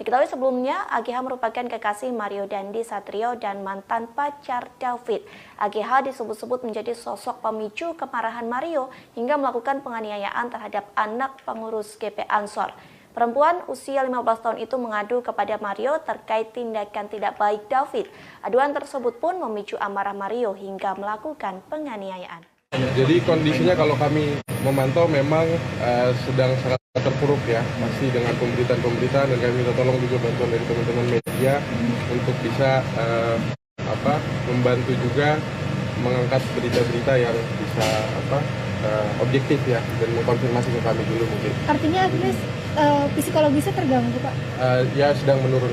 Diketahui sebelumnya, AGH merupakan kekasih Mario Dandi Satrio dan mantan pacar David. AGH disebut-sebut menjadi sosok pemicu kemarahan Mario hingga melakukan penganiayaan terhadap anak pengurus GP Ansor. Perempuan usia 15 tahun itu mengadu kepada Mario terkait tindakan tidak baik David. Aduan tersebut pun memicu amarah Mario hingga melakukan penganiayaan. Jadi kondisinya kalau kami memantau memang sedang sangat terpuruk ya, masih dengan pemberitaan-pemberitaan, dan kami minta tolong juga bantuan dari teman-teman media untuk bisa membantu juga mengangkat berita-berita yang bisa objektif ya, dan mengkonfirmasi ke kami dulu mungkin. Artinya Agnes psikologisnya terganggu, Pak? Ya sedang menurun.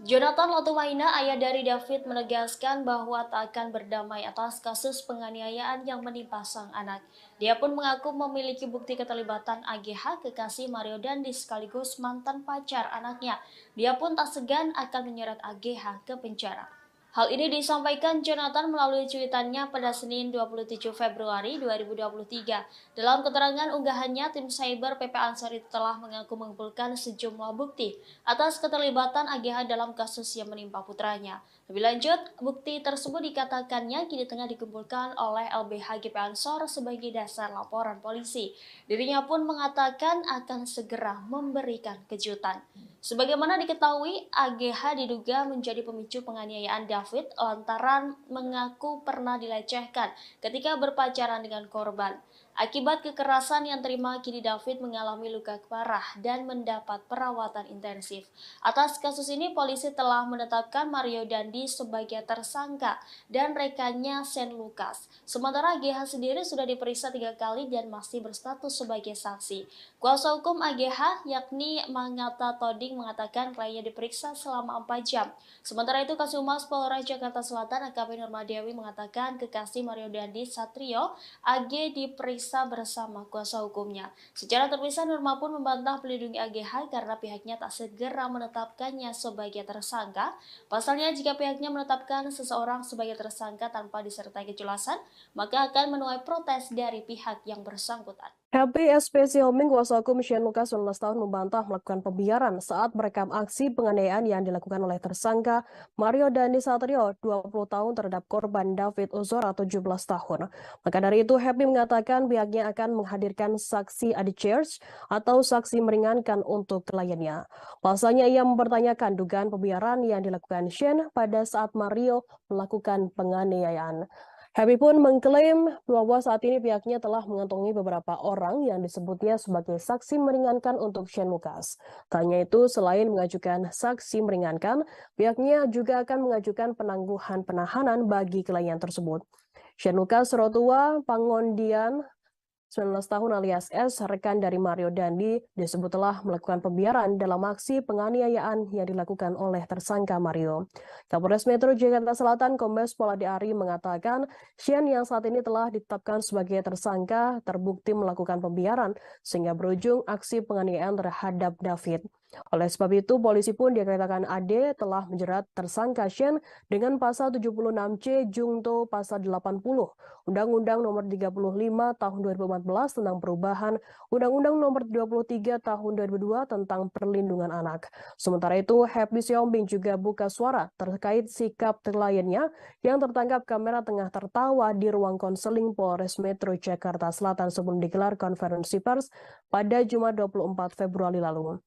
Jonathan Latumaina, ayah dari David, menegaskan bahwa tak akan berdamai atas kasus penganiayaan yang menimpa sang anak. Dia pun mengaku memiliki bukti keterlibatan AGH, kekasih Mario Dandi sekaligus mantan pacar anaknya. Dia pun tak segan akan menyeret AGH ke penjara. Hal ini disampaikan Jonathan melalui cuitannya pada Senin 27 Februari 2023. Dalam keterangan unggahannya, tim cyber PP Ansor itu telah mengaku mengumpulkan sejumlah bukti atas keterlibatan AGH dalam kasus yang menimpa putranya. Lebih lanjut, bukti tersebut dikatakannya kini tengah dikumpulkan oleh LBH GP Ansor sebagai dasar laporan polisi. Dirinya pun mengatakan akan segera memberikan kejutan. Sebagaimana diketahui, AGH diduga menjadi pemicu penganiayaan David lantaran mengaku pernah dilecehkan ketika berpacaran dengan korban. Akibat kekerasan yang terima, kini David mengalami luka parah dan mendapat perawatan intensif. Atas kasus ini, polisi telah menetapkan Mario Dandi sebagai tersangka dan rekannya Shane Lucas. Sementara AGH sendiri sudah diperiksa 3 kali dan masih berstatus sebagai saksi. Kuasa hukum AGH yakni Mangata Toding mengatakan kliennya diperiksa selama 4 jam. Sementara itu, Kasumas Polres Jakarta Selatan AKP Nurmadewi mengatakan kekasih Mario Dandi Satrio AG diperiksa bersama kuasa hukumnya. Secara terpisah, Nurma pun membantah melindungi AGH karena pihaknya tak segera menetapkannya sebagai tersangka. Pasalnya, jika pihaknya menetapkan seseorang sebagai tersangka tanpa disertai kejelasan, maka akan menuai protes dari pihak yang bersangkutan. Happy SPC Homing, kuasa hukum Shane Lucas 19 tahun membantah melakukan pembiaran saat merekam aksi penganiayaan yang dilakukan oleh tersangka Mario Dandi Satrio 20 tahun terhadap korban David Ozora 17 tahun. Maka dari itu, Happy mengatakan pihaknya akan menghadirkan saksi adi charge atau saksi meringankan untuk kliennya. Pasalnya ia mempertanyakan dugaan pembiaran yang dilakukan Shane pada saat Mario melakukan penganiayaan. Happy pun mengklaim bahwa saat ini pihaknya telah mengantongi beberapa orang yang disebutnya sebagai saksi meringankan untuk Shane Lucas. Tak hanya itu, selain mengajukan saksi meringankan, pihaknya juga akan mengajukan penangguhan penahanan bagi klien tersebut. Shane Lucas Rotua Pangondian 19 tahun alias S, rekan dari Mario Dandi, disebut telah melakukan pembiaran dalam aksi penganiayaan yang dilakukan oleh tersangka Mario. Kapolres Metro Jakarta Selatan Kombes Pol Ade Ari mengatakan Shane yang saat ini telah ditetapkan sebagai tersangka terbukti melakukan pembiaran sehingga berujung aksi penganiayaan terhadap David. Oleh sebab itu, polisi pun dikatakan Ade telah menjerat tersangka Shane dengan pasal 76C Jungto pasal 80 Undang-Undang Nomor 35 Tahun 2014 tentang perubahan Undang-Undang Nomor 23 Tahun 2002 tentang perlindungan anak. Sementara itu, Happy Siombing juga buka suara terkait sikap kliennya yang tertangkap kamera tengah tertawa di ruang konseling Polres Metro Jakarta Selatan sebelum digelar konferensi pers pada Jumat 24 Februari lalu.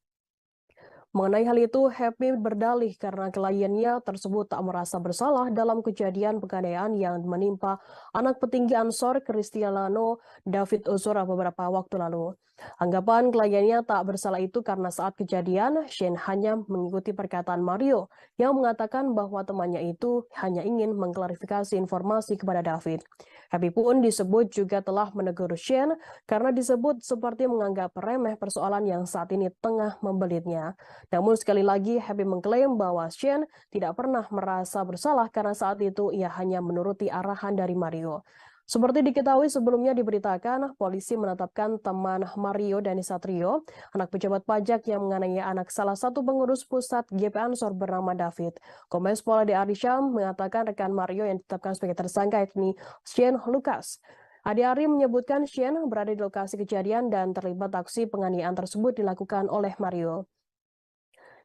Mengenai hal itu, Happy berdalih karena kliennya tersebut tak merasa bersalah dalam kejadian penganiayaan yang menimpa anak petinggi Ansor Cristiano David Ozora beberapa waktu lalu. Anggapan kliennya tak bersalah itu karena saat kejadian, Shane hanya mengikuti perkataan Mario yang mengatakan bahwa temannya itu hanya ingin mengklarifikasi informasi kepada David. Happy pun disebut juga telah menegur Shane karena disebut seperti menganggap remeh persoalan yang saat ini tengah membelitnya. Namun sekali lagi, Happy mengklaim bahwa Shane tidak pernah merasa bersalah karena saat itu ia hanya menuruti arahan dari Mario. Seperti diketahui sebelumnya diberitakan, polisi menetapkan teman Mario Dandi Satrio, anak pejabat pajak yang menganiaya anak salah satu pengurus pusat GP Ansor bernama David. Kombes Pol Ade Ari Syam mengatakan rekan Mario yang ditetapkan sebagai tersangka yakni Shane Lucas Adi Ari menyebutkan Shane berada di lokasi kejadian dan terlibat aksi penganiayaan tersebut dilakukan oleh Mario.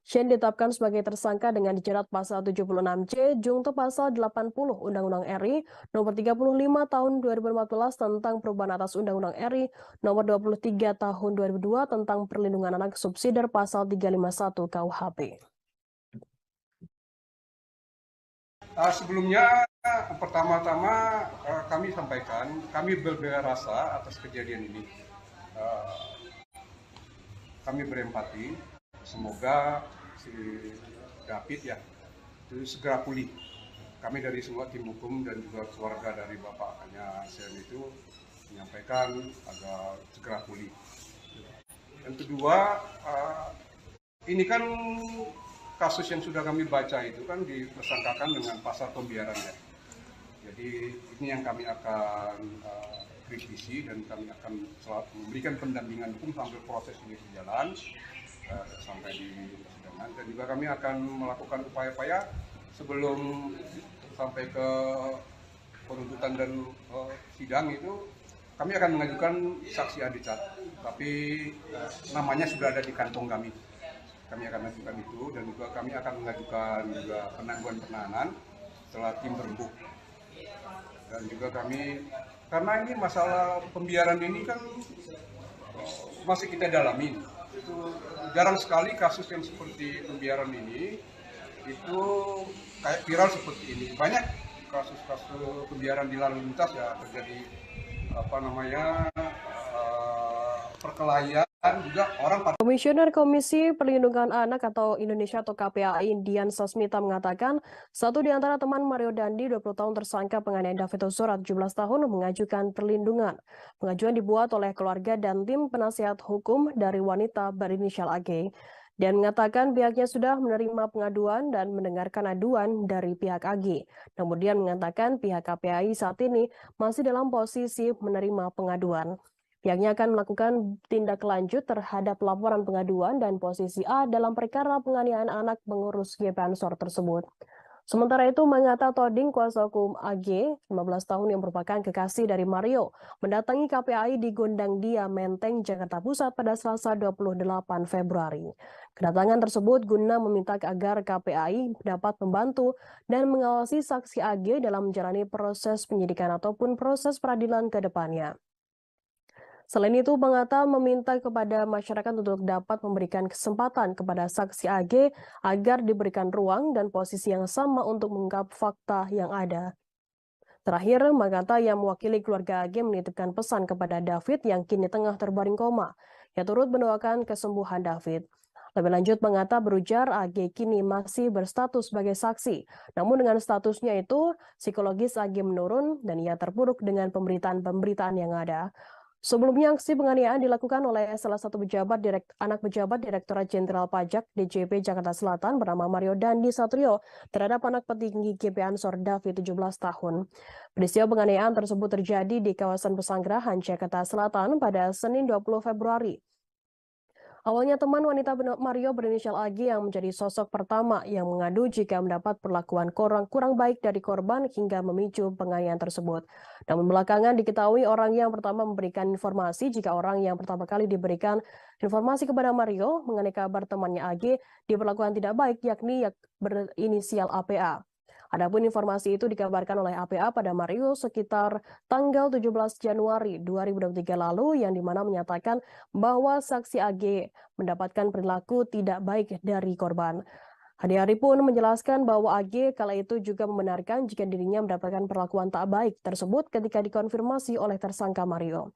Shane ditetapkan sebagai tersangka dengan dijerat pasal 76C junto pasal 80 Undang-Undang RI nomor 35 tahun 2014 tentang perubahan atas Undang-Undang RI nomor 23 tahun 2002 tentang perlindungan anak subsidiar pasal 351 KUHP. Sebelumnya, pertama-tama kami sampaikan, kami berbela rasa atas kejadian ini. Kami berempati, semoga si David ya itu segera pulih. Kami dari semua tim hukum dan juga keluarga dari bapaknya Shane itu menyampaikan agar segera pulih. Yang kedua, ini kan kasus yang sudah kami baca itu kan dipersangkakan dengan pasal pembiaran ya. Jadi ini yang kami akan kritisi dan kami akan selalu memberikan pendampingan hukum sampai proses ini berjalan sampai di persidangan, dan juga kami akan melakukan upaya-upaya sebelum sampai ke penuntutan dan sidang itu kami akan mengajukan saksi adicat, tapi namanya sudah ada di kantong kami. Kami akan mengajukan itu, dan juga kami akan mengajukan juga penangguhan penahanan setelah tim berembuk. Dan juga kami, karena ini masalah pembiaran ini kan masih kita dalami. Itu jarang sekali kasus yang seperti pembiaran ini itu kayak viral seperti ini. Banyak kasus-kasus pembiaran di lalu lintas ya terjadi perkelahian juga orang pada. Komisioner Komisi Perlindungan Anak atau Indonesia atau KPAI Dian Sasmita mengatakan satu di antara teman Mario Dandi 20 tahun tersangka penganiayaan David Ozora 17 tahun mengajukan perlindungan. Pengajuan dibuat oleh keluarga dan tim penasihat hukum dari wanita berinisial AG. Dan mengatakan pihaknya sudah menerima pengaduan dan mendengarkan aduan dari pihak AG. Namun dia mengatakan pihak KPAI saat ini masih dalam posisi menerima pengaduan. Pihaknya akan melakukan tindak lanjut terhadap laporan pengaduan dan posisi A dalam perkara penganiayaan anak pengurus GP Ansor tersebut. Sementara itu, Mangata Toding, kuasa hukum AG, 15 tahun yang merupakan kekasih dari Mario, mendatangi KPAI di Gondang Dia, Menteng, Jakarta Pusat pada Selasa 28 Februari. Kedatangan tersebut guna meminta agar KPAI dapat membantu dan mengawasi saksi AG dalam menjalani proses penyidikan ataupun proses peradilan ke depannya. Selain itu, Mangata meminta kepada masyarakat untuk dapat memberikan kesempatan kepada saksi AG agar diberikan ruang dan posisi yang sama untuk mengungkap fakta yang ada. Terakhir, Mangata yang mewakili keluarga AG menitipkan pesan kepada David yang kini tengah terbaring koma, yang turut mendoakan kesembuhan David. Lebih lanjut, Mangata berujar AG kini masih berstatus sebagai saksi. Namun dengan statusnya itu, psikologis AG menurun dan ia terpuruk dengan pemberitaan-pemberitaan yang ada. Sebelumnya, aksi penganiayaan dilakukan oleh salah satu anak pejabat Direktorat Jenderal Pajak DJP Jakarta Selatan bernama Mario Dandi Satrio terhadap anak petinggi GP Ansor David 17 tahun. Peristiwa penganiayaan tersebut terjadi di kawasan Pesanggerahan, Jakarta Selatan pada Senin 20 Februari. Awalnya teman wanita Mario berinisial AG yang menjadi sosok pertama yang mengadu jika mendapat perlakuan kurang baik dari korban hingga memicu penganiayaan tersebut. Namun belakangan diketahui orang yang pertama memberikan informasi jika orang yang pertama kali diberikan informasi kepada Mario mengenai kabar temannya AG diperlakukan tidak baik yakni berinisial APA. Adapun informasi itu dikabarkan oleh APA pada Mario sekitar tanggal 17 Januari 2023 lalu yang dimana menyatakan bahwa saksi AG mendapatkan perilaku tidak baik dari korban. Adi Ari pun menjelaskan bahwa AG kala itu juga membenarkan jika dirinya mendapatkan perlakuan tak baik tersebut ketika dikonfirmasi oleh tersangka Mario.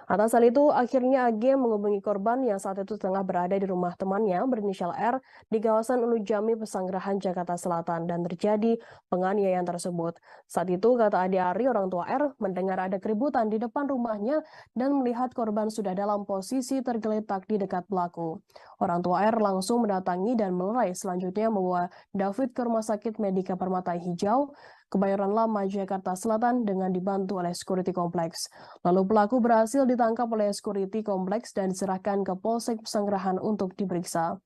Atas hal itu, akhirnya AG menghubungi korban yang saat itu tengah berada di rumah temannya berinisial R di kawasan Ulu Jami, Pesanggerahan, Jakarta Selatan, dan terjadi penganiayaan tersebut. Saat itu, kata Adi Ari, orang tua R mendengar ada keributan di depan rumahnya dan melihat korban sudah dalam posisi tergeletak di dekat pelaku. Orang tua R langsung mendatangi dan melerai, selanjutnya membawa David ke Rumah Sakit Medika Permata Hijau, Kebayoran Lama, Jakarta Selatan dengan dibantu oleh security kompleks. Lalu pelaku berhasil ditangkap oleh security kompleks dan diserahkan ke Polsek Pesanggerahan untuk diperiksa.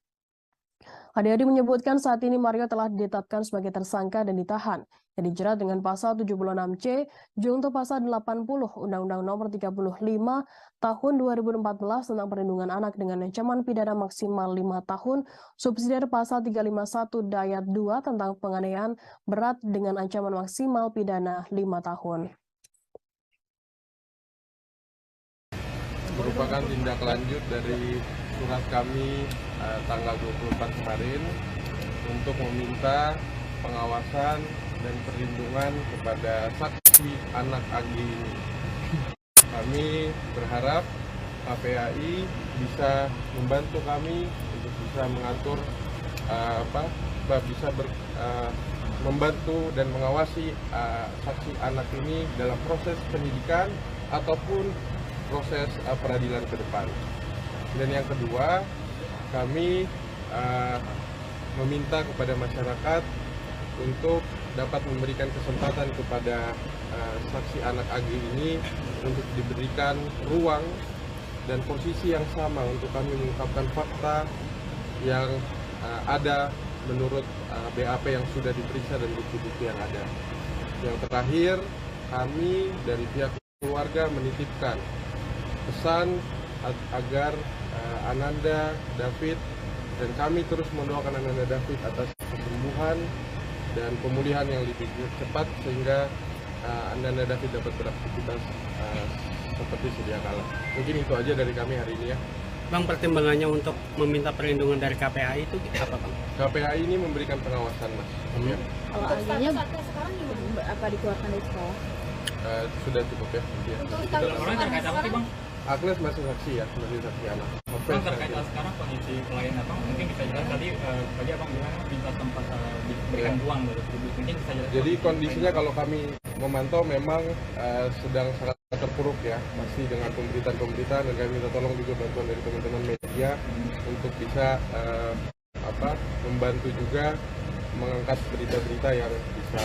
Adi menyebutkan saat ini Mario telah ditetapkan sebagai tersangka dan ditahan, yang dijerat dengan pasal 76C junto pasal 80 Undang-Undang Nomor 35 Tahun 2014 tentang Perlindungan Anak dengan ancaman pidana maksimal 5 tahun, subsidiar pasal 351 Dayat 2 tentang penganiayaan berat dengan ancaman maksimal pidana 5 tahun. Merupakan tindak lanjut dari surat kami tanggal 24 kemarin untuk meminta pengawasan dan perlindungan kepada saksi anak AG ini. Kami berharap KPAI bisa membantu kami untuk bisa mengatur membantu dan mengawasi saksi anak ini dalam proses penyidikan ataupun proses peradilan ke depan. Dan yang kedua, kami meminta kepada masyarakat untuk dapat memberikan kesempatan kepada saksi anak AG ini untuk diberikan ruang dan posisi yang sama untuk kami mengungkapkan fakta yang ada menurut BAP yang sudah diperiksa dan bukti-bukti yang ada. Yang terakhir, kami dari pihak keluarga menitipkan pesan agar Ananda David dan kami terus mendoakan Ananda David atas kesembuhan dan pemulihan yang lebih cepat sehingga Ananda David dapat beraktivitas seperti sedia kala. Mungkin itu aja dari kami hari ini ya. Bang, pertimbangannya untuk meminta perlindungan dari KPAI itu apa, Bang? KPAI ini memberikan pengawasan, Mas. Ya. Kalau akhirnya sekarang apa dikeluarkan dari sekolah? Sudah cukup ya. Untuk status terkait apa sih, Bang? Agnes masih saksi ya, masih saksi anak. Bang, terkait sekarang kondisi klien Abang, mungkin bisa jelas tadi Abang bilang minta tempat diberikan ruang dari publik, mungkin bisa jelas. Jadi kondisinya kalau kami memantau memang sedang sangat terpuruk ya, masih dengan pemberitaan dan kami minta tolong juga bantuan dari teman-teman media untuk bisa membantu juga mengangkat berita-berita yang bisa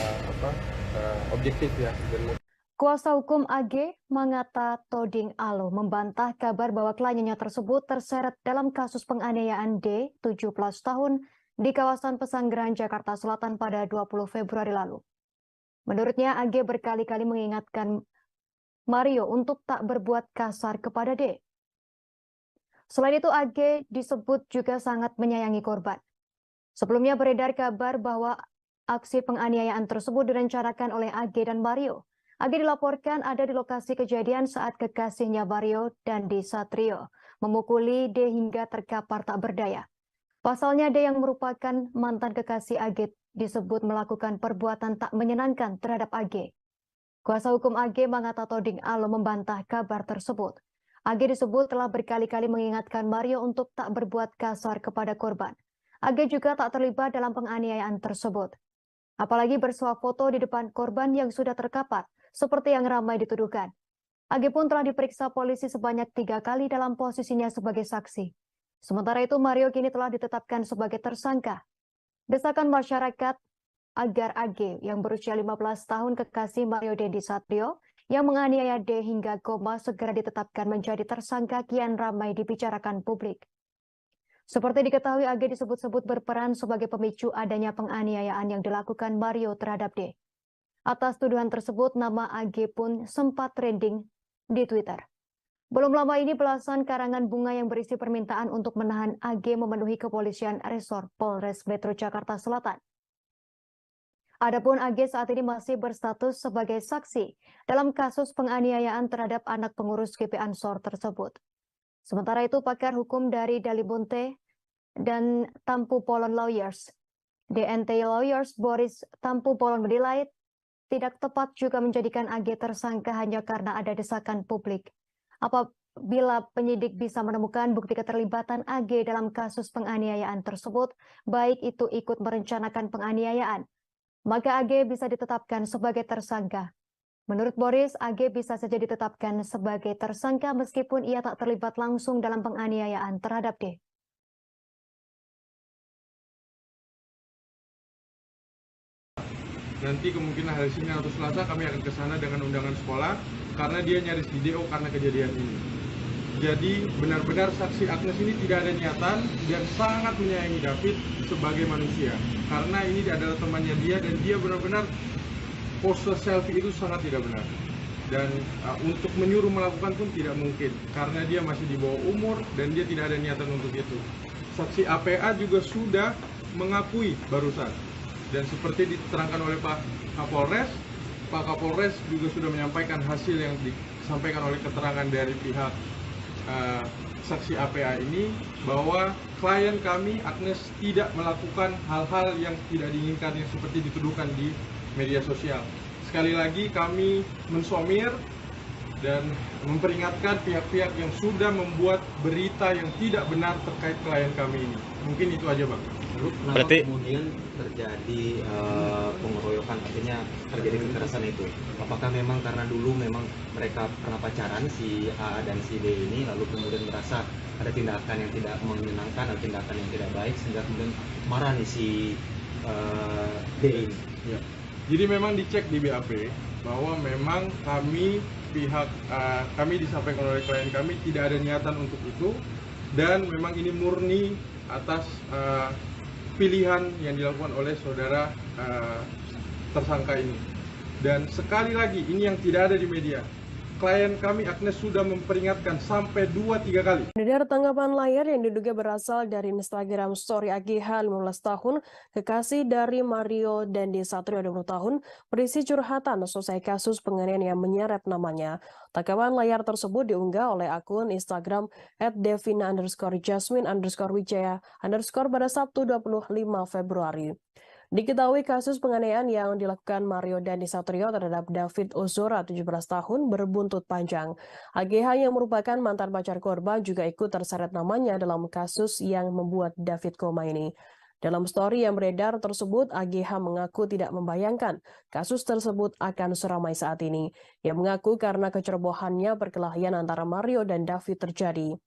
objektif ya. Dan Kuasa hukum AG Mangata Toding Alo membantah kabar bahwa kliennya tersebut terseret dalam kasus penganiayaan D, 17 tahun, di kawasan Pesanggerahan, Jakarta Selatan pada 20 Februari lalu. Menurutnya, AG berkali-kali mengingatkan Mario untuk tak berbuat kasar kepada D. Selain itu, AG disebut juga sangat menyayangi korban. Sebelumnya beredar kabar bahwa aksi penganiayaan tersebut direncanakan oleh AG dan Mario. AG dilaporkan ada di lokasi kejadian saat kekasihnya Mario Dandi Satrio memukuli D hingga terkapar tak berdaya. Pasalnya D yang merupakan mantan kekasih AG disebut melakukan perbuatan tak menyenangkan terhadap AG. Kuasa hukum AG Mangata Toding Alo membantah kabar tersebut. AG disebut telah berkali-kali mengingatkan Mario untuk tak berbuat kasar kepada korban. AG juga tak terlibat dalam penganiayaan tersebut. Apalagi bersuah foto di depan korban yang sudah terkapar, seperti yang ramai dituduhkan. AG pun telah diperiksa polisi sebanyak 3 kali dalam posisinya sebagai saksi. Sementara itu, Mario kini telah ditetapkan sebagai tersangka. Desakan masyarakat agar AG yang berusia 15 tahun kekasih Mario Dandi Satrio yang menganiaya D hingga koma segera ditetapkan menjadi tersangka kian ramai dibicarakan publik. Seperti diketahui, AG disebut-sebut berperan sebagai pemicu adanya penganiayaan yang dilakukan Mario terhadap D. Atas tuduhan tersebut, nama AG pun sempat trending di Twitter. Belum lama ini belasan karangan bunga yang berisi permintaan untuk menahan AG memenuhi kepolisian resor Polres Metro Jakarta Selatan. Adapun AG saat ini masih berstatus sebagai saksi dalam kasus penganiayaan terhadap anak pengurus GP Ansor tersebut. Sementara itu, pakar hukum dari Dalibunte dan Tampu Polon Lawyers, DNT Lawyers Boris Tampu Polon menilai tidak tepat juga menjadikan AG tersangka hanya karena ada desakan publik. Apabila penyidik bisa menemukan bukti keterlibatan AG dalam kasus penganiayaan tersebut, baik itu ikut merencanakan penganiayaan, maka AG bisa ditetapkan sebagai tersangka. Menurut Boris, AG bisa saja ditetapkan sebagai tersangka meskipun ia tak terlibat langsung dalam penganiayaan terhadap D. Nanti kemungkinan hari Senin atau Selasa kami akan ke sana dengan undangan sekolah karena dia nyaris di DO karena kejadian ini. Jadi benar-benar saksi Agnes ini tidak ada niatan dan sangat menyayangi David sebagai manusia. Karena ini adalah temannya dia dan dia benar-benar pose selfie itu sangat tidak benar. Dan untuk menyuruh melakukan pun tidak mungkin karena dia masih di bawah umur dan dia tidak ada niatan untuk itu. Saksi APA juga sudah mengakui barusan. Dan seperti diterangkan oleh Pak Kapolres juga sudah menyampaikan hasil yang disampaikan oleh keterangan dari pihak saksi APA ini bahwa klien kami Agnes tidak melakukan hal-hal yang tidak diinginkan yang seperti dituduhkan di media sosial. Sekali lagi kami mensomir dan memperingatkan pihak-pihak yang sudah membuat berita yang tidak benar terkait klien kami ini. Mungkin itu aja, Bang. Lalu kenapa kemudian terjadi pengeroyokan, artinya terjadi kekerasan itu? Apakah memang karena dulu memang mereka pernah pacaran, si A dan si B ini, lalu kemudian merasa ada tindakan yang tidak menyenangkan, atau tindakan yang tidak baik, sehingga kemudian marah nih si D ini? Ya. Jadi memang dicek di BAP bahwa memang kami disampaikan oleh klien kami tidak ada niatan untuk itu dan memang ini murni atas pilihan yang dilakukan oleh saudara tersangka ini. Dan sekali lagi ini yang tidak ada di media. Klien kami Agnes sudah memperingatkan sampai 2-3 kali. Dari tanggapan layar yang diduga berasal dari Instagram story AGH 15 tahun, kekasih dari Mario Dandi Satrio 20 tahun, berisi curhatan selesai kasus penganiayaan yang menyeret namanya. Tanggapan layar tersebut diunggah oleh akun Instagram @devina_jasmine_wijaya_ pada Sabtu 25 Februari. Diketahui kasus penganiayaan yang dilakukan Mario Dandi Satrio terhadap David Ozora 17 tahun berbuntut panjang. AGH yang merupakan mantan pacar korban juga ikut terseret namanya dalam kasus yang membuat David koma ini. Dalam story yang beredar tersebut, AGH mengaku tidak membayangkan kasus tersebut akan seramai saat ini. Ia mengaku karena kecerobohannya perkelahian antara Mario dan David terjadi.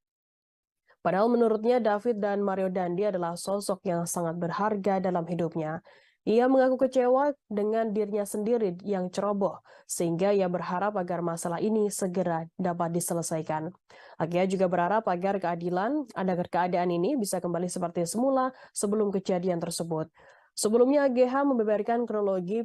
Padahal menurutnya David dan Mario Dandi adalah sosok yang sangat berharga dalam hidupnya. Ia mengaku kecewa dengan dirinya sendiri yang ceroboh, sehingga ia berharap agar masalah ini segera dapat diselesaikan. Agia juga berharap agar keadaan ini bisa kembali seperti semula sebelum kejadian tersebut. Sebelumnya AGH membeberkan kronologi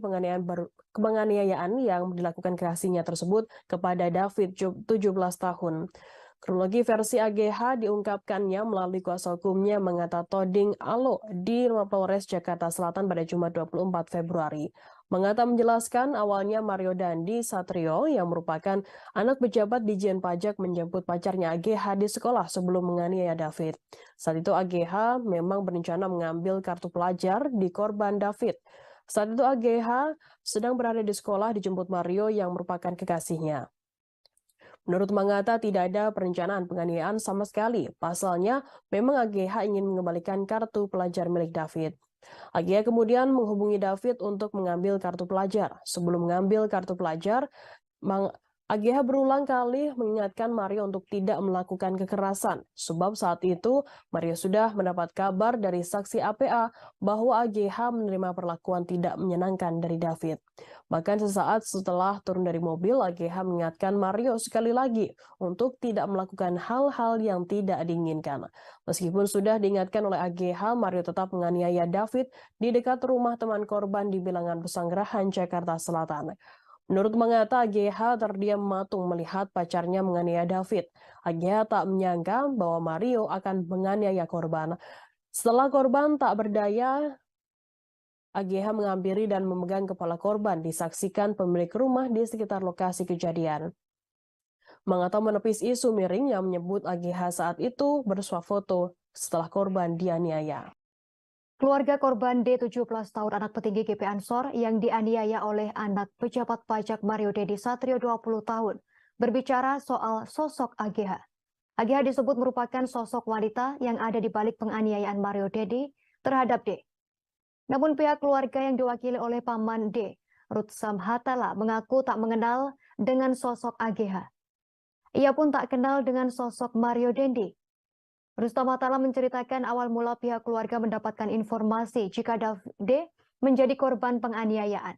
penganiayaan yang dilakukan kekasihnya tersebut kepada David 17 tahun. Kronologi versi AGH diungkapkannya melalui kuasa hukumnya Mengata Toding Alo di Mapolres Jakarta Selatan pada Jumat 24 Februari. Mengata menjelaskan awalnya Mario Dandi Satrio yang merupakan anak pejabat Ditjen Pajak menjemput pacarnya AGH di sekolah sebelum menganiaya David. Saat itu AGH memang berencana mengambil kartu pelajar di korban David. Saat itu AGH sedang berada di sekolah dijemput Mario yang merupakan kekasihnya. Menurut Mangata tidak ada perencanaan penganiayaan sama sekali. Pasalnya, memang AGH ingin mengembalikan kartu pelajar milik David. AGH kemudian menghubungi David untuk mengambil kartu pelajar. Sebelum mengambil kartu pelajar, AGH berulang kali mengingatkan Mario untuk tidak melakukan kekerasan. Sebab saat itu, Mario sudah mendapat kabar dari saksi APA bahwa AGH menerima perlakuan tidak menyenangkan dari David. Bahkan sesaat setelah turun dari mobil, AGH mengingatkan Mario sekali lagi untuk tidak melakukan hal-hal yang tidak diinginkan. Meskipun sudah diingatkan oleh AGH, Mario tetap menganiaya David di dekat rumah teman korban di Bilangan Pesanggerahan, Jakarta Selatan. Menurut Mangata, AGH terdiam mematung melihat pacarnya menganiaya David. AGH tak menyangka bahwa Mario akan menganiaya korban. Setelah korban tak berdaya, AGH menghampiri dan memegang kepala korban, disaksikan pemilik rumah di sekitar lokasi kejadian. Mangata menepis isu miring yang menyebut AGH saat itu bersuah foto setelah korban dianiaya. Keluarga korban D 17 tahun anak petinggi GP Ansor yang dianiaya oleh anak pejabat pajak Mario Dandi Satrio 20 tahun berbicara soal sosok AGH. AGH disebut merupakan sosok wanita yang ada di balik penganiayaan Mario Dandi terhadap D. Namun pihak keluarga yang diwakili oleh paman D, Ruth Samhatala, mengaku tak mengenal dengan sosok AGH. Ia pun tak kenal dengan sosok Mario Dandi. Rustam Atala menceritakan awal mula pihak keluarga mendapatkan informasi jika D menjadi korban penganiayaan.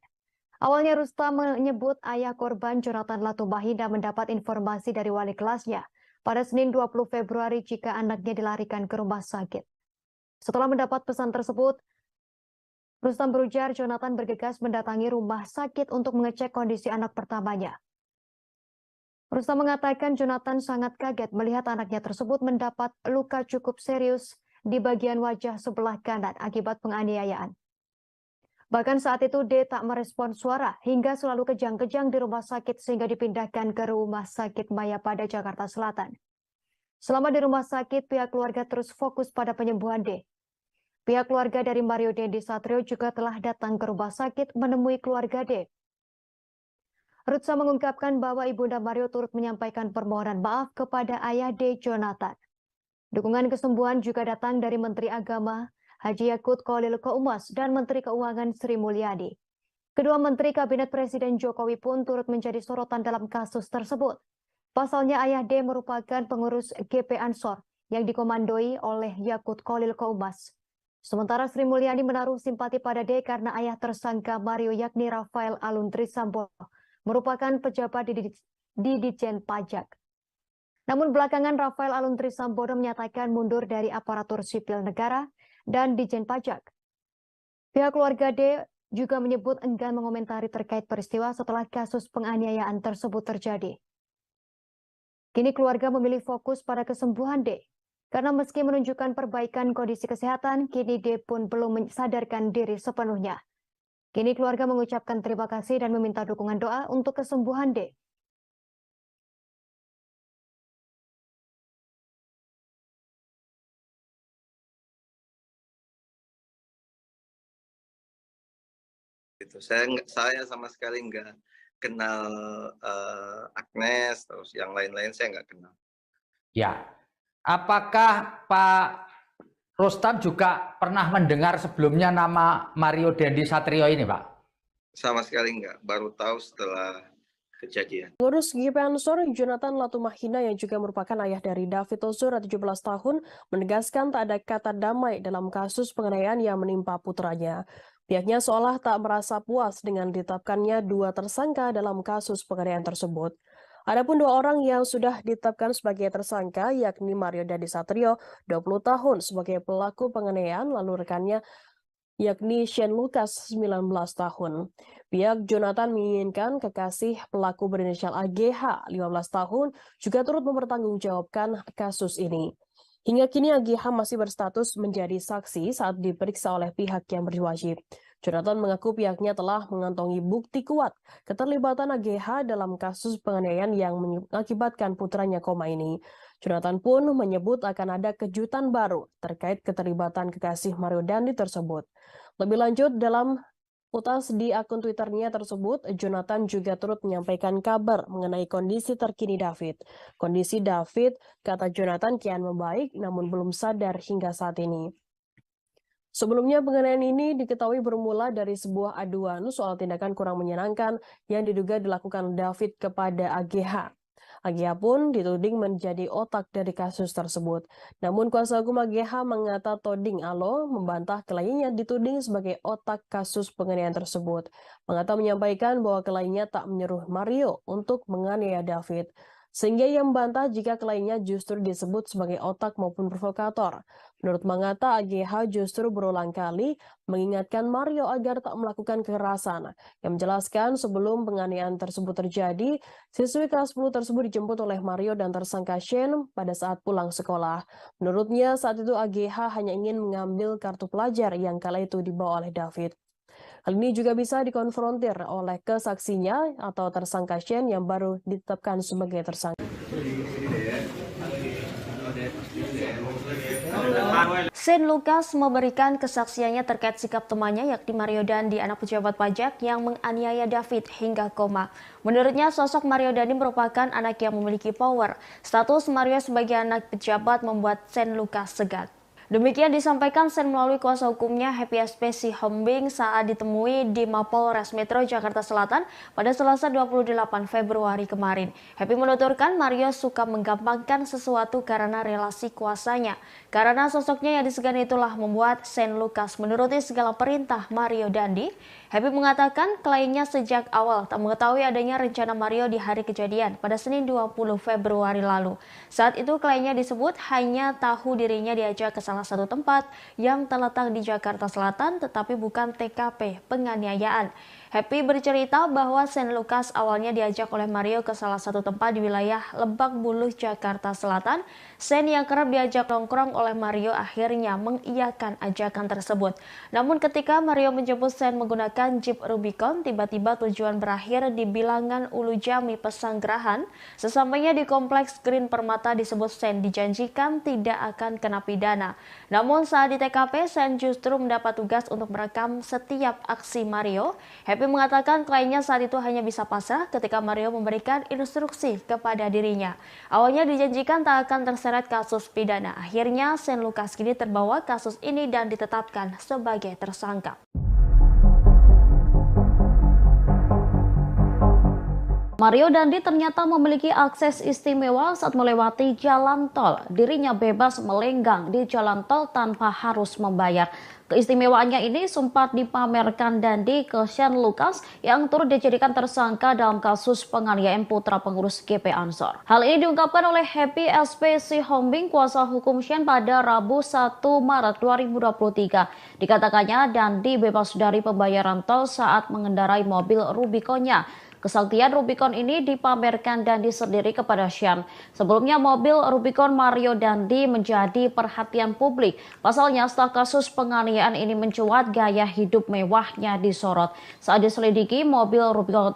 Awalnya Rustam menyebut ayah korban Jonathan Latumahina mendapat informasi dari wali kelasnya pada Senin 20 Februari jika anaknya dilarikan ke rumah sakit. Setelah mendapat pesan tersebut, Rustam berujar Jonathan bergegas mendatangi rumah sakit untuk mengecek kondisi anak pertamanya. Rustam mengatakan Jonathan sangat kaget melihat anaknya tersebut mendapat luka cukup serius di bagian wajah sebelah kanan akibat penganiayaan. Bahkan saat itu D tak merespon suara hingga selalu kejang-kejang di rumah sakit sehingga dipindahkan ke Rumah Sakit Mayapada, Jakarta Selatan. Selama di rumah sakit, pihak keluarga terus fokus pada penyembuhan D. Pihak keluarga dari Mario Dendi Satrio juga telah datang ke rumah sakit menemui keluarga D. Rutsa mengungkapkan bahwa Ibunda Mario turut menyampaikan permohonan maaf kepada ayah D, Jonathan. Dukungan kesembuhan juga datang dari Menteri Agama Haji Yakut Khalil Qaumas dan Menteri Keuangan Sri Mulyani. Kedua Menteri Kabinet Presiden Jokowi pun turut menjadi sorotan dalam kasus tersebut. Pasalnya ayah D merupakan pengurus GP Ansor yang dikomandoi oleh Yakut Khalil Qaumas. Sementara Sri Mulyani menaruh simpati pada D karena ayah tersangka Mario yakni Rafael Aluntri Sambodo merupakan pejabat di Ditjen Pajak. Namun belakangan Rafael Aluntri Sambodo menyatakan mundur dari aparatur sipil negara dan Ditjen Pajak. Pihak keluarga D juga menyebut enggan mengomentari terkait peristiwa setelah kasus penganiayaan tersebut terjadi. Kini keluarga memilih fokus pada kesembuhan D. Karena meski menunjukkan perbaikan kondisi kesehatan, kini D pun belum mensadarkan diri sepenuhnya. Kini keluarga mengucapkan terima kasih dan meminta dukungan doa untuk kesembuhan D. Saya sama sekali nggak kenal Agnes, terus yang lain-lain saya nggak kenal. Ya, apakah Pak Rustam juga pernah mendengar sebelumnya nama Mario Dendi Satrio ini, Pak? Sama sekali nggak, baru tahu setelah kejadian. Pengurus GP Ansor Jonathan Latumahina yang juga merupakan ayah dari David Ozora 17 tahun menegaskan tak ada kata damai dalam kasus penganiayaan yang menimpa putranya. Pihaknya seolah tak merasa puas dengan ditetapkannya 2 tersangka dalam kasus penganiayaan tersebut. Adapun 2 orang yang sudah ditetapkan sebagai tersangka yakni Mario Dendi Satrio 20 tahun sebagai pelaku penganiayaan lalu rekannya yakni Shane Lucas 19 tahun. Pihak Jonathan menginginkan kekasih pelaku berinisial AGH 15 tahun juga turut mempertanggungjawabkan kasus ini. Hingga kini AGH masih berstatus menjadi saksi saat diperiksa oleh pihak yang berwajib. Jonathan mengaku pihaknya telah mengantongi bukti kuat keterlibatan AGH dalam kasus penganiayaan yang mengakibatkan putranya koma ini. Jonathan pun menyebut akan ada kejutan baru terkait keterlibatan kekasih Mario Dendi tersebut. Lebih lanjut, dalam utas di akun Twitternya tersebut, Jonathan juga turut menyampaikan kabar mengenai kondisi terkini David. Kondisi David, kata Jonathan, kian membaik namun belum sadar hingga saat ini. Sebelumnya penganiayaan ini diketahui bermula dari sebuah aduan soal tindakan kurang menyenangkan yang diduga dilakukan David kepada AGH. AGH pun dituding menjadi otak dari kasus tersebut. Namun kuasa hukum AGH mengata Toding Alo membantah kliennya dituding sebagai otak kasus penganiayaan tersebut. Mengata menyampaikan bahwa kliennya tak menyuruh Mario untuk menganiaya David. Sehingga ia membantah jika kliennya justru disebut sebagai otak maupun provokator. Menurut Mangata, AGH justru berulang kali mengingatkan Mario agar tak melakukan kekerasan. Yang menjelaskan sebelum penganiayaan tersebut terjadi, siswi kelas 10 tersebut dijemput oleh Mario dan tersangka Shane pada saat pulang sekolah. Menurutnya saat itu AGH hanya ingin mengambil kartu pelajar yang kala itu dibawa oleh David. Hal ini juga bisa dikonfrontir oleh kesaksinya atau tersangka Shane yang baru ditetapkan sebagai tersangka. Shane Lucas memberikan kesaksiannya terkait sikap temannya yakni Mario Dendi, anak pejabat pajak yang menganiaya David hingga koma. Menurutnya sosok Mario Dendi merupakan anak yang memiliki power. Status Mario sebagai anak pejabat membuat Shane Lucas segan. Demikian disampaikan Sen melalui kuasa hukumnya Happy SP Sihombing saat ditemui di Mapolres Metro Jakarta Selatan pada Selasa 28 Februari kemarin. Happy menuturkan Mario suka menggampangkan sesuatu karena relasi kuasanya. Karena sosoknya yang disegani itulah membuat Sen Lukas menuruti segala perintah Mario Dandi. Happy mengatakan kliennya sejak awal tak mengetahui adanya rencana Mario di hari kejadian pada Senin 20 Februari lalu. Saat itu kliennya disebut hanya tahu dirinya diajak ke salah satu tempat yang terletak di Jakarta Selatan tetapi bukan TKP penganiayaan. Happy bercerita bahwa Sen Lukas awalnya diajak oleh Mario ke salah satu tempat di wilayah Lebak Bulus, Jakarta Selatan. Sen yang kerap diajak nongkrong oleh Mario akhirnya mengiyakan ajakan tersebut. Namun ketika Mario menjemput Sen menggunakan Jeep Rubicon, tiba-tiba tujuan berakhir di Bilangan Ulu Jami, Pesanggerahan. Sesampainya di Kompleks Green Permata disebut Sen dijanjikan tidak akan kena pidana. Namun saat di TKP, Sen justru mendapat tugas untuk merekam setiap aksi Mario. Happy mengatakan kliennya saat itu hanya bisa pasrah ketika Mario memberikan instruksi kepada dirinya. Awalnya dijanjikan tak akan terseret kasus pidana. Akhirnya Sen Lukas kini terbawa kasus ini dan ditetapkan sebagai tersangka. Mario Dandi ternyata memiliki akses istimewa saat melewati jalan tol. Dirinya bebas melenggang di jalan tol tanpa harus membayar. Keistimewaannya ini sempat dipamerkan Dandi ke Sen Lukas yang turut dijadikan tersangka dalam kasus penganiayaan putra pengurus GP Ansor. Hal ini diungkapkan oleh Happy SP Sihombing, kuasa hukum Sen pada Rabu 1 Maret 2023. Dikatakannya Dandi bebas dari pembayaran tol saat mengendarai mobil Rubiconnya. Kesaktian Rubicon ini dipamerkan Dandi sendiri kepada Sen. Sebelumnya mobil Rubicon Mario Dandi menjadi perhatian publik. Pasalnya setelah kasus penganiayaan ini mencuat, gaya hidup mewahnya disorot. Saat diselidiki, mobil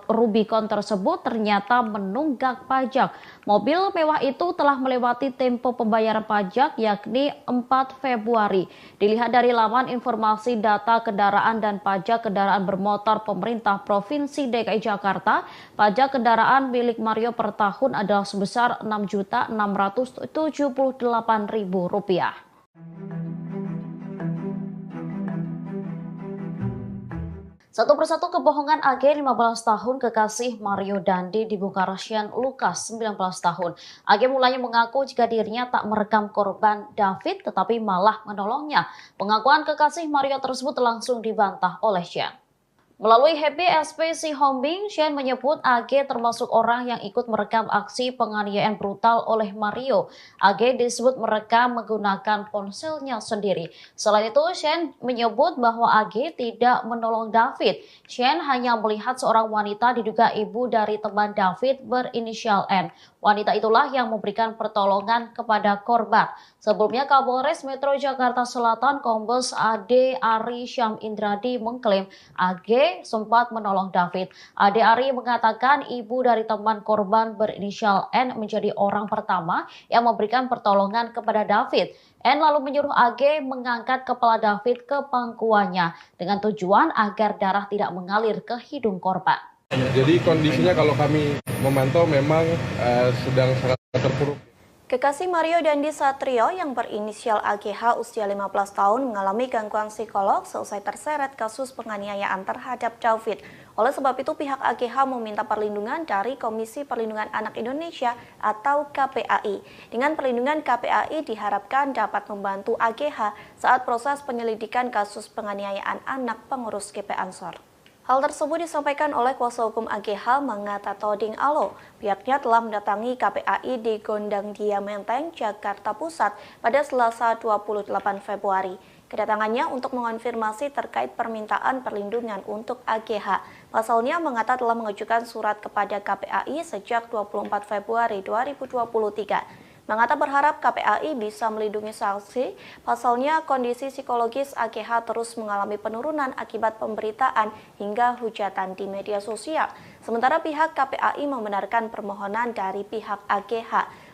Rubicon tersebut ternyata menunggak pajak. Mobil mewah itu telah melewati tempo pembayaran pajak yakni 4 Februari. Dilihat dari laman informasi data kendaraan dan pajak kendaraan bermotor pemerintah Provinsi DKI Jakarta, pajak kendaraan milik Mario per tahun adalah sebesar Rp6.678.000. Satu persatu kebohongan AG 15 tahun kekasih Mario Dandi dibongkar Sen Lukas 19 tahun. AG mulanya mengaku jika dirinya tak merekam korban David tetapi malah menolongnya. Pengakuan kekasih Mario tersebut langsung dibantah oleh Sen. Melalui Happy SP Sihombing, Sen menyebut AG termasuk orang yang ikut merekam aksi penganiayaan brutal oleh Mario. AG disebut merekam menggunakan ponselnya sendiri. Selain itu, Sen menyebut bahwa AG tidak menolong David. Sen hanya melihat seorang wanita diduga ibu dari teman David berinisial N. Wanita itulah yang memberikan pertolongan kepada korban. Sebelumnya Kapolres Metro Jakarta Selatan Kombes Ade Ari Syam Indradi mengklaim AG sempat menolong David. Ade Ari mengatakan ibu dari teman korban berinisial N menjadi orang pertama yang memberikan pertolongan kepada David. N lalu menyuruh AG mengangkat kepala David ke pangkuannya dengan tujuan agar darah tidak mengalir ke hidung korban. Jadi kondisinya kalau kami memantau memang sedang sangat terpuruk. Kekasih Mario Dandi Satrio yang berinisial AGH usia 15 tahun mengalami gangguan psikolog seusai terseret kasus penganiayaan terhadap David. Oleh sebab itu pihak AGH meminta perlindungan dari Komisi Perlindungan Anak Indonesia atau KPAI. Dengan perlindungan KPAI diharapkan dapat membantu AGH saat proses penyelidikan kasus penganiayaan anak pengurus GP Ansor. Hal tersebut disampaikan oleh kuasa hukum AGH Mangata Toding Alo. Pihaknya telah mendatangi KPAI di Gondang Dia Menteng, Jakarta Pusat pada Selasa 28 Februari. Kedatangannya untuk mengonfirmasi terkait permintaan perlindungan untuk AGH. Pasalnya Mangata telah mengajukan surat kepada KPAI sejak 24 Februari 2023. Mangata berharap KPAI bisa melindungi saksi, pasalnya kondisi psikologis AGH terus mengalami penurunan akibat pemberitaan hingga hujatan di media sosial. Sementara pihak KPAI membenarkan permohonan dari pihak AGH.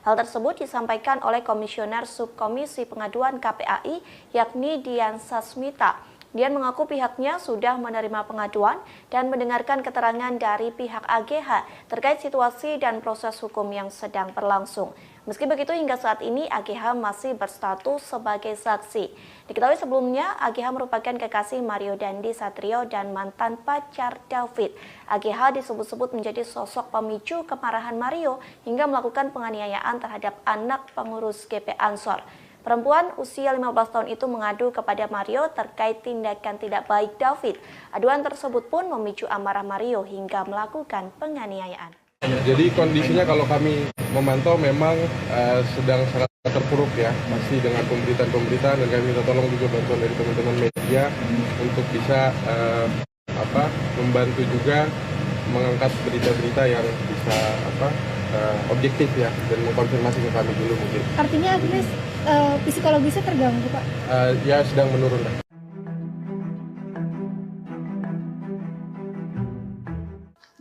Hal tersebut disampaikan oleh Komisioner Subkomisi Pengaduan KPAI yakni Dian Sasmita. Dian mengaku pihaknya sudah menerima pengaduan dan mendengarkan keterangan dari pihak AGH terkait situasi dan proses hukum yang sedang berlangsung. Meski begitu, hingga saat ini AGH masih berstatus sebagai saksi. Diketahui sebelumnya, AGH merupakan kekasih Mario Dandi Satrio dan mantan pacar David. AGH disebut-sebut menjadi sosok pemicu kemarahan Mario hingga melakukan penganiayaan terhadap anak pengurus GP Ansor. Perempuan usia 15 tahun itu mengadu kepada Mario terkait tindakan tidak baik David. Aduan tersebut pun memicu amarah Mario hingga melakukan penganiayaan. Jadi kondisinya kalau kami memantau memang sedang sangat terpuruk ya, masih dengan pemberitaan-pemberitaan, dan kami minta tolong juga bantuan dari teman-teman media untuk bisa membantu juga mengangkat berita-berita yang bisa objektif ya, dan mengkonfirmasi ke kami dulu mungkin. Artinya Agnes psikologisnya terganggu, Pak? Ya sedang menurun.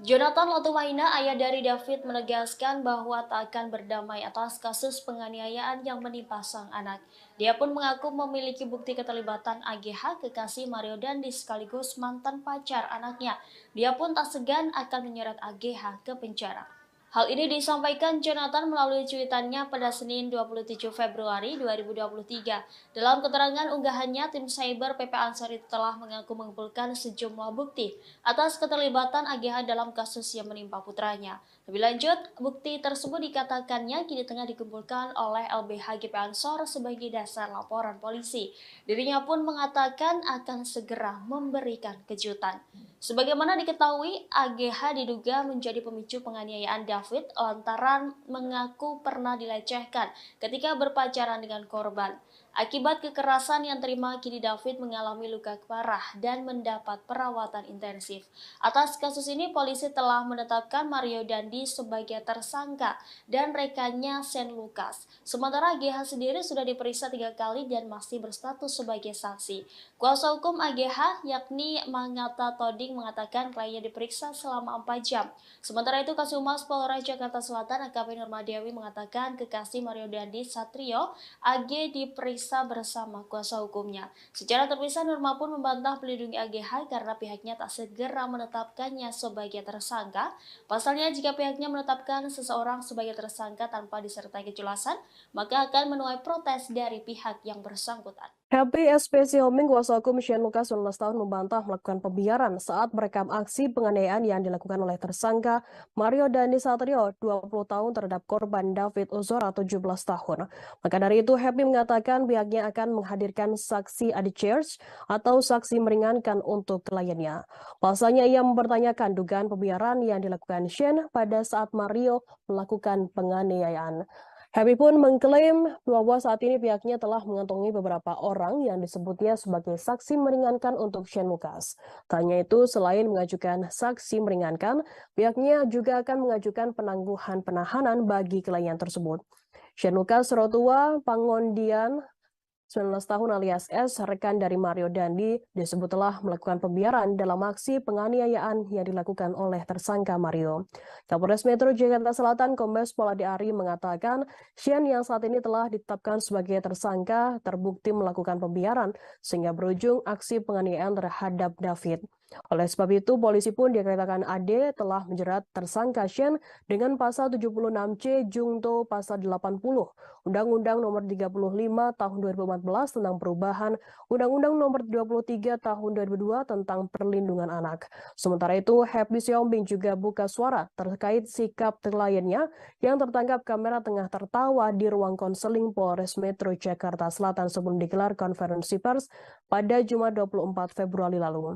Jonathan Lotumaina, ayah dari David, menegaskan bahwa tak akan berdamai atas kasus penganiayaan yang menimpa sang anak. Dia pun mengaku memiliki bukti keterlibatan AGH, kekasih Mario Dandi sekaligus mantan pacar anaknya. Dia pun tak segan akan menyeret AGH ke penjara. Hal ini disampaikan Jonathan melalui cuitannya pada Senin 27 Februari 2023. Dalam keterangan unggahannya, tim cyber PP Ansor itu telah mengaku mengumpulkan sejumlah bukti atas keterlibatan AGH dalam kasus yang menimpa putranya. Lebih lanjut, bukti tersebut dikatakannya kini tengah dikumpulkan oleh LBH GP Ansor sebagai dasar laporan polisi. Dirinya pun mengatakan akan segera memberikan kejutan. Sebagaimana diketahui, AGH diduga menjadi pemicu penganiayaan David lantaran mengaku pernah dilecehkan ketika berpacaran dengan korban. Akibat kekerasan yang terima, kini David mengalami luka parah dan mendapat perawatan intensif. Atas kasus ini, polisi telah menetapkan Mario Dandi sebagai tersangka dan rekannya Shane Lucas. Sementara AGH sendiri sudah diperiksa 3 kali dan masih berstatus sebagai saksi. Kuasa hukum AGH yakni Mangata Toding mengatakan kliennya diperiksa selama 4 jam. Sementara itu, Kasumas Polres Jakarta Selatan AKP Nurmadewi mengatakan kekasih Mario Dandi Satrio AG diperiksa bersama kuasa hukumnya. Secara terpisah, Nurma pun membantah melindungi AGH karena pihaknya tak segera menetapkannya sebagai tersangka. Pasalnya, jika pihaknya menetapkan seseorang sebagai tersangka tanpa disertai kejelasan, maka akan menuai protes dari pihak yang bersangkutan. Happy SPC Homing, kuasa hukum Shane Lucas 19 tahun membantah melakukan pembiaran saat merekam aksi penganiayaan yang dilakukan oleh tersangka Mario Dandi Satrio 20 tahun terhadap korban David Ozora 17 tahun. Maka dari itu, Happy mengatakan pihaknya akan menghadirkan saksi adjudge atau saksi meringankan untuk kliennya. Pasalnya, ia mempertanyakan dugaan pembiaran yang dilakukan Shane pada saat Mario melakukan penganiayaan. Happy pun mengklaim bahwa saat ini pihaknya telah mengantongi beberapa orang yang disebutnya sebagai saksi meringankan untuk Shane Lucas. Tak hanya itu, selain mengajukan saksi meringankan, pihaknya juga akan mengajukan penangguhan penahanan bagi klien tersebut. Shane Lucas Rotua Pangondian 19 tahun alias S, rekan dari Mario Dandi, disebut telah melakukan pembiaran dalam aksi penganiayaan yang dilakukan oleh tersangka Mario. Kapolres Metro Jakarta Selatan Kombes Pol Adi Ari mengatakan Shane yang saat ini telah ditetapkan sebagai tersangka terbukti melakukan pembiaran sehingga berujung aksi penganiayaan terhadap David. Oleh sebab itu, polisi pun dikatakan AD telah menjerat tersangka Shane dengan pasal 76C Jungto pasal 80 Undang-Undang Nomor 35 Tahun 2014 tentang perubahan Undang-Undang Nomor 23 Tahun 2002 tentang perlindungan anak. Sementara itu, Happy Siombing juga buka suara terkait sikap kliennya yang tertangkap kamera tengah tertawa di ruang konseling Polres Metro Jakarta Selatan sebelum digelar konferensi pers pada Jumat 24 Februari lalu.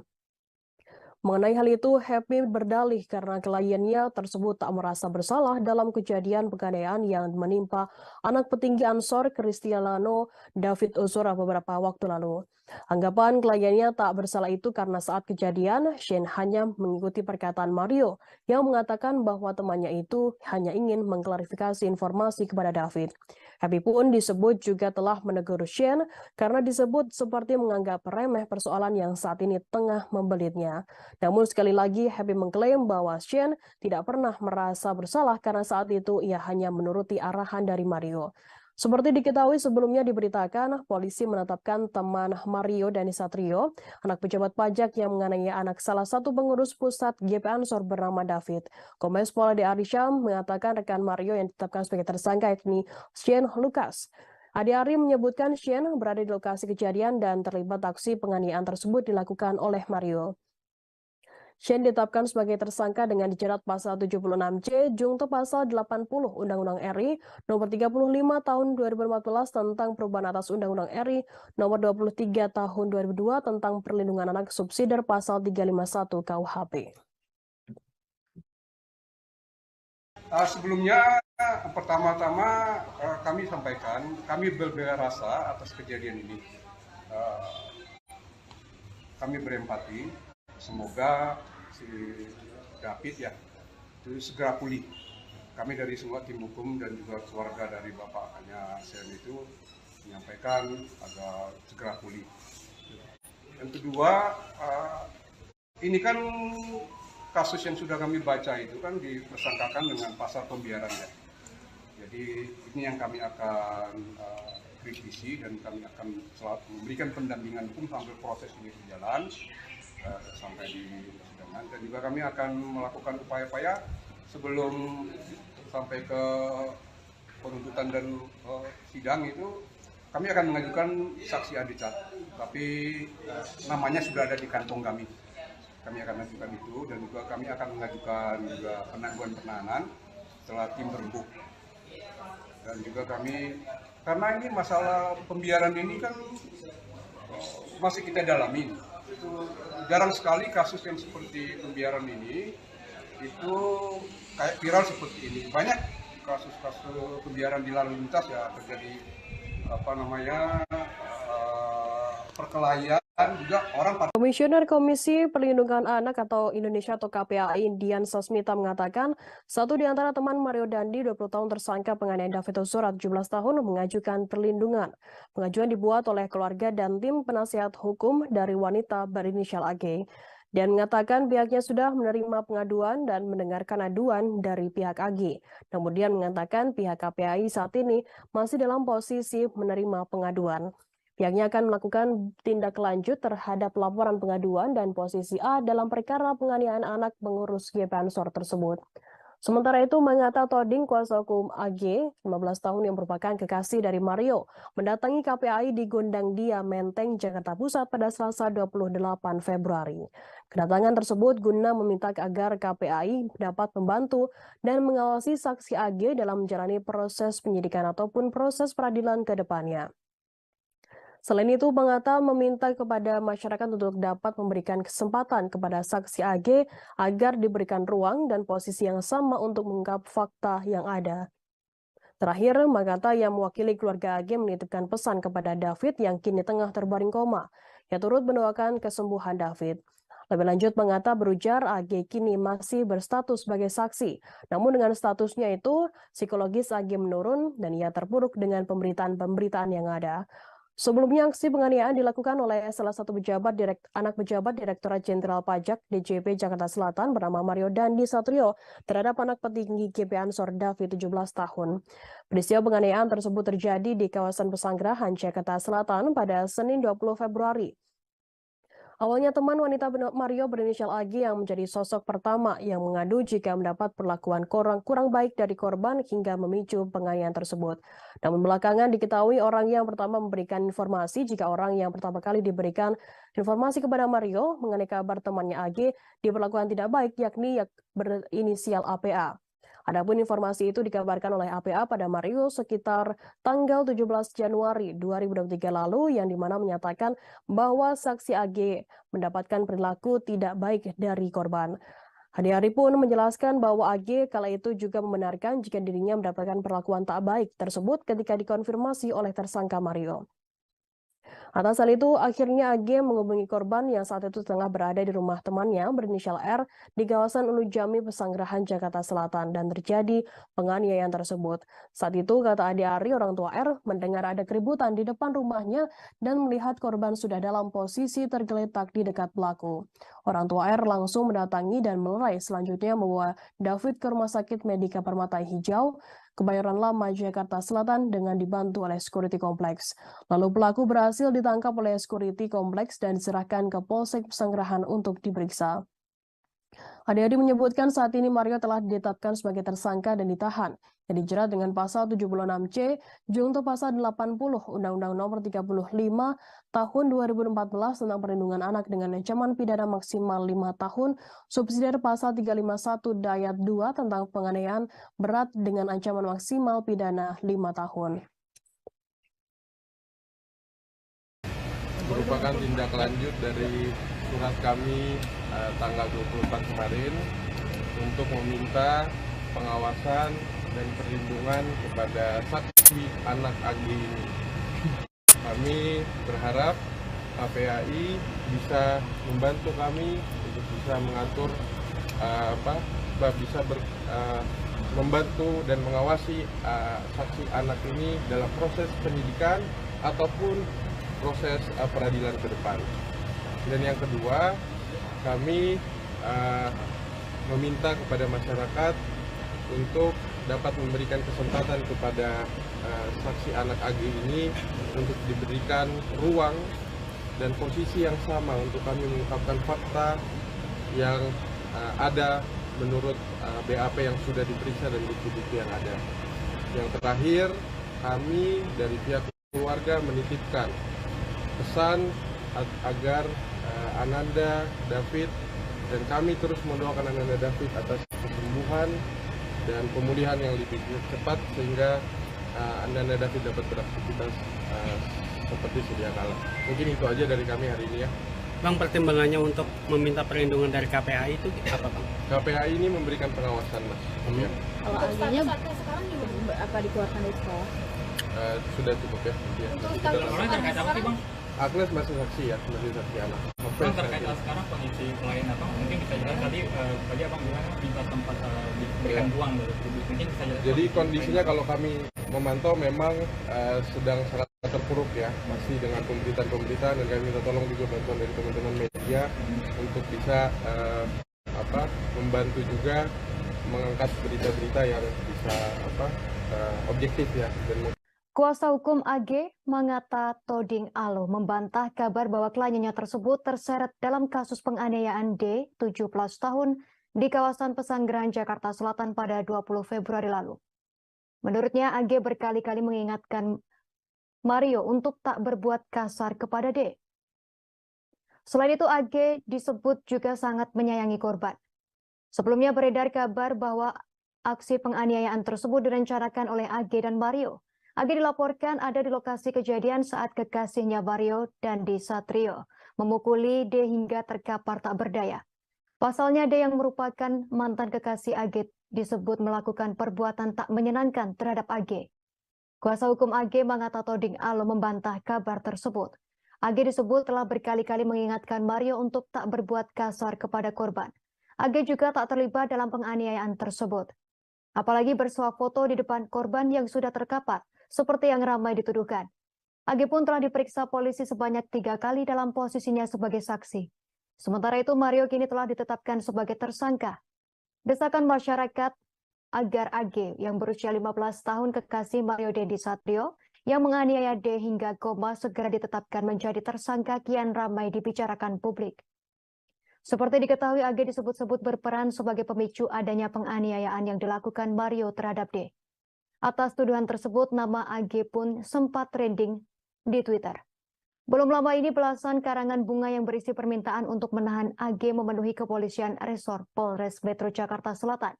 Mengenai hal itu, Happy berdalih karena kliennya tersebut tak merasa bersalah dalam kejadian penganiayaan yang menimpa anak petinggi Ansor Cristiano David Ozora beberapa waktu lalu. Anggapan kliennya tak bersalah itu karena saat kejadian, Shane hanya mengikuti perkataan Mario yang mengatakan bahwa temannya itu hanya ingin mengklarifikasi informasi kepada David. Happy pun disebut juga telah menegur Shane karena disebut seperti menganggap remeh persoalan yang saat ini tengah membelitnya. Namun sekali lagi Happy mengklaim bahwa Shane tidak pernah merasa bersalah karena saat itu ia hanya menuruti arahan dari Mario. Seperti diketahui sebelumnya diberitakan, polisi menetapkan teman Mario Dandi Satrio, anak pejabat pajak yang menganiaya anak salah satu pengurus pusat GP Ansor bernama David. Kombes Pol Ade Arisham mengatakan rekan Mario yang ditetapkan sebagai tersangka yakni Shane Lucas. Ade Ari menyebutkan Shane berada di lokasi kejadian dan terlibat aksi penganiayaan tersebut dilakukan oleh Mario. Shane ditetapkan sebagai tersangka dengan dijerat pasal 76C junto pasal 80 Undang-Undang RI nomor 35 tahun 2014 tentang perubahan atas Undang-Undang RI nomor 23 tahun 2002 tentang perlindungan anak subsidiar pasal 351 KUHP. Sebelumnya pertama-tama kami sampaikan kami berbela rasa atas kejadian ini. Kami berempati, semoga si David ya itu segera pulih. Kami dari semua tim hukum dan juga keluarga dari bapaknya Sen itu menyampaikan agar segera pulih. Yang kedua, ini kan kasus yang sudah kami baca itu kan dipersangkakan dengan pasal pembiaran ya. Jadi ini yang kami akan kritisi dan kami akan selalu memberikan pendampingan hukum sampai proses ini berjalan sampai di persidangan, dan juga kami akan melakukan upaya-upaya sebelum sampai ke penuntutan dan sidang itu kami akan mengajukan saksi adicat, tapi namanya sudah ada di kantong kami. Kami akan mengajukan itu dan juga kami akan mengajukan juga penangguhan penahanan setelah tim berembuk. Dan juga kami, karena ini masalah pembiaran ini kan masih kita dalami. Itu jarang sekali kasus yang seperti pembiaran ini itu kayak viral seperti ini. Banyak kasus-kasus pembiaran di lalu lintas ya terjadi perkelahian juga orang. Komisioner Komisi Perlindungan Anak atau Indonesia atau KPAI Dian Sasmita mengatakan satu di antara teman Mario Dandi 20 tahun tersangka penganiayaan David Ozora 17 tahun mengajukan perlindungan. Pengajuan dibuat oleh keluarga dan tim penasihat hukum dari wanita berinisial AG. Dan mengatakan pihaknya sudah menerima pengaduan dan mendengarkan aduan dari pihak AG. Namun dia mengatakan pihak KPAI saat ini masih dalam posisi menerima pengaduan. Pihaknya akan melakukan tindak lanjut terhadap laporan pengaduan dan posisi A dalam perkara penganiayaan anak pengurus GP Ansor tersebut. Sementara itu, Mangata Toding, kuasa hukum AG, 15 tahun yang merupakan kekasih dari Mario, mendatangi KPAI di Gondang Dia, Menteng, Jakarta Pusat pada Selasa 28 Februari. Kedatangan tersebut guna meminta agar KPAI dapat membantu dan mengawasi saksi AG dalam menjalani proses penyidikan ataupun proses peradilan ke depannya. Selain itu, Mangata meminta kepada masyarakat untuk dapat memberikan kesempatan kepada saksi AG agar diberikan ruang dan posisi yang sama untuk mengungkap fakta yang ada. Terakhir, Mangata yang mewakili keluarga AG menitipkan pesan kepada David yang kini tengah terbaring koma. Ia turut mendoakan kesembuhan David. Lebih lanjut, Mangata berujar AG kini masih berstatus sebagai saksi. Namun dengan statusnya itu, psikologis AG menurun dan ia terpuruk dengan pemberitaan-pemberitaan yang ada. Sebelumnya, aksi penganiayaan dilakukan oleh salah satu anak pejabat Direktorat Jenderal Pajak DJP Jakarta Selatan bernama Mario Dandi Satrio terhadap anak petinggi GP Ansor David 17 tahun. Peristiwa penganiayaan tersebut terjadi di kawasan Pesanggerahan, Jakarta Selatan pada Senin 20 Februari. Awalnya teman wanita Mario berinisial AG yang menjadi sosok pertama yang mengadu jika mendapat perlakuan kurang baik dari korban hingga memicu penganiayaan tersebut. Namun belakangan diketahui orang yang pertama memberikan informasi jika orang yang pertama kali diberikan informasi kepada Mario mengenai kabar temannya AG diperlakukan tidak baik yakni berinisial APA. Adapun informasi itu dikabarkan oleh APA pada Mario sekitar tanggal 17 Januari 2023 lalu yang dimana menyatakan bahwa saksi AG mendapatkan perilaku tidak baik dari korban. Ade Ari pun menjelaskan bahwa AG kala itu juga membenarkan jika dirinya mendapatkan perlakuan tak baik tersebut ketika dikonfirmasi oleh tersangka Mario. Atas hal itu, akhirnya AG menghubungi korban yang saat itu tengah berada di rumah temannya berinisial R di kawasan Ulu Jami, Pesanggerahan, Jakarta Selatan dan terjadi penganiayaan tersebut. Saat itu, kata Ade Ari, orang tua R mendengar ada keributan di depan rumahnya dan melihat korban sudah dalam posisi tergeletak di dekat pelaku. Orang tua R langsung mendatangi dan melerai, selanjutnya membawa David ke Rumah Sakit Medika Permata Hijau. Kebayoran Lama, Jakarta Selatan dengan dibantu oleh security kompleks. Lalu pelaku berhasil ditangkap oleh security kompleks dan diserahkan ke Polsek Pesanggerahan untuk diperiksa. Adi menyebutkan saat ini Mario telah ditetapkan sebagai tersangka dan ditahan, yang dijerat dengan pasal 76C, junto pasal 80 Undang-Undang Nomor 35 Tahun 2014 tentang Perlindungan Anak dengan ancaman pidana maksimal 5 tahun, subsidiar pasal 351 Dayat 2 tentang penganiayaan berat dengan ancaman maksimal pidana 5 tahun. Merupakan tindak lanjut dari surat kami tanggal 24 kemarin untuk meminta pengawasan dan perlindungan kepada saksi anak AG ini. Kami berharap KPAI bisa membantu kami untuk bisa mengatur membantu dan mengawasi saksi anak ini dalam proses penyidikan ataupun proses peradilan ke depan. Dan yang kedua, kami meminta kepada masyarakat untuk dapat memberikan kesempatan kepada saksi anak AG ini untuk diberikan ruang dan posisi yang sama untuk kami mengungkapkan fakta yang ada menurut BAP yang sudah diperiksa dan bukti-bukti yang ada. Yang terakhir, kami dari pihak keluarga menitipkan pesan agar Ananda David dan kami terus mendoakan Ananda David atas kesembuhan dan pemulihan yang lebih cepat sehingga Ananda David dapat beraktivitas seperti sedia kala. Mungkin itu aja dari kami hari ini ya. Bang, pertimbangannya untuk meminta perlindungan dari KPAI itu apa, Bang? KPAI ini memberikan pengawasan, Mas. Ya. Kalau akhirnya sekarang apa dikeluarkan dari sekolah? Sudah cukup ya. Untuk terkait apa sih, Bang? Agnes masih saksi ya, masih saksi anak. Bang, terkait sekarang kondisi klien apa? Mungkin bisa jelas tadi abang bilang minta tempat diberikan uang dari publik. Mungkin bisa jelas. Jadi kondisinya kalau kami memantau memang sedang sangat terpuruk ya, masih dengan pemberitaan dan kami minta tolong juga bantuan dari teman-teman media untuk bisa membantu juga mengangkat berita-berita yang bisa objektif ya dan Kuasa hukum AG Mangata Toding Alo membantah kabar bahwa kliennya tersebut terseret dalam kasus penganiayaan D, 17 tahun, di kawasan Pesanggerahan, Jakarta Selatan pada 20 Februari lalu. Menurutnya, AG berkali-kali mengingatkan Mario untuk tak berbuat kasar kepada D. Selain itu, AG disebut juga sangat menyayangi korban. Sebelumnya beredar kabar bahwa aksi penganiayaan tersebut direncanakan oleh AG dan Mario. AG dilaporkan ada di lokasi kejadian saat kekasihnya Mario Dandi Satrio memukuli D hingga terkapar tak berdaya. Pasalnya D yang merupakan mantan kekasih AG disebut melakukan perbuatan tak menyenangkan terhadap AG. Kuasa hukum AG Mangata Toding Alo membantah kabar tersebut. AG disebut telah berkali-kali mengingatkan Mario untuk tak berbuat kasar kepada korban. AG juga tak terlibat dalam penganiayaan tersebut. Apalagi bersuah foto di depan korban yang sudah terkapar, seperti yang ramai dituduhkan. AG pun telah diperiksa polisi sebanyak 3 kali dalam posisinya sebagai saksi. Sementara itu, Mario kini telah ditetapkan sebagai tersangka. Desakan masyarakat agar AG yang berusia 15 tahun kekasih Mario Dandi Satrio yang menganiaya D hingga koma segera ditetapkan menjadi tersangka kian ramai dibicarakan publik. Seperti diketahui, AG disebut-sebut berperan sebagai pemicu adanya penganiayaan yang dilakukan Mario terhadap D. Atas tuduhan tersebut, nama AG pun sempat trending di Twitter. Belum lama ini belasan karangan bunga yang berisi permintaan untuk menahan AG memenuhi kepolisian resor Polres Metro Jakarta Selatan.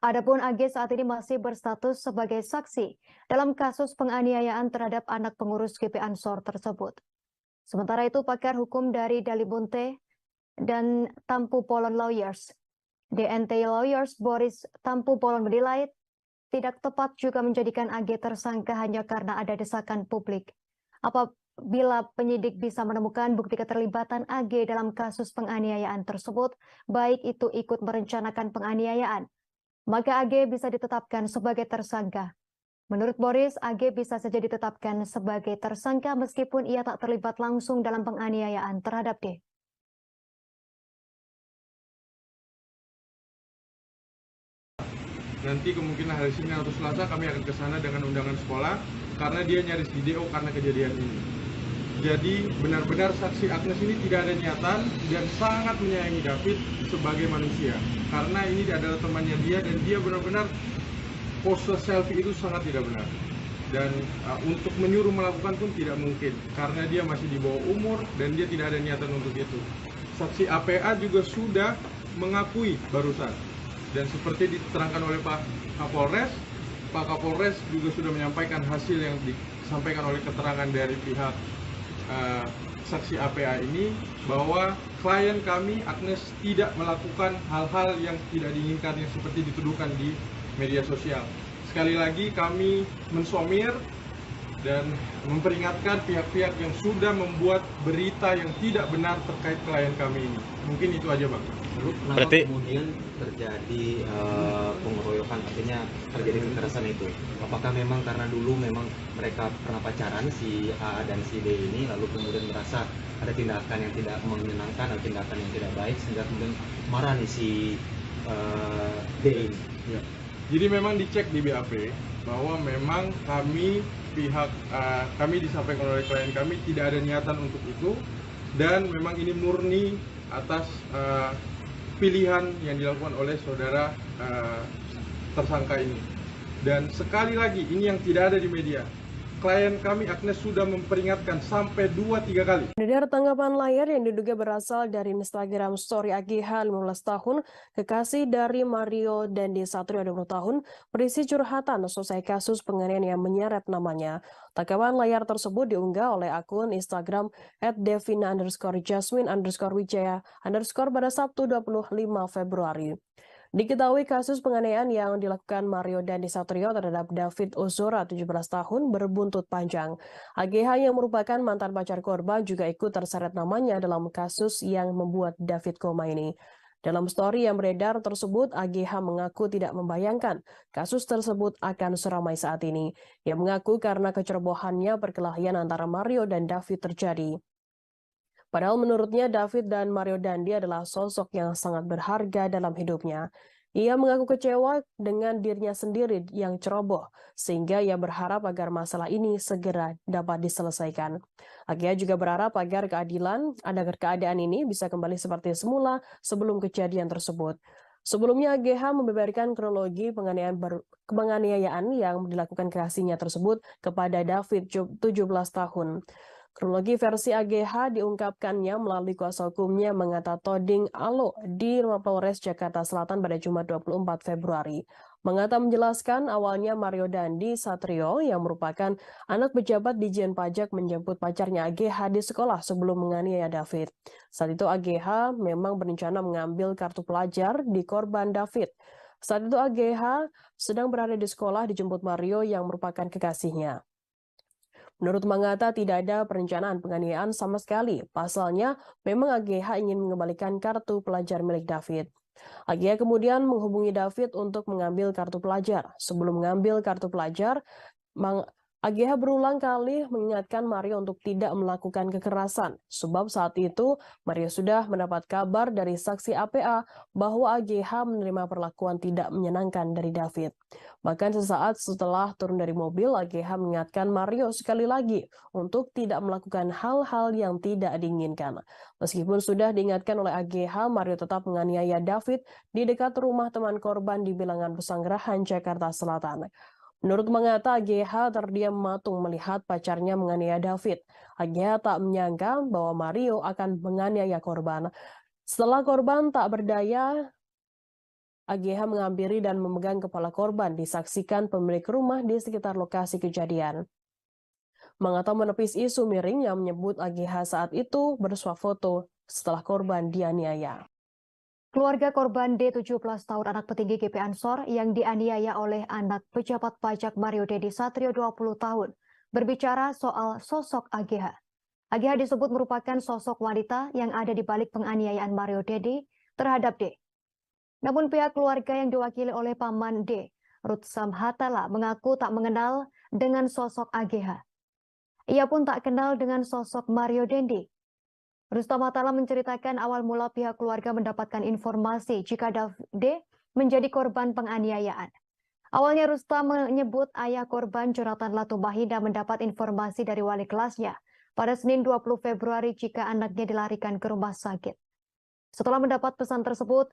Adapun AG saat ini masih berstatus sebagai saksi dalam kasus penganiayaan terhadap anak pengurus GP Ansor tersebut. Sementara itu, pakar hukum dari Dalibunte dan Tampu Polon Lawyers, DNT Lawyers Boris Tampu Polon menilai tidak tepat juga menjadikan AG tersangka hanya karena ada desakan publik. Apabila penyidik bisa menemukan bukti keterlibatan AG dalam kasus penganiayaan tersebut, baik itu ikut merencanakan penganiayaan, maka AG bisa ditetapkan sebagai tersangka. Menurut Boris, AG bisa saja ditetapkan sebagai tersangka meskipun ia tak terlibat langsung dalam penganiayaan terhadap D. Nanti kemungkinan hari Senin atau Selasa kami akan ke sana dengan undangan sekolah karena dia nyaris di DO karena kejadian ini. Jadi benar-benar saksi Agnes ini tidak ada niatan dan sangat menyayangi David sebagai manusia. Karena ini adalah temannya dia dan dia benar-benar pose selfie itu sangat tidak benar. Dan untuk menyuruh melakukan pun tidak mungkin karena dia masih di bawah umur dan dia tidak ada niatan untuk itu. Saksi APA juga sudah mengakui barusan. Dan seperti diterangkan oleh Pak Kapolres juga sudah menyampaikan hasil yang disampaikan oleh keterangan dari pihak saksi APA ini bahwa klien kami Agnes tidak melakukan hal-hal yang tidak diinginkan yang seperti dituduhkan di media sosial. Sekali lagi kami mensomir dan memperingatkan pihak-pihak yang sudah membuat berita yang tidak benar terkait klien kami ini. Mungkin itu aja, Bang. Lalu kenapa kemudian terjadi pengeroyokan, artinya terjadi kekerasan itu? Apakah memang karena dulu memang mereka pernah pacaran si A dan si D ini, lalu kemudian merasa ada tindakan yang tidak menyenangkan atau tindakan yang tidak baik sehingga kemudian marah nih si D ini? Ya. Jadi memang dicek di BAP bahwa memang kami disampaikan oleh klien kami tidak ada niatan untuk itu dan memang ini murni atas pilihan yang dilakukan oleh saudara tersangka ini. Dan sekali lagi ini yang tidak ada di media. Klien kami Agnes sudah memperingatkan sampai 2-3 kali. Dari tanggapan layar yang diduga berasal dari Instagram story AGH 15 tahun, kekasih dari Mario Dandi Satrio 20 tahun, berisi curhatan selesai kasus penganiayaan yang menyeret namanya. Tanggapan layar tersebut diunggah oleh akun Instagram @devina_jasmine_wijaya_ pada Sabtu 25 Februari. Diketahui kasus penganiayaan yang dilakukan Mario Dandi Satrio terhadap David Ozora 17 tahun berbuntut panjang. AGH yang merupakan mantan pacar korban juga ikut terseret namanya dalam kasus yang membuat David koma ini. Dalam story yang beredar tersebut, AGH mengaku tidak membayangkan kasus tersebut akan seramai saat ini. Ia mengaku karena kecerobohannya perkelahian antara Mario dan David terjadi. Padahal menurutnya David dan Mario Dandi adalah sosok yang sangat berharga dalam hidupnya. Ia mengaku kecewa dengan dirinya sendiri yang ceroboh, sehingga ia berharap agar masalah ini segera dapat diselesaikan. AGH juga berharap agar keadaan ini bisa kembali seperti semula sebelum kejadian tersebut. Sebelumnya AGH membeberkan kronologi penganiayaan yang dilakukan kekasihnya tersebut kepada David 17 tahun. Kronologi versi AGH diungkapkannya melalui kuasa hukumnya Mangata Toding Alo di Rumah Polres Jakarta Selatan pada Jumat 24 Februari. Mangata menjelaskan awalnya Mario Dandi Satrio yang merupakan anak pejabat Ditjen Pajak menjemput pacarnya AGH di sekolah sebelum menganiaya David. Saat itu AGH memang berencana mengambil kartu pelajar di korban David. Saat itu AGH sedang berada di sekolah dijemput Mario yang merupakan kekasihnya. Menurut Mangata tidak ada perencanaan penganiayaan sama sekali. Pasalnya, memang AGH ingin mengembalikan kartu pelajar milik David. AGH kemudian menghubungi David untuk mengambil kartu pelajar. Sebelum mengambil kartu pelajar, AGH berulang kali mengingatkan Mario untuk tidak melakukan kekerasan. Sebab saat itu, Mario sudah mendapat kabar dari saksi APA bahwa AGH menerima perlakuan tidak menyenangkan dari David. Bahkan sesaat setelah turun dari mobil, AGH mengingatkan Mario sekali lagi untuk tidak melakukan hal-hal yang tidak diinginkan. Meskipun sudah diingatkan oleh AGH, Mario tetap menganiaya David di dekat rumah teman korban di Bilangan Pesanggerahan, Jakarta Selatan. Menurut Mangata, AGH terdiam matung melihat pacarnya menganiaya David. AGH tak menyangka bahwa Mario akan menganiaya korban. Setelah korban tak berdaya, AGH menghampiri dan memegang kepala korban, disaksikan pemilik rumah di sekitar lokasi kejadian. Mangata menepis isu miring yang menyebut AGH saat itu bersuah foto setelah korban dianiaya. Keluarga korban D 17 tahun anak petinggi GP Ansor yang dianiaya oleh anak pejabat pajak Mario Dandi Satrio 20 tahun berbicara soal sosok AGH. AGH disebut merupakan sosok wanita yang ada di balik penganiayaan Mario Dandi terhadap D. Namun pihak keluarga yang diwakili oleh paman D, Ruth Samhatala, mengaku tak mengenal dengan sosok AGH. Ia pun tak kenal dengan sosok Mario Dandi. Rustam Atala menceritakan awal mula pihak keluarga mendapatkan informasi jika D menjadi korban penganiayaan. Awalnya Rustam menyebut ayah korban Jonathan Latumahina mendapat informasi dari wali kelasnya pada Senin 20 Februari jika anaknya dilarikan ke rumah sakit. Setelah mendapat pesan tersebut,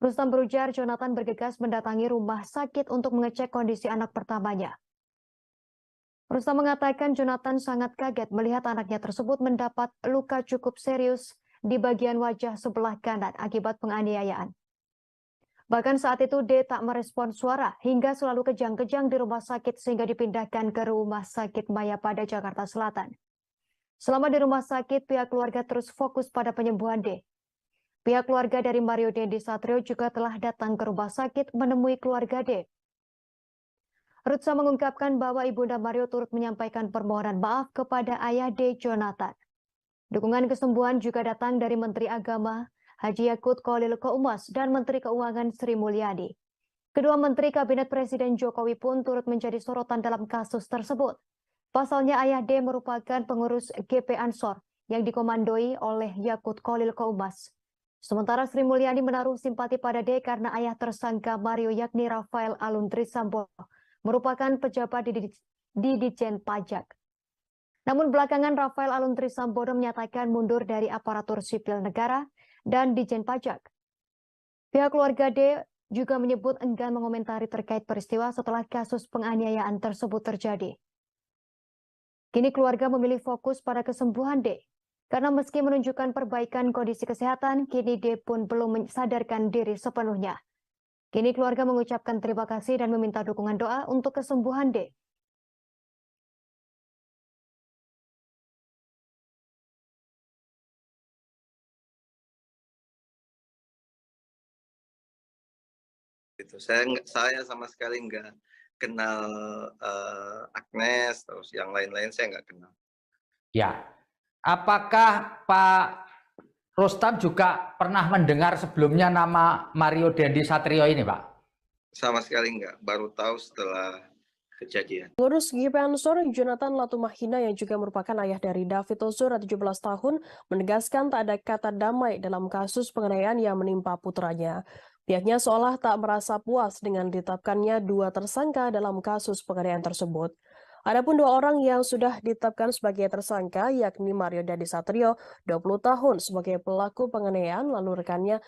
Rustam berujar Jonathan bergegas mendatangi rumah sakit untuk mengecek kondisi anak pertamanya. Rustam mengatakan Jonathan sangat kaget melihat anaknya tersebut mendapat luka cukup serius di bagian wajah sebelah kanan akibat penganiayaan. Bahkan saat itu D tak merespon suara hingga selalu kejang-kejang di rumah sakit sehingga dipindahkan ke Rumah Sakit Mayapada, Jakarta Selatan. Selama di rumah sakit, pihak keluarga terus fokus pada penyembuhan D. Pihak keluarga dari Mario Dendi Satrio juga telah datang ke rumah sakit menemui keluarga D. Rustam mengungkapkan bahwa Ibunda Mario turut menyampaikan permohonan maaf kepada ayah D, Jonathan. Dukungan kesembuhan juga datang dari Menteri Agama Haji Yakut Khalil Qaumas dan Menteri Keuangan Sri Mulyani. Kedua Menteri Kabinet Presiden Jokowi pun turut menjadi sorotan dalam kasus tersebut. Pasalnya ayah D merupakan pengurus GP Ansor yang dikomandoi oleh Yakut Khalil Qaumas. Sementara Sri Mulyani menaruh simpati pada D karena ayah tersangka Mario yakni Rafael Aluntri Sambodo merupakan pejabat di Ditjen Pajak. Namun belakangan Rafael Aluntri Sambodo menyatakan mundur dari aparatur sipil negara dan Ditjen Pajak. Pihak keluarga D juga menyebut enggan mengomentari terkait peristiwa setelah kasus penganiayaan tersebut terjadi. Kini keluarga memilih fokus pada kesembuhan D. Karena meski menunjukkan perbaikan kondisi kesehatan, kini D pun belum mensadarkan diri sepenuhnya. Kini keluarga mengucapkan terima kasih dan meminta dukungan doa untuk kesembuhan D. Itu saya sama sekali nggak kenal Agnes, terus yang lain-lain saya nggak kenal. Ya, apakah Pak Rustam juga pernah mendengar sebelumnya nama Mario Dendi Satrio ini, Pak? Sama sekali nggak, baru tahu setelah kejadian. Pengurus GP Ansor Jonathan Latumahina yang juga merupakan ayah dari David Ozora 17 tahun menegaskan tak ada kata damai dalam kasus penganiayaan yang menimpa putranya. Pihaknya seolah tak merasa puas dengan ditetapkannya dua tersangka dalam kasus penganiayaan tersebut. Adapun dua orang yang sudah ditetapkan sebagai tersangka yakni Mario Dendi Satrio 20 tahun sebagai pelaku penganiayaan lalu rekannya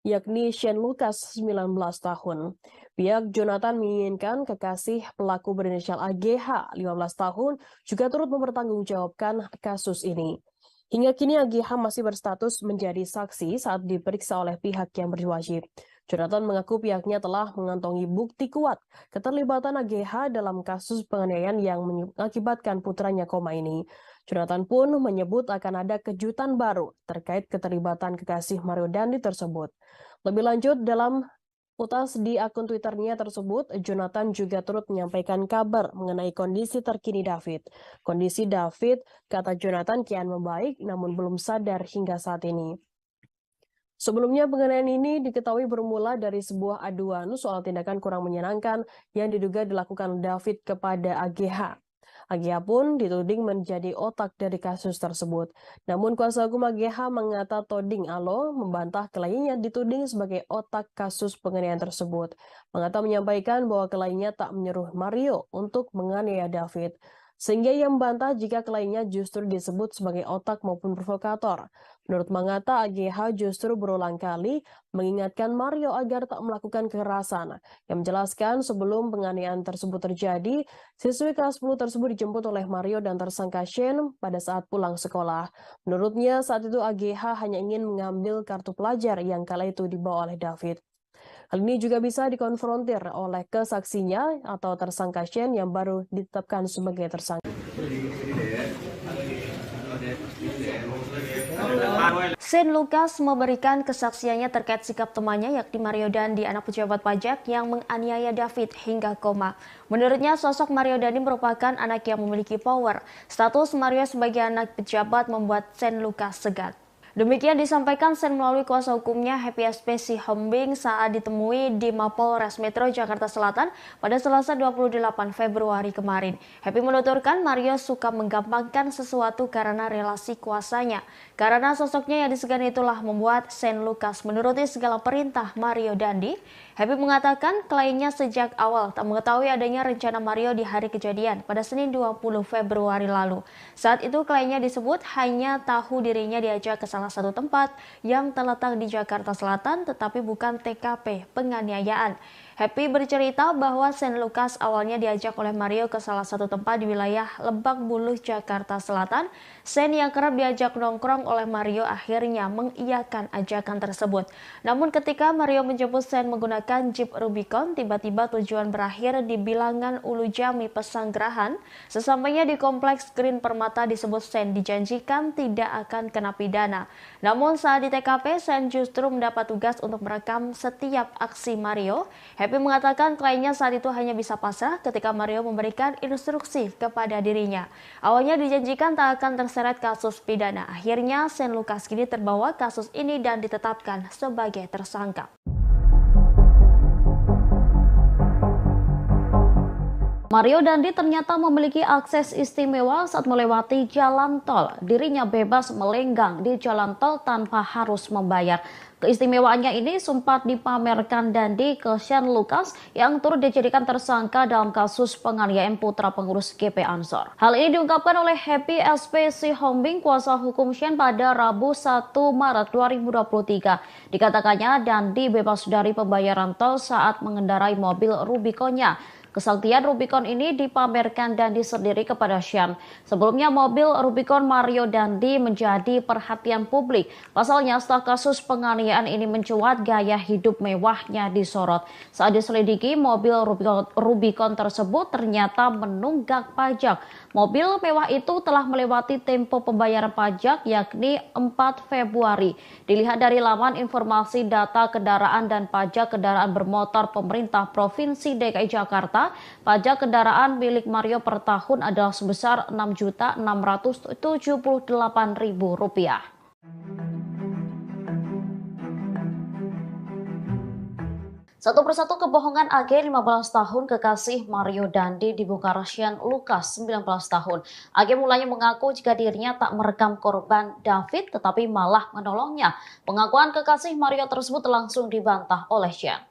yakni Shane Lucas 19 tahun. Pihak Jonathan menginginkan kekasih pelaku berinisial AGH 15 tahun juga turut mempertanggungjawabkan kasus ini. Hingga kini AGH masih berstatus menjadi saksi saat diperiksa oleh pihak yang berwajib. Jonathan mengaku pihaknya telah mengantongi bukti kuat keterlibatan AGH dalam kasus penganiayaan yang mengakibatkan putranya koma ini. Jonathan pun menyebut akan ada kejutan baru terkait keterlibatan kekasih Mario Dendi tersebut. Lebih lanjut, dalam utas di akun Twitternya tersebut, Jonathan juga turut menyampaikan kabar mengenai kondisi terkini David. Kondisi David, kata Jonathan, kian membaik namun belum sadar hingga saat ini. Sebelumnya penganiayaan ini diketahui bermula dari sebuah aduan soal tindakan kurang menyenangkan yang diduga dilakukan David kepada AGH. AGH pun dituding menjadi otak dari kasus tersebut. Namun kuasa hukum AGH mengata Toding Alo membantah kliennya dituding sebagai otak kasus penganiayaan tersebut. Mengata menyampaikan bahwa kliennya tak menyuruh Mario untuk menganiaya David. Sehingga ia membantah jika kliennya justru disebut sebagai otak maupun provokator. Menurut Mangata, AGH justru berulang kali mengingatkan Mario agar tak melakukan kekerasan. Yang menjelaskan sebelum penganiayaan tersebut terjadi, siswi kelas 10 tersebut dijemput oleh Mario dan tersangka Shane pada saat pulang sekolah. Menurutnya saat itu AGH hanya ingin mengambil kartu pelajar yang kala itu dibawa oleh David. Hal ini juga bisa dikonfrontir oleh kesaksinya atau tersangka Shane yang baru ditetapkan sebagai tersangka. Shane Lucas memberikan kesaksiannya terkait sikap temannya yakni Mario Dendi, anak pejabat pajak yang menganiaya David hingga koma. Menurutnya sosok Mario Dendi merupakan anak yang memiliki power. Status Mario sebagai anak pejabat membuat Shane Lucas segan. Demikian disampaikan Sen melalui kuasa hukumnya Happy SP Sihombing saat ditemui di Mapolres Metro Jakarta Selatan pada Selasa 28 Februari kemarin. Happy menuturkan Mario suka menggampangkan sesuatu karena relasi kuasanya. Karena sosoknya yang disegani itulah membuat Sen Lukas menuruti segala perintah Mario Dandi. Happy mengatakan kliennya sejak awal tak mengetahui adanya rencana Mario di hari kejadian pada Senin 20 Februari lalu. Saat itu kliennya disebut hanya tahu dirinya diajak ke salah satu tempat yang terletak di Jakarta Selatan tetapi bukan TKP penganiayaan. Happy bercerita bahwa Sen Lukas awalnya diajak oleh Mario ke salah satu tempat di wilayah Lebak Bulus, Jakarta Selatan. Sen yang kerap diajak nongkrong oleh Mario akhirnya mengiyakan ajakan tersebut. Namun ketika Mario menjemput Sen menggunakan Jeep Rubicon, tiba-tiba tujuan berakhir di Bilangan Ulu Jami Pesanggerahan. Sesampainya di Kompleks Green Permata disebut Sen dijanjikan tidak akan kena pidana. Namun saat di TKP, Sen justru mendapat tugas untuk merekam setiap aksi Mario. Happy mengatakan kliennya saat itu hanya bisa pasrah ketika Mario memberikan instruksi kepada dirinya. Awalnya dijanjikan tak akan terseret kasus pidana. Akhirnya Sen Lukas kini terbawa kasus ini dan ditetapkan sebagai tersangka. Mario Dandi ternyata memiliki akses istimewa saat melewati jalan tol. Dirinya bebas melenggang di jalan tol tanpa harus membayar. Keistimewaannya ini sempat dipamerkan Dandi ke Sen Lukas yang turut dijadikan tersangka dalam kasus penganiayaan putra pengurus GP Ansor. Hal ini diungkapkan oleh Happy SP Sihombing, kuasa hukum Sen pada Rabu 1 Maret 2023. Dikatakannya Dandi bebas dari pembayaran tol saat mengendarai mobil Rubiconnya. Kesaktian Rubicon ini dipamerkan Dandi sendiri kepada Sen. Sebelumnya mobil Rubicon Mario Dandi menjadi perhatian publik. Pasalnya setelah kasus penganiayaan ini mencuat, gaya hidup mewahnya disorot. Saat diselidiki, mobil Rubicon tersebut ternyata menunggak pajak. Mobil mewah itu telah melewati tempo pembayaran pajak yakni 4 Februari. Dilihat dari laman informasi data kendaraan dan pajak kendaraan bermotor pemerintah Provinsi DKI Jakarta, pajak kendaraan milik Mario per tahun adalah sebesar Rp6.678.000. Satu persatu kebohongan AG 15 tahun kekasih Mario Dandi dibongkar Sen Lukas 19 tahun. AG mulanya mengaku jika dirinya tak merekam korban David tetapi malah menolongnya. Pengakuan kekasih Mario tersebut langsung dibantah oleh Sen.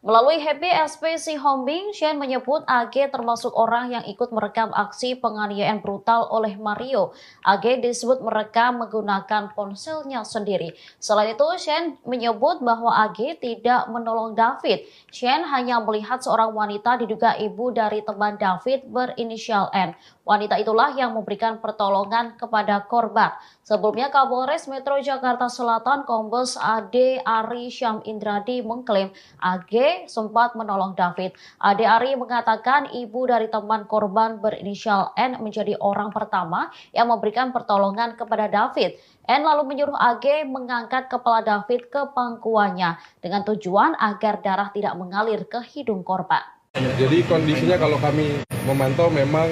Melalui Happy SP Sihombing, Sen menyebut AG termasuk orang yang ikut merekam aksi penganiayaan brutal oleh Mario. AG disebut merekam menggunakan ponselnya sendiri. Selain itu, Sen menyebut bahwa AG tidak menolong David. Sen hanya melihat seorang wanita diduga ibu dari teman David berinisial N. Wanita itulah yang memberikan pertolongan kepada korban. Sebelumnya Kapolres Metro Jakarta Selatan Kombes Ade Ari Syam Indradi mengklaim AG sempat menolong David. Ade Ari mengatakan ibu dari teman korban berinisial N menjadi orang pertama yang memberikan pertolongan kepada David. N lalu menyuruh AG mengangkat kepala David ke pangkuannya dengan tujuan agar darah tidak mengalir ke hidung korban. Jadi kondisinya kalau kami memantau memang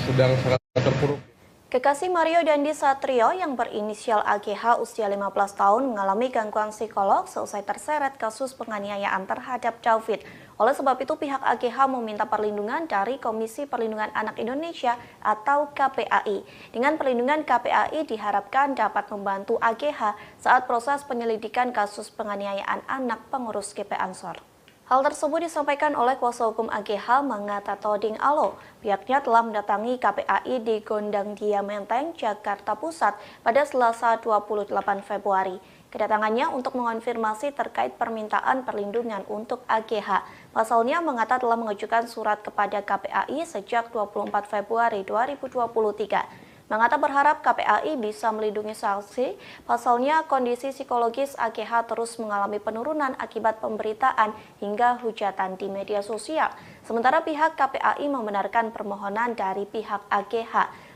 sedang sangat terpuruk. Kekasih Mario Dandi Satrio yang berinisial AGH usia 15 tahun mengalami gangguan psikolog seusai terseret kasus penganiayaan terhadap David. Oleh sebab itu pihak AGH meminta perlindungan dari Komisi Perlindungan Anak Indonesia atau KPAI. Dengan perlindungan KPAI diharapkan dapat membantu AGH saat proses penyelidikan kasus penganiayaan anak pengurus GP Ansor. Hal tersebut disampaikan oleh kuasa hukum AGH Mangata Toding Alo. Pihaknya telah mendatangi KPAI di Gondang Dia Menteng, Jakarta Pusat pada Selasa 28 Februari. Kedatangannya untuk mengonfirmasi terkait permintaan perlindungan untuk AGH. Pasalnya Mangata telah mengajukan surat kepada KPAI sejak 24 Februari 2023. Mangata berharap KPAI bisa melindungi saksi, pasalnya kondisi psikologis AGH terus mengalami penurunan akibat pemberitaan hingga hujatan di media sosial. Sementara pihak KPAI membenarkan permohonan dari pihak AGH.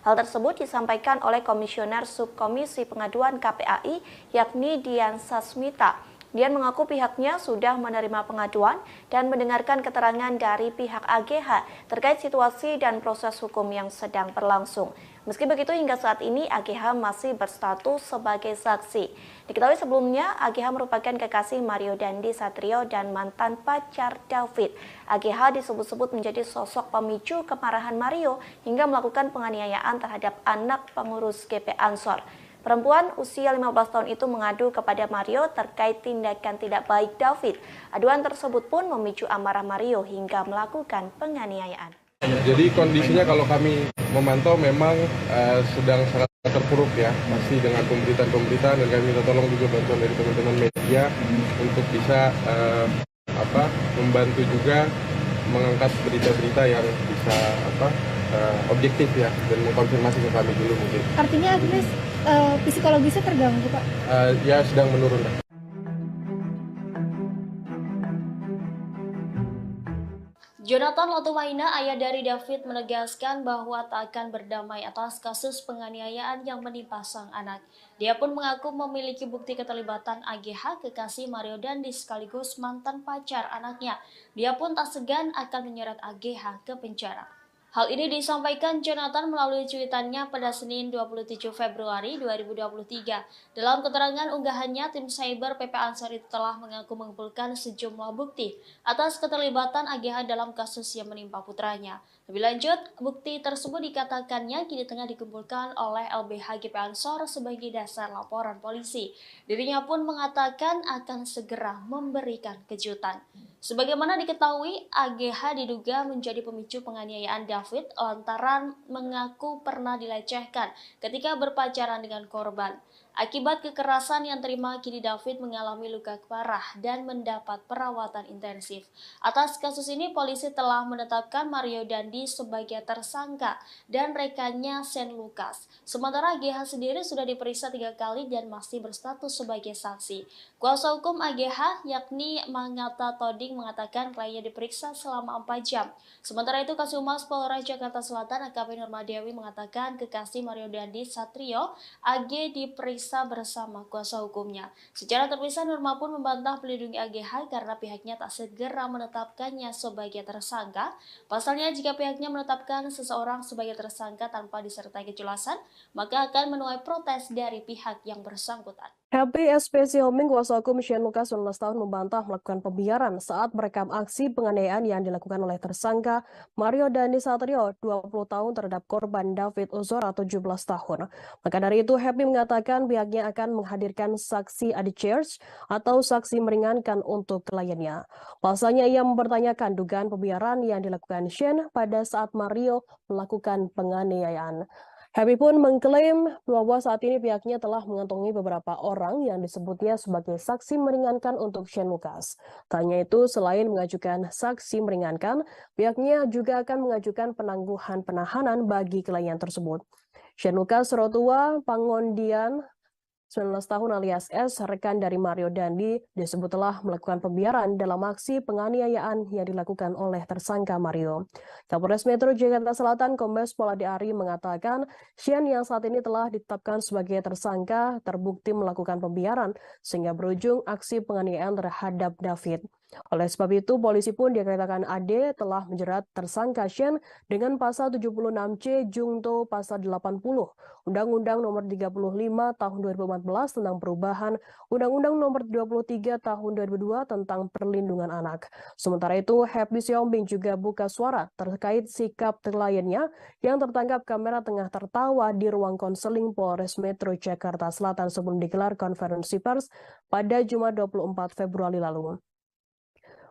Hal tersebut disampaikan oleh Komisioner Subkomisi Pengaduan KPAI yakni Dian Sasmita. Dian mengaku pihaknya sudah menerima pengaduan dan mendengarkan keterangan dari pihak AGH terkait situasi dan proses hukum yang sedang berlangsung. Meski begitu, hingga saat ini AGH masih berstatus sebagai saksi. Diketahui sebelumnya, AGH merupakan kekasih Mario Dandi Satrio dan mantan pacar David. AGH disebut-sebut menjadi sosok pemicu kemarahan Mario hingga melakukan penganiayaan terhadap anak pengurus GP Ansor. Perempuan usia 15 tahun itu mengadu kepada Mario terkait tindakan tidak baik David. Aduan tersebut pun memicu amarah Mario hingga melakukan penganiayaan. Jadi kondisinya kalau kami memantau memang sedang sangat terpuruk ya, pasti dengan pemberitaan-pemberitaan, dan kami minta tolong juga bantuan dari teman-teman media untuk bisa membantu juga mengangkat berita-berita yang bisa objektif ya, dan mengkonfirmasi ke kami dulu mungkin. Artinya Agnes psikologisnya terganggu, Pak? Ya sedang menurun. Jonathan Latumaina, ayah dari David, menegaskan bahwa tak akan berdamai atas kasus penganiayaan yang menimpa sang anak. Dia pun mengaku memiliki bukti keterlibatan AGH, kekasih Mario Dandi sekaligus mantan pacar anaknya. Dia pun tak segan akan menyeret AGH ke penjara. Hal ini disampaikan Jonathan melalui cuitannya pada Senin 27 Februari 2023. Dalam keterangan unggahannya, tim cyber PP Ansor itu telah mengaku mengumpulkan sejumlah bukti atas keterlibatan AGH dalam kasus yang menimpa putranya. Lebih lanjut, bukti tersebut dikatakannya kini tengah dikumpulkan oleh LBH GP Ansor sebagai dasar laporan polisi. Dirinya pun mengatakan akan segera memberikan kejutan. Sebagaimana diketahui, AGH diduga menjadi pemicu penganiayaan David lantaran mengaku pernah dilecehkan ketika berpacaran dengan korban. Akibat kekerasan yang terima, kini David mengalami luka parah dan mendapat perawatan intensif. Atas kasus ini, polisi telah menetapkan Mario Dandi sebagai tersangka dan rekannya Shane Lucas. Sementara AGH sendiri sudah diperiksa 3 kali dan masih berstatus sebagai saksi. Kuasa hukum AGH yakni Mangata Toding mengatakan kliennya diperiksa selama 4 jam. Sementara itu, Kasumas Polres Jakarta Selatan AKP Nurma Dewi mengatakan kekasih Mario Dandi Satrio AG diperiksa bersama kuasa hukumnya. Secara terpisah, Nurma pun membantah melindungi AGH karena pihaknya tak segera menetapkannya sebagai tersangka. Pasalnya, jika pihaknya menetapkan seseorang sebagai tersangka tanpa disertai kejelasan, maka akan menuai protes dari pihak yang bersangkutan. Happy SPC Homing, kuasa hukum Shane Lucas 19 tahun membantah melakukan pembiaran saat merekam aksi penganiayaan yang dilakukan oleh tersangka Mario Dandi Satrio 20 tahun terhadap korban David Ozora 17 tahun. Maka dari itu, Happy mengatakan pihaknya akan menghadirkan saksi adjudge atau saksi meringankan untuk kliennya. Pasalnya, ia mempertanyakan dugaan pembiaran yang dilakukan Shane pada saat Mario melakukan penganiayaan. Happy pun mengklaim bahwa saat ini pihaknya telah mengantongi beberapa orang yang disebutnya sebagai saksi meringankan untuk Shane Lucas. Tak hanya itu, selain mengajukan saksi meringankan, pihaknya juga akan mengajukan penangguhan penahanan bagi klien tersebut. Shane Lucas Rotua Pangondian 19 tahun alias S, rekan dari Mario Dandi, disebut telah melakukan pembiaran dalam aksi penganiayaan yang dilakukan oleh tersangka Mario. Kapolres Metro Jakarta Selatan Kombes Pol Adi Ari mengatakan Shane yang saat ini telah ditetapkan sebagai tersangka terbukti melakukan pembiaran sehingga berujung aksi penganiayaan terhadap David. Oleh sebab itu, polisi pun dikatakan AD telah menjerat tersangka Shane dengan pasal 76C Jungto pasal 80 Undang-Undang Nomor 35 Tahun 2014 tentang perubahan Undang-Undang Nomor 23 Tahun 2002 tentang perlindungan anak. Sementara itu, Happy Siombing juga buka suara terkait sikap kliennya yang tertangkap kamera tengah tertawa di ruang konseling Polres Metro Jakarta Selatan sebelum digelar konferensi pers pada Jumat 24 Februari lalu.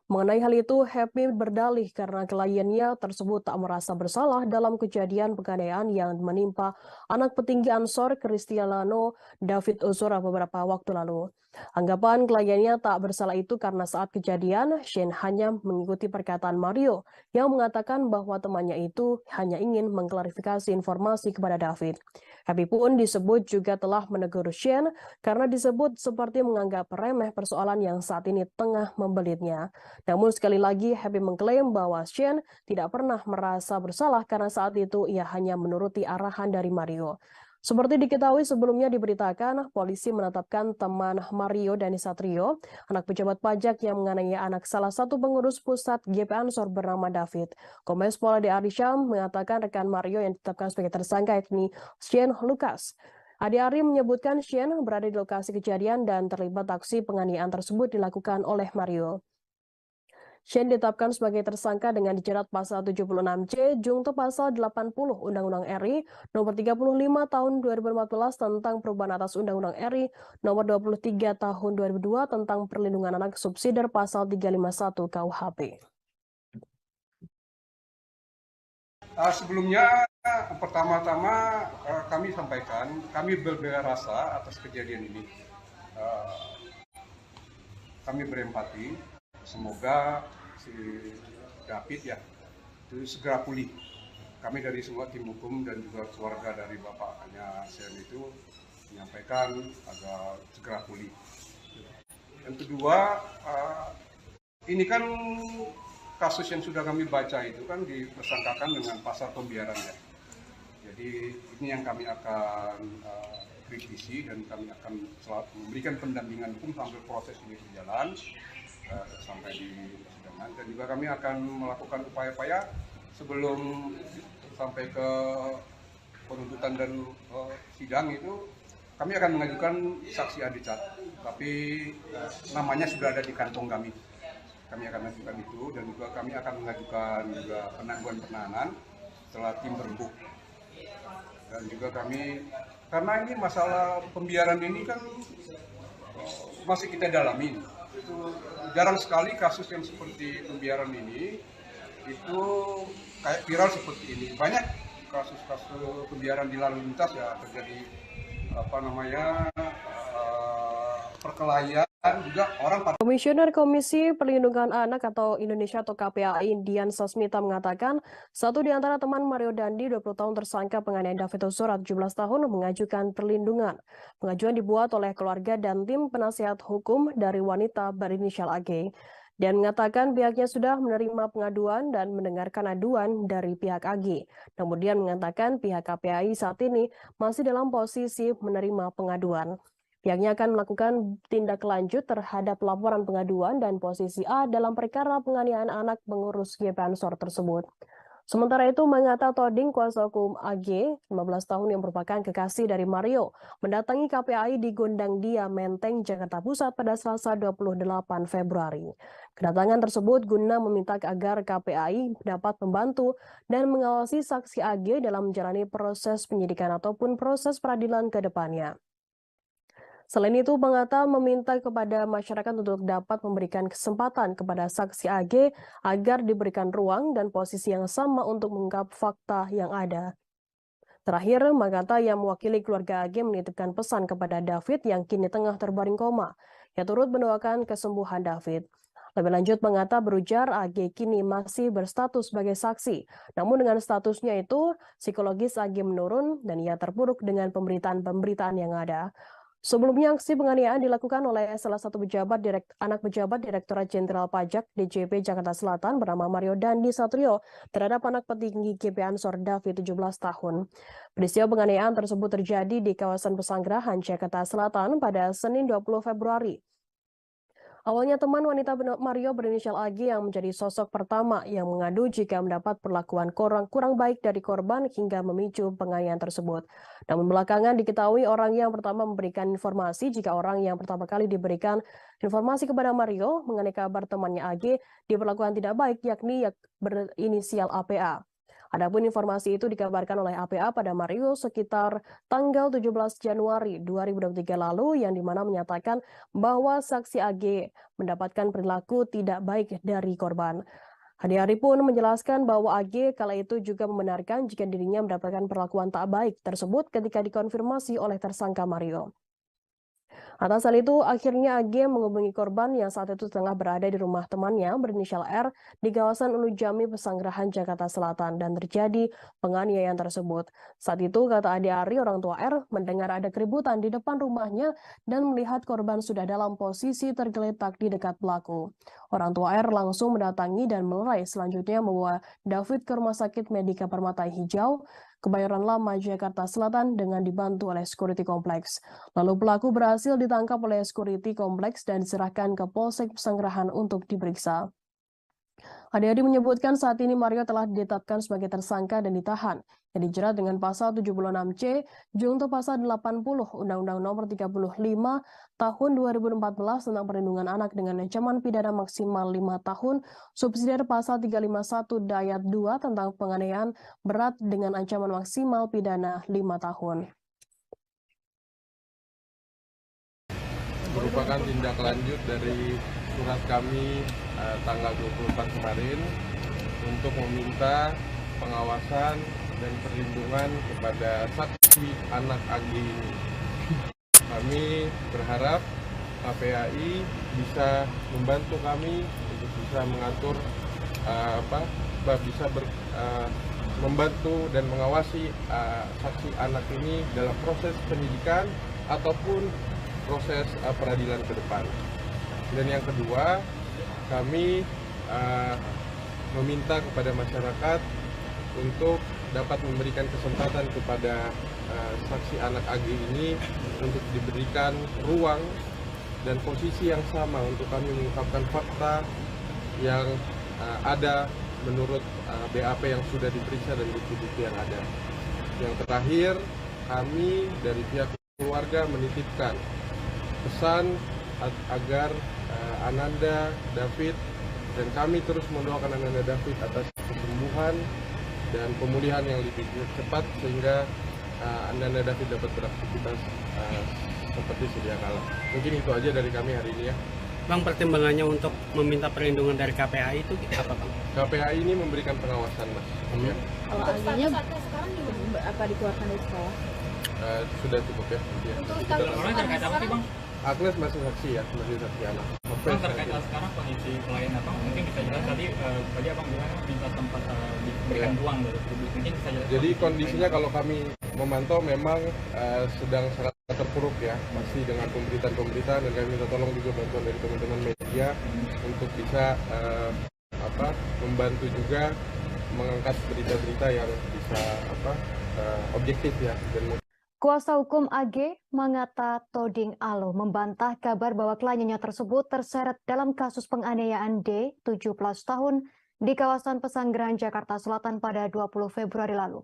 Mengenai hal itu, Happy berdalih karena kliennya tersebut tak merasa bersalah dalam kejadian penganiayaan yang menimpa anak petinggi Ansor Cristiano David Ozora beberapa waktu lalu. Anggapan kliennya tak bersalah itu karena saat kejadian, Shane hanya mengikuti perkataan Mario yang mengatakan bahwa temannya itu hanya ingin mengklarifikasi informasi kepada David. Happy pun disebut juga telah menegur Shane karena disebut seperti menganggap remeh persoalan yang saat ini tengah membelitnya. Namun sekali lagi, Happy mengklaim bahwa Shane tidak pernah merasa bersalah karena saat itu ia hanya menuruti arahan dari Mario. Seperti diketahui sebelumnya diberitakan, polisi menetapkan teman Mario Dandi Satrio, anak pejabat pajak yang menganiaya anak salah satu pengurus pusat GP Ansor bernama David. Kombes Pol Ade Arisham mengatakan rekan Mario yang ditetapkan sebagai tersangka yakni Shane Lucas. Ade Ari menyebutkan Shane berada di lokasi kejadian dan terlibat aksi penganiayaan tersebut dilakukan oleh Mario. Shane ditetapkan sebagai tersangka dengan dijerat pasal 76C junto pasal 80 Undang-Undang RI nomor 35 tahun 2014 tentang perubahan atas Undang-Undang RI nomor 23 tahun 2002 tentang perlindungan anak subsidiar pasal 351 KUHP. Sebelumnya pertama-tama kami sampaikan kami berbela rasa atas kejadian ini. Kami berempati, semoga si David ya itu segera pulih. Kami dari semua tim hukum dan juga keluarga dari bapaknya Sen itu menyampaikan agar segera pulih. Yang kedua, ini kan kasus yang sudah kami baca itu kan dipersangkakan dengan pasal pembiaran ya. Jadi ini yang kami akan kritisi dan kami akan selalu memberikan pendampingan hukum sampai proses ini berjalan sampai di persidangan, dan juga kami akan melakukan upaya-upaya sebelum sampai ke penuntutan dan sidang itu kami akan mengajukan saksi adicat, tapi namanya sudah ada di kantong kami. Kami akan mengajukan itu dan juga kami akan mengajukan juga penangguhan penahanan setelah tim berembuk. Dan juga kami, karena ini masalah pembiaran ini kan masih kita dalami. Itu jarang sekali kasus yang seperti pembiaran ini itu kayak viral seperti ini. Banyak kasus-kasus pembiaran di lalu lintas ya terjadi perkelahian juga orang. Komisioner Komisi Perlindungan Anak atau Indonesia atau KPAI Dian Sasmita mengatakan satu di antara teman Mario Dandi 20 tahun tersangka penganiayaan David Ozora 17 tahun mengajukan perlindungan. Pengajuan dibuat oleh keluarga dan tim penasihat hukum dari wanita berinisial AG. Dan mengatakan pihaknya sudah menerima pengaduan dan mendengarkan aduan dari pihak AG. Kemudian mengatakan pihak KPAI saat ini masih dalam posisi menerima pengaduan. Pihaknya akan melakukan tindak lanjut terhadap laporan pengaduan dan posisi A dalam perkara penganiayaan anak pengurus GP Ansor tersebut. Sementara itu, Mangata Toding, kuasa hukum AG, 15 tahun yang merupakan kekasih dari Mario, mendatangi KPAI di Gondang Dia, Menteng, Jakarta Pusat pada Selasa 28 Februari. Kedatangan tersebut guna meminta agar KPAI dapat membantu dan mengawasi saksi AG dalam menjalani proses penyidikan ataupun proses peradilan ke depannya. Selain itu, Mangata meminta kepada masyarakat untuk dapat memberikan kesempatan kepada saksi AG agar diberikan ruang dan posisi yang sama untuk mengungkap fakta yang ada. Terakhir, Mangata yang mewakili keluarga AG menitipkan pesan kepada David yang kini tengah terbaring koma. Ia turut mendoakan kesembuhan David. Lebih lanjut, Mangata berujar AG kini masih berstatus sebagai saksi. Namun dengan statusnya itu, psikologis AG menurun dan ia terpuruk dengan pemberitaan-pemberitaan yang ada. Sebelumnya, aksi penganiayaan dilakukan oleh salah satu anak pejabat Direktorat Jenderal Pajak DJP Jakarta Selatan bernama Mario Dandi Satrio terhadap anak petinggi GP Ansor David 17 tahun. Peristiwa penganiayaan tersebut terjadi di kawasan Pesanggerahan, Jakarta Selatan pada Senin 20 Februari. Awalnya teman wanita Mario berinisial AG yang menjadi sosok pertama yang mengadu jika mendapat perlakuan kurang baik dari korban hingga memicu penganiayaan tersebut. Namun belakangan diketahui orang yang pertama memberikan informasi jika orang yang pertama kali diberikan informasi kepada Mario mengenai kabar temannya AG diperlakukan tidak baik yakni berinisial APA. Adapun informasi itu dikabarkan oleh APA pada Mario sekitar tanggal 17 Januari 2023 lalu yang dimana menyatakan bahwa saksi AG mendapatkan perilaku tidak baik dari korban. Ade Ari pun menjelaskan bahwa AG kala itu juga membenarkan jika dirinya mendapatkan perlakuan tak baik tersebut ketika dikonfirmasi oleh tersangka Mario. Atas hal itu, akhirnya AG menghubungi korban yang saat itu tengah berada di rumah temannya berinisial R di kawasan Ulu Jami, Pesanggerahan, Jakarta Selatan, dan terjadi penganiayaan tersebut. Saat itu, kata Ade Ari, orang tua R mendengar ada keributan di depan rumahnya dan melihat korban sudah dalam posisi tergeletak di dekat pelaku. Orang tua R langsung mendatangi dan melerai, selanjutnya membawa David ke Rumah Sakit Medika Permata Hijau. Kebayoran Lama, Jakarta Selatan dengan dibantu oleh security kompleks. Lalu pelaku berhasil ditangkap oleh security kompleks dan diserahkan ke Polsek Pesanggerahan untuk diperiksa. Adi-Adi menyebutkan saat ini Mario telah ditetapkan sebagai tersangka dan ditahan, yang dijerat dengan pasal 76C, junto pasal 80 Undang-Undang Nomor 35 Tahun 2014 tentang Perlindungan Anak dengan ancaman pidana maksimal 5 tahun, subsidiar pasal 351 Dayat 2 tentang penganiayaan berat dengan ancaman maksimal pidana 5 tahun. Merupakan tindak lanjut dari surat kami tanggal 24 kemarin untuk meminta pengawasan dan perlindungan kepada saksi anak AG ini. Kami berharap KPAI bisa membantu kami untuk bisa mengatur membantu dan mengawasi saksi anak ini dalam proses penyidikan ataupun proses peradilan ke depan. Dan yang kedua, kami meminta kepada masyarakat untuk dapat memberikan kesempatan kepada saksi anak AG ini untuk diberikan ruang dan posisi yang sama untuk kami mengungkapkan fakta yang ada menurut BAP yang sudah diperiksa dan bukti-bukti yang ada. Yang terakhir, kami dari pihak keluarga menitipkan pesan agar Ananda David dan kami terus mendoakan Ananda David atas kesembuhan dan pemulihan yang lebih cepat sehingga Ananda David dapat beraktivitas seperti sedia kala. Mungkin itu aja dari kami hari ini ya. Bang, pertimbangannya untuk meminta perlindungan dari KPAI itu apa, Bang? KPAI ini memberikan pengawasan, Mas. Ya. Kalau akhirnya sekarang apa dikeluarkan dari sekolah? Sudah cukup ya. Untuk status terkait apa sih, Bang? Agnes masih saksi ya, masih saksi anak. Bang, terkait sekarang kondisi klien apa? Mungkin bisa jelas tadi abang bilang minta tempat diberikan ruang dari publik. Mungkin bisa jelas. Jadi kondisinya kalau kami memantau memang sedang sangat terpuruk ya, masih dengan pemberitaan dan kami minta tolong juga bantuan dari teman-teman media untuk bisa membantu juga mengangkat berita-berita yang bisa objektif ya dan Kuasa hukum AG Mangata Toding Alo membantah kabar bahwa kliennya tersebut terseret dalam kasus penganiayaan D, 17 tahun, di kawasan Pesanggerahan, Jakarta Selatan pada 20 Februari lalu.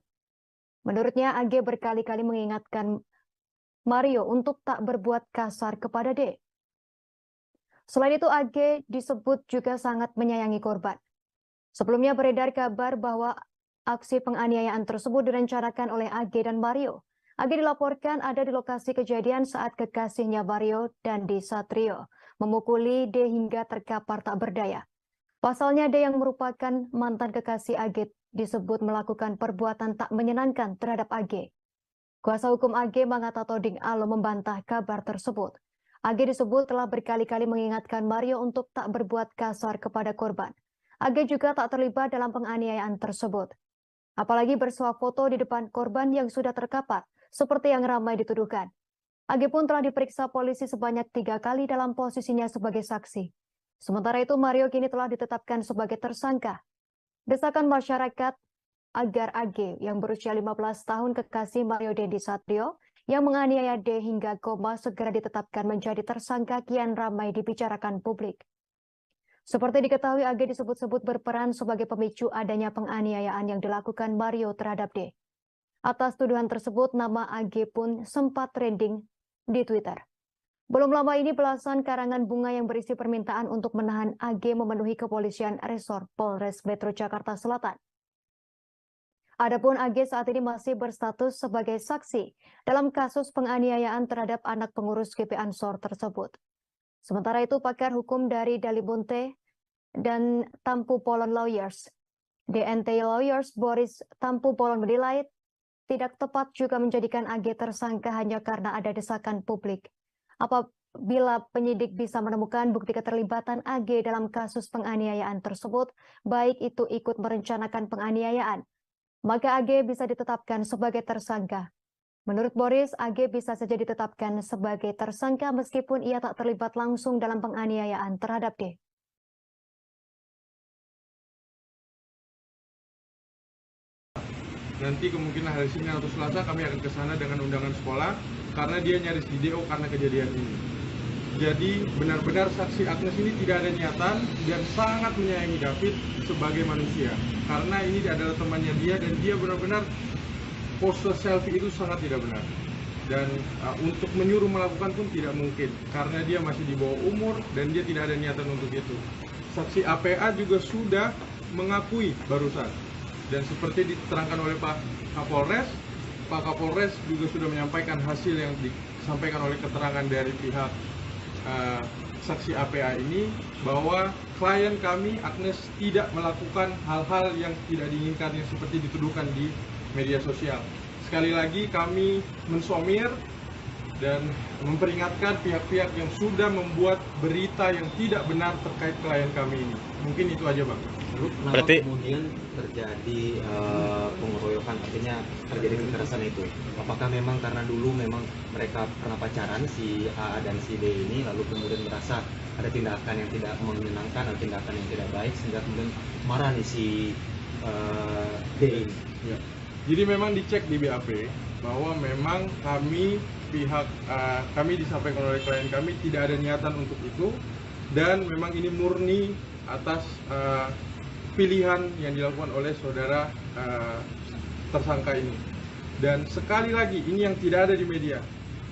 Menurutnya, AG berkali-kali mengingatkan Mario untuk tak berbuat kasar kepada D. Selain itu, AG disebut juga sangat menyayangi korban. Sebelumnya beredar kabar bahwa aksi penganiayaan tersebut direncanakan oleh AG dan Mario. AG dilaporkan ada di lokasi kejadian saat kekasihnya Mario Dandi Satrio memukuli D hingga terkapar tak berdaya. Pasalnya D yang merupakan mantan kekasih AG disebut melakukan perbuatan tak menyenangkan terhadap AG. Kuasa hukum AG Mangata Toding Alo membantah kabar tersebut. AG disebut telah berkali-kali mengingatkan Mario untuk tak berbuat kasar kepada korban. AG juga tak terlibat dalam penganiayaan tersebut. Apalagi bersuah foto di depan korban yang sudah terkapar, seperti yang ramai dituduhkan. AG pun telah diperiksa polisi sebanyak 3 kali dalam posisinya sebagai saksi. Sementara itu, Mario kini telah ditetapkan sebagai tersangka. Desakan masyarakat agar AG yang berusia 15 tahun kekasih Mario Dandi Satrio yang menganiaya D hingga koma segera ditetapkan menjadi tersangka kian ramai dibicarakan publik. Seperti diketahui, AG disebut-sebut berperan sebagai pemicu adanya penganiayaan yang dilakukan Mario terhadap D. Atas tuduhan tersebut, nama AG pun sempat trending di Twitter. Belum lama ini belasan karangan bunga yang berisi permintaan untuk menahan AG memenuhi kepolisian resor Polres Metro Jakarta Selatan. Adapun AG saat ini masih berstatus sebagai saksi dalam kasus penganiayaan terhadap anak pengurus GP Ansor tersebut. Sementara itu, pakar hukum dari Dalibunte dan Tampu Polon Lawyers, DNT Lawyers Boris Tampu Polon menilai tidak tepat juga menjadikan AG tersangka hanya karena ada desakan publik. Apabila penyidik bisa menemukan bukti keterlibatan AG dalam kasus penganiayaan tersebut, baik itu ikut merencanakan penganiayaan, maka AG bisa ditetapkan sebagai tersangka. Menurut Boris, AG bisa saja ditetapkan sebagai tersangka meskipun ia tak terlibat langsung dalam penganiayaan terhadap D. Nanti kemungkinan hari Senin atau Selasa kami akan ke sana dengan undangan sekolah karena dia nyaris di DO karena kejadian ini. Jadi benar-benar saksi Agnes ini tidak ada niatan dan sangat menyayangi David sebagai manusia. Karena ini adalah temannya dia dan dia benar-benar pose selfie itu sangat tidak benar. Dan untuk menyuruh melakukan pun tidak mungkin karena dia masih di bawah umur dan dia tidak ada niatan untuk itu. Saksi APA juga sudah mengakui barusan. Dan seperti diterangkan oleh Pak Kapolres juga sudah menyampaikan hasil yang disampaikan oleh keterangan dari pihak saksi APA ini bahwa klien kami Agnes tidak melakukan hal-hal yang tidak diinginkan yang seperti dituduhkan di media sosial. Sekali lagi kami mensomir dan memperingatkan pihak-pihak yang sudah membuat berita yang tidak benar terkait klien kami ini. Mungkin itu aja, Bang. Berarti kemudian terjadi pengeroyokan, artinya terjadi kekerasan itu. Apakah memang karena dulu memang mereka pernah pacaran si A dan si D ini, lalu kemudian merasa ada tindakan yang tidak menyenangkan atau tindakan yang tidak baik sehingga kemudian marah nih si D ini? Ya. Jadi memang dicek di BAP bahwa memang kami disampaikan oleh klien kami tidak ada niatan untuk itu dan memang ini murni atas pilihan yang dilakukan oleh saudara tersangka ini. Dan sekali lagi ini yang tidak ada di media.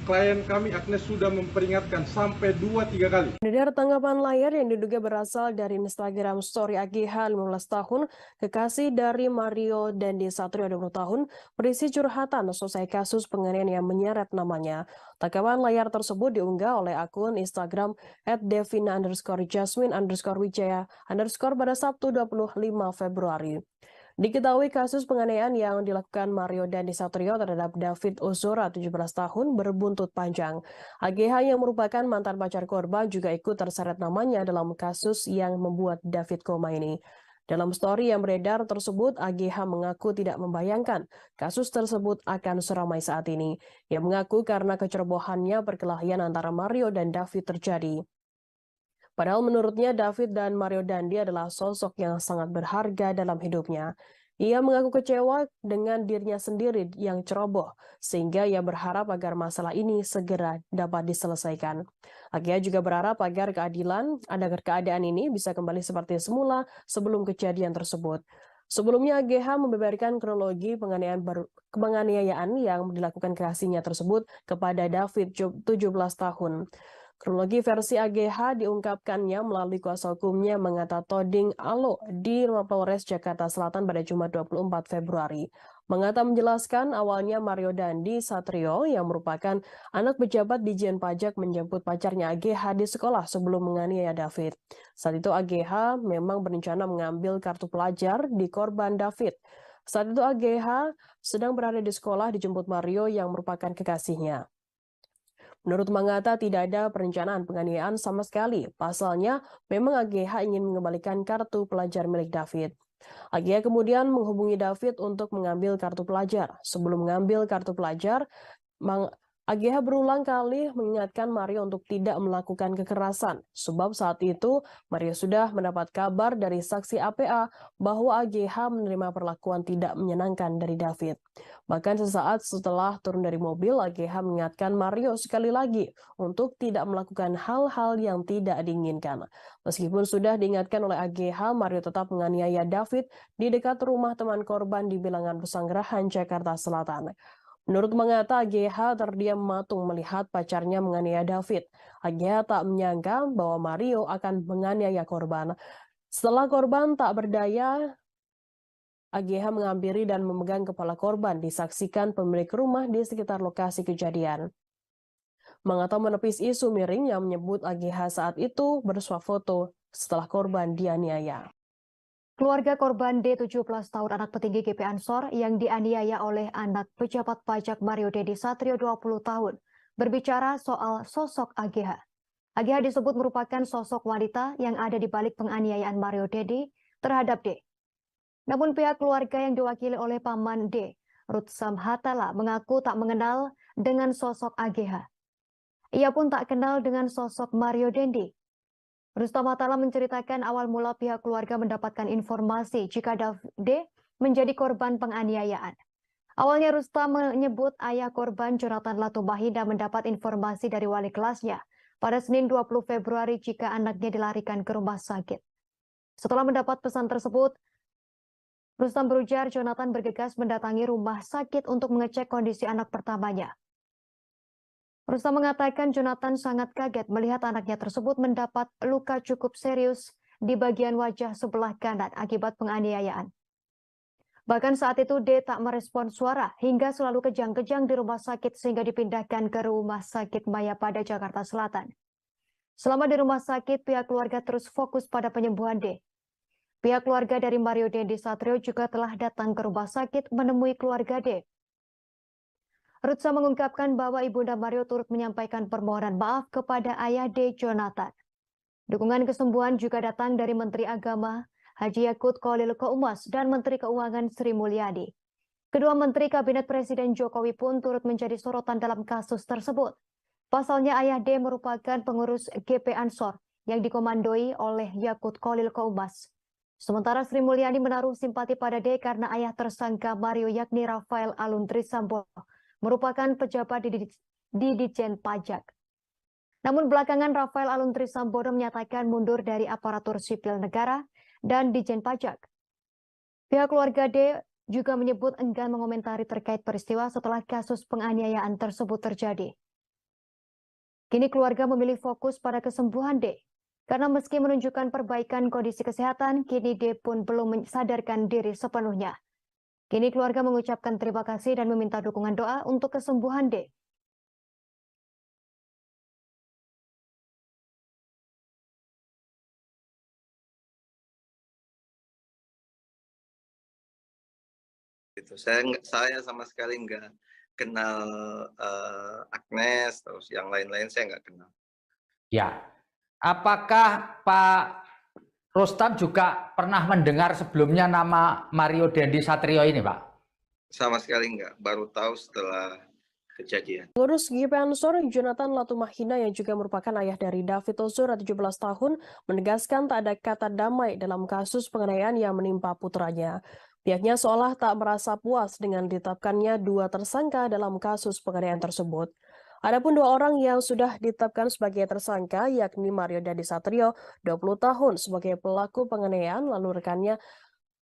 Klien kami Agnes sudah memperingatkan sampai 2-3 kali. Dari tanggapan layar yang diduga berasal dari Instagram story AGH 15 tahun, kekasih dari Mario Dandi Satrio 20 tahun, berisi curhatan selesai kasus penganiayaan yang menyeret namanya. Tanggapan layar tersebut diunggah oleh akun Instagram @devina_jasmine_wijaya_ pada Sabtu 25 Februari. Diketahui kasus penganiayaan yang dilakukan Mario Dandi Satrio terhadap David Ozora 17 tahun berbuntut panjang. AGH yang merupakan mantan pacar korban juga ikut terseret namanya dalam kasus yang membuat David koma ini. Dalam story yang beredar tersebut, AGH mengaku tidak membayangkan kasus tersebut akan seramai saat ini. Ia mengaku karena kecerobohannya perkelahian antara Mario dan David terjadi. Padahal menurutnya David dan Mario Dandi adalah sosok yang sangat berharga dalam hidupnya. Ia mengaku kecewa dengan dirinya sendiri yang ceroboh, sehingga ia berharap agar masalah ini segera dapat diselesaikan. AGH juga berharap agar keadaan ini bisa kembali seperti semula sebelum kejadian tersebut. Sebelumnya AGH membeberkan kronologi penganiayaan yang dilakukan kekasihnya tersebut kepada David 17 tahun. Kronologi versi AGH diungkapkannya melalui kuasa hukumnya Mengata Toding Alo di Rumah Polres Jakarta Selatan pada Jumat 24 Februari. Mengata menjelaskan awalnya Mario Dandi Satrio yang merupakan anak pejabat Dijen Pajak menjemput pacarnya AGH di sekolah sebelum menganiaya David. Saat itu AGH memang berencana mengambil kartu pelajar di korban David. Saat itu AGH sedang berada di sekolah dijemput Mario yang merupakan kekasihnya. Menurut Mangata tidak ada perencanaan penganiayaan sama sekali. Pasalnya, memang AGH ingin mengembalikan kartu pelajar milik David. AGH kemudian menghubungi David untuk mengambil kartu pelajar. Sebelum mengambil kartu pelajar, AGH berulang kali mengingatkan Mario untuk tidak melakukan kekerasan. Sebab saat itu, Mario sudah mendapat kabar dari saksi APA bahwa AGH menerima perlakuan tidak menyenangkan dari David. Bahkan sesaat setelah turun dari mobil, AGH mengingatkan Mario sekali lagi untuk tidak melakukan hal-hal yang tidak diinginkan. Meskipun sudah diingatkan oleh AGH, Mario tetap menganiaya David di dekat rumah teman korban di Bilangan Pesanggerahan, Jakarta Selatan. Menurut Mangata, AGH terdiam matung melihat pacarnya menganiaya David. AGH tak menyangka bahwa Mario akan menganiaya korban. Setelah korban tak berdaya, AGH menghampiri dan memegang kepala korban, disaksikan pemilik rumah di sekitar lokasi kejadian. Mangata menepis isu miring yang menyebut AGH saat itu bersuah foto setelah korban dianiaya. Keluarga korban D 17 tahun anak petinggi GP Ansor yang dianiaya oleh anak pejabat pajak Mario Dandi Satrio 20 tahun berbicara soal sosok AGH. AGH disebut merupakan sosok wanita yang ada di balik penganiayaan Mario Dandi terhadap D. Namun pihak keluarga yang diwakili oleh paman D, Ruth Samhatala, mengaku tak mengenal dengan sosok AGH. Ia pun tak kenal dengan sosok Mario Dandi. Rustam Atala menceritakan awal mula pihak keluarga mendapatkan informasi jika D menjadi korban penganiayaan. Awalnya Rustam menyebut ayah korban Jonathan Latumahina mendapat informasi dari wali kelasnya pada Senin 20 Februari jika anaknya dilarikan ke rumah sakit. Setelah mendapat pesan tersebut, Rustam berujar Jonathan bergegas mendatangi rumah sakit untuk mengecek kondisi anak pertamanya. Rustam mengatakan Jonathan sangat kaget melihat anaknya tersebut mendapat luka cukup serius di bagian wajah sebelah kanan akibat penganiayaan. Bahkan saat itu D tak merespon suara hingga selalu kejang-kejang di rumah sakit sehingga dipindahkan ke Rumah Sakit Mayapada, Jakarta Selatan. Selama di rumah sakit, pihak keluarga terus fokus pada penyembuhan D. Pihak keluarga dari Mario Dendi Satrio juga telah datang ke rumah sakit menemui keluarga D. Rustam mengungkapkan bahwa Ibunda Mario turut menyampaikan permohonan maaf kepada ayah D, Jonathan. Dukungan kesembuhan juga datang dari Menteri Agama Haji Yakut Khalil Qaumas dan Menteri Keuangan Sri Mulyani. Kedua Menteri Kabinet Presiden Jokowi pun turut menjadi sorotan dalam kasus tersebut. Pasalnya ayah D merupakan pengurus GP Ansor yang dikomandoi oleh Yakut Khalil Qaumas. Sementara Sri Mulyani menaruh simpati pada D karena ayah tersangka Mario yakni Rafael Aluntri Sambodo merupakan pejabat di Ditjen Pajak. Namun belakangan Rafael Aluntri Sambodo menyatakan mundur dari aparatur sipil negara dan Ditjen Pajak. Pihak keluarga D juga menyebut enggan mengomentari terkait peristiwa setelah kasus penganiayaan tersebut terjadi. Kini keluarga memilih fokus pada kesembuhan D. Karena meski menunjukkan perbaikan kondisi kesehatan, kini D pun belum mensadarkan diri sepenuhnya. Kini keluarga mengucapkan terima kasih dan meminta dukungan doa untuk kesembuhan D. Saya sama sekali nggak kenal Agnes, terus yang lain-lain saya nggak kenal. Ya, apakah Pak Rustam juga pernah mendengar sebelumnya nama Mario Dendi Satrio ini, Pak? Sama sekali nggak, baru tahu setelah kejadian. Pengurus GP Ansor Jonathan Latumahina yang juga merupakan ayah dari David Ozora 17 tahun menegaskan tak ada kata damai dalam kasus penganiayaan yang menimpa putranya. Pihaknya seolah tak merasa puas dengan ditetapkannya dua tersangka dalam kasus penganiayaan tersebut. Adapun dua orang yang sudah ditetapkan sebagai tersangka yakni Mario Dendi Satrio 20 tahun sebagai pelaku penganiayaan lalu rekannya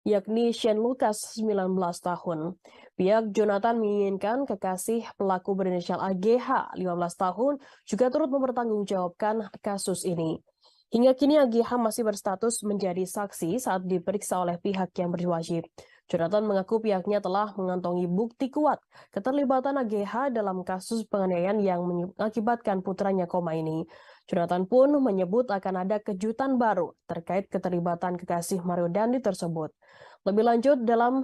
yakni Shane Lucas 19 tahun. Pihak Jonathan menginginkan kekasih pelaku berinisial AGH 15 tahun juga turut mempertanggungjawabkan kasus ini. Hingga kini AGH masih berstatus menjadi saksi saat diperiksa oleh pihak yang berwajib. Jonathan mengaku pihaknya telah mengantongi bukti kuat keterlibatan AGH dalam kasus penganiayaan yang mengakibatkan putranya koma ini. Jonathan pun menyebut akan ada kejutan baru terkait keterlibatan kekasih Mario Dandi tersebut. Lebih lanjut, dalam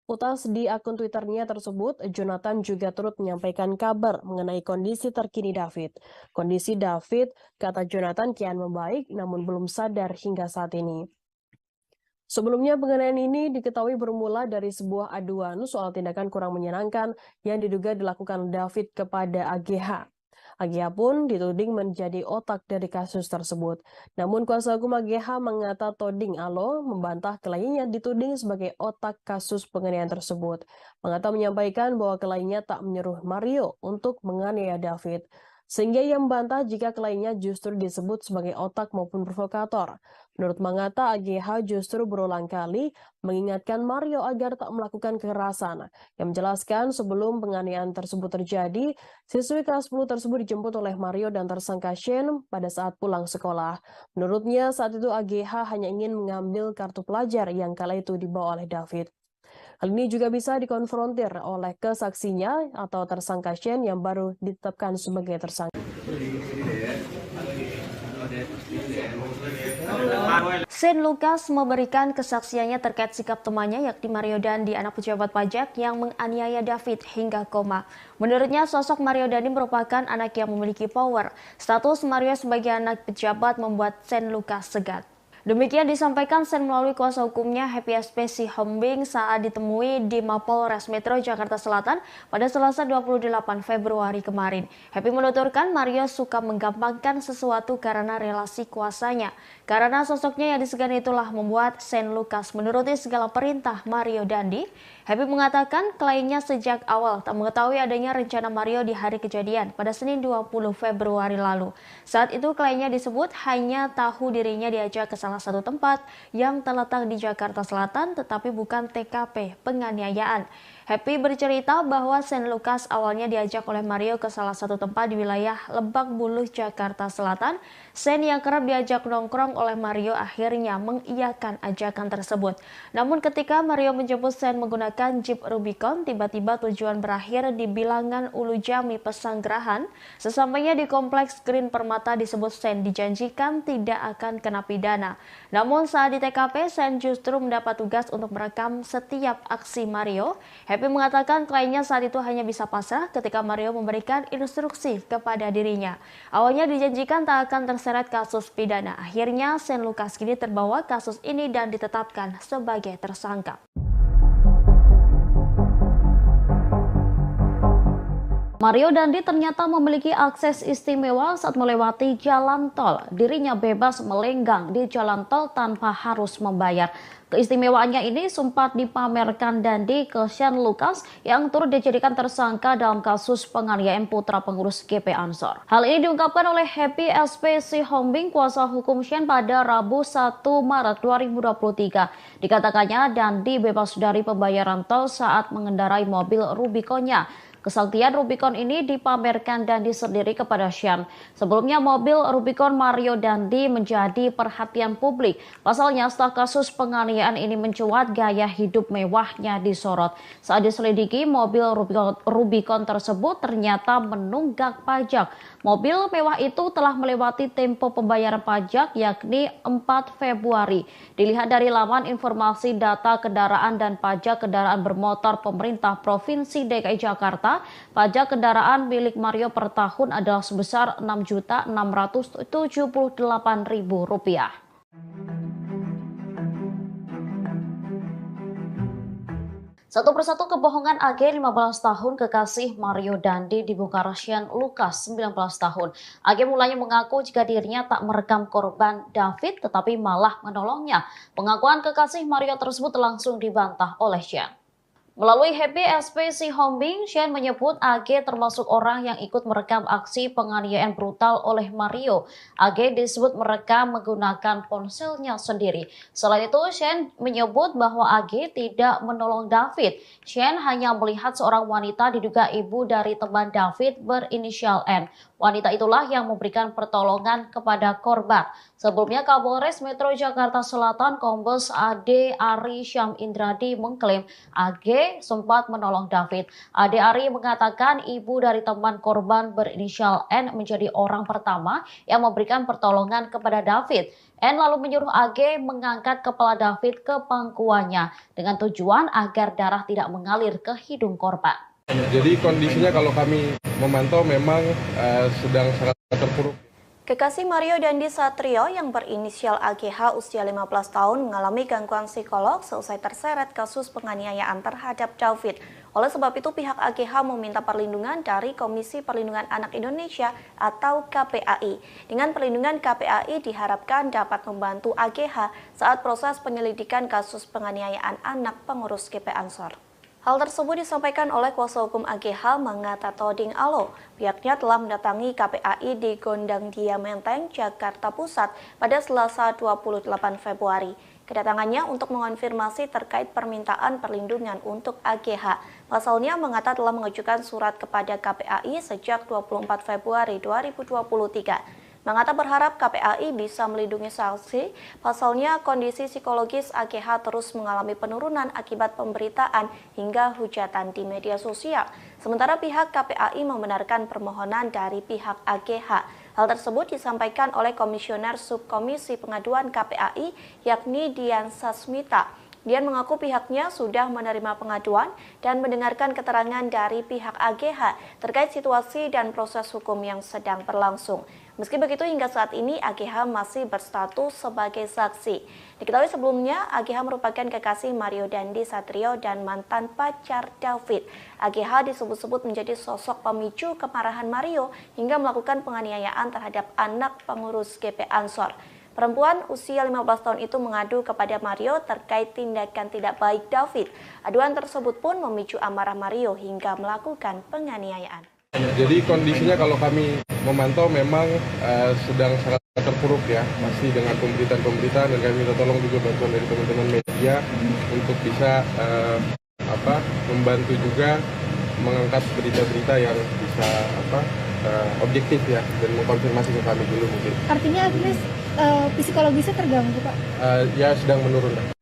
utas di akun Twitternya tersebut, Jonathan juga turut menyampaikan kabar mengenai kondisi terkini David. Kondisi David, kata Jonathan, kian membaik namun belum sadar hingga saat ini. Sebelumnya penganiayaan ini diketahui bermula dari sebuah aduan soal tindakan kurang menyenangkan yang diduga dilakukan David kepada AGH. AGH pun dituding menjadi otak dari kasus tersebut. Namun kuasa hukum AGH mengata Toding Alo membantah kliennya dituding sebagai otak kasus penganiayaan tersebut. Mengata menyampaikan bahwa kliennya tak menyuruh Mario untuk menganiaya David. Sehingga ia membantah jika kliennya justru disebut sebagai otak maupun provokator. Menurut Mangata, AGH justru berulang kali mengingatkan Mario agar tak melakukan kekerasan. Yang menjelaskan sebelum penganiayaan tersebut terjadi, siswi kelas 10 tersebut dijemput oleh Mario dan tersangka Shane pada saat pulang sekolah. Menurutnya saat itu AGH hanya ingin mengambil kartu pelajar yang kala itu dibawa oleh David. Hal ini juga bisa dikonfrontir oleh kesaksinya atau tersangka Shane yang baru ditetapkan sebagai tersangka. Shane Lucas memberikan kesaksiannya terkait sikap temannya yakni Mario Dandi, anak pejabat pajak yang menganiaya David hingga koma. Menurutnya sosok Mario Dandi merupakan anak yang memiliki power. Status Mario sebagai anak pejabat membuat Shane Lucas segan. Demikian disampaikan Sen melalui kuasa hukumnya Happy SP Sihombing saat ditemui di Mapolres Metro Jakarta Selatan pada Selasa 28 Februari kemarin. Happy menuturkan Mario suka menggampangkan sesuatu karena relasi kuasanya. Karena sosoknya yang disegani itulah membuat Sen Lukas menuruti segala perintah Mario Dandi. Happy mengatakan kliennya sejak awal tak mengetahui adanya rencana Mario di hari kejadian pada Senin 20 Februari lalu. Saat itu kliennya disebut hanya tahu dirinya diajak ke salah satu tempat yang terletak di Jakarta Selatan tetapi bukan TKP penganiayaan. Happy bercerita bahwa Sen Lukas awalnya diajak oleh Mario ke salah satu tempat di wilayah Lebak Bulus, Jakarta Selatan. Sen yang kerap diajak nongkrong oleh Mario akhirnya mengiyakan ajakan tersebut. Namun ketika Mario menjemput Sen menggunakan Jeep Rubicon, tiba-tiba tujuan berakhir di Bilangan Ulu Jami Pesanggerahan. Sesampainya di Kompleks Green Permata disebut Sen dijanjikan tidak akan kena pidana. Namun saat di TKP, Sen justru mendapat tugas untuk merekam setiap aksi Mario. Happy mengatakan kliennya saat itu hanya bisa pasrah ketika Mario memberikan instruksi kepada dirinya. Awalnya dijanjikan tak akan terseret kasus pidana. Akhirnya Sen Lukas kini terbawa kasus ini dan ditetapkan sebagai tersangka. Mario Dandi ternyata memiliki akses istimewa saat melewati jalan tol. Dirinya bebas melenggang di jalan tol tanpa harus membayar. Keistimewaannya ini sempat dipamerkan Dandi ke Sen Lukas yang turut dijadikan tersangka dalam kasus penganiayaan putra pengurus GP Ansor. Hal ini diungkapkan oleh Happy SP Sihombing, kuasa hukum Sen pada Rabu 1 Maret 2023. Dikatakannya Dandi bebas dari pembayaran tol saat mengendarai mobil Rubiconnya. Kesaktian Rubicon ini dipamerkan Dandi sendiri kepada Sen. Sebelumnya mobil Rubicon Mario Dandi menjadi perhatian publik. Pasalnya setelah kasus penganiayaan ini mencuat, gaya hidup mewahnya disorot. Saat diselidiki, mobil Rubicon tersebut ternyata menunggak pajak. Mobil mewah itu telah melewati tempo pembayaran pajak yakni 4 Februari. Dilihat dari laman informasi data kendaraan dan pajak kendaraan bermotor pemerintah Provinsi DKI Jakarta, pajak kendaraan milik Mario per tahun adalah sebesar Rp6.678.000. Satu persatu kebohongan AG 15 tahun kekasih Mario Dandi dibongkar Sen Lukas 19 tahun. AG mulanya mengaku jika dirinya tak merekam korban David tetapi malah menolongnya. Pengakuan kekasih Mario tersebut langsung dibantah oleh Sen. Melalui Happy SP Sihombing, Sen menyebut AG termasuk orang yang ikut merekam aksi penganiayaan brutal oleh Mario. AG disebut merekam menggunakan ponselnya sendiri. Selain itu, Sen menyebut bahwa AG tidak menolong David. Sen hanya melihat seorang wanita diduga ibu dari teman David berinisial N. Wanita itulah yang memberikan pertolongan kepada korban. Sebelumnya, Kapolres Metro Jakarta Selatan Kombes AD Ari Syam Indradi mengklaim AG sempat menolong David. AD Ari mengatakan ibu dari teman korban berinisial N menjadi orang pertama yang memberikan pertolongan kepada David. N lalu menyuruh AG mengangkat kepala David ke pangkuannya dengan tujuan agar darah tidak mengalir ke hidung korban. Jadi kondisinya kalau kami memantau memang sedang sangat terpuruk. Kekasih Mario Dandi Satrio yang berinisial AGH usia 15 tahun mengalami gangguan psikolog selesai terseret kasus penganiayaan terhadap David. Oleh sebab itu pihak AGH meminta perlindungan dari Komisi Perlindungan Anak Indonesia atau KPAI. Dengan perlindungan KPAI diharapkan dapat membantu AGH saat proses penyelidikan kasus penganiayaan anak pengurus GP Ansor. Hal tersebut disampaikan oleh kuasa hukum AGH Mangata Toding Alo. Pihaknya telah mendatangi KPAI di Gondang Dia Menteng, Jakarta Pusat pada Selasa 28 Februari. Kedatangannya untuk mengonfirmasi terkait permintaan perlindungan untuk AGH. Pasalnya Mangata telah mengajukan surat kepada KPAI sejak 24 Februari 2023. Mangata berharap KPAI bisa melindungi saksi, pasalnya kondisi psikologis AGH terus mengalami penurunan akibat pemberitaan hingga hujatan di media sosial. Sementara pihak KPAI membenarkan permohonan dari pihak AGH. Hal tersebut disampaikan oleh Komisioner Subkomisi Pengaduan KPAI yakni Dian Sasmita. Dian mengaku pihaknya sudah menerima pengaduan dan mendengarkan keterangan dari pihak AGH terkait situasi dan proses hukum yang sedang berlangsung. Meski begitu, hingga saat ini AGH masih berstatus sebagai saksi. Diketahui sebelumnya, AGH merupakan kekasih Mario Dandi Satrio dan mantan pacar David. AGH disebut-sebut menjadi sosok pemicu kemarahan Mario hingga melakukan penganiayaan terhadap anak pengurus GP Ansor. Perempuan usia 15 tahun itu mengadu kepada Mario terkait tindakan tidak baik David. Aduan tersebut pun memicu amarah Mario hingga melakukan penganiayaan. Jadi kondisinya kalau kami memantau memang sedang sangat terpuruk ya, masih dengan pemberitaan dan kami minta tolong juga bantuan dari teman-teman media untuk bisa membantu juga mengangkat berita-berita yang bisa objektif ya dan mengkonfirmasi ke kami dulu mungkin. Artinya Agnes psikologisnya terganggu, Pak? Ya sedang menurun.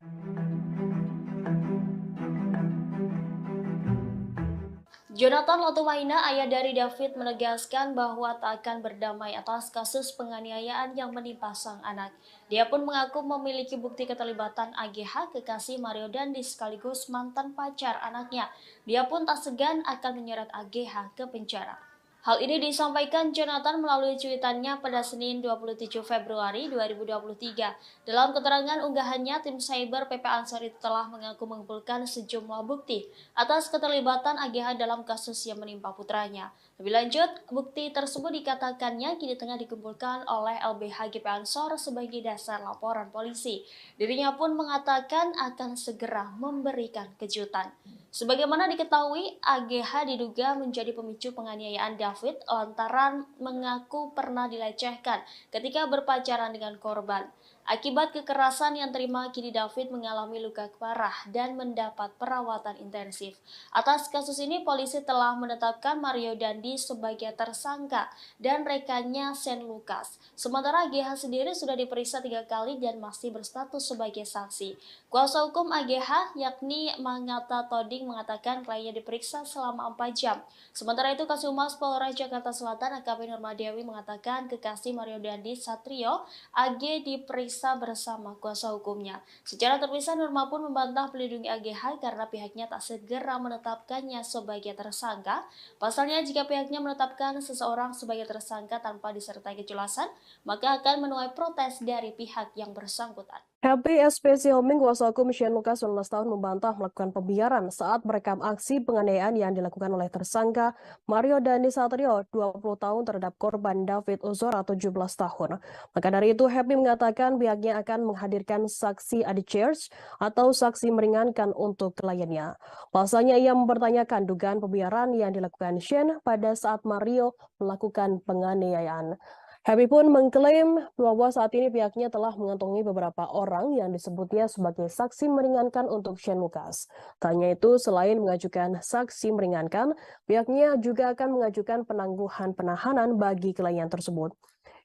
Jonathan Lotumaina, ayah dari David, menegaskan bahwa tak akan berdamai atas kasus penganiayaan yang menimpa sang anak. Dia pun mengaku memiliki bukti keterlibatan AGH, kekasih Mario Dandi sekaligus mantan pacar anaknya. Dia pun tak segan akan menyeret AGH ke penjara. Hal ini disampaikan Jonathan melalui cuitannya pada Senin 27 Februari 2023. Dalam keterangan unggahannya, tim cyber PP Ansor itu telah mengaku mengumpulkan sejumlah bukti atas keterlibatan AGH dalam kasus yang menimpa putranya. Lebih lanjut, bukti tersebut dikatakannya kini tengah dikumpulkan oleh LBH GP Ansor sebagai dasar laporan polisi. Dirinya pun mengatakan akan segera memberikan kejutan. Sebagaimana diketahui, AGH diduga menjadi pemicu penganiayaan David lantaran mengaku pernah dilecehkan ketika berpacaran dengan korban. Akibat kekerasan yang terima, kini David mengalami luka parah dan mendapat perawatan intensif. Atas kasus ini, polisi telah menetapkan Mario Dandi sebagai tersangka dan rekannya Shane Lucas. Sementara AGH sendiri sudah diperiksa 3 kali dan masih berstatus sebagai saksi. Kuasa hukum AGH yakni Mangata Toding mengatakan kliennya diperiksa selama 4 jam. Sementara itu, Kasumas Polres Jakarta Selatan AKP Nurmadewi mengatakan kekasih Mario Dandi Satrio AG diperiksa bersama kuasa hukumnya. Secara terpisah, Nurma pun membantah melindungi AGH karena pihaknya tak segera menetapkannya sebagai tersangka. Pasalnya, jika pihaknya menetapkan seseorang sebagai tersangka tanpa disertai kejelasan, maka akan menuai protes dari pihak yang bersangkutan. Happy SPC Homing, kuasa hukum Shane Lucas 19 tahun membantah melakukan pembiaran saat merekam aksi penganiayaan yang dilakukan oleh tersangka Mario Dandi Satrio 20 tahun terhadap korban David Ozora 17 tahun. Maka dari itu, Happy mengatakan pihaknya akan menghadirkan saksi adjudge atau saksi meringankan untuk kliennya. Pasalnya ia mempertanyakan dugaan pembiaran yang dilakukan Shane pada saat Mario melakukan penganiayaan. Happy pun mengklaim bahwa saat ini pihaknya telah mengantongi beberapa orang yang disebutnya sebagai saksi meringankan untuk Shane Lucas. Tak hanya itu, selain mengajukan saksi meringankan, pihaknya juga akan mengajukan penangguhan penahanan bagi klien tersebut.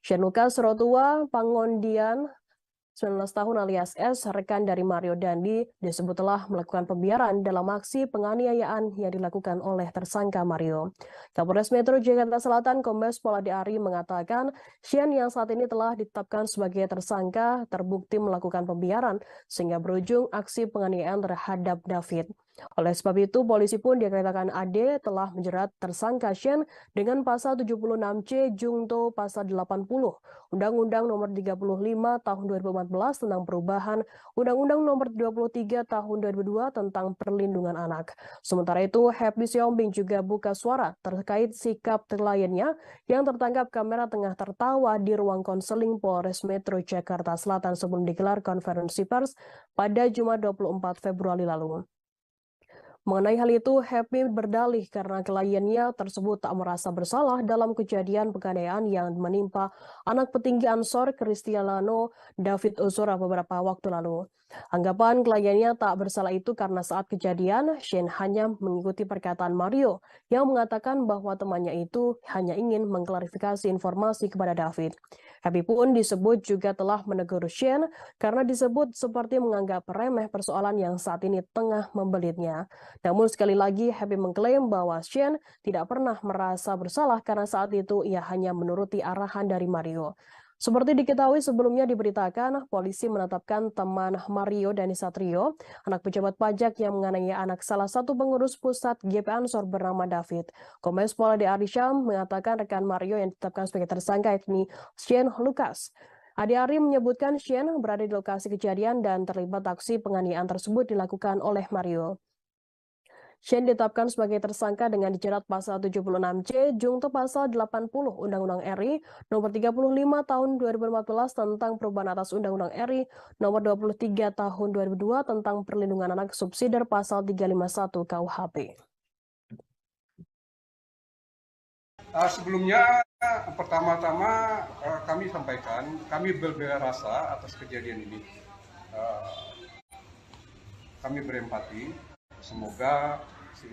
Shane Lucas Rotua Pangondian 19 tahun alias S, rekan dari Mario Dandi, disebut telah melakukan pembiaran dalam aksi penganiayaan yang dilakukan oleh tersangka Mario. Kapolres Metro Jakarta Selatan Kombes Pol Adi Ari mengatakan Shane yang saat ini telah ditetapkan sebagai tersangka terbukti melakukan pembiaran sehingga berujung aksi penganiayaan terhadap David. Oleh sebab itu, polisi pun dikatakan AD telah menjerat tersangka Shane dengan pasal 76C Jungto pasal 80 Undang-Undang Nomor 35 Tahun 2014 tentang perubahan Undang-Undang Nomor 23 Tahun 2002 tentang perlindungan anak. Sementara itu, Happy Siombing juga buka suara terkait sikap kliennya yang tertangkap kamera tengah tertawa di ruang konseling Polres Metro Jakarta Selatan sebelum digelar konferensi pers pada Jumat 24 Februari lalu. Mengenai hal itu, Happy berdalih karena kliennya tersebut tak merasa bersalah dalam kejadian penganiayaan yang menimpa anak petinggi Ansor Cristiano David Ozora beberapa waktu lalu. Anggapan kliennya tak bersalah itu karena saat kejadian, Shane hanya mengikuti perkataan Mario yang mengatakan bahwa temannya itu hanya ingin mengklarifikasi informasi kepada David. Happy pun disebut juga telah menegur Shane karena disebut seperti menganggap remeh persoalan yang saat ini tengah membelitnya. Namun sekali lagi Happy mengklaim bahwa Shane tidak pernah merasa bersalah karena saat itu ia hanya menuruti arahan dari Mario. Seperti diketahui sebelumnya diberitakan, polisi menetapkan teman Mario Dandi Satrio, anak pejabat pajak yang menganiaya anak salah satu pengurus pusat GP Ansor bernama David. Kombes Pol Ade Arisham mengatakan rekan Mario yang ditetapkan sebagai tersangka yakni Shane Lucas. Ade Ari menyebutkan Shane berada di lokasi kejadian dan terlibat aksi penganiayaan tersebut dilakukan oleh Mario. Shane ditetapkan sebagai tersangka dengan dijerat pasal 76C junto pasal 80 Undang-Undang RI nomor 35 tahun 2014 tentang perubahan atas Undang-Undang RI nomor 23 tahun 2002 tentang perlindungan anak subsidiar pasal 351 KUHP. Sebelumnya pertama-tama kami sampaikan kami berbela rasa atas kejadian ini. Kami berempati, semoga si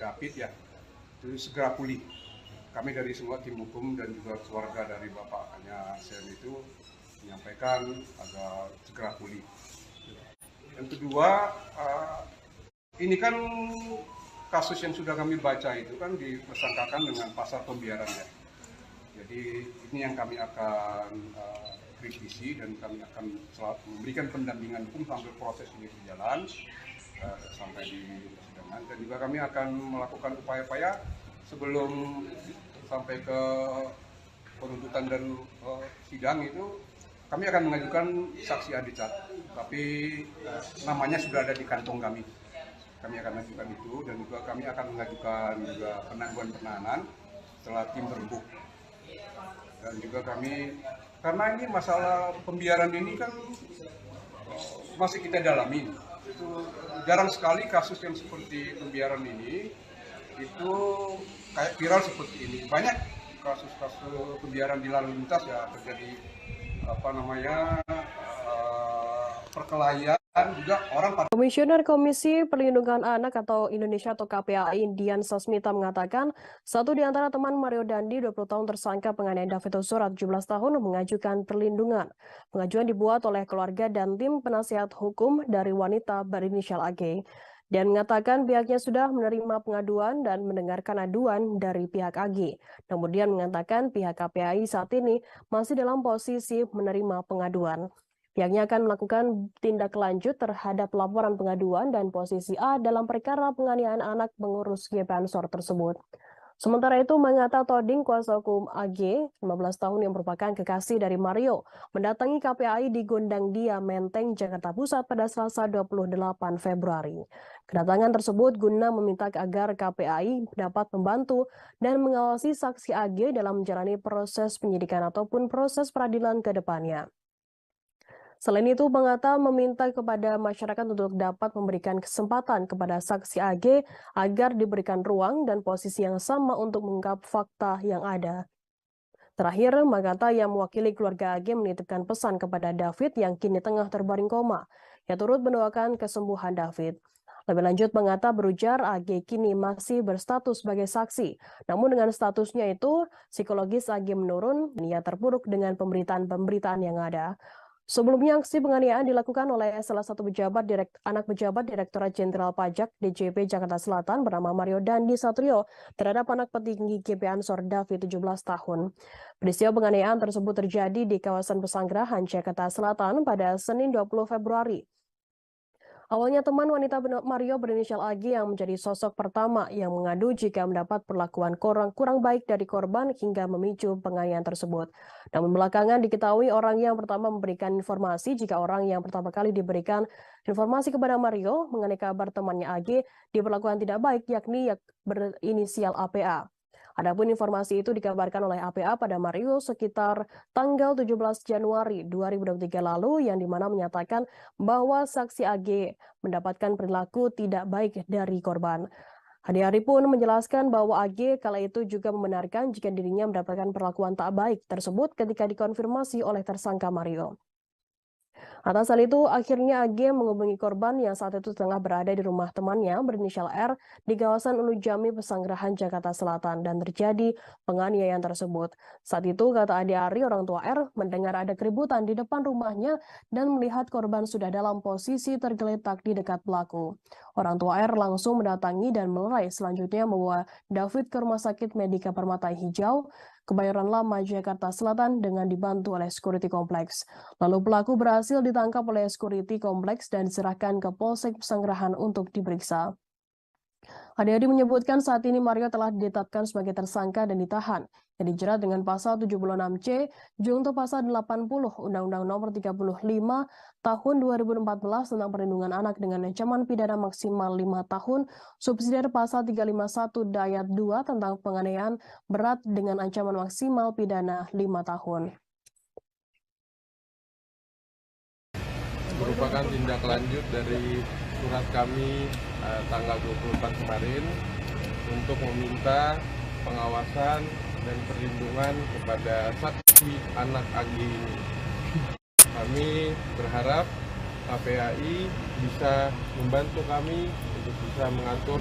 David ya itu segera pulih. Kami dari semua tim hukum dan juga keluarga dari bapaknya Sen itu menyampaikan agar segera pulih. Yang kedua, ini kan kasus yang sudah kami baca itu kan dipersangkakan dengan pasal pembiaran ya. Jadi ini yang kami akan kritisi dan kami akan memberikan pendampingan hukum sampai proses ini berjalan sampai di persidangan, dan juga kami akan melakukan upaya-upaya sebelum sampai ke penuntutan dan sidang itu kami akan mengajukan saksi adicat, tapi namanya sudah ada di kantong kami. Kami akan mengajukan itu dan juga kami akan mengajukan juga penangguhan penahanan setelah tim berembuk. Dan juga kami, karena ini masalah pembiaran ini kan masih kita dalami. Itu jarang sekali kasus yang seperti pembiaran ini itu kayak viral seperti ini. Banyak kasus-kasus pembiaran di lalu lintas ya terjadi perkelahian juga orang. Komisioner Komisi Perlindungan Anak atau Indonesia atau KPAI Dian Sasmita mengatakan satu di antara teman Mario Dandi 20 tahun tersangka penganiayaan David Ozora 17 tahun mengajukan perlindungan. Pengajuan dibuat oleh keluarga dan tim penasihat hukum dari wanita berinisial AG. Dan mengatakan pihaknya sudah menerima pengaduan dan mendengarkan aduan dari pihak AG. Kemudian mengatakan pihak KPAI saat ini masih dalam posisi menerima pengaduan. Pihaknya akan melakukan tindak lanjut terhadap laporan pengaduan dan posisi A dalam perkara penganiayaan anak pengurus GP Ansor tersebut. Sementara itu, Mangata Toding, kuasa hukum AG, 15 tahun yang merupakan kekasih dari Mario, mendatangi KPAI di Gondang Dia, Menteng, Jakarta Pusat pada Selasa 28 Februari. Kedatangan tersebut guna meminta agar KPAI dapat membantu dan mengawasi saksi AG dalam menjalani proses penyidikan ataupun proses peradilan ke depannya. Selain itu, Mangata meminta kepada masyarakat untuk dapat memberikan kesempatan kepada saksi AG agar diberikan ruang dan posisi yang sama untuk mengungkap fakta yang ada. Terakhir, Mangata yang mewakili keluarga AG menitipkan pesan kepada David yang kini tengah terbaring koma. Ia turut mendoakan kesembuhan David. Lebih lanjut, Mangata berujar AG kini masih berstatus sebagai saksi. Namun dengan statusnya itu, psikologis AG menurun dan ia terpuruk dengan pemberitaan-pemberitaan yang ada. Sebelumnya, aksi penganiayaan dilakukan oleh salah satu anak pejabat Direktorat Jenderal Pajak DJP Jakarta Selatan bernama Mario Dandi Satrio terhadap anak petinggi GP Ansor David 17 tahun. Peristiwa penganiayaan tersebut terjadi di kawasan Pesanggerahan, Jakarta Selatan pada Senin 20 Februari. Awalnya teman wanita Mario berinisial AG yang menjadi sosok pertama yang mengadu jika mendapat perlakuan kurang baik dari korban hingga memicu penganiayaan tersebut. Namun belakangan diketahui orang yang pertama memberikan informasi jika orang yang pertama kali diberikan informasi kepada Mario mengenai kabar temannya AG diperlakukan tidak baik yakni berinisial APA. Adapun informasi itu dikabarkan oleh APA pada Mario sekitar tanggal 17 Januari 2023 lalu yang dimana menyatakan bahwa saksi AG mendapatkan perilaku tidak baik dari korban. Ade Ari pun menjelaskan bahwa AG kala itu juga membenarkan jika dirinya mendapatkan perlakuan tak baik tersebut ketika dikonfirmasi oleh tersangka Mario. Atas hal itu, akhirnya AG menghubungi korban yang saat itu tengah berada di rumah temannya berinisial R di kawasan Unujami, Pesanggerahan, Jakarta Selatan dan terjadi penganiayaan tersebut. Saat itu, kata Ade Ari, orang tua R mendengar ada keributan di depan rumahnya dan melihat korban sudah dalam posisi tergeletak di dekat pelaku. Orang tua R langsung mendatangi dan melerai, selanjutnya membawa David ke Rumah Sakit Medika Permata Hijau. Kebayoran Lama, Jakarta Selatan dengan dibantu oleh security kompleks. Lalu pelaku berhasil ditangkap oleh security kompleks dan diserahkan ke Polsek Pesanggerahan untuk diperiksa. Adi menyebutkan saat ini Mario telah ditetapkan sebagai tersangka dan ditahan, yang dijerat dengan pasal 76C junto pasal 80 Undang-Undang Nomor 35 Tahun 2014 tentang perlindungan anak dengan ancaman pidana maksimal 5 tahun, subsidiar pasal 351 Dayat 2 tentang penganiayaan berat dengan ancaman maksimal pidana 5 tahun. Merupakan tindak lanjut dari surat kami tanggal 24 kemarin untuk meminta pengawasan dan perlindungan kepada saksi anak AG ini. Kami berharap KPAI bisa membantu kami untuk bisa mengatur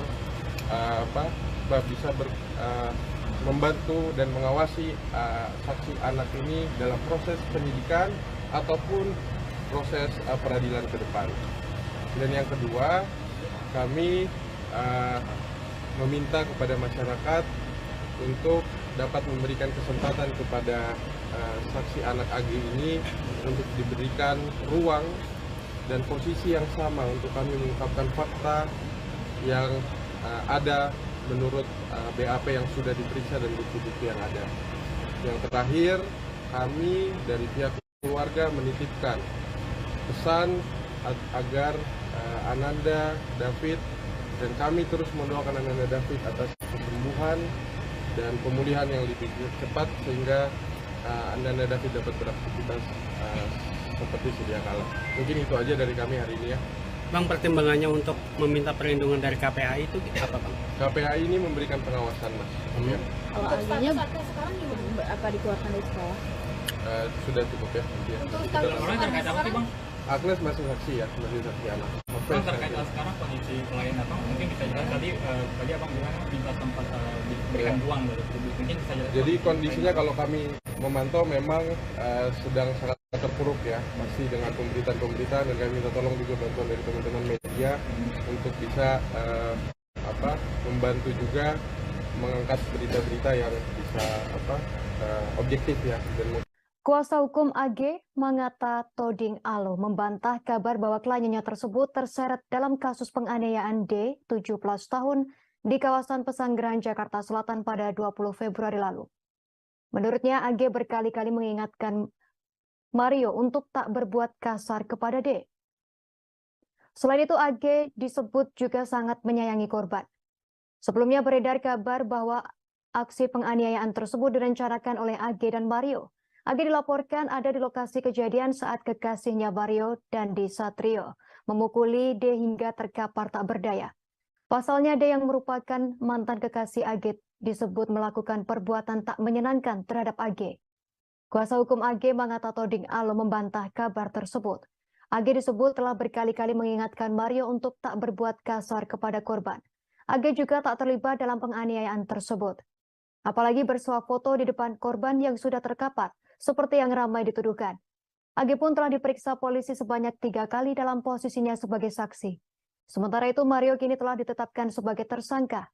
membantu dan mengawasi saksi anak ini dalam proses penyidikan ataupun proses peradilan ke depan. Dan yang kedua, kami meminta kepada masyarakat untuk dapat memberikan kesempatan kepada saksi anak AG ini untuk diberikan ruang dan posisi yang sama untuk kami mengungkapkan fakta yang ada menurut BAP yang sudah diperiksa dan bukti-bukti yang ada. Yang terakhir, kami dari pihak keluarga menitipkan pesan agar Ananda David dan kami terus mendoakan Ananda David atas kesembuhan dan pemulihan yang lebih cepat sehingga Ananda David dapat beraktivitas seperti sedia kala. Mungkin itu aja dari kami hari ini ya. Bang, pertimbangannya untuk meminta perlindungan dari KPAI itu apa, Bang? KPAI ini memberikan pengawasan, Mas. Ya. Kalau aginya sekarang gimana? Apa dikeluarkan dari sekolah? Sudah cukup ya. Untuk terkait apa sih, Bang? Agnes masih saksi ya, masih saksi anak. Bang, terkait sekarang kondisi klien Abang, mungkin bisa jelaskan tadi Abang bilang minta tempat diberikan ruang dari publik, mungkin bisa jelaskan. Jadi kondisinya kalau kami memantau memang sedang sangat terpuruk ya, masih dengan pemberitaan dan kami minta tolong juga bantuan dari teman-teman media untuk bisa membantu juga mengangkat berita-berita yang bisa objektif ya dan Kuasa hukum AG, Mangata Toding Alo, membantah kabar bahwa kliennya tersebut terseret dalam kasus penganiayaan D, 17 tahun, di kawasan Pesanggerahan, Jakarta Selatan pada 20 Februari lalu. Menurutnya, AG berkali-kali mengingatkan Mario untuk tak berbuat kasar kepada D. Selain itu, AG disebut juga sangat menyayangi korban. Sebelumnya beredar kabar bahwa aksi penganiayaan tersebut direncanakan oleh AG dan Mario. AG dilaporkan ada di lokasi kejadian saat kekasihnya Mario Dandi Satrio memukuli D hingga terkapar tak berdaya. Pasalnya D yang merupakan mantan kekasih AG disebut melakukan perbuatan tak menyenangkan terhadap AG. Kuasa hukum AG Mangata Toding Alo membantah kabar tersebut. AG disebut telah berkali-kali mengingatkan Mario untuk tak berbuat kasar kepada korban. AG juga tak terlibat dalam penganiayaan tersebut. Apalagi bersuah foto di depan korban yang sudah terkapar, seperti yang ramai dituduhkan. AG pun telah diperiksa polisi sebanyak 3 kali dalam posisinya sebagai saksi. Sementara itu, Mario kini telah ditetapkan sebagai tersangka.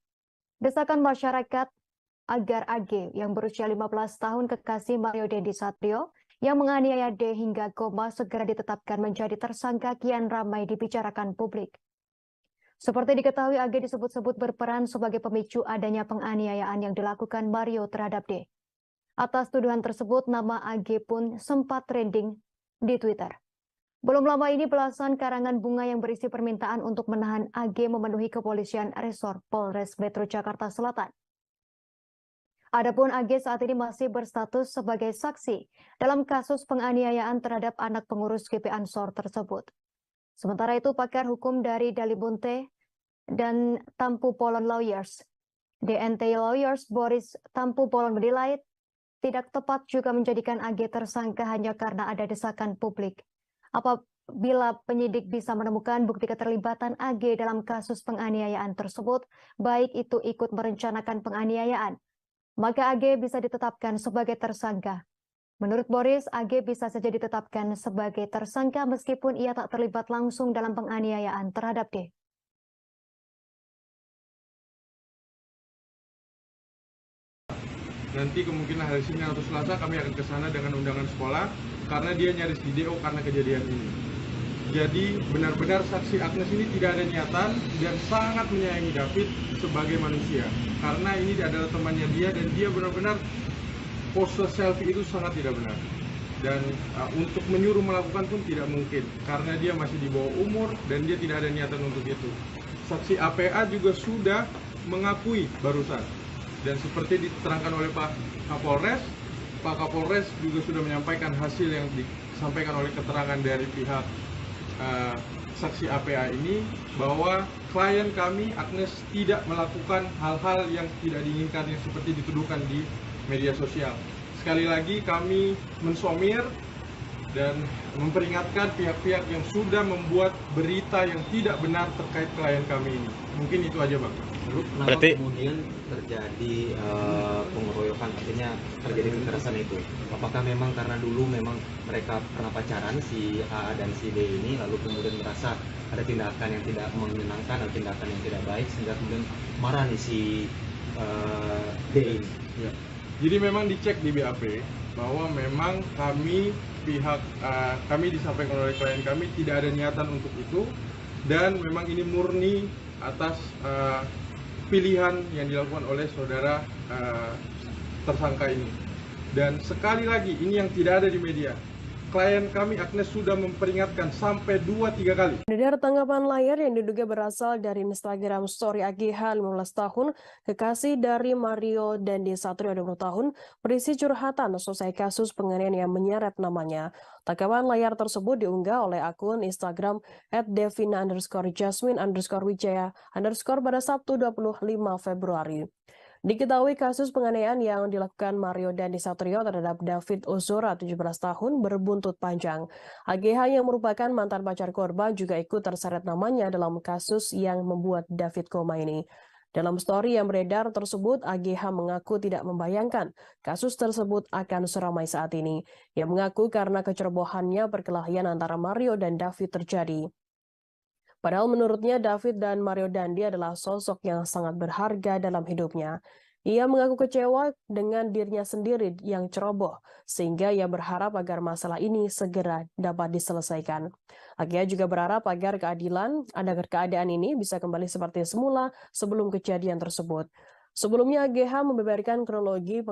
Desakan masyarakat agar AG yang berusia 15 tahun kekasih Mario Dandi Satrio yang menganiaya D hingga koma segera ditetapkan menjadi tersangka kian ramai dibicarakan publik. Seperti diketahui, AG disebut-sebut berperan sebagai pemicu adanya penganiayaan yang dilakukan Mario terhadap D. Atas tuduhan tersebut, nama AG pun sempat trending di Twitter. Belum lama ini belasan karangan bunga yang berisi permintaan untuk menahan AG memenuhi kepolisian resor Polres Metro Jakarta Selatan. Adapun AG saat ini masih berstatus sebagai saksi dalam kasus penganiayaan terhadap anak pengurus GP Ansor tersebut. Sementara itu, pakar hukum dari Dalibunte dan Tampu Polon Lawyers, DNT Lawyers Boris Tampu Polon menilai tidak tepat juga menjadikan AG tersangka hanya karena ada desakan publik. Apabila penyidik bisa menemukan bukti keterlibatan AG dalam kasus penganiayaan tersebut, baik itu ikut merencanakan penganiayaan, maka AG bisa ditetapkan sebagai tersangka. Menurut Boris, AG bisa saja ditetapkan sebagai tersangka meskipun ia tak terlibat langsung dalam penganiayaan terhadap D. nanti kemungkinan hari Senin atau Selasa kami akan ke sana dengan undangan sekolah karena dia nyaris di DO karena kejadian ini. Jadi benar-benar saksi Agnes ini tidak ada niatan dan sangat menyayangi David sebagai manusia. Karena ini adalah temannya dia dan dia benar-benar pose selfie itu sangat tidak benar. Dan untuk menyuruh melakukan pun tidak mungkin karena dia masih di bawah umur dan dia tidak ada niatan untuk itu. Saksi APA juga sudah mengakui barusan. Dan seperti diterangkan oleh Pak Kapolres juga sudah menyampaikan hasil yang disampaikan oleh keterangan dari pihak saksi APA ini bahwa klien kami Agnes tidak melakukan hal-hal yang tidak diinginkan yang seperti dituduhkan di media sosial. Sekali lagi kami mensomir dan memperingatkan pihak-pihak yang sudah membuat berita yang tidak benar terkait klien kami ini. Mungkin itu aja, Bang. Berarti kemudian terjadi pengeroyokan, artinya terjadi kekerasan itu. Apakah memang karena dulu memang mereka pernah pacaran si A dan si D ini, lalu kemudian merasa ada tindakan yang tidak menyenangkan, ada tindakan yang tidak baik, sehingga kemudian marah nih si D ini? Ya. Jadi memang dicek di BAP bahwa memang kami disampaikan oleh klien kami tidak ada niatan untuk itu dan memang ini murni atas pilihan yang dilakukan oleh saudara tersangka ini. Dan sekali lagi ini yang tidak ada di media. Klien kami Agnes sudah memperingatkan sampai 2-3 kali. Dari tanggapan layar yang diduga berasal dari Instagram story AGH 15 tahun, kekasih dari Mario Dandi Satrio 20 tahun, berisi curhatan selesai kasus penganiayaan yang menyeret namanya. Tanggapan layar tersebut diunggah oleh akun Instagram @devina_jasmine_wijaya_ pada Sabtu 25 Februari. Diketahui kasus penganiayaan yang dilakukan Mario Dandi Satrio terhadap David Ozora 17 tahun berbuntut panjang. AGH yang merupakan mantan pacar korban juga ikut terseret namanya dalam kasus yang membuat David koma ini. Dalam story yang beredar tersebut, AGH mengaku tidak membayangkan kasus tersebut akan seramai saat ini. Ia mengaku karena kecerobohannya perkelahian antara Mario dan David terjadi. Padahal menurutnya David dan Mario Dandi adalah sosok yang sangat berharga dalam hidupnya. Ia mengaku kecewa dengan dirinya sendiri yang ceroboh, sehingga ia berharap agar masalah ini segera dapat diselesaikan. AGH juga berharap agar keadaan ini bisa kembali seperti semula sebelum kejadian tersebut. Sebelumnya AGH membeberkan kronologi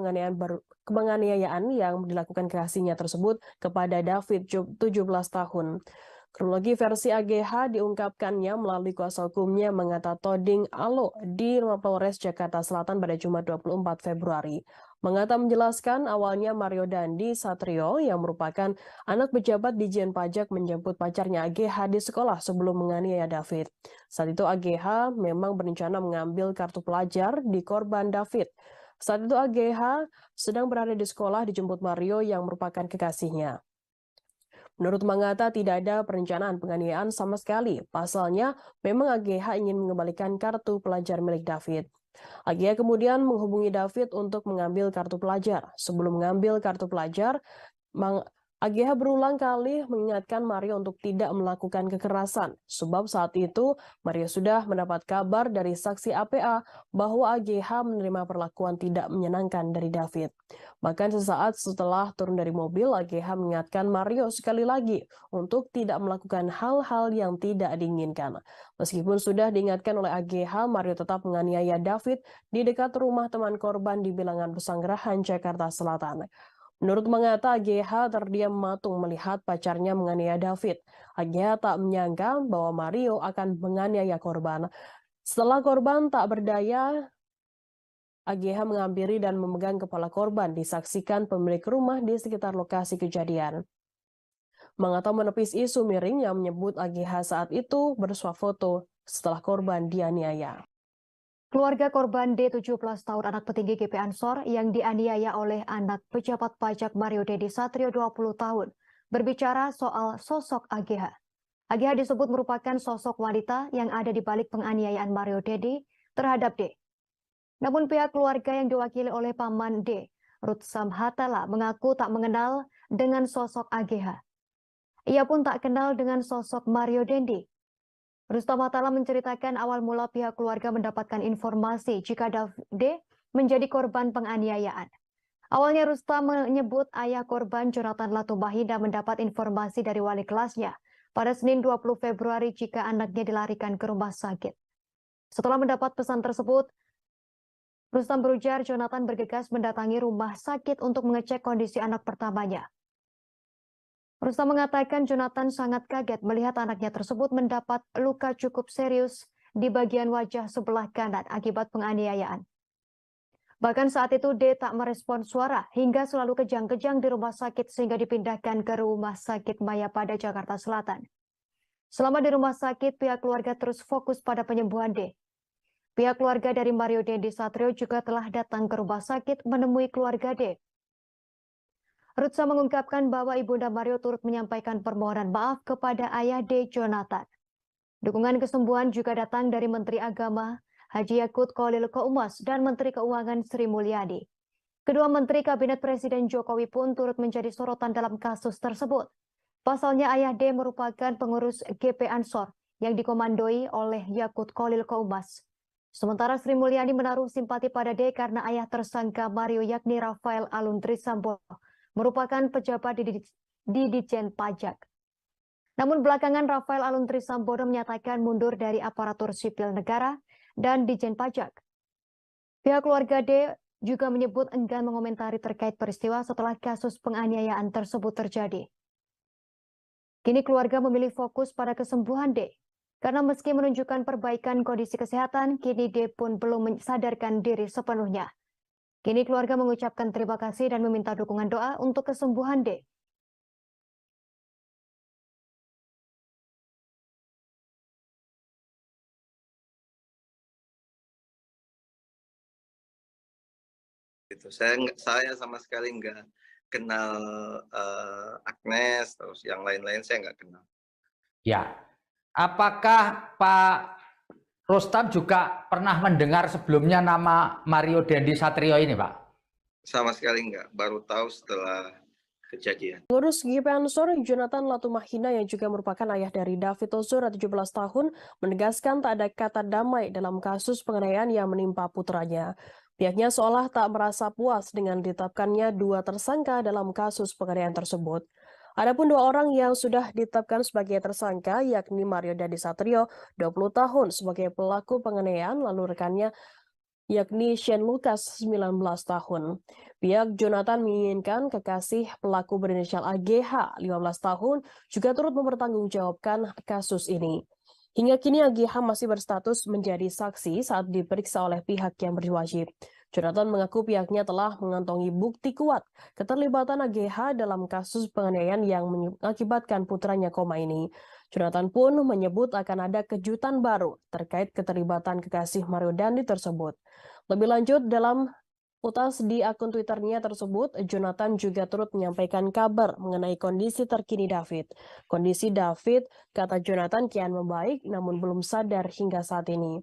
penganiayaan yang dilakukan kekasihnya tersebut kepada David 17 tahun. Kronologi versi AGH diungkapkannya melalui kuasa hukumnya Mengata Toding Alo di Rumah Polres Jakarta Selatan pada Jumat 24 Februari. Mengata menjelaskan awalnya Mario Dandi Satrio yang merupakan anak pejabat Ditjen Pajak menjemput pacarnya AGH di sekolah sebelum menganiaya David. Saat itu AGH memang berencana mengambil kartu pelajar di korban David. Saat itu AGH sedang berada di sekolah dijemput Mario yang merupakan kekasihnya. Menurut Mangata, tidak ada perencanaan penganiayaan sama sekali. Pasalnya, memang AGH ingin mengembalikan kartu pelajar milik David. AGH kemudian menghubungi David untuk mengambil kartu pelajar. Sebelum mengambil kartu pelajar, AGH berulang kali mengingatkan Mario untuk tidak melakukan kekerasan. Sebab saat itu, Mario sudah mendapat kabar dari saksi APA bahwa AGH menerima perlakuan tidak menyenangkan dari David. Bahkan sesaat setelah turun dari mobil, AGH mengingatkan Mario sekali lagi untuk tidak melakukan hal-hal yang tidak diinginkan. Meskipun sudah diingatkan oleh AGH, Mario tetap menganiaya David di dekat rumah teman korban di Bilangan Pesanggerahan, Jakarta Selatan. Menurut Mangata, AGH terdiam matung melihat pacarnya menganiaya David. AGH tak menyangka bahwa Mario akan menganiaya korban. Setelah korban tak berdaya, AGH menghampiri dan memegang kepala korban, disaksikan pemilik rumah di sekitar lokasi kejadian. Mangata menepis isu miring yang menyebut AGH saat itu bersuah foto setelah korban dianiaya. Keluarga korban D 17 tahun anak petinggi GP Ansor yang dianiaya oleh anak pejabat pajak Mario Dandi Satrio 20 tahun berbicara soal sosok AGH. AGH disebut merupakan sosok wanita yang ada di balik penganiayaan Mario Dandi terhadap D. Namun pihak keluarga yang diwakili oleh paman D, Ruth Samhatala, mengaku tak mengenal dengan sosok AGH. Ia pun tak kenal dengan sosok Mario Dandi. Rustam Atala menceritakan awal mula pihak keluarga mendapatkan informasi jika D menjadi korban penganiayaan. Awalnya Rustam menyebut ayah korban Jonathan Latumahina mendapat informasi dari wali kelasnya pada Senin 20 Februari jika anaknya dilarikan ke rumah sakit. Setelah mendapat pesan tersebut, Rustam berujar Jonathan bergegas mendatangi rumah sakit untuk mengecek kondisi anak pertamanya. Rustam mengatakan Jonathan sangat kaget melihat anaknya tersebut mendapat luka cukup serius di bagian wajah sebelah kanan akibat penganiayaan. Bahkan saat itu D tak merespon suara hingga selalu kejang-kejang di rumah sakit sehingga dipindahkan ke Rumah Sakit Mayapada, Jakarta Selatan. Selama di rumah sakit, pihak keluarga terus fokus pada penyembuhan D. Pihak keluarga dari Mario Dendi Satrio juga telah datang ke rumah sakit menemui keluarga D. Rustam mengungkapkan bahwa Ibunda Mario turut menyampaikan permohonan maaf kepada ayah D. Jonathan. Dukungan kesembuhan juga datang dari Menteri Agama Haji Yakut Khalil Qaumas dan Menteri Keuangan Sri Mulyani. Kedua Menteri Kabinet Presiden Jokowi pun turut menjadi sorotan dalam kasus tersebut. Pasalnya ayah D merupakan pengurus GP Ansor yang dikomandoi oleh Yakut Khalil Qaumas. Sementara Sri Mulyani menaruh simpati pada D karena ayah tersangka Mario yakni Rafael Alun Trisambodo merupakan pejabat di Ditjen Pajak. Namun belakangan Rafael Alun Trisambodo menyatakan mundur dari aparatur sipil negara dan Ditjen Pajak. Pihak keluarga D juga menyebut enggan mengomentari terkait peristiwa setelah kasus penganiayaan tersebut terjadi. Kini keluarga memilih fokus pada kesembuhan D. Karena meski menunjukkan perbaikan kondisi kesehatan, kini D pun belum mensadarkan diri sepenuhnya. Kini keluarga mengucapkan terima kasih dan meminta dukungan doa untuk kesembuhan D. Saya sama sekali nggak kenal Agnes, terus yang lain-lain saya nggak kenal. Ya, apakah Pak Rustam juga pernah mendengar sebelumnya nama Mario Dendi Satrio ini, Pak? Sama sekali nggak, baru tahu setelah kejadian. Pengurus GP Ansor Jonathan Latumahina yang juga merupakan ayah dari David Ozora 17 tahun menegaskan tak ada kata damai dalam kasus penganiayaan yang menimpa putranya. Pihaknya seolah tak merasa puas dengan ditetapkannya 2 tersangka dalam kasus penganiayaan tersebut. Adapun 2 orang yang sudah ditetapkan sebagai tersangka yakni Mario Dendi Satrio 20 tahun sebagai pelaku penganiayaan lalu rekannya yakni Shane Lucas 19 tahun. Pihak Jonathan menginginkan kekasih pelaku berinisial AGH 15 tahun juga turut mempertanggungjawabkan kasus ini. Hingga kini AGH masih berstatus menjadi saksi saat diperiksa oleh pihak yang berwajib. Jonathan mengaku pihaknya telah mengantongi bukti kuat keterlibatan AGH dalam kasus penganiayaan yang mengakibatkan putranya koma ini. Jonathan pun menyebut akan ada kejutan baru terkait keterlibatan kekasih Mario Dendi tersebut. Lebih lanjut, dalam utas di akun Twitternya tersebut, Jonathan juga turut menyampaikan kabar mengenai kondisi terkini David. Kondisi David, kata Jonathan, kian membaik namun belum sadar hingga saat ini.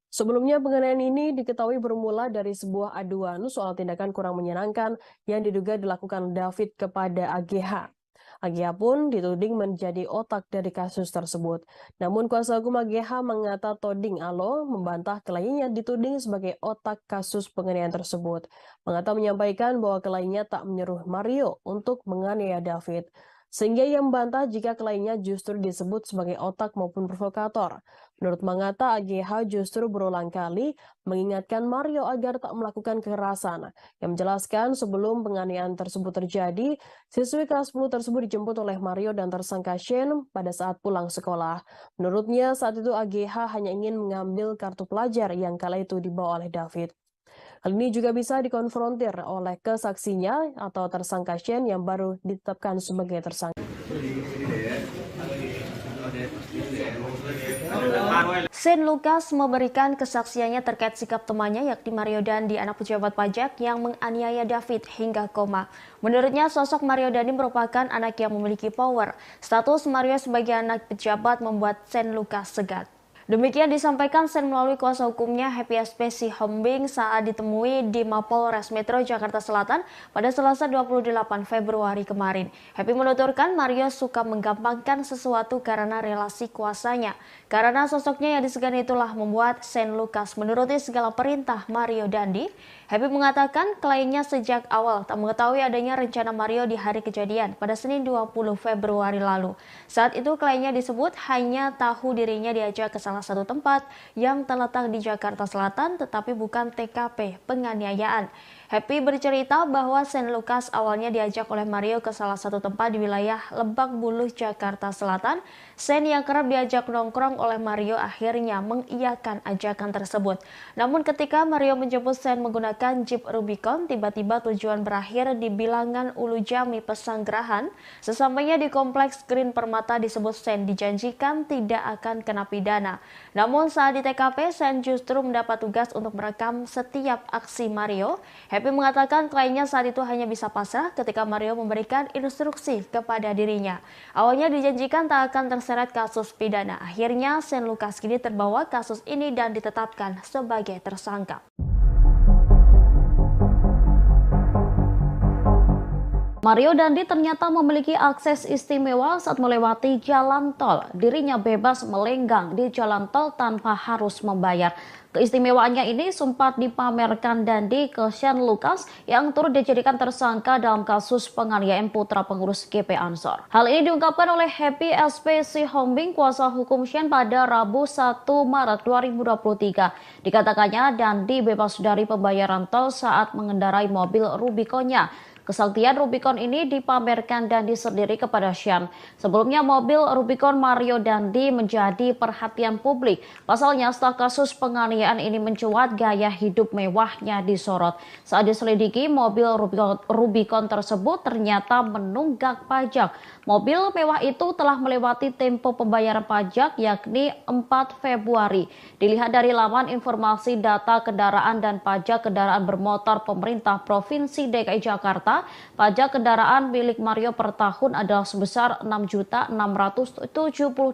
Sebelumnya penganiayaan ini diketahui bermula dari sebuah aduan soal tindakan kurang menyenangkan yang diduga dilakukan David kepada AGH. AGH pun dituding menjadi otak dari kasus tersebut. Namun kuasa hukum AGH mengata Toding Alo membantah kliennya dituding sebagai otak kasus penganiayaan tersebut. Mengata menyampaikan bahwa kliennya tak menyuruh Mario untuk menganiaya David. Sehingga ia membantah jika kliennya justru disebut sebagai otak maupun provokator. Menurut Mangata, AGH justru berulang kali mengingatkan Mario agar tak melakukan kekerasan. Yang menjelaskan sebelum penganiayaan tersebut terjadi, siswi kelas 10 tersebut dijemput oleh Mario dan tersangka Shane pada saat pulang sekolah. Menurutnya saat itu AGH hanya ingin mengambil kartu pelajar yang kala itu dibawa oleh David. Hal ini juga bisa dikonfrontir oleh kesaksinya atau tersangka Shane yang baru ditetapkan sebagai tersangka. Shane Lucas memberikan kesaksiannya terkait sikap temannya yakni Mario Dendi, anak pejabat pajak yang menganiaya David hingga koma. Menurutnya sosok Mario Dendi merupakan anak yang memiliki power. Status Mario sebagai anak pejabat membuat Shane Lucas segan. Demikian disampaikan Sen melalui kuasa hukumnya Happy SP Sihombing saat ditemui di Mapolres Metro Jakarta Selatan pada Selasa 28 Februari kemarin. Happy menuturkan Mario suka menggampangkan sesuatu karena relasi kuasanya. Karena sosoknya yang disegani itulah membuat Sen Lukas menuruti segala perintah Mario Dandi. Happy mengatakan kliennya sejak awal tak mengetahui adanya rencana Mario di hari kejadian pada Senin 20 Februari lalu. Saat itu kliennya disebut hanya tahu dirinya diajak ke salah satu tempat yang terletak di Jakarta Selatan tetapi bukan TKP penganiayaan. Happy bercerita bahwa Sen Lukas awalnya diajak oleh Mario ke salah satu tempat di wilayah Lebak Bulus, Jakarta Selatan. Sen yang kerap diajak nongkrong oleh Mario akhirnya mengiyakan ajakan tersebut. Namun ketika Mario menjemput Sen menggunakan Jeep Rubicon, tiba-tiba tujuan berakhir di Bilangan Ulu Jami, Pesanggerahan. Sesampainya di Kompleks Green Permata disebut Sen dijanjikan tidak akan kena pidana. Namun saat di TKP, Sen justru mendapat tugas untuk merekam setiap aksi Mario. Happy mengatakan kliennya saat itu hanya bisa pasrah ketika Mario memberikan instruksi kepada dirinya. Awalnya dijanjikan tak akan terseret kasus pidana. Akhirnya Sen Lukas kini terbawa kasus ini dan ditetapkan sebagai tersangka. Mario Dandi ternyata memiliki akses istimewa saat melewati jalan tol. Dirinya bebas melenggang di jalan tol tanpa harus membayar. Keistimewaannya ini sempat dipamerkan Dandi ke Sen Lukas yang turut dijadikan tersangka dalam kasus penganiayaan putra pengurus GP Ansor. Hal ini diungkapkan oleh Happy SP Sihombing, kuasa hukum Sen pada Rabu 1 Maret 2023. Dikatakannya Dandi bebas dari pembayaran tol saat mengendarai mobil Rubiconnya. Kesaktian Rubicon ini dipamerkan Dandi sendiri kepada Sen. Sebelumnya mobil Rubicon Mario Dandi menjadi perhatian publik. Pasalnya setelah kasus penganiayaan ini mencuat, gaya hidup mewahnya disorot. Saat diselidiki, mobil Rubicon tersebut ternyata menunggak pajak. Mobil mewah itu telah melewati tempo pembayaran pajak yakni 4 Februari. Dilihat dari laman informasi data kendaraan dan pajak kendaraan bermotor pemerintah Provinsi DKI Jakarta, pajak kendaraan milik Mario per tahun adalah sebesar Rp6.678.000.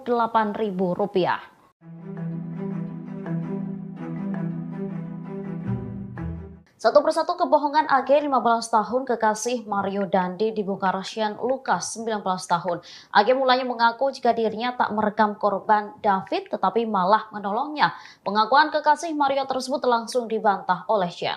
Satu persatu kebohongan AG 15 tahun kekasih Mario Dandi dibongkar Sen Lukas 19 tahun. AG mulanya mengaku jika dirinya tak merekam korban David tetapi malah menolongnya. Pengakuan kekasih Mario tersebut langsung dibantah oleh Sen.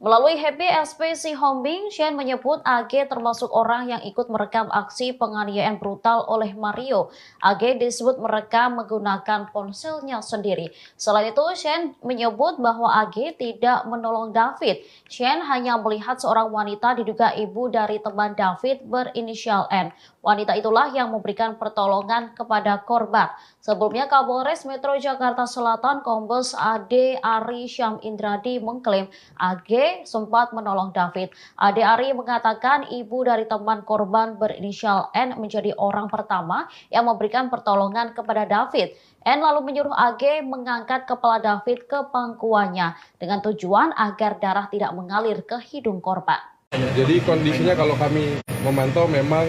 Melalui Happy SP Sihombing, Sen menyebut AG termasuk orang yang ikut merekam aksi penganiayaan brutal oleh Mario. AG disebut merekam menggunakan ponselnya sendiri. Selain itu, Sen menyebut bahwa AG tidak menolong David. Sen hanya melihat seorang wanita diduga ibu dari teman David berinisial N. Wanita itulah yang memberikan pertolongan kepada korban. Sebelumnya, Kapolres Metro Jakarta Selatan Kombes Ade Ari Syam Indradi mengklaim AG sempat menolong David. Ade Ari mengatakan ibu dari teman korban berinisial N menjadi orang pertama yang memberikan pertolongan kepada David. N lalu menyuruh AG mengangkat kepala David ke pangkuannya dengan tujuan agar darah tidak mengalir ke hidung korban. Jadi kondisinya kalau kami memantau memang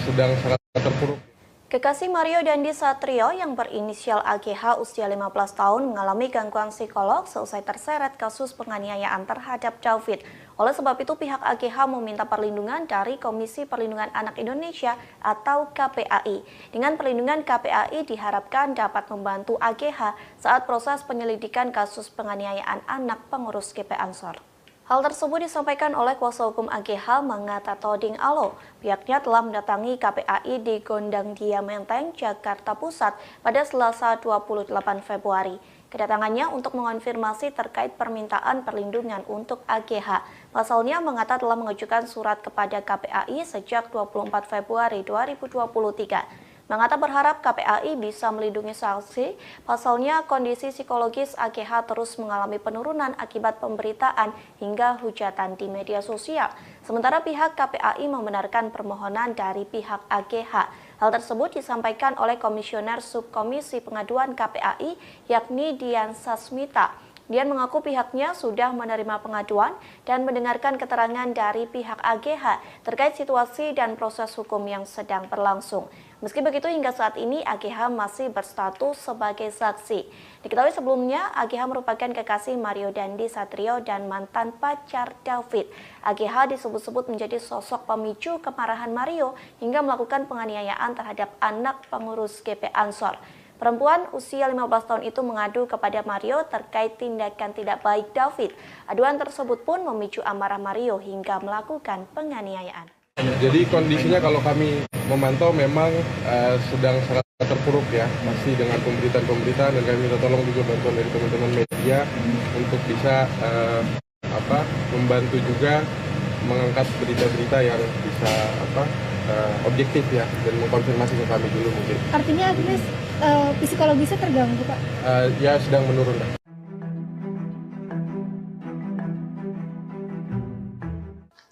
sedang sangat terpuruk. Kekasih Mario Dandi Satrio yang berinisial AGH usia 15 tahun mengalami gangguan psikolog seusai terseret kasus penganiayaan terhadap David. Oleh sebab itu pihak AGH meminta perlindungan dari Komisi Perlindungan Anak Indonesia atau KPAI. Dengan perlindungan KPAI diharapkan dapat membantu AGH saat proses penyelidikan kasus penganiayaan anak pengurus GP Ansor. Hal tersebut disampaikan oleh kuasa hukum AGH Mangata Toding Alo. Pihaknya telah mendatangi KPAI di Gondang Dia Menteng, Jakarta Pusat pada Selasa 28 Februari. Kedatangannya untuk mengonfirmasi terkait permintaan perlindungan untuk AGH. Pasalnya Mangata telah mengajukan surat kepada KPAI sejak 24 Februari 2023. Mangata berharap KPAI bisa melindungi saksi, pasalnya kondisi psikologis AGH terus mengalami penurunan akibat pemberitaan hingga hujatan di media sosial. Sementara pihak KPAI membenarkan permohonan dari pihak AGH. Hal tersebut disampaikan oleh Komisioner Subkomisi Pengaduan KPAI yakni Dian Sasmita. Dian mengaku pihaknya sudah menerima pengaduan dan mendengarkan keterangan dari pihak AGH terkait situasi dan proses hukum yang sedang berlangsung. Meski begitu, hingga saat ini AGH masih berstatus sebagai saksi. Diketahui sebelumnya, AGH merupakan kekasih Mario Dandi Satrio dan mantan pacar David. AGH disebut-sebut menjadi sosok pemicu kemarahan Mario hingga melakukan penganiayaan terhadap anak pengurus GP Ansor. Perempuan usia 15 tahun itu mengadu kepada Mario terkait tindakan tidak baik David. Aduan tersebut pun memicu amarah Mario hingga melakukan penganiayaan. Jadi kondisinya kalau kami memantau memang sedang sangat terpuruk ya, masih dengan pemberitaan-pemberitaan, dan kami minta tolong juga bantuan dari teman-teman media untuk bisa membantu juga mengangkat berita-berita yang bisa objektif ya, dan mengkonfirmasi ke kami dulu mungkin. Artinya Agnes psikologisnya terganggu, Pak? Ya sedang menurun.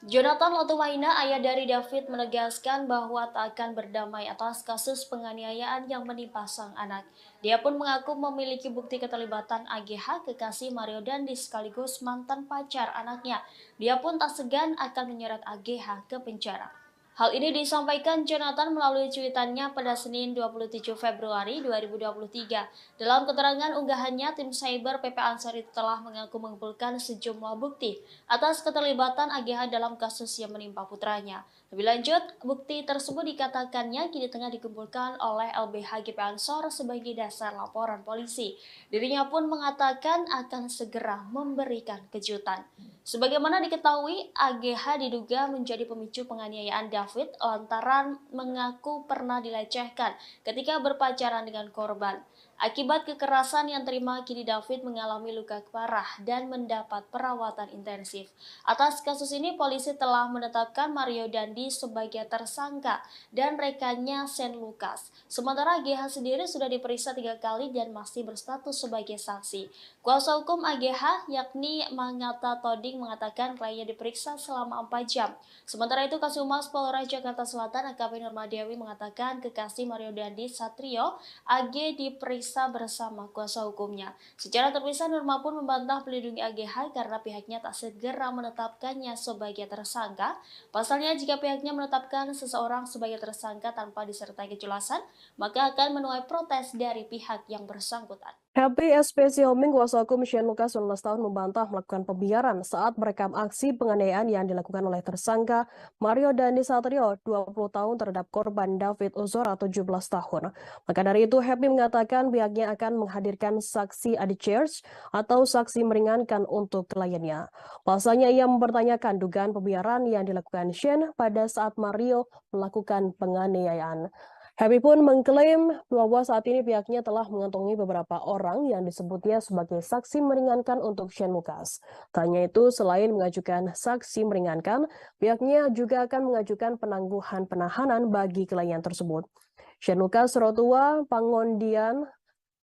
Jonathan Lotumaina, ayah dari David, menegaskan bahwa tak akan berdamai atas kasus penganiayaan yang menimpa sang anak. Dia pun mengaku memiliki bukti keterlibatan AGH, kekasih Mario Dandi sekaligus mantan pacar anaknya. Dia pun tak segan akan menyeret AGH ke penjara. Hal ini disampaikan Jonathan melalui cuitannya pada Senin 27 Februari 2023. Dalam keterangan unggahannya, tim cyber PP Ansor itu telah mengaku mengumpulkan sejumlah bukti atas keterlibatan AGH dalam kasus yang menimpa putranya. Lebih lanjut, bukti tersebut dikatakannya kini tengah dikumpulkan oleh LBH GP Ansor sebagai dasar laporan polisi. Dirinya pun mengatakan akan segera memberikan kejutan. Sebagaimana diketahui, AGH diduga menjadi pemicu penganiayaan David lantaran mengaku pernah dilecehkan ketika berpacaran dengan korban. Akibat kekerasan yang terima, kini David mengalami luka parah dan mendapat perawatan intensif. Atas kasus ini, polisi telah menetapkan Mario Dandi sebagai tersangka dan rekannya Shane Lucas. Sementara AGH sendiri sudah diperiksa 3 kali dan masih berstatus sebagai saksi. Kuasa hukum AGH yakni Mangata Toding mengatakan kliennya diperiksa selama 4 jam. Sementara itu, Kasumas Polres Jakarta Selatan AKP Nurmadewi mengatakan kekasih Mario Dandi Satrio AG diperiksa bersama kuasa hukumnya. Secara terpisah, Nurma pun membantah melindungi AGH karena pihaknya tak segera menetapkannya sebagai tersangka. Pasalnya, jika pihaknya menetapkan seseorang sebagai tersangka tanpa disertai kejelasan, maka akan menuai protes dari pihak yang bersangkutan. Happy SPC Homing, kuasa hukum Shane Lucas 19 tahun membantah melakukan pembiaran saat merekam aksi penganiayaan yang dilakukan oleh tersangka Mario Dandi Satrio 20 tahun terhadap korban David Ozora 17 tahun. Maka dari itu, Happy mengatakan pihaknya akan menghadirkan saksi adichurch atau saksi meringankan untuk kliennya. Pasalnya, ia mempertanyakan dugaan pembiaran yang dilakukan Shane pada saat Mario melakukan penganiayaan. Happy pun mengklaim bahwa saat ini pihaknya telah mengantongi beberapa orang yang disebutnya sebagai saksi meringankan untuk Shane Lucas. Tak hanya itu, selain mengajukan saksi meringankan, pihaknya juga akan mengajukan penangguhan penahanan bagi klien tersebut. Shane Lucas Rotua Pangondian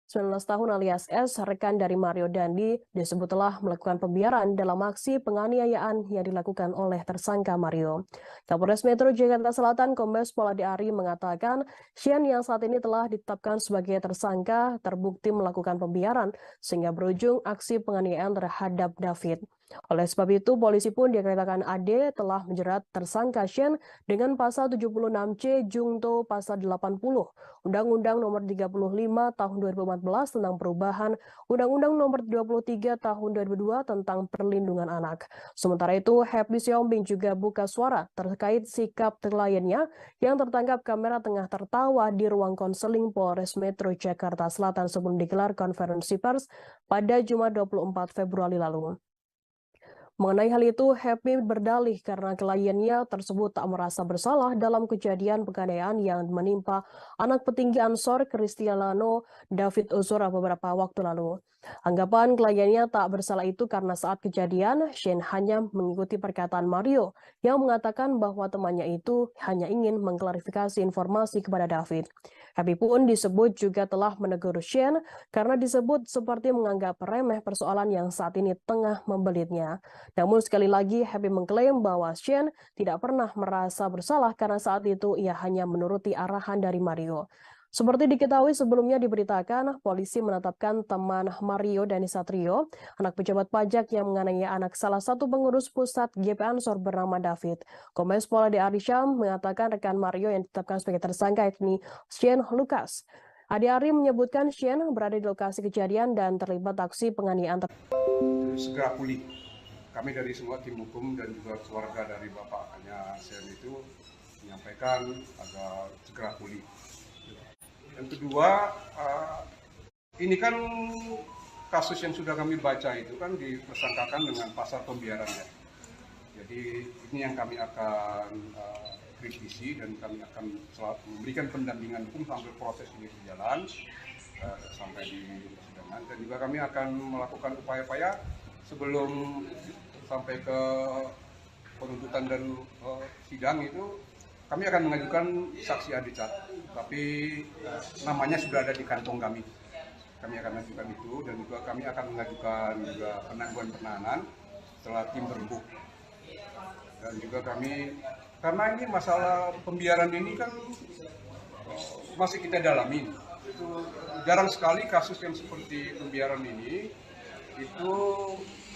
19 tahun alias S, rekan dari Mario Dandi, disebut telah melakukan pembiaran dalam aksi penganiayaan yang dilakukan oleh tersangka Mario. Kapolres Metro Jakarta Selatan Kombes Pol Adi Ari mengatakan Shane yang saat ini telah ditetapkan sebagai tersangka terbukti melakukan pembiaran sehingga berujung aksi penganiayaan terhadap David. Oleh sebab itu, polisi pun dikatakan AD telah menjerat tersangka Shane dengan pasal 76C Jungto pasal 80 Undang-Undang Nomor 35 Tahun 2014 tentang perubahan Undang-Undang Nomor 23 Tahun 2002 tentang perlindungan anak. Sementara itu, Happy Siombing juga buka suara terkait sikap kliennya yang tertangkap kamera tengah tertawa di ruang konseling Polres Metro Jakarta Selatan sebelum digelar konferensi pers pada Jumat 24 Februari lalu. Mengenai hal itu, Happy berdalih karena kliennya tersebut tak merasa bersalah dalam kejadian penganiayaan yang menimpa anak petinggi Ansor Cristiano David Ozora beberapa waktu lalu. Anggapan kliennya tak bersalah itu karena saat kejadian, Shane hanya mengikuti perkataan Mario yang mengatakan bahwa temannya itu hanya ingin mengklarifikasi informasi kepada David. Happy pun disebut juga telah menegur Shane karena disebut seperti menganggap remeh persoalan yang saat ini tengah membelitnya. Namun sekali lagi, Happy mengklaim bahwa Shane tidak pernah merasa bersalah karena saat itu ia hanya menuruti arahan dari Mario. Seperti diketahui sebelumnya diberitakan, polisi menetapkan teman Mario Dandi Satrio, anak pejabat pajak yang menganiaya anak salah satu pengurus pusat GP Ansor bernama David. Kombes Pol Ade Arsyam mengatakan rekan Mario yang ditetapkan sebagai tersangka yakni Shane Lucas. Ade Ari menyebutkan Shane berada di lokasi kejadian dan terlibat aksi penganiayaan. Segera pulih. Kami dari semua tim hukum dan juga keluarga dari bapaknya Shane itu menyampaikan agar segera pulih. Yang kedua, ini kan kasus yang sudah kami baca itu kan dipersangkakan dengan pasal pembiaran ya. Jadi ini yang kami akan kritisi dan kami akan memberikan pendampingan hukum sampai proses ini berjalan sampai di persidangan, dan juga kami akan melakukan upaya-upaya sebelum sampai ke penuntutan dan sidang itu. Kami akan mengajukan saksi adicat, tapi namanya sudah ada di kantong kami. Kami akan mengajukan itu, dan juga kami akan mengajukan juga penangguhan penahanan setelah tim berembuk. Dan juga kami, karena ini masalah pembiaran ini kan masih kita dalami. Itu jarang sekali kasus yang seperti pembiaran ini itu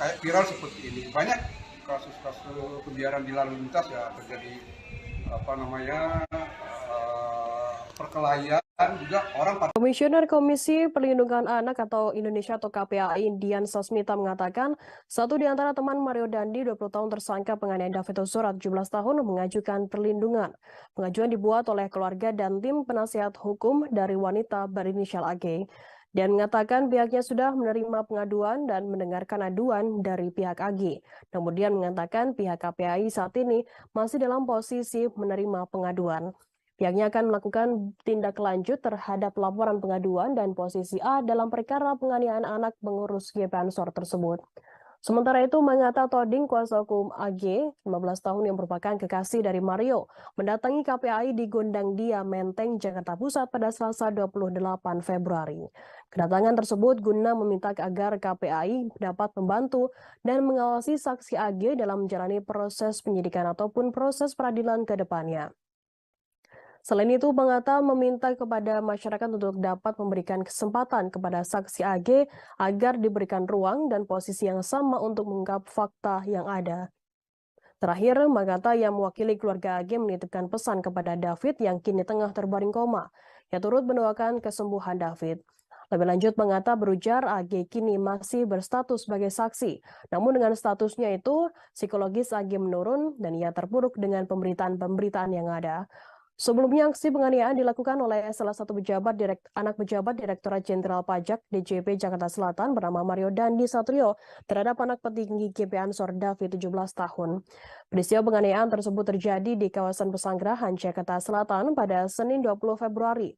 kayak viral seperti ini. Banyak kasus-kasus pembiaran di lalu lintas ya terjadi perkelahian juga orang. Komisioner Komisi Perlindungan Anak atau Indonesia atau KPAI Dian Sasmita mengatakan satu di antara teman Mario Dandi 20 tahun tersangka penganiayaan David Ozora 17 tahun mengajukan perlindungan. Pengajuan dibuat oleh keluarga dan tim penasihat hukum dari wanita berinisial AG. Dan mengatakan pihaknya sudah menerima pengaduan dan mendengarkan aduan dari pihak AG. Kemudian mengatakan pihak KPAI saat ini masih dalam posisi menerima pengaduan. Pihaknya akan melakukan tindak lanjut terhadap laporan pengaduan dan posisi A dalam perkara penganiayaan anak pengurus GP Ansor tersebut. Sementara itu, Mangata Toding, kuasa hukum AG, 15 tahun yang merupakan kekasih dari Mario, mendatangi KPAI di Gondang Dia, Menteng, Jakarta Pusat pada Selasa 28 Februari. Kedatangan tersebut guna meminta agar KPAI dapat membantu dan mengawasi saksi AG dalam menjalani proses penyidikan ataupun proses peradilan ke depannya. Selain itu, Mangata meminta kepada masyarakat untuk dapat memberikan kesempatan kepada saksi AG agar diberikan ruang dan posisi yang sama untuk mengungkap fakta yang ada. Terakhir, Mangata yang mewakili keluarga AG menitipkan pesan kepada David yang kini tengah terbaring koma. Ia turut mendoakan kesembuhan David. Lebih lanjut, Mangata berujar AG kini masih berstatus sebagai saksi. Namun dengan statusnya itu, psikologis AG menurun dan ia terpuruk dengan pemberitaan-pemberitaan yang ada. Sebelumnya, aksi penganiayaan dilakukan oleh salah satu anak pejabat Direktorat Jenderal Pajak DJP Jakarta Selatan bernama Mario Dandi Satrio terhadap anak petinggi GP Ansor David 17 tahun. Peristiwa penganiayaan tersebut terjadi di kawasan Pesanggerahan, Jakarta Selatan pada Senin 20 Februari.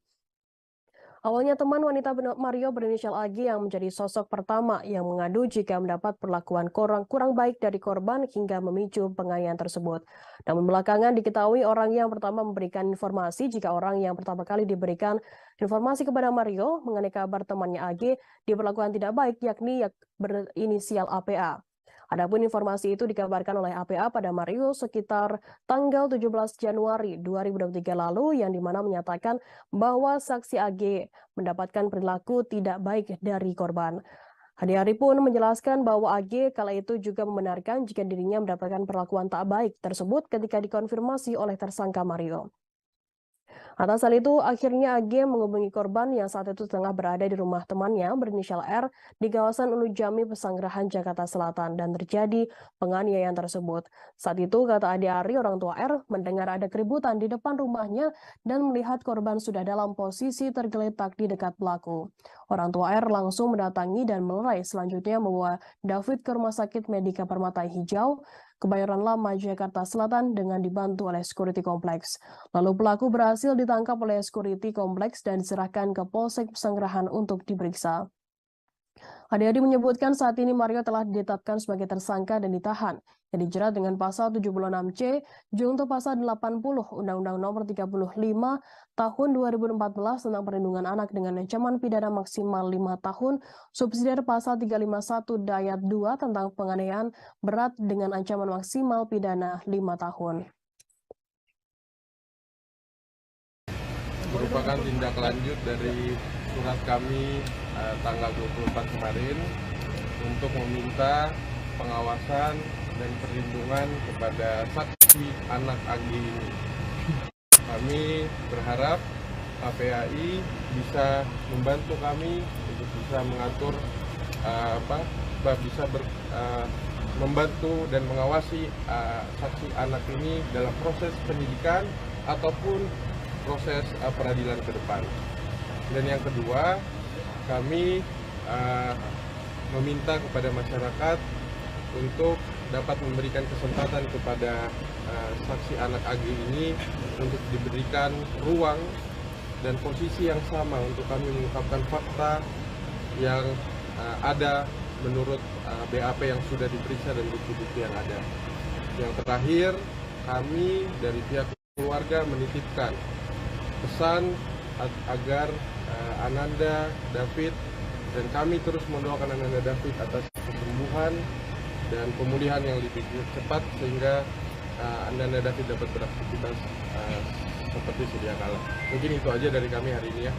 Awalnya teman wanita Mario berinisial AG yang menjadi sosok pertama yang mengadu jika mendapat perlakuan kurang baik dari korban hingga memicu penganiayaan tersebut. Namun belakangan diketahui orang yang pertama memberikan informasi jika orang yang pertama kali diberikan informasi kepada Mario mengenai kabar temannya AG diperlakukan tidak baik yakni berinisial APA. Adapun informasi itu dikabarkan oleh APA pada Mario sekitar tanggal 17 Januari 2023 lalu yang dimana menyatakan bahwa saksi AG mendapatkan perilaku tidak baik dari korban. Ade Ari pun menjelaskan bahwa AG kala itu juga membenarkan jika dirinya mendapatkan perlakuan tak baik tersebut ketika dikonfirmasi oleh tersangka Mario. Atas hal itu, akhirnya AG menghubungi korban yang saat itu tengah berada di rumah temannya berinisial R di kawasan Ulu Jami, Pesanggerahan, Jakarta Selatan, dan terjadi penganiayaan tersebut. Saat itu, kata Ade Ari, orang tua R mendengar ada keributan di depan rumahnya dan melihat korban sudah dalam posisi tergeletak di dekat pelaku. Orang tua R langsung mendatangi dan melerai, selanjutnya membawa David ke Rumah Sakit Medika Permata Hijau, Kebayoran Lama, Jakarta Selatan dengan dibantu oleh security kompleks. Lalu pelaku berhasil ditangkap oleh security kompleks dan diserahkan ke Polsek Pesanggerahan untuk diperiksa. Ade Ari menyebutkan saat ini Mario telah ditetapkan sebagai tersangka dan ditahan, yang dijerat dengan pasal 76C junto pasal 80 Undang-Undang Nomor 35 Tahun 2014 tentang Perlindungan Anak dengan ancaman pidana maksimal 5 tahun, subsidiar pasal 351 Dayat 2 tentang penganiayaan berat dengan ancaman maksimal pidana 5 tahun. merupakan tindak lanjut dari surat kami tanggal 24 kemarin untuk meminta pengawasan dan perlindungan kepada saksi anak AG ini. Kami berharap KPAI bisa membantu kami untuk bisa mengatur membantu dan mengawasi saksi anak ini dalam proses pendidikan ataupun proses peradilan ke depan. Dan yang kedua, kami meminta kepada masyarakat untuk dapat memberikan kesempatan kepada saksi anak AG ini untuk diberikan ruang dan posisi yang sama untuk kami mengungkapkan fakta yang ada menurut BAP yang sudah diperiksa dan bukti-bukti yang ada. Yang terakhir, kami dari pihak keluarga menitipkan pesan agar Ananda David, dan kami terus mendoakan Ananda David atas kesembuhan dan pemulihan yang lebih cepat sehingga Ananda David dapat beraktivitas seperti sedia kala. Mungkin itu aja dari kami hari ini ya.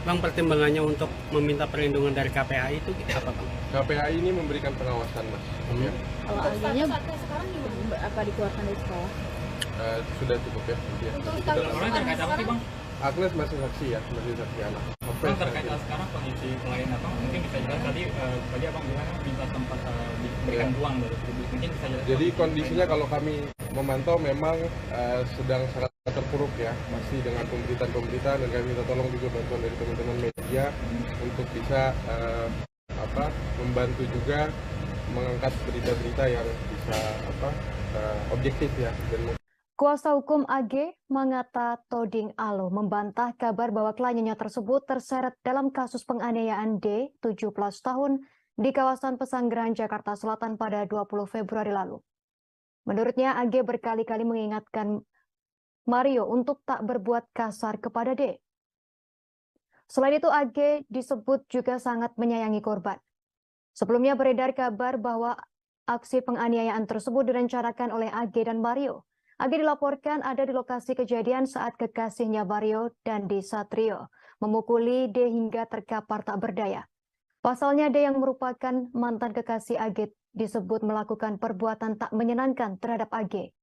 Bang, pertimbangannya untuk meminta perlindungan dari KPAI itu apa, Bang? KPAI ini memberikan pengawasan, Mas. Ya. Kalau akhirnya sekarang apa dikeluarkan dari sekolah? Sudah cukup ya. Untuk orang terkait apa sih, Bang? Agnes masih saksi ya, masih saksi anak. Bang, terkait sekarang kondisi klien Abang, mungkin bisa jelas tadi Abang bilang minta tempat diberikan ruang dari publik, mungkin bisa jelas. Jadi kondisinya kalau kami memantau memang sedang sangat terpuruk ya, masih dengan pemberitaan dan kami minta tolong juga bantuan dari teman-teman media untuk bisa membantu juga mengangkat berita-berita yang bisa objektif ya. Dan Kuasa hukum AG Mangata Toding Alo membantah kabar bahwa kliennya tersebut terseret dalam kasus penganiayaan D, 17 tahun, di kawasan Pesanggerahan, Jakarta Selatan pada 20 Februari lalu. Menurutnya, AG berkali-kali mengingatkan Mario untuk tak berbuat kasar kepada D. Selain itu, AG disebut juga sangat menyayangi korban. Sebelumnya beredar kabar bahwa aksi penganiayaan tersebut direncanakan oleh AG dan Mario. AG dilaporkan ada di lokasi kejadian saat kekasihnya Mario Dandi Satrio memukuli D hingga terkapar tak berdaya. Pasalnya D yang merupakan mantan kekasih AG disebut melakukan perbuatan tak menyenangkan terhadap AG.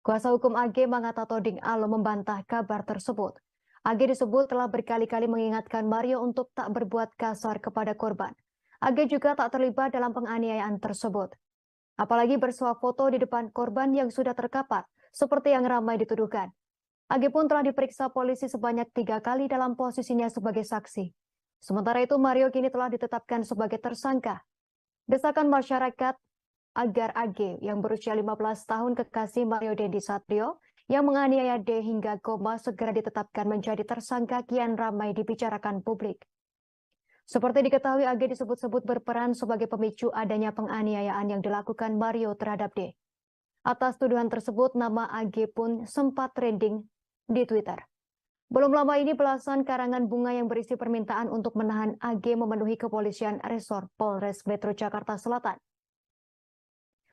Kuasa hukum AG Mangata Toding Alo membantah kabar tersebut. AG disebut telah berkali-kali mengingatkan Mario untuk tak berbuat kasar kepada korban. AG juga tak terlibat dalam penganiayaan tersebut. Apalagi bersuah foto di depan korban yang sudah terkapar, seperti yang ramai dituduhkan. AG pun telah diperiksa polisi sebanyak 3 kali dalam posisinya sebagai saksi. Sementara itu, Mario kini telah ditetapkan sebagai tersangka. Desakan masyarakat agar AG yang berusia 15 tahun kekasih Mario Dandi Satrio yang menganiaya D hingga koma segera ditetapkan menjadi tersangka kian ramai dibicarakan publik. Seperti diketahui, AG disebut-sebut berperan sebagai pemicu adanya penganiayaan yang dilakukan Mario terhadap D. Atas tuduhan tersebut, nama AG pun sempat trending di Twitter. Belum lama ini belasan karangan bunga yang berisi permintaan untuk menahan AG memenuhi kepolisian resor Polres Metro Jakarta Selatan.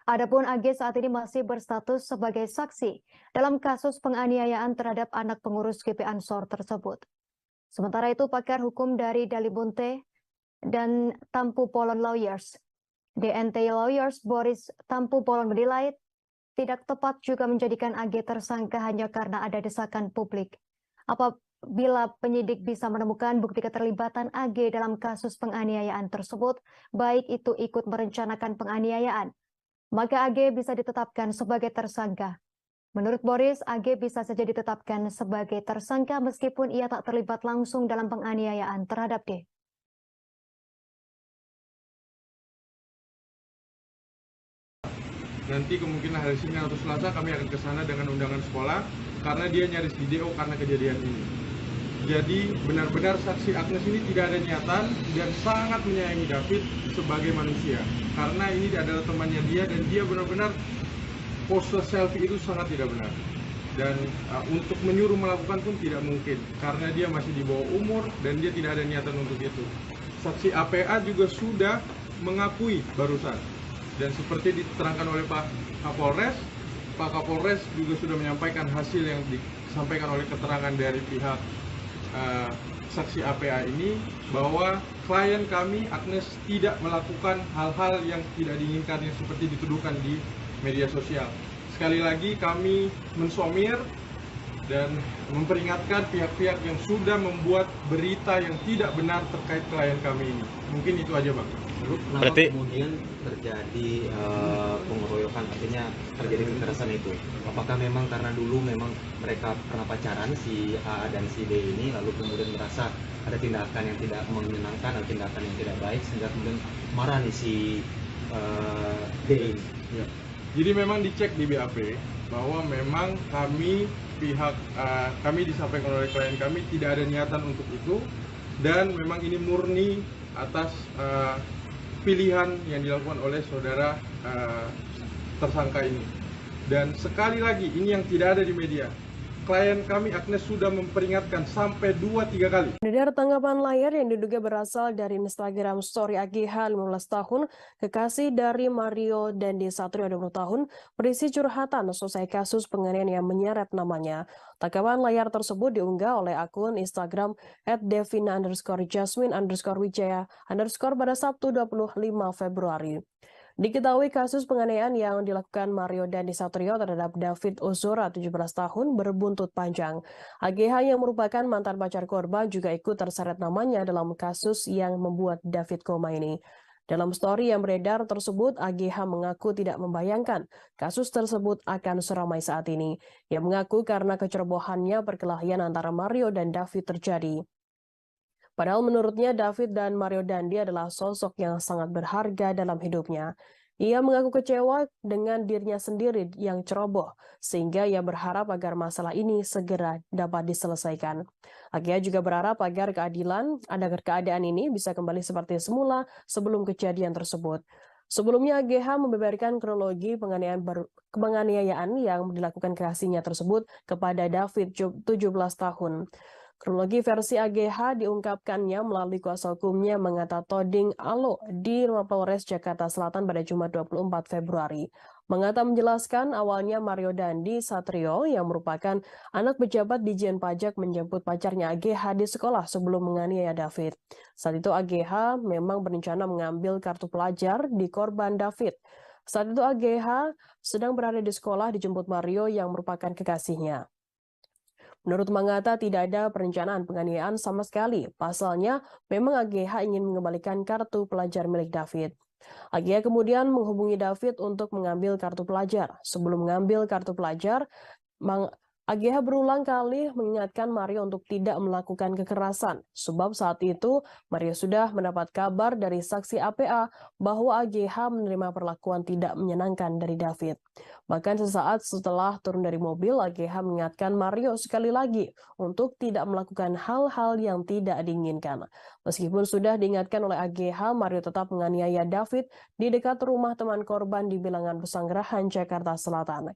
Adapun AG saat ini masih berstatus sebagai saksi dalam kasus penganiayaan terhadap anak pengurus GP Ansor tersebut. Sementara itu, pakar hukum dari Dalibunte dan Tampu Polon Lawyers, DNT Lawyers Boris Tampu Polon menilai tidak tepat juga menjadikan AG tersangka hanya karena ada desakan publik. Apabila penyidik bisa menemukan bukti keterlibatan AG dalam kasus penganiayaan tersebut, baik itu ikut merencanakan penganiayaan, maka AG bisa ditetapkan sebagai tersangka. Menurut Boris, AG bisa saja ditetapkan sebagai tersangka meskipun ia tak terlibat langsung dalam penganiayaan terhadap D. Nanti kemungkinan hari Senin atau Selasa kami akan ke sana dengan undangan sekolah karena dia nyaris di DO karena kejadian ini. Jadi benar-benar saksi Agnes ini tidak ada niatan dan sangat menyayangi David sebagai manusia. Karena ini adalah temannya dia dan dia benar-benar pose selfie itu sangat tidak benar. Dan untuk menyuruh melakukan pun tidak mungkin karena dia masih di bawah umur dan dia tidak ada niatan untuk itu. Saksi APA juga sudah mengakui barusan. Dan seperti diterangkan oleh Pak Kapolres juga sudah menyampaikan hasil yang disampaikan oleh keterangan dari pihak saksi APA ini bahwa klien kami Agnes tidak melakukan hal-hal yang tidak diinginkan yang seperti dituduhkan di media sosial. Sekali lagi kami mensomir dan memperingatkan pihak-pihak yang sudah membuat berita yang tidak benar terkait klien kami ini. Mungkin itu aja, Bang. Kenapa kemudian terjadi pengeroyokan, artinya terjadi kekerasan itu? Apakah memang karena dulu memang mereka pernah pacaran si A dan si D ini, lalu kemudian merasa ada tindakan yang tidak menyenangkan, ada tindakan yang tidak baik, sehingga kemudian marah nih si D ini? Ya. Jadi memang dicek di BAP bahwa memang kami disampaikan oleh klien kami tidak ada niatan untuk itu, dan memang ini murni atas pilihan yang dilakukan oleh saudara tersangka ini. Dan sekali lagi, ini yang tidak ada di media. Klien kami Agnes sudah memperingatkan sampai 2-3 kali. Dari tanggapan layar yang diduga berasal dari Instagram story AGH 15 tahun, kekasih dari Mario Dandi Satrio 20 tahun, berisi curhatan selesai kasus penganiayaan yang menyeret namanya. Tanggapan layar tersebut diunggah oleh akun Instagram @devina_jasmine_wijaya_ pada Sabtu 25 Februari. Diketahui kasus penganiayaan yang dilakukan Mario Dandi Satrio terhadap David Ozora 17 tahun berbuntut panjang. AGH yang merupakan mantan pacar korban juga ikut terseret namanya dalam kasus yang membuat David koma ini. Dalam story yang beredar tersebut, AGH mengaku tidak membayangkan kasus tersebut akan seramai saat ini. Ia mengaku karena kecerobohannya perkelahian antara Mario dan David terjadi. Padahal menurutnya David dan Mario Dandi adalah sosok yang sangat berharga dalam hidupnya. Ia mengaku kecewa dengan dirinya sendiri yang ceroboh, sehingga ia berharap agar masalah ini segera dapat diselesaikan. Agia juga berharap agar keadaan ini bisa kembali seperti semula sebelum kejadian tersebut. Sebelumnya AGH membeberkan kronologi penganiayaan yang dilakukan kekasihnya tersebut kepada David 17 tahun. Kronologi versi AGH diungkapkannya melalui kuasa hukumnya Mangata Toding Alo di Polres Jakarta Selatan pada Jumat 24 Februari. Mangata menjelaskan awalnya Mario Dandi Satrio yang merupakan anak pejabat Dijen Pajak menjemput pacarnya AGH di sekolah sebelum menganiaya David. Saat itu AGH memang berencana mengambil kartu pelajar di korban David. Saat itu AGH sedang berada di sekolah dijemput Mario yang merupakan kekasihnya. Menurut Mangata tidak ada perencanaan penganiayaan sama sekali. Pasalnya, memang AGH ingin mengembalikan kartu pelajar milik David. AGH kemudian menghubungi David untuk mengambil kartu pelajar. Sebelum mengambil kartu pelajar, AGH berulang kali mengingatkan Mario untuk tidak melakukan kekerasan. Sebab saat itu, Mario sudah mendapat kabar dari saksi APA bahwa AGH menerima perlakuan tidak menyenangkan dari David. Bahkan sesaat setelah turun dari mobil, AGH mengingatkan Mario sekali lagi untuk tidak melakukan hal-hal yang tidak diinginkan. Meskipun sudah diingatkan oleh AGH, Mario tetap menganiaya David di dekat rumah teman korban di Bilangan Pesanggerahan, Jakarta Selatan.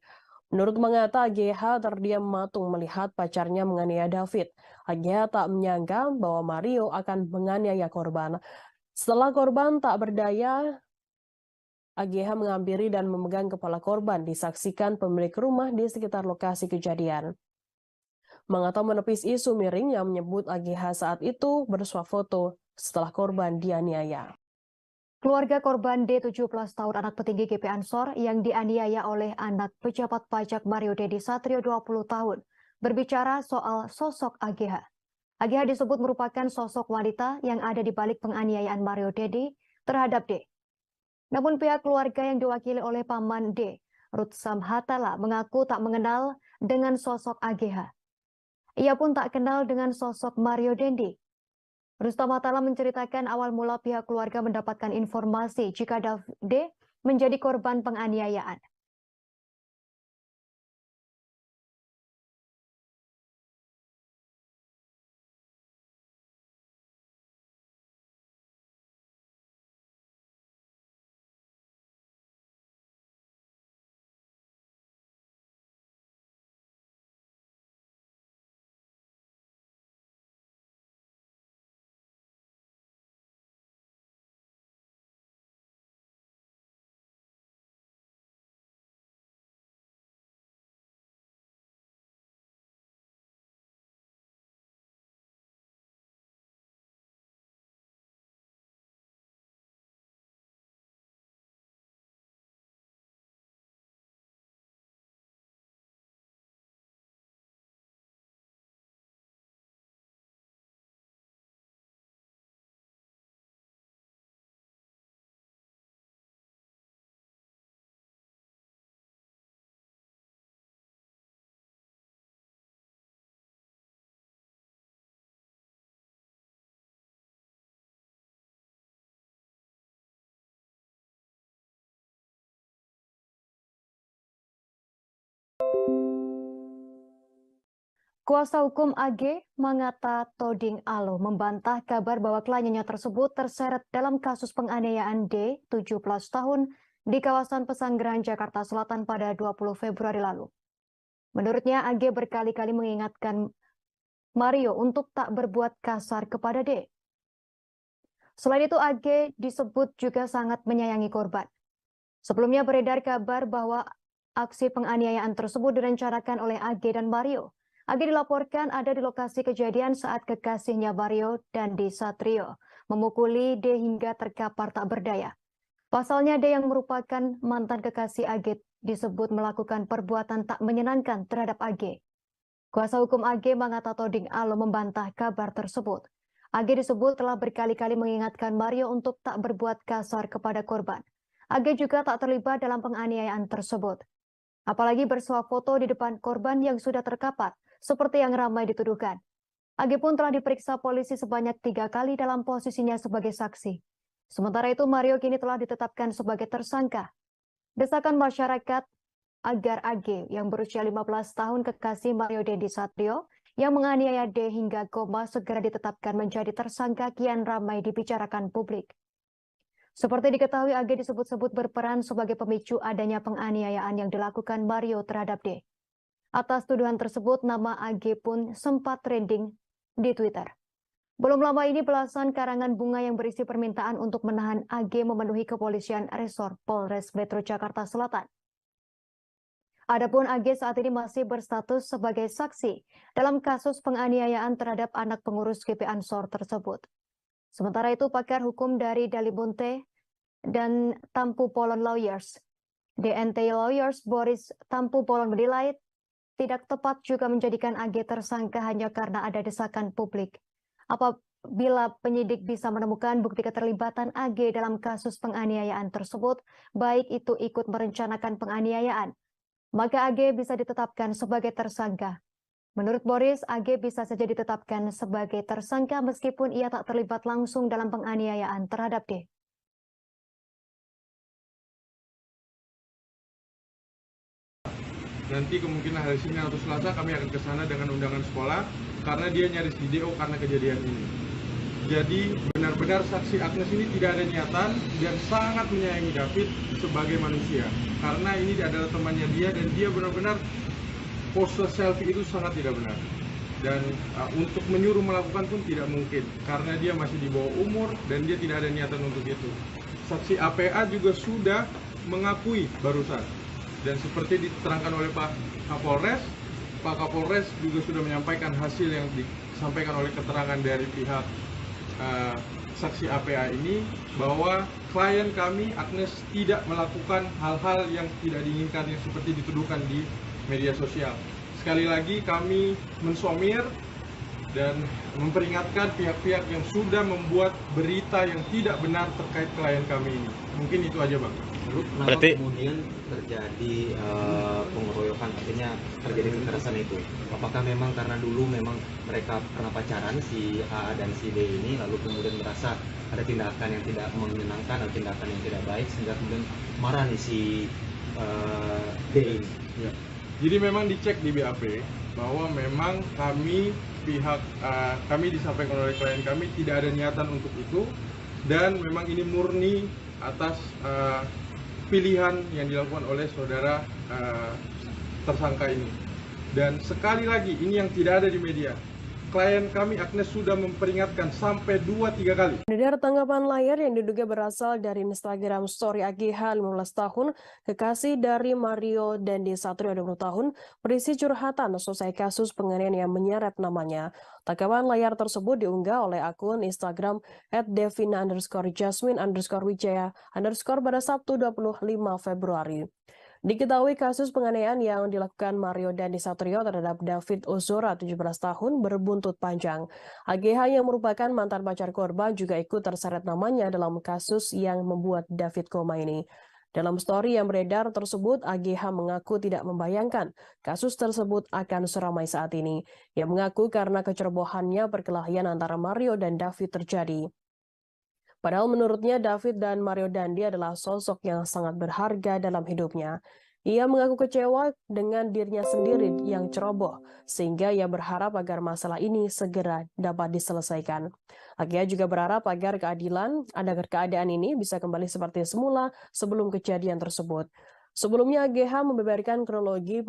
Menurut Mangata, AGH terdiam matung melihat pacarnya menganiaya David. AGH tak menyangka bahwa Mario akan menganiaya korban. Setelah korban tak berdaya, AGH menghampiri dan memegang kepala korban, disaksikan pemilik rumah di sekitar lokasi kejadian. Mangata menepis isu miring yang menyebut AGH saat itu bersuah foto setelah korban dianiaya. Keluarga korban D 17 tahun anak petinggi GP Ansor yang dianiaya oleh anak pejabat pajak Mario Dandi Satrio 20 tahun berbicara soal sosok AGH. AGH disebut merupakan sosok wanita yang ada di balik penganiayaan Mario Dandi terhadap D. Namun pihak keluarga yang diwakili oleh paman D, Ruth Samhatala, mengaku tak mengenal dengan sosok AGH. Ia pun tak kenal dengan sosok Mario Dandi. Rustam Atala menceritakan awal mula pihak keluarga mendapatkan informasi jika D menjadi korban penganiayaan. Kuasa hukum AG, Mangata Toding Alo, membantah kabar bahwa kliennya tersebut terseret dalam kasus penganiayaan D, 17 tahun, di kawasan Pesanggerahan, Jakarta Selatan pada 20 Februari lalu. Menurutnya, AG berkali-kali mengingatkan Mario untuk tak berbuat kasar kepada D. Selain itu, AG disebut juga sangat menyayangi korban. Sebelumnya beredar kabar bahwa aksi penganiayaan tersebut direncanakan oleh AG dan Mario. AG dilaporkan ada di lokasi kejadian saat kekasihnya Mario Dandi Satrio memukuli D hingga terkapar tak berdaya. Pasalnya D yang merupakan mantan kekasih AG disebut melakukan perbuatan tak menyenangkan terhadap AG. Kuasa hukum AG Mangata Toding Alo membantah kabar tersebut. AG disebut telah berkali-kali mengingatkan Mario untuk tak berbuat kasar kepada korban. AG juga tak terlibat dalam penganiayaan tersebut. Apalagi bersuah foto di depan korban yang sudah terkapar, seperti yang ramai dituduhkan. AG pun telah diperiksa polisi sebanyak 3 kali dalam posisinya sebagai saksi. Sementara itu, Mario kini telah ditetapkan sebagai tersangka. Desakan masyarakat agar AG yang berusia 15 tahun kekasih Mario Dandi Satrio yang menganiaya D hingga koma segera ditetapkan menjadi tersangka kian ramai dibicarakan publik. Seperti diketahui, AG disebut-sebut berperan sebagai pemicu adanya penganiayaan yang dilakukan Mario terhadap D. Atas tuduhan tersebut, nama AG pun sempat trending di Twitter. Belum lama ini belasan karangan bunga yang berisi permintaan untuk menahan AG memenuhi kepolisian resor Polres Metro Jakarta Selatan. Adapun AG saat ini masih berstatus sebagai saksi dalam kasus penganiayaan terhadap anak pengurus GP Ansor tersebut. Sementara itu, pakar hukum dari Dalibunte dan Tampu Polon Lawyers, DNT Lawyers Boris Tampu Polon menilai tidak tepat juga menjadikan AG tersangka hanya karena ada desakan publik. Apabila penyidik bisa menemukan bukti keterlibatan AG dalam kasus penganiayaan tersebut, baik itu ikut merencanakan penganiayaan, maka AG bisa ditetapkan sebagai tersangka. Menurut Boris, AG bisa saja ditetapkan sebagai tersangka meskipun ia tak terlibat langsung dalam penganiayaan terhadap D. Nanti kemungkinan hari Senin atau Selasa kami akan ke sana dengan undangan sekolah karena dia nyaris di DO karena kejadian ini. Jadi benar-benar saksi Agnes ini tidak ada niatan dan sangat menyayangi David sebagai manusia. Karena ini adalah temannya dia dan dia benar-benar pose selfie itu sangat tidak benar. Dan untuk menyuruh melakukan pun tidak mungkin karena dia masih di bawah umur dan dia tidak ada niatan untuk itu. Saksi APA juga sudah mengakui barusan. Dan seperti diterangkan oleh Pak Kapolres juga sudah menyampaikan hasil yang disampaikan oleh keterangan dari pihak saksi APA ini bahwa klien kami Agnes tidak melakukan hal-hal yang tidak diinginkan yang seperti dituduhkan di media sosial. Sekali lagi kami mensomir dan memperingatkan pihak-pihak yang sudah membuat berita yang tidak benar terkait klien kami ini. Mungkin itu aja, Bang. Kenapa kemudian terjadi pengeroyokan, artinya terjadi kekerasan itu? Apakah memang karena dulu memang mereka pernah pacaran si A dan si D ini, lalu kemudian merasa ada tindakan yang tidak menyenangkan atau tindakan yang tidak baik sehingga kemudian marah nih si D ini? Ya. Jadi memang dicek di BAP bahwa memang kami disampaikan oleh klien kami tidak ada niatan untuk itu dan memang ini murni atas pilihan yang dilakukan oleh saudara tersangka ini. Dan sekali lagi ini yang tidak ada di media. Klien kami Agnes sudah memperingatkan sampai 2-3 kali. Dari tanggapan layar yang diduga berasal dari Instagram story AGH 15 tahun, kekasih dari Mario Dandi Satrio 20 tahun, berisi curhatan selesai kasus penganiayaan yang menyeret namanya. Tanggapan layar tersebut diunggah oleh akun Instagram @devina_jasmine_wijaya_ pada Sabtu 25 Februari. Diketahui kasus penganiayaan yang dilakukan Mario Dandi Satrio terhadap David Ozora 17 tahun berbuntut panjang. AGH yang merupakan mantan pacar korban juga ikut terseret namanya dalam kasus yang membuat David koma ini. Dalam story yang beredar tersebut, AGH mengaku tidak membayangkan kasus tersebut akan seramai saat ini. Ia mengaku karena kecerobohannya perkelahian antara Mario dan David terjadi. Padahal menurutnya David dan Mario Dandi adalah sosok yang sangat berharga dalam hidupnya. Ia mengaku kecewa dengan dirinya sendiri yang ceroboh, sehingga ia berharap agar masalah ini segera dapat diselesaikan. Agh juga berharap agar keadaan ini bisa kembali seperti semula sebelum kejadian tersebut. Sebelumnya, Agh membeberkan kronologi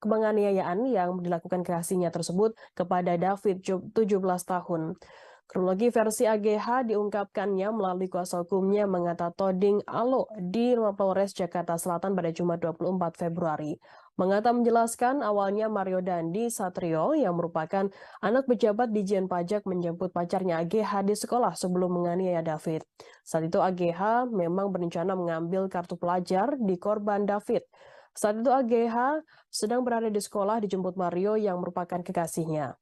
penganiayaan yang dilakukan kekasihnya tersebut kepada David, 17 tahun. Kronologi versi Agh diungkapkannya melalui kuasa hukumnya Mengata Toding Alo di Polres Jakarta Selatan pada Jumat 24 Februari. Mengata menjelaskan awalnya Mario Dandi Satrio yang merupakan anak pejabat Dijen Pajak menjemput pacarnya Agh di sekolah sebelum menganiaya David. Saat itu Agh memang berencana mengambil kartu pelajar di korban David. Saat itu Agh sedang berada di sekolah dijemput Mario yang merupakan kekasihnya.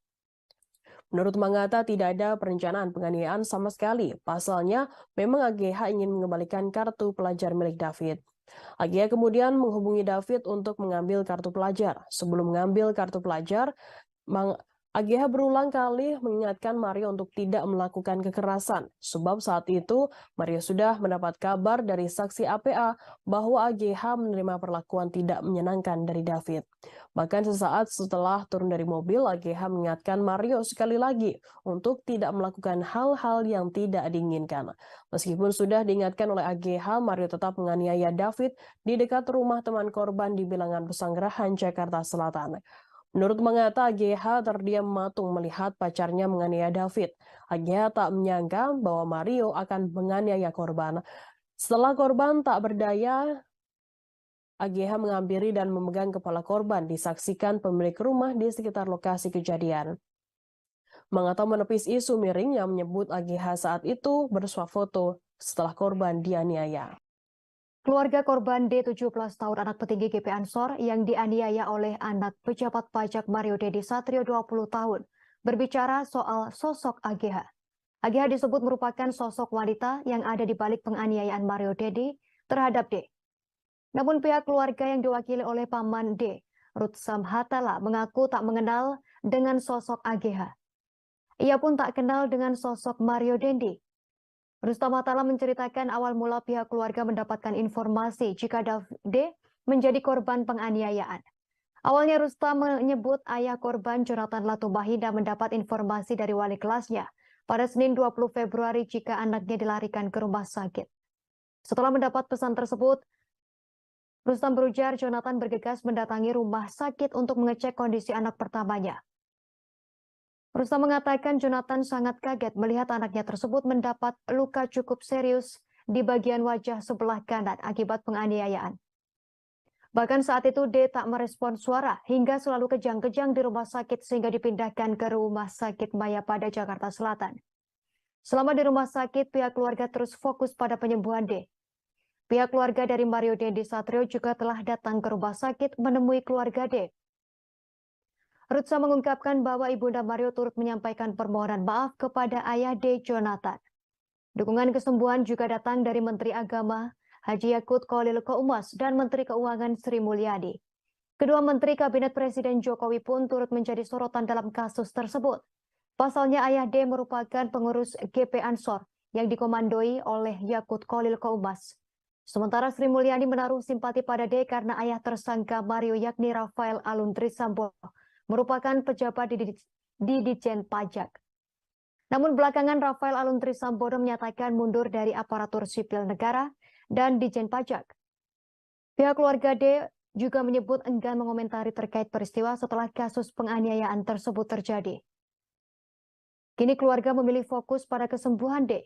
Menurut Mangata, tidak ada perencanaan penganiayaan sama sekali. Pasalnya, memang Agh ingin mengembalikan kartu pelajar milik David. Agh kemudian menghubungi David untuk mengambil kartu pelajar. Sebelum mengambil kartu pelajar, Agh berulang kali mengingatkan Mario untuk tidak melakukan kekerasan, sebab saat itu Mario sudah mendapat kabar dari saksi APA bahwa Agh menerima perlakuan tidak menyenangkan dari David. Bahkan sesaat setelah turun dari mobil, Agh mengingatkan Mario sekali lagi untuk tidak melakukan hal-hal yang tidak diinginkan. Meskipun sudah diingatkan oleh Agh, Mario tetap menganiaya David di dekat rumah teman korban di Bilangan Pesanggerahan, Jakarta Selatan. Menurut Mangata, Agh terdiam matung melihat pacarnya menganiaya David. Agh tak menyangka bahwa Mario akan menganiaya korban. Setelah korban tak berdaya, Agh menghampiri dan memegang kepala korban, disaksikan pemilik rumah di sekitar lokasi kejadian. Mangata menepis isu miring yang menyebut Agh saat itu bersuah foto setelah korban dianiaya. Keluarga korban D 17 tahun anak petinggi GP Ansor yang dianiaya oleh anak pejabat pajak Mario Dendi Satrio 20 tahun berbicara soal sosok Agh. Agh disebut merupakan sosok wanita yang ada di balik penganiayaan Mario Dendi terhadap D. Namun pihak keluarga yang diwakili oleh paman D, Ruth Samhatala, mengaku tak mengenal dengan sosok Agh. Ia pun tak kenal dengan sosok Mario Dendi. Rustam Atala menceritakan awal mula pihak keluarga mendapatkan informasi jika D menjadi korban penganiayaan. Awalnya Rustam menyebut ayah korban Jonathan Latumahina mendapat informasi dari wali kelasnya pada Senin 20 Februari jika anaknya dilarikan ke rumah sakit. Setelah mendapat pesan tersebut, Rustam berujar Jonathan bergegas mendatangi rumah sakit untuk mengecek kondisi anak pertamanya. Rustam mengatakan Jonathan sangat kaget melihat anaknya tersebut mendapat luka cukup serius di bagian wajah sebelah kanan akibat penganiayaan. Bahkan saat itu D tak merespon suara hingga selalu kejang-kejang di rumah sakit sehingga dipindahkan ke Rumah Sakit Mayapada, Jakarta Selatan. Selama di rumah sakit, pihak keluarga terus fokus pada penyembuhan D. Pihak keluarga dari Mario Dendi Satrio juga telah datang ke rumah sakit menemui keluarga D. Rutsa mengungkapkan bahwa Ibunda Mario turut menyampaikan permohonan maaf kepada ayah D. Jonathan. Dukungan kesembuhan juga datang dari Menteri Agama Haji Yakut Khalil Qaumas dan Menteri Keuangan Sri Mulyani. Kedua Menteri Kabinet Presiden Jokowi pun turut menjadi sorotan dalam kasus tersebut. Pasalnya ayah D merupakan pengurus GP Ansor yang dikomandoi oleh Yakut Khalil Qaumas. Sementara Sri Mulyani menaruh simpati pada D karena ayah tersangka Mario yakni Rafael Aluntri Sambodo merupakan pejabat di Dijen Pajak. Namun belakangan Rafael Aluntri Sambodo menyatakan mundur dari aparatur sipil negara dan Dijen Pajak. Pihak keluarga D juga menyebut enggan mengomentari terkait peristiwa setelah kasus penganiayaan tersebut terjadi. Kini keluarga memilih fokus pada kesembuhan D.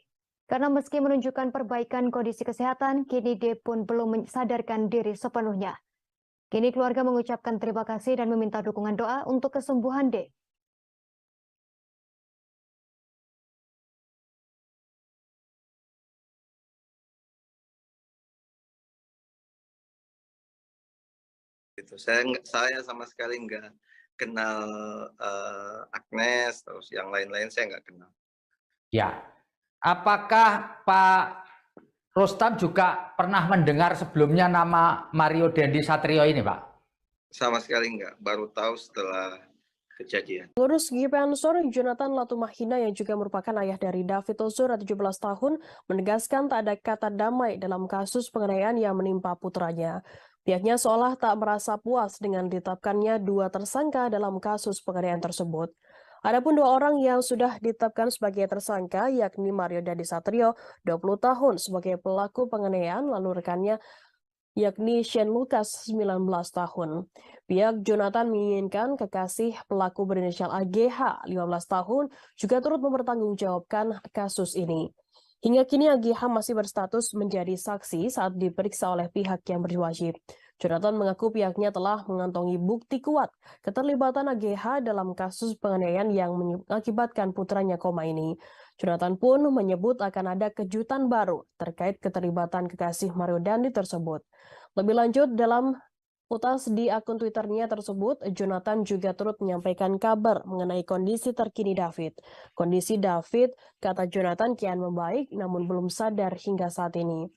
Karena meski menunjukkan perbaikan kondisi kesehatan, kini D pun belum mensadarkan diri sepenuhnya. Kini keluarga mengucapkan terima kasih dan meminta dukungan doa untuk kesembuhan D. Saya sama sekali nggak kenal Agnes, terus yang lain-lain saya nggak kenal. Ya, apakah Pak Rustam juga pernah mendengar sebelumnya nama Mario Dendi Satrio ini, Pak? Sama sekali enggak, baru tahu setelah kejadian. Pengurus GP Ansor Jonathan Latumahina yang juga merupakan ayah dari David Ozora 17 tahun menegaskan tak ada kata damai dalam kasus penganiayaan yang menimpa putranya. Pihaknya seolah tak merasa puas dengan ditetapkannya 2 tersangka dalam kasus penganiayaan tersebut. Adapun 2 orang yang sudah ditetapkan sebagai tersangka yakni Mario Dandi Satrio 20 tahun sebagai pelaku penganiayaan, lalu rekannya yakni Shane Lucas 19 tahun. Pihak Jonathan menginginkan kekasih pelaku berinisial AGH 15 tahun juga turut mempertanggungjawabkan kasus ini. Hingga kini AGH masih berstatus menjadi saksi saat diperiksa oleh pihak yang berwajib. Jonathan mengaku pihaknya telah mengantongi bukti kuat keterlibatan AGH dalam kasus penganiayaan yang mengakibatkan putranya koma ini. Jonathan pun menyebut akan ada kejutan baru terkait keterlibatan kekasih Mario Dandi tersebut. Lebih lanjut, dalam utas di akun Twitternya tersebut, Jonathan juga turut menyampaikan kabar mengenai kondisi terkini David. Kondisi David, kata Jonathan, kian membaik namun belum sadar hingga saat ini.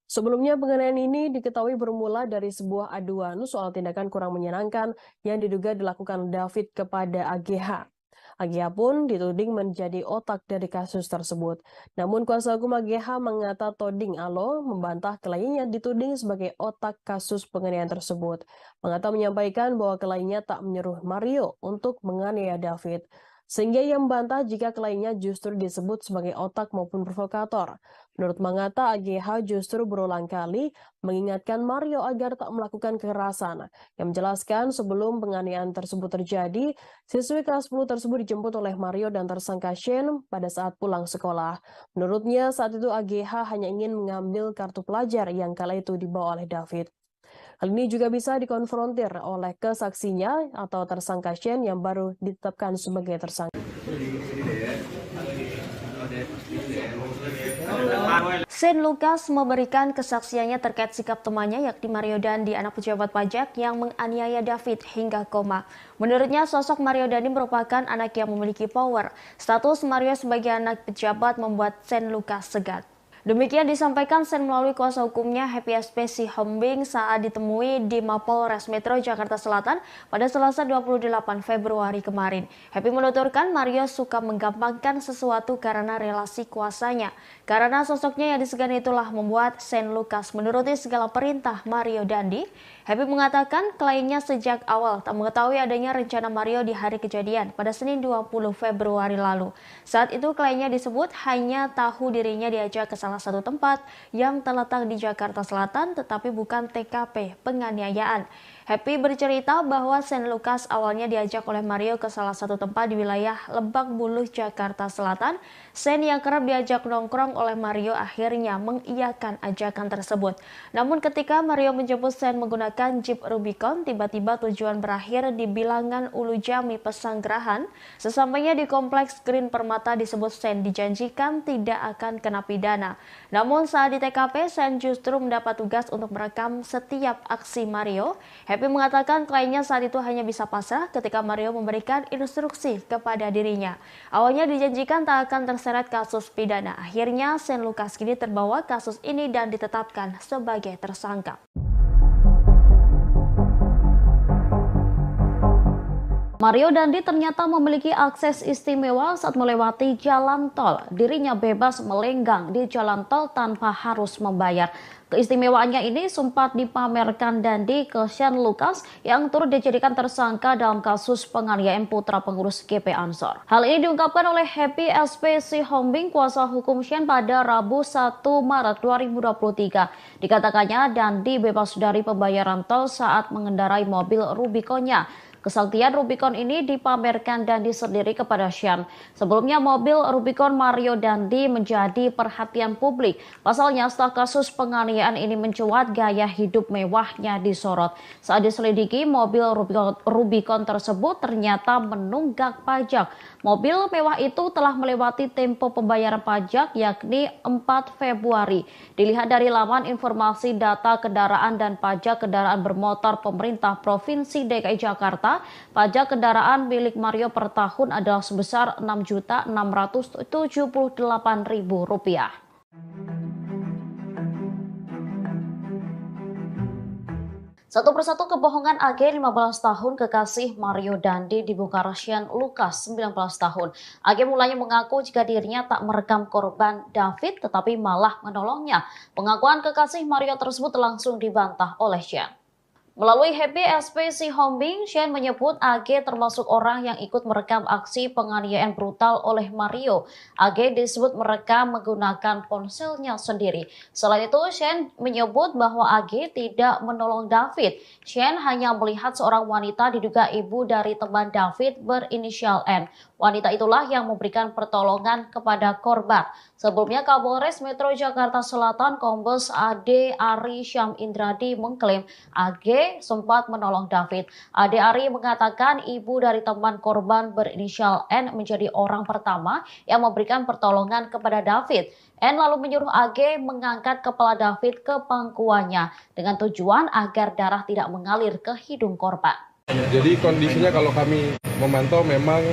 Sebelumnya penganiayaan ini diketahui bermula dari sebuah aduan soal tindakan kurang menyenangkan yang diduga dilakukan David kepada AGH. AGH pun dituding menjadi otak dari kasus tersebut. Namun kuasa hukum AGH mengata Toding Alo membantah kliennya dituding sebagai otak kasus penganiayaan tersebut. Mengata menyampaikan bahwa kliennya tak menyuruh Mario untuk menganiaya David. Sehingga ia membantah jika kliennya justru disebut sebagai otak maupun provokator. Menurut Mangata, AGH justru berulang kali mengingatkan Mario agar tak melakukan kekerasan. Yang menjelaskan sebelum penganiayaan tersebut terjadi, siswi kelas 10 tersebut dijemput oleh Mario dan tersangka Shane pada saat pulang sekolah. Menurutnya saat itu AGH hanya ingin mengambil kartu pelajar yang kala itu dibawa oleh David. Hal ini juga bisa dikonfrontir oleh kesaksinya atau tersangka Shane yang baru ditetapkan sebagai tersangka. Shane Lucas memberikan kesaksiannya terkait sikap temannya yakni Mario Dandi, anak pejabat pajak yang menganiaya David hingga koma. Menurutnya sosok Mario Dandi merupakan anak yang memiliki power. Status Mario sebagai anak pejabat membuat Shane Lucas segan. Demikian disampaikan Shane melalui kuasa hukumnya Happy SP Sihombing saat ditemui di Mapolres Metro Jakarta Selatan pada Selasa 28 Februari kemarin. Happy menuturkan Mario suka menggampangkan sesuatu karena relasi kuasanya. Karena sosoknya yang disegani itulah membuat Shane Lucas menuruti segala perintah Mario Dandi. Happy mengatakan kliennya sejak awal tak mengetahui adanya rencana Mario di hari kejadian pada Senin 20 Februari lalu. Saat itu kliennya disebut hanya tahu dirinya diajak ke salah satu tempat yang terletak di Jakarta Selatan tetapi bukan TKP penganiayaan. Happy bercerita bahwa Shane Lucas awalnya diajak oleh Mario ke salah satu tempat di wilayah Lebak Bulus, Jakarta Selatan. Shane yang kerap diajak nongkrong oleh Mario akhirnya mengiyakan ajakan tersebut. Namun ketika Mario menjemput Shane menggunakan Jeep Rubicon, tiba-tiba tujuan berakhir di Bilangan Ulu Jami, Pesanggerahan. Sesampainya di Kompleks Green Permata disebut Shane dijanjikan tidak akan kena pidana. Namun saat di TKP, Shane justru mendapat tugas untuk merekam setiap aksi Mario. Happy mengatakan kliennya saat itu hanya bisa pasrah ketika Mario memberikan instruksi kepada dirinya. Awalnya dijanjikan tak akan terseret kasus pidana. Akhirnya Shane Lucas kini terbawa kasus ini dan ditetapkan sebagai tersangka. Mario Dandi ternyata memiliki akses istimewa saat melewati jalan tol. Dirinya bebas melenggang di jalan tol tanpa harus membayar. Keistimewaannya ini sempat dipamerkan Dandi ke Shane Lucas yang turut dijadikan tersangka dalam kasus penganiayaan putra pengurus GP Ansor. Hal ini diungkapkan oleh Happy SP Sihombing, kuasa hukum Shane pada Rabu 1 Maret 2023. Dikatakannya Dandi bebas dari pembayaran tol saat mengendarai mobil Rubiconnya. Kesaktian Rubicon ini dipamerkan Dandi sendiri kepada Shane. Sebelumnya mobil Rubicon Mario Dandi menjadi perhatian publik. Pasalnya setelah kasus penganiayaan ini mencuat, gaya hidup mewahnya disorot. Saat diselidiki, mobil Rubicon tersebut ternyata menunggak pajak. Mobil mewah itu telah melewati tempo pembayaran pajak yakni 4 Februari. Dilihat dari laman informasi data kendaraan dan pajak kendaraan bermotor pemerintah Provinsi DKI Jakarta, pajak kendaraan milik Mario per tahun adalah sebesar Rp6.678.000. Satu persatu kebohongan AG 15 tahun kekasih Mario Dandi dibongkar Shane Lucas 19 tahun. AG mulanya mengaku jika dirinya tak merekam korban David tetapi malah menolongnya. Pengakuan kekasih Mario tersebut langsung dibantah oleh Shane. Melalui Happy SPC Hombing, Shane menyebut AG termasuk orang yang ikut merekam aksi penganiayaan brutal oleh Mario. AG disebut merekam menggunakan ponselnya sendiri. Selain itu, Shane menyebut bahwa AG tidak menolong David. Shane hanya melihat seorang wanita diduga ibu dari teman David berinisial N. Wanita itulah yang memberikan pertolongan kepada korban. Sebelumnya, Kapolres Metro Jakarta Selatan Kombes Ade Ari Syam Indradi mengklaim AG sempat menolong David. Ade Ari mengatakan ibu dari teman korban berinisial N menjadi orang pertama yang memberikan pertolongan kepada David. N lalu menyuruh AG mengangkat kepala David ke pangkuannya dengan tujuan agar darah tidak mengalir ke hidung korban. Jadi kondisinya kalau kami memantau memang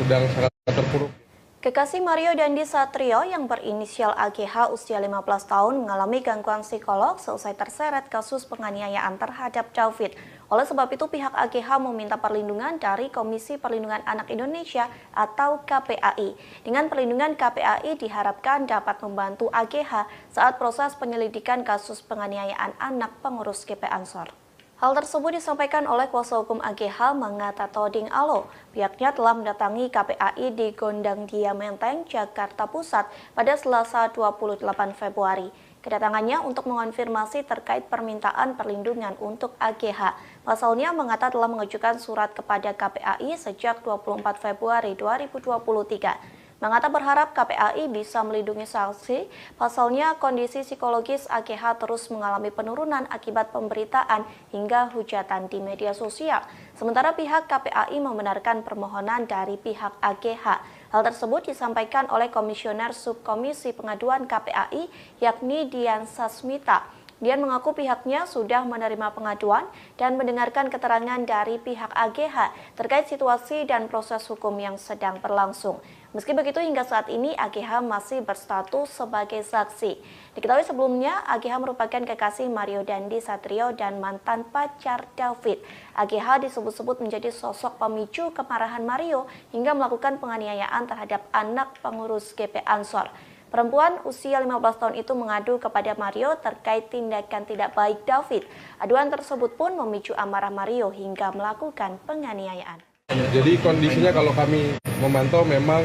sedang sangat terpuruk. Kekasih Mario Dandi Satrio yang berinisial AGH usia 15 tahun mengalami gangguan psikolog seusai terseret kasus penganiayaan terhadap David. Oleh sebab itu pihak AGH meminta perlindungan dari Komisi Perlindungan Anak Indonesia atau KPAI. Dengan perlindungan KPAI diharapkan dapat membantu AGH saat proses penyelidikan kasus penganiayaan anak pengurus GP Ansor. Hal tersebut disampaikan oleh kuasa hukum AGH Mangata Toding Alo. Pihaknya telah mendatangi KPAI di Gondang Dia Menteng, Jakarta Pusat pada Selasa 28 Februari. Kedatangannya untuk mengonfirmasi terkait permintaan perlindungan untuk AGH. Pasalnya, Mangata telah mengajukan surat kepada KPAI sejak 24 Februari 2023. Mangata berharap KPAI bisa melindungi saksi, pasalnya kondisi psikologis AGH terus mengalami penurunan akibat pemberitaan hingga hujatan di media sosial. Sementara pihak KPAI membenarkan permohonan dari pihak AGH. Hal tersebut disampaikan oleh Komisioner Subkomisi Pengaduan KPAI, yakni Dian Sasmita. Dian mengaku pihaknya sudah menerima pengaduan dan mendengarkan keterangan dari pihak AGH terkait situasi dan proses hukum yang sedang berlangsung. Meski begitu, hingga saat ini AGH masih berstatus sebagai saksi. Diketahui sebelumnya, AGH merupakan kekasih Mario Dandi Satrio dan mantan pacar David. AGH disebut-sebut menjadi sosok pemicu kemarahan Mario hingga melakukan penganiayaan terhadap anak pengurus GP Ansor. Perempuan usia 15 tahun itu mengadu kepada Mario terkait tindakan tidak baik David. Aduan tersebut pun memicu amarah Mario hingga melakukan penganiayaan. Jadi kondisinya kalau kami memantau memang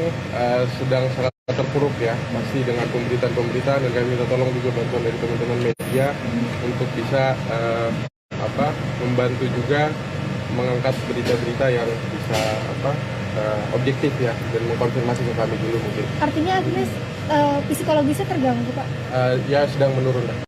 sedang sangat terpuruk ya, masih dengan pemberitaan-pemberitaan, dan kami minta tolong juga bantuan dari teman-teman media untuk bisa membantu juga mengangkat berita-berita yang bisa objektif ya, dan mengkonfirmasi ke kami dulu mungkin. Artinya Agnes psikologisnya terganggu, Pak? Ya sedang menurun.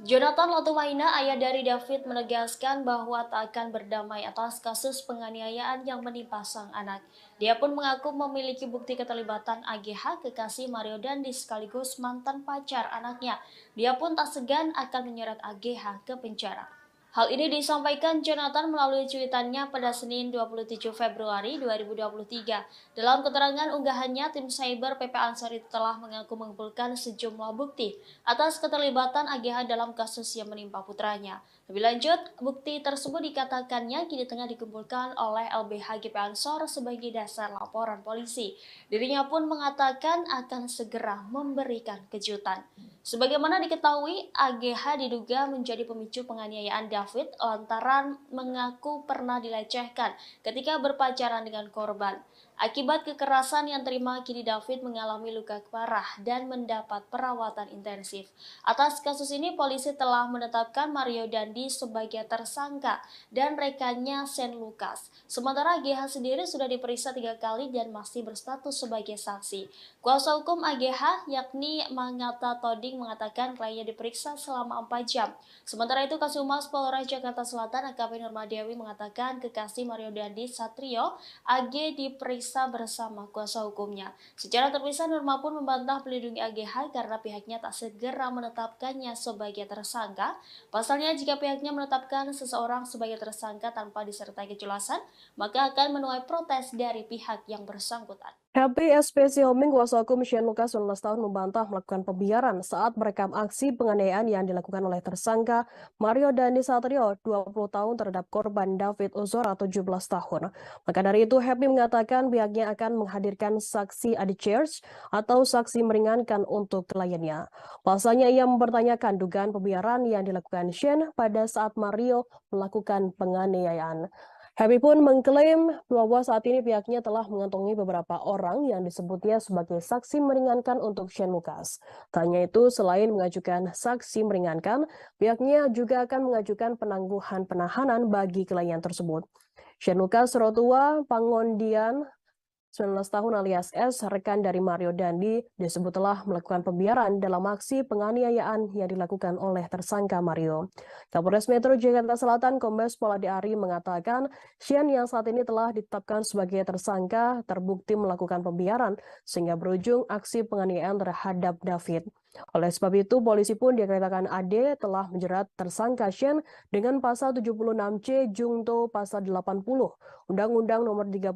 Jonathan Latumaina, ayah dari David, menegaskan bahwa tak akan berdamai atas kasus penganiayaan yang menimpa sang anak. Dia pun mengaku memiliki bukti keterlibatan AGH, kekasih Mario Dandi sekaligus mantan pacar anaknya. Dia pun tak segan akan menyeret AGH ke penjara. Hal ini disampaikan Jonathan melalui cuitannya pada Senin 27 Februari 2023. Dalam keterangan unggahannya, tim cyber PP Ansor itu telah mengaku mengumpulkan sejumlah bukti atas keterlibatan AGH dalam kasus yang menimpa putranya. Lebih lanjut, bukti tersebut dikatakannya kini tengah dikumpulkan oleh LBH GP Ansor sebagai dasar laporan polisi. Dirinya pun mengatakan akan segera memberikan kejutan. Sebagaimana diketahui, AGH diduga menjadi pemicu penganiayaan David lantaran mengaku pernah dilecehkan ketika berpacaran dengan korban. Akibat kekerasan yang terima, kini David mengalami luka parah dan mendapat perawatan intensif. Atas kasus ini, polisi telah menetapkan Mario Dandi sebagai tersangka dan rekannya Shane Lucas. Sementara AGH sendiri sudah diperiksa 3 kali dan masih berstatus sebagai saksi. Kuasa hukum AGH, yakni Mangata Toding, mengatakan kliennya diperiksa selama 4 jam. Sementara itu, Kasumas Polres Jakarta Selatan AKP Nurmadewi mengatakan kekasih Mario Dandi Satrio AG diperiksa bersama kuasa hukumnya. Secara terpisah, Nurma pun membantah melindungi AGH karena pihaknya tak segera menetapkannya sebagai tersangka. Pasalnya, jika pihaknya menetapkan seseorang sebagai tersangka tanpa disertai kejelasan, maka akan menuai protes dari pihak yang bersangkutan. Happy SPC Homing, kuasa hukum Shane Lucas 19 tahun membantah melakukan pembiaran saat merekam aksi penganiayaan yang dilakukan oleh tersangka Mario Dandi Satrio 20 tahun terhadap korban David Ozora 17 tahun. Maka dari itu Happy mengatakan pihaknya akan menghadirkan saksi Adi Church atau saksi meringankan untuk kliennya. Pasalnya ia mempertanyakan dugaan pembiaran yang dilakukan Shane pada saat Mario melakukan penganiayaan. Happy pun mengklaim bahwa saat ini pihaknya telah mengantongi beberapa orang yang disebutnya sebagai saksi meringankan untuk Shane Lucas. Tak hanya itu, selain mengajukan saksi meringankan, pihaknya juga akan mengajukan penangguhan penahanan bagi klien tersebut. Shane Lucas Rotua Pangondian 19 tahun alias S, rekan dari Mario Dandi, disebut telah melakukan pembiaran dalam aksi penganiayaan yang dilakukan oleh tersangka Mario. Kapolres Metro Jakarta Selatan Kombes Pol Adi Ari mengatakan, Shane yang saat ini telah ditetapkan sebagai tersangka terbukti melakukan pembiaran sehingga berujung aksi penganiayaan terhadap David. Oleh sebab itu, polisi pun dikeritakan AD telah menjerat tersangka Shane dengan pasal 76C Jungto pasal 80 Undang-Undang Nomor 35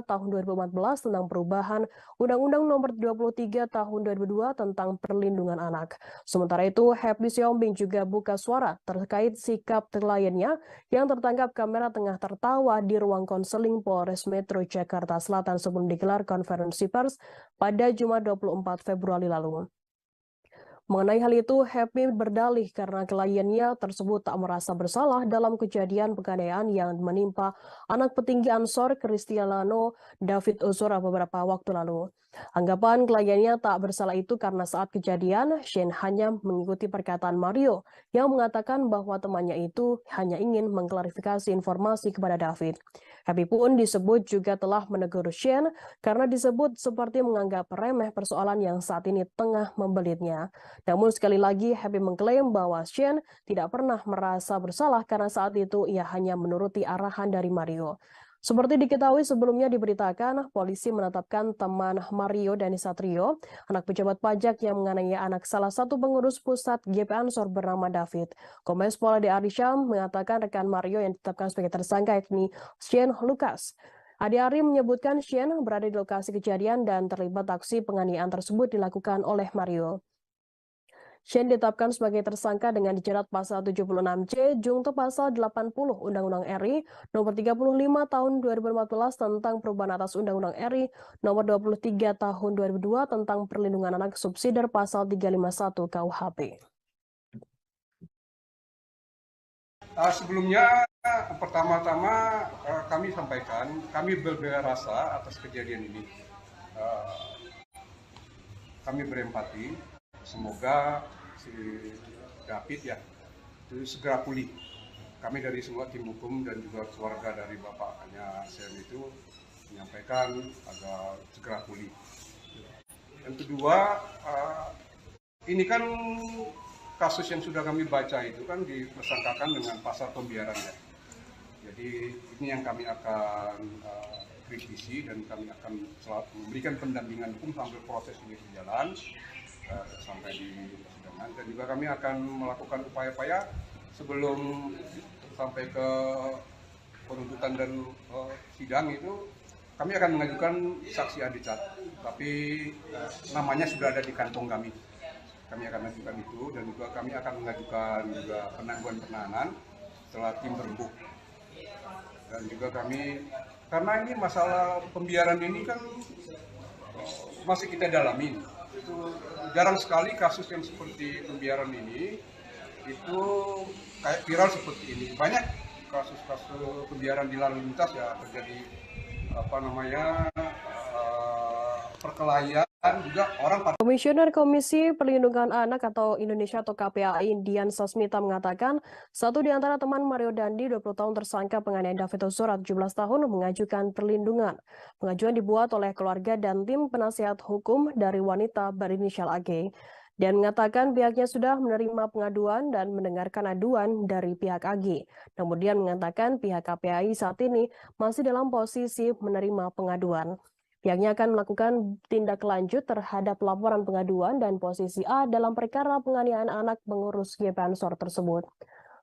Tahun 2014 tentang perubahan Undang-Undang Nomor 23 Tahun 2002 tentang perlindungan anak. Sementara itu, Happy Siombing juga buka suara terkait sikap kliennya yang tertangkap kamera tengah tertawa di ruang konseling Polres Metro Jakarta Selatan sebelum digelar konferensi pers pada Jumat 24 Februari lalu. Mengenai hal itu, Happy berdalih karena kliennya tersebut tak merasa bersalah dalam kejadian penganiayaan yang menimpa anak petinggi Ansor Cristiano David Ozora beberapa waktu lalu. Anggapan kliennya tak bersalah itu karena saat kejadian, Shane hanya mengikuti perkataan Mario yang mengatakan bahwa temannya itu hanya ingin mengklarifikasi informasi kepada David. Happy pun disebut juga telah menegur Shane karena disebut seperti menganggap remeh persoalan yang saat ini tengah membelitnya. Namun sekali lagi Happy mengklaim bahwa Shane tidak pernah merasa bersalah karena saat itu ia hanya menuruti arahan dari Mario. Seperti diketahui sebelumnya diberitakan, polisi menetapkan teman Mario Dandi Satrio, anak pejabat pajak yang menganiaya anak salah satu pengurus pusat GP Ansor bernama David. Kombes Pol Adi Ari Syam mengatakan rekan Mario yang ditetapkan sebagai tersangka yakni Shane Lucas. Adi Ari menyebutkan Shane berada di lokasi kejadian dan terlibat aksi penganiayaan tersebut dilakukan oleh Mario. Shane ditetapkan sebagai tersangka dengan dijerat pasal 76C Jungto pasal 80 Undang-Undang RI Nomor 35 Tahun 2014 tentang perubahan atas Undang-Undang RI Nomor 23 Tahun 2002 tentang perlindungan anak subsidiar pasal 351 KUHP. Sebelumnya, pertama-tama kami sampaikan, kami berbela rasa atas kejadian ini. Kami berempati, semoga si David ya itu segera pulih. Kami dari semua tim hukum dan juga keluarga dari bapaknya Shane itu menyampaikan agar segera pulih. Yang kedua, ini kan kasus yang sudah kami baca itu kan dipersangkakan dengan pasal pembiaran ya. Jadi ini yang kami akan kritisi dan kami akan memberikan pendampingan hukum sampai proses ini berjalan sampai di persidangan, dan juga kami akan melakukan upaya-upaya sebelum sampai ke penuntutan dan sidang itu kami akan mengajukan saksi adicat, tapi namanya sudah ada di kantong kami. Kami akan mengajukan itu dan juga kami akan mengajukan juga penangguhan penahanan setelah tim berembuk. Dan juga kami, karena ini masalah pembiaran ini kan masih kita dalami. Itu jarang sekali kasus yang seperti pembiaran ini itu kayak viral seperti ini. Banyak kasus-kasus pembiaran di lalu lintas ya terjadi perkelahian juga orang. Komisioner Komisi Perlindungan Anak atau Indonesia atau KPAI Dian Sasmita mengatakan satu di antara teman Mario Dandi 20 tahun tersangka penganiayaan David Ozora 17 tahun mengajukan perlindungan. Pengajuan dibuat oleh keluarga dan tim penasihat hukum dari wanita berinisial AG dan mengatakan pihaknya sudah menerima pengaduan dan mendengarkan aduan dari pihak AG. Namun dia mengatakan pihak KPAI saat ini masih dalam posisi menerima pengaduan. Pihaknya akan melakukan tindak lanjut terhadap laporan pengaduan dan posisi A dalam perkara penganiayaan anak pengurus GP Ansor tersebut.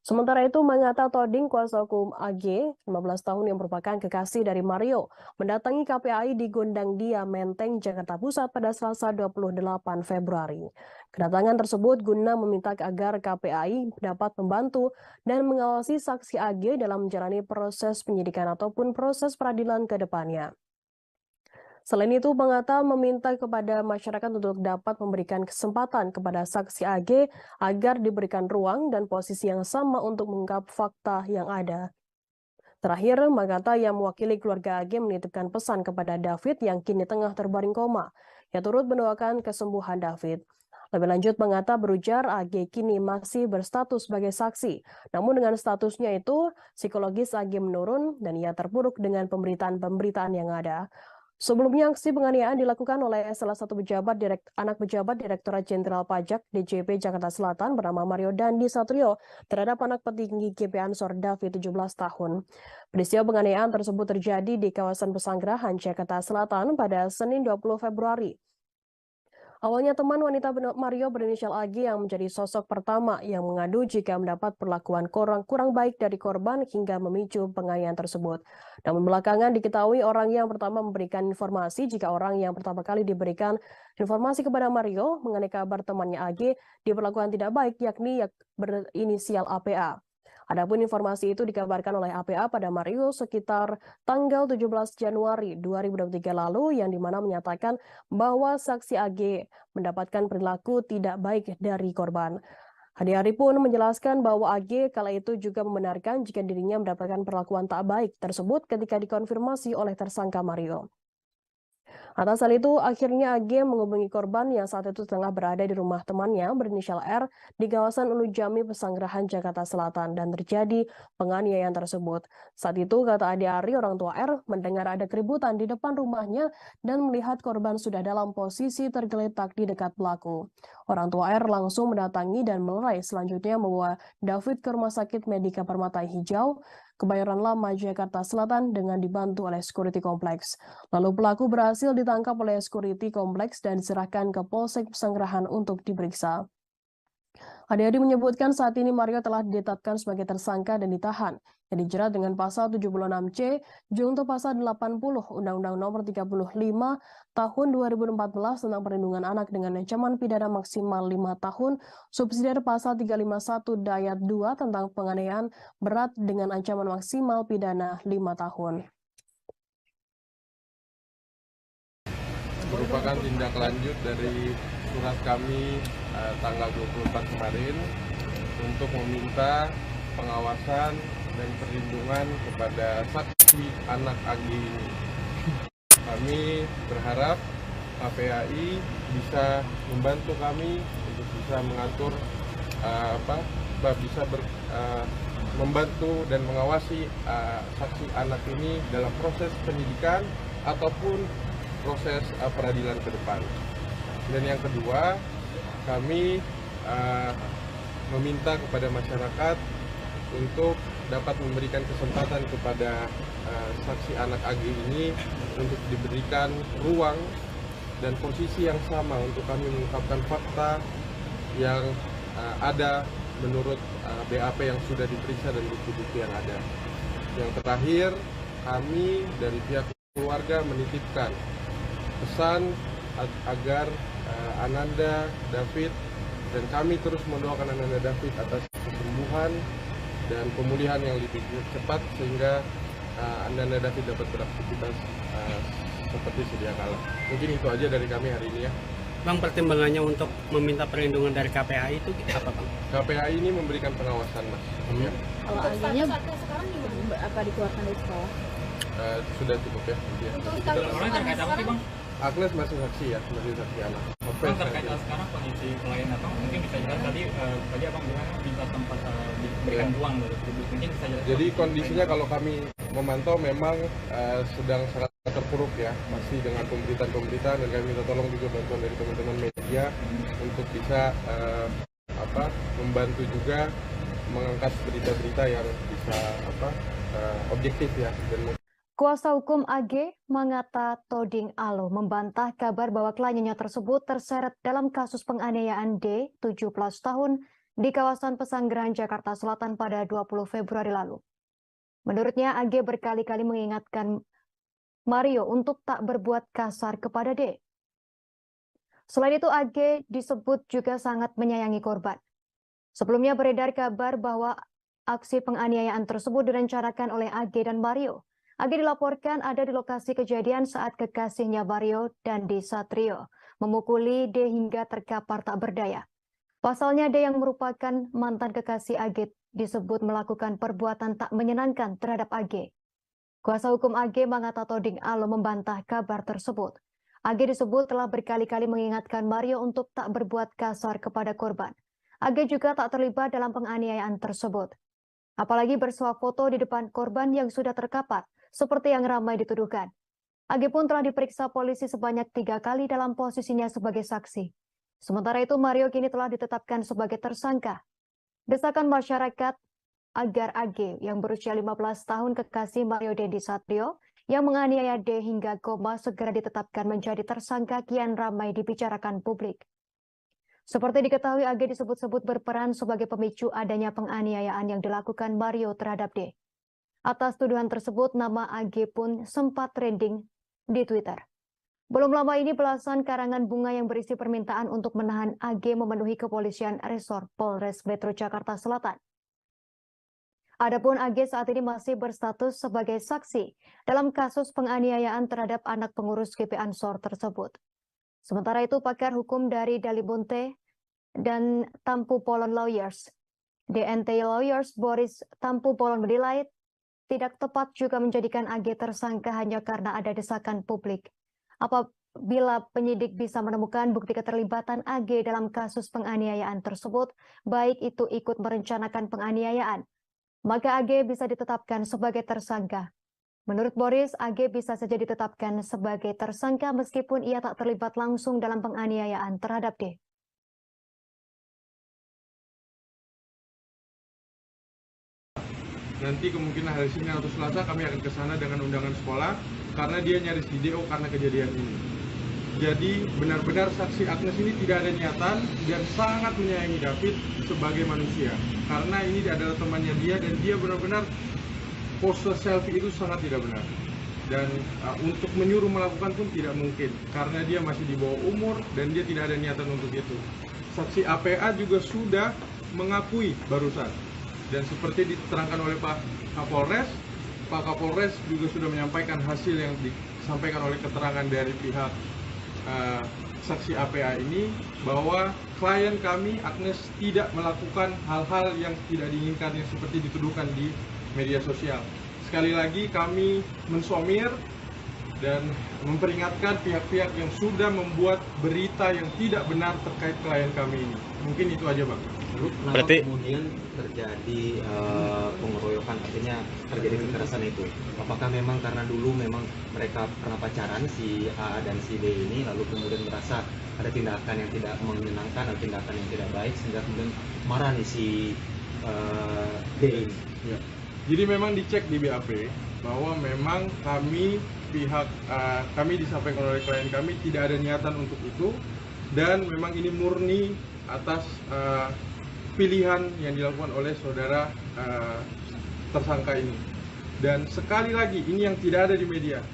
Sementara itu, Mangata Toding, kuasa hukum AG, 15 tahun yang merupakan kekasih dari Mario, mendatangi KPAI di Gondang Dia, Menteng, Jakarta Pusat pada Selasa 28 Februari. Kedatangan tersebut guna meminta agar KPAI dapat membantu dan mengawasi saksi AG dalam menjalani proses penyidikan ataupun proses peradilan ke depannya. Selain itu, Mangata meminta kepada masyarakat untuk dapat memberikan kesempatan kepada saksi AG agar diberikan ruang dan posisi yang sama untuk mengungkap fakta yang ada. Terakhir, Mangata yang mewakili keluarga AG menitipkan pesan kepada David yang kini tengah terbaring koma, yang turut mendoakan kesembuhan David. Lebih lanjut, Mangata berujar AG kini masih berstatus sebagai saksi. Namun dengan statusnya itu, psikologis AG menurun dan ia terpuruk dengan pemberitaan-pemberitaan yang ada. Sebelumnya, aksi penganiayaan dilakukan oleh salah satu anak pejabat Direktorat Jenderal Pajak DJP Jakarta Selatan bernama Mario Dandi Satrio terhadap anak petinggi GP Ansor David 17 tahun. Peristiwa penganiayaan tersebut terjadi di kawasan Pesanggerahan, Jakarta Selatan pada Senin 20 Februari. Awalnya teman wanita Mario berinisial AG yang menjadi sosok pertama yang mengadu jika mendapat perlakuan kurang baik dari korban hingga memicu penganiayaan tersebut. Namun belakangan diketahui orang yang pertama memberikan informasi jika orang yang pertama kali diberikan informasi kepada Mario mengenai kabar temannya AG diperlakukan tidak baik yakni berinisial APA. Adapun informasi itu dikabarkan oleh APA pada Mario sekitar tanggal 17 Januari 2023 lalu yang dimana menyatakan bahwa saksi AG mendapatkan perilaku tidak baik dari korban. Hari pun menjelaskan bahwa AG kala itu juga membenarkan jika dirinya mendapatkan perlakuan tak baik tersebut ketika dikonfirmasi oleh tersangka Mario. Atas hal itu, akhirnya AG menghubungi korban yang saat itu tengah berada di rumah temannya berinisial R di kawasan Ulu Jami, Pesanggerahan, Jakarta Selatan, dan terjadi penganiayaan tersebut. Saat itu, kata Ade Ari, orang tua R, mendengar ada keributan di depan rumahnya dan melihat korban sudah dalam posisi tergeletak di dekat pelaku. Orang tua R langsung mendatangi dan melerai, selanjutnya membawa David ke Rumah Sakit Medika Permata Hijau, Kebayoran Lama, Jakarta Selatan dengan dibantu oleh security kompleks. Lalu pelaku berhasil ditangkap oleh security kompleks dan diserahkan ke Polsek Pesanggerahan untuk diperiksa. Ade menyebutkan saat ini Mario telah ditetapkan sebagai tersangka dan ditahan, yang dijerat dengan pasal 76C, junto pasal 80 Undang-Undang Nomor 35 Tahun 2014 tentang Perlindungan Anak dengan ancaman pidana maksimal 5 tahun, subsidiar pasal 351 Dayat 2 tentang penganiayaan berat dengan ancaman maksimal pidana 5 tahun. Merupakan tindak lanjut dari surat kami tanggal 24 kemarin untuk meminta pengawasan dan perlindungan kepada saksi anak AG ini. Kami berharap KPAI bisa membantu kami untuk bisa mengatur membantu dan mengawasi saksi anak ini dalam proses penyidikan ataupun proses peradilan ke depan. Dan yang kedua, kami meminta kepada masyarakat untuk dapat memberikan kesempatan kepada saksi anak AG ini untuk diberikan ruang dan posisi yang sama untuk kami mengungkapkan fakta yang ada menurut BAP yang sudah diperiksa dan bukti-bukti yang ada. Yang terakhir, kami dari pihak keluarga menitipkan pesan agar Ananda David dan kami terus mendoakan Ananda David atas kesembuhan dan pemulihan yang lebih cepat sehingga Ananda David dapat beraktivitas seperti sedia kala. Mungkin itu aja dari kami hari ini ya. Bang, pertimbangannya untuk meminta perlindungan dari KPAI itu apa, Bang? KPAI ini memberikan pengawasan, Mas. Ya. Kalau AG-nya sekarang apa dikeluarkan dari sekolah? Sudah cukup ya. Orang terkait apa sih, Bang? Agnes masih saksi ya, masih saksi anak. Bang, terkait sekarang kondisi klien apa? Mungkin bisa jelas tadi Abang bilang minta tempat diberikan ruang dari publik. Mungkin bisa jelas. Jadi kondisinya kalau kami memantau memang sedang sangat terpuruk ya, masih dengan pemberitaan dan kami minta tolong juga bantuan dari teman-teman media untuk bisa membantu juga mengangkat berita-berita yang bisa objektif ya. Dan Kuasa hukum AG, Mangata Toding Alo, membantah kabar bahwa kliennya tersebut terseret dalam kasus penganiayaan D, 17 tahun, di kawasan Pesanggerahan, Jakarta Selatan pada 20 Februari lalu. Menurutnya, AG berkali-kali mengingatkan Mario untuk tak berbuat kasar kepada D. Selain itu, AG disebut juga sangat menyayangi korban. Sebelumnya beredar kabar bahwa aksi penganiayaan tersebut direncanakan oleh AG dan Mario. AG dilaporkan ada di lokasi kejadian saat kekasihnya Mario Dandi Satrio memukuli D hingga terkapar tak berdaya. Pasalnya D yang merupakan mantan kekasih AG disebut melakukan perbuatan tak menyenangkan terhadap AG. Kuasa hukum AG Mangata Toding Alo membantah kabar tersebut. AG disebut telah berkali-kali mengingatkan Mario untuk tak berbuat kasar kepada korban. AG juga tak terlibat dalam penganiayaan tersebut. Apalagi bersuah foto di depan korban yang sudah terkapar, seperti yang ramai dituduhkan. AG pun telah diperiksa polisi sebanyak 3 kali dalam posisinya sebagai saksi. Sementara itu, Mario kini telah ditetapkan sebagai tersangka. Desakan masyarakat agar AG yang berusia 15 tahun kekasih Mario Dandi Satrio yang menganiaya D hingga koma segera ditetapkan menjadi tersangka kian ramai dibicarakan publik. Seperti diketahui, AG disebut-sebut berperan sebagai pemicu adanya penganiayaan yang dilakukan Mario terhadap D. Atas tuduhan tersebut, nama AG pun sempat trending di Twitter. Belum lama ini belasan karangan bunga yang berisi permintaan untuk menahan AG memenuhi kepolisian resor Polres Metro Jakarta Selatan. Adapun AG saat ini masih berstatus sebagai saksi dalam kasus penganiayaan terhadap anak pengurus GP Ansor tersebut. Sementara itu, pakar hukum dari Dalibunte dan Tampu Polon Lawyers, DNT Lawyers Boris Tampu Polon menilai tidak tepat juga menjadikan AG tersangka hanya karena ada desakan publik. Apabila penyidik bisa menemukan bukti keterlibatan AG dalam kasus penganiayaan tersebut, baik itu ikut merencanakan penganiayaan, maka AG bisa ditetapkan sebagai tersangka. Menurut Boris, AG bisa saja ditetapkan sebagai tersangka meskipun ia tak terlibat langsung dalam penganiayaan terhadap D. Nanti kemungkinan hari Senin atau Selasa kami akan ke sana dengan undangan sekolah karena dia nyaris di DO karena kejadian ini. Jadi benar-benar saksi Agnes ini tidak ada niatan dan sangat menyayangi David sebagai manusia. Karena ini adalah temannya dia dan dia benar-benar pose selfie itu sangat tidak benar. Dan untuk menyuruh melakukan pun tidak mungkin karena dia masih di bawah umur dan dia tidak ada niatan untuk itu. Saksi APA juga sudah mengakui barusan. Dan seperti diterangkan oleh Pak Kapolres juga sudah menyampaikan hasil yang disampaikan oleh keterangan dari pihak saksi APA ini bahwa klien kami Agnes tidak melakukan hal-hal yang tidak diinginkan yang seperti dituduhkan di media sosial. Sekali lagi kami mensomir dan memperingatkan pihak-pihak yang sudah membuat berita yang tidak benar terkait klien kami ini. Mungkin itu aja, Bang. Lalu kenapa kemudian terjadi pengeroyokan, artinya terjadi kekerasan itu? Apakah memang karena dulu memang mereka pernah pacaran si A dan si D ini, lalu kemudian merasa ada tindakan yang tidak menyenangkan atau tindakan yang tidak baik sehingga kemudian marah nih si D ini? Ya. Jadi memang dicek di BAP bahwa memang kami disampaikan oleh klien kami tidak ada niatan untuk itu dan memang ini murni atas pilihan yang dilakukan oleh saudara tersangka ini. Dan sekali lagi ini yang tidak ada di media.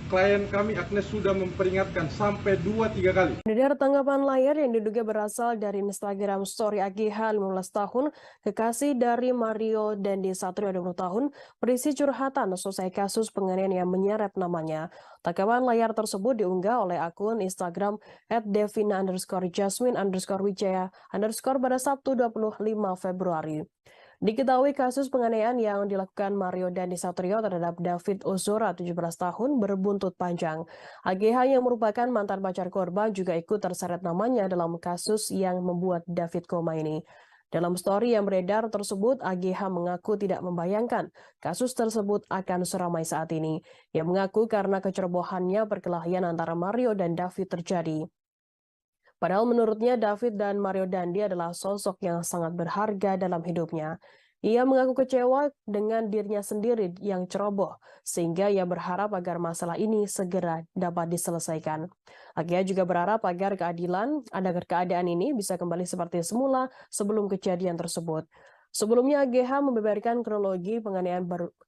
Klien kami Agnes sudah memperingatkan sampai 2-3 kali. Dari tanggapan layar yang diduga berasal dari Instagram story AGH 15 tahun, kekasih dari Mario Dandi Satrio 20 tahun, berisi curhatan selesai kasus penganiayaan yang menyeret namanya. Tanggapan layar tersebut diunggah oleh akun Instagram @devina_jasmine_wijaya_ pada Sabtu 25 Februari. Diketahui kasus penganiayaan yang dilakukan Mario Dandi Satrio terhadap David Ozora 17 tahun berbuntut panjang. AGH yang merupakan mantan pacar korban juga ikut terseret namanya dalam kasus yang membuat David koma ini. Dalam story yang beredar tersebut, AGH mengaku tidak membayangkan kasus tersebut akan seramai saat ini. Ia mengaku karena kecerobohannya perkelahian antara Mario dan David terjadi. Padahal menurutnya David dan Mario Dandi adalah sosok yang sangat berharga dalam hidupnya. Ia mengaku kecewa dengan dirinya sendiri yang ceroboh, sehingga ia berharap agar masalah ini segera dapat diselesaikan. Agh juga berharap agar keadaan ini bisa kembali seperti semula sebelum kejadian tersebut. Sebelumnya, Agh membeberkan kronologi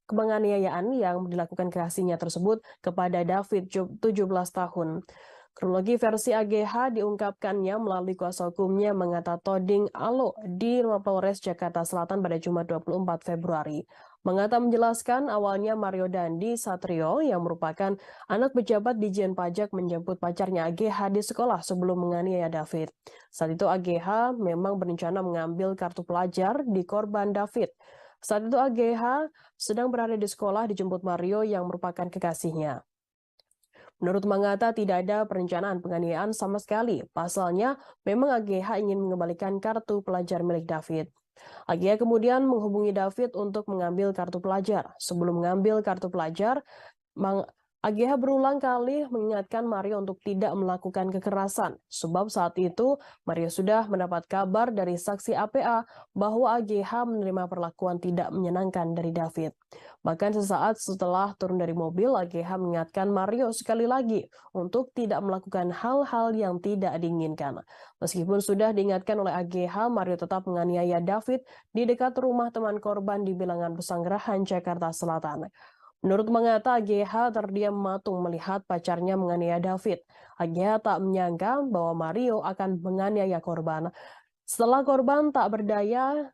penganiayaan yang dilakukan kekasihnya tersebut kepada David, 17 tahun. Kronologi versi Agh diungkapkannya melalui kuasa hukumnya Mengata Toding Alo di Polres Jakarta Selatan pada Jumat 24 Februari. Mengata menjelaskan awalnya Mario Dandi Satrio yang merupakan anak pejabat Dijen Pajak menjemput pacarnya Agh di sekolah sebelum menganiaya David. Saat itu Agh memang berencana mengambil kartu pelajar di korban David. Saat itu Agh sedang berada di sekolah dijemput Mario yang merupakan kekasihnya. Menurut Mangata, tidak ada perencanaan penganiayaan sama sekali. Pasalnya, memang Agh ingin mengembalikan kartu pelajar milik David. Agh kemudian menghubungi David untuk mengambil kartu pelajar. Sebelum mengambil kartu pelajar, Agh berulang kali mengingatkan Mario untuk tidak melakukan kekerasan, sebab saat itu Mario sudah mendapat kabar dari saksi APA bahwa Agh menerima perlakuan tidak menyenangkan dari David. Bahkan sesaat setelah turun dari mobil, Agh mengingatkan Mario sekali lagi untuk tidak melakukan hal-hal yang tidak diinginkan. Meskipun sudah diingatkan oleh Agh, Mario tetap menganiaya David di dekat rumah teman korban di Bilangan Pesanggerahan, Jakarta Selatan. Menurut Mangata, Agh terdiam mematung melihat pacarnya menganiaya David. Agh tak menyangka bahwa Mario akan menganiaya korban. Setelah korban tak berdaya,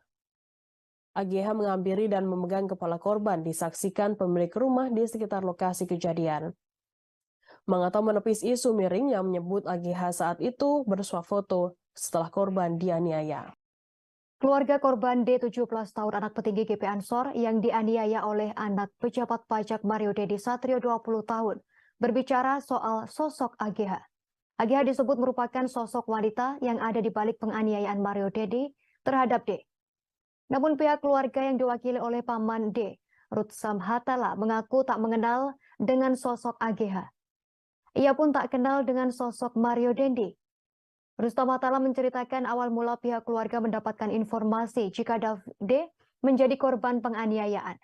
Agh menghampiri dan memegang kepala korban, disaksikan pemilik rumah di sekitar lokasi kejadian. Mangata menepis isu miring yang menyebut Agh saat itu bersuah foto setelah korban dianiaya. Keluarga korban D 17 tahun anak petinggi GP Ansor yang dianiaya oleh anak pejabat pajak Mario Dendi Satrio 20 tahun berbicara soal sosok Agh. Agh disebut merupakan sosok wanita yang ada di balik penganiayaan Mario Dendi terhadap D. Namun pihak keluarga yang diwakili oleh paman D, Ruth Samhatala, mengaku tak mengenal dengan sosok Agh. Ia pun tak kenal dengan sosok Mario Dendi. Rustam Atala menceritakan awal mula pihak keluarga mendapatkan informasi jika D menjadi korban penganiayaan.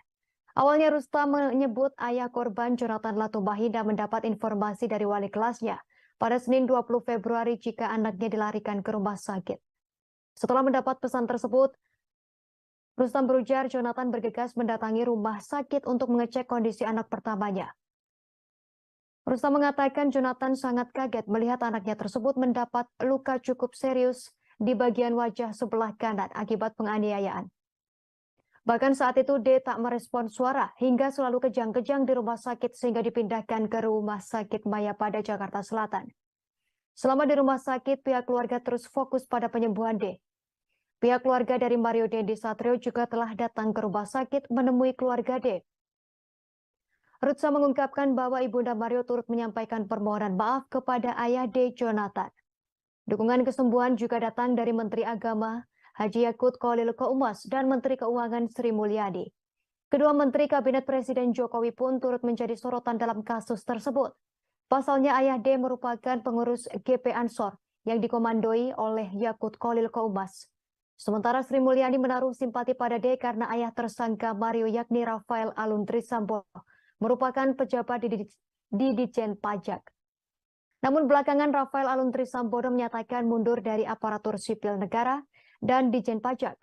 Awalnya Rustam menyebut ayah korban Jonathan Latumahina mendapat informasi dari wali kelasnya pada Senin 20 Februari jika anaknya dilarikan ke rumah sakit. Setelah mendapat pesan tersebut, Rustam berujar Jonathan bergegas mendatangi rumah sakit untuk mengecek kondisi anak pertamanya. Rustam mengatakan Jonathan sangat kaget melihat anaknya tersebut mendapat luka cukup serius di bagian wajah sebelah kanan akibat penganiayaan. Bahkan saat itu D tak merespon suara hingga selalu kejang-kejang di rumah sakit sehingga dipindahkan ke Rumah Sakit Mayapada, Jakarta Selatan. Selama di rumah sakit, pihak keluarga terus fokus pada penyembuhan D. Pihak keluarga dari Mario Dendi Satrio juga telah datang ke rumah sakit menemui keluarga D. Rutsa mengungkapkan bahwa Ibunda Mario turut menyampaikan permohonan maaf kepada ayah D. Jonathan. Dukungan kesembuhan juga datang dari Menteri Agama Haji Yakut Khalil Qaumas dan Menteri Keuangan Sri Mulyani. Kedua Menteri Kabinet Presiden Jokowi pun turut menjadi sorotan dalam kasus tersebut. Pasalnya ayah D merupakan pengurus GP Ansor yang dikomandoi oleh Yakut Khalil Qaumas. Sementara Sri Mulyani menaruh simpati pada D karena ayah tersangka Mario yakni Rafael Aluntri Sambodo merupakan pejabat di Dijen Pajak. Namun belakangan Rafael Aluntri Sambodo menyatakan mundur dari aparatur sipil negara dan Dijen Pajak.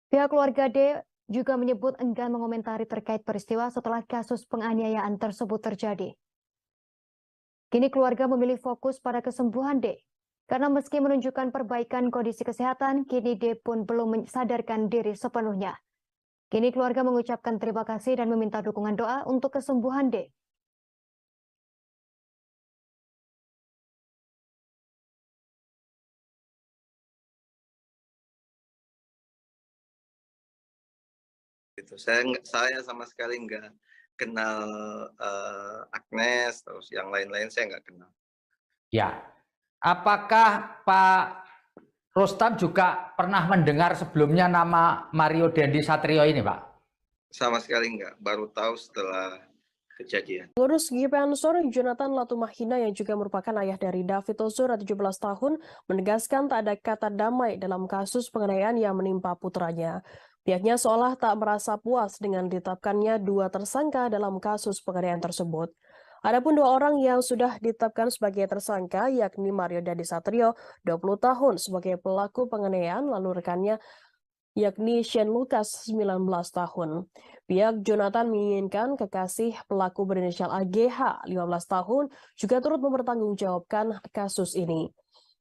Pihak keluarga D juga menyebut enggan mengomentari terkait peristiwa setelah kasus penganiayaan tersebut terjadi. Kini keluarga memilih fokus pada kesembuhan D. Karena meski menunjukkan perbaikan kondisi kesehatan, kini D pun belum mensadarkan diri sepenuhnya. Kini keluarga mengucapkan terima kasih dan meminta dukungan doa untuk kesembuhan D. Saya sama sekali nggak kenal Agnes, terus yang lain-lain saya nggak kenal. Ya, apakah Pak Rustam juga pernah mendengar sebelumnya nama Mario Dendi Satrio ini, Pak? Sama sekali nggak, baru tahu setelah kejadian. Pengurus GP Ansor Jonathan Latumahina yang juga merupakan ayah dari David Ozora 17 tahun menegaskan tak ada kata damai dalam kasus penganiayaan yang menimpa putranya. Pihaknya seolah tak merasa puas dengan ditetapkannya 2 tersangka dalam kasus penganiayaan tersebut. Adapun 2 orang yang sudah ditetapkan sebagai tersangka yakni Mario Dandi Satrio 20 tahun sebagai pelaku penganiayaan lalu rekannya yakni Shane Lucas 19 tahun. Pihak Jonathan menginginkan kekasih pelaku berinisial AGH 15 tahun juga turut mempertanggungjawabkan kasus ini.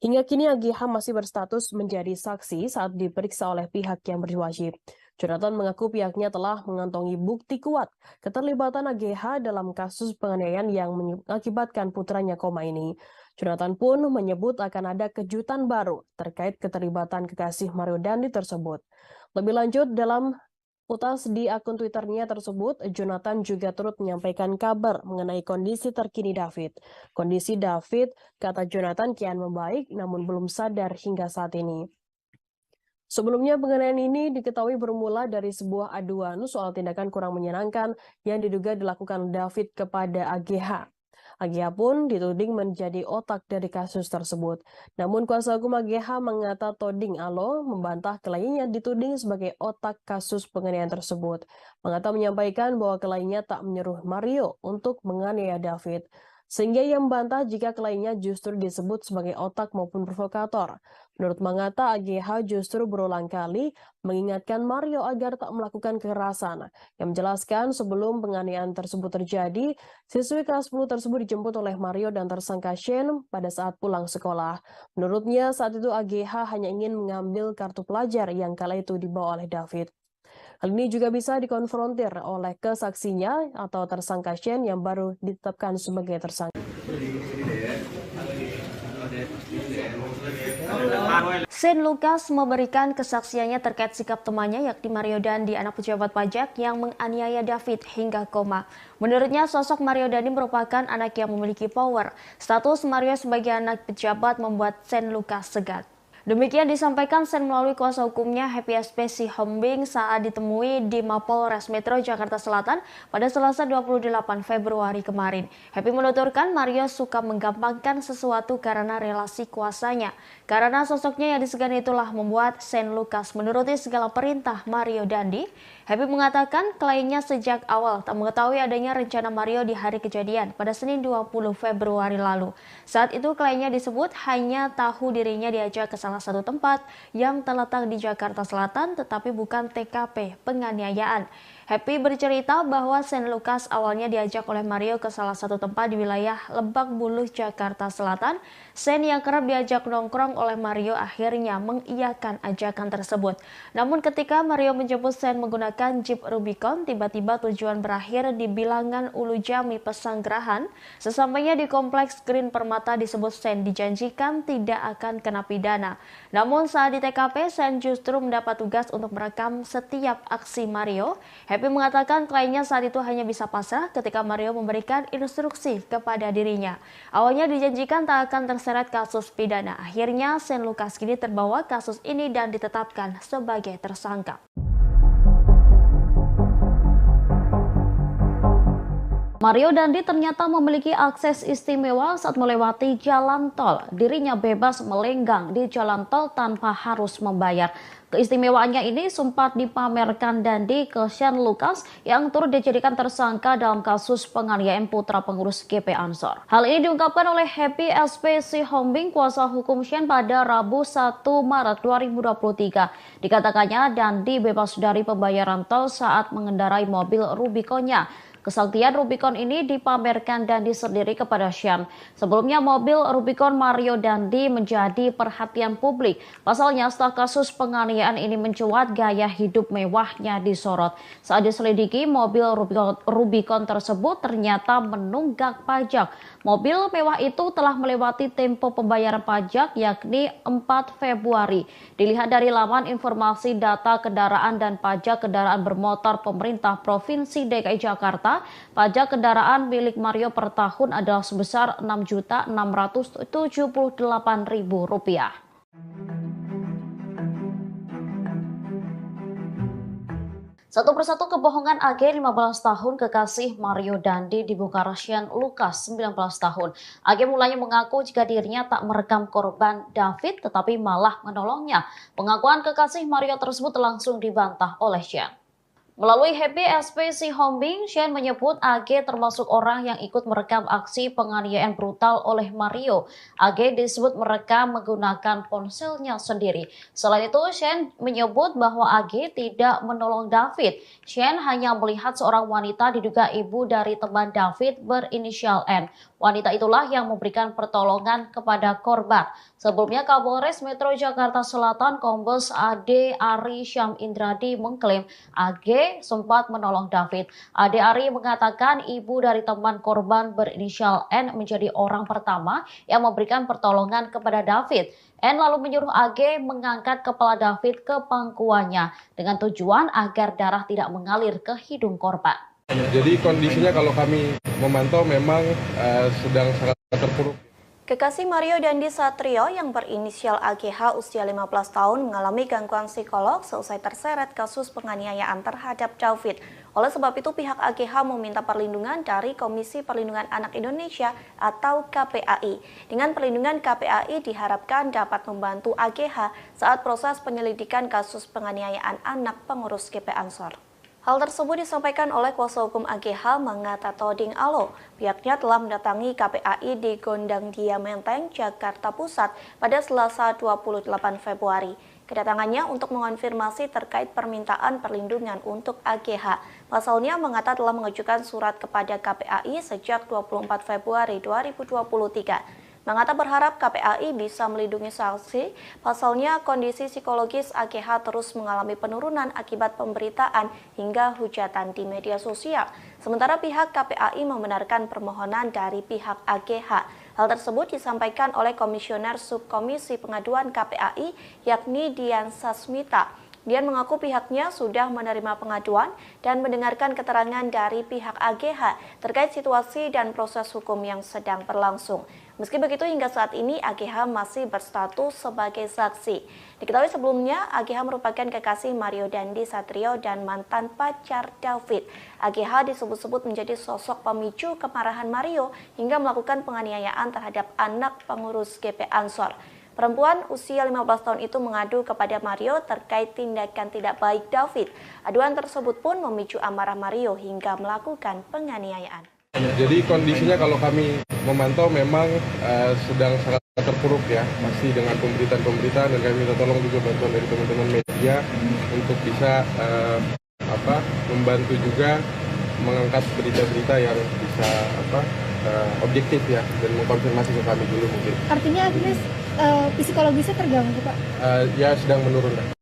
Hingga kini AGH masih berstatus menjadi saksi saat diperiksa oleh pihak yang berwajib. Jonathan mengaku pihaknya telah mengantongi bukti kuat keterlibatan AGH dalam kasus penganiayaan yang mengakibatkan putranya koma ini. Jonathan pun menyebut akan ada kejutan baru terkait keterlibatan kekasih Mario Dandi tersebut. Lebih lanjut, dalam utas di akun Twitternya tersebut, Jonathan juga turut menyampaikan kabar mengenai kondisi terkini David. Kondisi David, kata Jonathan, kian membaik namun belum sadar hingga saat ini. Sebelumnya penganiayaan ini diketahui bermula dari sebuah aduan soal tindakan kurang menyenangkan yang diduga dilakukan David kepada AGH. AGH pun dituding menjadi otak dari kasus tersebut. Namun kuasa hukum AGH mengata Toding Alo membantah kliennya dituding sebagai otak kasus penganiayaan tersebut. Mengata menyampaikan bahwa kliennya tak menyuruh Mario untuk menganiaya David. Sehingga ia membantah jika kliennya justru disebut sebagai otak maupun provokator. Menurut Mangata, AGH justru berulang kali mengingatkan Mario agar tak melakukan kekerasan. Yang menjelaskan sebelum penganiayaan tersebut terjadi, siswi kelas 10 tersebut dijemput oleh Mario dan tersangka Shane pada saat pulang sekolah. Menurutnya saat itu AGH hanya ingin mengambil kartu pelajar yang kala itu dibawa oleh David. Hal ini juga bisa dikonfrontir oleh kesaksinya atau tersangka Shane yang baru ditetapkan sebagai tersangka. Shane Lucas memberikan kesaksiannya terkait sikap temannya yakni Mario Dandi, anak pejabat pajak yang menganiaya David hingga koma. Menurutnya sosok Mario Dandi merupakan anak yang memiliki power. Status Mario sebagai anak pejabat membuat Shane Lucas segan. Demikian disampaikan Shane melalui kuasa hukumnya Happy SP Sihombing saat ditemui di Mapolres Metro Jakarta Selatan pada Selasa 28 Februari kemarin. Happy menuturkan Mario suka menggampangkan sesuatu karena relasi kuasanya. Karena sosoknya yang disegani itulah membuat Shane Lucas menuruti segala perintah Mario Dandi. Happy mengatakan kliennya sejak awal tak mengetahui adanya rencana Mario di hari kejadian pada Senin 20 Februari lalu. Saat itu kliennya disebut hanya tahu dirinya diajak ke salah satu tempat yang terletak di Jakarta Selatan tetapi bukan TKP penganiayaan. Happy bercerita bahwa Shane Lucas awalnya diajak oleh Mario ke salah satu tempat di wilayah Lebak Bulus, Jakarta Selatan. Shane yang kerap diajak nongkrong oleh Mario akhirnya mengiyakan ajakan tersebut. Namun ketika Mario menjemput Shane menggunakan Jeep Rubicon, tiba-tiba tujuan berakhir di Bilangan Ulu Jami, Pesanggerahan. Sesampainya di Kompleks Green Permata disebut Shane dijanjikan tidak akan kena pidana. Namun saat di TKP, Shane justru mendapat tugas untuk merekam setiap aksi Mario. Happy mengatakan kliennya saat itu hanya bisa pasrah ketika Mario memberikan instruksi kepada dirinya. Awalnya dijanjikan tak akan terseret kasus pidana. Akhirnya Shane Lucas kini terbawa kasus ini dan ditetapkan sebagai tersangka. Mario Dandi ternyata memiliki akses istimewa saat melewati jalan tol. Dirinya bebas melenggang di jalan tol tanpa harus membayar. Keistimewaannya ini sempat dipamerkan Dandi ke Shane Lucas yang turut dijadikan tersangka dalam kasus penganiayaan putra pengurus GP Ansor. Hal ini diungkapkan oleh Happy SP Sihombing, kuasa hukum Shane pada Rabu 1 Maret 2023. Dikatakannya Dandi bebas dari pembayaran tol saat mengendarai mobil Rubiconnya. Kesaktian Rubicon ini dipamerkan Dandi sendiri kepada Shane. Sebelumnya mobil Rubicon Mario Dandi menjadi perhatian publik. Pasalnya setelah kasus penganiayaan ini mencuat, gaya hidup mewahnya disorot. Saat diselidiki, mobil Rubicon tersebut ternyata menunggak pajak. Mobil mewah itu telah melewati tempo pembayaran pajak yakni 4 Februari. Dilihat dari laman informasi data kendaraan dan pajak kendaraan bermotor pemerintah Provinsi DKI Jakarta, pajak kendaraan milik Mario per tahun adalah sebesar Rp6.678.000. Satu persatu kebohongan AG 15 tahun kekasih Mario Dandi dibongkar Shane Lucas 19 tahun. AG mulanya mengaku jika dirinya tak merekam korban David tetapi malah menolongnya. Pengakuan kekasih Mario tersebut langsung dibantah oleh Shane. Melalui Happy SPC Hombing, Shane menyebut AG termasuk orang yang ikut merekam aksi penganiayaan brutal oleh Mario. AG disebut merekam menggunakan ponselnya sendiri. Selain itu, Shane menyebut bahwa AG tidak menolong David. Shane hanya melihat seorang wanita diduga ibu dari teman David berinisial N. Wanita itulah yang memberikan pertolongan kepada korban. Sebelumnya, Kapolres Metro Jakarta Selatan Kombes Ade Ari Syam Indradi mengklaim AG sempat menolong David. Ade Ari mengatakan ibu dari teman korban berinisial N menjadi orang pertama yang memberikan pertolongan kepada David. N lalu menyuruh AG mengangkat kepala David ke pangkuannya dengan tujuan agar darah tidak mengalir ke hidung korban. Jadi kondisinya kalau kami memantau memang sedang sangat terpuruk. Kekasih Mario Dandi Satrio yang berinisial AGH usia 15 tahun mengalami gangguan psikolog seusai terseret kasus penganiayaan terhadap David. Oleh sebab itu pihak AGH meminta perlindungan dari Komisi Perlindungan Anak Indonesia atau KPAI. Dengan perlindungan KPAI diharapkan dapat membantu AGH saat proses penyelidikan kasus penganiayaan anak pengurus GP Ansor. Hal tersebut disampaikan oleh kuasa hukum AGH Mangata Toding Alo. Pihaknya telah mendatangi KPAI di Gondang Dia Menteng, Jakarta Pusat pada Selasa 28 Februari. Kedatangannya untuk mengonfirmasi terkait permintaan perlindungan untuk AGH. Pasalnya, Mangata telah mengajukan surat kepada KPAI sejak 24 Februari 2023. Mangata berharap KPAI bisa melindungi saksi, pasalnya kondisi psikologis AGH terus mengalami penurunan akibat pemberitaan hingga hujatan di media sosial. Sementara pihak KPAI membenarkan permohonan dari pihak AGH. Hal tersebut disampaikan oleh Komisioner Subkomisi Pengaduan KPAI yakni Dian Sasmita. Dian mengaku pihaknya sudah menerima pengaduan dan mendengarkan keterangan dari pihak AGH terkait situasi dan proses hukum yang sedang berlangsung. Meski begitu, hingga saat ini AGH masih berstatus sebagai saksi. Diketahui sebelumnya, AGH merupakan kekasih Mario Dandi Satrio dan mantan pacar David. AGH disebut-sebut menjadi sosok pemicu kemarahan Mario hingga melakukan penganiayaan terhadap anak pengurus GP Ansor. Perempuan usia 15 tahun itu mengadu kepada Mario terkait tindakan tidak baik David. Aduan tersebut pun memicu amarah Mario hingga melakukan penganiayaan. Jadi kondisinya kalau kami memantau memang sedang sangat terpuruk ya, masih dengan pemberitaan-pemberitaan, dan kami minta tolong juga bantuan dari teman-teman media untuk bisa membantu juga mengangkat berita-berita yang bisa objektif ya, dan mengkonfirmasi ke kami dulu mungkin. Artinya Agnes psikologisnya terganggu, Pak? Ya sedang menurun.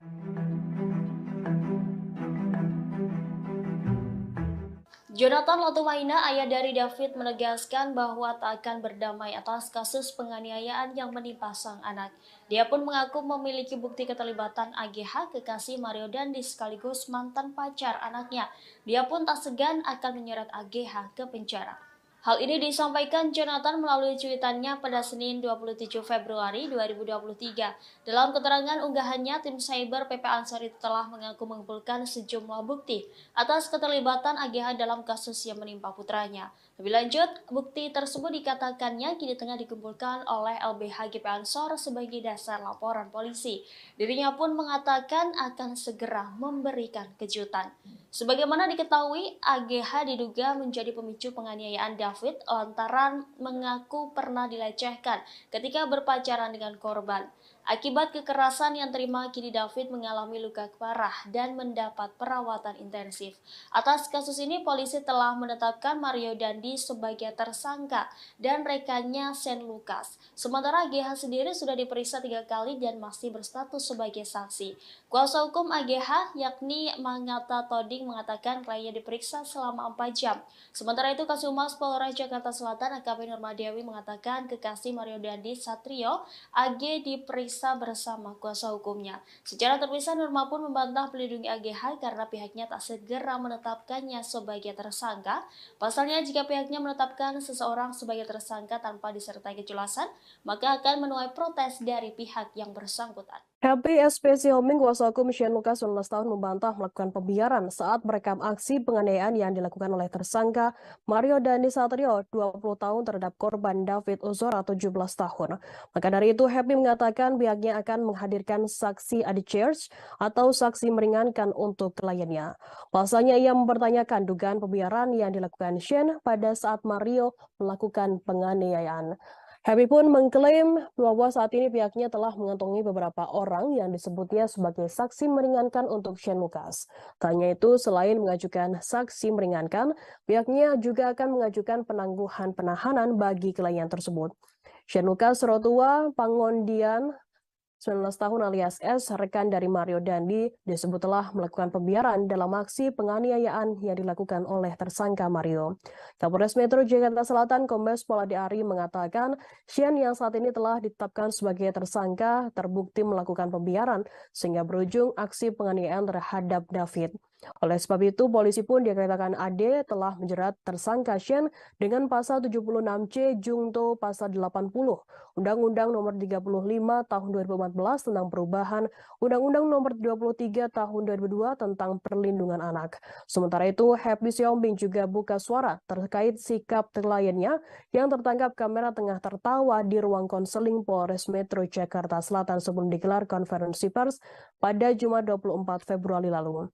Jonathan Latumaina, ayah dari David, menegaskan bahwa tak akan berdamai atas kasus penganiayaan yang menimpa sang anak. Dia pun mengaku memiliki bukti keterlibatan AGH, kekasih Mario Dandi sekaligus mantan pacar anaknya. Dia pun tak segan akan menyeret AGH ke penjara. Hal ini disampaikan Jonathan melalui cuitannya pada Senin 27 Februari 2023. Dalam keterangan unggahannya, tim cyber PP Ansor itu telah mengaku mengumpulkan sejumlah bukti atas keterlibatan AGH dalam kasus yang menimpa putranya. Lebih lanjut, bukti tersebut dikatakannya kini tengah dikumpulkan oleh LBH GP Ansor sebagai dasar laporan polisi. Dirinya pun mengatakan akan segera memberikan kejutan. Sebagaimana diketahui, AGH diduga menjadi pemicu penganiayaan David lantaran mengaku pernah dilecehkan ketika berpacaran dengan korban. Akibat kekerasan yang terima, kini David mengalami luka parah dan mendapat perawatan intensif. Atas kasus ini, polisi telah menetapkan Mario Dandi sebagai tersangka dan rekannya Shane Lucas. Sementara AGH sendiri sudah diperiksa 3 kali dan masih berstatus sebagai saksi. Kuasa hukum AGH yakni Mangata Toding mengatakan kliennya diperiksa selama 4 jam. Sementara itu, Kasumas Polres Jakarta Selatan AKP Nurmadewi mengatakan kekasih Mario Dandi Satrio AG diperiksa bersama kuasa hukumnya. Secara terpisah, Nurma pun membantah melindungi AGH karena pihaknya tak segera menetapkannya sebagai tersangka. Pasalnya, jika pihaknya menetapkan seseorang sebagai tersangka tanpa disertai kejelasan, maka akan menuai protes dari pihak yang bersangkutan. Happy SPC Homing, kuasa hukum Shane Lucas 19 tahun membantah melakukan pembiaran saat merekam aksi penganiayaan yang dilakukan oleh tersangka Mario Dandi Satrio 20 tahun terhadap korban David Ozora 17 tahun. Maka dari itu Happy mengatakan pihaknya akan menghadirkan saksi adi charge atau saksi meringankan untuk kliennya. Pasalnya ia mempertanyakan dugaan pembiaran yang dilakukan Shane pada saat Mario melakukan penganiayaan. Happy pun mengklaim bahwa saat ini pihaknya telah mengantongi beberapa orang yang disebutnya sebagai saksi meringankan untuk Shane Lucas. Tak hanya itu, selain mengajukan saksi meringankan, pihaknya juga akan mengajukan penangguhan penahanan bagi klien tersebut. Shane Lucas Rotua Pangondian 19 tahun alias S, rekan dari Mario Dandi, disebut telah melakukan pembiaran dalam aksi penganiayaan yang dilakukan oleh tersangka Mario. Kapolres Metro Jakarta Selatan Kombes Pol Ade Ari mengatakan, Shane yang saat ini telah ditetapkan sebagai tersangka terbukti melakukan pembiaran sehingga berujung aksi penganiayaan terhadap David. Oleh sebab itu, polisi pun dikeritakan Ade telah menjerat tersangka Shane dengan pasal 76C Jungto pasal 80 Undang-Undang Nomor 35 Tahun 2014 tentang perubahan Undang-Undang Nomor 23 Tahun 2002 tentang perlindungan anak. Sementara itu, Happy Siombing juga buka suara terkait sikap kliennya yang tertangkap kamera tengah tertawa di ruang konseling Polres Metro Jakarta Selatan sebelum digelar konferensi pers pada Jumat 24 Februari lalu.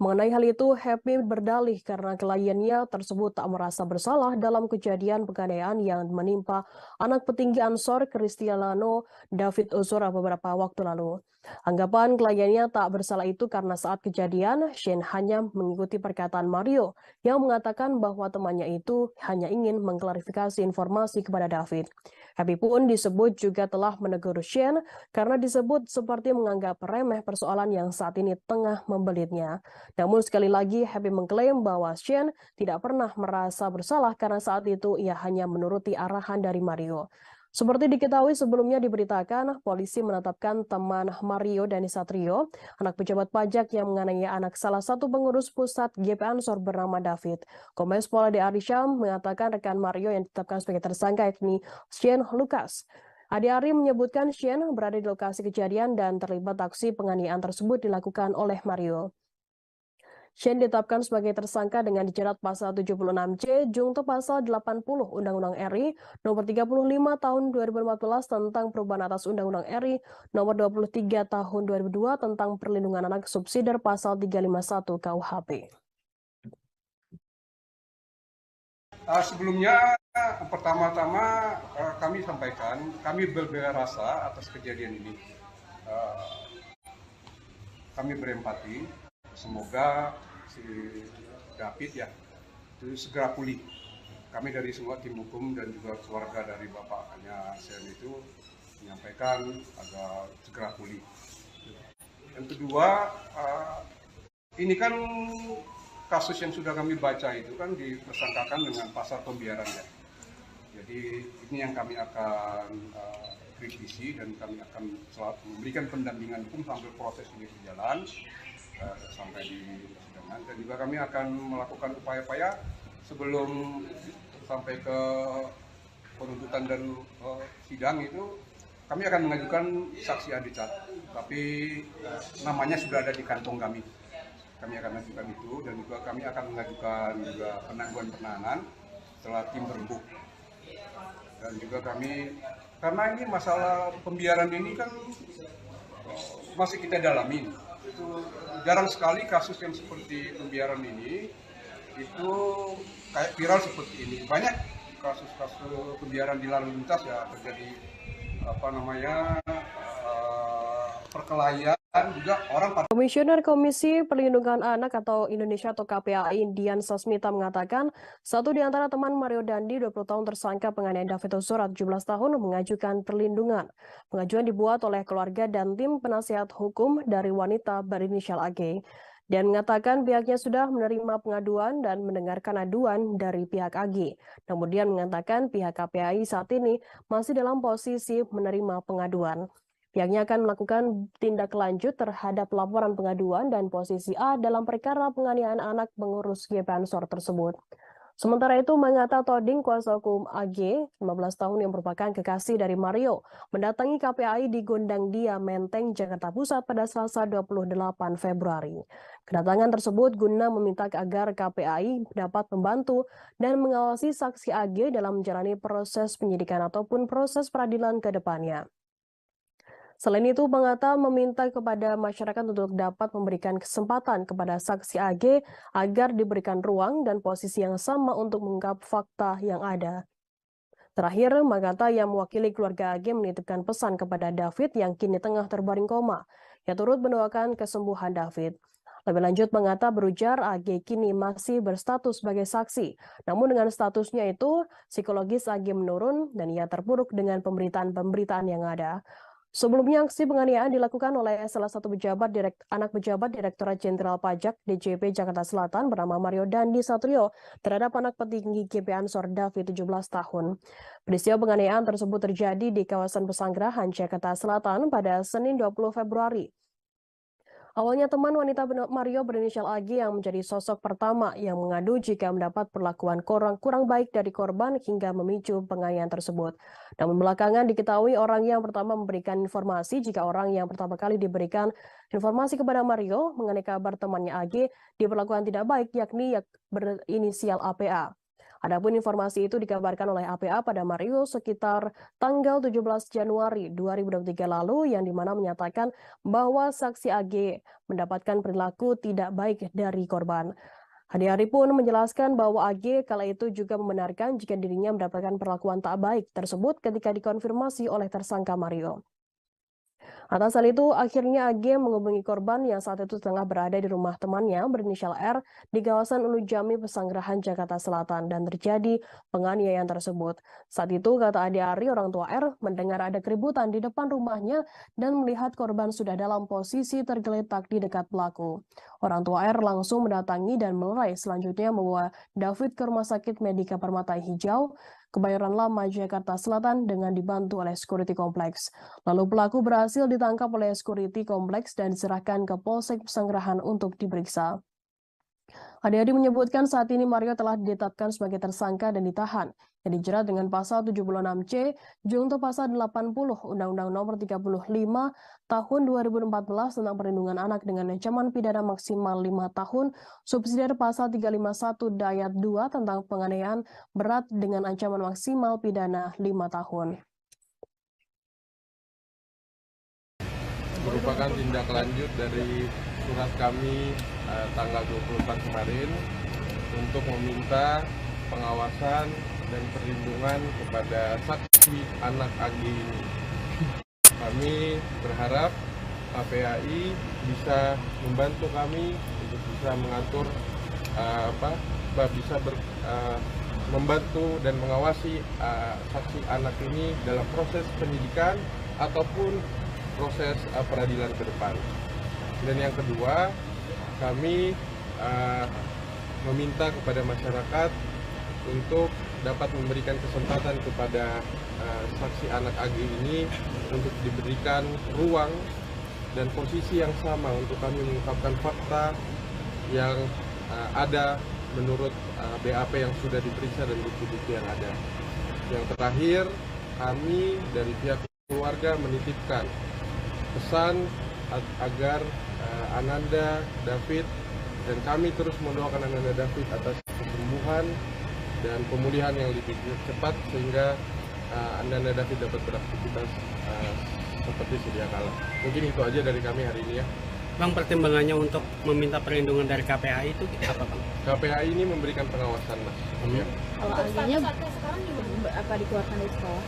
Mengenai hal itu, Happy berdalih karena kliennya tersebut tak merasa bersalah dalam kejadian penganiayaan yang menimpa anak petinggi Ansor Cristiano David Ozora beberapa waktu lalu. Anggapan kliennya tak bersalah itu karena saat kejadian, Shane hanya mengikuti perkataan Mario yang mengatakan bahwa temannya itu hanya ingin mengklarifikasi informasi kepada David. Happy pun disebut juga telah menegur Shane karena disebut seperti menganggap remeh persoalan yang saat ini tengah membelitnya. Namun sekali lagi Happy mengklaim bahwa Shane tidak pernah merasa bersalah karena saat itu ia hanya menuruti arahan dari Mario. Seperti diketahui sebelumnya diberitakan, polisi menetapkan teman Mario Dandi Satrio, anak pejabat pajak yang menganiaya anak salah satu pengurus pusat GP Ansor bernama David. Kombes Pol Ade Ari Syam mengatakan rekan Mario yang ditetapkan sebagai tersangka yakni Shane Lucas. Ade Ari menyebutkan Shane berada di lokasi kejadian dan terlibat aksi penganiayaan tersebut dilakukan oleh Mario. Shane ditetapkan sebagai tersangka dengan dijerat pasal 76C Jungto pasal 80 Undang-Undang RI Nomor 35 Tahun 2014 tentang perubahan atas Undang-Undang RI Nomor 23 Tahun 2002 tentang perlindungan anak subsidiar pasal 351 KUHP. Sebelumnya, pertama-tama kami sampaikan, kami berbela rasa atas kejadian ini. Kami berempati, semoga si David ya itu segera pulih. Kami dari semua tim hukum dan juga keluarga dari bapaknya Shane itu menyampaikan agar segera pulih. Yang kedua, ini kan kasus yang sudah kami baca itu kan dipersangkakan dengan pasal pembiaran ya. Jadi ini yang kami akan kritisi dan kami akan selalu memberikan pendampingan hukum sampai proses ini berjalan sampai di persidangan, dan juga kami akan melakukan upaya-upaya sebelum sampai ke penuntutan dan sidang itu kami akan mengajukan saksi adicat, tapi namanya sudah ada di kantong kami. Kami akan mengajukan itu dan juga kami akan mengajukan juga penangguhan penahanan setelah tim berembuk. Dan juga kami, karena ini masalah pembiaran ini kan masih kita dalami. Itu jarang sekali kasus yang seperti pembiaran ini itu kayak viral seperti ini. Banyak kasus-kasus pembiaran di lalu lintas ya terjadi perkelahian juga orang. Komisioner Komisi Perlindungan Anak atau Indonesia atau KPAI Dian Sasmita mengatakan satu di antara teman Mario Dandi 20 tahun tersangka penganiayaan David Ozora 17 tahun mengajukan perlindungan. Pengajuan dibuat oleh keluarga dan tim penasihat hukum dari wanita berinisial AG. Dan mengatakan pihaknya sudah menerima pengaduan dan mendengarkan aduan dari pihak AG. Namun dia mengatakan pihak KPAI saat ini masih dalam posisi menerima pengaduan. Pihaknya akan melakukan tindak lanjut terhadap laporan pengaduan dan posisi A dalam perkara penganiayaan anak pengurus GP Ansor tersebut. Sementara itu, Mangata Toding, kuasa hukum AG, 15 tahun yang merupakan kekasih dari Mario, mendatangi KPAI di Gondang Dia, Menteng, Jakarta Pusat pada Selasa 28 Februari. Kedatangan tersebut guna meminta agar KPAI dapat membantu dan mengawasi saksi AG dalam menjalani proses penyidikan ataupun proses peradilan ke depannya. Selain itu, Mangata meminta kepada masyarakat untuk dapat memberikan kesempatan kepada saksi AG agar diberikan ruang dan posisi yang sama untuk mengungkap fakta yang ada. Terakhir, Mangata yang mewakili keluarga AG menitipkan pesan kepada David yang kini tengah terbaring koma. Ia turut mendoakan kesembuhan David. Lebih lanjut, Mangata berujar AG kini masih berstatus sebagai saksi. Namun dengan statusnya itu, psikologis AG menurun dan ia terpuruk dengan pemberitaan-pemberitaan yang ada. Sebelumnya, aksi penganiayaan dilakukan oleh salah satu anak pejabat Direktorat Jenderal Pajak DJP Jakarta Selatan bernama Mario Dandi Satrio terhadap anak petinggi GP Ansor David 17 tahun. Peristiwa penganiayaan tersebut terjadi di kawasan Pesanggerahan, Jakarta Selatan pada Senin 20 Februari. Awalnya teman wanita Mario berinisial AG yang menjadi sosok pertama yang mengadu jika mendapat perlakuan kurang baik dari korban hingga memicu penganiayaan tersebut. Namun belakangan diketahui orang yang pertama memberikan informasi jika orang yang pertama kali diberikan informasi kepada Mario mengenai kabar temannya AG diperlakukan tidak baik yakni berinisial APA. Adapun informasi itu dikabarkan oleh APA pada Mario sekitar tanggal 17 Januari 2023 lalu yang dimana menyatakan bahwa saksi AG mendapatkan perilaku tidak baik dari korban. Hari pun menjelaskan bahwa AG kala itu juga membenarkan jika dirinya mendapatkan perlakuan tak baik tersebut ketika dikonfirmasi oleh tersangka Mario. Atas hal itu, akhirnya AG menghubungi korban yang saat itu tengah berada di rumah temannya berinisial R di kawasan Ulu Jami, Pesanggerahan, Jakarta Selatan, dan terjadi penganiayaan tersebut. Saat itu, kata Ade Ari, orang tua R, mendengar ada keributan di depan rumahnya dan melihat korban sudah dalam posisi tergeletak di dekat pelaku. Orang tua R langsung mendatangi dan melerai, selanjutnya membawa David ke Rumah Sakit Medika Permata Hijau, Kebayoran Lama, Jakarta Selatan dengan dibantu oleh security kompleks. Lalu pelaku berhasil ditangkap oleh security kompleks dan diserahkan ke Polsek Pesanggerahan untuk diperiksa. Ade-Ade menyebutkan saat ini Mario telah ditetapkan sebagai tersangka dan ditahan, yang dijerat dengan pasal 76C, junto pasal 80 Undang-Undang Nomor 35 Tahun 2014 tentang Perlindungan Anak dengan ancaman pidana maksimal 5 tahun, subsidiar pasal 351 Dayat 2 tentang penganiayaan berat dengan ancaman maksimal pidana 5 tahun. Merupakan tindak lanjut dari surat kami tanggal 24 kemarin untuk meminta pengawasan dan perlindungan kepada saksi anak AG ini. Kami berharap KPAI bisa membantu kami untuk bisa mengatur membantu dan mengawasi saksi anak ini dalam proses penyidikan ataupun proses peradilan ke depan. Dan yang kedua, kami meminta kepada masyarakat untuk dapat memberikan kesempatan kepada saksi anak AG ini untuk diberikan ruang dan posisi yang sama untuk kami mengungkapkan fakta yang ada menurut BAP yang sudah diperiksa dan bukti-bukti yang ada. Yang terakhir, kami dari pihak keluarga menitipkan pesan agar Ananda David dan kami terus mendoakan Ananda David atas kesembuhan dan pemulihan yang lebih cepat sehingga Ananda David dapat beraktivitas seperti sedia kala. Mungkin itu aja dari kami hari ini ya. Bang, pertimbangannya untuk meminta perlindungan dari KPAI itu apa, Bang? KPAI ini memberikan pengawasan, Mas. Ya. Kalau AG-nya sekarang apa dikeluarkan dari sekolah?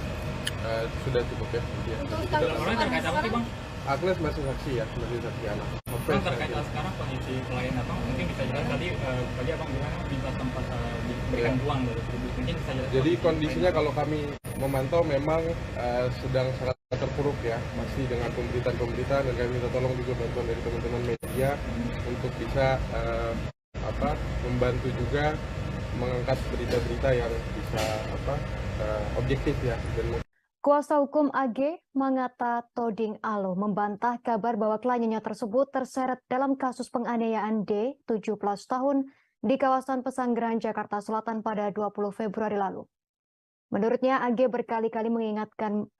Sudah cukup ya. Untuk orang terkait apa sih, Bang? Agnes masih saksi ya, masih saksi anak. Bang, terkait sekarang kondisi klien Abang, mungkin bisa jelas tadi Abang bilang minta tempat diberikan ruang gitu. Mungkin bisa jelas. Jadi kondisinya kalau kami memantau memang sedang sangat terpuruk ya, masih dengan pemberitaan dan kami minta tolong juga bantuan dari teman-teman media untuk bisa membantu juga mengangkat berita-berita yang bisa objektif ya. Dan Kuasa hukum AG, Mangata Toding Alo, membantah kabar bahwa kliennya tersebut terseret dalam kasus penganiayaan D, 17 tahun, di kawasan Pesanggerahan, Jakarta Selatan pada 20 Februari lalu. Menurutnya, AG berkali-kali mengingatkan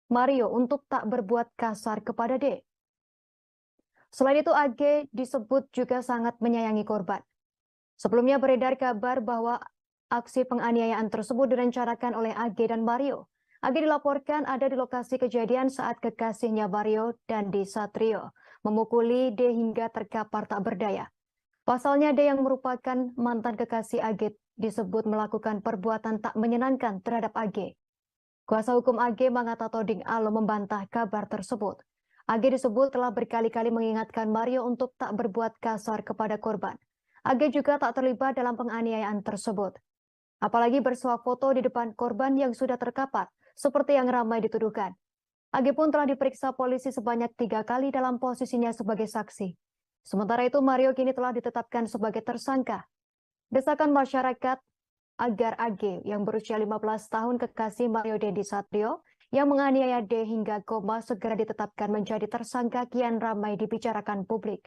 Mario untuk tak berbuat kasar kepada D. Selain itu, AG disebut juga sangat menyayangi korban. Sebelumnya beredar kabar bahwa aksi penganiayaan tersebut direncanakan oleh AG dan Mario. AG dilaporkan ada di lokasi kejadian saat kekasihnya Mario Dandi Satrio memukuli D hingga terkapar tak berdaya. Pasalnya D yang merupakan mantan kekasih AG disebut melakukan perbuatan tak menyenangkan terhadap AG. Kuasa hukum AG Mangata Toding Alo membantah kabar tersebut. AG disebut telah berkali-kali mengingatkan Mario untuk tak berbuat kasar kepada korban. AG juga tak terlibat dalam penganiayaan tersebut. Apalagi bersuah foto di depan korban yang sudah terkapar, seperti yang ramai dituduhkan. AG pun telah diperiksa polisi sebanyak 3 kali dalam posisinya sebagai saksi. Sementara itu, Mario kini telah ditetapkan sebagai tersangka. Desakan masyarakat agar AG yang berusia 15 tahun kekasih Mario Dandi Satrio yang menganiaya D hingga koma segera ditetapkan menjadi tersangka kian ramai dibicarakan publik.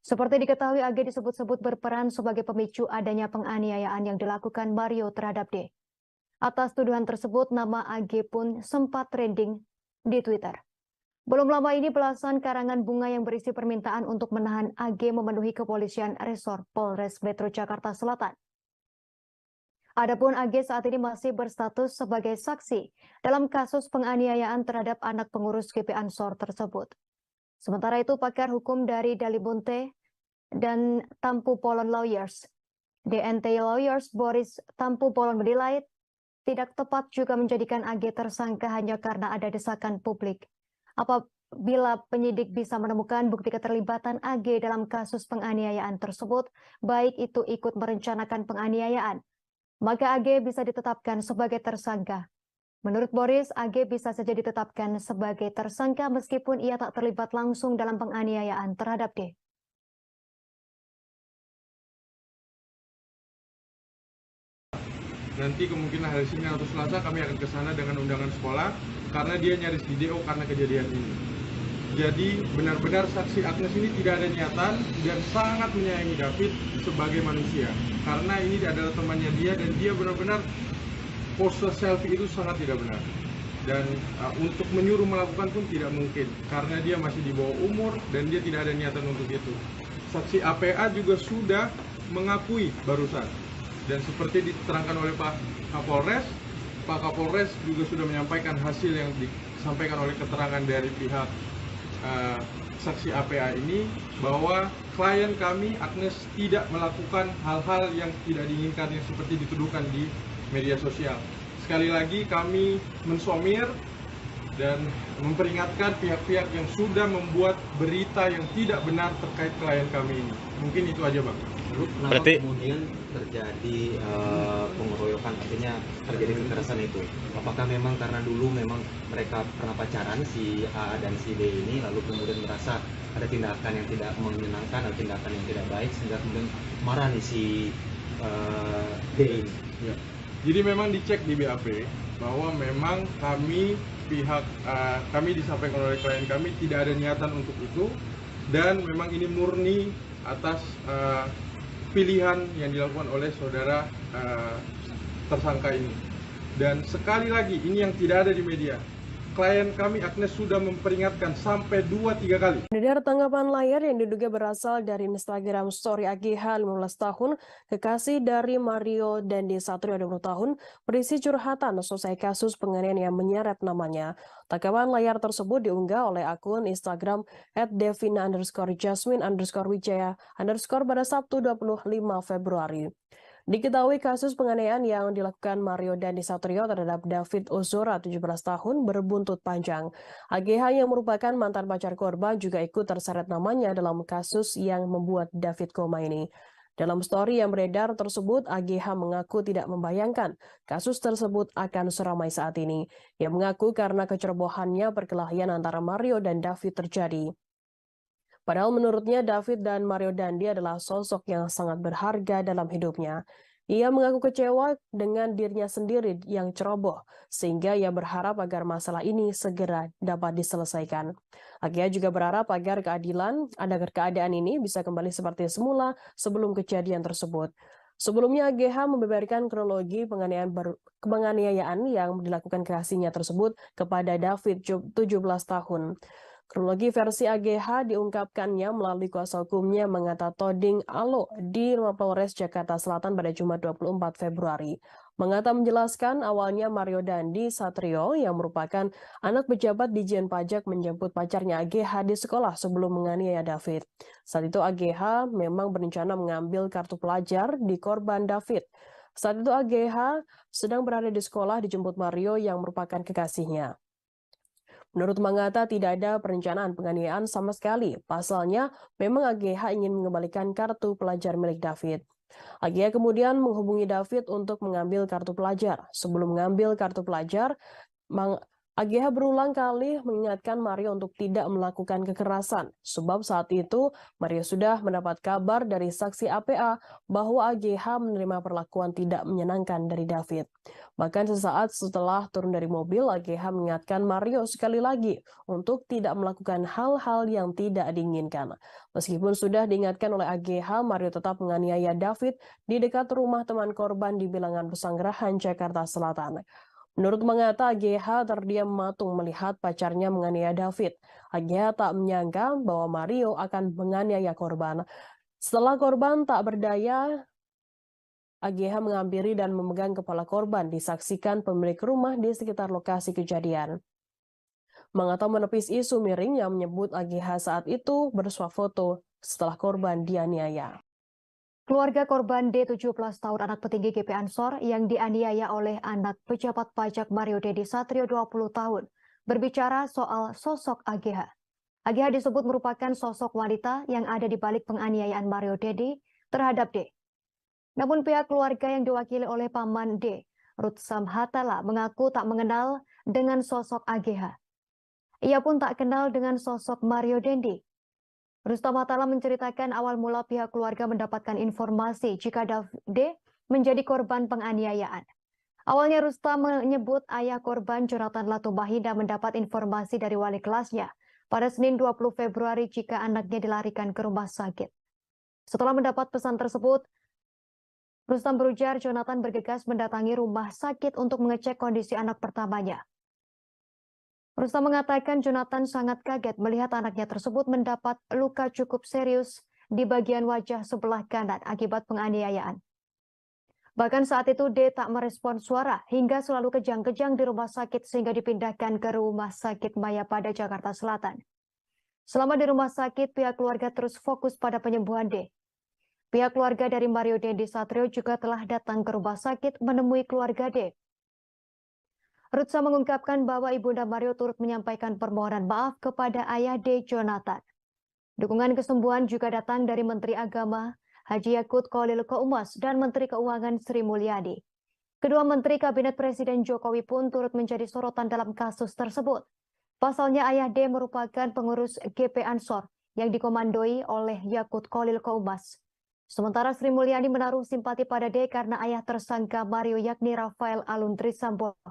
Seperti diketahui, AG disebut-sebut berperan sebagai pemicu adanya penganiayaan yang dilakukan Mario terhadap D. Atas tuduhan tersebut, nama AG pun sempat trending di Twitter. Belum lama ini belasan karangan bunga yang berisi permintaan untuk menahan AG memenuhi kepolisian resor Polres Metro Jakarta Selatan. Adapun AG saat ini masih berstatus sebagai saksi dalam kasus penganiayaan terhadap anak pengurus GP Ansor tersebut. Sementara itu, pakar hukum dari Dalibunte dan Tampu Polon Lawyers, DNT Lawyers Boris Tampu Polon menilai tidak tepat juga menjadikan AG tersangka hanya karena ada desakan publik. Apabila penyidik bisa menemukan bukti keterlibatan AG dalam kasus penganiayaan tersebut, baik itu ikut merencanakan penganiayaan, maka AG bisa ditetapkan sebagai tersangka. Menurut Boris, AG bisa saja ditetapkan sebagai tersangka meskipun ia tak terlibat langsung dalam penganiayaan terhadap D. Nanti kemungkinan hari Senin atau Selasa kami akan ke sana dengan undangan sekolah karena dia nyaris di DO karena kejadian ini. Jadi benar-benar saksi Agnes ini tidak ada niatan dan sangat menyayangi David sebagai manusia. Karena ini adalah temannya dia dan dia benar-benar pose selfie itu sangat tidak benar. Dan untuk menyuruh melakukan pun tidak mungkin karena dia masih di bawah umur dan dia tidak ada niatan untuk itu. Saksi APA juga sudah mengakui barusan. Dan seperti diterangkan oleh Pak Kapolres juga sudah menyampaikan hasil yang disampaikan oleh keterangan dari pihak saksi APA ini bahwa klien kami Agnes tidak melakukan hal-hal yang tidak diinginkan yang seperti dituduhkan di media sosial. Sekali lagi kami mensomir dan memperingatkan pihak-pihak yang sudah membuat berita yang tidak benar terkait klien kami ini. Mungkin itu aja, Bang. Kenapa kemudian terjadi pengeroyokan, artinya terjadi kekerasan itu? Apakah memang karena dulu memang mereka pernah pacaran si A dan si D ini, lalu kemudian merasa ada tindakan yang tidak menyenangkan atau tindakan yang tidak baik sehingga kemudian marah nih si D ini? Ya. Jadi memang dicek di BAP bahwa memang kami disampaikan oleh klien kami tidak ada niatan untuk itu dan memang ini murni atas pilihan yang dilakukan oleh saudara tersangka ini. Dan sekali lagi ini yang tidak ada di media. Klien kami Agnes sudah memperingatkan sampai 2-3 kali. Dari tanggapan layar yang diduga berasal dari Instagram story AGH 15 tahun, kekasih dari Mario Dandi Satrio 20 tahun, berisi curhatan selesai kasus penganiayaan yang menyeret namanya. Tanggapan layar tersebut diunggah oleh akun Instagram @devina_jasmine_wijaya_ pada Sabtu 25 Februari. Diketahui kasus penganiayaan yang dilakukan Mario Dandi Satrio terhadap David Ozora 17 tahun berbuntut panjang. AGH yang merupakan mantan pacar korban juga ikut terseret namanya dalam kasus yang membuat David koma ini. Dalam story yang beredar tersebut, AGH mengaku tidak membayangkan kasus tersebut akan seramai saat ini. Ia mengaku karena kecerobohannya perkelahian antara Mario dan David terjadi. Padahal menurutnya David dan Mario Dandi adalah sosok yang sangat berharga dalam hidupnya. Ia mengaku kecewa dengan dirinya sendiri yang ceroboh, sehingga ia berharap agar masalah ini segera dapat diselesaikan. Agh juga berharap agar keadaan ini bisa kembali seperti semula sebelum kejadian tersebut. Sebelumnya, Agh membeberkan kronologi penganiayaan yang dilakukan kekasihnya tersebut kepada David, 17 tahun. Kronologi versi Agh diungkapkannya melalui kuasa hukumnya Mangata Toding Alo di Polres Jakarta Selatan pada Jumat 24 Februari. Mangata menjelaskan awalnya Mario Dandi Satrio yang merupakan anak pejabat Dijen Pajak menjemput pacarnya Agh di sekolah sebelum menganiaya David. Saat itu Agh memang berencana mengambil kartu pelajar di korban David. Saat itu Agh sedang berada di sekolah dijemput Mario yang merupakan kekasihnya. Menurut Mangata tidak ada perencanaan penganiayaan sama sekali. Pasalnya, memang Agh ingin mengembalikan kartu pelajar milik David. Agh kemudian menghubungi David untuk mengambil kartu pelajar. Sebelum mengambil kartu pelajar, Agh berulang kali mengingatkan Mario untuk tidak melakukan kekerasan, sebab saat itu Mario sudah mendapat kabar dari saksi APA bahwa Agh menerima perlakuan tidak menyenangkan dari David. Bahkan sesaat setelah turun dari mobil, Agh mengingatkan Mario sekali lagi untuk tidak melakukan hal-hal yang tidak diinginkan. Meskipun sudah diingatkan oleh Agh, Mario tetap menganiaya David di dekat rumah teman korban di Bilangan Pesanggerahan, Jakarta Selatan. Menurut Mangata, Agh terdiam mematung melihat pacarnya menganiaya David. Agh tak menyangka bahwa Mario akan menganiaya korban. Setelah korban tak berdaya, Agh menghampiri dan memegang kepala korban, disaksikan pemilik rumah di sekitar lokasi kejadian. Mangata menepis isu miring yang menyebut Agh saat itu bersuah foto setelah korban dianiaya. Keluarga korban D 17 tahun anak petinggi GP Ansor yang dianiaya oleh anak pejabat pajak Mario Dendi Satrio 20 tahun berbicara soal sosok Agh. Agh disebut merupakan sosok wanita yang ada di balik penganiayaan Mario Dendi terhadap D. Namun pihak keluarga yang diwakili oleh paman D, Ruth Samhatala, mengaku tak mengenal dengan sosok Agh. Ia pun tak kenal dengan sosok Mario Dendi. Rustam Hatala menceritakan awal mula pihak keluarga mendapatkan informasi jika D menjadi korban penganiayaan. Awalnya Rustam menyebut ayah korban Jonathan Latumahina mendapat informasi dari wali kelasnya pada Senin 20 Februari jika anaknya dilarikan ke rumah sakit. Setelah mendapat pesan tersebut, Rustam berujar Jonathan bergegas mendatangi rumah sakit untuk mengecek kondisi anak pertamanya. Rustam mengatakan Jonathan sangat kaget melihat anaknya tersebut mendapat luka cukup serius di bagian wajah sebelah kanan akibat penganiayaan. Bahkan saat itu D tak merespon suara hingga selalu kejang-kejang di rumah sakit sehingga dipindahkan ke Rumah Sakit Mayapada, Jakarta Selatan. Selama di rumah sakit, pihak keluarga terus fokus pada penyembuhan D. Pihak keluarga dari Mario Dendi Satrio juga telah datang ke rumah sakit menemui keluarga D. Rutsa mengungkapkan bahwa Ibunda Mario turut menyampaikan permohonan maaf kepada ayah D. Jonathan. Dukungan kesembuhan juga datang dari Menteri Agama Haji Yakut Khalil Qaumas dan Menteri Keuangan Sri Mulyani. Kedua Menteri Kabinet Presiden Jokowi pun turut menjadi sorotan dalam kasus tersebut. Pasalnya ayah D merupakan pengurus GP Ansor yang dikomandoi oleh Yakut Khalil Qaumas. Sementara Sri Mulyani menaruh simpati pada D karena ayah tersangka Mario yakni Rafael Aluntri Sambodo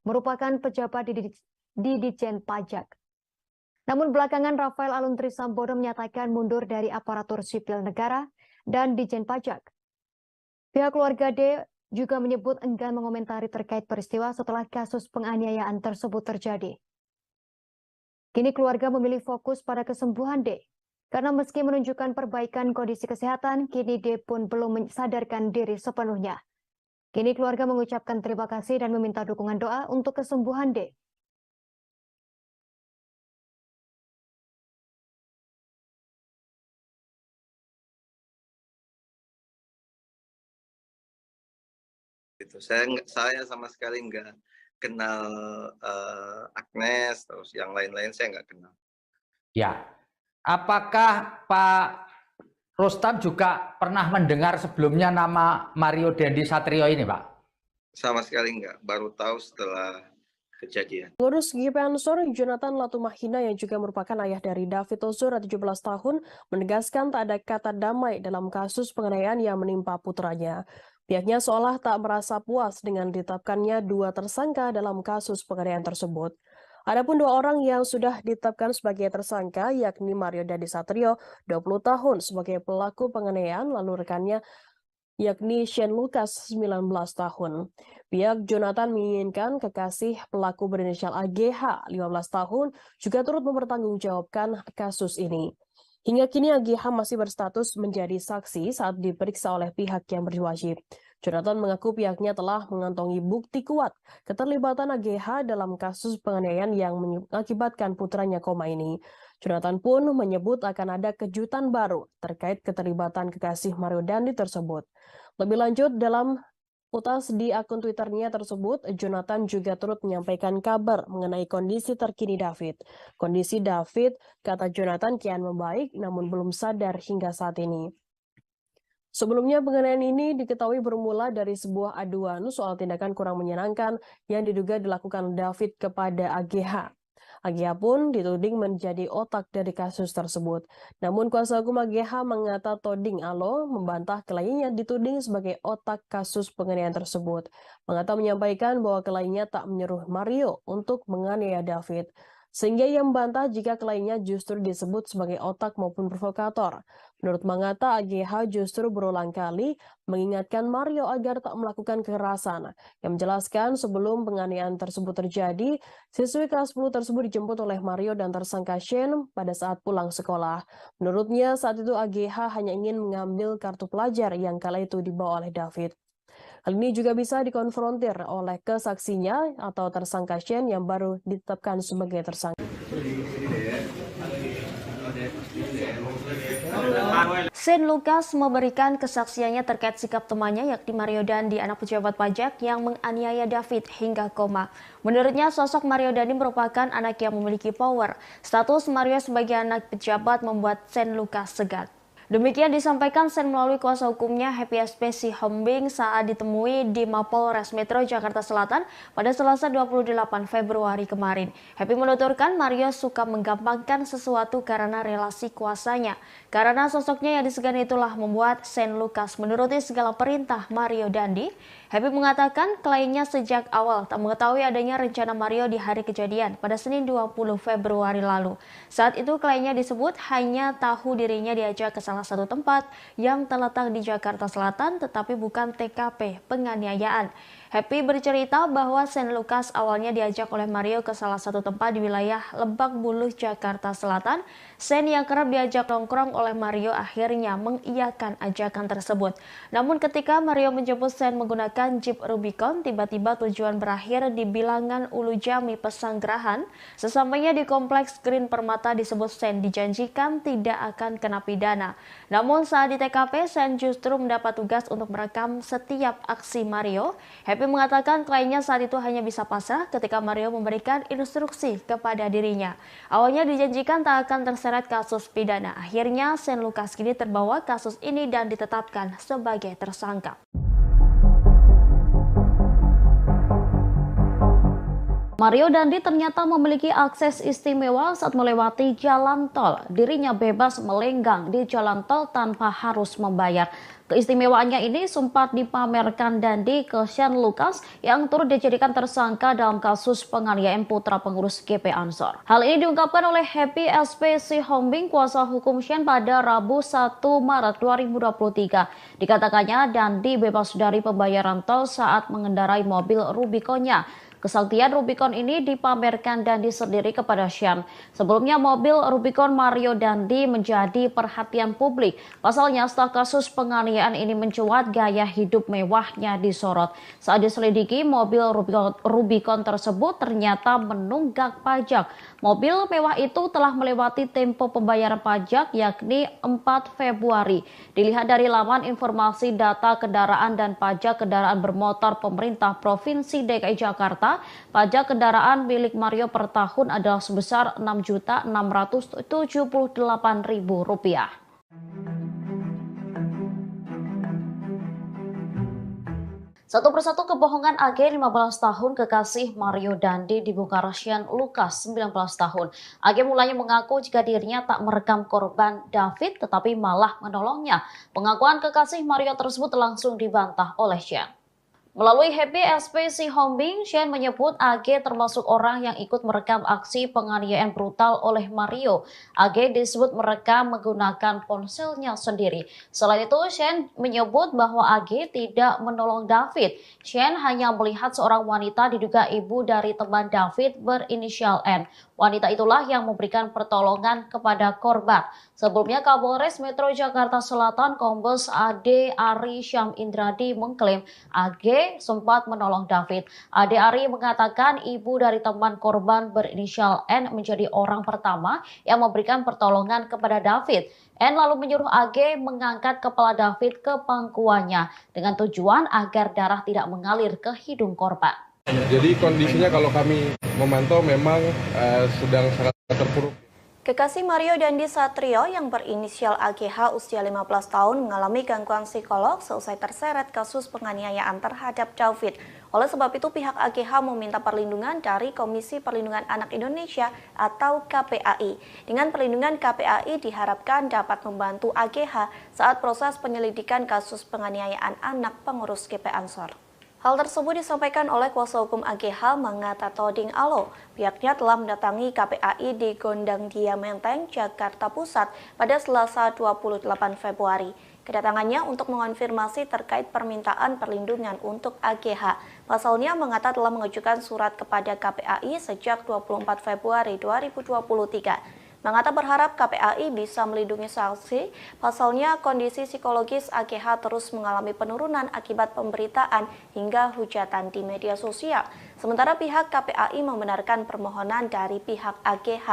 merupakan pejabat di Dijen Pajak. Namun belakangan Rafael Aluntri Sambodo menyatakan mundur dari aparatur sipil negara dan Dijen Pajak. Pihak keluarga D juga menyebut enggan mengomentari terkait peristiwa setelah kasus penganiayaan tersebut terjadi. Kini keluarga memilih fokus pada kesembuhan D. Karena meski menunjukkan perbaikan kondisi kesehatan, kini D pun belum mensadarkan diri sepenuhnya. Kini keluarga mengucapkan terima kasih dan meminta dukungan doa untuk kesembuhan D. Saya sama sekali nggak kenal Agnes, terus yang lain-lain saya nggak kenal. Ya, apakah Pak Rustam juga pernah mendengar sebelumnya nama Mario Dendi Satrio ini, Pak? Sama sekali nggak, baru tahu setelah kejadian. Pengurus GP Ansor Jonathan Latumahina yang juga merupakan ayah dari David Ozora 17 tahun menegaskan tak ada kata damai dalam kasus penganiayaan yang menimpa putranya. Pihaknya seolah tak merasa puas dengan ditetapkannya 2 tersangka dalam kasus penganiayaan tersebut. Adapun 2 orang yang sudah ditetapkan sebagai tersangka yakni Mario Dandi Satrio 20 tahun sebagai pelaku penganiayaan lalu rekannya yakni Shane Lucas 19 tahun. Pihak Jonathan menginginkan kekasih pelaku berinisial AGH 15 tahun juga turut mempertanggungjawabkan kasus ini. Hingga kini AGH masih berstatus menjadi saksi saat diperiksa oleh pihak yang berwajib. Jonathan mengaku pihaknya telah mengantongi bukti kuat keterlibatan AGH dalam kasus penganiayaan yang mengakibatkan putranya koma ini. Jonathan pun menyebut akan ada kejutan baru terkait keterlibatan kekasih Mario Dandi tersebut. Lebih lanjut, dalam utas di akun Twitternya tersebut, Jonathan juga turut menyampaikan kabar mengenai kondisi terkini David. Kondisi David, kata Jonathan, kian membaik namun belum sadar hingga saat ini. Sebelumnya penganiayaan ini diketahui bermula dari sebuah aduan soal tindakan kurang menyenangkan yang diduga dilakukan David kepada AGH. AGH pun dituding menjadi otak dari kasus tersebut. Namun kuasa hukum AGH mengata Toding Alo membantah kliennya dituding sebagai otak kasus penganiayaan tersebut. Mengata menyampaikan bahwa kliennya tak menyuruh Mario untuk menganiaya David. Sehingga ia membantah jika kliennya justru disebut sebagai otak maupun provokator. Menurut Mangata, AGH justru berulang kali mengingatkan Mario agar tak melakukan kekerasan. Yang menjelaskan sebelum penganiayaan tersebut terjadi, siswi kelas 10 tersebut dijemput oleh Mario dan tersangka Shane pada saat pulang sekolah. Menurutnya saat itu AGH hanya ingin mengambil kartu pelajar yang kala itu dibawa oleh David. Hal ini juga bisa dikonfrontir oleh kesaksinya atau tersangka Shane yang baru ditetapkan sebagai tersangka. Shane Lucas memberikan kesaksiannya terkait sikap temannya yakni Mario Dandi, anak pejabat pajak yang menganiaya David hingga koma. Menurutnya sosok Mario Dandi merupakan anak yang memiliki power. Status Mario sebagai anak pejabat membuat Shane Lucas segan. Demikian disampaikan Shane melalui kuasa hukumnya Happy SP Sihombing saat ditemui di Mapolres Metro Jakarta Selatan pada Selasa 28 Februari kemarin. Happy menuturkan Mario suka menggampangkan sesuatu karena relasi kuasanya. Karena sosoknya yang disegani itulah membuat Shane Lucas menuruti segala perintah Mario Dandi. Happy mengatakan kliennya sejak awal tak mengetahui adanya rencana Mario di hari kejadian pada Senin 20 Februari lalu. Saat itu kliennya disebut hanya tahu dirinya diajak ke salah satu tempat yang terletak di Jakarta Selatan tetapi bukan TKP penganiayaan. Happy bercerita bahwa Shane Lucas awalnya diajak oleh Mario ke salah satu tempat di wilayah Lebak Bulus, Jakarta Selatan. Shane yang kerap diajak nongkrong oleh Mario akhirnya mengiyakan ajakan tersebut. Namun ketika Mario menjemput Shane menggunakan Jeep Rubicon, tiba-tiba tujuan berakhir di bilangan Ulu Jami Pesanggerahan. Sesampainya di kompleks Green Permata disebut Shane dijanjikan tidak akan kena pidana. Namun saat di TKP, Shane justru mendapat tugas untuk merekam setiap aksi Mario. Happy mengatakan kliennya saat itu hanya bisa pasrah ketika Mario memberikan instruksi kepada dirinya. Awalnya dijanjikan tak akan terseret kasus pidana. Akhirnya Shane Lucas kini terbawa kasus ini dan ditetapkan sebagai tersangka. Mario Dandi ternyata memiliki akses istimewa saat melewati jalan tol. Dirinya bebas melenggang di jalan tol tanpa harus membayar. Keistimewaannya ini sempat dipamerkan Dandi ke Shane Lucas yang turut dijadikan tersangka dalam kasus penganiayaan putra pengurus GP Ansor. Hal ini diungkapkan oleh Happy SP Sihombing, kuasa hukum Shane pada Rabu 1 Maret 2023. Dikatakannya Dandi bebas dari pembayaran tol saat mengendarai mobil Rubiconnya. Kesaktian Rubicon ini dipamerkan Dandi sendiri kepada Shane. Sebelumnya mobil Rubicon Mario Dandi menjadi perhatian publik. Pasalnya setelah kasus penganiayaan ini mencuat, gaya hidup mewahnya disorot. Saat diselidiki, mobil Rubicon tersebut ternyata menunggak pajak. Mobil mewah itu telah melewati tempo pembayaran pajak yakni 4 Februari. Dilihat dari laman informasi data kendaraan dan pajak kendaraan bermotor pemerintah Provinsi DKI Jakarta, pajak kendaraan milik Mario per tahun adalah sebesar Rp6.678.000. Satu persatu kebohongan AG 15 tahun kekasih Mario Dandi dibongkar Shane Lucas 19 tahun. AG mulanya mengaku jika dirinya tak merekam korban David tetapi malah menolongnya. Pengakuan kekasih Mario tersebut langsung dibantah oleh Shane. Melalui Happy SPC Hombing, Shane menyebut AG termasuk orang yang ikut merekam aksi penganiayaan brutal oleh Mario. AG disebut merekam menggunakan ponselnya sendiri. Selain itu, Shane menyebut bahwa AG tidak menolong David. Shane hanya melihat seorang wanita diduga ibu dari teman David berinisial N. Wanita itulah yang memberikan pertolongan kepada korban. Sebelumnya, Kapolres Metro Jakarta Selatan Kombes Ade Ari Syam Indradi mengklaim AG sempat menolong David. Ade Ari mengatakan ibu dari teman korban berinisial N menjadi orang pertama yang memberikan pertolongan kepada David. N lalu menyuruh AG mengangkat kepala David ke pangkuannya dengan tujuan agar darah tidak mengalir ke hidung korban. Jadi kondisinya kalau kami memantau memang sedang sangat terpuruk. Kekasih Mario Dandi Satrio yang berinisial AGH usia 15 tahun mengalami gangguan psikolog seusai terseret kasus penganiayaan terhadap David. Oleh sebab itu pihak AGH meminta perlindungan dari Komisi Perlindungan Anak Indonesia atau KPAI. Dengan perlindungan KPAI diharapkan dapat membantu AGH saat proses penyelidikan kasus penganiayaan anak pengurus GP Ansor. Hal tersebut disampaikan oleh kuasa hukum AGH Mangata Toding Alo. Pihaknya telah mendatangi KPAI di Gondang Dia Menteng, Jakarta Pusat pada Selasa 28 Februari. Kedatangannya untuk mengonfirmasi terkait permintaan perlindungan untuk AGH. Pasalnya, Mangata telah mengajukan surat kepada KPAI sejak 24 Februari 2023. Mangata berharap KPAI bisa melindungi saksi, pasalnya kondisi psikologis AGH terus mengalami penurunan akibat pemberitaan hingga hujatan di media sosial. Sementara pihak KPAI membenarkan permohonan dari pihak AGH.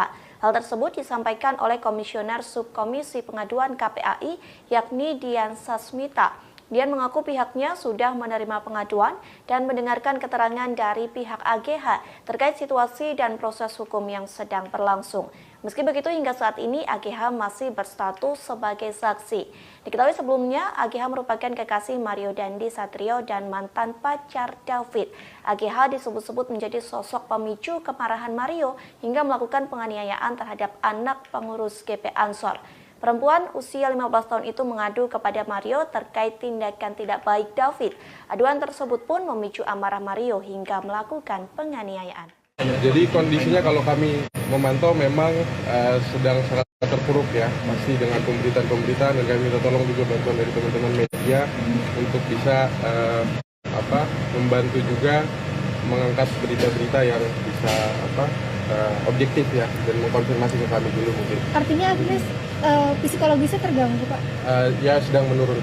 Hal tersebut disampaikan oleh Komisioner Subkomisi Pengaduan KPAI yakni Dian Sasmita. Dian mengaku pihaknya sudah menerima pengaduan dan mendengarkan keterangan dari pihak AGH terkait situasi dan proses hukum yang sedang berlangsung. Meski begitu, hingga saat ini AGH masih berstatus sebagai saksi. Diketahui sebelumnya, AGH merupakan kekasih Mario Dandi Satrio dan mantan pacar David. AGH disebut-sebut menjadi sosok pemicu kemarahan Mario hingga melakukan penganiayaan terhadap anak pengurus GP Ansor. Perempuan usia 15 tahun itu mengadu kepada Mario terkait tindakan tidak baik David. Aduan tersebut pun memicu amarah Mario hingga melakukan penganiayaan. Jadi kondisinya kalau kami memantau memang sedang sangat terpuruk ya, pasti dengan pemberitaan dan kami minta tolong juga bantuan dari teman-teman media untuk bisa membantu juga mengangkat berita-berita yang bisa objektif ya dan mengkonfirmasi ke kami dulu mungkin. Artinya Agnes psikologisnya terganggu Pak? Ya sedang menurun.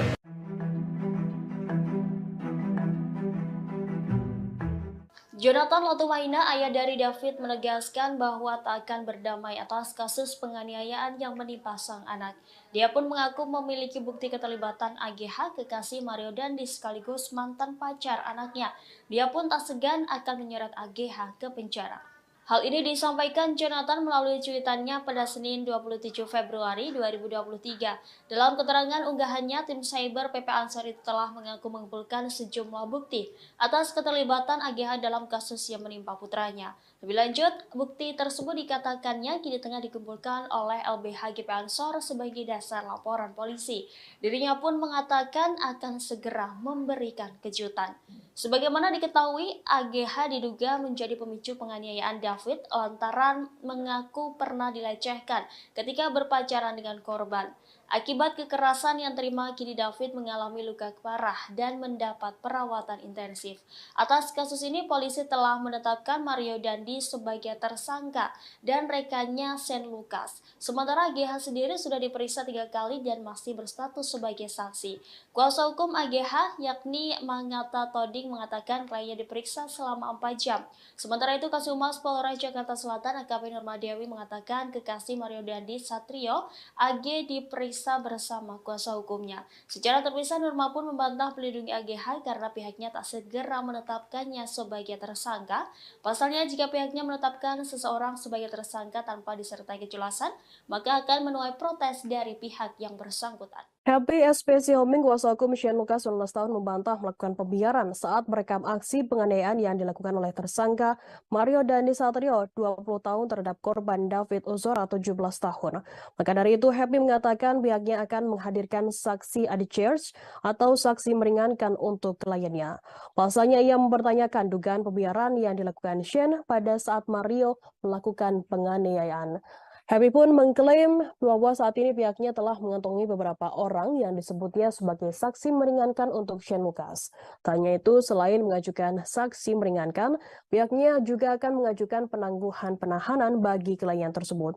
Jonathan Latumaina, ayah dari David, menegaskan bahwa tak akan berdamai atas kasus penganiayaan yang menimpa sang anak. Dia pun mengaku memiliki bukti keterlibatan AGH kekasih Mario Dandi sekaligus mantan pacar anaknya. Dia pun tak segan akan menyeret AGH ke penjara. Hal ini disampaikan Jonathan melalui cuitannya pada Senin 27 Februari 2023. Dalam keterangan unggahannya, tim cyber PP Ansor itu telah mengaku mengumpulkan sejumlah bukti atas keterlibatan AGH dalam kasus yang menimpa putranya. Lebih lanjut, bukti tersebut dikatakannya kini tengah dikumpulkan oleh LBH GP Ansor sebagai dasar laporan polisi. Dirinya pun mengatakan akan segera memberikan kejutan. Sebagaimana diketahui, AGH diduga menjadi pemicu penganiayaan David lantaran mengaku pernah dilecehkan ketika berpacaran dengan korban. Akibat kekerasan yang terima, kini David mengalami luka parah dan mendapat perawatan intensif. Atas kasus ini, polisi telah menetapkan Mario Dandi sebagai tersangka dan rekannya Shane Lucas. Sementara AGH sendiri sudah diperiksa 3 kali dan masih berstatus sebagai saksi. Kuasa hukum AGH yakni Mangata Toding mengatakan kliennya diperiksa selama 4 jam. Sementara itu, Kasumas Polres Jakarta Selatan AKP Nurmadewi mengatakan kekasih Mario Dandi Satrio AG diperiksa bersama kuasa hukumnya. Secara terpisah, Nurma pun membantah melindungi AGH karena pihaknya tak segera menetapkannya sebagai tersangka. Pasalnya, jika pihaknya menetapkan seseorang sebagai tersangka tanpa disertai kejelasan, maka akan menuai protes dari pihak yang bersangkutan. Happy SPC Homing, kuasa hukum Shane Lucas 19 tahun membantah melakukan pembiaran saat merekam aksi penganiayaan yang dilakukan oleh tersangka Mario Dandi Satrio 20 tahun terhadap korban David Ozora 17 tahun. Maka dari itu Happy mengatakan pihaknya akan menghadirkan saksi adjudge atau saksi meringankan untuk kliennya. Pasalnya ia mempertanyakan dugaan pembiaran yang dilakukan Shane pada saat Mario melakukan penganiayaan. Happy pun mengklaim bahwa saat ini pihaknya telah mengantongi beberapa orang yang disebutnya sebagai saksi meringankan untuk Shane Lucas. Tanya itu, selain mengajukan saksi meringankan, pihaknya juga akan mengajukan penangguhan penahanan bagi klien tersebut.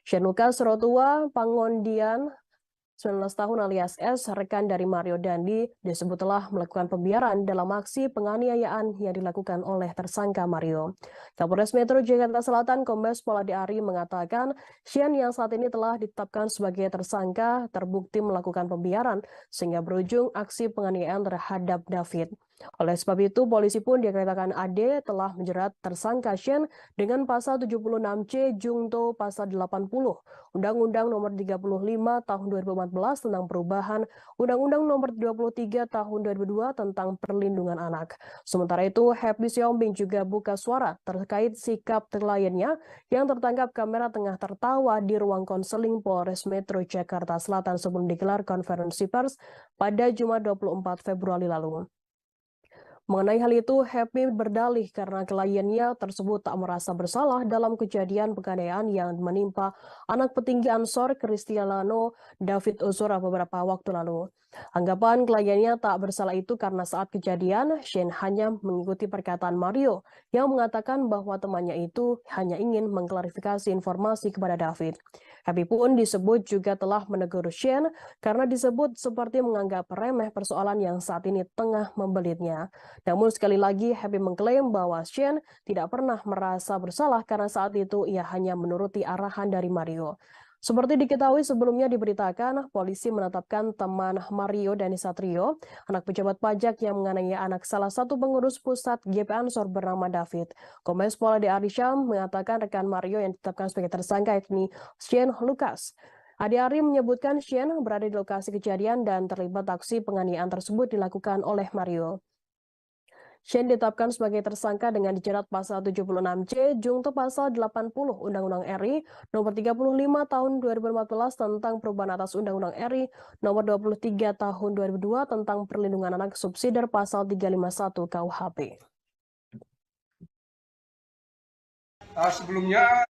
Shane Lucas Rotua Pangondian 19 tahun alias S, rekan dari Mario Dandi, disebut telah melakukan pembiaran dalam aksi penganiayaan yang dilakukan oleh tersangka Mario. Kapolres Metro Jakarta Selatan Kombes Pol Ade Ari mengatakan, Shane yang saat ini telah ditetapkan sebagai tersangka terbukti melakukan pembiaran sehingga berujung aksi penganiayaan terhadap David. Oleh sebab itu, polisi pun dikatakan Ade telah menjerat tersangka Shane dengan pasal 76C Jungto pasal 80 Undang-Undang Nomor 35 Tahun 2014 tentang perubahan Undang-Undang Nomor 23 Tahun 2002 tentang perlindungan anak. Sementara itu, Happy Siombing juga buka suara terkait sikap kliennya yang tertangkap kamera tengah tertawa di ruang konseling Polres Metro Jakarta Selatan sebelum digelar konferensi pers pada Jumat 24 Februari lalu. Mengenai hal itu, Happy berdalih karena kliennya tersebut tak merasa bersalah dalam kejadian penganiayaan yang menimpa anak petinggi Ansor Cristiano David Ozora beberapa waktu lalu. Anggapan kliennya tak bersalah itu karena saat kejadian, Shane hanya mengikuti perkataan Mario yang mengatakan bahwa temannya itu hanya ingin mengklarifikasi informasi kepada David. Happy pun disebut juga telah menegur Shane karena disebut seperti menganggap remeh persoalan yang saat ini tengah membelitnya. Namun sekali lagi Happy mengklaim bahwa Shane tidak pernah merasa bersalah karena saat itu ia hanya menuruti arahan dari Mario. Seperti diketahui sebelumnya diberitakan, polisi menetapkan teman Mario Dandi Satrio, anak pejabat pajak yang menganiaya anak salah satu pengurus pusat GP Ansor bernama David. Kombes Pol Ade Ari Syam mengatakan rekan Mario yang ditetapkan sebagai tersangka yakni Shane Lucas. Ade Ari menyebutkan Shane berada di lokasi kejadian dan terlibat aksi penganiayaan tersebut dilakukan oleh Mario. Shane ditetapkan sebagai tersangka dengan dijerat pasal 76C Jungto pasal 80 Undang-Undang RI nomor 35 tahun 2014 tentang perubahan atas Undang-Undang RI nomor 23 tahun 2002 tentang perlindungan anak subsidiar pasal 351 KUHP. Sebelumnya,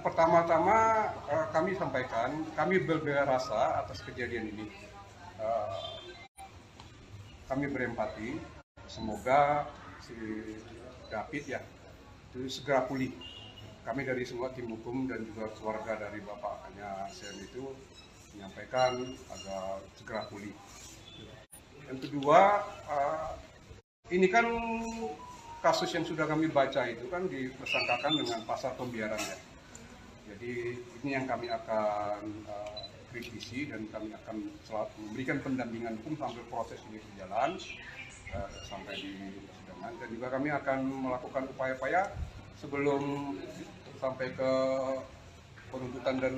pertama-tama kami sampaikan, kami berbela rasa atas kejadian ini. Kami berempati, semoga si David ya itu segera pulih. Kami dari semua tim hukum dan juga keluarga dari bapaknya Shane itu menyampaikan agar segera pulih. Yang kedua, ini kan kasus yang sudah kami baca itu kan dipersangkakan dengan pasal pembiaran ya. Jadi ini yang kami akan kritisi dan kami akan selalu memberikan pendampingan hukum sampai proses ini berjalan sampai di persidangan, dan juga kami akan melakukan upaya-upaya sebelum sampai ke penuntutan dan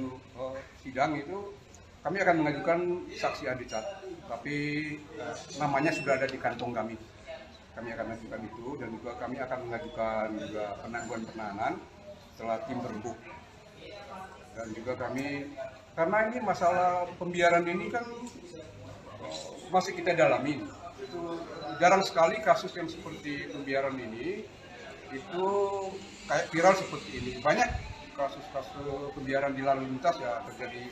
sidang itu kami akan mengajukan saksi adicat, tapi namanya sudah ada di kantong kami. Kami akan mengajukan itu dan juga kami akan mengajukan juga penangguhan penahanan setelah tim berembuk. Dan juga kami, karena ini masalah pembiaran ini kan masih kita dalami. Jarang sekali kasus yang seperti pembiaran ini itu kayak viral seperti ini. Banyak kasus-kasus pembiaran di lalu lintas ya terjadi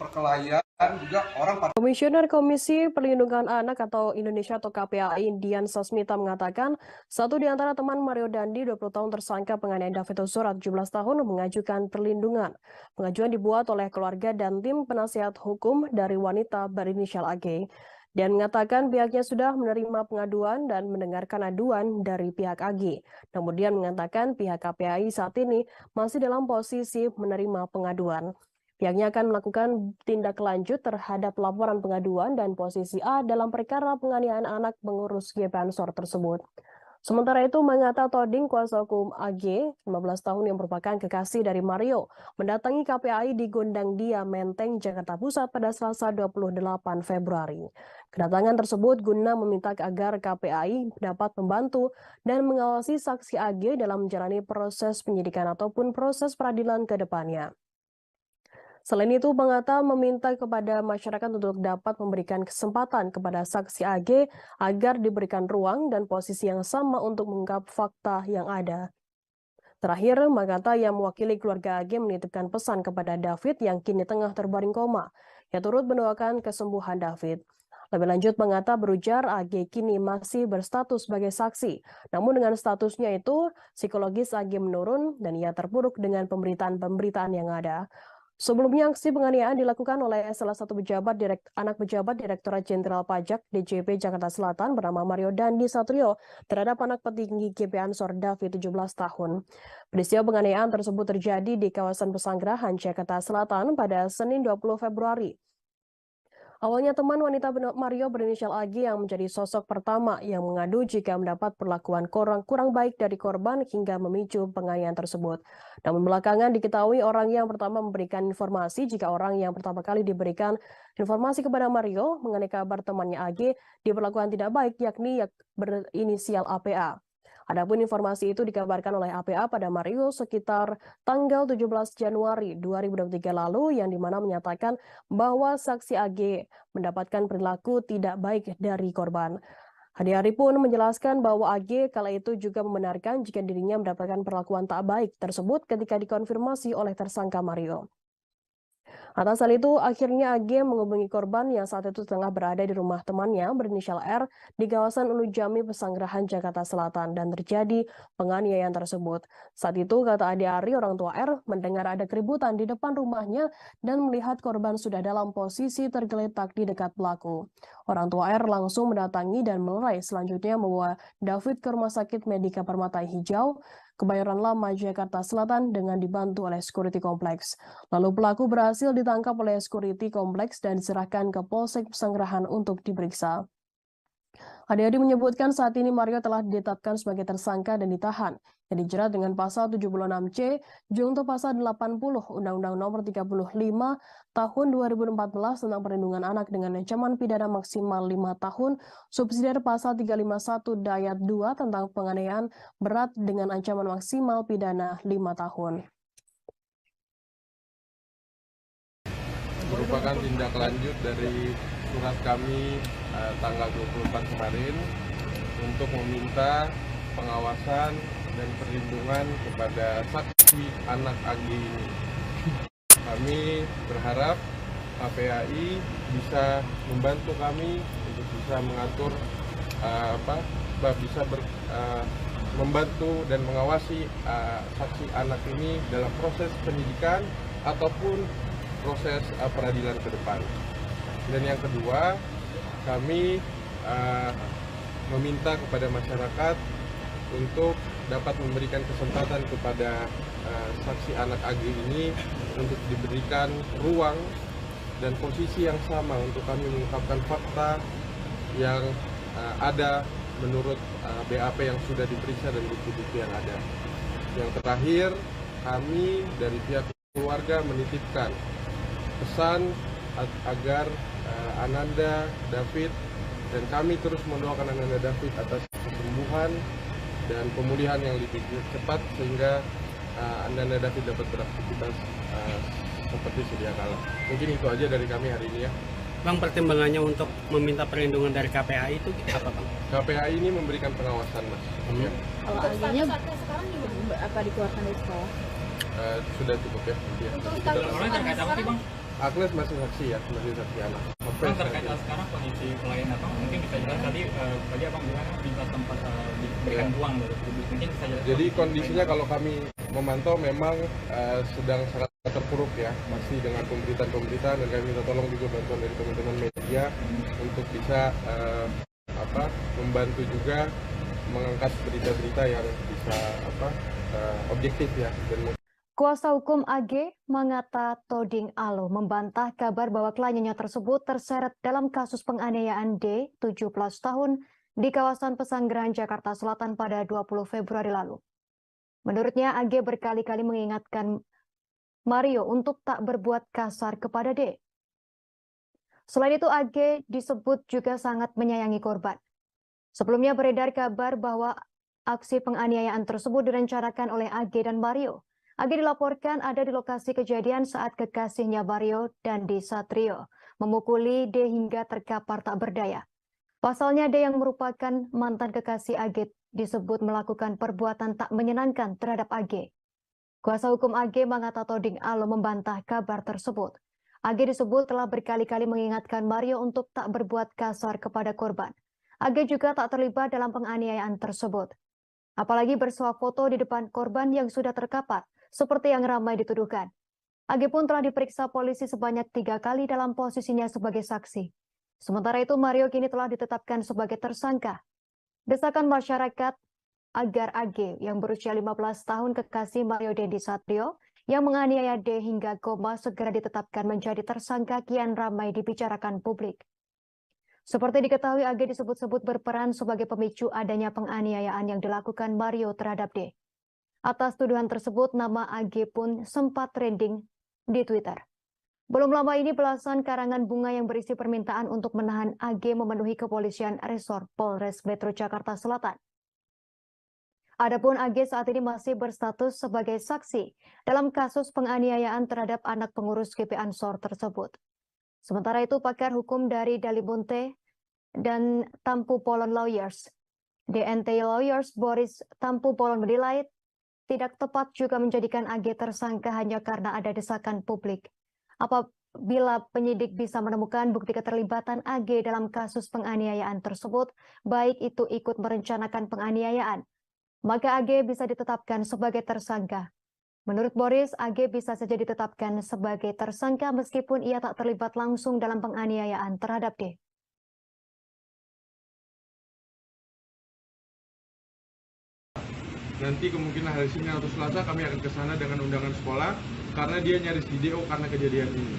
perkelahian juga orang. Komisioner Komisi Perlindungan Anak atau Indonesia atau KPAI Dian Sasmita mengatakan satu di antara teman Mario Dandi 20 tahun tersangka penganiayaan David Ozora 17 tahun mengajukan perlindungan. Pengajuan dibuat oleh keluarga dan tim penasihat hukum dari wanita berinisial AG. Dan mengatakan pihaknya sudah menerima pengaduan dan mendengarkan aduan dari pihak AG. Kemudian mengatakan pihak KPAI saat ini masih dalam posisi menerima pengaduan. Pihaknya akan melakukan tindak lanjut terhadap laporan pengaduan dan posisi A dalam perkara penganiayaan anak pengurus GP Ansor tersebut. Sementara itu, Mangata Toding, kuasa hukum AG, 15 tahun yang merupakan kekasih dari Mario, mendatangi KPAI di Gondang Dia, Menteng, Jakarta Pusat pada Selasa 28 Februari. Kedatangan tersebut guna meminta agar KPAI dapat membantu dan mengawasi saksi AG dalam menjalani proses penyidikan ataupun proses peradilan ke depannya. Selain itu, Mangata meminta kepada masyarakat untuk dapat memberikan kesempatan kepada saksi AG agar diberikan ruang dan posisi yang sama untuk mengungkap fakta yang ada. Terakhir, Mangata yang mewakili keluarga AG menitipkan pesan kepada David yang kini tengah terbaring koma. Ia turut mendoakan kesembuhan David. Lebih lanjut, Mangata berujar AG kini masih berstatus sebagai saksi. Namun dengan statusnya itu, psikologis AG menurun dan ia terpuruk dengan pemberitaan-pemberitaan yang ada. Sebelumnya, aksi penganiayaan dilakukan oleh salah satu anak pejabat Direktorat Jenderal Pajak DJP Jakarta Selatan bernama Mario Dandi Satrio terhadap anak petinggi GP Ansor David 17 tahun. Peristiwa penganiayaan tersebut terjadi di kawasan Pesanggerahan, Jakarta Selatan pada Senin 20 Februari. Awalnya teman wanita Mario berinisial AG yang menjadi sosok pertama yang mengadu jika mendapat perlakuan kurang baik dari korban hingga memicu penganiayaan tersebut. Namun belakangan diketahui orang yang pertama memberikan informasi jika orang yang pertama kali diberikan informasi kepada Mario mengenai kabar temannya AG diperlakukan tidak baik yakni berinisial APA. Adapun informasi itu dikabarkan oleh APA pada Mario sekitar tanggal 17 Januari 2023 lalu yang dimana menyatakan bahwa saksi AG mendapatkan perilaku tidak baik dari korban. Hari pun menjelaskan bahwa AG kala itu juga membenarkan jika dirinya mendapatkan perlakuan tak baik tersebut ketika dikonfirmasi oleh tersangka Mario. Atas hal itu, akhirnya AG menghubungi korban yang saat itu tengah berada di rumah temannya berinisial R di kawasan Ulu Jami, Pesanggerahan, Jakarta Selatan dan terjadi penganiayaan tersebut. Saat itu, kata Ade Ari, orang tua R, mendengar ada keributan di depan rumahnya dan melihat korban sudah dalam posisi tergeletak di dekat pelaku. Orang tua R langsung mendatangi dan melerai, selanjutnya membawa David ke Rumah Sakit Medika Permata Hijau, Kebayoran Lama, Jakarta Selatan dengan dibantu oleh security kompleks. Lalu pelaku berhasil ditangkap oleh security kompleks dan diserahkan ke Polsek Pesanggerahan untuk diperiksa. Ade-Ade menyebutkan saat ini Mario telah ditetapkan sebagai tersangka dan ditahan, yang dijerat dengan pasal 76C, junto pasal 80 Undang-Undang Nomor 35 Tahun 2014 tentang Perlindungan Anak dengan ancaman pidana maksimal 5 tahun, subsidiar pasal 351 Dayat 2 tentang penganiayaan berat dengan ancaman maksimal pidana 5 tahun. Merupakan tindak lanjut dari surat kami tanggal 24 kemarin untuk meminta pengawasan dan perlindungan kepada saksi anak AG ini. Kami berharap KPAI bisa membantu kami untuk bisa mengatur membantu dan mengawasi saksi anak ini dalam proses penyidikan ataupun proses peradilan ke depan. Dan yang kedua, kami meminta kepada masyarakat untuk dapat memberikan kesempatan kepada saksi anak AG ini untuk diberikan ruang dan posisi yang sama untuk kami mengungkapkan fakta yang ada menurut BAP yang sudah diperiksa dan bukti-bukti yang ada. Yang terakhir, kami dari pihak keluarga menitipkan pesan agar Ananda David dan kami terus mendoakan Ananda David atas kesembuhan dan pemulihan yang lebih cepat sehingga Ananda David dapat beraktivitas seperti sedia kala. Mungkin itu aja dari kami hari ini ya. Bang, pertimbangannya untuk meminta perlindungan dari KPAI itu apa, Bang? KPAI ini memberikan pengawasan, Mas. Ya. Kalau AG-nya sekarang apa dikeluarkan dari sekolah? Sudah cukup ya. Untuk status terkait apa sih, Bang? Agnes masih saksi ya, masih saksi anak. Bang, terkait sekarang kondisi klien apa? Mungkin bisa jelas tadi Abang bilang minta tempat diberikan ruang dari publik. Mungkin bisa jelas. Jadi kondisinya kalau kami memantau memang sedang sangat terpuruk ya, masih dengan pemberitaan dan kami minta tolong juga bantuan dari teman-teman media untuk bisa membantu juga mengangkat berita-berita yang bisa objektif ya. Dan Kuasa hukum AG, Mangata Toding Alo, membantah kabar bahwa kliennya tersebut terseret dalam kasus penganiayaan D, 17 tahun, di kawasan Pesanggerahan, Jakarta Selatan pada 20 Februari lalu. Menurutnya, AG berkali-kali mengingatkan Mario untuk tak berbuat kasar kepada D. Selain itu, AG disebut juga sangat menyayangi korban. Sebelumnya beredar kabar bahwa aksi penganiayaan tersebut direncanakan oleh AG dan Mario. AG dilaporkan ada di lokasi kejadian saat kekasihnya Mario Dandi Satrio memukuli D hingga terkapar tak berdaya. Pasalnya D yang merupakan mantan kekasih AG disebut melakukan perbuatan tak menyenangkan terhadap AG. Kuasa hukum AG Mangata Toding Alo membantah kabar tersebut. AG disebut telah berkali-kali mengingatkan Mario untuk tak berbuat kasar kepada korban. AG juga tak terlibat dalam penganiayaan tersebut. Apalagi bersuah foto di depan korban yang sudah terkapar, seperti yang ramai dituduhkan. AG pun telah diperiksa polisi sebanyak 3 kali dalam posisinya sebagai saksi. Sementara itu, Mario kini telah ditetapkan sebagai tersangka. Desakan masyarakat agar AG yang berusia 15 tahun kekasih Mario Dandi Satrio yang menganiaya D hingga koma segera ditetapkan menjadi tersangka kian ramai dibicarakan publik. Seperti diketahui, AG disebut-sebut berperan sebagai pemicu adanya penganiayaan yang dilakukan Mario terhadap D. Atas tuduhan tersebut, nama AG pun sempat trending di Twitter. Belum lama ini belasan karangan bunga yang berisi permintaan untuk menahan AG memenuhi kepolisian resor Polres Metro Jakarta Selatan. Adapun AG saat ini masih berstatus sebagai saksi dalam kasus penganiayaan terhadap anak pengurus GP Ansor tersebut. Sementara itu, pakar hukum dari Dalimunte dan Tampu Polon Lawyers, DNT Lawyers Boris Tampu Polon menilai tidak tepat juga menjadikan AG tersangka hanya karena ada desakan publik. Apabila penyidik bisa menemukan bukti keterlibatan AG dalam kasus penganiayaan tersebut, baik itu ikut merencanakan penganiayaan, maka AG bisa ditetapkan sebagai tersangka. Menurut Boris, AG bisa saja ditetapkan sebagai tersangka meskipun ia tak terlibat langsung dalam penganiayaan terhadap D. Nanti kemungkinan hari Senin atau Selasa kami akan ke sana dengan undangan sekolah karena dia nyaris di DO karena kejadian ini.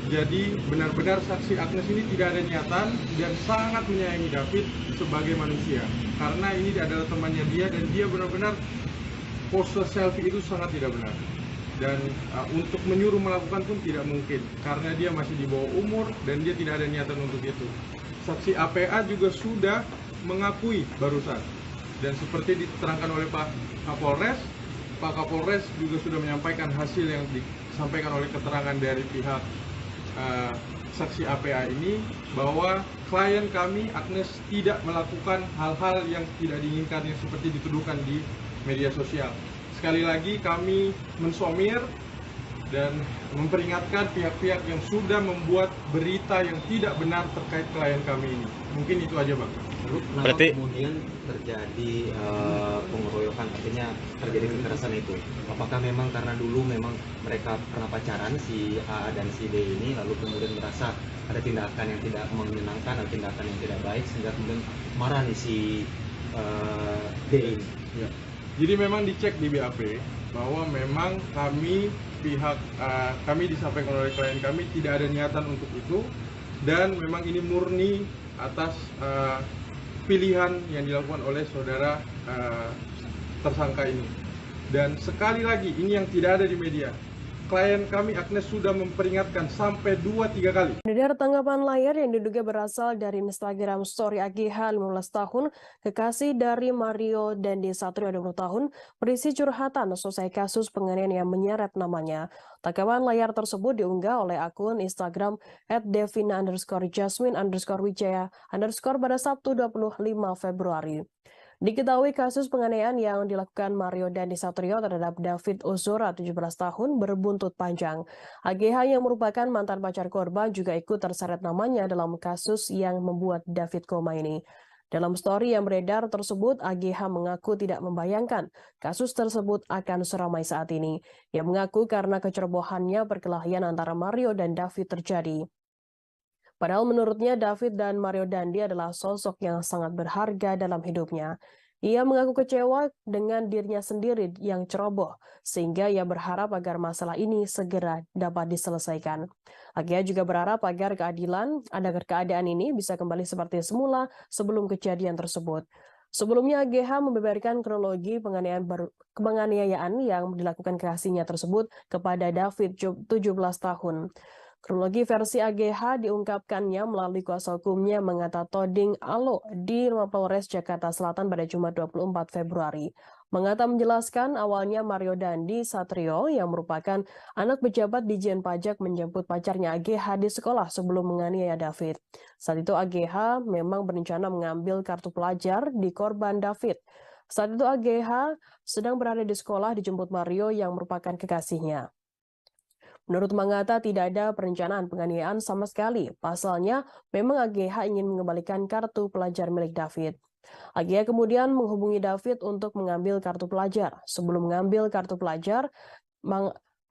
Jadi benar-benar saksi Agnes ini tidak ada niatan dan sangat menyayangi David sebagai manusia. Karena ini adalah temannya dia dan dia benar-benar pose selfie itu sangat tidak benar. Dan untuk menyuruh melakukan pun tidak mungkin karena dia masih di bawah umur dan dia tidak ada niatan untuk itu. Saksi APA juga sudah mengakui barusan. Dan seperti diterangkan oleh Pak Kapolres juga sudah menyampaikan hasil yang disampaikan oleh keterangan dari pihak saksi APA ini bahwa klien kami Agnes tidak melakukan hal-hal yang tidak diinginkan yang seperti dituduhkan di media sosial. Sekali lagi kami mensomir dan memperingatkan pihak-pihak yang sudah membuat berita yang tidak benar terkait klien kami ini. Mungkin itu aja, Bang. Berarti kemudian terjadi pengeroyokan, artinya terjadi kekerasan itu. Apakah memang karena dulu memang mereka pernah pacaran si A dan si D ini, lalu kemudian merasa ada tindakan yang tidak menyenangkan atau tindakan yang tidak baik sehingga kemudian marah nih si D ini? Ya. Jadi memang dicek di BAP bahwa memang kami disampaikan oleh klien kami tidak ada niatan untuk itu dan memang ini murni atas pilihan yang dilakukan oleh saudara tersangka ini. Dan sekali lagi ini yang tidak ada di media. Klien kami Agnes sudah memperingatkan sampai 2-3 kali. Dari tanggapan layar yang diduga berasal dari Instagram story AGH 15 tahun, kekasih dari Mario Dandi Satrio 20 tahun, berisi curhatan selesai kasus penganiayaan yang menyeret namanya. Tanggapan layar tersebut diunggah oleh akun Instagram @devina_jasmine_wijaya_ pada Sabtu 25 Februari. Diketahui kasus penganiayaan yang dilakukan Mario Dandi Satrio terhadap David Ozora 17 tahun berbuntut panjang. AGH yang merupakan mantan pacar korban juga ikut terseret namanya dalam kasus yang membuat David koma ini. Dalam story yang beredar tersebut, AGH mengaku tidak membayangkan kasus tersebut akan seramai saat ini. Ia mengaku karena kecerobohannya perkelahian antara Mario dan David terjadi. Padahal menurutnya David dan Mario Dandi adalah sosok yang sangat berharga dalam hidupnya. Ia mengaku kecewa dengan dirinya sendiri yang ceroboh, sehingga ia berharap agar masalah ini segera dapat diselesaikan. AGH juga berharap agar keadaan ini bisa kembali seperti semula sebelum kejadian tersebut. Sebelumnya AGH membeberkan kronologi penganiayaan yang dilakukan kekasihnya tersebut kepada David, 17 tahun. Kronologi versi AGH diungkapkannya melalui kuasa hukumnya Mengata Toding Alo di Polres Jakarta Selatan pada Jumat 24 Februari. Mengata menjelaskan awalnya Mario Dandi Satrio yang merupakan anak pejabat Dijen Pajak menjemput pacarnya AGH di sekolah sebelum menganiaya David. Saat itu AGH memang berencana mengambil kartu pelajar di korban David. Saat itu AGH sedang berada di sekolah dijemput Mario yang merupakan kekasihnya. Menurut Mangata tidak ada perencanaan penganiayaan sama sekali. Pasalnya, memang AGH ingin mengembalikan kartu pelajar milik David. AGH kemudian menghubungi David untuk mengambil kartu pelajar. Sebelum mengambil kartu pelajar,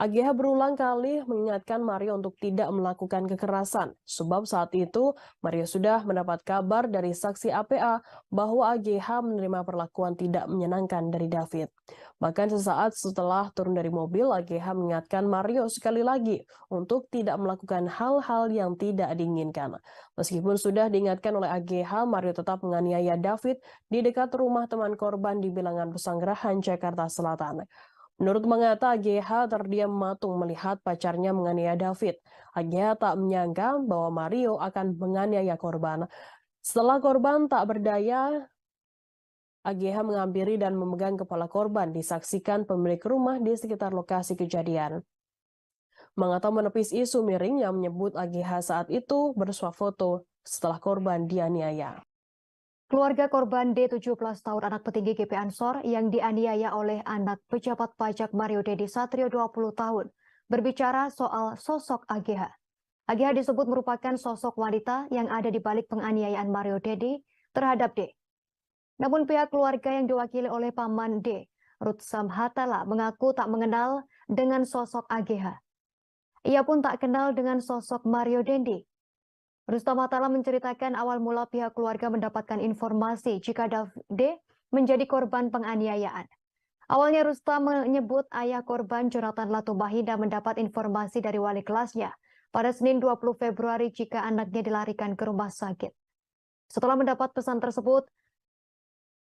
AGH berulang kali mengingatkan Mario untuk tidak melakukan kekerasan, sebab saat itu Mario sudah mendapat kabar dari saksi APA bahwa AGH menerima perlakuan tidak menyenangkan dari David. Bahkan sesaat setelah turun dari mobil, AGH mengingatkan Mario sekali lagi untuk tidak melakukan hal-hal yang tidak diinginkan. Meskipun sudah diingatkan oleh AGH, Mario tetap menganiaya David di dekat rumah teman korban di Bilangan Pesanggerahan, Jakarta Selatan. Menurut Mangata, AGH terdiam matung melihat pacarnya menganiaya David. AGH tak menyangka bahwa Mario akan menganiaya korban. Setelah korban tak berdaya, AGH menghampiri dan memegang kepala korban, disaksikan pemilik rumah di sekitar lokasi kejadian. Mangata menepis isu miring yang menyebut AGH saat itu bersuah foto setelah korban dianiaya. Keluarga korban D 17 tahun anak petinggi GP Ansor yang dianiaya oleh anak pejabat pajak Mario Dendi Satrio 20 tahun berbicara soal sosok AGH. AGH disebut merupakan sosok wanita yang ada di balik penganiayaan Mario Dendi terhadap D. Namun pihak keluarga yang diwakili oleh paman D, Ruth Samhatala, mengaku tak mengenal dengan sosok AGH. Ia pun tak kenal dengan sosok Mario Dendi. Rustam Atala menceritakan awal mula pihak keluarga mendapatkan informasi jika D menjadi korban penganiayaan. Awalnya Rustam menyebut ayah korban Jonathan Latumahina mendapat informasi dari wali kelasnya pada Senin 20 Februari jika anaknya dilarikan ke rumah sakit. Setelah mendapat pesan tersebut,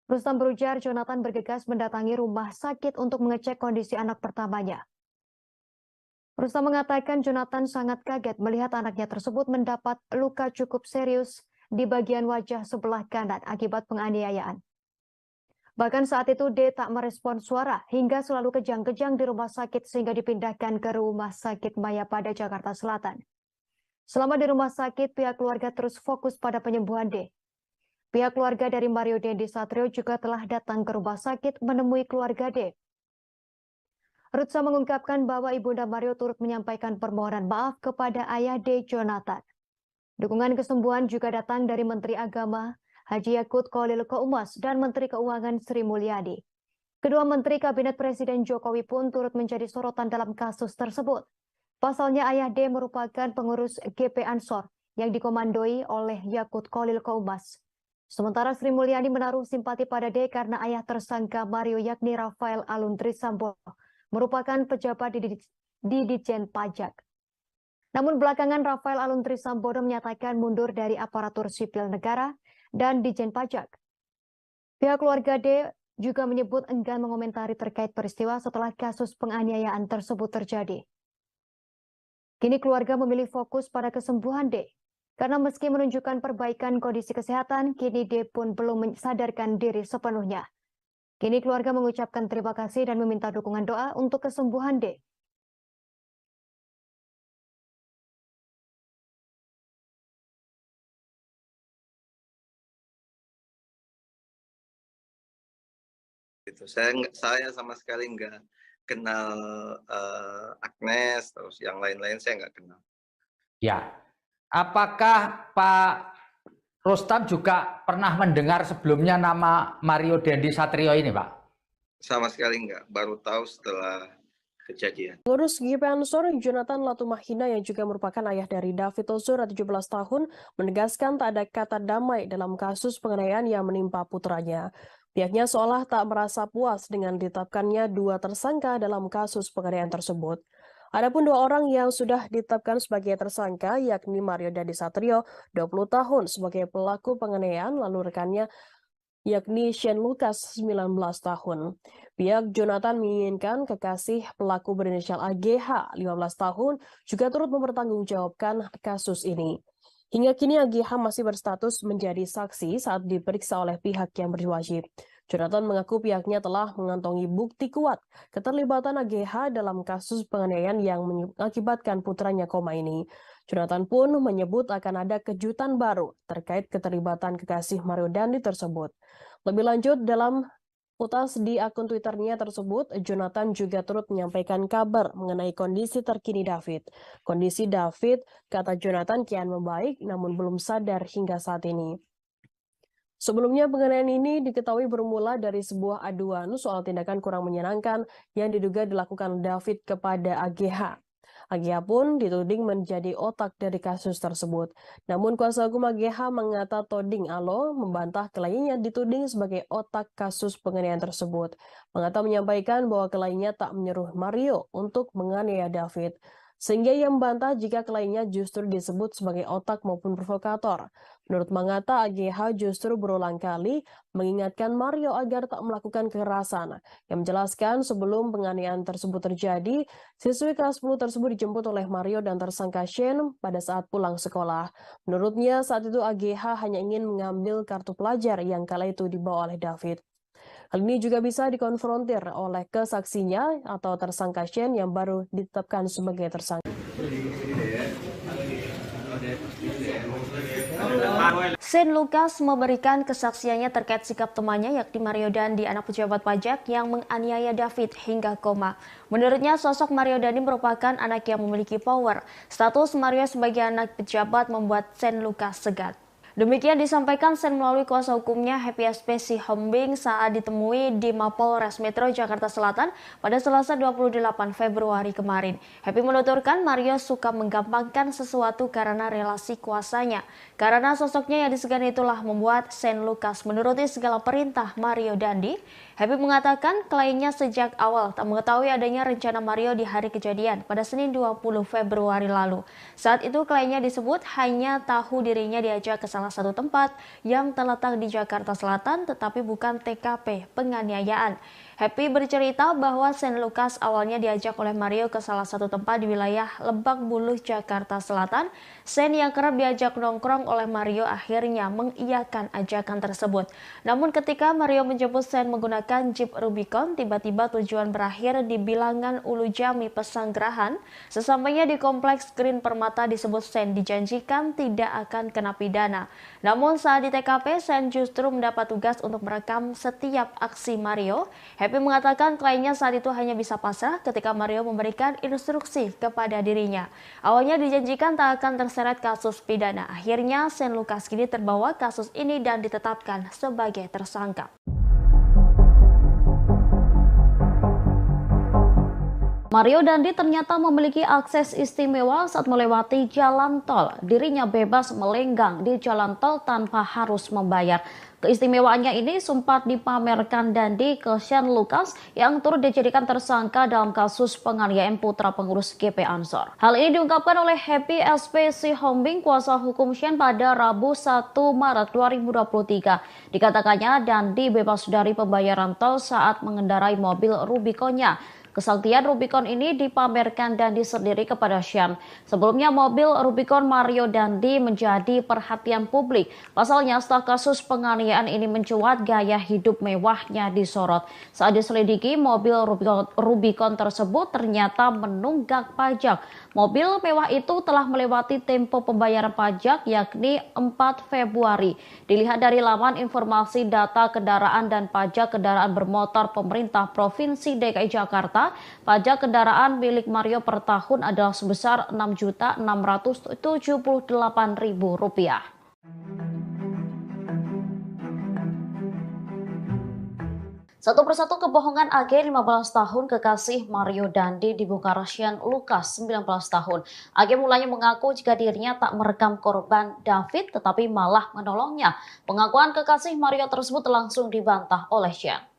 Rustam berujar Jonathan bergegas mendatangi rumah sakit untuk mengecek kondisi anak pertamanya. Rustam mengatakan Jonathan sangat kaget melihat anaknya tersebut mendapat luka cukup serius di bagian wajah sebelah kanan akibat penganiayaan. Bahkan saat itu D tak merespon suara hingga selalu kejang-kejang di rumah sakit sehingga dipindahkan ke Rumah Sakit Mayapada, Jakarta Selatan. Selama di rumah sakit, pihak keluarga terus fokus pada penyembuhan D. Pihak keluarga dari Mario Dendi Satrio juga telah datang ke rumah sakit menemui keluarga D. Rutsa mengungkapkan bahwa Ibunda Mario turut menyampaikan permohonan maaf kepada ayah D. Jonathan. Dukungan kesembuhan juga datang dari Menteri Agama Haji Yakut Khalil Qaumas dan Menteri Keuangan Sri Mulyani. Kedua Menteri Kabinet Presiden Jokowi pun turut menjadi sorotan dalam kasus tersebut. Pasalnya ayah D merupakan pengurus GP Ansor yang dikomandoi oleh Yakut Khalil Qaumas. Sementara Sri Mulyani menaruh simpati pada D karena ayah tersangka Mario yakni Rafael Aluntri Sambodo merupakan pejabat di Dijen Pajak. Namun belakangan Rafael Aluntri Sambodo menyatakan mundur dari aparatur sipil negara dan Dijen Pajak. Pihak keluarga D juga menyebut enggan mengomentari terkait peristiwa setelah kasus penganiayaan tersebut terjadi. Kini keluarga memilih fokus pada kesembuhan D, karena meski menunjukkan perbaikan kondisi kesehatan, kini D pun belum mensadarkan diri sepenuhnya. Kini keluarga mengucapkan terima kasih dan meminta dukungan doa untuk kesembuhan D. Saya sama sekali nggak kenal Agnes, terus yang lain-lain saya nggak kenal. Ya, apakah Pak Rustam juga pernah mendengar sebelumnya nama Mario Dendi Satrio ini, Pak? Sama sekali enggak, baru tahu setelah kejadian. Pengurus GP Ansor Jonathan Latumahina yang juga merupakan ayah dari David Ozora 17 tahun menegaskan tak ada kata damai dalam kasus penganiayaan yang menimpa putranya. Pihaknya seolah tak merasa puas dengan ditetapkannya 2 tersangka dalam kasus penganiayaan tersebut. Adapun 2 orang yang sudah ditetapkan sebagai tersangka yakni Mario Dandi Satrio 20 tahun sebagai pelaku penganiayaan, lalu rekannya yakni Shane Lucas 19 tahun. Pihak Jonathan menginginkan kekasih pelaku berinisial AGH 15 tahun juga turut mempertanggungjawabkan kasus ini. Hingga kini AGH masih berstatus menjadi saksi saat diperiksa oleh pihak yang berwajib. Jonathan mengaku pihaknya telah mengantongi bukti kuat keterlibatan AGH dalam kasus penganiayaan yang mengakibatkan putranya koma ini. Jonathan pun menyebut akan ada kejutan baru terkait keterlibatan kekasih Mario Dandi tersebut. Lebih lanjut, dalam utas di akun Twitternya tersebut, Jonathan juga turut menyampaikan kabar mengenai kondisi terkini David. Kondisi David, kata Jonathan, kian membaik namun belum sadar hingga saat ini. Sebelumnya penganiayaan ini diketahui bermula dari sebuah aduan soal tindakan kurang menyenangkan yang diduga dilakukan David kepada AGH. AGH pun dituding menjadi otak dari kasus tersebut. Namun kuasa hukum AGH mengata Toding Alo membantah kliennya dituding sebagai otak kasus penganiayaan tersebut. Mengata menyampaikan bahwa kliennya tak menyuruh Mario untuk menganiaya David. Sehingga ia membantah jika kliennya justru disebut sebagai otak maupun provokator. Menurut Mangata, AGH justru berulang kali mengingatkan Mario agar tak melakukan kekerasan. Yang menjelaskan sebelum penganiayaan tersebut terjadi, siswi kelas 10 tersebut dijemput oleh Mario dan tersangka Shane pada saat pulang sekolah. Menurutnya saat itu AGH hanya ingin mengambil kartu pelajar yang kala itu dibawa oleh David. Hal ini juga bisa dikonfrontir oleh kesaksinya atau tersangka Shane yang baru ditetapkan sebagai tersangka. Shane Lucas memberikan kesaksiannya terkait sikap temannya yakni Mario Dandi, anak pejabat pajak yang menganiaya David hingga koma. Menurutnya sosok Mario Dandi merupakan anak yang memiliki power. Status Mario sebagai anak pejabat membuat Shane Lucas segan. Demikian disampaikan Shane melalui kuasa hukumnya Happy SP Sihombing saat ditemui di Mapolres Metro Jakarta Selatan pada Selasa 28 Februari kemarin. Happy menuturkan Mario suka menggampangkan sesuatu karena relasi kuasanya. Karena sosoknya yang disegani itulah membuat Shane Lucas menuruti segala perintah Mario Dandi. Happy mengatakan kliennya sejak awal tak mengetahui adanya rencana Mario di hari kejadian pada Senin 20 Februari lalu. Saat itu kliennya disebut hanya tahu dirinya diajak ke salah satu tempat yang terletak di Jakarta Selatan tetapi bukan TKP penganiayaan. Happy bercerita bahwa Shane Lucas awalnya diajak oleh Mario ke salah satu tempat di wilayah Lebak Bulus, Jakarta Selatan. Shane yang kerap diajak nongkrong oleh Mario akhirnya mengiyakan ajakan tersebut. Namun ketika Mario menjemput Shane menggunakan Jeep Rubicon, tiba-tiba tujuan berakhir di Bilangan Ulu Jami, Pesanggerahan. Sesampainya di Kompleks Green Permata disebut Shane dijanjikan tidak akan kena pidana. Namun saat di TKP, Shane justru mendapat tugas untuk merekam setiap aksi Mario. Happy mengatakan kliennya saat itu hanya bisa pasrah ketika Mario memberikan instruksi kepada dirinya. Awalnya dijanjikan tak akan terseret kasus pidana. Akhirnya Shane Lucas kini terbawa kasus ini dan ditetapkan sebagai tersangka. Mario Dandi ternyata memiliki akses istimewa saat melewati jalan tol. Dirinya bebas melenggang di jalan tol tanpa harus membayar. Keistimewaannya ini sempat dipamerkan Dandi ke Shane Lucas yang turut dijadikan tersangka dalam kasus penganiayaan putra pengurus GP Ansor. Hal ini diungkapkan oleh Happy SP Sihombing, kuasa hukum Shane pada Rabu 1 Maret 2023. Dikatakannya Dandi bebas dari pembayaran tol saat mengendarai mobil Rubiconnya. Kesaktian Rubicon ini dipamerkan Dandi sendiri kepada Shane. Sebelumnya mobil Rubicon Mario Dandi menjadi perhatian publik. Pasalnya setelah kasus penganiayaan ini mencuat, gaya hidup mewahnya disorot. Saat diselidiki, mobil Rubicon tersebut ternyata menunggak pajak. Mobil mewah itu telah melewati tempo pembayaran pajak yakni 4 Februari. Dilihat dari laman informasi data kendaraan dan pajak kendaraan bermotor pemerintah Provinsi DKI Jakarta, pajak kendaraan milik Mario per tahun adalah sebesar Rp6.678.000. Satu persatu kebohongan AG 15 tahun kekasih Mario Dandi dibongkar Shane Lucas 19 tahun. AG mulanya mengaku jika dirinya tak merekam korban David tetapi malah menolongnya. Pengakuan kekasih Mario tersebut langsung dibantah oleh Shane.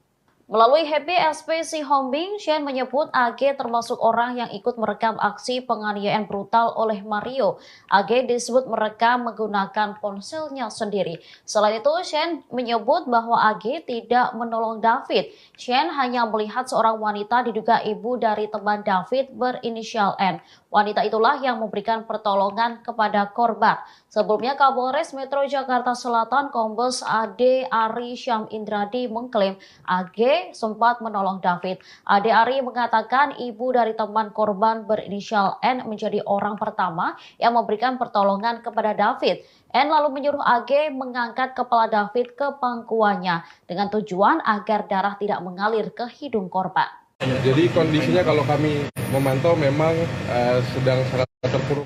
Melalui Happy SPC Hombing, Shane menyebut AG termasuk orang yang ikut merekam aksi penganiayaan brutal oleh Mario. AG disebut merekam menggunakan ponselnya sendiri. Selain itu, Shane menyebut bahwa AG tidak menolong David. Shane hanya melihat seorang wanita diduga ibu dari teman David berinisial N. Wanita itulah yang memberikan pertolongan kepada korban. Sebelumnya, Kapolres Metro Jakarta Selatan Kombes Ade Ari Syam Indradi mengklaim AG sempat menolong David. Ade Ari mengatakan ibu dari teman korban berinisial N menjadi orang pertama yang memberikan pertolongan kepada David. N lalu menyuruh AG mengangkat kepala David ke pangkuannya dengan tujuan agar darah tidak mengalir ke hidung korban. Jadi kondisinya kalau kami memantau memang sedang sangat terpuruk.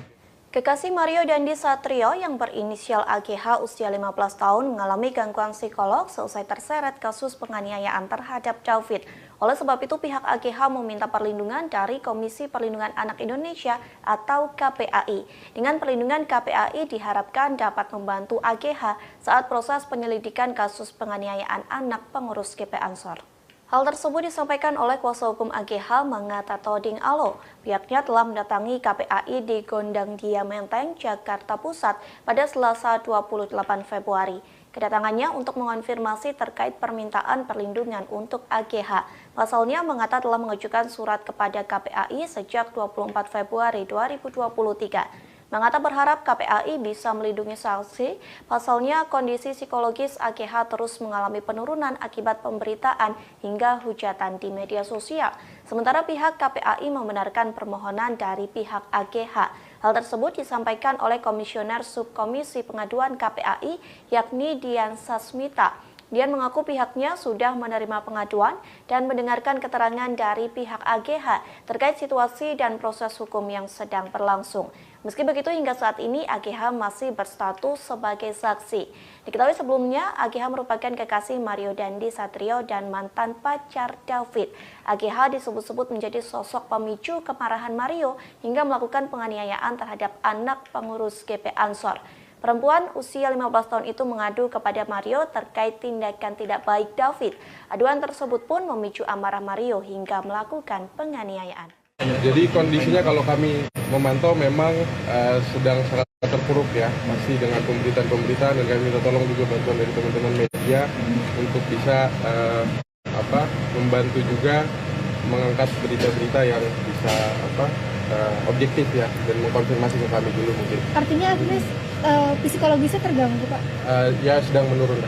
Kekasih Mario Dandi Satrio yang berinisial AGH usia 15 tahun mengalami gangguan psikolog seusai terseret kasus penganiayaan terhadap David. Oleh sebab itu pihak AGH meminta perlindungan dari Komisi Perlindungan Anak Indonesia atau KPAI. Dengan perlindungan KPAI diharapkan dapat membantu AGH saat proses penyelidikan kasus penganiayaan anak pengurus GP Ansor. Hal tersebut disampaikan oleh kuasa hukum AGH Mangata Toding Alo. Pihaknya telah mendatangi KPAI di Gondang Dia Menteng, Jakarta Pusat pada Selasa 28 Februari. Kedatangannya untuk mengonfirmasi terkait permintaan perlindungan untuk AGH. Pasalnya, Mangata telah mengajukan surat kepada KPAI sejak 24 Februari 2023. Mangata berharap KPAI bisa melindungi saksi, pasalnya kondisi psikologis AGH terus mengalami penurunan akibat pemberitaan hingga hujatan di media sosial. Sementara pihak KPAI membenarkan permohonan dari pihak AGH. Hal tersebut disampaikan oleh Komisioner Subkomisi Pengaduan KPAI yakni Dian Sasmita. Dian mengaku pihaknya sudah menerima pengaduan dan mendengarkan keterangan dari pihak AGH terkait situasi dan proses hukum yang sedang berlangsung. Meski begitu, hingga saat ini AGH masih berstatus sebagai saksi. Diketahui sebelumnya, AGH merupakan kekasih Mario Dandi Satrio dan mantan pacar David. AGH disebut-sebut menjadi sosok pemicu kemarahan Mario hingga melakukan penganiayaan terhadap anak pengurus GP Ansor. Perempuan usia 15 tahun itu mengadu kepada Mario terkait tindakan tidak baik David. Aduan tersebut pun memicu amarah Mario hingga melakukan penganiayaan. Jadi kondisinya kalau kami memantau memang sedang sangat terpuruk ya, masih dengan pemberitaan dan kami minta tolong juga bantuan dari teman-teman media untuk bisa membantu juga mengangkat berita-berita yang bisa objektif ya dan mengkonfirmasi ke kami dulu mungkin. Artinya Agnes psikologisnya terganggu Pak? Ya sedang menurun.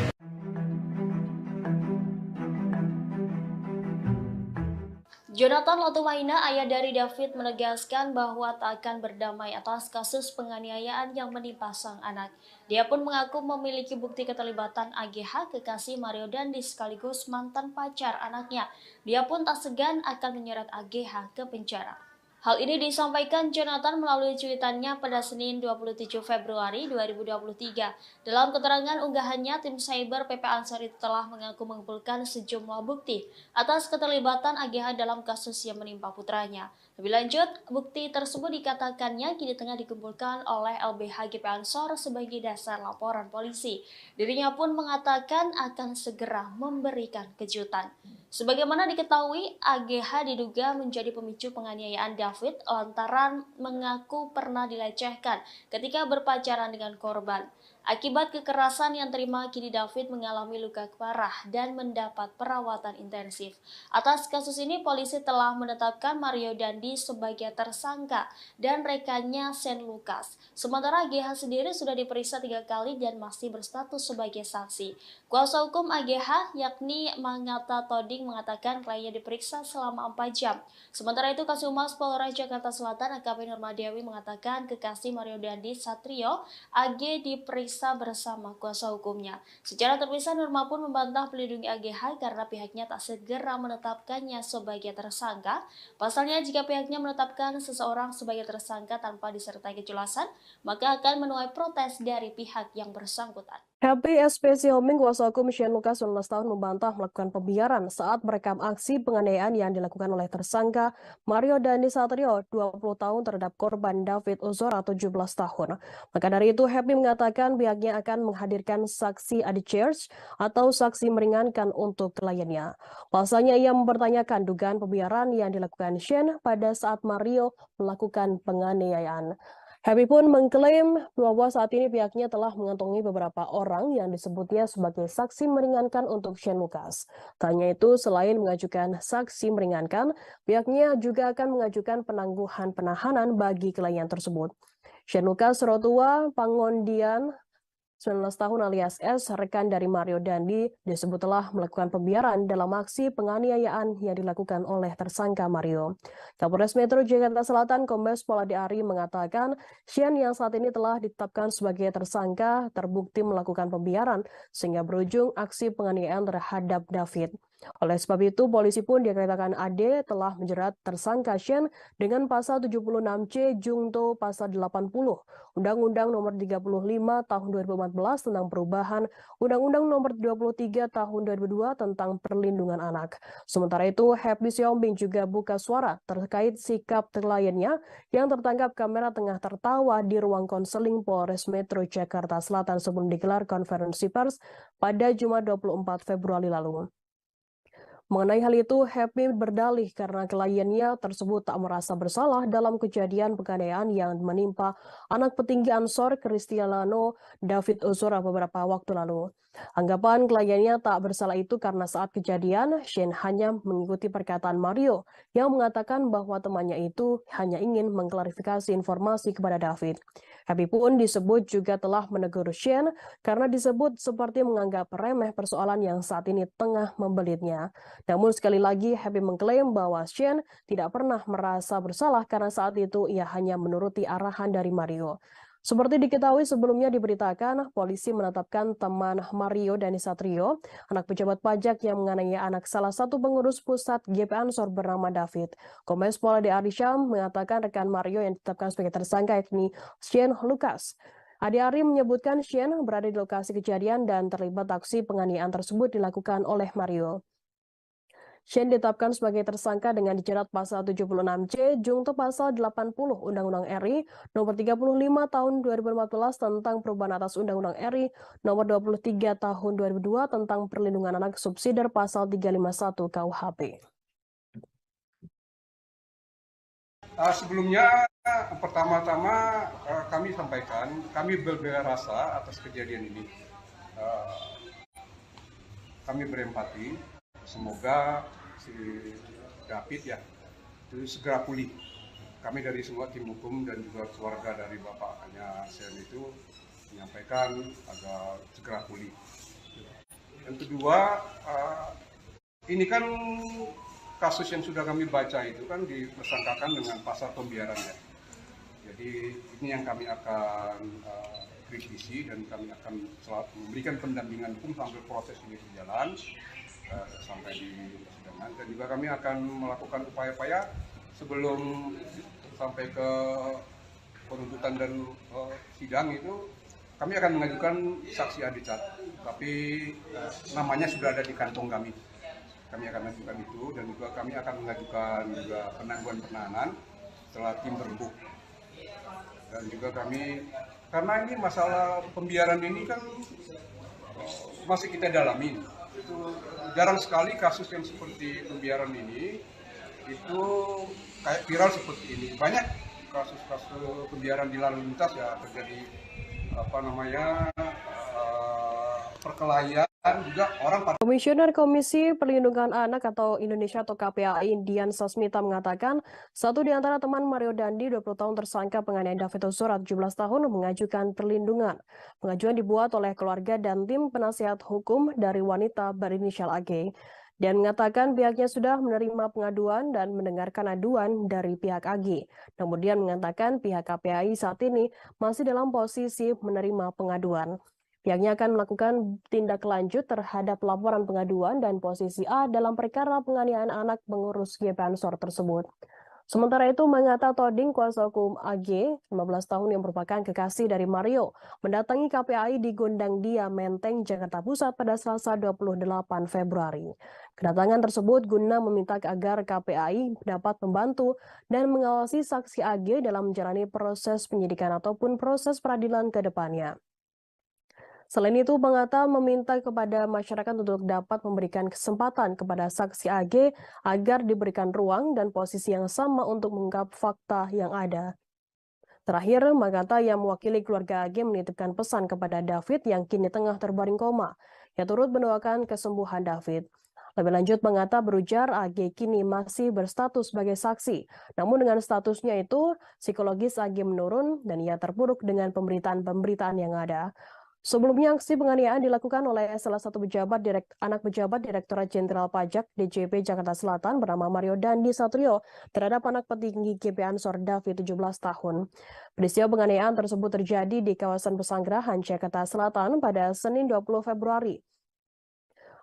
Jonathan Latumaina, ayah dari David, menegaskan bahwa tak akan berdamai atas kasus penganiayaan yang menimpa sang anak. Dia pun mengaku memiliki bukti keterlibatan AGH kekasih Mario Dandi sekaligus mantan pacar anaknya. Dia pun tak segan akan menyeret AGH ke penjara. Hal ini disampaikan Jonathan melalui cuitannya pada Senin 27 Februari 2023. Dalam keterangan unggahannya, tim cyber PP Ansor itu telah mengaku mengumpulkan sejumlah bukti atas keterlibatan AGH dalam kasus yang menimpa putranya. Lebih lanjut, bukti tersebut dikatakannya kini tengah dikumpulkan oleh LBH GP Ansor sebagai dasar laporan polisi. Dirinya pun mengatakan akan segera memberikan kejutan. Sebagaimana diketahui, AGH diduga menjadi pemicu penganiayaan David lantaran mengaku pernah dilecehkan ketika berpacaran dengan korban. Akibat kekerasan yang terima, kini David mengalami luka parah dan mendapat perawatan intensif. Atas kasus ini, polisi telah menetapkan Mario Dandi sebagai tersangka dan rekannya Shane Lucas. Sementara AGH sendiri sudah diperiksa 3 kali dan masih berstatus sebagai saksi. Kuasa hukum AGH yakni Mangata Toding mengatakan kliennya diperiksa selama 4 jam. Sementara itu, Kasumas Polres Jakarta Selatan AKP Nurmadewi mengatakan kekasih Mario Dandi Satrio AG diperiksa bersama kuasa hukumnya. Secara terpisah, Nurma pun membantah melindungi AGH karena pihaknya tak segera menetapkannya sebagai tersangka. Pasalnya, jika pihaknya menetapkan seseorang sebagai tersangka tanpa disertai kejelasan, maka akan menuai protes dari pihak yang bersangkutan. Happy SPC Homing, kuasa hukum Shane Lucas 19 tahun membantah melakukan pembiaran saat merekam aksi penganiayaan yang dilakukan oleh tersangka Mario Dandi Satrio 20 tahun terhadap korban David Ozora 17 tahun. Maka dari itu Happy mengatakan pihaknya akan menghadirkan saksi adjudge atau saksi meringankan untuk kliennya. Pasalnya ia mempertanyakan dugaan pembiaran yang dilakukan Shane pada saat Mario melakukan penganiayaan. Happy pun mengklaim bahwa saat ini pihaknya telah mengantongi beberapa orang yang disebutnya sebagai saksi meringankan untuk Shane Lucas. Tak hanya itu, selain mengajukan saksi meringankan, pihaknya juga akan mengajukan penangguhan penahanan bagi klien tersebut. Shane Lucas Rotua Pangondian 19 tahun alias S, rekan dari Mario Dandi, disebut telah melakukan pembiaran dalam aksi penganiayaan yang dilakukan oleh tersangka Mario. Kapolres Metro Jakarta Selatan Kombes Pol Adi Ari mengatakan, Shane yang saat ini telah ditetapkan sebagai tersangka terbukti melakukan pembiaran sehingga berujung aksi penganiayaan terhadap David. Oleh sebab itu, polisi pun dikeritakan AD telah menjerat tersangka Shane dengan pasal 76C Jungto pasal 80 Undang-Undang Nomor 35 Tahun 2014 tentang perubahan Undang-Undang Nomor 23 Tahun 2002 tentang perlindungan anak. Sementara itu, Happy Siombing juga buka suara terkait sikap kliennya yang tertangkap kamera tengah tertawa di ruang konseling Polres Metro Jakarta Selatan sebelum digelar konferensi pers pada Jumat 24 Februari lalu. Mengenai hal itu, Happy berdalih karena kliennya tersebut tak merasa bersalah dalam kejadian penganiayaan yang menimpa anak petinggi Ansor Cristiano David Ozora beberapa waktu lalu. Anggapan kliennya tak bersalah itu karena saat kejadian, Shane hanya mengikuti perkataan Mario yang mengatakan bahwa temannya itu hanya ingin mengklarifikasi informasi kepada David. Happy pun disebut juga telah menegur Shane karena disebut seperti menganggap remeh persoalan yang saat ini tengah membelitnya. Namun sekali lagi Happy mengklaim bahwa Shane tidak pernah merasa bersalah karena saat itu ia hanya menuruti arahan dari Mario. Seperti diketahui sebelumnya diberitakan, polisi menetapkan teman Mario Dandi Satrio, anak pejabat pajak yang menganiaya anak salah satu pengurus pusat GP Ansor bernama David. Kombes Pol Adi Ari Syam mengatakan rekan Mario yang ditetapkan sebagai tersangka yakni Shane Lucas. Adi Ari menyebutkan Shane berada di lokasi kejadian dan terlibat aksi penganiayaan tersebut dilakukan oleh Mario. Shane ditetapkan sebagai tersangka dengan dijerat pasal 76C Jungto pasal 80 Undang-Undang RI nomor 35 tahun 2014 tentang perubahan atas Undang-Undang RI nomor 23 tahun 2002 tentang perlindungan anak subsidiar pasal 351 KUHP. Sebelumnya, pertama-tama kami sampaikan, kami berbela rasa atas kejadian ini. Kami berempati, semoga si David ya itu segera pulih. Kami dari semua tim hukum dan juga keluarga dari bapaknya Shane itu menyampaikan agar segera pulih. Yang kedua, ini kan kasus yang sudah kami baca itu kan dipersangkakan dengan pasal pembiaran ya. Jadi ini yang kami akan kritisi dan kami akan selalu memberikan pendampingan hukum sampai proses ini berjalan sampai di persidangan, dan juga kami akan melakukan upaya-upaya sebelum sampai ke penuntutan dan sidang itu kami akan mengajukan saksi adicat, tapi namanya sudah ada di kantong kami. Kami akan mengajukan itu dan juga kami akan mengajukan juga penangguhan penahanan setelah tim berbuk. Dan juga kami, karena ini masalah pembiaran ini kan masih kita dalami. Jarang sekali kasus yang seperti pembiaran ini itu kayak viral seperti ini. Banyak kasus-kasus pembiaran di lalu lintas ya terjadi perkelahian juga orang pada. Komisioner Komisi Perlindungan Anak atau Indonesia atau KPAI Dian Sasmita mengatakan satu di antara teman Mario Dandi 20 tahun tersangka penganiayaan David Ozora 17 tahun mengajukan perlindungan. Pengajuan dibuat oleh keluarga dan tim penasihat hukum dari wanita berinisial AG. Dan mengatakan pihaknya sudah menerima pengaduan dan mendengarkan aduan dari pihak AG. Kemudian mengatakan pihak KPAI saat ini masih dalam posisi menerima pengaduan. Pihaknya akan melakukan tindak lanjut terhadap laporan pengaduan dan posisi A dalam perkara penganiayaan anak pengurus GP Ansor tersebut. Sementara itu, Mangata Toding, kuasa hukum AG, 15 tahun yang merupakan kekasih dari Mario, mendatangi KPAI di Gondang Dia, Menteng, Jakarta Pusat pada Selasa 28 Februari. Kedatangan tersebut guna meminta agar KPAI dapat membantu dan mengawasi saksi AG dalam menjalani proses penyidikan ataupun proses peradilan ke depannya. Selain itu, Mangata meminta kepada masyarakat untuk dapat memberikan kesempatan kepada saksi AG agar diberikan ruang dan posisi yang sama untuk mengungkap fakta yang ada. Terakhir, Mangata yang mewakili keluarga AG menitipkan pesan kepada David yang kini tengah terbaring koma. Ia turut mendoakan kesembuhan David. Lebih lanjut, Mangata berujar AG kini masih berstatus sebagai saksi. Namun dengan statusnya itu, psikologis AG menurun dan ia terpuruk dengan pemberitaan-pemberitaan yang ada. Sebelumnya, aksi penganiayaan dilakukan oleh salah satu anak pejabat Direktorat Jenderal Pajak DJP Jakarta Selatan bernama Mario Dandi Satrio terhadap anak petinggi GP Ansor David 17 tahun. Peristiwa penganiayaan tersebut terjadi di kawasan Pesanggerahan, Jakarta Selatan pada Senin 20 Februari.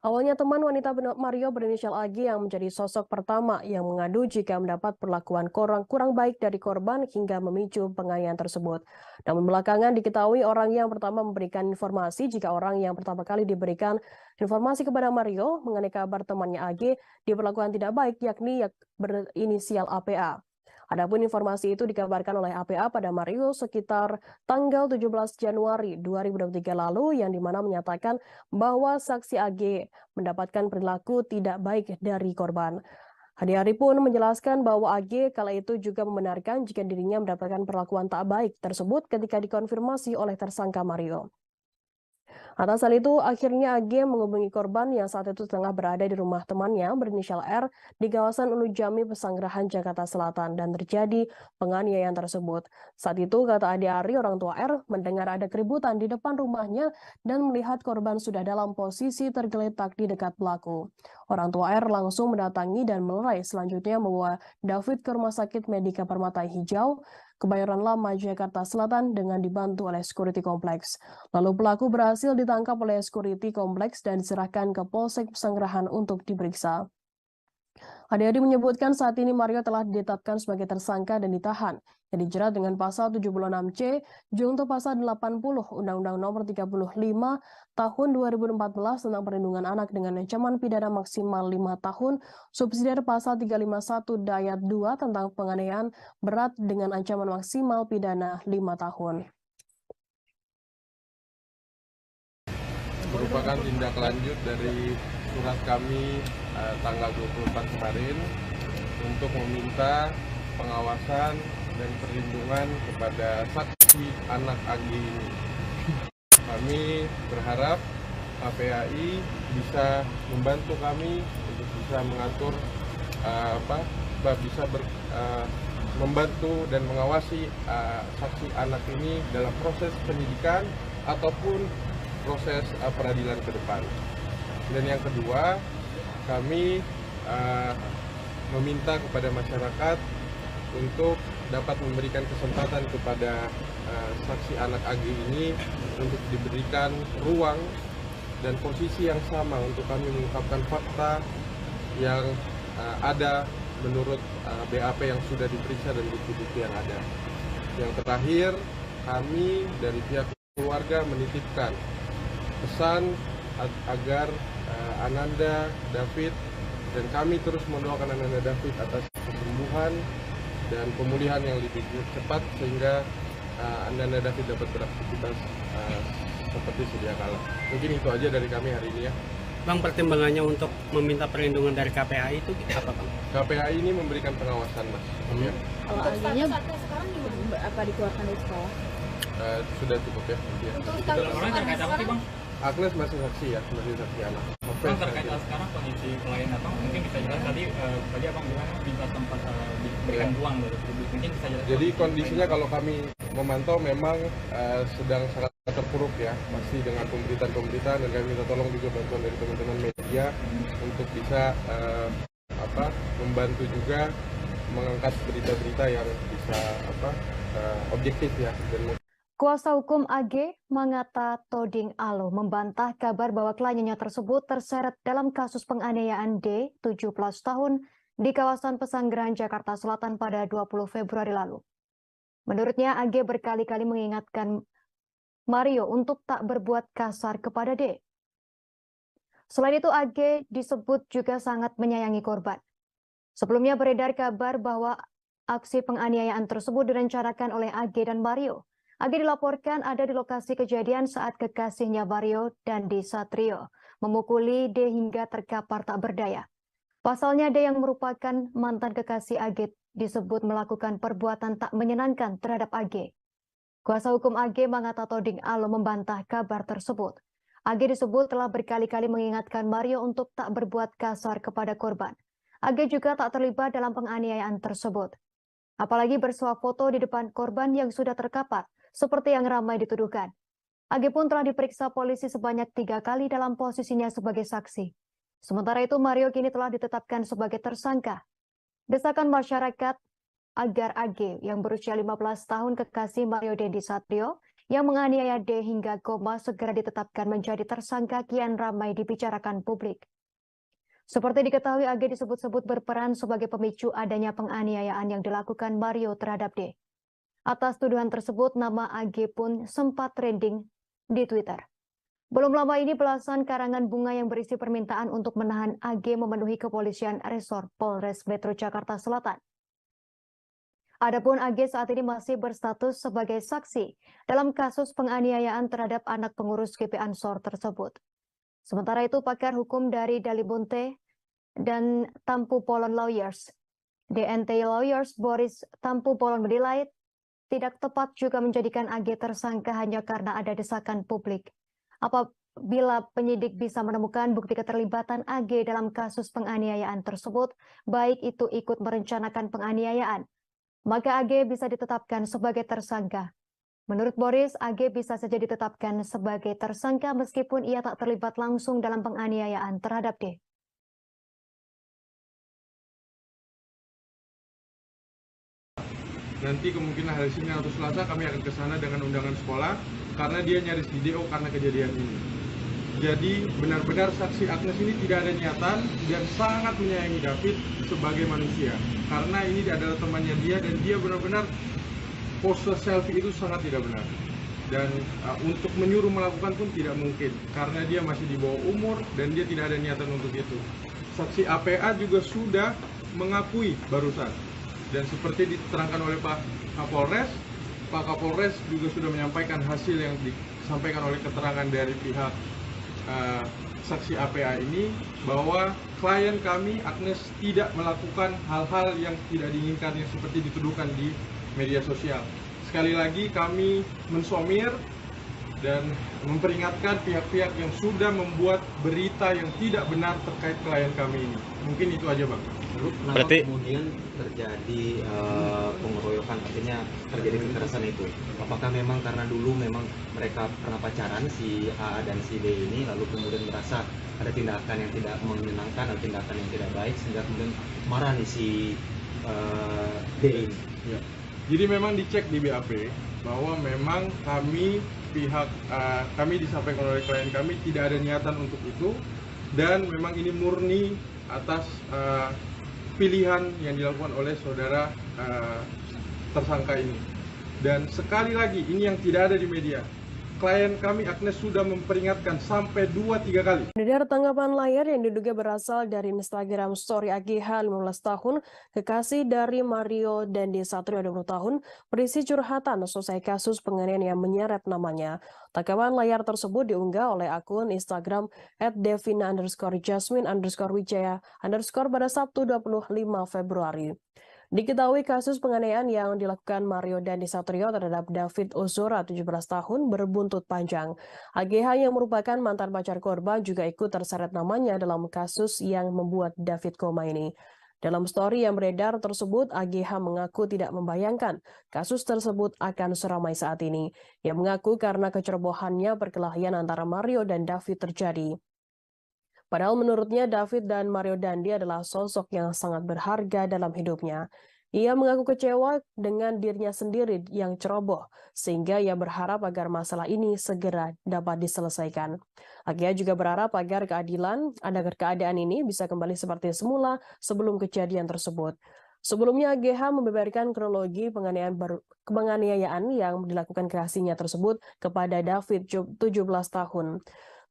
Awalnya teman wanita Mario berinisial AG yang menjadi sosok pertama yang mengadu jika mendapat perlakuan kurang baik dari korban hingga memicu penganiayaan tersebut. Namun belakangan diketahui orang yang pertama memberikan informasi jika orang yang pertama kali diberikan informasi kepada Mario mengenai kabar temannya AG diperlakukan tidak baik yakni berinisial APA. Adapun informasi itu dikabarkan oleh APA pada Mario sekitar tanggal 17 Januari 2023 lalu yang dimana menyatakan bahwa saksi AG mendapatkan perilaku tidak baik dari korban. Hari pun menjelaskan bahwa AG kala itu juga membenarkan jika dirinya mendapatkan perlakuan tak baik tersebut ketika dikonfirmasi oleh tersangka Mario. Atas hal itu, akhirnya AG menghubungi korban yang saat itu tengah berada di rumah temannya berinisial R di kawasan Ulu Jami, Pesanggerahan, Jakarta Selatan dan terjadi penganiayaan tersebut. Saat itu, kata Ade Ari, orang tua R, mendengar ada keributan di depan rumahnya dan melihat korban sudah dalam posisi tergeletak di dekat pelaku. Orang tua R langsung mendatangi dan melerai, selanjutnya membawa David ke Rumah Sakit Medika Permata Hijau, Kebayoran Lama, Jakarta Selatan dengan dibantu oleh security kompleks. Lalu pelaku berhasil ditangkap oleh security kompleks dan diserahkan ke Polsek Pesanggerahan untuk diperiksa. Ade-Ade menyebutkan saat ini Mario telah ditetapkan sebagai tersangka dan ditahan, yang dijerat dengan pasal 76C junto pasal 80 Undang-Undang Nomor 35 Tahun 2014 tentang perlindungan anak dengan ancaman pidana maksimal 5 tahun, subsidiar pasal 351 Dayat 2 tentang penganiayaan berat dengan ancaman maksimal pidana 5 tahun. Merupakan tindak lanjut dari surat kami tanggal 24 kemarin untuk meminta pengawasan dan perlindungan kepada saksi anak AG ini. Kami berharap KPAI bisa membantu kami untuk bisa mengatur membantu dan mengawasi saksi anak ini dalam proses penyidikan ataupun proses peradilan ke depan. Dan yang kedua, kami meminta kepada masyarakat untuk dapat memberikan kesempatan kepada saksi anak AG ini untuk diberikan ruang dan posisi yang sama untuk kami mengungkapkan fakta yang ada menurut BAP yang sudah diperiksa dan bukti-bukti yang ada. Yang terakhir, kami dari pihak keluarga menitipkan pesan agar Ananda David dan kami terus mendoakan Ananda David atas kesembuhan dan pemulihan yang lebih cepat sehingga Ananda David dapat beraktivitas seperti sedia kala. Mungkin itu aja dari kami hari ini ya. Bang, pertimbangannya untuk meminta perlindungan dari KPAI itu apa, Bang? KPAI ini memberikan pengawasan, Mas. Ya. Kalau AG-nya sekarang gimana? Apa dikeluarkan dari sekolah? Sudah cukup ya. Untuk status terkait apa sih, Bang? Agnes masih saksi ya, masih saksi anak. Bang, terkait sekarang kondisi klien apa? Mungkin bisa jelas tadi Abang bilang minta tempat diberikan ruang dari publik. Mungkin bisa jelas. Jadi kondisinya kalau kami memantau memang sedang sangat terpuruk ya, masih dengan pemberitaan dan kami minta tolong juga bantuan dari teman-teman media untuk bisa membantu juga mengangkat berita-berita yang bisa objektif ya. Dan Kuasa hukum AG, Mangata Toding Alo, membantah kabar bahwa kliennya tersebut terseret dalam kasus penganiayaan D, 17 tahun, di kawasan Pesanggerahan, Jakarta Selatan pada 20 Februari lalu. Menurutnya, AG berkali-kali mengingatkan Mario untuk tak berbuat kasar kepada D. Selain itu, AG disebut juga sangat menyayangi korban. Sebelumnya beredar kabar bahwa aksi penganiayaan tersebut direncanakan oleh AG dan Mario. AG dilaporkan ada di lokasi kejadian saat kekasihnya Mario Dandi Satrio memukuli D hingga terkapar tak berdaya. Pasalnya D yang merupakan mantan kekasih AG disebut melakukan perbuatan tak menyenangkan terhadap AG. Kuasa hukum AG Mangata Toding Alo membantah kabar tersebut. AG disebut telah berkali-kali mengingatkan Mario untuk tak berbuat kasar kepada korban. AG juga tak terlibat dalam penganiayaan tersebut. Apalagi bersuah foto di depan korban yang sudah terkapar, seperti yang ramai dituduhkan. AG pun telah diperiksa polisi sebanyak 3 kali dalam posisinya sebagai saksi. Sementara itu, Mario kini telah ditetapkan sebagai tersangka. Desakan masyarakat agar AG yang berusia 15 tahun kekasih Mario Dandi Satrio yang menganiaya D hingga koma segera ditetapkan menjadi tersangka kian ramai dibicarakan publik. Seperti diketahui, AG disebut-sebut berperan sebagai pemicu adanya penganiayaan yang dilakukan Mario terhadap D. Atas tuduhan tersebut, nama AG pun sempat trending di Twitter. Belum lama ini belasan karangan bunga yang berisi permintaan untuk menahan AG memenuhi kepolisian Resor Polres Metro Jakarta Selatan. Adapun AG saat ini masih berstatus sebagai saksi dalam kasus penganiayaan terhadap anak pengurus GP Ansor tersebut. Sementara itu, pakar hukum dari Dalibunte dan Tampu Polon Lawyers, DNT Lawyers Boris Tampu Polon menilai tidak tepat juga menjadikan AG tersangka hanya karena ada desakan publik. Apabila penyidik bisa menemukan bukti keterlibatan AG dalam kasus penganiayaan tersebut, baik itu ikut merencanakan penganiayaan, maka AG bisa ditetapkan sebagai tersangka. Menurut Boris, AG bisa saja ditetapkan sebagai tersangka meskipun ia tak terlibat langsung dalam penganiayaan terhadap D. Nanti kemungkinan hari Senin atau Selasa kami akan ke sana dengan undangan sekolah karena dia nyaris di DO karena kejadian ini. Jadi benar-benar saksi Agnes ini tidak ada niatan dan sangat menyayangi David sebagai manusia. Karena ini adalah temannya dia dan dia benar-benar pose selfie itu sangat tidak benar. Dan untuk menyuruh melakukan pun tidak mungkin karena dia masih di bawah umur dan dia tidak ada niatan untuk itu. Saksi APA juga sudah mengakui barusan. Dan seperti diterangkan oleh Pak Kapolres juga sudah menyampaikan hasil yang disampaikan oleh keterangan dari pihak saksi APA ini bahwa klien kami Agnes tidak melakukan hal-hal yang tidak diinginkan yang seperti dituduhkan di media sosial. Sekali lagi kami mensomir dan memperingatkan pihak-pihak yang sudah membuat berita yang tidak benar terkait klien kami ini. Mungkin itu aja, Bang. Berarti kemudian terjadi pengeroyokan, artinya terjadi kekerasan itu. Apakah memang karena dulu memang mereka pernah pacaran si A dan si D ini, lalu kemudian merasa ada tindakan yang tidak menyenangkan atau tindakan yang tidak baik sehingga kemudian marah nih si D ini? Ya. Jadi memang dicek di BAP bahwa memang kami disampaikan oleh klien kami tidak ada niatan untuk itu dan memang ini murni atas pilihan yang dilakukan oleh saudara tersangka ini. Dan sekali lagi ini yang tidak ada di media. Klien kami Agnes sudah memperingatkan sampai 2-3 kali. Dari tanggapan layar yang diduga berasal dari Instagram story AGH 15 tahun, kekasih dari Mario Dandi Satrio 20 tahun, berisi curhatan selesai kasus penganiayaan yang menyeret namanya. Tanggapan layar tersebut diunggah oleh akun Instagram @devina_jasmine_wijaya_ pada Sabtu 25 Februari. Diketahui kasus penganiayaan yang dilakukan Mario Dandi Satrio terhadap David Ozora 17 tahun berbuntut panjang. AGH yang merupakan mantan pacar korban juga ikut terseret namanya dalam kasus yang membuat David koma ini. Dalam story yang beredar tersebut, AGH mengaku tidak membayangkan kasus tersebut akan seramai saat ini. Ia mengaku karena kecerobohannya perkelahian antara Mario dan David terjadi. Padahal menurutnya David dan Mario Dandi adalah sosok yang sangat berharga dalam hidupnya. Ia mengaku kecewa dengan dirinya sendiri yang ceroboh, sehingga ia berharap agar masalah ini segera dapat diselesaikan. AGH juga berharap agar keadaan ini bisa kembali seperti semula sebelum kejadian tersebut. Sebelumnya AGH membeberkan kronologi penganiayaan yang dilakukan kekasihnya tersebut kepada David, 17 tahun.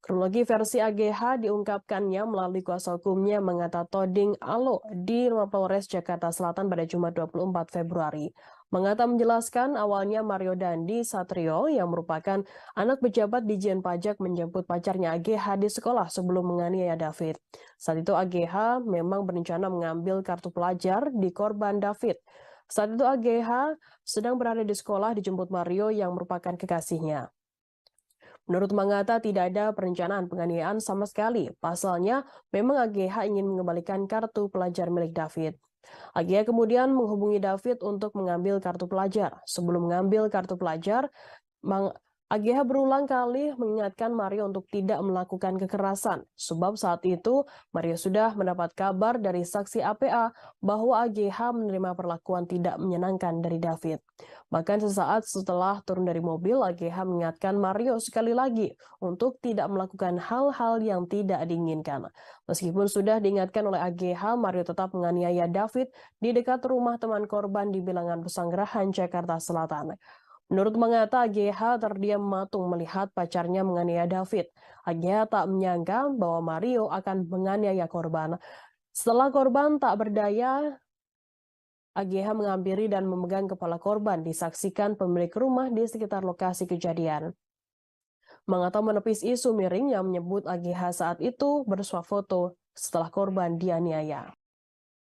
Kronologi versi AGH diungkapkannya melalui kuasa hukumnya Mangata Toding Alo di Rumah Polres Jakarta Selatan pada Jumat 24 Februari. Mangata menjelaskan awalnya Mario Dandi Satrio yang merupakan anak pejabat Dijen Pajak menjemput pacarnya AGH di sekolah sebelum menganiaya David. Saat itu AGH memang berencana mengambil kartu pelajar di korban David. Saat itu AGH sedang berada di sekolah dijemput Mario yang merupakan kekasihnya. Menurut Mangata tidak ada perencanaan penganiayaan sama sekali. Pasalnya, memang AGH ingin mengembalikan kartu pelajar milik David. AGH kemudian menghubungi David untuk mengambil kartu pelajar. Sebelum mengambil kartu pelajar, AGH berulang kali mengingatkan Mario untuk tidak melakukan kekerasan, sebab saat itu Mario sudah mendapat kabar dari saksi APA bahwa AGH menerima perlakuan tidak menyenangkan dari David. Bahkan sesaat setelah turun dari mobil, AGH mengingatkan Mario sekali lagi untuk tidak melakukan hal-hal yang tidak diinginkan. Meskipun sudah diingatkan oleh AGH, Mario tetap menganiaya David di dekat rumah teman korban di Bilangan Pesanggerahan, Jakarta Selatan. Menurut Mangata, AGH terdiam matung melihat pacarnya menganiaya David. AGH tak menyangka bahwa Mario akan menganiaya korban. Setelah korban tak berdaya, AGH menghampiri dan memegang kepala korban, disaksikan pemilik rumah di sekitar lokasi kejadian. Mangata menepis isu miring yang menyebut AGH saat itu bersuah foto setelah korban dianiaya.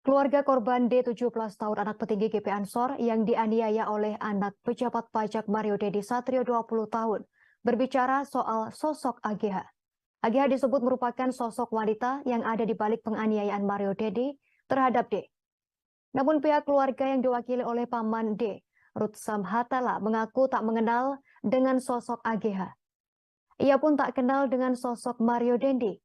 Keluarga korban D 17 tahun anak petinggi GP Ansor yang dianiaya oleh anak pejabat pajak Mario Dendi Satrio 20 tahun berbicara soal sosok AGH. AGH disebut merupakan sosok wanita yang ada di balik penganiayaan Mario Dendi terhadap D. Namun pihak keluarga yang diwakili oleh paman D, Ruth Samhatala, mengaku tak mengenal dengan sosok AGH. Ia pun tak kenal dengan sosok Mario Dendi.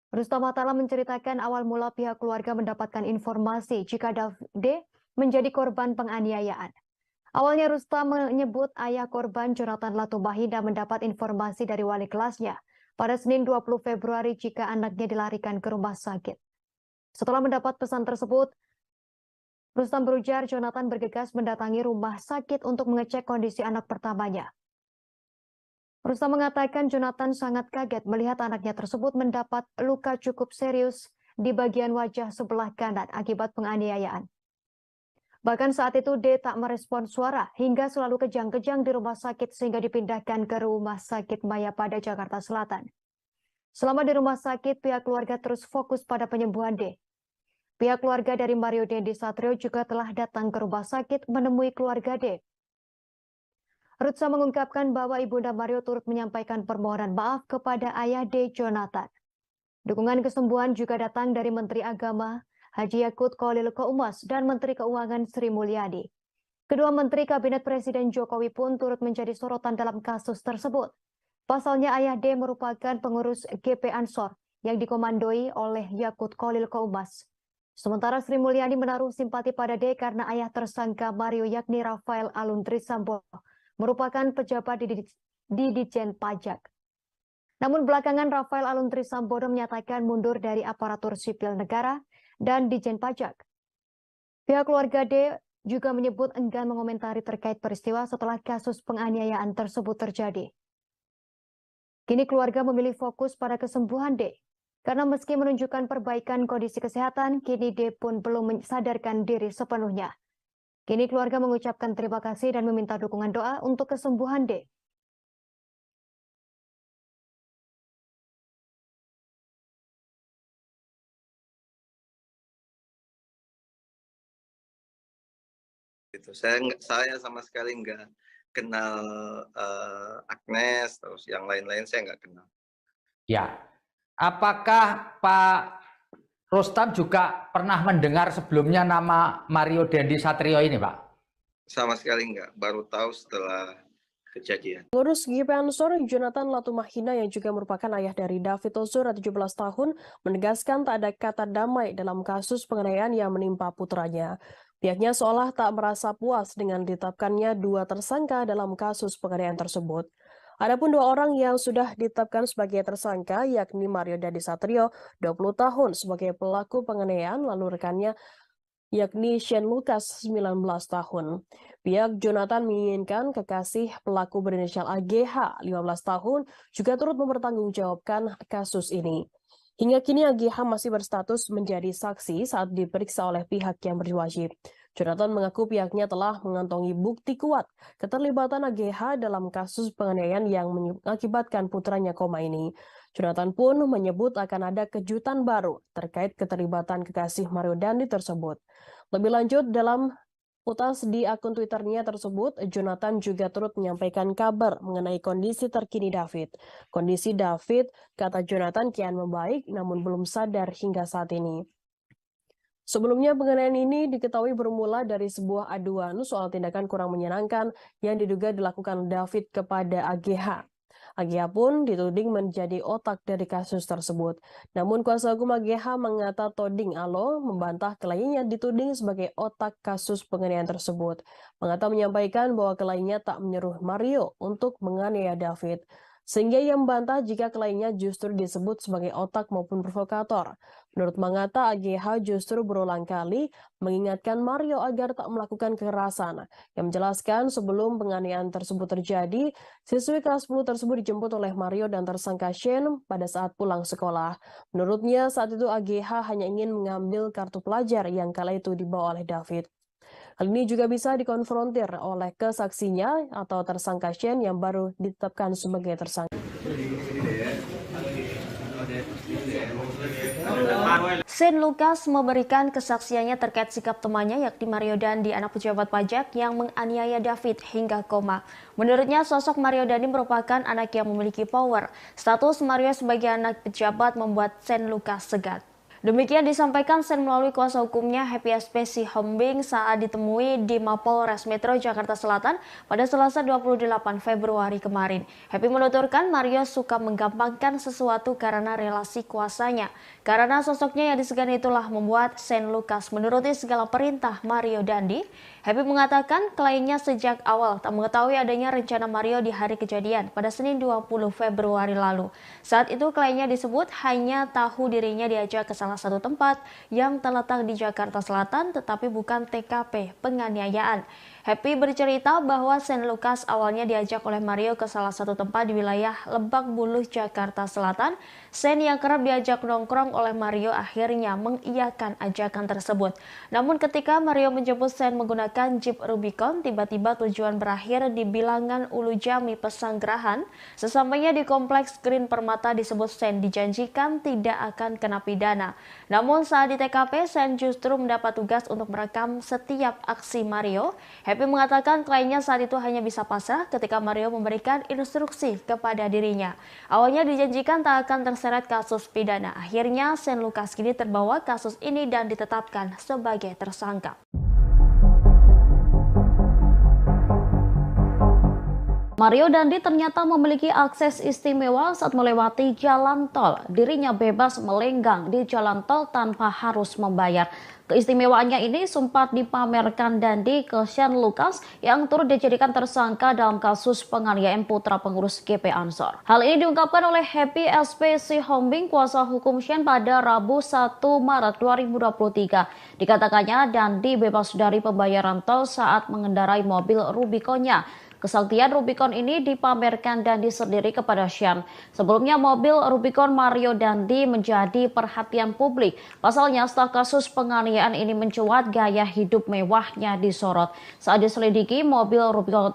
Rustam Atala menceritakan awal mula pihak keluarga mendapatkan informasi jika D menjadi korban penganiayaan. Awalnya Rustam menyebut ayah korban Jonathan Latumahina mendapat informasi dari wali kelasnya pada Senin 20 Februari jika anaknya dilarikan ke rumah sakit. Setelah mendapat pesan tersebut, Rustam berujar Jonathan bergegas mendatangi rumah sakit untuk mengecek kondisi anak pertamanya. Rustam mengatakan Jonathan sangat kaget melihat anaknya tersebut mendapat luka cukup serius di bagian wajah sebelah kanan akibat penganiayaan. Bahkan saat itu D tak merespon suara hingga selalu kejang-kejang di rumah sakit sehingga dipindahkan ke Rumah Sakit Mayapada, Jakarta Selatan. Selama di rumah sakit, pihak keluarga terus fokus pada penyembuhan D. Pihak keluarga dari Mario Dendi Satrio juga telah datang ke rumah sakit menemui keluarga D. Rutsa mengungkapkan bahwa Ibunda Mario turut menyampaikan permohonan maaf kepada ayah D. Jonathan. Dukungan kesembuhan juga datang dari Menteri Agama Haji Yakut Khalil Qaumas dan Menteri Keuangan Sri Mulyani. Kedua Menteri Kabinet Presiden Jokowi pun turut menjadi sorotan dalam kasus tersebut. Pasalnya ayah D merupakan pengurus GP Ansor yang dikomandoi oleh Yakut Khalil Qaumas. Sementara Sri Mulyani menaruh simpati pada D karena ayah tersangka Mario yakni Rafael Aluntri Sambodo merupakan pejabat di Dijen Pajak. Namun belakangan Rafael Aluntri Sambodo menyatakan mundur dari aparatur sipil negara dan Dijen Pajak. Pihak keluarga D juga menyebut enggan mengomentari terkait peristiwa setelah kasus penganiayaan tersebut terjadi. Kini keluarga memilih fokus pada kesembuhan D, karena meski menunjukkan perbaikan kondisi kesehatan, kini D pun belum mensadarkan diri sepenuhnya. Kini keluarga mengucapkan terima kasih dan meminta dukungan doa untuk kesembuhan D. Saya sama sekali nggak kenal Agnes, terus yang lain-lain saya nggak kenal. Ya, apakah Pak Rustam juga pernah mendengar sebelumnya nama Mario Dendi Satrio ini, Pak? Sama sekali enggak, baru tahu setelah kejadian. Pengurus GP Ansor Jonathan Latumahina yang juga merupakan ayah dari David Ozora 17 tahun menegaskan tak ada kata damai dalam kasus penganiayaan yang menimpa putranya. Pihaknya seolah tak merasa puas dengan ditetapkannya 2 tersangka dalam kasus penganiayaan tersebut. Adapun 2 orang yang sudah ditetapkan sebagai tersangka yakni Mario Dandi Satrio 20 tahun sebagai pelaku penganiayaan lalu rekannya yakni Shane Lucas 19 tahun. Pihak Jonathan menginginkan kekasih pelaku berinisial AGH 15 tahun juga turut mempertanggungjawabkan kasus ini. Hingga kini AGH masih berstatus menjadi saksi saat diperiksa oleh pihak yang berwajib. Jonathan mengaku pihaknya telah mengantongi bukti kuat keterlibatan AGH dalam kasus penganiayaan yang mengakibatkan putranya koma ini. Jonathan pun menyebut akan ada kejutan baru terkait keterlibatan kekasih Mario Dandi tersebut. Lebih lanjut, dalam utas di akun Twitternya tersebut, Jonathan juga turut menyampaikan kabar mengenai kondisi terkini David. Kondisi David, kata Jonathan, kian membaik namun belum sadar hingga saat ini. Sebelumnya penganiayaan ini diketahui bermula dari sebuah aduan soal tindakan kurang menyenangkan yang diduga dilakukan David kepada AGH. AGH pun dituding menjadi otak dari kasus tersebut. Namun kuasa hukum AGH mengata Toding Alo membantah kliennya dituding sebagai otak kasus penganiayaan tersebut. Mengata menyampaikan bahwa kliennya tak menyuruh Mario untuk menganiaya David. Sehingga ia membantah jika kliennya justru disebut sebagai otak maupun provokator. Menurut Mangata, AGH justru berulang kali mengingatkan Mario agar tak melakukan kekerasan. Yang menjelaskan sebelum penganiayaan tersebut terjadi, siswi kelas 10 tersebut dijemput oleh Mario dan tersangka Shane pada saat pulang sekolah. Menurutnya saat itu AGH hanya ingin mengambil kartu pelajar yang kala itu dibawa oleh David. Hal ini juga bisa dikonfrontir oleh kesaksinya atau tersangka Shane yang baru ditetapkan sebagai tersangka. Shane Lucas memberikan kesaksiannya terkait sikap temannya yakni Mario Dandi, anak pejabat pajak yang menganiaya David hingga koma. Menurutnya sosok Mario Dandi merupakan anak yang memiliki power. Status Mario sebagai anak pejabat membuat Shane Lucas segan. Demikian disampaikan Shane melalui kuasa hukumnya Happy SP Sihombing saat ditemui di Mapolres Metro Jakarta Selatan pada Selasa 28 Februari kemarin. Happy menuturkan Mario suka menggampangkan sesuatu karena relasi kuasanya. Karena sosoknya yang disegani itulah membuat Shane Lucas menuruti segala perintah Mario Dandi. Happy mengatakan kliennya sejak awal tak mengetahui adanya rencana Mario di hari kejadian pada Senin 20 Februari lalu. Saat itu kliennya disebut hanya tahu dirinya diajak ke salah satu tempat yang terletak di Jakarta Selatan tetapi bukan TKP penganiayaan. Happy bercerita bahwa Shane Lucas awalnya diajak oleh Mario ke salah satu tempat di wilayah Lebak Bulus, Jakarta Selatan. Shane yang kerap diajak nongkrong oleh Mario akhirnya mengiyakan ajakan tersebut. Namun ketika Mario menjemput Shane menggunakan Jeep Rubicon, tiba-tiba tujuan berakhir di Bilangan Ulu Jami Pesanggerahan. Sesampainya di Kompleks Green Permata disebut Shane dijanjikan tidak akan kena pidana. Namun saat di TKP, Shane justru mendapat tugas untuk merekam setiap aksi Mario. Happy mengatakan kliennya saat itu hanya bisa pasrah ketika Mario memberikan instruksi kepada dirinya. Awalnya dijanjikan tak akan terseret kasus pidana. Akhirnya Shane Lucas kini terbawa kasus ini dan ditetapkan sebagai tersangka. Mario Dandi ternyata memiliki akses istimewa saat melewati jalan tol. Dirinya bebas melenggang di jalan tol tanpa harus membayar. Keistimewaannya ini sempat dipamerkan Dandi ke Shane Lucas yang turut dijadikan tersangka dalam kasus penganiayaan putra pengurus GP Ansor. Hal ini diungkapkan oleh Happy SP Sihombing, kuasa hukum Shane pada Rabu 1 Maret 2023. Dikatakannya Dandi bebas dari pembayaran tol saat mengendarai mobil Rubiconnya. Kesaktian Rubicon ini dipamerkan Dandi sendiri kepada Shane. Sebelumnya mobil Rubicon Mario Dandi menjadi perhatian publik. Pasalnya setelah kasus penganiayaan ini mencuat, gaya hidup mewahnya disorot. Saat diselidiki, mobil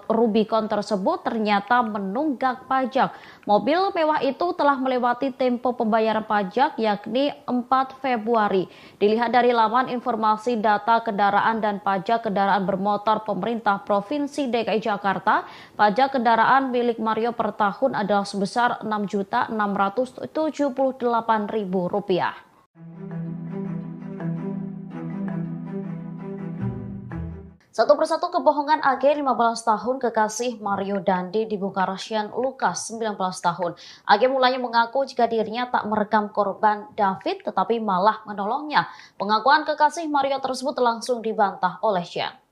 Rubicon tersebut ternyata menunggak pajak. Mobil mewah itu telah melewati tempo pembayaran pajak yakni 4 Februari. Dilihat dari laman informasi data kendaraan dan pajak kendaraan bermotor pemerintah Provinsi DKI Jakarta, pajak kendaraan milik Mario per tahun adalah sebesar Rp6.678.000. Satu persatu kebohongan AG 15 tahun kekasih Mario Dandi dibongkar Shane Lucas 19 tahun. AG mulanya mengaku jika dirinya tak merekam korban David tetapi malah menolongnya. Pengakuan kekasih Mario tersebut langsung dibantah oleh Shane.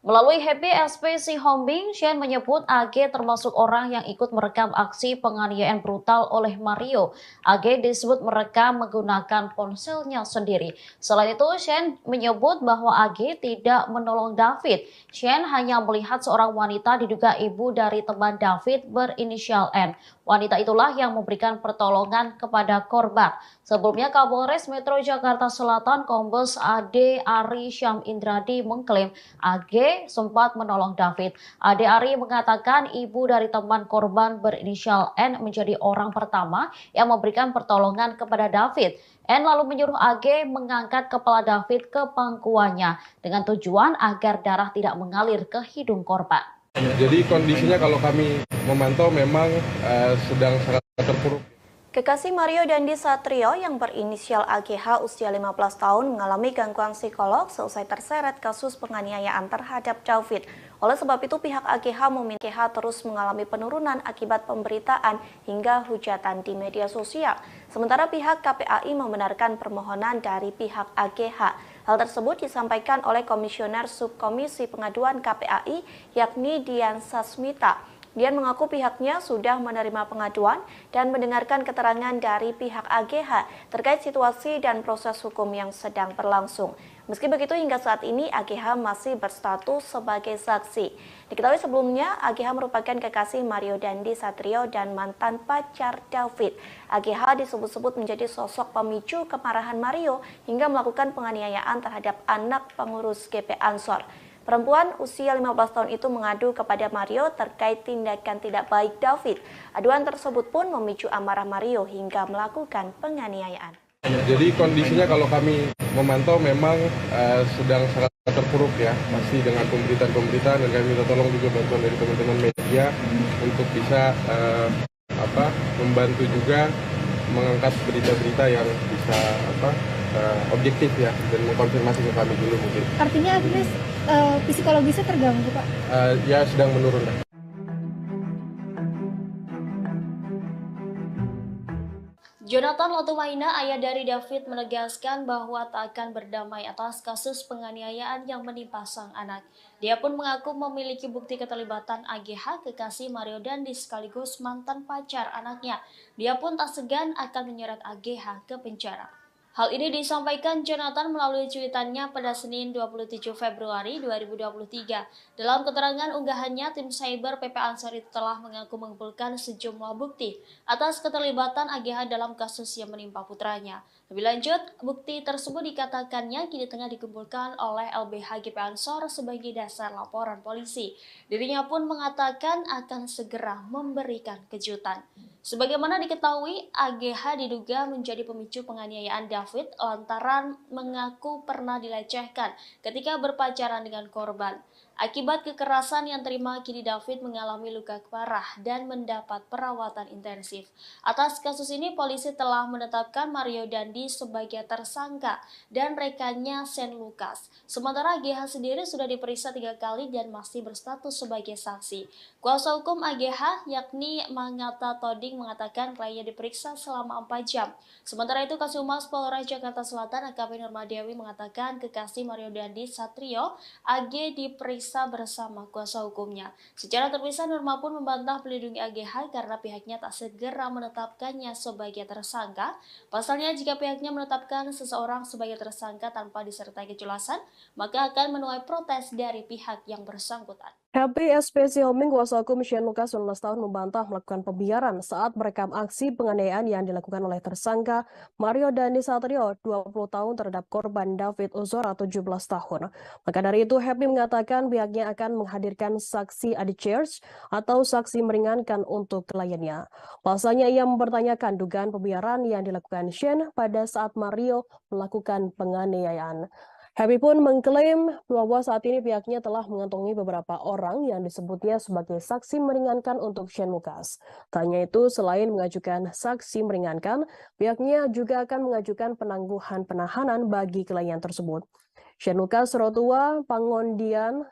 Melalui Happy SPC Hombing, Shane menyebut AG termasuk orang yang ikut merekam aksi penganiayaan brutal oleh Mario. AG disebut merekam menggunakan ponselnya sendiri. Selain itu, Shane menyebut bahwa AG tidak menolong David. Shane hanya melihat seorang wanita diduga ibu dari teman David berinisial N. Wanita itulah yang memberikan pertolongan kepada korban. Sebelumnya, Kapolres Metro Jakarta Selatan Kombes Ade Ari Syam Indradi mengklaim AG sempat menolong David. Ade Ari mengatakan ibu dari teman korban berinisial N menjadi orang pertama yang memberikan pertolongan kepada David. N lalu menyuruh AG mengangkat kepala David ke pangkuannya dengan tujuan agar darah tidak mengalir ke hidung korban. Jadi kondisinya kalau kami memantau memang sedang sangat terpuruk. Kekasih Mario Dandi Satrio yang berinisial AGH usia 15 tahun mengalami gangguan psikolog seusai terseret kasus penganiayaan terhadap David. Oleh sebab itu pihak AGH meminta AGH terus mengalami penurunan akibat pemberitaan hingga hujatan di media sosial. Sementara pihak KPAI membenarkan permohonan dari pihak AGH. Hal tersebut disampaikan oleh Komisioner Subkomisi Pengaduan KPAI yakni Dian Sasmita. Dian mengaku pihaknya sudah menerima pengaduan dan mendengarkan keterangan dari pihak AGH terkait situasi dan proses hukum yang sedang berlangsung. Meski begitu, hingga saat ini AGH masih berstatus sebagai saksi. Diketahui sebelumnya, AGH merupakan kekasih Mario Dandi Satrio dan mantan pacar David. AGH disebut-sebut menjadi sosok pemicu kemarahan Mario hingga melakukan penganiayaan terhadap anak pengurus GP Ansor. Perempuan usia 15 tahun itu mengadu kepada Mario terkait tindakan tidak baik David. Aduan tersebut pun memicu amarah Mario hingga melakukan penganiayaan. Jadi kondisinya kalau kami memantau memang sedang sangat terpuruk ya, masih dengan pemberitaan dan kami minta tolong juga bantuan dari teman-teman media untuk bisa membantu juga mengangkat berita-berita yang bisa objektif ya dan mengkonfirmasi ke kami dulu mungkin. Artinya Agnes psikologisnya terganggu, Pak? Ya sedang menurun. Jonathan Latumahina, ayah dari David, menegaskan bahwa tak akan berdamai atas kasus penganiayaan yang menimpa sang anak. Dia pun mengaku memiliki bukti keterlibatan AGH, kekasih Mario Dandi sekaligus mantan pacar anaknya. Dia pun tak segan akan menyeret AGH ke penjara. Hal ini disampaikan Jonathan melalui cuitannya pada Senin 27 Februari 2023. Dalam keterangan unggahannya, tim cyber PP Ansor itu telah mengaku mengumpulkan sejumlah bukti atas keterlibatan AGH dalam kasus yang menimpa putranya. Lebih lanjut, bukti tersebut dikatakannya kini tengah dikumpulkan oleh LBH GP Ansor sebagai dasar laporan polisi. Dirinya pun mengatakan akan segera memberikan kejutan. Sebagaimana diketahui, AGH diduga menjadi pemicu penganiayaan David lantaran mengaku pernah dilecehkan ketika berpacaran dengan korban. Akibat kekerasan yang terima, kini David mengalami luka parah dan mendapat perawatan intensif. Atas kasus ini, polisi telah menetapkan Mario Dandi sebagai tersangka dan rekannya Shane Lucas. Sementara AGH sendiri sudah diperiksa 3 kali dan masih berstatus sebagai saksi. Kuasa hukum AGH yakni Mangata Toding mengatakan kliennya diperiksa selama 4 jam. Sementara itu, Kasumas Polres Jakarta Selatan AKP Nurmadewi mengatakan kekasih Mario Dandi Satrio AG diperiksa bersama kuasa hukumnya. Secara terpisah, Nurma pun membantah melindungi AGH karena pihaknya tak segera menetapkannya sebagai tersangka. Pasalnya, jika pihaknya menetapkan seseorang sebagai tersangka tanpa disertai kejelasan, maka akan menuai protes dari pihak yang bersangkutan. Happy SPC Homing, kuasa hukum Shane Lucas 19 tahun membantah melakukan pembiaran saat merekam aksi penganiayaan yang dilakukan oleh tersangka Mario Dandi Satrio 20 tahun terhadap korban David Ozora 17 tahun. Maka dari itu, Happy mengatakan pihaknya akan menghadirkan saksi adjudge atau saksi meringankan untuk kliennya. Pasalnya ia mempertanyakan dugaan pembiaran yang dilakukan Shane pada saat Mario melakukan penganiayaan. Happy pun mengklaim bahwa saat ini pihaknya telah mengantongi beberapa orang yang disebutnya sebagai saksi meringankan untuk Shane Lucas. Tak hanya itu, selain mengajukan saksi meringankan, pihaknya juga akan mengajukan penangguhan penahanan bagi klien tersebut. Shane Lucas Rotua Pangondian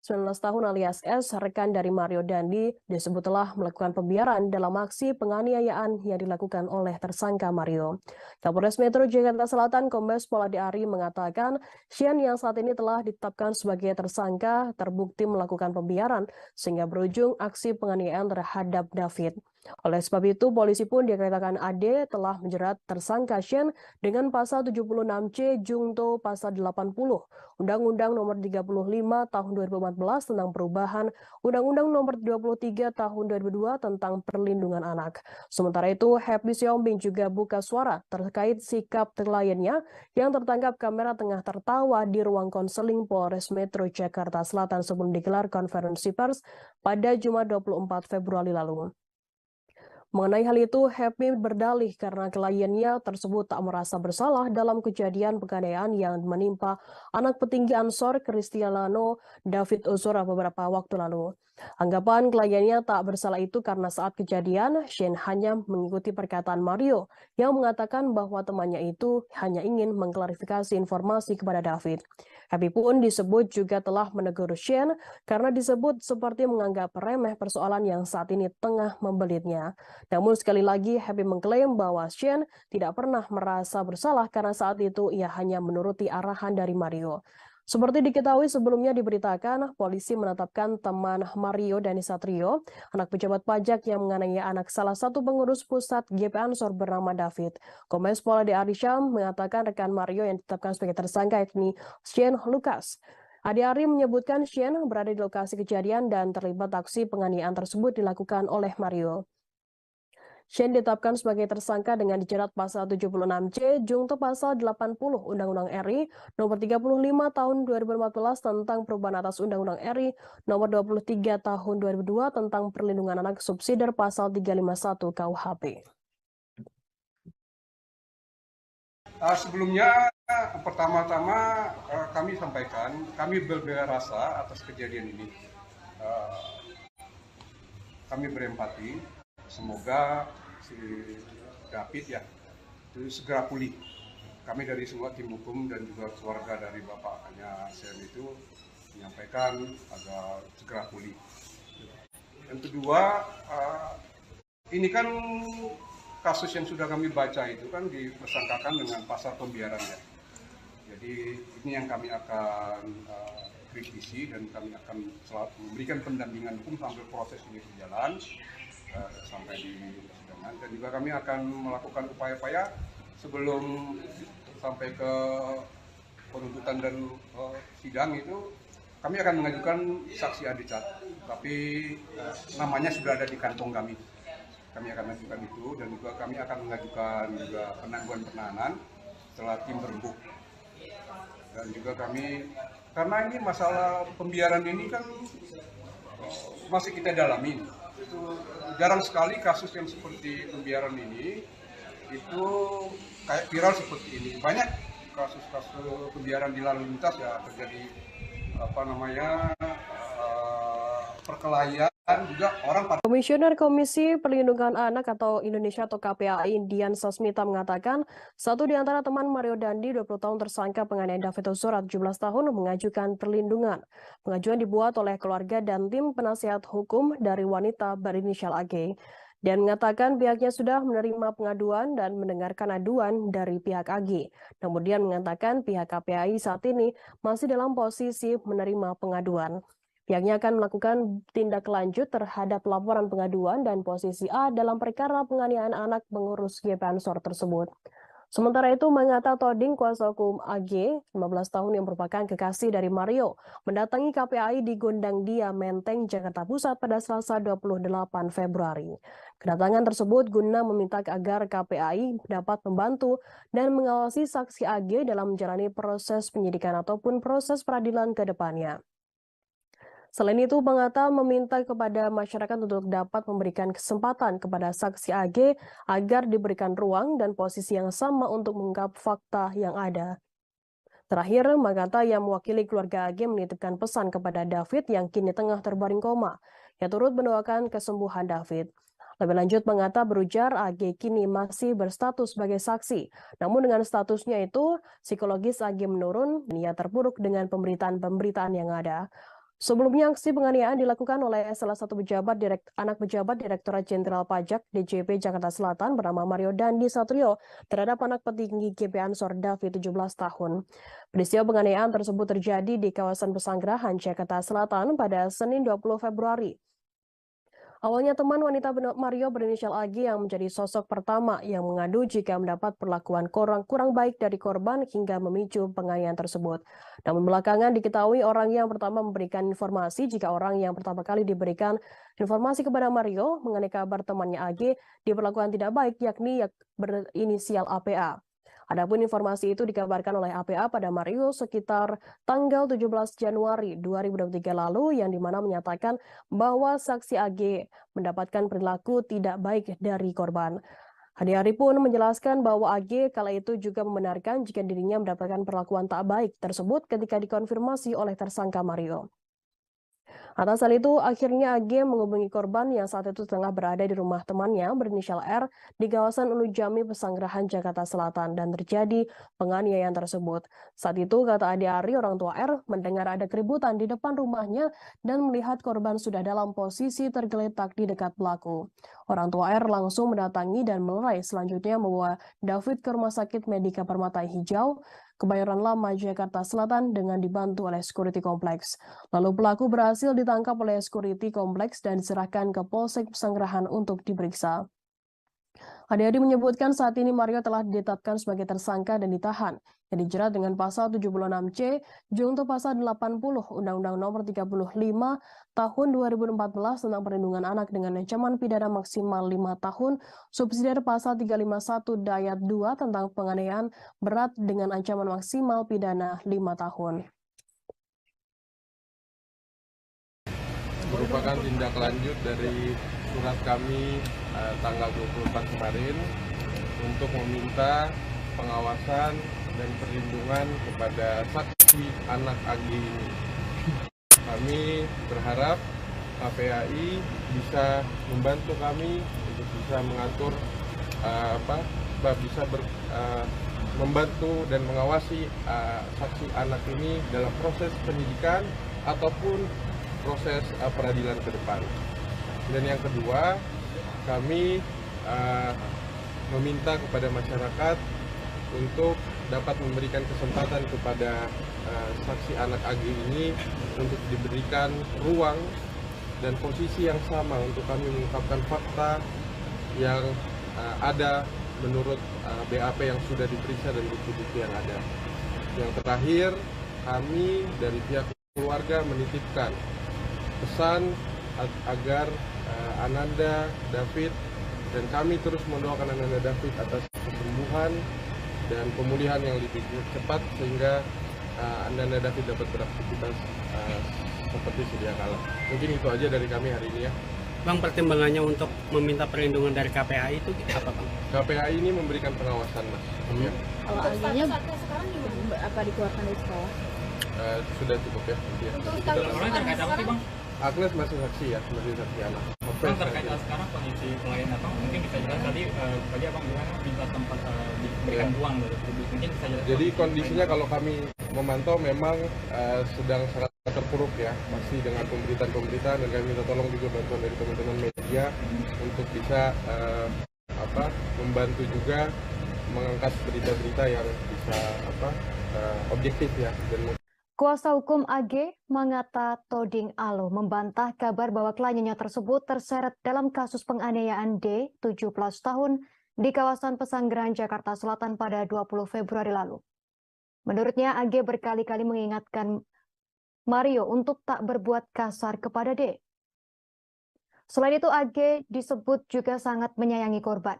19 tahun alias S, rekan dari Mario Dandi, disebut telah melakukan pembiaran dalam aksi penganiayaan yang dilakukan oleh tersangka Mario. Kapolres Metro Jakarta Selatan Kombes Pol Ade Ari mengatakan, Shane yang saat ini telah ditetapkan sebagai tersangka terbukti melakukan pembiaran sehingga berujung aksi penganiayaan terhadap David. Oleh sebab itu, polisi pun dikatakan Ade telah menjerat tersangka Shane dengan pasal 76C Jungto pasal 80 Undang-Undang Nomor 35 Tahun 2014 tentang perubahan Undang-Undang Nomor 23 Tahun 2002 tentang perlindungan anak. Sementara itu, Happy Siombing juga buka suara terkait sikap kliennya yang tertangkap kamera tengah tertawa di ruang konseling Polres Metro Jakarta Selatan sebelum digelar konferensi pers pada Jumat 24 Februari lalu. Mengenai hal itu, Happy berdalih karena kliennya tersebut tak merasa bersalah dalam kejadian penganiayaan yang menimpa anak petinggi Ansor Cristiano David Ozora beberapa waktu lalu. Anggapan kliennya tak bersalah itu karena saat kejadian, Shane hanya mengikuti perkataan Mario yang mengatakan bahwa temannya itu hanya ingin mengklarifikasi informasi kepada David. Happy pun disebut juga telah menegur Shane karena disebut seperti menganggap remeh persoalan yang saat ini tengah membelitnya. Namun sekali lagi Happy mengklaim bahwa Shane tidak pernah merasa bersalah karena saat itu ia hanya menuruti arahan dari Mario. Seperti diketahui sebelumnya diberitakan, polisi menetapkan teman Mario Dandi Satrio, anak pejabat pajak yang menganiaya anak salah satu pengurus pusat GP Ansor bernama David. Kombes Pol Ade Ari Syam mengatakan rekan Mario yang ditetapkan sebagai tersangka yakni Shane Lucas. Ade Ari menyebutkan Shane berada di lokasi kejadian dan terlibat aksi penganiayaan tersebut dilakukan oleh Mario. Shane ditetapkan sebagai tersangka dengan dijerat pasal 76C Jungto pasal 80 Undang-Undang RI Nomor 35 Tahun 2014 tentang perubahan atas Undang-Undang RI Nomor 23 Tahun 2002 tentang perlindungan anak subsidiar pasal 351 KUHP. Sebelumnya, pertama-tama kami sampaikan, kami berbela rasa atas kejadian ini. Kami berempati. Semoga si David ya itu segera pulih. Kami dari semua tim hukum dan juga keluarga dari bapaknya Sen itu menyampaikan agar segera pulih. Yang kedua, ini kan kasus yang sudah kami baca itu kan dipersangkakan dengan pasal pembiaran ya. Jadi ini yang kami akan kritisi dan kami akan selalu memberikan pendampingan hukum sampai proses ini berjalan. Sampai di persidangan dan juga kami akan melakukan upaya-upaya sebelum sampai ke penuntutan dan sidang itu kami akan mengajukan saksi adicat, tapi namanya sudah ada di kantong kami. Kami akan mengajukan itu dan juga kami akan mengajukan juga penangguhan penahanan setelah tim berembuk. Dan juga kami karena ini masalah pembiaran ini kan masih kita dalami. Itu jarang sekali kasus yang seperti pembiaran ini itu kayak viral seperti ini. Banyak kasus-kasus pembiaran di lalu lintas ya terjadi perkelahian juga orang pada. Komisioner Komisi Perlindungan Anak atau Indonesia atau KPAI Dian Sasmita mengatakan satu di antara teman Mario Dandi 20 tahun tersangka penganiayaan David Ozora 17 tahun mengajukan perlindungan. Pengajuan dibuat oleh keluarga dan tim penasihat hukum dari wanita berinisial AG dan mengatakan pihaknya sudah menerima pengaduan dan mendengarkan aduan dari pihak AG. Kemudian mengatakan pihak KPAI saat ini masih dalam posisi menerima pengaduan. Pihaknya akan melakukan tindak lanjut terhadap laporan pengaduan dan posisi A dalam perkara penganiayaan anak pengurus GP Ansor tersebut. Sementara itu, Mangata Toding, kuasa hukum AG, 15 tahun yang merupakan kekasih dari Mario, mendatangi KPAI di Gondang Dia, Menteng, Jakarta Pusat pada Selasa 28 Februari. Kedatangan tersebut guna meminta agar KPAI dapat membantu dan mengawasi saksi AG dalam menjalani proses penyidikan ataupun proses peradilan ke depannya. Selain itu, Mangata meminta kepada masyarakat untuk dapat memberikan kesempatan kepada saksi AG agar diberikan ruang dan posisi yang sama untuk mengungkap fakta yang ada. Terakhir, Mangata yang mewakili keluarga AG menitipkan pesan kepada David yang kini tengah terbaring koma, yang turut mendoakan kesembuhan David. Lebih lanjut, Mangata berujar AG kini masih berstatus sebagai saksi. Namun dengan statusnya itu, psikologis AG menurun, ia terpuruk dengan pemberitaan-pemberitaan yang ada. Sebelumnya aksi penganiayaan dilakukan oleh salah satu anak pejabat Direktorat Jenderal Pajak DJP Jakarta Selatan bernama Mario Dandi Satrio terhadap anak petinggi GP Ansor David 17 tahun. Peristiwa penganiayaan tersebut terjadi di kawasan Pesanggerahan Jakarta Selatan pada Senin 20 Februari. Awalnya teman wanita Mario berinisial AG yang menjadi sosok pertama yang mengadu jika mendapat perlakuan kurang baik dari korban hingga memicu penganiayaan tersebut. Namun belakangan diketahui orang yang pertama memberikan informasi jika orang yang pertama kali diberikan informasi kepada Mario mengenai kabar temannya AG diperlakukan tidak baik yakni berinisial APA. Adapun informasi itu dikabarkan oleh APA pada Mario sekitar tanggal 17 Januari 2023 lalu yang dimana menyatakan bahwa saksi AG mendapatkan perilaku tidak baik dari korban. Andi pun menjelaskan bahwa AG kala itu juga membenarkan jika dirinya mendapatkan perlakuan tak baik tersebut ketika dikonfirmasi oleh tersangka Mario. Atas hal itu, akhirnya AG menghubungi korban yang saat itu tengah berada di rumah temannya berinisial R di kawasan Ulu Jami, Pesanggerahan, Jakarta Selatan, dan terjadi penganiayaan tersebut. Saat itu, kata Ade Ari, orang tua R mendengar ada keributan di depan rumahnya dan melihat korban sudah dalam posisi tergeletak di dekat pelaku. Orang tua R langsung mendatangi dan melerai, selanjutnya membawa David ke Rumah Sakit Medika Permata Hijau, Kebayoran Lama, Jakarta Selatan dengan dibantu oleh security kompleks. Lalu pelaku berhasil ditangkap oleh security kompleks dan diserahkan ke Polsek Pesanggerahan untuk diperiksa. Adi menyebutkan saat ini Mario telah ditetapkan sebagai tersangka dan ditahan, yang dijerat dengan pasal 76C, junto pasal 80 Undang-Undang Nomor 35 Tahun 2014 tentang Perlindungan Anak dengan ancaman pidana maksimal 5 tahun, subsidiar pasal 351 Dayat 2 tentang penganiayaan berat dengan ancaman maksimal pidana 5 tahun. Merupakan tindak lanjut dari surat kami tanggal 24 kemarin untuk meminta pengawasan dan perlindungan kepada saksi anak AG ini. Kami berharap KPAI bisa membantu kami untuk bisa mengatur membantu dan mengawasi saksi anak ini dalam proses penyidikan ataupun proses peradilan ke depan. Dan yang kedua, kami meminta kepada masyarakat untuk dapat memberikan kesempatan kepada saksi anak AG ini untuk diberikan ruang dan posisi yang sama untuk kami mengungkapkan fakta yang ada menurut BAP yang sudah diperiksa dan bukti-bukti yang ada. Yang terakhir, kami dari pihak keluarga menitipkan pesan agar Ananda David dan kami terus mendoakan Ananda David atas kesembuhan dan pemulihan yang lebih cepat sehingga Ananda David dapat beraktivitas seperti sedia kala. Mungkin itu aja dari kami hari ini ya. Bang, pertimbangannya untuk meminta perlindungan dari KPAI itu apa, Bang? KPAI ini memberikan pengawasan, Mas. Ya. Kalau akhirnya sekarang apa dikeluarkan dari sekolah? Sudah cukup ya. Untuk Laporan terkait apa sih, Bang? Agnes masih saksi ya, masih saksi anak. Bang, terkait sekarang kondisi klien apa? Mungkin bisa jelas tadi Abang bilang minta tempat diberikan uang dari publik. Mungkin bisa jelas. Jadi kondisinya kalau kami memantau memang sedang sangat terpuruk ya, masih dengan pemberitaan dan kami minta tolong juga bantuan dari teman-teman media untuk bisa membantu juga mengangkat berita-berita yang bisa objektif ya. Dan Kuasa hukum AG Mangata Toding Alo membantah kabar bahwa kliennya tersebut terseret dalam kasus penganiayaan D, 17 tahun, di kawasan Pesanggerahan, Jakarta Selatan pada 20 Februari lalu. Menurutnya, AG berkali-kali mengingatkan Mario untuk tak berbuat kasar kepada D. Selain itu, AG disebut juga sangat menyayangi korban.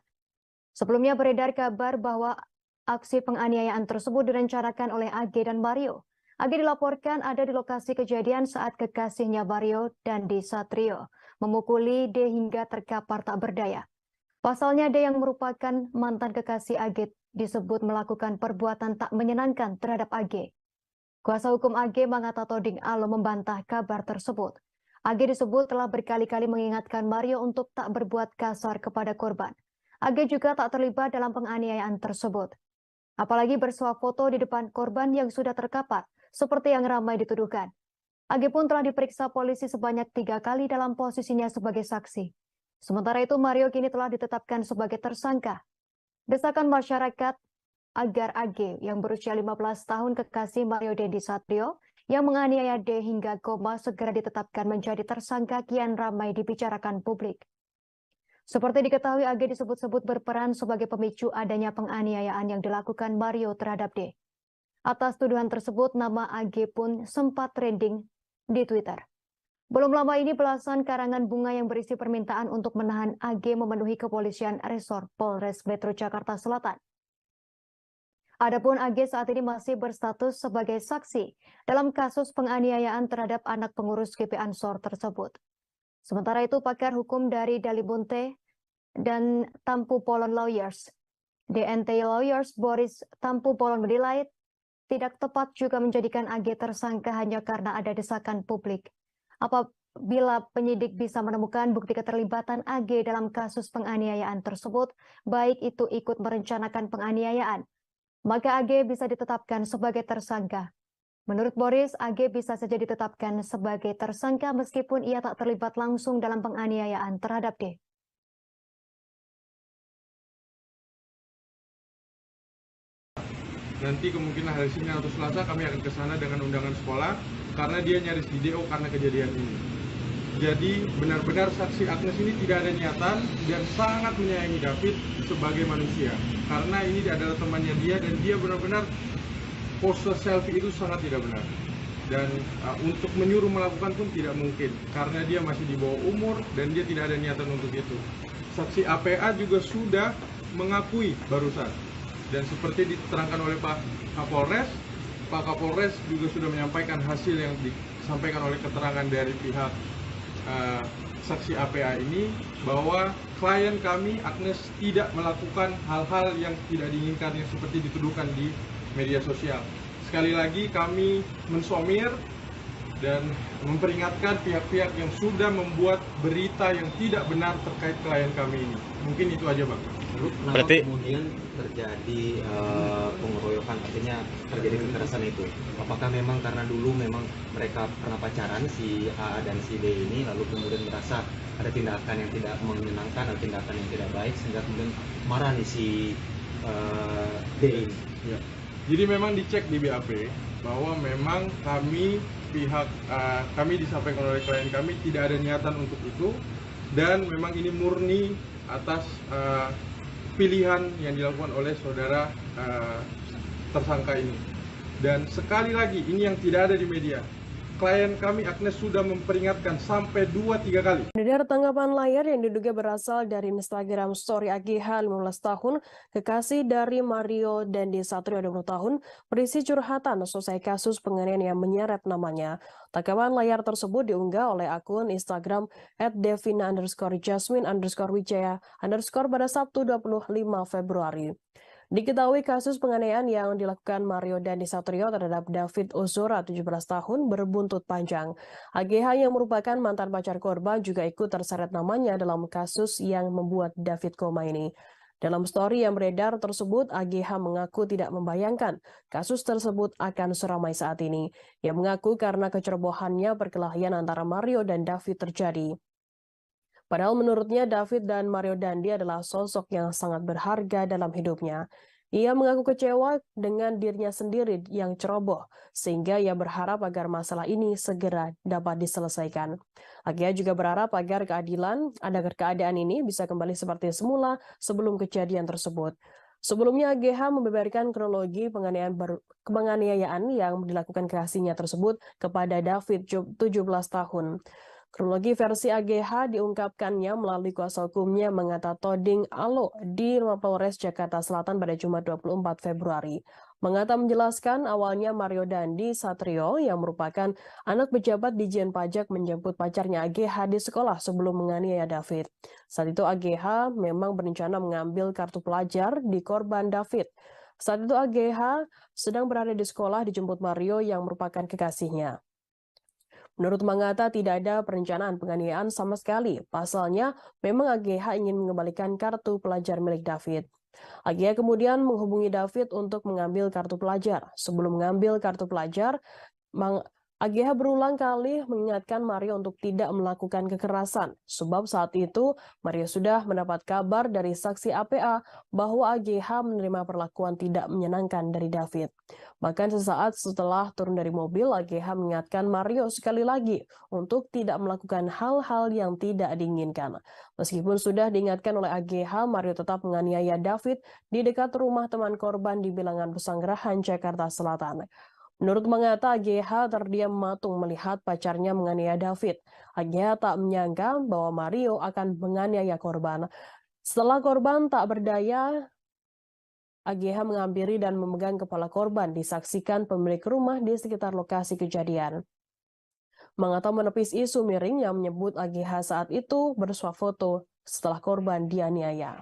Sebelumnya beredar kabar bahwa aksi penganiayaan tersebut direncanakan oleh AG dan Mario. AG dilaporkan ada di lokasi kejadian saat kekasihnya Mario Dandi Satrio memukuli D hingga terkapar tak berdaya. Pasalnya D yang merupakan mantan kekasih AG disebut melakukan perbuatan tak menyenangkan terhadap AG. Kuasa hukum AG Mangata Toding Alo membantah kabar tersebut. AG disebut telah berkali-kali mengingatkan Mario untuk tak berbuat kasar kepada korban. AG juga tak terlibat dalam penganiayaan tersebut. Apalagi bersuah foto di depan korban yang sudah terkapar, seperti yang ramai dituduhkan. AG pun telah diperiksa polisi sebanyak 3 kali dalam posisinya sebagai saksi. Sementara itu, Mario kini telah ditetapkan sebagai tersangka. Desakan masyarakat agar AG yang berusia 15 tahun kekasih Mario Dendi Satrio yang menganiaya D hingga koma segera ditetapkan menjadi tersangka kian ramai dibicarakan publik. Seperti diketahui, AG disebut-sebut berperan sebagai pemicu adanya penganiayaan yang dilakukan Mario terhadap D. Atas tuduhan tersebut, nama AG pun sempat trending di Twitter. Belum lama ini belasan karangan bunga yang berisi permintaan untuk menahan AG memenuhi kepolisian resor Polres Metro Jakarta Selatan. Adapun AG saat ini masih berstatus sebagai saksi dalam kasus penganiayaan terhadap anak pengurus GP Ansor tersebut. Sementara itu, pakar hukum dari Dalibunte dan Tampu Polon Lawyers, DNT Lawyers Boris Tampu Polon menilai tidak tepat juga menjadikan AG tersangka hanya karena ada desakan publik. Apabila penyidik bisa menemukan bukti keterlibatan AG dalam kasus penganiayaan tersebut, baik itu ikut merencanakan penganiayaan, maka AG bisa ditetapkan sebagai tersangka. Menurut Boris, AG bisa saja ditetapkan sebagai tersangka meskipun ia tak terlibat langsung dalam penganiayaan terhadap D. Nanti kemungkinan hari Senin atau Selasa kami akan ke sana dengan undangan sekolah karena dia nyaris di DO karena kejadian ini. Jadi benar-benar saksi Agnes ini tidak ada niatan dan sangat menyayangi David sebagai manusia. Karena ini adalah temannya dia dan dia benar-benar pose selfie itu sangat tidak benar. Dan untuk menyuruh melakukan pun tidak mungkin karena dia masih di bawah umur dan dia tidak ada niatan untuk itu. Saksi APA juga sudah mengakui barusan. Dan seperti diterangkan oleh Pak Kapolres juga sudah menyampaikan hasil yang disampaikan oleh keterangan dari pihak saksi APA ini bahwa klien kami Agnes tidak melakukan hal-hal yang tidak diinginkan yang seperti dituduhkan di media sosial. Sekali lagi kami mensomir dan memperingatkan pihak-pihak yang sudah membuat berita yang tidak benar terkait klien kami ini. Mungkin itu aja, Bang. Kenapa kemudian terjadi pengeroyokan, artinya terjadi kekerasan itu? Apakah memang karena dulu memang mereka pernah pacaran si A dan si D ini, lalu kemudian merasa ada tindakan yang tidak menyenangkan atau tindakan yang tidak baik sehingga kemudian marah nih si D ini? Ya. Jadi memang dicek di BAP bahwa memang kami disampaikan oleh klien kami tidak ada niatan untuk itu dan memang ini murni atas pilihan yang dilakukan oleh saudara tersangka ini. Dan sekali lagi ini yang tidak ada di media. Klien kami Agnes sudah memperingatkan sampai 2-3 kali. Dari tanggapan layar yang diduga berasal dari Instagram story AGH 15 tahun, kekasih dari Mario Dendi Satrio 20 tahun, berisi curhatan selesai kasus penganiayaan yang menyeret namanya. Tanggapan layar tersebut diunggah oleh akun Instagram @devina_jasmine_wijaya_ pada Sabtu 25 Februari. Diketahui kasus penganiayaan yang dilakukan Mario Dendi Satrio terhadap David Ozora 17 tahun berbuntut panjang. AGH yang merupakan mantan pacar korban juga ikut terseret namanya dalam kasus yang membuat David koma ini. Dalam story yang beredar tersebut, AGH mengaku tidak membayangkan kasus tersebut akan seramai saat ini. Ia mengaku karena kecerobohannya perkelahian antara Mario dan David terjadi. Padahal menurutnya David dan Mario Dendi adalah sosok yang sangat berharga dalam hidupnya. Ia mengaku kecewa dengan dirinya sendiri yang ceroboh, sehingga ia berharap agar masalah ini segera dapat diselesaikan. Agia juga berharap agar keadaan ini bisa kembali seperti semula sebelum kejadian tersebut. Sebelumnya AGH membeberkan kronologi penganiayaan yang dilakukan kekasihnya tersebut kepada David 17 tahun. Kronologi versi AGH diungkapkannya melalui kuasa hukumnya Mangata Toding Alo di Mapolres Jakarta Selatan pada Jumat 24 Februari. Mangata menjelaskan awalnya Mario Dendi Satrio yang merupakan anak pejabat Dijen Pajak menjemput pacarnya AGH di sekolah sebelum menganiaya David. Saat itu AGH memang berencana mengambil kartu pelajar di korban David. Saat itu AGH sedang berada di sekolah dijemput Mario yang merupakan kekasihnya. Menurut Mangata tidak ada perencanaan penganiayaan sama sekali. Pasalnya, memang AGH ingin mengembalikan kartu pelajar milik David. AGH kemudian menghubungi David untuk mengambil kartu pelajar. Sebelum mengambil kartu pelajar, AGH berulang kali mengingatkan Mario untuk tidak melakukan kekerasan, sebab saat itu Mario sudah mendapat kabar dari saksi APA bahwa AGH menerima perlakuan tidak menyenangkan dari David. Bahkan sesaat setelah turun dari mobil, AGH mengingatkan Mario sekali lagi untuk tidak melakukan hal-hal yang tidak diinginkan. Meskipun sudah diingatkan oleh AGH, Mario tetap menganiaya David di dekat rumah teman korban di Bilangan Pesanggerahan, Jakarta Selatan. Menurut Mangata, AGH terdiam matung melihat pacarnya menganiaya David. AGH tak menyangka bahwa Mario akan menganiaya korban. Setelah korban tak berdaya, AGH menghampiri dan memegang kepala korban, disaksikan pemilik rumah di sekitar lokasi kejadian. Mangata menepis isu miring yang menyebut AGH saat itu bersuah foto setelah korban dianiaya.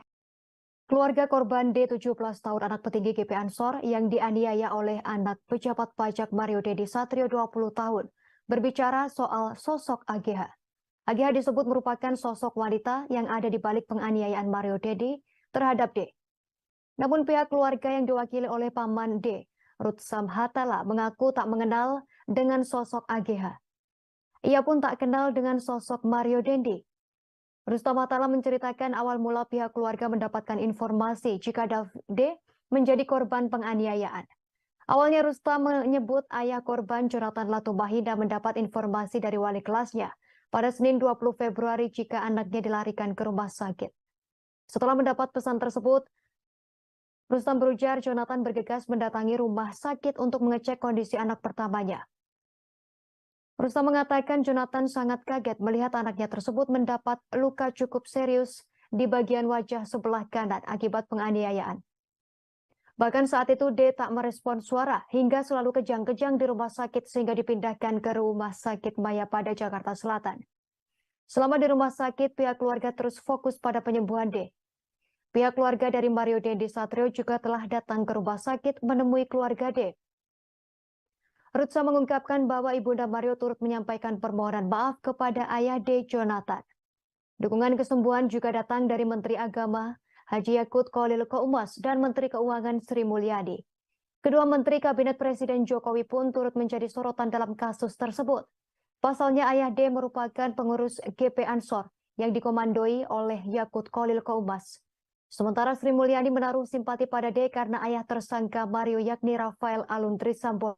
Keluarga korban D 17 tahun anak petinggi GP Ansor yang dianiaya oleh anak pejabat pajak Mario Dendi Satrio 20 tahun berbicara soal sosok AGH. AGH disebut merupakan sosok wanita yang ada di balik penganiayaan Mario Dendi terhadap D. Namun pihak keluarga yang diwakili oleh paman D, Ruth Samhatala, mengaku tak mengenal dengan sosok AGH. Ia pun tak kenal dengan sosok Mario Dendi. Rustam Atala menceritakan awal mula pihak keluarga mendapatkan informasi jika D menjadi korban penganiayaan. Awalnya Rustam menyebut ayah korban Jonathan Latumahina mendapat informasi dari wali kelasnya pada Senin 20 Februari jika anaknya dilarikan ke rumah sakit. Setelah mendapat pesan tersebut, Rustam berujar Jonathan bergegas mendatangi rumah sakit untuk mengecek kondisi anak pertamanya. Rustam mengatakan Jonathan sangat kaget melihat anaknya tersebut mendapat luka cukup serius di bagian wajah sebelah kanan akibat penganiayaan. Bahkan saat itu D tak merespon suara hingga selalu kejang-kejang di rumah sakit sehingga dipindahkan ke Rumah Sakit Mayapada, Jakarta Selatan. Selama di rumah sakit, pihak keluarga terus fokus pada penyembuhan D. Pihak keluarga dari Mario Dendi Satrio juga telah datang ke rumah sakit menemui keluarga D. Rutsa mengungkapkan bahwa Ibunda Mario turut menyampaikan permohonan maaf kepada ayah D. Jonathan. Dukungan kesembuhan juga datang dari Menteri Agama Haji Yakut Khalil Qaumas dan Menteri Keuangan Sri Mulyani. Kedua Menteri Kabinet Presiden Jokowi pun turut menjadi sorotan dalam kasus tersebut. Pasalnya ayah D merupakan pengurus GP Ansor yang dikomandoi oleh Yakut Khalil Qaumas. Sementara Sri Mulyani menaruh simpati pada D karena ayah tersangka Mario yakni Rafael Aluntri Sambodo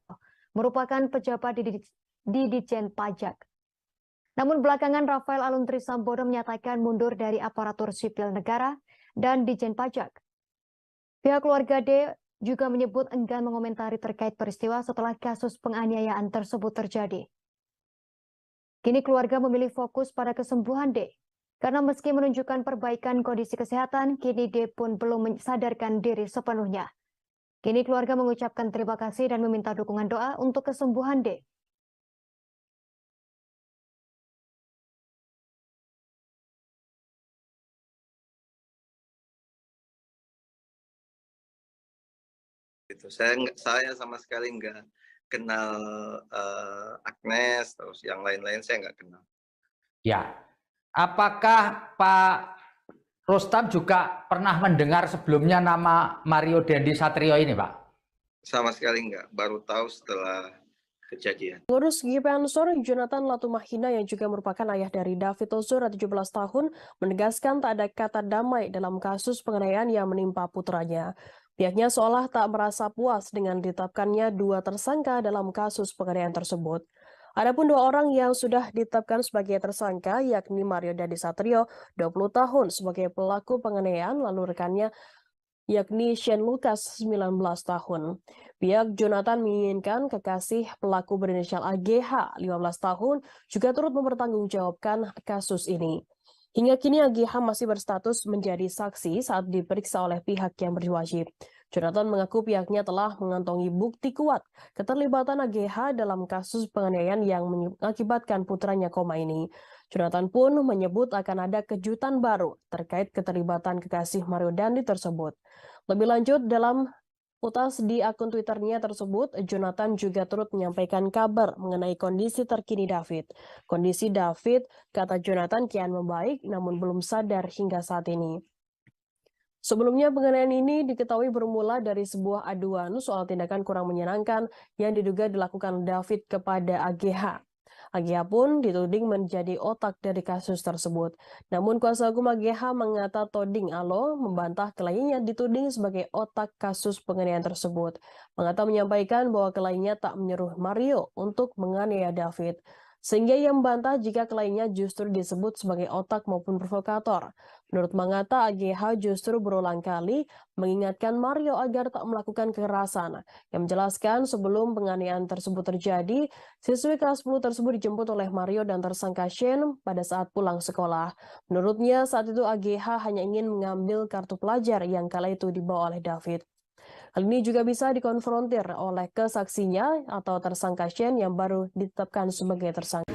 merupakan pejabat di Ditjen Pajak. Namun belakangan Rafael Aluntri Sambodo menyatakan mundur dari aparatur sipil negara dan Ditjen Pajak. Pihak keluarga D juga menyebut enggan mengomentari terkait peristiwa setelah kasus penganiayaan tersebut terjadi. Kini keluarga memilih fokus pada kesembuhan D. Karena meski menunjukkan perbaikan kondisi kesehatan, kini D pun belum mensadarkan diri sepenuhnya. Kini keluarga mengucapkan terima kasih dan meminta dukungan doa untuk kesembuhan D. Saya sama sekali nggak kenal Agnes, terus yang lain-lain saya nggak kenal. Ya, apakah Pak Rustam juga pernah mendengar sebelumnya nama Mario Dendi Satrio ini, Pak? Sama sekali nggak, baru tahu setelah kejadian. Pengurus GP Ansor Jonathan Latumahina yang juga merupakan ayah dari David Ozora 17 tahun menegaskan tak ada kata damai dalam kasus penganiayaan yang menimpa putranya. Pihaknya seolah tak merasa puas dengan ditetapkannya dua tersangka dalam kasus penganiayaan tersebut. Adapun dua orang yang sudah ditetapkan sebagai tersangka yakni Mario Dendi Satrio 20 tahun sebagai pelaku penganiayaan lalu rekannya yakni Shane Lucas 19 tahun. Pihak Jonathan menginginkan kekasih pelaku berinisial AGH 15 tahun juga turut mempertanggungjawabkan kasus ini. Hingga kini AGH masih berstatus menjadi saksi saat diperiksa oleh pihak yang berwajib. Jonathan mengaku pihaknya telah mengantongi bukti kuat keterlibatan AGH dalam kasus penganiayaan yang mengakibatkan putranya koma ini. Jonathan pun menyebut akan ada kejutan baru terkait keterlibatan kekasih Mario Dendi tersebut. Lebih lanjut, dalam utas di akun Twitternya tersebut, Jonathan juga turut menyampaikan kabar mengenai kondisi terkini David. Kondisi David, kata Jonathan, kian membaik namun belum sadar hingga saat ini. Sebelumnya penganiayaan ini diketahui bermula dari sebuah aduan soal tindakan kurang menyenangkan yang diduga dilakukan David kepada AGH. AGH pun dituding menjadi otak dari kasus tersebut. Namun kuasa hukum AGH Mangata Toding Alo membantah kliennya dituding sebagai otak kasus penganiayaan tersebut. Mangata menyampaikan bahwa kliennya tak menyuruh Mario untuk menganiaya David, sehingga ia membantah jika kliennya justru disebut sebagai otak maupun provokator. Menurut Mangata, AGH justru berulang kali mengingatkan Mario agar tak melakukan kekerasan. Yang menjelaskan sebelum penganiayaan tersebut terjadi, siswi kelas 10 tersebut dijemput oleh Mario dan tersangka Shane pada saat pulang sekolah. Menurutnya saat itu AGH hanya ingin mengambil kartu pelajar yang kala itu dibawa oleh David. Hal ini juga bisa dikonfrontir oleh kesaksinya atau tersangka Shane yang baru ditetapkan sebagai tersangka.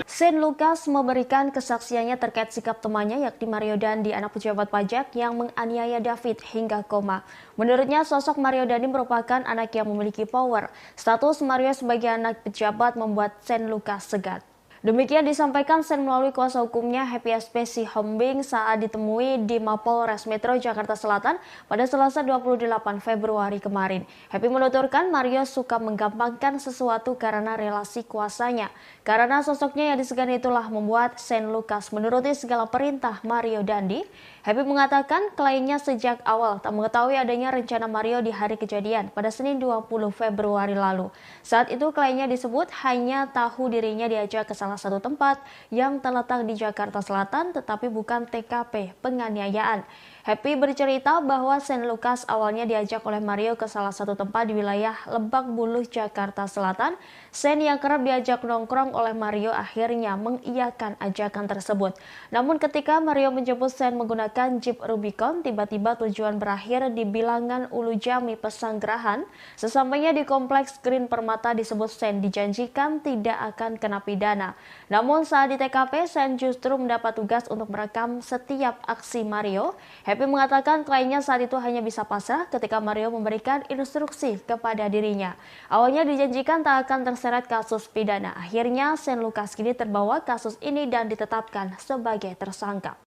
Shane Lucas memberikan kesaksiannya terkait sikap temannya yakni Mario Dandi, anak pejabat pajak yang menganiaya David hingga koma. Menurutnya sosok Mario Dandi merupakan anak yang memiliki power. Status Mario sebagai anak pejabat membuat Shane Lucas segan. Demikian disampaikan Shane melalui kuasa hukumnya Happy SP Sihombing saat ditemui di Mapolres Metro Jakarta Selatan pada Selasa 28 Februari kemarin. Happy menuturkan Mario suka menggampangkan sesuatu karena relasi kuasanya. Karena sosoknya yang disegani itulah membuat Shane Lucas menuruti segala perintah Mario Dandi. Happy mengatakan kliennya sejak awal tak mengetahui adanya rencana Mario di hari kejadian pada Senin 20 Februari lalu. Saat itu kliennya disebut hanya tahu dirinya diajak ke salah satu tempat yang terletak di Jakarta Selatan tetapi bukan TKP penganiayaan. Happy bercerita bahwa Shane Lucas awalnya diajak oleh Mario ke salah satu tempat di wilayah Lebak Bulus, Jakarta Selatan. Shane yang kerap diajak nongkrong oleh Mario akhirnya mengiyakan ajakan tersebut. Namun ketika Mario menjemput Shane menggunakan Jeep Rubicon, tiba-tiba tujuan berakhir di Bilangan Ulu Jami, Pesanggerahan. Sesampainya di Kompleks Green Permata disebut Shane dijanjikan tidak akan kena pidana. Namun saat di TKP, Shane justru mendapat tugas untuk merekam setiap aksi Mario. Happy mengatakan kliennya saat itu hanya bisa pasrah ketika Mario memberikan instruksi kepada dirinya. Awalnya dijanjikan tak akan terseret kasus pidana. Akhirnya Shane Lucas kini terbawa kasus ini dan ditetapkan sebagai tersangka.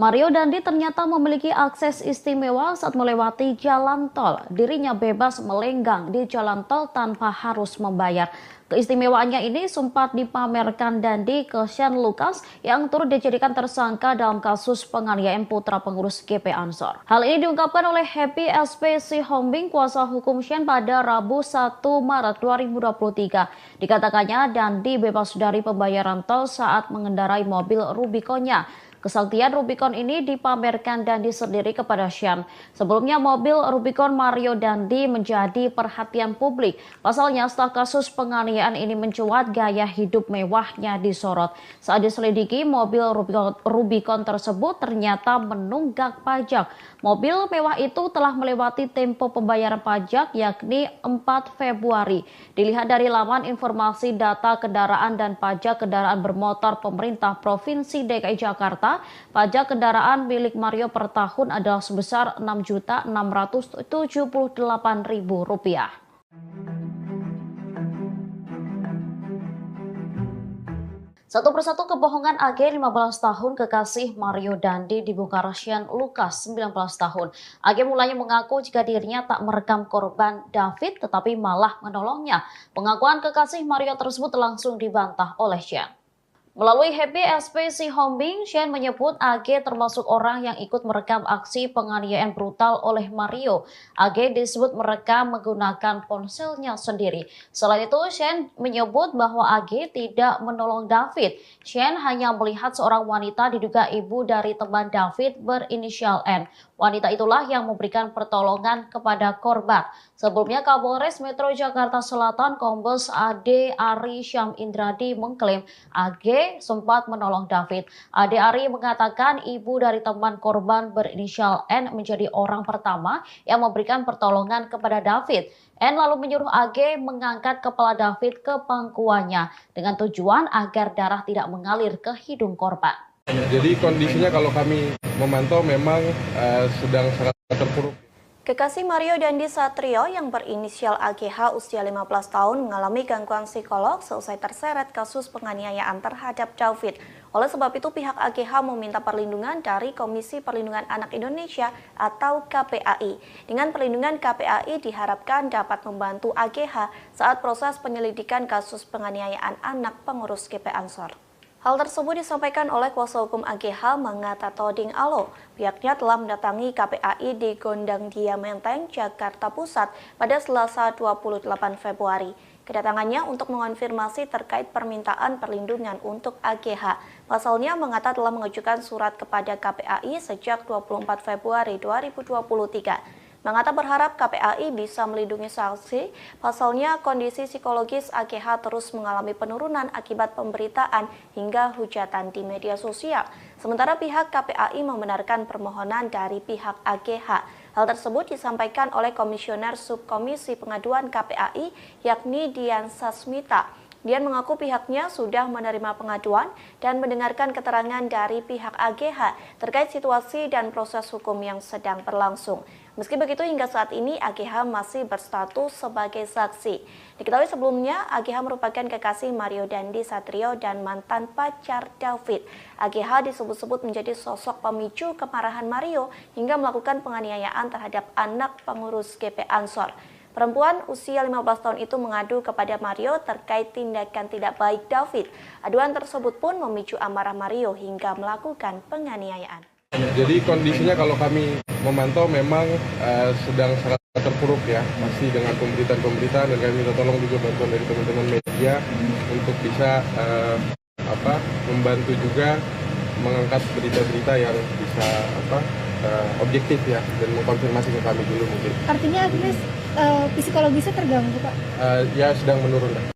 Mario Dandi ternyata memiliki akses istimewa saat melewati jalan tol. Dirinya bebas melenggang di jalan tol tanpa harus membayar. Keistimewaannya ini sempat dipamerkan Dandi ke Shane Lucas yang turut dijadikan tersangka dalam kasus penganiayaan putra pengurus GP Ansor. Hal ini diungkapkan oleh Happy SP Sihombing, kuasa hukum Shane pada Rabu 1 Maret 2023. Dikatakannya Dandi bebas dari pembayaran tol saat mengendarai mobil Rubiconnya. Kesaktian Rubicon ini dipamerkan Dandi sendiri kepada Shane. Sebelumnya mobil Rubicon Mario Dandi menjadi perhatian publik. Pasalnya setelah kasus penganiayaan ini mencuat, gaya hidup mewahnya disorot. Saat diselidiki, mobil Rubicon tersebut ternyata menunggak pajak. Mobil mewah itu telah melewati tempo pembayaran pajak yakni 4 Februari. Dilihat dari laman informasi data kendaraan dan pajak kendaraan bermotor pemerintah Provinsi DKI Jakarta, pajak kendaraan milik Mario per tahun adalah sebesar Rp6.678.000. Satu persatu kebohongan AG 15 tahun kekasih Mario Dandi dibongkar Shane Lucas 19 tahun. AG mulanya mengaku jika dirinya tak merekam korban David tetapi malah menolongnya. Pengakuan kekasih Mario tersebut langsung dibantah oleh Shane. Melalui Happy SP Sihombing, Shane menyebut AG termasuk orang yang ikut merekam aksi penganiayaan brutal oleh Mario. AG disebut merekam menggunakan ponselnya sendiri. Selain itu, Shane menyebut bahwa AG tidak menolong David. Shane hanya melihat seorang wanita diduga ibu dari teman David berinisial N. Wanita itulah yang memberikan pertolongan kepada korban. Sebelumnya Kapolres Metro Jakarta Selatan Kombes AD Ari Syam Indradi mengklaim AG sempat menolong David. AD Ari mengatakan ibu dari teman korban berinisial N menjadi orang pertama yang memberikan pertolongan kepada David. N lalu menyuruh AG mengangkat kepala David ke pangkuannya dengan tujuan agar darah tidak mengalir ke hidung korban. Jadi kondisinya kalau kami memantau memang sedang sangat terpuruk. Kekasih Mario Dandi Satrio yang berinisial AGH usia 15 tahun mengalami gangguan psikolog seusai terseret kasus penganiayaan terhadap David. Oleh sebab itu pihak AGH meminta perlindungan dari Komisi Perlindungan Anak Indonesia atau KPAI. Dengan perlindungan KPAI diharapkan dapat membantu AGH saat proses penyelidikan kasus penganiayaan anak pengurus GP Ansor. Hal tersebut disampaikan oleh kuasa hukum AGH Mangata Toding Alo. Pihaknya telah mendatangi KPAI di Gondang Dia Menteng, Jakarta Pusat pada Selasa 28 Februari. Kedatangannya untuk mengonfirmasi terkait permintaan perlindungan untuk AGH. Pasalnya, Mangata telah mengajukan surat kepada KPAI sejak 24 Februari 2023. Mangata berharap KPAI bisa melindungi saksi, pasalnya kondisi psikologis AGH terus mengalami penurunan akibat pemberitaan hingga hujatan di media sosial. Sementara pihak KPAI membenarkan permohonan dari pihak AGH. Hal tersebut disampaikan oleh Komisioner Subkomisi Pengaduan KPAI, yakni Dian Sasmita. Dian mengaku pihaknya sudah menerima pengaduan dan mendengarkan keterangan dari pihak AGH terkait situasi dan proses hukum yang sedang berlangsung. Meski begitu, hingga saat ini AGH masih berstatus sebagai saksi. Diketahui sebelumnya, AGH merupakan kekasih Mario Dandi Satrio dan mantan pacar David. AGH disebut-sebut menjadi sosok pemicu kemarahan Mario hingga melakukan penganiayaan terhadap anak pengurus GP Ansor. Perempuan usia 15 tahun itu mengadu kepada Mario terkait tindakan tidak baik David. Aduan tersebut pun memicu amarah Mario hingga melakukan penganiayaan. Jadi kondisinya kalau kami memantau memang sedang sangat terpuruk ya, masih dengan pemberitaan-pemberitaan, dan kami minta tolong juga bantuan dari teman-teman media untuk bisa membantu juga mengangkat berita-berita yang bisa objektif ya, dan mengkonfirmasi ke kami dulu mungkin. Artinya Agnes psikologisnya terganggu, Pak? Ya sedang menurun.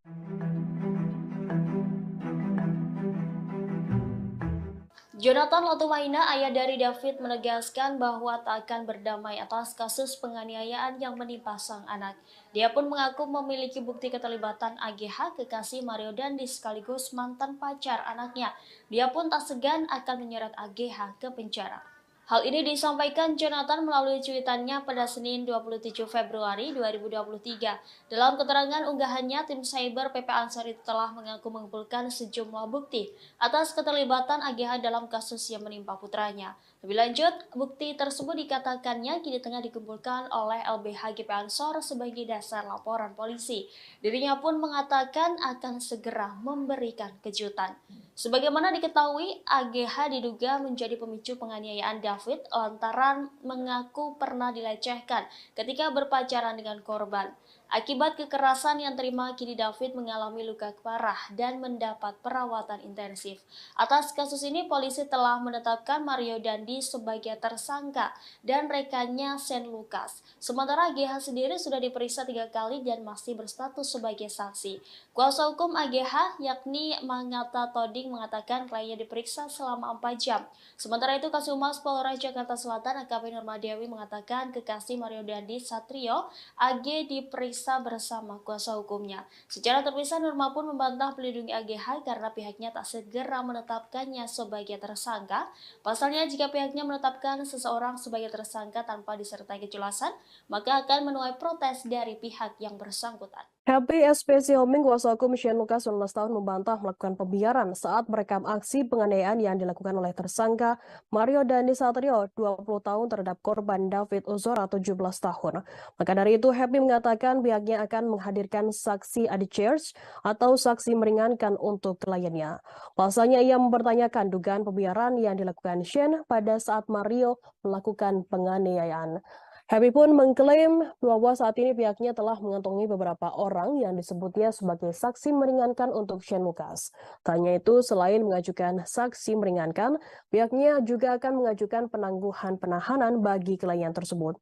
Jonathan Latumaina, ayah dari David, menegaskan bahwa tak akan berdamai atas kasus penganiayaan yang menimpa sang anak. Dia pun mengaku memiliki bukti keterlibatan AGH, kekasih Mario Dandi sekaligus mantan pacar anaknya. Dia pun tak segan akan menyeret AGH ke penjara. Hal ini disampaikan Jonathan melalui cuitannya pada Senin 27 Februari 2023. Dalam keterangan unggahannya, tim cyber PP Ansor itu telah mengaku mengumpulkan sejumlah bukti atas keterlibatan AGH dalam kasus yang menimpa putranya. Lebih lanjut, bukti tersebut dikatakannya kini tengah dikumpulkan oleh LBH GP Ansor sebagai dasar laporan polisi. Dirinya pun mengatakan akan segera memberikan kejutan. Sebagaimana diketahui, AGH diduga menjadi pemicu penganiayaan David lantaran mengaku pernah dilecehkan ketika berpacaran dengan korban. Akibat kekerasan yang terima, kini David mengalami luka parah dan mendapat perawatan intensif. Atas kasus ini, polisi telah menetapkan Mario Dandi sebagai tersangka dan rekannya Sen Lukas. Sementara AGH sendiri sudah diperiksa 3 kali dan masih berstatus sebagai saksi. Kuasa hukum AGH, yakni Mangata Toding, mengatakan kliennya diperiksa selama 4 jam. Sementara itu, Kasumas Polres Jakarta Selatan AKP Nurmadewi mengatakan kekasih Mario Dandi Satrio AG diperiksa bersama kuasa hukumnya. Secara terpisah, Nurma pun membantah melindungi AGH karena pihaknya tak segera menetapkannya sebagai tersangka. Pasalnya, jika pihaknya menetapkan seseorang sebagai tersangka tanpa disertai kejelasan, maka akan menuai protes dari pihak yang bersangkutan. Happy SPC Homing, kuasa hukum Shane Lucas 19 tahun membantah melakukan pembiaran saat merekam aksi penganiayaan yang dilakukan oleh tersangka Mario Dandi Satrio 20 tahun terhadap korban David Ozora 17 tahun. Maka dari itu, Happy mengatakan pihaknya akan menghadirkan saksi adjudge atau saksi meringankan untuk kliennya. Pasalnya ia mempertanyakan dugaan pembiaran yang dilakukan Shane pada saat Mario melakukan penganiayaan. Happy pun mengklaim bahwa saat ini pihaknya telah mengantongi beberapa orang yang disebutnya sebagai saksi meringankan untuk Shane Lucas. Tak hanya itu, selain mengajukan saksi meringankan, pihaknya juga akan mengajukan penangguhan penahanan bagi klien tersebut.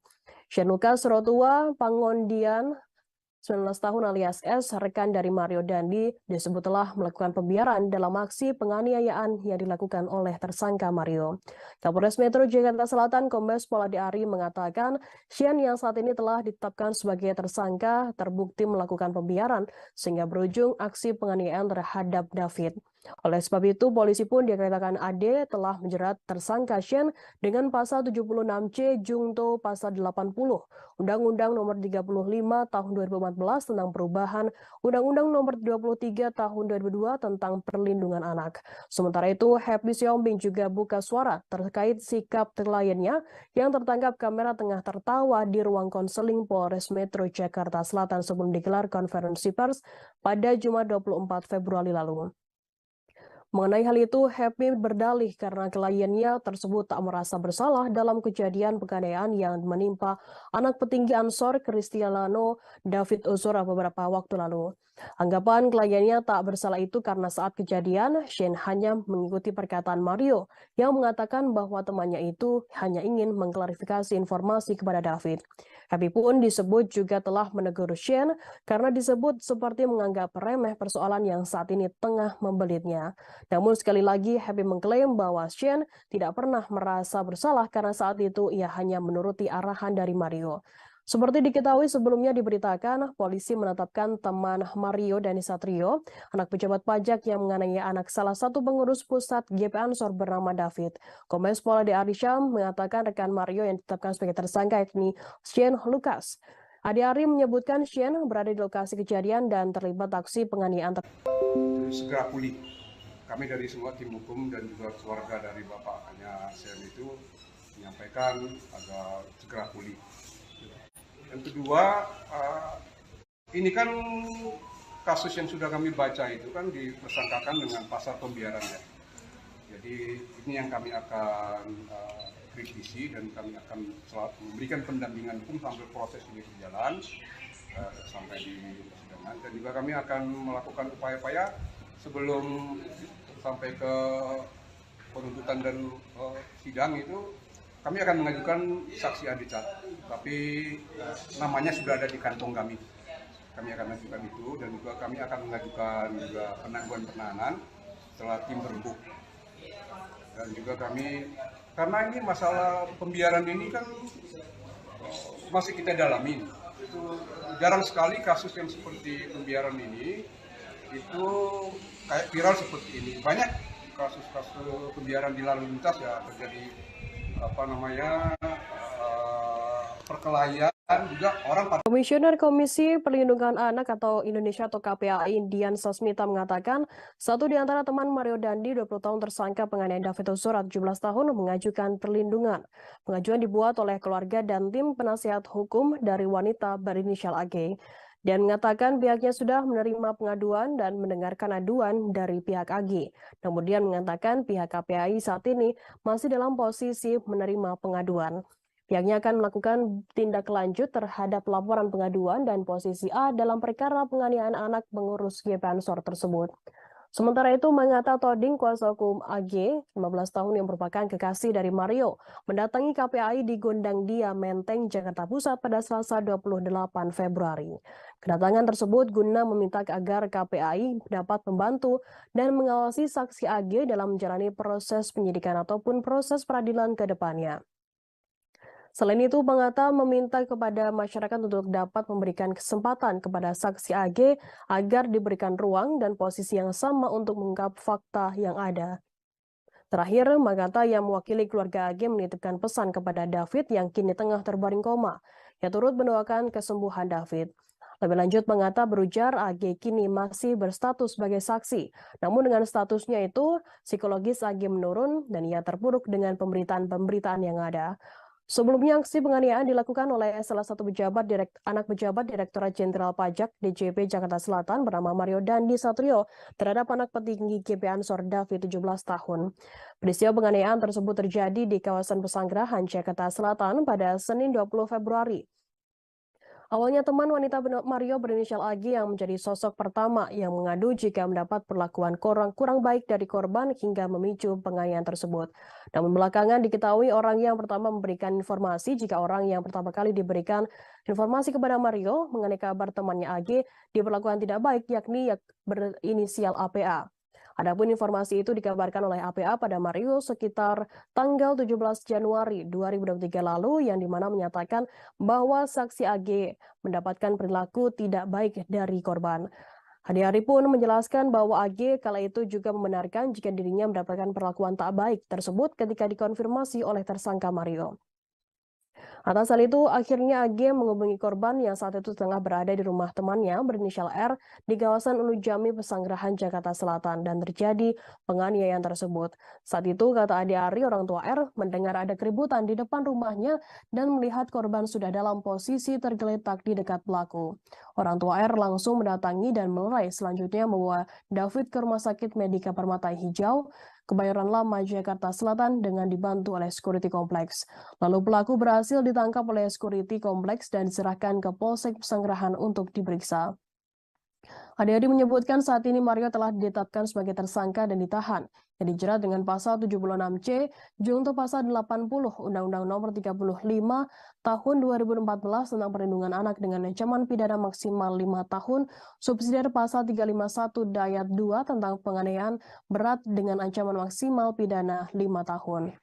Shane Lucas Rotua Pangondian 19 tahun alias S, rekan dari Mario Dandi, disebut telah melakukan pembiaran dalam aksi penganiayaan yang dilakukan oleh tersangka Mario. Kapolres Metro Jakarta Selatan Kombes Pol Adi Ari mengatakan Shane yang saat ini telah ditetapkan sebagai tersangka terbukti melakukan pembiaran sehingga berujung aksi penganiayaan terhadap David. Oleh sebab itu, polisi pun dikatakan AD telah menjerat tersangka Shen dengan pasal 76C Jungto pasal 80 Undang-Undang Nomor 35 Tahun 2014 tentang perubahan Undang-Undang Nomor 23 Tahun 2002 tentang perlindungan anak. Sementara itu, Happy Siombing juga buka suara terkait sikap kliennya yang tertangkap kamera tengah tertawa di ruang konseling Polres Metro Jakarta Selatan sebelum digelar konferensi pers pada Jumat 24 Februari lalu. Mengenai hal itu, Happy berdalih karena kliennya tersebut tak merasa bersalah dalam kejadian penganiayaan yang menimpa anak petinggi Ansor Cristiano David Ozora beberapa waktu lalu. Anggapan kliennya tak bersalah itu karena saat kejadian, Shane hanya mengikuti perkataan Mario yang mengatakan bahwa temannya itu hanya ingin mengklarifikasi informasi kepada David. Happy pun disebut juga telah menegur Shane karena disebut seperti menganggap remeh persoalan yang saat ini tengah membelitnya. Namun sekali lagi Happy mengklaim bahwa Shane tidak pernah merasa bersalah karena saat itu ia hanya menuruti arahan dari Mario. Seperti diketahui sebelumnya diberitakan, polisi menetapkan teman Mario Dandi Satrio, anak pejabat pajak yang menganiaya anak salah satu pengurus pusat GP Ansor bernama David. Kombes Pol Ade Arisham mengatakan rekan Mario yang ditetapkan sebagai tersangka yakni Shane Lucas. Ade Ari menyebutkan Shane berada di lokasi kejadian dan terlibat aksi penganiayaan. Segera pulih. Kami dari semua tim hukum dan juga keluarga dari bapaknya Shane itu menyampaikan agar segera pulih. Yang kedua, ini kan kasus yang sudah kami baca itu kan dipersangkakan dengan pasal pembiaran ya. Jadi ini yang kami akan kritisi dan kami akan selalu memberikan pendampingan hukum sampai proses ini berjalan sampai di persidangan, dan juga kami akan melakukan upaya-upaya sebelum sampai ke penuntutan dan sidang itu. Kami akan mengajukan saksi adicat, tapi namanya sudah ada di kantong kami. Kami akan mengajukan itu, dan juga kami akan mengajukan juga penangguhan penahanan setelah tim berembuk. Dan juga kami, karena ini masalah pembiaran ini kan masih kita dalami. Itu jarang sekali kasus yang seperti pembiaran ini itu kayak viral seperti ini. Banyak kasus-kasus pembiaran di lalu lintas ya terjadi perkelahian juga orang. Komisioner Komisi Perlindungan Anak atau Indonesia atau KPAI Dian Sasmita mengatakan satu di antara teman Mario Dandi 20 tahun tersangka penganiayaan David Ozora 17 tahun mengajukan perlindungan. Pengajuan dibuat oleh keluarga dan tim penasihat hukum dari wanita berinisial AG. Dan mengatakan pihaknya sudah menerima pengaduan dan mendengarkan aduan dari pihak AG. Namun dia mengatakan pihak KPAI saat ini masih dalam posisi menerima pengaduan. Pihaknya akan melakukan tindak lanjut terhadap laporan pengaduan dan posisi A dalam perkara penganiayaan anak pengurus GP Ansor tersebut. Sementara itu, Mangata Toding, kuasa hukum AG, 15 tahun yang merupakan kekasih dari Mario, mendatangi KPAI di Gondang Dia, Menteng, Jakarta Pusat pada Selasa 28 Februari. Kedatangan tersebut guna meminta agar KPAI dapat membantu dan mengawasi saksi AG dalam menjalani proses penyidikan ataupun proses peradilan ke depannya. Selain itu, Mangata meminta kepada masyarakat untuk dapat memberikan kesempatan kepada saksi AG agar diberikan ruang dan posisi yang sama untuk mengungkap fakta yang ada. Terakhir, Mangata yang mewakili keluarga AG menitipkan pesan kepada David yang kini tengah terbaring koma. Ia turut mendoakan kesembuhan David. Lebih lanjut, Mangata berujar AG kini masih berstatus sebagai saksi. Namun dengan statusnya itu, psikologis AG menurun dan ia terpuruk dengan pemberitaan-pemberitaan yang ada. Sebelumnya aksi penganiayaan dilakukan oleh salah satu anak pejabat Direktorat Jenderal Pajak DJP Jakarta Selatan bernama Mario Dandi Satrio terhadap anak petinggi GP Ansor David 17 tahun. Peristiwa penganiayaan tersebut terjadi di kawasan Pesanggerahan Jakarta Selatan pada Senin 20 Februari. Awalnya teman wanita Mario berinisial AG yang menjadi sosok pertama yang mengadu jika mendapat perlakuan kurang baik dari korban hingga memicu penganiayaan tersebut. Namun belakangan diketahui orang yang pertama memberikan informasi jika orang yang pertama kali diberikan informasi kepada Mario mengenai kabar temannya AG diperlakukan tidak baik yakni berinisial APA. Adapun informasi itu dikabarkan oleh APA pada Mario sekitar tanggal 17 Januari 2023 lalu yang dimana menyatakan bahwa saksi AG mendapatkan perilaku tidak baik dari korban. Ade Ari pun menjelaskan bahwa AG kala itu juga membenarkan jika dirinya mendapatkan perlakuan tak baik tersebut ketika dikonfirmasi oleh tersangka Mario. Atas hal itu, akhirnya AG menghubungi korban yang saat itu tengah berada di rumah temannya berinisial R di kawasan Ulu Jami, Pesanggerahan, Jakarta Selatan, dan terjadi penganiayaan tersebut. Saat itu, kata Ade Ari, orang tua R mendengar ada keributan di depan rumahnya dan melihat korban sudah dalam posisi tergeletak di dekat pelaku. Orang tua R langsung mendatangi dan melerai, selanjutnya membawa David ke Rumah Sakit Medika Permata Hijau, Kebayoran Lama, Jakarta Selatan dengan dibantu oleh security kompleks. Lalu pelaku berhasil ditangkap oleh security kompleks dan diserahkan ke Polsek Pesanggerahan untuk diperiksa. Ade Ari menyebutkan saat ini Mario telah ditetapkan sebagai tersangka dan ditahan, yang dijerat dengan pasal 76C junto pasal 80 Undang-Undang Nomor 35 Tahun 2014 tentang Perlindungan Anak dengan ancaman pidana maksimal 5 tahun, subsidiar pasal 351 Dayat 2 tentang penganiayaan berat dengan ancaman maksimal pidana 5 tahun.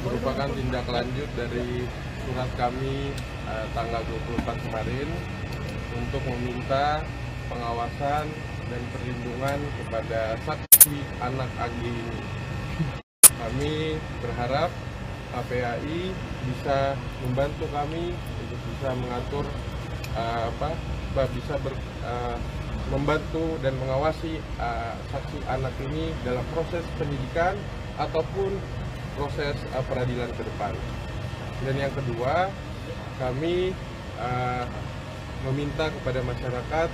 Merupakan tindak lanjut dari surat kami tanggal 24 kemarin untuk meminta pengawasan dan perlindungan kepada saksi anak AG ini. Kami berharap KPAI bisa membantu kami untuk bisa mengatur membantu dan mengawasi saksi anak ini dalam proses penyidikan ataupun proses peradilan ke depan. Dan yang kedua, kami meminta kepada masyarakat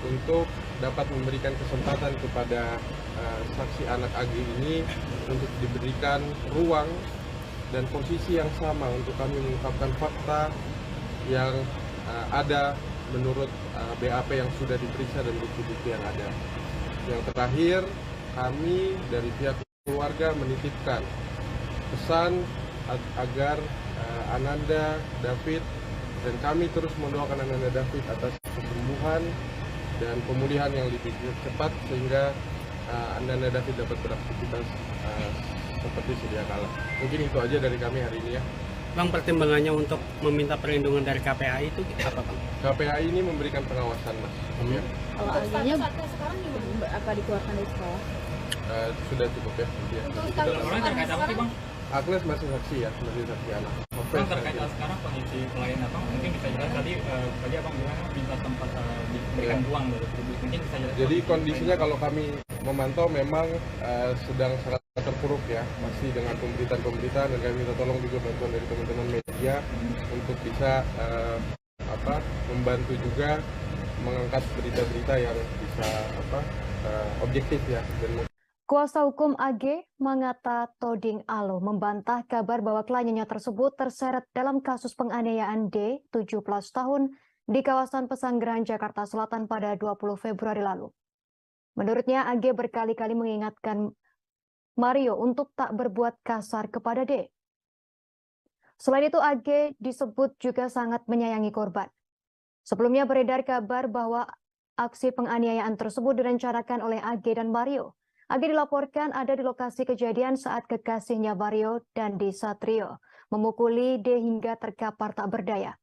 untuk dapat memberikan kesempatan kepada saksi anak AG ini untuk diberikan ruang dan posisi yang sama untuk kami mengungkapkan fakta yang ada menurut BAP yang sudah diperiksa dan bukti-bukti yang ada. Yang terakhir, kami dari pihak keluarga menitipkan pesan agar Ananda David dan kami terus mendoakan Ananda David atas kesembuhan dan pemulihan yang lebih cepat sehingga Ananda David dapat beraktivitas seperti sedia kala. Mungkin itu aja dari kami hari ini ya. Bang, pertimbangannya untuk meminta perlindungan dari KPAI itu apa, Bang? KPAI ini memberikan pengawasan, Mas. Ya. Kalau AG-nya sekarang gimana? Apa dikeluarkan dari sekolah? Sudah cukup ya. Orang terkait apa sih, Bang? Agnes masih saksi ya, masih saksi anak. Bang, terkait sekarang kondisi klien apa? Mungkin bisa jelas tadi Abang bilang minta tempat diberikan ruang dari publik. Mungkin bisa jelas. Jadi kondisinya kalau kami memantau memang sedang sangat terpuruk ya, masih dengan pemberitaan dan kami minta tolong juga bantuan dari teman-teman media untuk bisa membantu juga mengangkat berita-berita yang bisa objektif ya. Dan Kuasa hukum AG Mangata Toding Alo membantah kabar bahwa kliennya tersebut terseret dalam kasus penganiayaan D, 17 tahun, di kawasan Pesanggerahan, Jakarta Selatan pada 20 Februari lalu. Menurutnya, AG berkali-kali mengingatkan Mario untuk tak berbuat kasar kepada D. Selain itu, AG disebut juga sangat menyayangi korban. Sebelumnya beredar kabar bahwa aksi penganiayaan tersebut direncanakan oleh AG dan Mario. AG dilaporkan ada di lokasi kejadian saat kekasihnya Mario Dandi Satrio memukuli D hingga terkapar tak berdaya.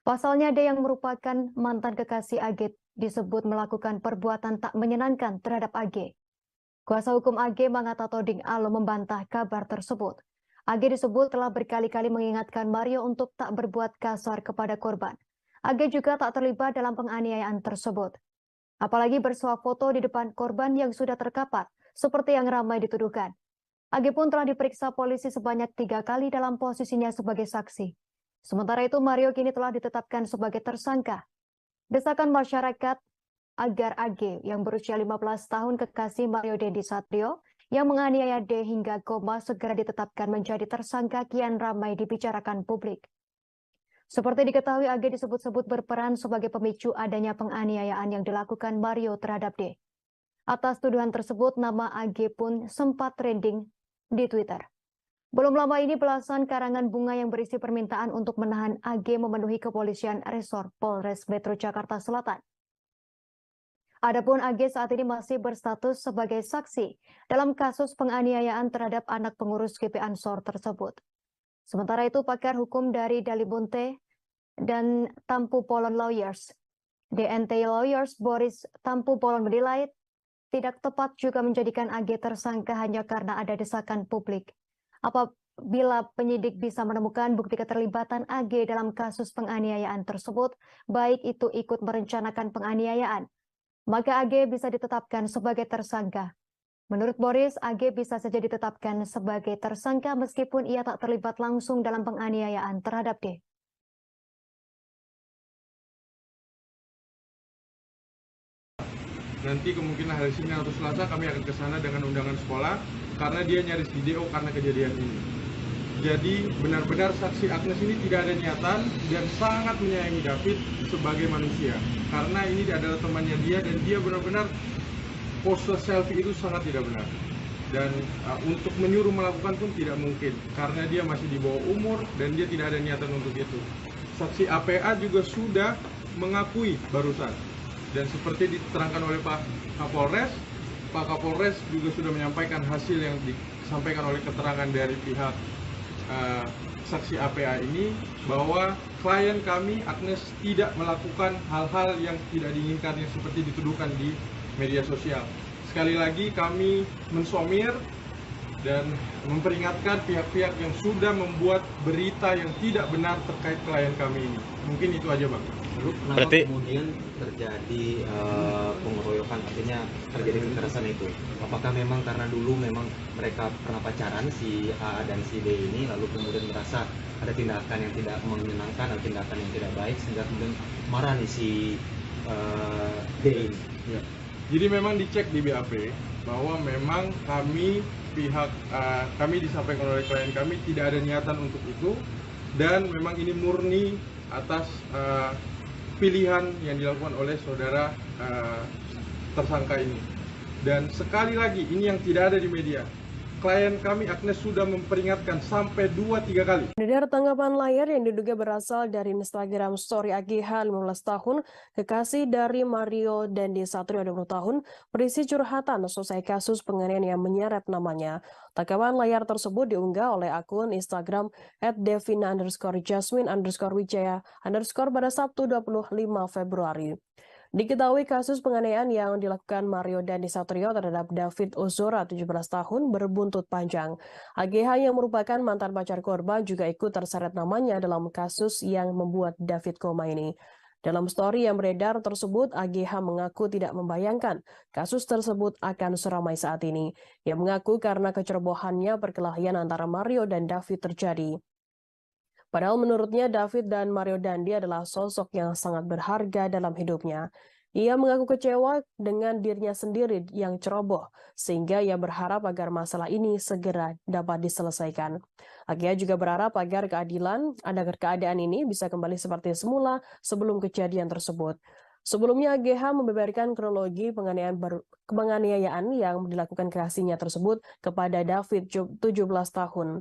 Pasalnya D yang merupakan mantan kekasih AG disebut melakukan perbuatan tak menyenangkan terhadap AG. Kuasa hukum AG Mangata Toding Alo membantah kabar tersebut. AG disebut telah berkali-kali mengingatkan Mario untuk tak berbuat kasar kepada korban. AG juga tak terlibat dalam penganiayaan tersebut. Apalagi bersuah foto di depan korban yang sudah terkapar, seperti yang ramai dituduhkan. AG pun telah diperiksa polisi sebanyak 3 kali dalam posisinya sebagai saksi. Sementara itu, Mario kini telah ditetapkan sebagai tersangka. Desakan masyarakat agar AG yang berusia 15 tahun kekasih Mario Dandi Satrio yang menganiaya D hingga koma segera ditetapkan menjadi tersangka kian ramai dibicarakan publik. Seperti diketahui, AG disebut-sebut berperan sebagai pemicu adanya penganiayaan yang dilakukan Mario terhadap D. Atas tuduhan tersebut, nama AG pun sempat trending di Twitter. Belum lama ini belasan karangan bunga yang berisi permintaan untuk menahan AG memenuhi kepolisian resor Polres Metro Jakarta Selatan. Adapun AG saat ini masih berstatus sebagai saksi dalam kasus penganiayaan terhadap anak pengurus GP Ansor tersebut. Sementara itu, pakar hukum dari Dalibunte, dan Tampu Polon Lawyers. DNT Lawyers Boris Tampu Polon menilai tidak tepat juga menjadikan AG tersangka hanya karena ada desakan publik. Apabila penyidik bisa menemukan bukti keterlibatan AG dalam kasus penganiayaan tersebut, baik itu ikut merencanakan penganiayaan, maka AG bisa ditetapkan sebagai tersangka. Menurut Boris, AG bisa saja ditetapkan sebagai tersangka meskipun ia tak terlibat langsung dalam penganiayaan terhadap D. Nanti kemungkinan hari Senin atau Selasa kami akan ke sana dengan undangan sekolah karena dia nyaris di DO karena kejadian ini. Jadi benar-benar saksi Agnes ini tidak ada niatan dan sangat menyayangi David sebagai manusia. Karena ini adalah temannya dia dan dia benar-benar pose selfie itu sangat tidak benar. Dan untuk menyuruh melakukan pun tidak mungkin karena dia masih di bawah umur dan dia tidak ada niatan untuk itu. Saksi APA juga sudah mengakui barusan. Dan seperti diterangkan oleh Pak Kapolres juga sudah menyampaikan hasil yang disampaikan oleh keterangan dari pihak saksi APA ini bahwa klien kami Agnes tidak melakukan hal-hal yang tidak diinginkan yang seperti dituduhkan di media sosial. Sekali lagi kami mensomir dan memperingatkan pihak-pihak yang sudah membuat berita yang tidak benar terkait klien kami ini. Mungkin itu aja, Bang. Lalu kenapa kemudian terjadi pengeroyokan, artinya terjadi kekerasan itu? Apakah memang karena dulu memang mereka pernah pacaran si A dan si D ini, lalu kemudian merasa ada tindakan yang tidak menyenangkan atau tindakan yang tidak baik sehingga kemudian marah nih si D ini? Ya. Jadi memang dicek di BAP bahwa memang kami disampaikan oleh klien kami tidak ada niatan untuk itu dan memang ini murni atas pilihan yang dilakukan oleh saudara tersangka ini. Dan sekali lagi ini yang tidak ada di media. Klien kami Agnes sudah memperingatkan sampai 2-3 kali. Dari tanggapan layar yang diduga berasal dari Instagram story AGH 15 tahun, kekasih dari Mario Dandi Satrio 20 tahun, berisi curhatan selesai kasus penganiayaan yang menyeret namanya. Tanggapan layar tersebut diunggah oleh akun Instagram @devina_jasmine_wijaya_ pada Sabtu 25 Februari. Diketahui kasus penganiayaan yang dilakukan Mario Dandi Satrio terhadap David Ozora 17 tahun berbuntut panjang. AGH yang merupakan mantan pacar korban juga ikut terseret namanya dalam kasus yang membuat David koma ini. Dalam story yang beredar tersebut, AGH mengaku tidak membayangkan kasus tersebut akan seramai saat ini. Ia mengaku karena kecerobohannya perkelahian antara Mario dan David terjadi. Padahal menurutnya David dan Mario Dandi adalah sosok yang sangat berharga dalam hidupnya. Ia mengaku kecewa dengan dirinya sendiri yang ceroboh, sehingga ia berharap agar masalah ini segera dapat diselesaikan. AGH juga berharap agar keadaan ini bisa kembali seperti semula sebelum kejadian tersebut. Sebelumnya AGH membeberkan kronologi penganiayaan yang dilakukan kekasihnya tersebut kepada David 17 tahun.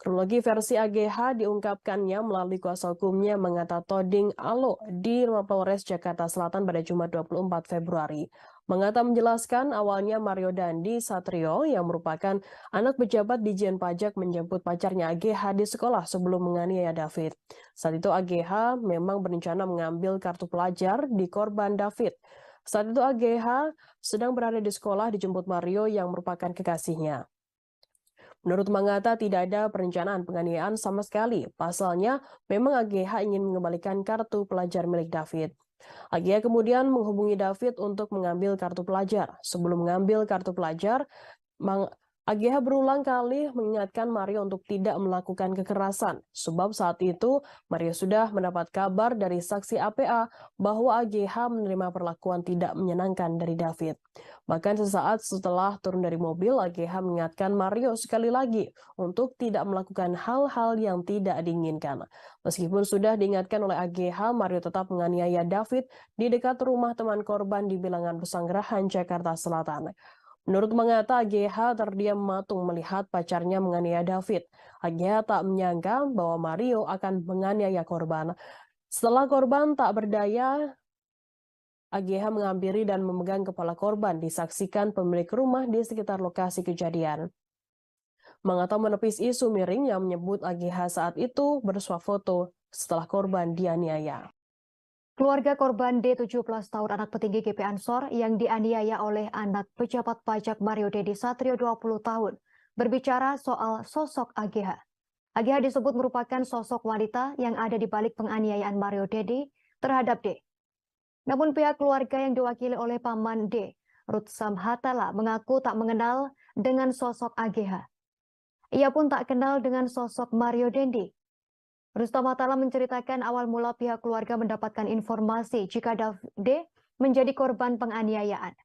Kronologi versi AGH diungkapkannya melalui kuasa hukumnya Mengata Toding Alo di Mapolres Jakarta Selatan pada Jumat 24 Februari. Mengata menjelaskan awalnya Mario Dandi Satrio yang merupakan anak pejabat Dijen Pajak menjemput pacarnya AGH di sekolah sebelum menganiaya David. Saat itu AGH memang berencana mengambil kartu pelajar di korban David. Saat itu AGH sedang berada di sekolah dijemput Mario yang merupakan kekasihnya. Menurut Mangata tidak ada perencanaan penganiayaan sama sekali. Pasalnya, memang AGH ingin mengembalikan kartu pelajar milik David. AGH kemudian menghubungi David untuk mengambil kartu pelajar. Sebelum mengambil kartu pelajar, AGH berulang kali mengingatkan Mario untuk tidak melakukan kekerasan. Sebab saat itu, Mario sudah mendapat kabar dari saksi APA bahwa AGH menerima perlakuan tidak menyenangkan dari David. Bahkan sesaat setelah turun dari mobil, AGH mengingatkan Mario sekali lagi untuk tidak melakukan hal-hal yang tidak diinginkan. Meskipun sudah diingatkan oleh AGH, Mario tetap menganiaya David di dekat rumah teman korban di Bilangan Pesanggerahan, Jakarta Selatan. Menurut Mangata, AGH terdiam matung melihat pacarnya menganiaya David. AGH tak menyangka bahwa Mario akan menganiaya korban. Setelah korban tak berdaya, AGH menghampiri dan memegang kepala korban, disaksikan pemilik rumah di sekitar lokasi kejadian. Mangata menepis isu miring yang menyebut AGH saat itu bersuah foto setelah korban dianiaya. Keluarga korban D 17 tahun anak petinggi GP Ansor yang dianiaya oleh anak pejabat pajak Mario Dendi Satrio 20 tahun berbicara soal sosok AGH. AGH disebut merupakan sosok wanita yang ada di balik penganiayaan Mario Dendi terhadap D. Namun pihak keluarga yang diwakili oleh paman D, Ruth Samhatala, mengaku tak mengenal dengan sosok AGH. Ia pun tak kenal dengan sosok Mario Dendi. Rustam Atala menceritakan awal mula pihak keluarga mendapatkan informasi jika D menjadi korban penganiayaan.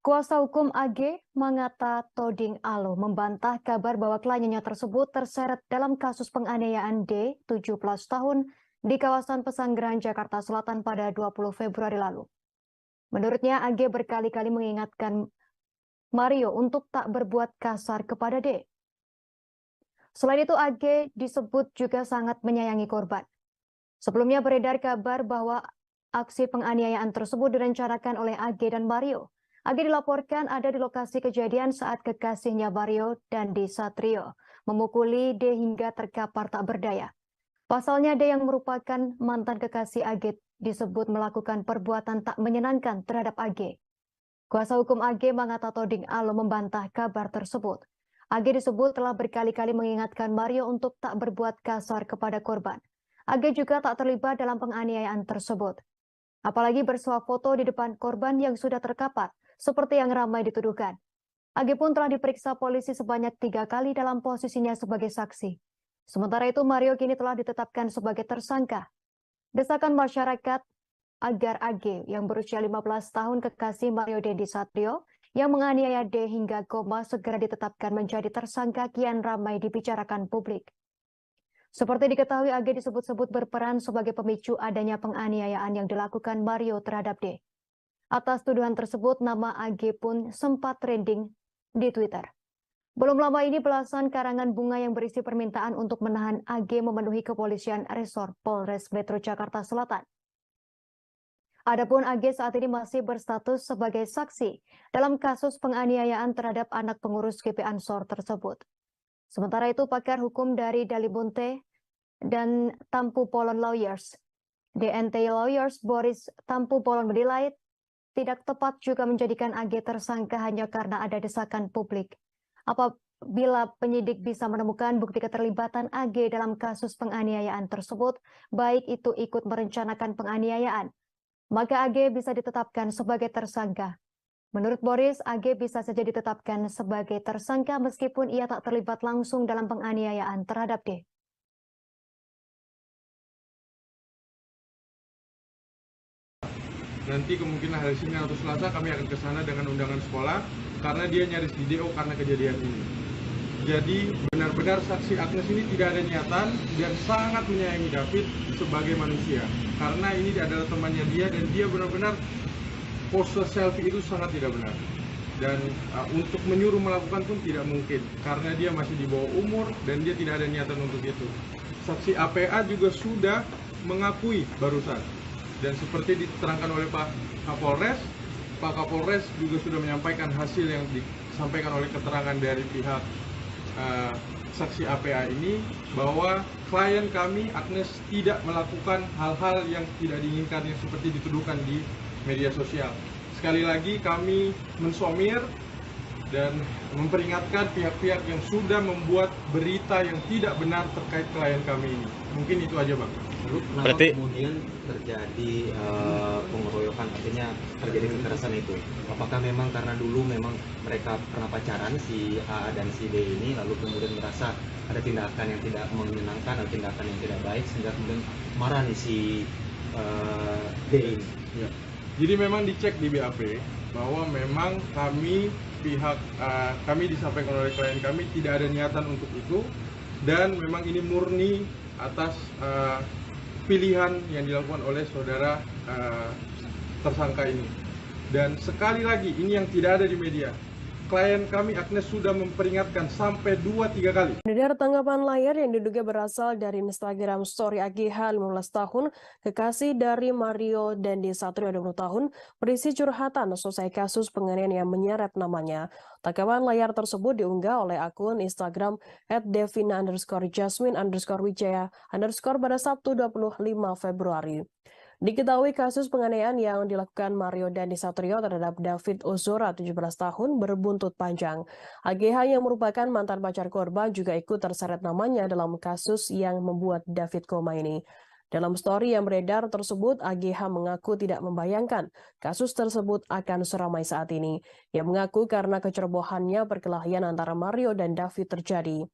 Kuasa hukum AG, Mangata Toding Alo, membantah kabar bahwa kliennya tersebut terseret dalam kasus penganiayaan D, 17 tahun, di kawasan Pesanggerahan, Jakarta Selatan pada 20 Februari lalu. Menurutnya, AG berkali-kali mengingatkan Mario untuk tak berbuat kasar kepada D. Selain itu, AG disebut juga sangat menyayangi korban. Sebelumnya beredar kabar bahwa aksi penganiayaan tersebut direncanakan oleh AG dan Mario. AG dilaporkan ada di lokasi kejadian saat kekasihnya Mario Dandi Satrio memukuli D hingga terkapar tak berdaya. Pasalnya D yang merupakan mantan kekasih AG disebut melakukan perbuatan tak menyenangkan terhadap AG. Kuasa hukum AG, Mangata Toding Alo, membantah kabar tersebut. AG disebut telah berkali-kali mengingatkan Mario untuk tak berbuat kasar kepada korban. AG juga tak terlibat dalam penganiayaan tersebut. Apalagi bersuah foto di depan korban yang sudah terkapar, seperti yang ramai dituduhkan. AG pun telah diperiksa polisi sebanyak 3 kali dalam posisinya sebagai saksi. Sementara itu, Mario kini telah ditetapkan sebagai tersangka. Desakan masyarakat agar AG yang berusia 15 tahun kekasih Mario Dendi Satrio yang menganiaya D hingga koma segera ditetapkan menjadi tersangka kian ramai dibicarakan publik. Seperti diketahui, AG disebut-sebut berperan sebagai pemicu adanya penganiayaan yang dilakukan Mario terhadap D. Atas tuduhan tersebut, nama AG pun sempat trending di Twitter. Belum lama ini belasan karangan bunga yang berisi permintaan untuk menahan AG memenuhi kepolisian resor Polres Metro Jakarta Selatan. Adapun AG saat ini masih berstatus sebagai saksi dalam kasus penganiayaan terhadap anak pengurus GP Ansor tersebut. Sementara itu, pakar hukum dari Dalibunte dan Tampu Polon Lawyers, DNT Lawyers, Boris Tampu Polon menilai tidak tepat juga menjadikan AG tersangka hanya karena ada desakan publik. Apabila penyidik bisa menemukan bukti keterlibatan AG dalam kasus penganiayaan tersebut, baik itu ikut merencanakan penganiayaan, maka AG bisa ditetapkan sebagai tersangka. Menurut Boris, AG bisa saja ditetapkan sebagai tersangka meskipun ia tak terlibat langsung dalam penganiayaan terhadap D. Nanti kemungkinan hari Senin atau Selasa kami akan ke sana dengan undangan sekolah karena dia nyaris di DO karena kejadian ini. Jadi benar-benar saksi Agnes ini tidak ada niatan dan sangat menyayangi David sebagai manusia. Karena ini adalah temannya dia dan dia benar-benar pose selfie itu sangat tidak benar. Dan untuk menyuruh melakukan pun tidak mungkin karena dia masih di bawah umur dan dia tidak ada niatan untuk itu. Saksi APA juga sudah mengakui barusan. Dan seperti diterangkan oleh Pak Kapolres juga sudah menyampaikan hasil yang disampaikan oleh keterangan dari pihak saksi APA ini bahwa klien kami Agnes tidak melakukan hal-hal yang tidak diinginkan yang seperti dituduhkan di media sosial. Sekali lagi kami mensomir dan memperingatkan pihak-pihak yang sudah membuat berita yang tidak benar terkait klien kami ini. Mungkin itu aja, Bang. Lalu kenapa kemudian terjadi pengeroyokan, artinya terjadi kekerasan itu? Apakah memang karena dulu memang mereka pernah pacaran si A dan si D ini, lalu kemudian merasa ada tindakan yang tidak menyenangkan atau tindakan yang tidak baik sehingga kemudian marah nih si D ini? Ya. Jadi memang dicek di BAP bahwa memang kami disampaikan oleh klien kami tidak ada niatan untuk itu, dan memang ini murni atas pilihan yang dilakukan oleh saudara tersangka ini. Dan sekali lagi, ini yang tidak ada di media. Klien kami Agnes sudah memperingatkan sampai 2-3 kali. Dari tanggapan layar yang diduga berasal dari Instagram story AGH 15 tahun, kekasih dari Mario Dandi Satrio 20 tahun, berisi curhatan selesai kasus penganiayaan yang menyeret namanya. Tanggapan layar tersebut diunggah oleh akun Instagram @devina_jasmine_wijaya_ pada Sabtu 25 Februari. Diketahui kasus penganiayaan yang dilakukan Mario Dandi Satrio terhadap David Ozora 17 tahun berbuntut panjang. AGH yang merupakan mantan pacar korban juga ikut terseret namanya dalam kasus yang membuat David koma ini. Dalam story yang beredar tersebut, AGH mengaku tidak membayangkan kasus tersebut akan seramai saat ini. Ia mengaku karena kecerobohannya perkelahian antara Mario dan David terjadi.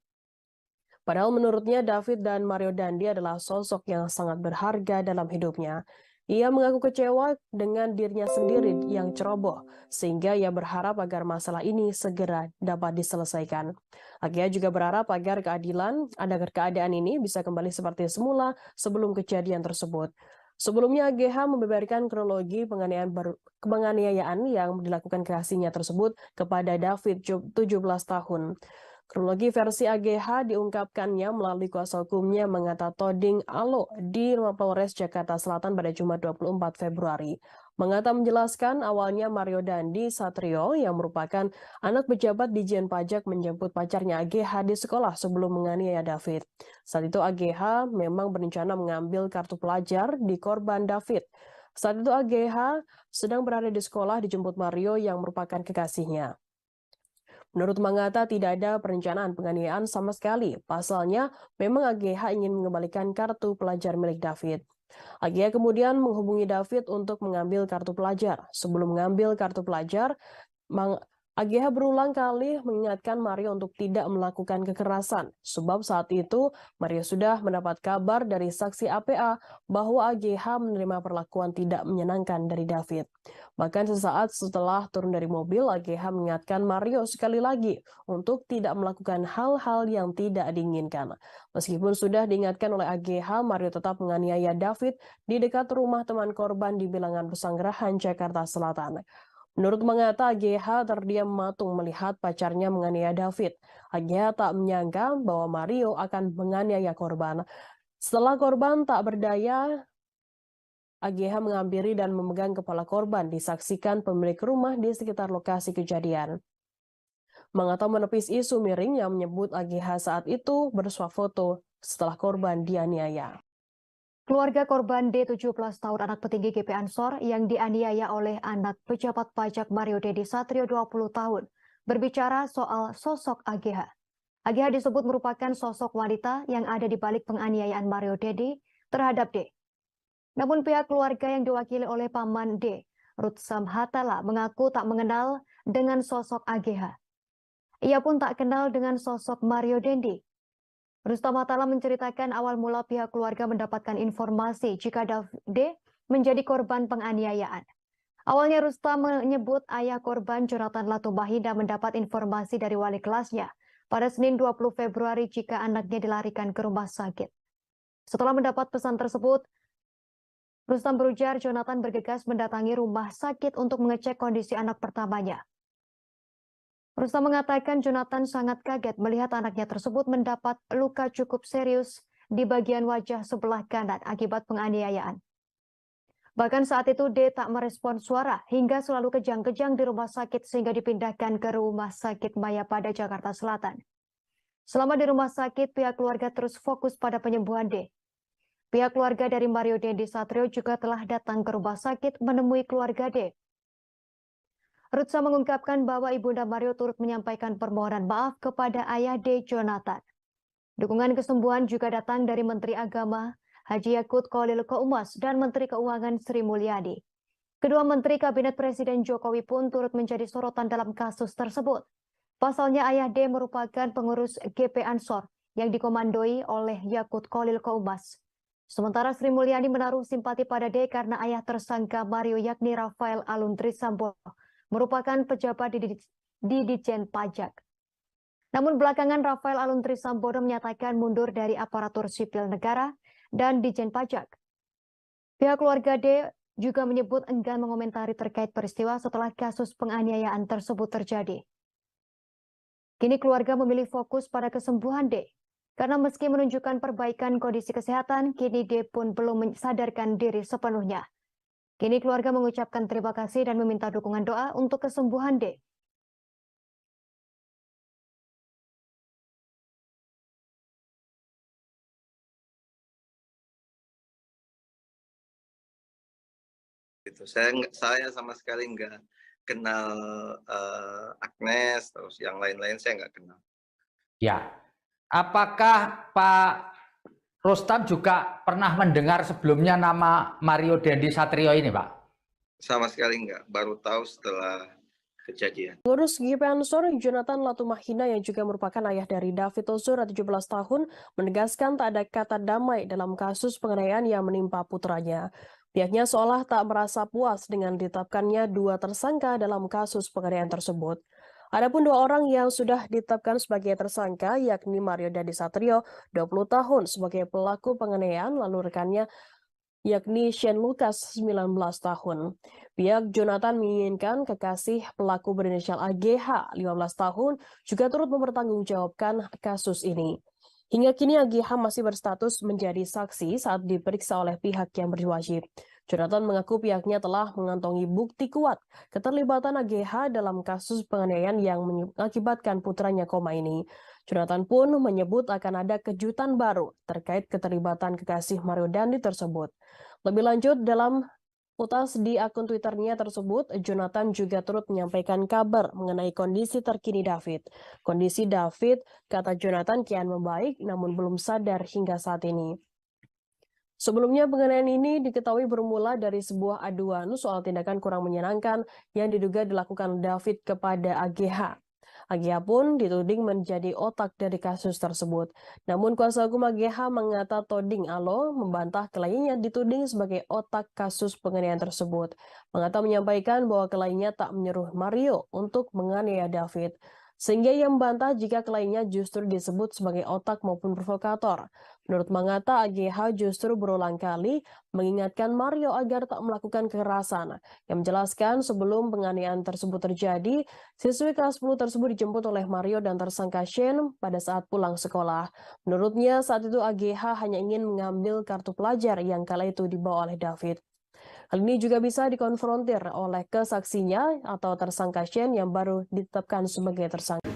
Padahal menurutnya David dan Mario Dandi adalah sosok yang sangat berharga dalam hidupnya. Ia mengaku kecewa dengan dirinya sendiri yang ceroboh, sehingga ia berharap agar masalah ini segera dapat diselesaikan. AGH juga berharap agar keadaan ini bisa kembali seperti semula sebelum kejadian tersebut. Sebelumnya AGH membeberkan kronologi penganiayaan yang dilakukan kekasihnya tersebut kepada David 17 tahun. Kronologi versi AGH diungkapkannya melalui kuasa hukumnya Mangata Toding Alo di Polres Jakarta Selatan pada Jumat 24 Februari. Mangata menjelaskan awalnya Mario Dandi Satrio yang merupakan anak pejabat Dijen Pajak menjemput pacarnya AGH di sekolah sebelum menganiaya David. Saat itu AGH memang berencana mengambil kartu pelajar di korban David. Saat itu AGH sedang berada di sekolah dijemput Mario yang merupakan kekasihnya. Menurut Mangata tidak ada perencanaan penganiayaan sama sekali. Pasalnya, memang AGH ingin mengembalikan kartu pelajar milik David. AGH kemudian menghubungi David untuk mengambil kartu pelajar. Sebelum mengambil kartu pelajar, AGH berulang kali mengingatkan Mario untuk tidak melakukan kekerasan. Sebab saat itu, Mario sudah mendapat kabar dari saksi APA bahwa AGH menerima perlakuan tidak menyenangkan dari David. Bahkan sesaat setelah turun dari mobil, AGH mengingatkan Mario sekali lagi untuk tidak melakukan hal-hal yang tidak diinginkan. Meskipun sudah diingatkan oleh AGH, Mario tetap menganiaya David di dekat rumah teman korban di Bilangan Pesanggerahan, Jakarta Selatan. Menurut Mangata, AGH terdiam matung melihat pacarnya menganiaya David. AGH tak menyangka bahwa Mario akan menganiaya korban. Setelah korban tak berdaya, AGH menghampiri dan memegang kepala korban, disaksikan pemilik rumah di sekitar lokasi kejadian. Mangata menepis isu miring yang menyebut AGH saat itu bersuah foto setelah korban dianiaya. Keluarga korban D 17 tahun anak petinggi GP Ansor yang dianiaya oleh anak pejabat pajak Mario Dandi Satrio 20 tahun berbicara soal sosok AGH. AGH disebut merupakan sosok wanita yang ada di balik penganiayaan Mario Dandi terhadap D. Namun pihak keluarga yang diwakili oleh paman D, Ruth Samhatala, mengaku tak mengenal dengan sosok AGH. Ia pun tak kenal dengan sosok Mario Dandi. Rustam Atala menceritakan awal mula pihak keluarga mendapatkan informasi jika D menjadi korban penganiayaan. Awalnya Rustam menyebut ayah korban Jonathan Latumahina mendapat informasi dari wali kelasnya pada Senin 20 Februari jika anaknya dilarikan ke rumah sakit. Setelah mendapat pesan tersebut, Rustam berujar Jonathan bergegas mendatangi rumah sakit untuk mengecek kondisi anak pertamanya. Rustam mengatakan Jonathan sangat kaget melihat anaknya tersebut mendapat luka cukup serius di bagian wajah sebelah kanan akibat penganiayaan. Bahkan saat itu D tak merespon suara hingga selalu kejang-kejang di rumah sakit sehingga dipindahkan ke Rumah Sakit Mayapada, Jakarta Selatan. Selama di rumah sakit, pihak keluarga terus fokus pada penyembuhan D. Pihak keluarga dari Mario Dendi Satrio juga telah datang ke rumah sakit menemui keluarga D. Rutsa mengungkapkan bahwa Ibunda Mario turut menyampaikan permohonan maaf kepada ayah D. Jonathan. Dukungan kesembuhan juga datang dari Menteri Agama Haji Yakut Khalil Qaumas dan Menteri Keuangan Sri Mulyani. Kedua Menteri Kabinet Presiden Jokowi pun turut menjadi sorotan dalam kasus tersebut. Pasalnya ayah D merupakan pengurus GP Ansor yang dikomandoi oleh Yakut Khalil Qaumas. Sementara Sri Mulyani menaruh simpati pada D karena ayah tersangka Mario yakni Rafael Alun Trisambodo merupakan pejabat di Ditjen Pajak. Namun belakangan Rafael Alun Trisambodo menyatakan mundur dari aparatur sipil negara dan Ditjen Pajak. Pihak keluarga D juga menyebut enggan mengomentari terkait peristiwa setelah kasus penganiayaan tersebut terjadi. Kini keluarga memilih fokus pada kesembuhan D. Karena meski menunjukkan perbaikan kondisi kesehatan, kini D pun belum mensadarkan diri sepenuhnya. Kini keluarga mengucapkan terima kasih dan meminta dukungan doa untuk kesembuhan D. Saya sama sekali nggak kenal Agnes, terus yang lain-lain saya nggak kenal. Ya, apakah Pak Rustam juga pernah mendengar sebelumnya nama Mario Dendi Satrio ini, Pak? Sama sekali nggak, baru tahu setelah kejadian. Pengurus GP Ansor Jonathan Latumahina yang juga merupakan ayah dari David Ozora 17 tahun menegaskan tak ada kata damai dalam kasus penganiayaan yang menimpa putranya. Pihaknya seolah tak merasa puas dengan ditetapkannya 2 tersangka dalam kasus penganiayaan tersebut. Adapun 2 orang yang sudah ditetapkan sebagai tersangka yakni Mario Dendi Satrio 20 tahun sebagai pelaku penganiayaan lalu rekannya yakni Shane Lucas 19 tahun. Pihak Jonathan menginginkan kekasih pelaku berinisial AGH 15 tahun juga turut mempertanggungjawabkan kasus ini. Hingga kini AGH masih berstatus menjadi saksi saat diperiksa oleh pihak yang berwajib. Jonathan mengaku pihaknya telah mengantongi bukti kuat keterlibatan AGH dalam kasus penganiayaan yang mengakibatkan putranya koma ini. Jonathan pun menyebut akan ada kejutan baru terkait keterlibatan kekasih Mario Dendi tersebut. Lebih lanjut dalam utas di akun Twitternya tersebut, Jonathan juga turut menyampaikan kabar mengenai kondisi terkini David. Kondisi David, kata Jonathan, kian membaik namun belum sadar hingga saat ini. Sebelumnya penganiayaan ini diketahui bermula dari sebuah aduan soal tindakan kurang menyenangkan yang diduga dilakukan David kepada AGH. AGH pun dituding menjadi otak dari kasus tersebut. Namun kuasa hukum AGH Mangata Toding Alo membantah kliennya dituding sebagai otak kasus penganiayaan tersebut. Mangata menyampaikan bahwa kliennya tak menyuruh Mario untuk menganiaya David. Sehingga ia membantah jika kliennya justru disebut sebagai otak maupun provokator. Menurut Mangata, AGH justru berulang kali mengingatkan Mario agar tak melakukan kekerasan. Yang menjelaskan sebelum penganiayaan tersebut terjadi, siswi kelas 10 tersebut dijemput oleh Mario dan tersangka Shane pada saat pulang sekolah. Menurutnya saat itu AGH hanya ingin mengambil kartu pelajar yang kala itu dibawa oleh David. Hal ini juga bisa dikonfrontir oleh kesaksinya atau tersangka Shane yang baru ditetapkan sebagai tersangka.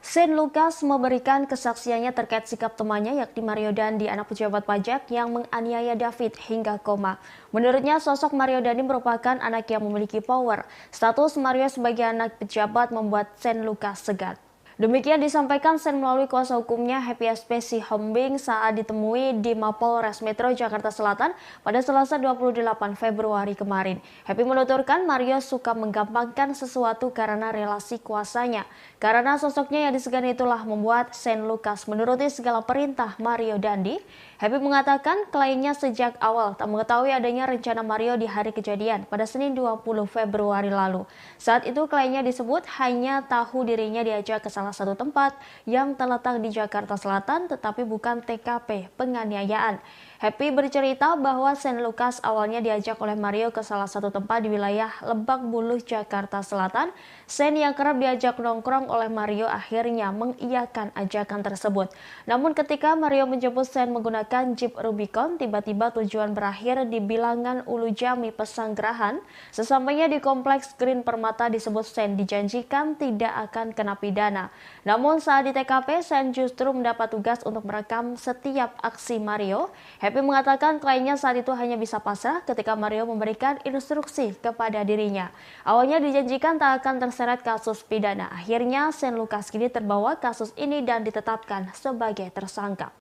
Shane Lucas memberikan kesaksiannya terkait sikap temannya yakni Mario Dendi, anak pejabat pajak yang menganiaya David hingga koma. Menurutnya sosok Mario Dendi merupakan anak yang memiliki power. Status Mario sebagai anak pejabat membuat Shane Lucas segan. Demikian disampaikan Shane melalui kuasa hukumnya Happy SP Sihombing saat ditemui di Mapolres Metro Jakarta Selatan pada Selasa 28 Februari kemarin. Happy menuturkan Mario suka menggampangkan sesuatu karena relasi kuasanya. Karena sosoknya yang disegani itulah membuat Shane Lucas menuruti segala perintah Mario Dendi. Happy mengatakan kliennya sejak awal tak mengetahui adanya rencana Mario di hari kejadian pada Senin 20 Februari lalu. Saat itu kliennya disebut hanya tahu dirinya diajak ke salah satu tempat yang terletak di Jakarta Selatan tetapi bukan TKP penganiayaan. Happy bercerita bahwa Shane Lucas awalnya diajak oleh Mario ke salah satu tempat di wilayah Lebak Bulus, Jakarta Selatan. Shane yang kerap diajak nongkrong oleh Mario akhirnya mengiyakan ajakan tersebut. Namun ketika Mario menjemput Shane menggunakan Jeep Rubicon, tiba-tiba tujuan berakhir di Bilangan Ulu Jami, Pesanggerahan. Sesampainya di kompleks Green Permata disebut Shane dijanjikan tidak akan kena pidana. Namun saat di TKP, Shane justru mendapat tugas untuk merekam setiap aksi Mario. Happy mengatakan kliennya saat itu hanya bisa pasrah ketika Mario memberikan instruksi kepada dirinya. Awalnya dijanjikan tak akan terseret kasus pidana. Akhirnya Shane Lucas kini terbawa kasus ini dan ditetapkan sebagai tersangka.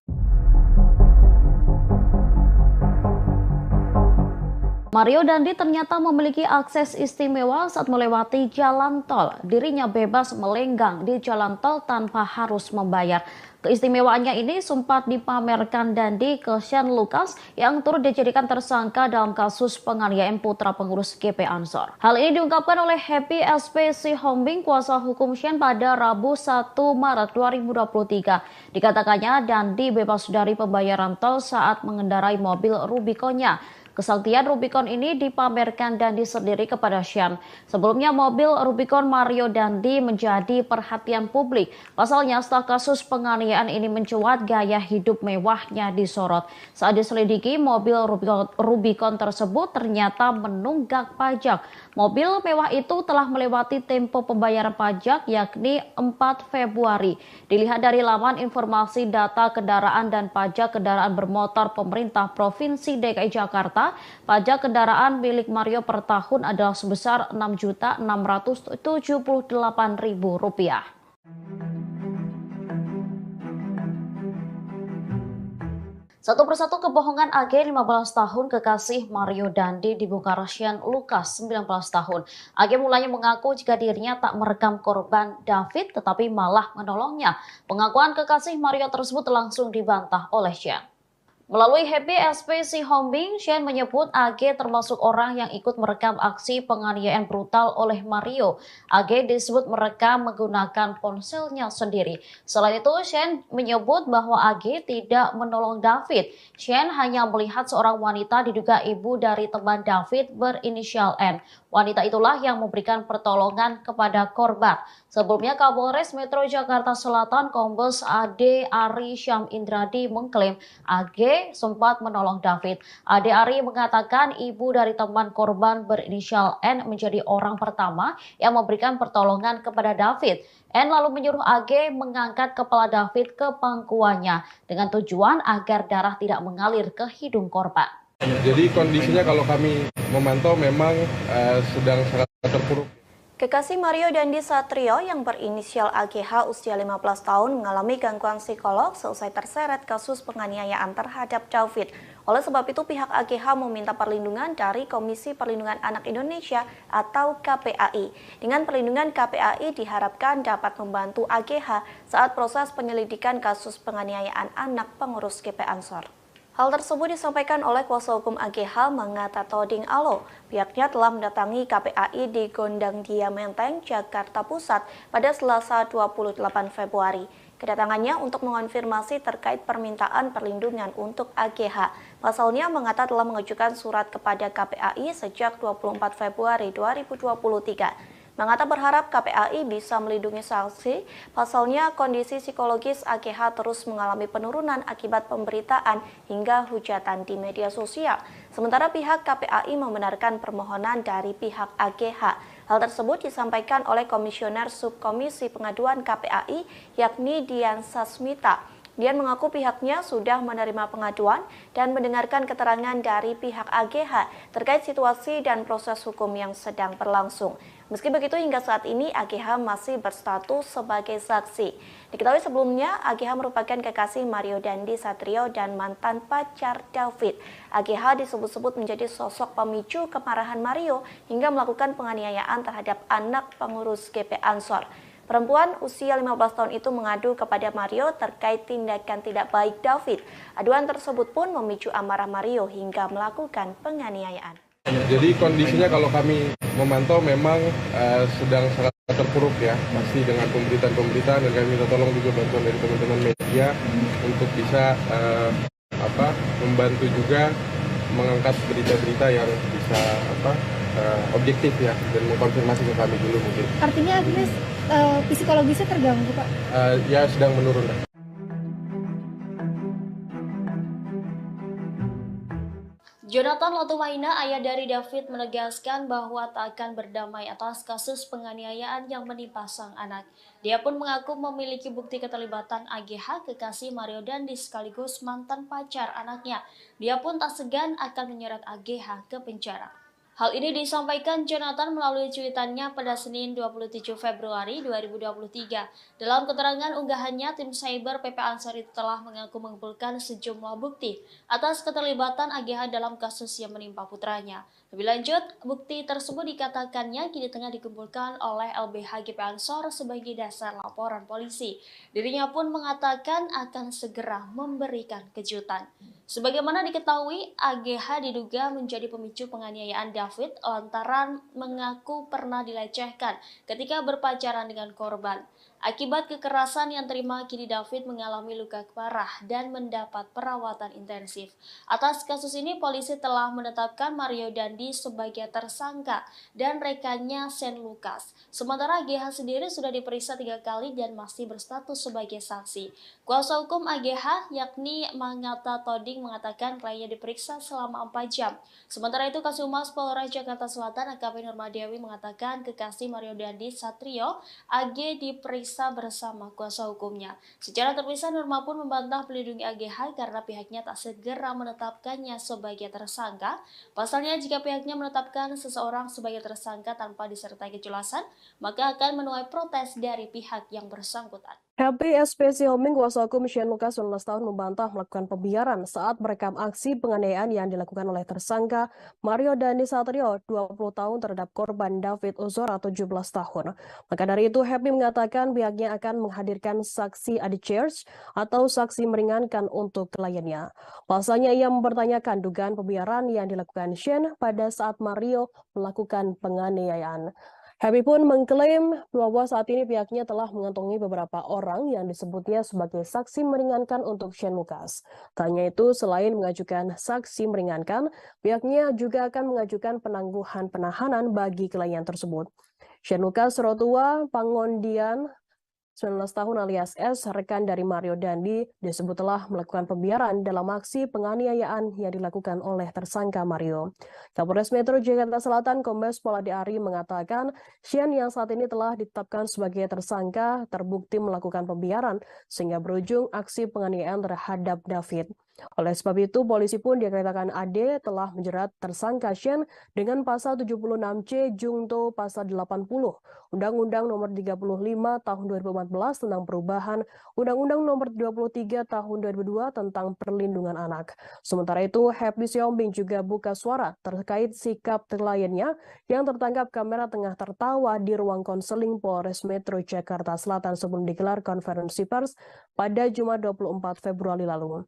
Mario Dandi ternyata memiliki akses istimewa saat melewati jalan tol. Dirinya bebas melenggang di jalan tol tanpa harus membayar. Keistimewaannya ini sempat dipamerkan Dandi ke Shane Lucas yang turut dijadikan tersangka dalam kasus penganiayaan putra pengurus GP Ansor. Hal ini diungkapkan oleh Happy SP Sihombing, kuasa hukum Shane pada Rabu 1 Maret 2023. Dikatakannya Dandi bebas dari pembayaran tol saat mengendarai mobil Rubiconnya. Kesaktian Rubicon ini dipamerkan Dandi sendiri kepada Shane. Sebelumnya mobil Rubicon Mario Dandi menjadi perhatian publik. Pasalnya setelah kasus penganiayaan ini mencuat, gaya hidup mewahnya disorot. Saat diselidiki, mobil Rubicon tersebut ternyata menunggak pajak. Mobil mewah itu telah melewati tempo pembayaran pajak yakni 4 Februari. Dilihat dari laman informasi data kendaraan dan pajak kendaraan bermotor pemerintah Provinsi DKI Jakarta, pajak kendaraan milik Mario per tahun adalah sebesar Rp6.678.000. Satu persatu kebohongan AG 15 tahun kekasih Mario Dandi dibongkar Shane Lucas 19 tahun. AG mulanya mengaku jika dirinya tak merekam korban David tetapi malah menolongnya. Pengakuan kekasih Mario tersebut langsung dibantah oleh Shane. Melalui Happy SP Sihombing, Shane menyebut AG termasuk orang yang ikut merekam aksi penganiayaan brutal oleh Mario. AG disebut merekam menggunakan ponselnya sendiri. Selain itu, Shane menyebut bahwa AG tidak menolong David. Shane hanya melihat seorang wanita diduga ibu dari teman David berinisial N. Wanita itulah yang memberikan pertolongan kepada korban. Sebelumnya, Kapolres Metro Jakarta Selatan Kombes Ade Ari Syam Indradi mengklaim AG sempat menolong David. Ade Ari mengatakan ibu dari teman korban berinisial N menjadi orang pertama yang memberikan pertolongan kepada David. N lalu menyuruh AG mengangkat kepala David ke pangkuannya dengan tujuan agar darah tidak mengalir ke hidung korban. Jadi kondisinya kalau kami memantau memang sedang sangat terpuruk. Kekasih Mario Dandi Satrio yang berinisial AGH usia 15 tahun mengalami gangguan psikolog seusai terseret kasus penganiayaan terhadap David. Oleh sebab itu pihak AGH meminta perlindungan dari Komisi Perlindungan Anak Indonesia atau KPAI. Dengan perlindungan KPAI diharapkan dapat membantu AGH saat proses penyelidikan kasus penganiayaan anak pengurus GP Ansor. Hal tersebut disampaikan oleh kuasa hukum AGH Mangata Toding Alo. Pihaknya telah mendatangi KPAI di Gondang Dia Menteng, Jakarta Pusat pada Selasa 28 Februari. Kedatangannya untuk mengonfirmasi terkait permintaan perlindungan untuk AGH. Pasalnya Mangata telah mengajukan surat kepada KPAI sejak 24 Februari 2023. Mangata berharap KPAI bisa melindungi saksi, pasalnya kondisi psikologis AGH terus mengalami penurunan akibat pemberitaan hingga hujatan di media sosial. Sementara pihak KPAI membenarkan permohonan dari pihak AGH. Hal tersebut disampaikan oleh Komisioner Subkomisi Pengaduan KPAI yakni Dian Sasmita. Dian mengaku pihaknya sudah menerima pengaduan dan mendengarkan keterangan dari pihak AGH terkait situasi dan proses hukum yang sedang berlangsung. Meski begitu, hingga saat ini AGH masih berstatus sebagai saksi. Diketahui sebelumnya, AGH merupakan kekasih Mario Dandi Satrio dan mantan pacar David. AGH disebut-sebut menjadi sosok pemicu kemarahan Mario hingga melakukan penganiayaan terhadap anak pengurus GP Ansor. Perempuan usia 15 tahun itu mengadu kepada Mario terkait tindakan tidak baik David. Aduan tersebut pun memicu amarah Mario hingga melakukan penganiayaan. Jadi kondisinya kalau kami memantau memang sedang sangat terpuruk ya, pasti dengan pemberitaan dan kami minta tolong juga bantuan dari teman-teman media untuk bisa membantu juga mengangkat berita-berita yang bisa objektif ya, dan mengkonfirmasi ke kami dulu mungkin. Artinya Agnes psikologisnya terganggu, Pak? Ya sedang menurun. Jonathan Latumahina, ayah dari David, menegaskan bahwa tak akan berdamai atas kasus penganiayaan yang menimpa sang anak. Dia pun mengaku memiliki bukti keterlibatan AGH, kekasih Mario Dandi sekaligus mantan pacar anaknya. Dia pun tak segan akan menyeret AGH ke penjara. Hal ini disampaikan Jonathan melalui cuitannya pada Senin 27 Februari 2023. Dalam keterangan unggahannya, tim cyber PP Ansari telah mengaku mengumpulkan sejumlah bukti atas keterlibatan AGH dalam kasus yang menimpa putranya. Lebih lanjut, bukti tersebut dikatakannya kini tengah dikumpulkan oleh LBH GP Ansor sebagai dasar laporan polisi. Dirinya pun mengatakan akan segera memberikan kejutan. Sebagaimana diketahui, AGH diduga menjadi pemicu penganiayaan David lantaran mengaku pernah dilecehkan ketika berpacaran dengan korban. Akibat kekerasan yang terima, kini David mengalami luka parah dan mendapat perawatan intensif. Atas kasus ini, polisi telah menetapkan Mario Dandi sebagai tersangka dan rekannya Shane Lucas. Sementara AGH sendiri sudah diperiksa 3 kali dan masih berstatus sebagai saksi. Kuasa hukum AGH yakni Mangata Toding mengatakan kliennya diperiksa selama 4 jam. Sementara itu, Kasumas Polres Jakarta Selatan AKP Nurmadewi mengatakan kekasih Mario Dandi Satrio AG diperiksa bersama kuasa hukumnya. Secara terpisah, Nurma pun membantah melindungi AGH karena pihaknya tak segera menetapkannya sebagai tersangka. Pasalnya, jika pihaknya menetapkan seseorang sebagai tersangka tanpa disertai kejelasan, maka akan menuai protes dari pihak yang bersangkutan. Happy SPC Homing, kuasa hukum Shane Lucas 19 tahun membantah melakukan pembiaran saat merekam aksi penganiayaan yang dilakukan oleh tersangka Mario Dandi Satrio 20 tahun terhadap korban David Ozora 17 tahun. Maka dari itu, Happy mengatakan pihaknya akan menghadirkan saksi adjudge atau saksi meringankan untuk kliennya. Pasalnya, ia mempertanyakan dugaan pembiaran yang dilakukan Shane pada saat Mario melakukan penganiayaan. Happy pun mengklaim bahwa saat ini pihaknya telah mengantongi beberapa orang yang disebutnya sebagai saksi meringankan untuk Shane Lucas. Tak hanya itu, selain mengajukan saksi meringankan, pihaknya juga akan mengajukan penangguhan penahanan bagi klien tersebut. Shane Lucas Rotua Pangondian 19 tahun alias S, rekan dari Mario Dandi, disebut telah melakukan pembiaran dalam aksi penganiayaan yang dilakukan oleh tersangka Mario. Kapolres Metro Jakarta Selatan Kombes Pol Ade Ari mengatakan Shane yang saat ini telah ditetapkan sebagai tersangka terbukti melakukan pembiaran sehingga berujung aksi penganiayaan terhadap David. Oleh sebab itu, polisi pun dikatakan Ade telah menjerat tersangka Shane dengan pasal 76C Jungto pasal 80 Undang-Undang Nomor 35 Tahun 2014 tentang perubahan Undang-Undang Nomor 23 Tahun 2002 tentang perlindungan anak. Sementara itu, Happy Siombing juga buka suara terkait sikap kliennya yang tertangkap kamera tengah tertawa di ruang konseling Polres Metro Jakarta Selatan sebelum digelar konferensi pers pada Jumat 24 Februari lalu.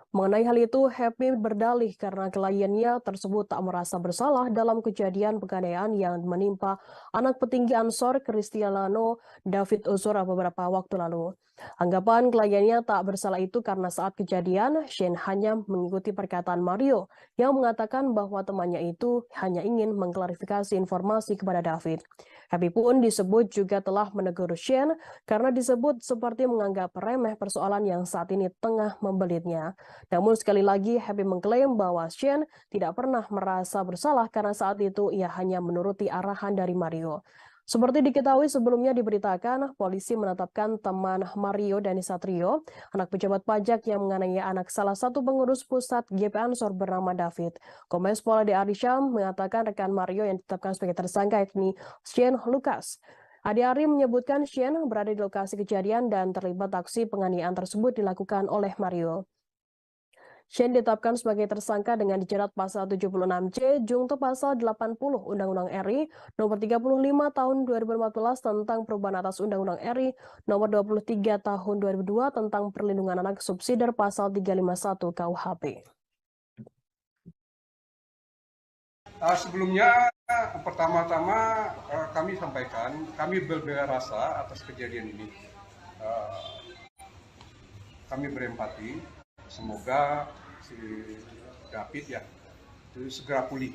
Mengenai hal itu, Happy berdalih karena kliennya tersebut tak merasa bersalah dalam kejadian penganiayaan yang menimpa anak petinggi Ansor Cristiano David Ozora beberapa waktu lalu. Anggapan kliennya tak bersalah itu karena saat kejadian, Shane hanya mengikuti perkataan Mario yang mengatakan bahwa temannya itu hanya ingin mengklarifikasi informasi kepada David. Happy pun disebut juga telah menegur Shane karena disebut seperti menganggap remeh persoalan yang saat ini tengah membelitnya. Namun sekali lagi, Happy mengklaim bahwa Shane tidak pernah merasa bersalah karena saat itu ia hanya menuruti arahan dari Mario. Seperti diketahui sebelumnya diberitakan, polisi menetapkan teman Mario Dandi Satrio, anak pejabat pajak yang menganiaya anak salah satu pengurus pusat GP Ansor bernama David. Kombes Pol Ade Ari Syam mengatakan rekan Mario yang ditetapkan sebagai tersangka yakni Shane Lucas. Ade Ari menyebutkan Shane berada di lokasi kejadian dan terlibat aksi penganiayaan tersebut dilakukan oleh Mario. Shane ditetapkan sebagai tersangka dengan dijerat pasal 76C Jungto pasal 80 Undang-Undang RI nomor 35 tahun 2014 tentang perubahan atas Undang-Undang RI nomor 23 tahun 2002 tentang perlindungan anak subsidiar pasal 351 KUHP. Sebelumnya, pertama-tama kami sampaikan, kami berbela rasa atas kejadian ini. Kami berempati semoga si David ya itu segera pulih.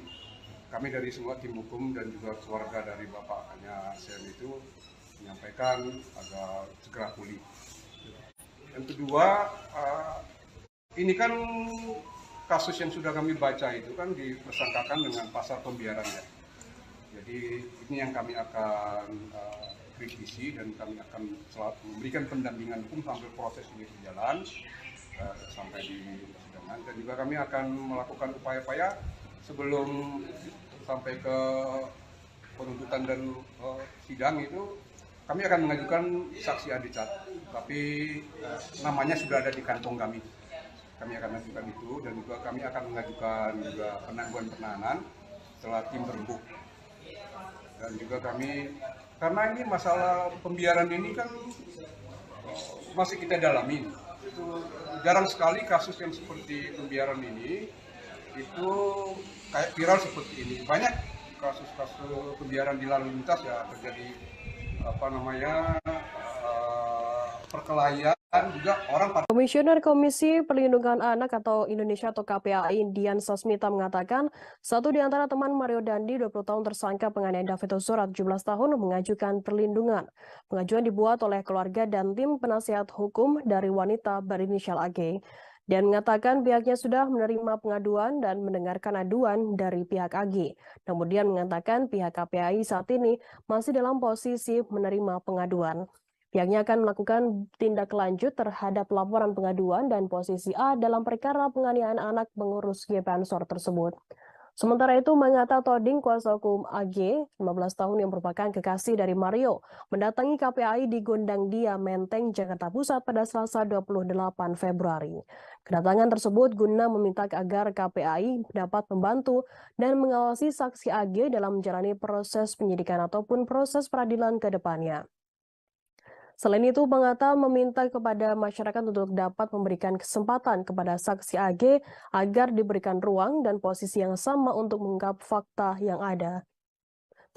Kami dari semua tim hukum dan juga keluarga dari bapaknya Sen itu menyampaikan agar segera pulih. Yang kedua, ini kan kasus yang sudah kami baca itu kan dipersangkakan dengan pasal pembiaran ya. Jadi ini yang kami akan kritisi dan kami akan memberikan pendampingan hukum sampai proses ini berjalan sampai di persidangan, dan juga kami akan melakukan upaya-upaya sebelum sampai ke penuntutan dan sidang itu kami akan mengajukan saksi adicat, tapi namanya sudah ada di kantong kami. Kami akan mengajukan itu, dan juga kami akan mengajukan juga penangguhan penahanan setelah tim berembuk. Dan juga kami, karena ini masalah pembiaran ini kan masih kita dalami. Itu jarang sekali kasus yang seperti pembiaran ini itu kayak viral seperti ini. Banyak kasus-kasus pembiaran di lalu lintas ya terjadi perkelahian juga orang. Komisioner Komisi Perlindungan Anak atau Indonesia atau KPAI Dian Sasmita mengatakan satu di antara teman Mario Dandi 20 tahun tersangka penganiayaan David Ozora 17 tahun mengajukan perlindungan. Pengajuan dibuat oleh keluarga dan tim penasihat hukum dari wanita berinisial AG. Dan mengatakan pihaknya sudah menerima pengaduan dan mendengarkan aduan dari pihak AG. Kemudian mengatakan pihak KPAI saat ini masih dalam posisi menerima pengaduan. Pihaknya akan melakukan tindak lanjut terhadap laporan pengaduan dan posisi A dalam perkara penganiayaan anak pengurus GP Ansor tersebut. Sementara itu, Mangata Toding, kuasa hukum AG, 15 tahun yang merupakan kekasih dari Mario, mendatangi KPAI di Gondang Dia, Menteng, Jakarta Pusat pada Selasa 28 Februari. Kedatangan tersebut guna meminta agar KPAI dapat membantu dan mengawasi saksi AG dalam menjalani proses penyidikan ataupun proses peradilan ke depannya. Selain itu, Mangata meminta kepada masyarakat untuk dapat memberikan kesempatan kepada saksi AG agar diberikan ruang dan posisi yang sama untuk mengungkap fakta yang ada.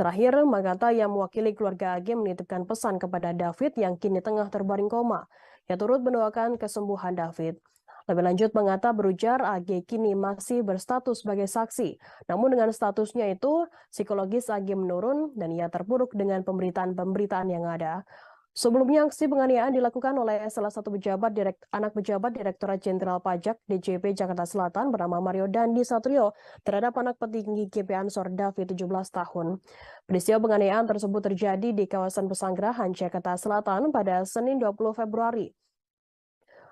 Terakhir, Mangata yang mewakili keluarga AG menitipkan pesan kepada David yang kini tengah terbaring koma. Ia turut mendoakan kesembuhan David. Lebih lanjut, Mangata berujar AG kini masih berstatus sebagai saksi. Namun dengan statusnya itu, psikologis AG menurun dan ia terpuruk dengan pemberitaan-pemberitaan yang ada. Sebelumnya, aksi penganiayaan dilakukan oleh salah satu anak pejabat Direktorat Jenderal Pajak DJP Jakarta Selatan bernama Mario Dandi Satrio terhadap anak petinggi GP Ansor David 17 tahun. Peristiwa penganiayaan tersebut terjadi di kawasan Pesanggerahan, Jakarta Selatan pada Senin 20 Februari.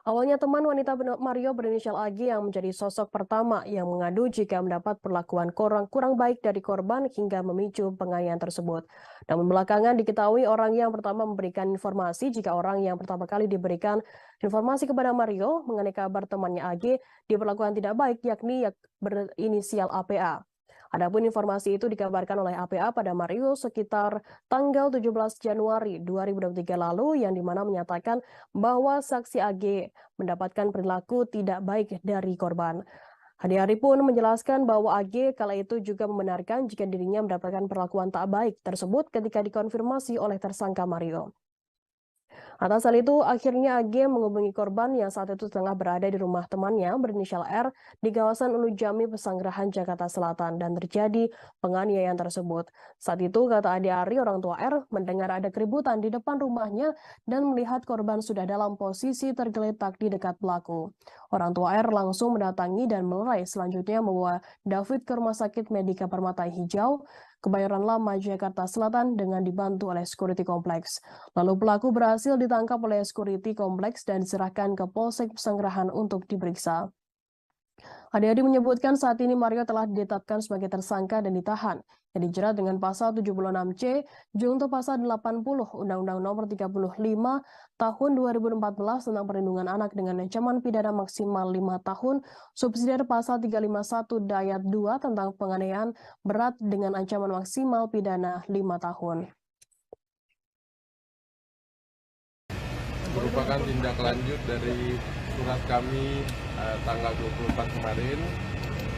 Awalnya teman wanita Mario berinisial AG yang menjadi sosok pertama yang mengadu jika mendapat perlakuan kurang baik dari korban hingga memicu penganiayaan tersebut. Namun belakangan diketahui orang yang pertama memberikan informasi jika orang yang pertama kali diberikan informasi kepada Mario mengenai kabar temannya AG diperlakukan tidak baik, yakni berinisial APA. Adapun informasi itu dikabarkan oleh APA pada Mario sekitar tanggal 17 Januari 2023 lalu yang dimana menyatakan bahwa saksi AG mendapatkan perilaku tidak baik dari korban. Hari pun menjelaskan bahwa AG kala itu juga membenarkan jika dirinya mendapatkan perlakuan tak baik tersebut ketika dikonfirmasi oleh tersangka Mario. Atas hal itu, akhirnya AG menghubungi korban yang saat itu tengah berada di rumah temannya berinisial R di kawasan Ulu Jami, Pesanggerahan, Jakarta Selatan, dan terjadi penganiayaan tersebut. Saat itu, kata Ade Ari, orang tua R, mendengar ada keributan di depan rumahnya dan melihat korban sudah dalam posisi tergeletak di dekat pelaku. Orang tua R langsung mendatangi dan melerai, selanjutnya membawa David ke Rumah Sakit Medika Permata Hijau, Kebayoran Lama, Jakarta Selatan dengan dibantu oleh security kompleks. Lalu pelaku berhasil ditangkap oleh security kompleks dan diserahkan ke Polsek Pesanggerahan untuk diperiksa. Ade-Ade menyebutkan saat ini Mario telah ditetapkan sebagai tersangka dan ditahan, yang dijerat dengan pasal 76C junto pasal 80 Undang-Undang Nomor 35 Tahun 2014 tentang Perlindungan Anak dengan ancaman pidana maksimal 5 tahun, subsidiar pasal 351 Dayat 2 tentang penganiayaan berat dengan ancaman maksimal pidana 5 tahun. Merupakan tindak lanjut dari surat kami tanggal 24 kemarin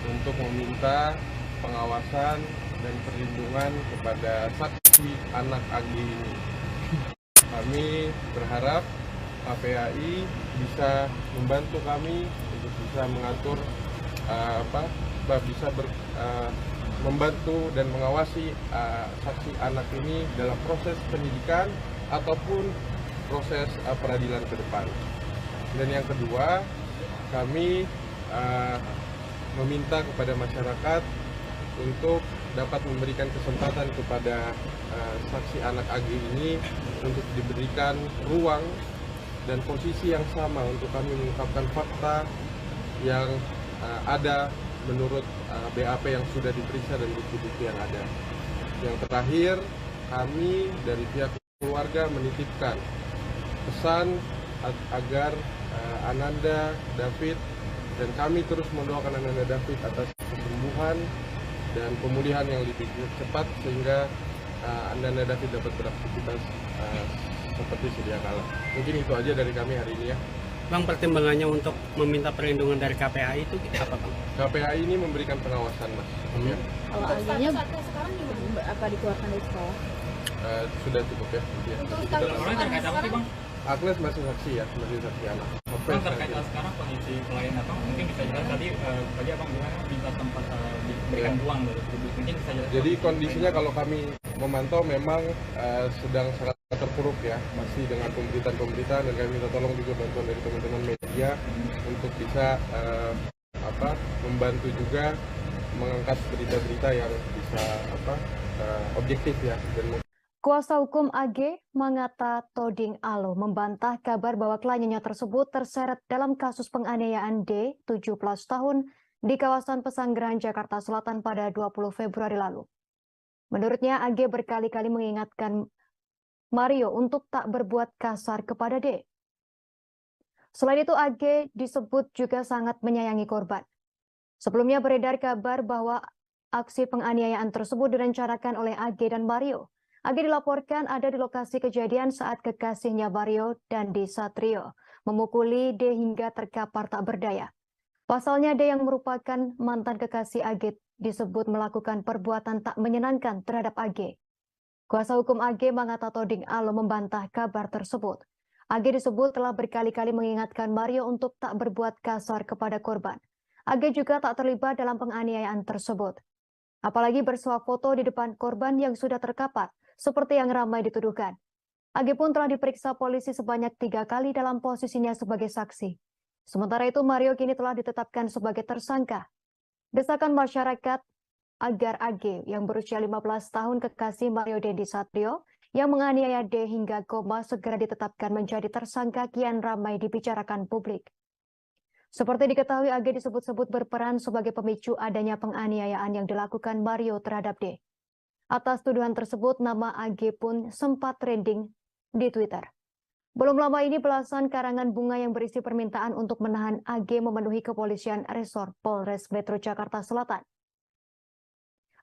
untuk meminta pengawasan dan perlindungan kepada saksi anak AG ini. Kami berharap KPAI bisa membantu kami bisa mengatur membantu dan mengawasi saksi anak ini dalam proses penyidikan ataupun proses peradilan ke depan. Dan yang kedua, kami meminta kepada masyarakat untuk dapat memberikan kesempatan kepada saksi anak AG ini untuk diberikan ruang dan posisi yang sama untuk kami mengungkapkan fakta yang ada menurut BAP yang sudah diperiksa dan bukti-bukti yang ada. Yang terakhir, kami dari pihak keluarga menitipkan pesan agar Ananda David, dan kami terus mendoakan Ananda David atas kesembuhan dan pemulihan yang lebih cepat sehingga Ananda David dapat beraktivitas seperti sedia kala. Mungkin itu aja dari kami hari ini ya. Bang, pertimbangannya untuk meminta perlindungan dari KPAI itu apa, Bang? KPAI ini memberikan pengawasan, Mas. Ya. Kalau AG-nya sekarang gimana? Apa dikeluarkan dari sekolah? Sudah cukup ya. Untuk status sekarang, Bang? Agnes masih saksi ya, masih saksi anak. Bang, terkait sekarang kondisi klien Abang, mungkin bisa jelas tadi Abang bilang minta tempat diberikan ruang dari publik. Mungkin bisa jelas. Jadi kondisinya kalau kami memantau memang sedang sangat terpuruk ya, masih dengan pemberitaan dan kami minta tolong juga bantuan dari teman-teman media untuk bisa membantu juga mengangkat berita-berita yang bisa objektif ya. Dan Kuasa hukum AG Mangata Toding Alo membantah kabar bahwa kliennya tersebut terseret dalam kasus penganiayaan D, 17 tahun, di kawasan Pesanggerahan, Jakarta Selatan pada 20 Februari lalu. Menurutnya, AG berkali-kali mengingatkan Mario untuk tak berbuat kasar kepada D. Selain itu, AG disebut juga sangat menyayangi korban. Sebelumnya beredar kabar bahwa aksi penganiayaan tersebut direncanakan oleh AG dan Mario. AG dilaporkan ada di lokasi kejadian saat kekasihnya Mario Dandi Satrio memukuli D hingga terkapar tak berdaya. Pasalnya D yang merupakan mantan kekasih AG disebut melakukan perbuatan tak menyenangkan terhadap AG. Kuasa hukum AG Mangata Toding Alo membantah kabar tersebut. AG disebut telah berkali-kali mengingatkan Mario untuk tak berbuat kasar kepada korban. AG juga tak terlibat dalam penganiayaan tersebut. Apalagi bersuah foto di depan korban yang sudah terkapar, seperti yang ramai dituduhkan. AG pun telah diperiksa polisi sebanyak 3 kali dalam posisinya sebagai saksi. Sementara itu, Mario kini telah ditetapkan sebagai tersangka. Desakan masyarakat agar AG yang berusia 15 tahun kekasih Mario Dandi Satrio yang menganiaya D hingga koma segera ditetapkan menjadi tersangka kian ramai dibicarakan publik. Seperti diketahui, AG disebut-sebut berperan sebagai pemicu adanya penganiayaan yang dilakukan Mario terhadap D. Atas tuduhan tersebut, nama AG pun sempat trending di Twitter. Belum lama ini belasan karangan bunga yang berisi permintaan untuk menahan AG memenuhi kepolisian resor Polres Metro Jakarta Selatan.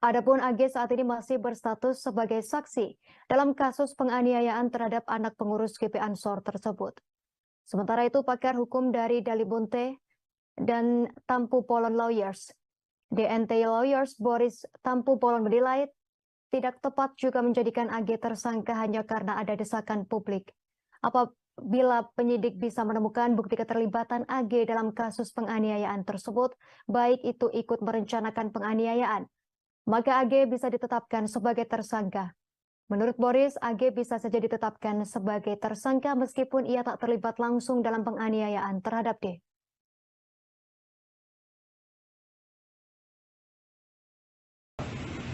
Adapun AG saat ini masih berstatus sebagai saksi dalam kasus penganiayaan terhadap anak pengurus GP Ansor tersebut. Sementara itu, pakar hukum dari Dalibunte dan Tampu Polon Lawyers, DNT Lawyers Boris Tampu Polon menilai tidak tepat juga menjadikan AG tersangka hanya karena ada desakan publik. Apabila penyidik bisa menemukan bukti keterlibatan AG dalam kasus penganiayaan tersebut, baik itu ikut merencanakan penganiayaan, maka AG bisa ditetapkan sebagai tersangka. Menurut Boris, AG bisa saja ditetapkan sebagai tersangka meskipun ia tak terlibat langsung dalam penganiayaan terhadap D.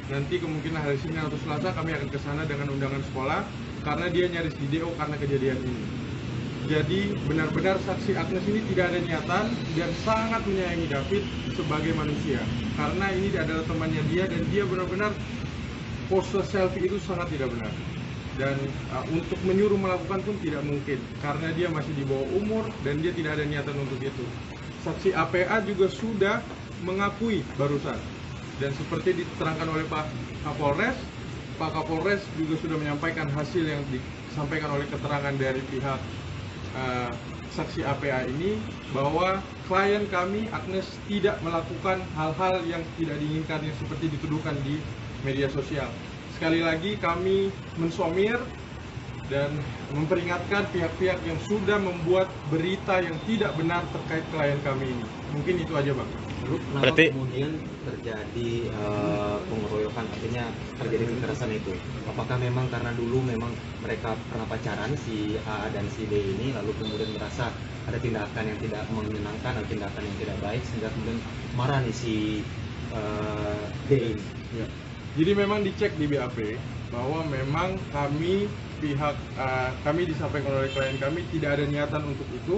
Nanti kemungkinan hari Senin atau Selasa kami akan ke sana dengan undangan sekolah karena dia nyaris di DO karena kejadian ini. Jadi benar-benar saksi Agnes ini tidak ada niatan dan sangat menyayangi David sebagai manusia. Karena ini adalah temannya dia dan dia benar-benar pose selfie itu sangat tidak benar. Dan untuk menyuruh melakukan pun tidak mungkin karena dia masih di bawah umur dan dia tidak ada niatan untuk itu. Saksi APA juga sudah mengakui barusan. Dan seperti diterangkan oleh Pak Kapolres juga sudah menyampaikan hasil yang disampaikan oleh keterangan dari pihak saksi APA ini bahwa klien kami Agnes tidak melakukan hal-hal yang tidak diinginkan yang seperti dituduhkan di media sosial. Sekali lagi kami mensomir dan memperingatkan pihak-pihak yang sudah membuat berita yang tidak benar terkait klien kami ini. Mungkin itu aja, Bang. Kenapa kemudian terjadi pengeroyokan, artinya terjadi kekerasan itu? Apakah memang karena dulu memang mereka pernah pacaran, si A dan si D ini, lalu kemudian merasa ada tindakan yang tidak menyenangkan, ada tindakan yang tidak baik, sehingga kemudian marah nih si D ini? Ya. Jadi memang dicek di BAP bahwa memang kami disampaikan oleh klien kami tidak ada niatan untuk itu,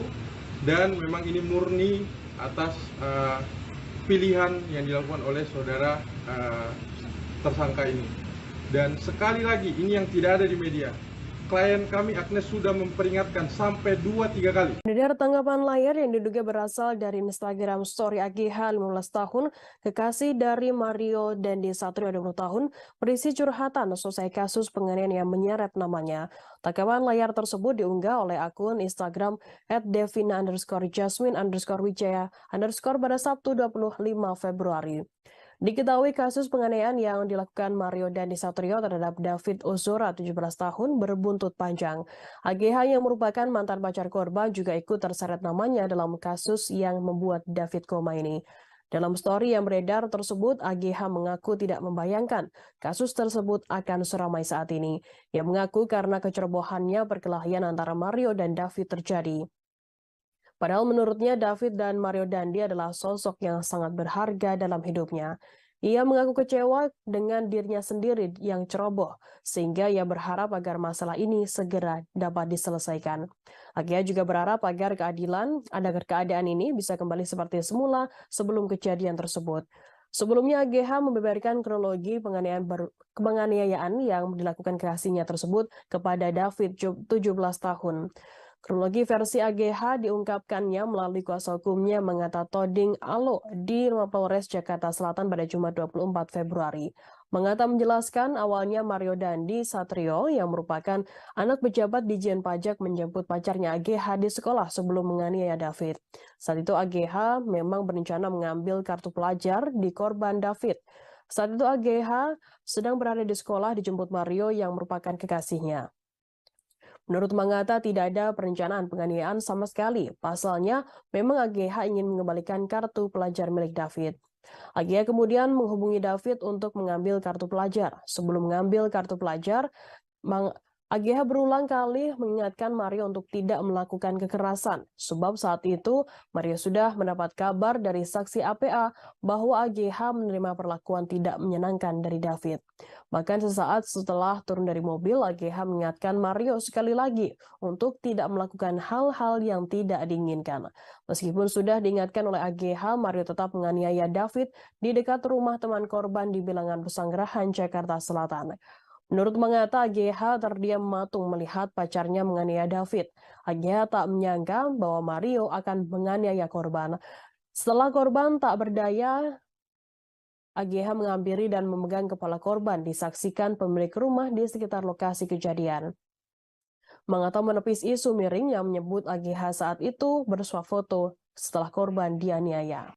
dan memang ini murni atas pilihan yang dilakukan oleh saudara tersangka ini. Dan sekali lagi, ini yang tidak ada di media. Klien kami Agnes sudah memperingatkan sampai 2-3 kali. Dari tanggapan layar yang diduga berasal dari Instagram story AGH 15 tahun, kekasih dari Mario Dandi Satrio 20 tahun, berisi curhatan selesai kasus penganiayaan yang menyeret namanya. Tanggapan layar tersebut diunggah oleh akun Instagram @devina_jasmine_wijaya_ pada Sabtu 25 Februari. Diketahui kasus penganiayaan yang dilakukan Mario Dandi Satrio terhadap David Ozora 17 tahun berbuntut panjang. AGH yang merupakan mantan pacar korban juga ikut terseret namanya dalam kasus yang membuat David koma ini. Dalam story yang beredar tersebut, AGH mengaku tidak membayangkan kasus tersebut akan seramai saat ini. Ia mengaku karena kecerobohannya perkelahian antara Mario dan David terjadi. Padahal menurutnya David dan Mario Dandi adalah sosok yang sangat berharga dalam hidupnya. Ia mengaku kecewa dengan dirinya sendiri yang ceroboh, sehingga ia berharap agar masalah ini segera dapat diselesaikan. AGH juga berharap agar keadaan ini bisa kembali seperti semula sebelum kejadian tersebut. Sebelumnya AGH membeberkan kronologi penganiayaan yang dilakukan kekasihnya tersebut kepada David 17 tahun. Kronologi versi AGH diungkapkannya melalui kuasa hukumnya Mangata Toding Alo di Polres Jakarta Selatan pada Jumat 24 Februari. Mangata menjelaskan awalnya Mario Dandi Satrio yang merupakan anak pejabat Ditjen Pajak menjemput pacarnya AGH di sekolah sebelum menganiaya David. Saat itu AGH memang berencana mengambil kartu pelajar di korban David. Saat itu AGH sedang berada di sekolah dijemput Mario yang merupakan kekasihnya. Menurut Mangata, tidak ada perencanaan penganiayaan sama sekali. Pasalnya, memang AGH ingin mengembalikan kartu pelajar milik David. AGH kemudian menghubungi David untuk mengambil kartu pelajar. Sebelum mengambil kartu pelajar, AGH berulang kali mengingatkan Mario untuk tidak melakukan kekerasan. Sebab saat itu, Mario sudah mendapat kabar dari saksi APA bahwa AGH menerima perlakuan tidak menyenangkan dari David. Bahkan sesaat setelah turun dari mobil, AGH mengingatkan Mario sekali lagi untuk tidak melakukan hal-hal yang tidak diinginkan. Meskipun sudah diingatkan oleh AGH, Mario tetap menganiaya David di dekat rumah teman korban di Bilangan Pesanggerahan, Jakarta Selatan. Menurut Mangata, AGH terdiam matung melihat pacarnya menganiaya David. AGH tak menyangka bahwa Mario akan menganiaya korban. Setelah korban tak berdaya, AGH menghampiri dan memegang kepala korban, disaksikan pemilik rumah di sekitar lokasi kejadian. Mangata menepis isu miring yang menyebut AGH saat itu bersuah foto setelah korban dianiaya.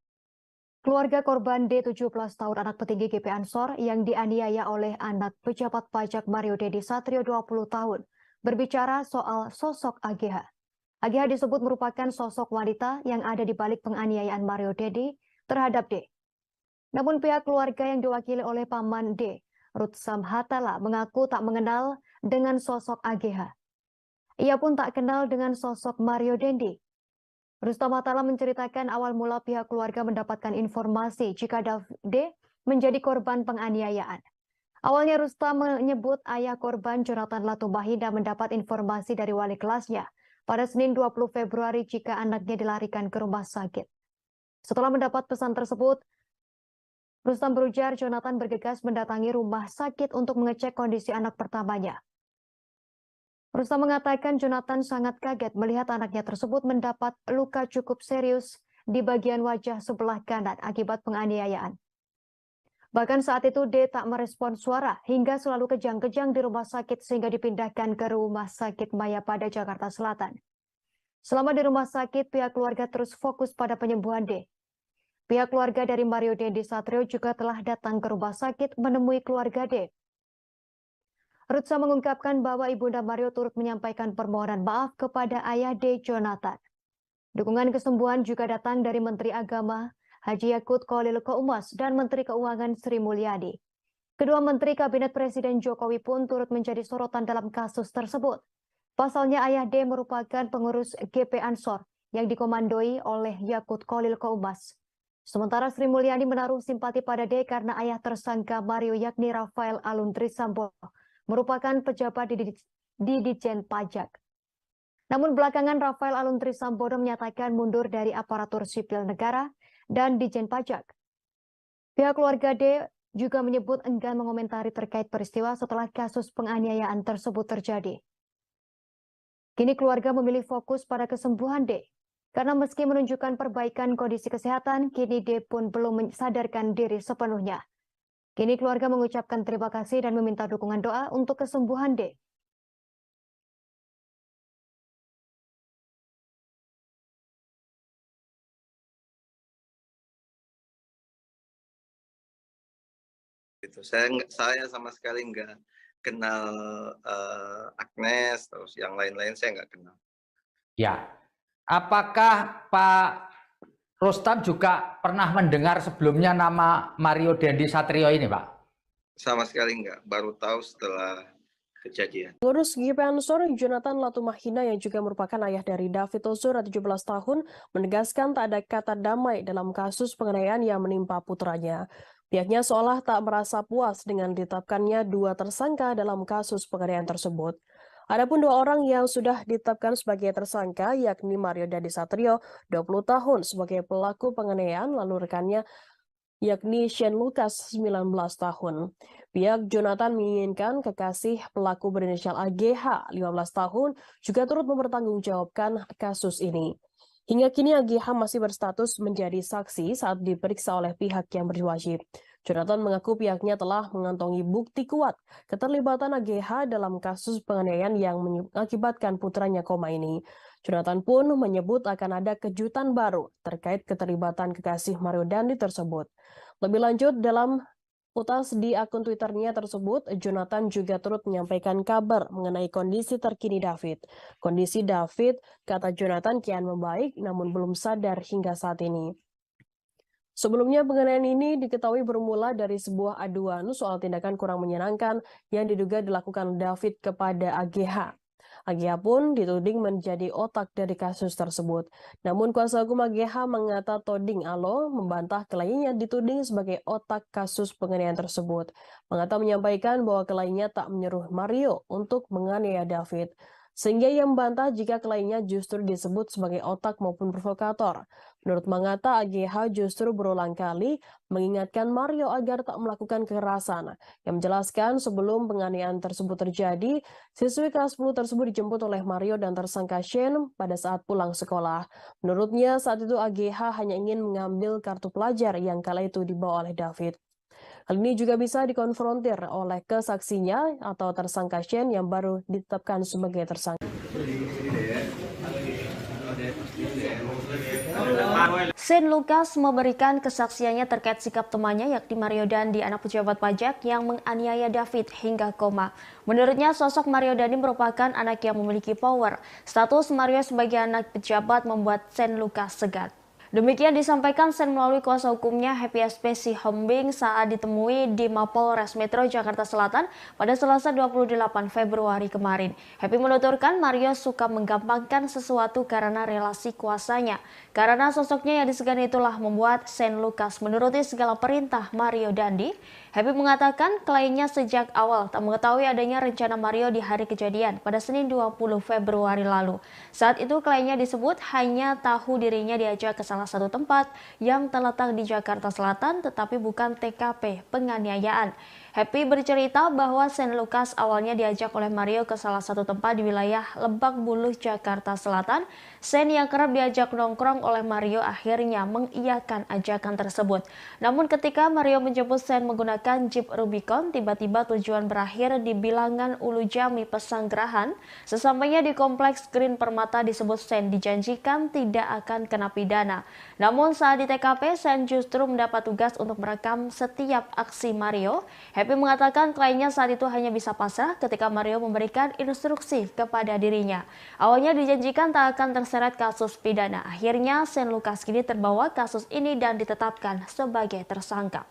Keluarga korban D 17 tahun anak petinggi GP Ansor yang dianiaya oleh anak pejabat pajak Mario Dandi Satrio 20 tahun berbicara soal sosok AGH. AGH disebut merupakan sosok wanita yang ada di balik penganiayaan Mario Dandi terhadap D. Namun pihak keluarga yang diwakili oleh paman D, Ruth Samhatala, mengaku tak mengenal dengan sosok AGH. Ia pun tak kenal dengan sosok Mario Dandi. Rustam Atala menceritakan awal mula pihak keluarga mendapatkan informasi jika D menjadi korban penganiayaan. Awalnya Rustam menyebut ayah korban Jonathan Latumahina mendapat informasi dari wali kelasnya pada Senin 20 Februari jika anaknya dilarikan ke rumah sakit. Setelah mendapat pesan tersebut, Rustam berujar Jonathan bergegas mendatangi rumah sakit untuk mengecek kondisi anak pertamanya. Rustam mengatakan Jonathan sangat kaget melihat anaknya tersebut mendapat luka cukup serius di bagian wajah sebelah kanan akibat penganiayaan. Bahkan saat itu D tak merespon suara hingga selalu kejang-kejang di rumah sakit sehingga dipindahkan ke Rumah Sakit Mayapada, Jakarta Selatan. Selama di rumah sakit, pihak keluarga terus fokus pada penyembuhan D. Pihak keluarga dari Mario Dandi Satrio juga telah datang ke rumah sakit menemui keluarga D. Rutsa mengungkapkan bahwa Ibunda Mario turut menyampaikan permohonan maaf kepada ayah D. Jonathan. Dukungan kesembuhan juga datang dari Menteri Agama Haji Yakut Khalil Qaumas dan Menteri Keuangan Sri Mulyani. Kedua Menteri Kabinet Presiden Jokowi pun turut menjadi sorotan dalam kasus tersebut. Pasalnya ayah D merupakan pengurus GP Ansor yang dikomandoi oleh Yakut Khalil Qaumas. Sementara Sri Mulyani menaruh simpati pada D karena ayah tersangka Mario yakni Rafael Alun Trisambodo merupakan pejabat di Ditjen Pajak. Namun belakangan Rafael Alun Trisambodo menyatakan mundur dari aparatur sipil negara dan Ditjen Pajak. Pihak keluarga D juga menyebut enggan mengomentari terkait peristiwa setelah kasus penganiayaan tersebut terjadi. Kini keluarga memilih fokus pada kesembuhan D. Karena meski menunjukkan perbaikan kondisi kesehatan, kini D pun belum mensadarkan diri sepenuhnya. Kini keluarga mengucapkan terima kasih dan meminta dukungan doa untuk kesembuhan D. Saya sama sekali nggak kenal Agnes, terus yang lain-lain saya nggak kenal. Ya, apakah Pak Rustam juga pernah mendengar sebelumnya nama Mario Dandi Satrio ini, Pak? Sama sekali nggak, baru tahu setelah kejadian. Pengurus GP Ansor Jonathan Latumahina yang juga merupakan ayah dari David Ozora 17 tahun menegaskan tak ada kata damai dalam kasus penganiayaan yang menimpa putranya. Pihaknya seolah tak merasa puas dengan ditetapkannya 2 tersangka dalam kasus penganiayaan tersebut. Adapun 2 orang yang sudah ditetapkan sebagai tersangka yakni Mario Dandi Satrio 20 tahun sebagai pelaku penganiayaan lalu rekannya yakni Shane Lucas 19 tahun. Pihak Jonathan menginginkan kekasih pelaku berinisial AGH 15 tahun juga turut mempertanggungjawabkan kasus ini. Hingga kini AGH masih berstatus menjadi saksi saat diperiksa oleh pihak yang berwajib. Jonathan mengaku pihaknya telah mengantongi bukti kuat keterlibatan AGH dalam kasus penganiayaan yang mengakibatkan putranya koma ini. Jonathan pun menyebut akan ada kejutan baru terkait keterlibatan kekasih Mario Dandi tersebut. Lebih lanjut dalam utas di akun Twitternya tersebut, Jonathan juga turut menyampaikan kabar mengenai kondisi terkini David. Kondisi David, kata Jonathan, kian membaik namun belum sadar hingga saat ini. Sebelumnya penganiayaan ini diketahui bermula dari sebuah aduan soal tindakan kurang menyenangkan yang diduga dilakukan David kepada AGH. AGH pun dituding menjadi otak dari kasus tersebut. Namun kuasa hukum AGH mengata Toding Alo membantah kliennya dituding sebagai otak kasus penganiayaan tersebut. Mengata menyampaikan bahwa kliennya tak menyuruh Mario untuk menganiaya David. Sehingga ia membantah jika kliennya justru disebut sebagai otak maupun provokator. Menurut Mangata, AGH justru berulang kali mengingatkan Mario agar tak melakukan kekerasan. Yang menjelaskan sebelum penganiayaan tersebut terjadi, siswi kelas 10 tersebut dijemput oleh Mario dan tersangka Shane pada saat pulang sekolah. Menurutnya saat itu AGH hanya ingin mengambil kartu pelajar yang kala itu dibawa oleh David. Hal ini juga bisa dikonfrontir oleh kesaksinya atau tersangka Shane yang baru ditetapkan sebagai tersangka. Shane Lucas memberikan kesaksiannya terkait sikap temannya yakni Mario Dandi, anak pejabat pajak yang menganiaya David hingga koma. Menurutnya sosok Mario Dandi merupakan anak yang memiliki power. Status Mario sebagai anak pejabat membuat Shane Lucas segan. Demikian disampaikan Shane melalui kuasa hukumnya Happy SPC Hombing saat ditemui di Mapolres Metro Jakarta Selatan pada Selasa 28 Februari kemarin. Happy menuturkan Mario suka menggampangkan sesuatu karena relasi kuasanya. Karena sosoknya yang disegani itulah membuat Shane Lucas menuruti segala perintah Mario Dandi. Happy mengatakan kliennya sejak awal tak mengetahui adanya rencana Mario di hari kejadian pada Senin 20 Februari lalu. Saat itu kliennya disebut hanya tahu dirinya diajak ke salah satu tempat yang terletak di Jakarta Selatan tetapi bukan TKP penganiayaan. Happy bercerita bahwa Shane Lucas awalnya diajak oleh Mario ke salah satu tempat di wilayah Lebak Bulus, Jakarta Selatan. Shane yang kerap diajak nongkrong oleh Mario akhirnya mengiyakan ajakan tersebut. Namun ketika Mario menjemput Shane menggunakan Jeep Rubicon, tiba-tiba tujuan berakhir di Bilangan Ulu Jami Pesanggerahan. Sesampainya di Kompleks Green Permata disebut Shane dijanjikan tidak akan kena pidana. Namun saat di TKP, Shane justru mendapat tugas untuk merekam setiap aksi Mario. Happy mengatakan kliennya saat itu hanya bisa pasrah ketika Mario memberikan instruksi kepada dirinya. Awalnya dijanjikan tak akan terseret kasus pidana. Akhirnya Shane Lucas kini terbawa kasus ini dan ditetapkan sebagai tersangka.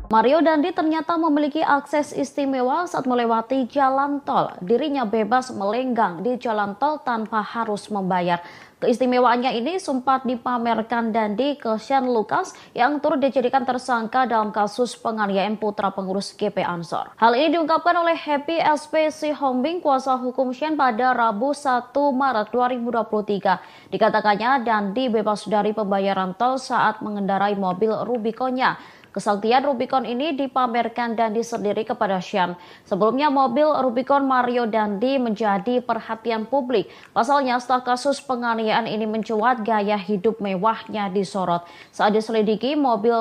Mario Dandi ternyata memiliki akses istimewa saat melewati jalan tol. Dirinya bebas melenggang di jalan tol tanpa harus membayar. Keistimewaannya ini sempat dipamerkan Dandi ke Shane Lucas yang turut dijadikan tersangka dalam kasus penganiayaan putra pengurus GP Ansor. Hal ini diungkapkan oleh Happy SP Sihombing, kuasa hukum Shane pada Rabu 1 Maret 2023. Dikatakannya Dandi bebas dari pembayaran tol saat mengendarai mobil Rubicon-nya. Kesaktian Rubicon ini dipamerkan Dandi sendiri kepada Shane. Sebelumnya mobil Rubicon Mario Dandi menjadi perhatian publik. Pasalnya setelah kasus penganiayaan ini mencuat, gaya hidup mewahnya disorot. Saat diselidiki, mobil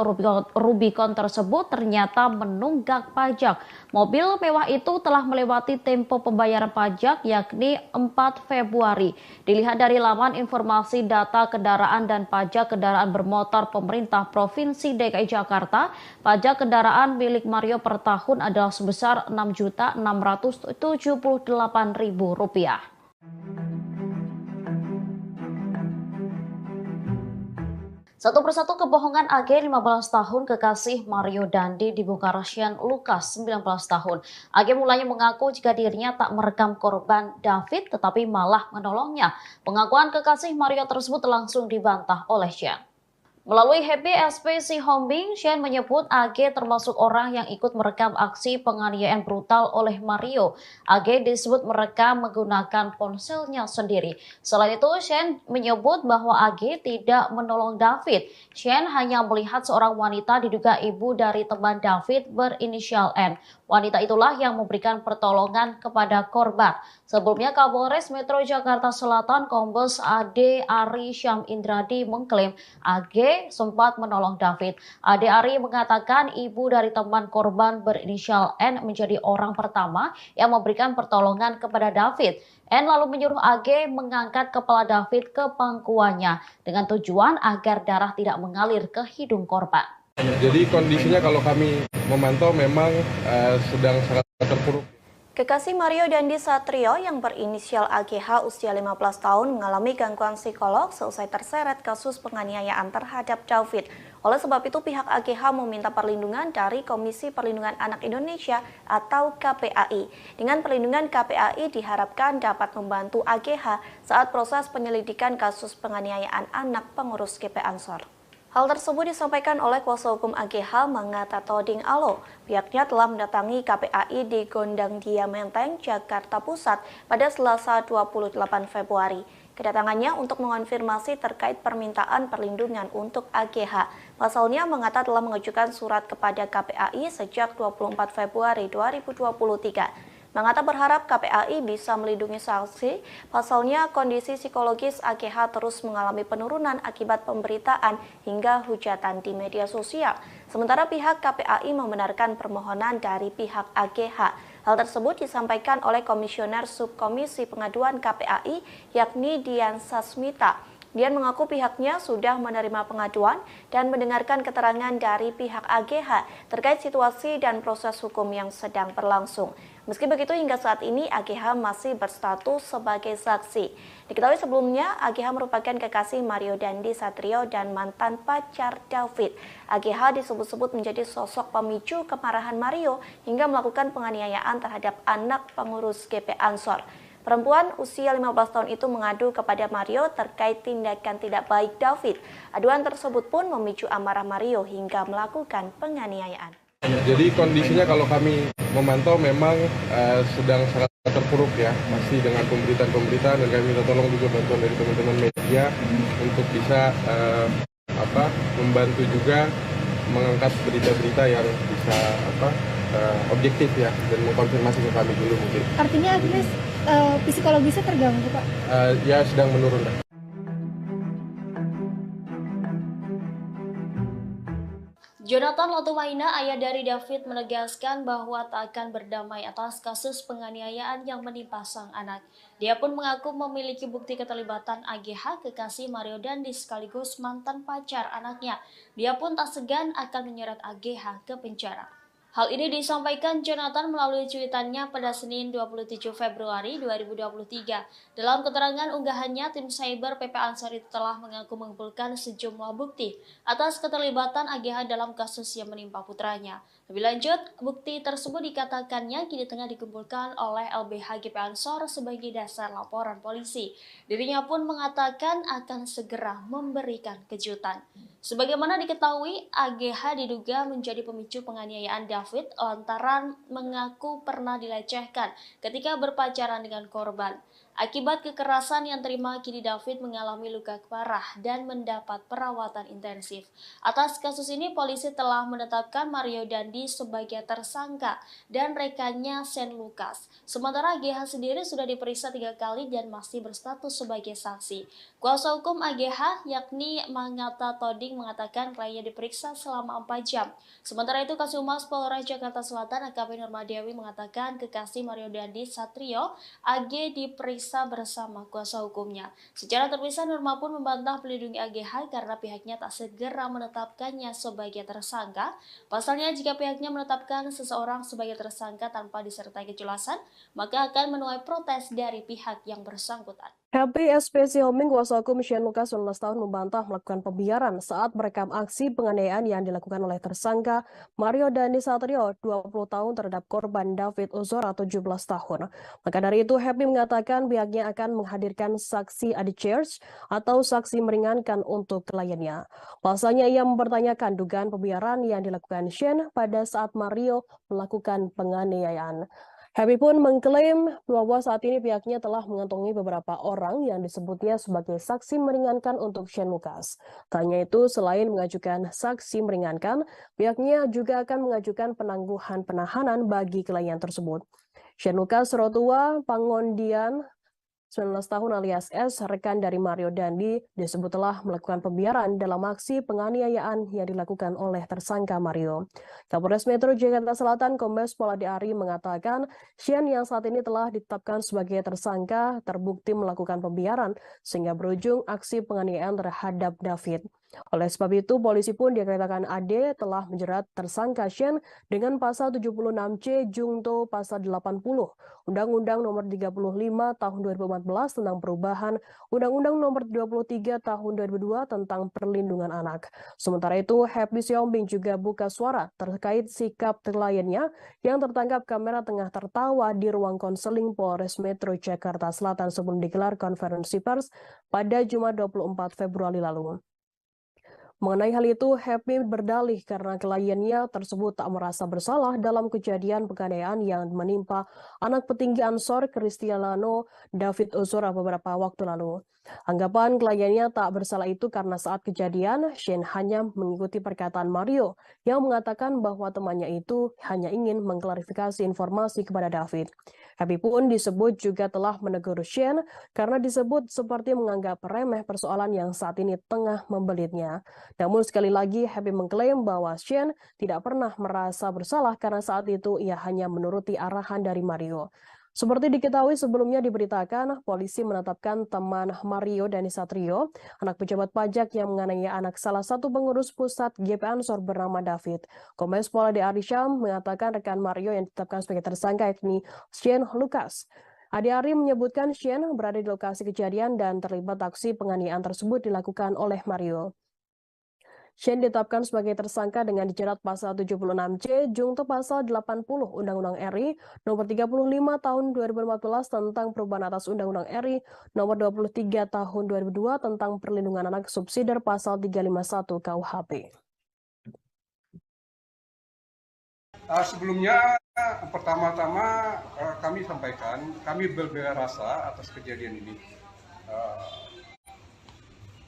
Rubicon tersebut ternyata menunggak pajak. Mobil mewah itu telah melewati tempo pembayaran pajak yakni 4 Februari. Dilihat dari laman informasi data kendaraan dan pajak kendaraan bermotor pemerintah Provinsi DKI Jakarta, pajak kendaraan milik Mario per tahun adalah sebesar Rp6.678.000. Satu persatu kebohongan AG 15 tahun kekasih Mario Dandi dibongkar Shane Lucas 19 tahun. AG mulanya mengaku jika dirinya tak merekam korban David tetapi malah menolongnya. Pengakuan kekasih Mario tersebut langsung dibantah oleh Shane. Melalui Happy SP Sihombing, Shane menyebut AG termasuk orang yang ikut merekam aksi penganiayaan brutal oleh Mario. AG disebut merekam menggunakan ponselnya sendiri. Selain itu, Shane menyebut bahwa AG tidak menolong David. Shane hanya melihat seorang wanita diduga ibu dari teman David berinisial N. Wanita itulah yang memberikan pertolongan kepada korban. Sebelumnya, Kapolres Metro Jakarta Selatan Kombes Ade Ari Syam Indradi mengklaim AG sempat menolong David. Ade Ari mengatakan ibu dari teman korban berinisial N menjadi orang pertama yang memberikan pertolongan kepada David. N lalu menyuruh AG mengangkat kepala David ke pangkuannya dengan tujuan agar darah tidak mengalir ke hidung korban. Jadi kondisinya kalau kami memantau memang sedang sangat terpuruk. Kekasih Mario Dandi Satrio yang berinisial AGH usia 15 tahun mengalami gangguan psikolog seusai terseret kasus penganiayaan terhadap David. Oleh sebab itu pihak AGH meminta perlindungan dari Komisi Perlindungan Anak Indonesia atau KPAI. Dengan perlindungan KPAI diharapkan dapat membantu AGH saat proses penyelidikan kasus penganiayaan anak pengurus GP Ansor. Hal tersebut disampaikan oleh kuasa hukum AGH Mangata Toding Alo. Pihaknya telah mendatangi KPAI di Gondang Dia Menteng, Jakarta Pusat pada Selasa 28 Februari. Kedatangannya untuk mengonfirmasi terkait permintaan perlindungan untuk AGH. Pasalnya Mangata telah mengajukan surat kepada KPAI sejak 24 Februari 2023. Mangata berharap KPAI bisa melindungi saksi, pasalnya kondisi psikologis AGH terus mengalami penurunan akibat pemberitaan hingga hujatan di media sosial. Sementara pihak KPAI membenarkan permohonan dari pihak AGH. Hal tersebut disampaikan oleh Komisioner Subkomisi Pengaduan KPAI, yakni Dian Sasmita. Dian mengaku pihaknya sudah menerima pengaduan dan mendengarkan keterangan dari pihak AGH terkait situasi dan proses hukum yang sedang berlangsung. Meski begitu, hingga saat ini AGH masih berstatus sebagai saksi. Diketahui sebelumnya, AGH merupakan kekasih Mario Dandi Satrio dan mantan pacar David. AGH disebut-sebut menjadi sosok pemicu kemarahan Mario hingga melakukan penganiayaan terhadap anak pengurus GP Ansor. Perempuan usia 15 tahun itu mengadu kepada Mario terkait tindakan tidak baik David. Aduan tersebut pun memicu amarah Mario hingga melakukan penganiayaan. Jadi kondisinya kalau kami memantau memang sedang sangat terpuruk ya, masih dengan pemberitaan dan kami minta tolong juga bantuan dari teman-teman media untuk bisa membantu juga mengangkat berita-berita yang bisa objektif ya dan mengkonfirmasi ke kami dulu mungkin. Artinya Agnes psikologisnya terganggu Pak? Ya sedang menurun. Jonathan Latumahina, ayah dari David, menegaskan bahwa tak akan berdamai atas kasus penganiayaan yang menimpa sang anak. Dia pun mengaku memiliki bukti keterlibatan AGH, kekasih Mario Dandi sekaligus mantan pacar anaknya. Dia pun tak segan akan menyeret AGH ke penjara. Hal ini disampaikan Jonathan melalui cuitannya pada Senin 27 Februari 2023. Dalam keterangan unggahannya, tim cyber PP Ansari telah mengaku mengumpulkan sejumlah bukti atas keterlibatan AGH dalam kasus yang menimpa putranya. Lebih lanjut, bukti tersebut dikatakannya kini tengah dikumpulkan oleh LBH GP Ansor sebagai dasar laporan polisi. Dirinya pun mengatakan akan segera memberikan kejutan. Sebagaimana diketahui, AGH diduga menjadi pemicu penganiayaan David lantaran mengaku pernah dilecehkan ketika berpacaran dengan korban. Akibat kekerasan yang terima, kini David mengalami luka parah dan mendapat perawatan intensif. Atas kasus ini, polisi telah menetapkan Mario Dandi sebagai tersangka dan rekannya Shane Lucas. Sementara AGH sendiri sudah diperiksa 3 kali dan masih berstatus sebagai saksi. Kuasa hukum AGH yakni Mangata Toding mengatakan kliennya diperiksa selama 4 jam. Sementara itu, Kasumas Polres Jakarta Selatan AKP Nurmadewi mengatakan kekasih Mario Dandi Satrio AG diperiksa bersama kuasa hukumnya. Secara terpisah, Nurma pun membantah melindungi AGH karena pihaknya tak segera menetapkannya sebagai tersangka. Pasalnya, jika pihaknya menetapkan seseorang sebagai tersangka tanpa disertai kejelasan, maka akan menuai protes dari pihak yang bersangkutan. Happy SPC Homing, kuasa hukum Shane Lucas 19 tahun membantah melakukan pembiaran saat merekam aksi penganiayaan yang dilakukan oleh tersangka Mario Dandi Satrio 20 tahun terhadap korban David Ozora 17 tahun. Maka dari itu, Happy mengatakan pihaknya akan menghadirkan saksi adik charge atau saksi meringankan untuk kliennya. Pasalnya ia mempertanyakan dugaan pembiaran yang dilakukan Shane pada saat Mario melakukan penganiayaan. Happy pun mengklaim bahwa saat ini pihaknya telah mengantongi beberapa orang yang disebutnya sebagai saksi meringankan untuk Shane Lucas. Tak hanya itu, selain mengajukan saksi meringankan, pihaknya juga akan mengajukan penangguhan penahanan bagi klien tersebut. Shane Lucas Rotua Pangondian 19 tahun alias S, rekan dari Mario Dandi, disebut telah melakukan pembiaran dalam aksi penganiayaan yang dilakukan oleh tersangka Mario. Kapolres Metro Jakarta Selatan Kombes Pol Ade Ari mengatakan Shane yang saat ini telah ditetapkan sebagai tersangka terbukti melakukan pembiaran sehingga berujung aksi penganiayaan terhadap David. Oleh sebab itu, polisi pun dikatakan Ade telah menjerat tersangka Shane dengan pasal 76C Jungto pasal 80 Undang-Undang Nomor 35 Tahun 2014 tentang perubahan Undang-Undang Nomor 23 Tahun 2002 tentang perlindungan anak. Sementara itu, Happy Siombing juga buka suara terkait sikap kliennya yang tertangkap kamera tengah tertawa di ruang konseling Polres Metro Jakarta Selatan sebelum digelar konferensi pers pada Jumat 24 Februari lalu. Mengenai hal itu, Happy berdalih karena kliennya tersebut tak merasa bersalah dalam kejadian penganiayaan yang menimpa anak petinggi Ansor Cristiano David Ozora beberapa waktu lalu. Anggapan kliennya tak bersalah itu karena saat kejadian, Shane hanya mengikuti perkataan Mario yang mengatakan bahwa temannya itu hanya ingin mengklarifikasi informasi kepada David. Happy pun disebut juga telah menegur Shane karena disebut seperti menganggap remeh persoalan yang saat ini tengah membelitnya. Namun sekali lagi, Happy mengklaim bahwa Shane tidak pernah merasa bersalah karena saat itu ia hanya menuruti arahan dari Mario. Seperti diketahui sebelumnya diberitakan, polisi menetapkan teman Mario Dandi Satrio, anak pejabat pajak yang menganiaya anak salah satu pengurus pusat GP Ansor bernama David. Kombes Pol Ade Ari Syam mengatakan rekan Mario yang ditetapkan sebagai tersangka yakni Shane Lucas. Ade Ari menyebutkan Shane berada di lokasi kejadian dan terlibat aksi penganiayaan tersebut dilakukan oleh Mario. Shane ditetapkan sebagai tersangka dengan dijerat pasal 76C Jungto pasal 80 Undang-Undang RI nomor 35 tahun 2014 tentang perubahan atas Undang-Undang RI nomor 23 tahun 2002 tentang perlindungan anak subsidiar pasal 351 KUHP. Sebelumnya, pertama-tama kami sampaikan, kami berbela rasa atas kejadian ini.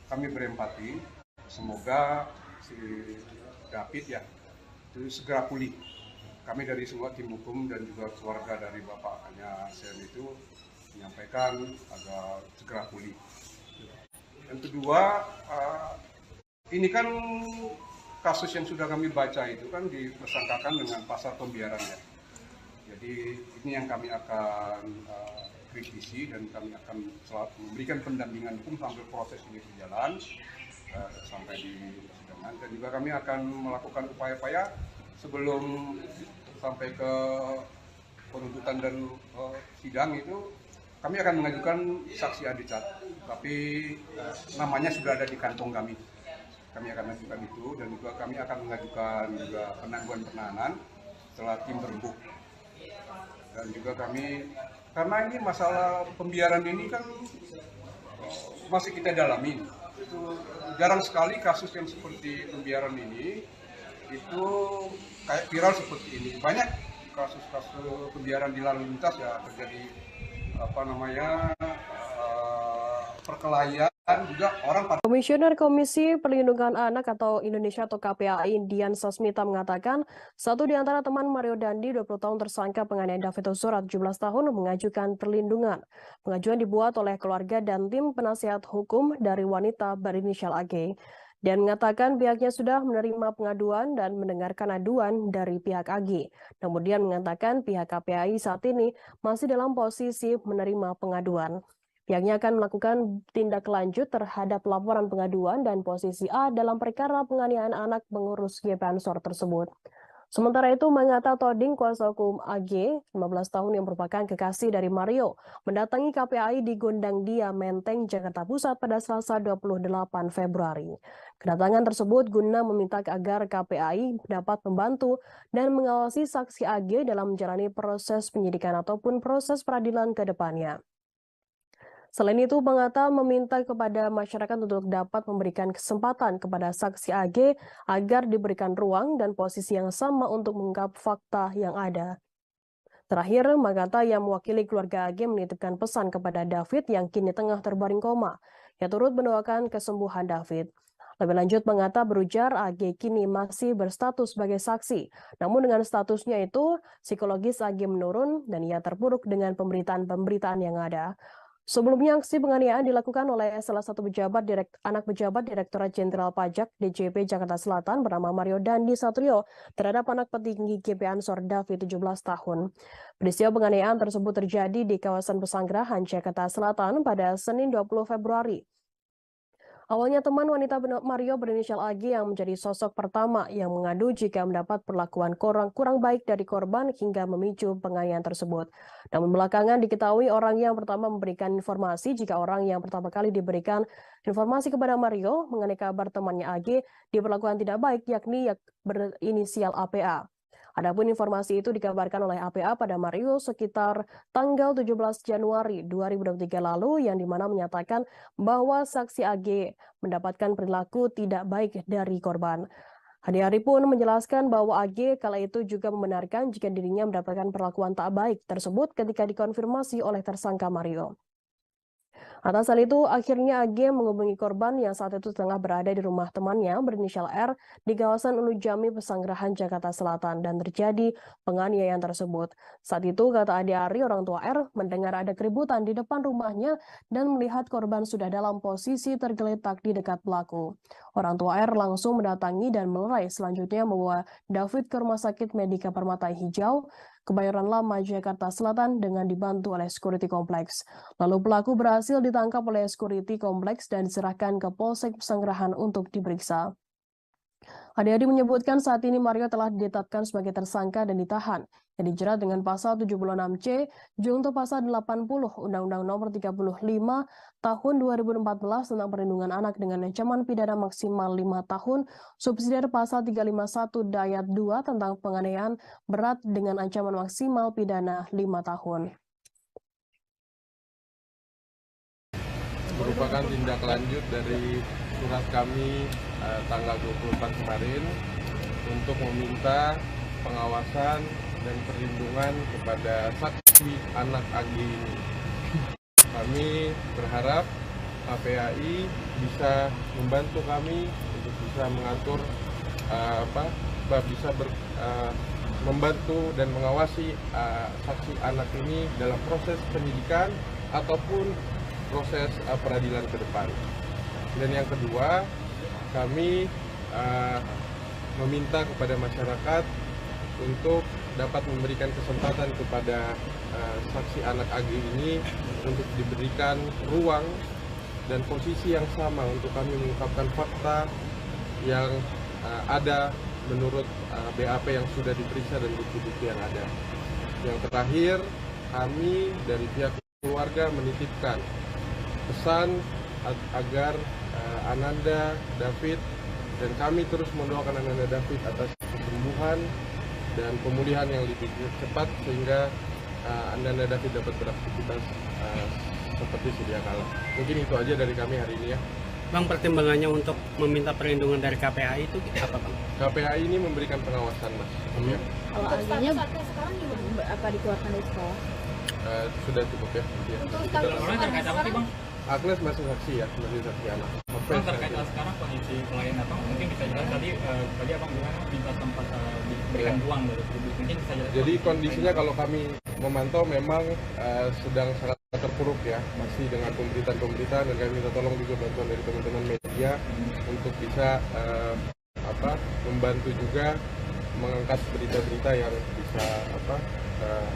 Kami berempati. Semoga si David ya itu segera pulih. Kami dari semua tim hukum dan juga keluarga dari bapaknya Shane itu menyampaikan agar segera pulih. Yang kedua, ini kan kasus yang sudah kami baca itu kan dipersangkakan dengan pasal pembiaran ya. Jadi ini yang kami akan kritisi dan kami akan memberikan pendampingan hukum sampai proses ini berjalan sampai di persidangan, dan juga kami akan melakukan upaya-upaya sebelum sampai ke penuntutan dan sidang itu kami akan mengajukan saksi adicat, tapi namanya sudah ada di kantong kami. Kami akan mengajukan itu, dan juga kami akan mengajukan juga penangguhan penahanan setelah tim berembuk. Dan juga kami, karena ini masalah pembiaran ini kan masih kita dalami. Itu jarang sekali kasus yang seperti pembiaran ini itu kayak viral seperti ini. Banyak kasus-kasus pembiaran di lalu lintas ya terjadi perkelahian juga orang. Komisioner Komisi Perlindungan Anak atau Indonesia atau KPAI Dian Sasmita mengatakan satu di antara teman Mario Dandi 20 tahun tersangka penganiayaan David Ozora 17 tahun mengajukan perlindungan. Pengajuan dibuat oleh keluarga dan tim penasihat hukum dari wanita berinisial AG. Dan mengatakan pihaknya sudah menerima pengaduan dan mendengarkan aduan dari pihak AG. Kemudian mengatakan pihak KPAI saat ini masih dalam posisi menerima pengaduan. Pihaknya akan melakukan tindak lanjut terhadap laporan pengaduan dan posisi A dalam perkara penganiayaan anak pengurus GP Ansor tersebut. Sementara itu, Mangata Toding, kuasa hukum AG, 15 tahun yang merupakan kekasih dari Mario, mendatangi KPAI di Gondang Dia, Menteng, Jakarta Pusat pada Selasa 28 Februari. Kedatangan tersebut guna meminta agar KPAI dapat membantu dan mengawasi saksi AG dalam menjalani proses penyidikan ataupun proses peradilan ke depannya. Selain itu, Mangata meminta kepada masyarakat untuk dapat memberikan kesempatan kepada saksi AG agar diberikan ruang dan posisi yang sama untuk mengungkap fakta yang ada. Terakhir, Mangata yang mewakili keluarga AG menitipkan pesan kepada David yang kini tengah terbaring koma. Ia turut mendoakan kesembuhan David. Lebih lanjut, Mangata berujar AG kini masih berstatus sebagai saksi. Namun dengan statusnya itu, psikologis AG menurun dan ia terpuruk dengan pemberitaan-pemberitaan yang ada. Sebelumnya, aksi penganiayaan dilakukan oleh salah satu anak pejabat Direktorat Jenderal Pajak DJP Jakarta Selatan bernama Mario Dandi Satrio terhadap anak petinggi GP Ansor David 17 tahun. Peristiwa penganiayaan tersebut terjadi di kawasan Pesanggerahan, Jakarta Selatan pada Senin 20 Februari. Awalnya teman wanita Mario berinisial AG yang menjadi sosok pertama yang mengadu jika mendapat perlakuan kurang baik dari korban hingga memicu penganiayaan tersebut. Namun belakangan diketahui orang yang pertama memberikan informasi jika orang yang pertama kali diberikan informasi kepada Mario mengenai kabar temannya AG diperlakukan tidak baik yakni berinisial APA. Adapun informasi itu dikabarkan oleh APA pada Mario sekitar tanggal 17 Januari 2023 lalu yang dimana menyatakan bahwa saksi AG mendapatkan perilaku tidak baik dari korban. Andi-Ari pun menjelaskan bahwa AG kala itu juga membenarkan jika dirinya mendapatkan perlakuan tak baik tersebut ketika dikonfirmasi oleh tersangka Mario. Atas hal itu, akhirnya AG menghubungi korban yang saat itu tengah berada di rumah temannya berinisial R di kawasan Unujami, Pesanggerahan, Jakarta Selatan dan terjadi penganiayaan tersebut. Saat itu, kata Andi-Ari, orang tua R mendengar ada keributan di depan rumahnya dan melihat korban sudah dalam posisi tergeletak di dekat pelaku. Orang tua R langsung mendatangi dan melerai, selanjutnya membawa David ke Rumah Sakit Medika Permata Hijau, Kebayoran Lama, Jakarta Selatan dengan dibantu oleh security kompleks. Lalu pelaku berhasil ditangkap oleh security kompleks dan diserahkan ke Polsek Pesanggerahan untuk diperiksa. Andi-Ari menyebutkan saat ini Mario telah ditetapkan sebagai tersangka dan ditahan, yang dijerat dengan pasal 76C junto pasal 80 Undang-Undang Nomor 35 Tahun 2014 tentang perlindungan anak dengan ancaman pidana maksimal 5 tahun, subsidiar pasal 351 Dayat 2 tentang penganiayaan berat dengan ancaman maksimal pidana 5 tahun. Merupakan tindak lanjut dari surat kami tanggal 24 kemarin untuk meminta pengawasan dan perlindungan kepada saksi anak AG ini. Kami berharap KPAI bisa membantu kami untuk bisa mengatur membantu dan mengawasi saksi anak ini dalam proses penyidikan ataupun proses peradilan ke depan. Dan yang kedua, kami meminta kepada masyarakat untuk dapat memberikan kesempatan kepada saksi anak AG ini untuk diberikan ruang dan posisi yang sama untuk kami mengungkapkan fakta yang ada menurut BAP yang sudah diperiksa dan bukti-bukti yang ada. Yang terakhir, kami dari pihak keluarga menitipkan pesan agar Ananda David, dan kami terus mendoakan Ananda David atas kesembuhan dan pemulihan yang lebih cepat sehingga Ananda David dapat beraktivitas seperti sedia kala. Mungkin itu aja dari kami hari ini ya. Bang, pertimbangannya untuk meminta perlindungan dari KPAI itu apa, Bang? KPAI ini memberikan pengawasan, Mas. Ya. Kalau akhirnya sekarang gimana? Apa dikeluarkan dari sekolah? Sudah cukup ya. Untuk terkait apa sih, Bang? Agnes masih saksi ya, masih saksi anak. Bang, terkait sekarang kondisi klien Abang, mungkin bisa jelas tadi Abang bilang minta tempat diberikan ruang dari publik, mungkin bisa jelas. Jadi kondisinya kalau kami memantau memang sedang sangat terpuruk ya, masih dengan pemberitaan dan kami minta tolong juga bantuan dari teman-teman media untuk bisa membantu juga mengangkat berita-berita yang bisa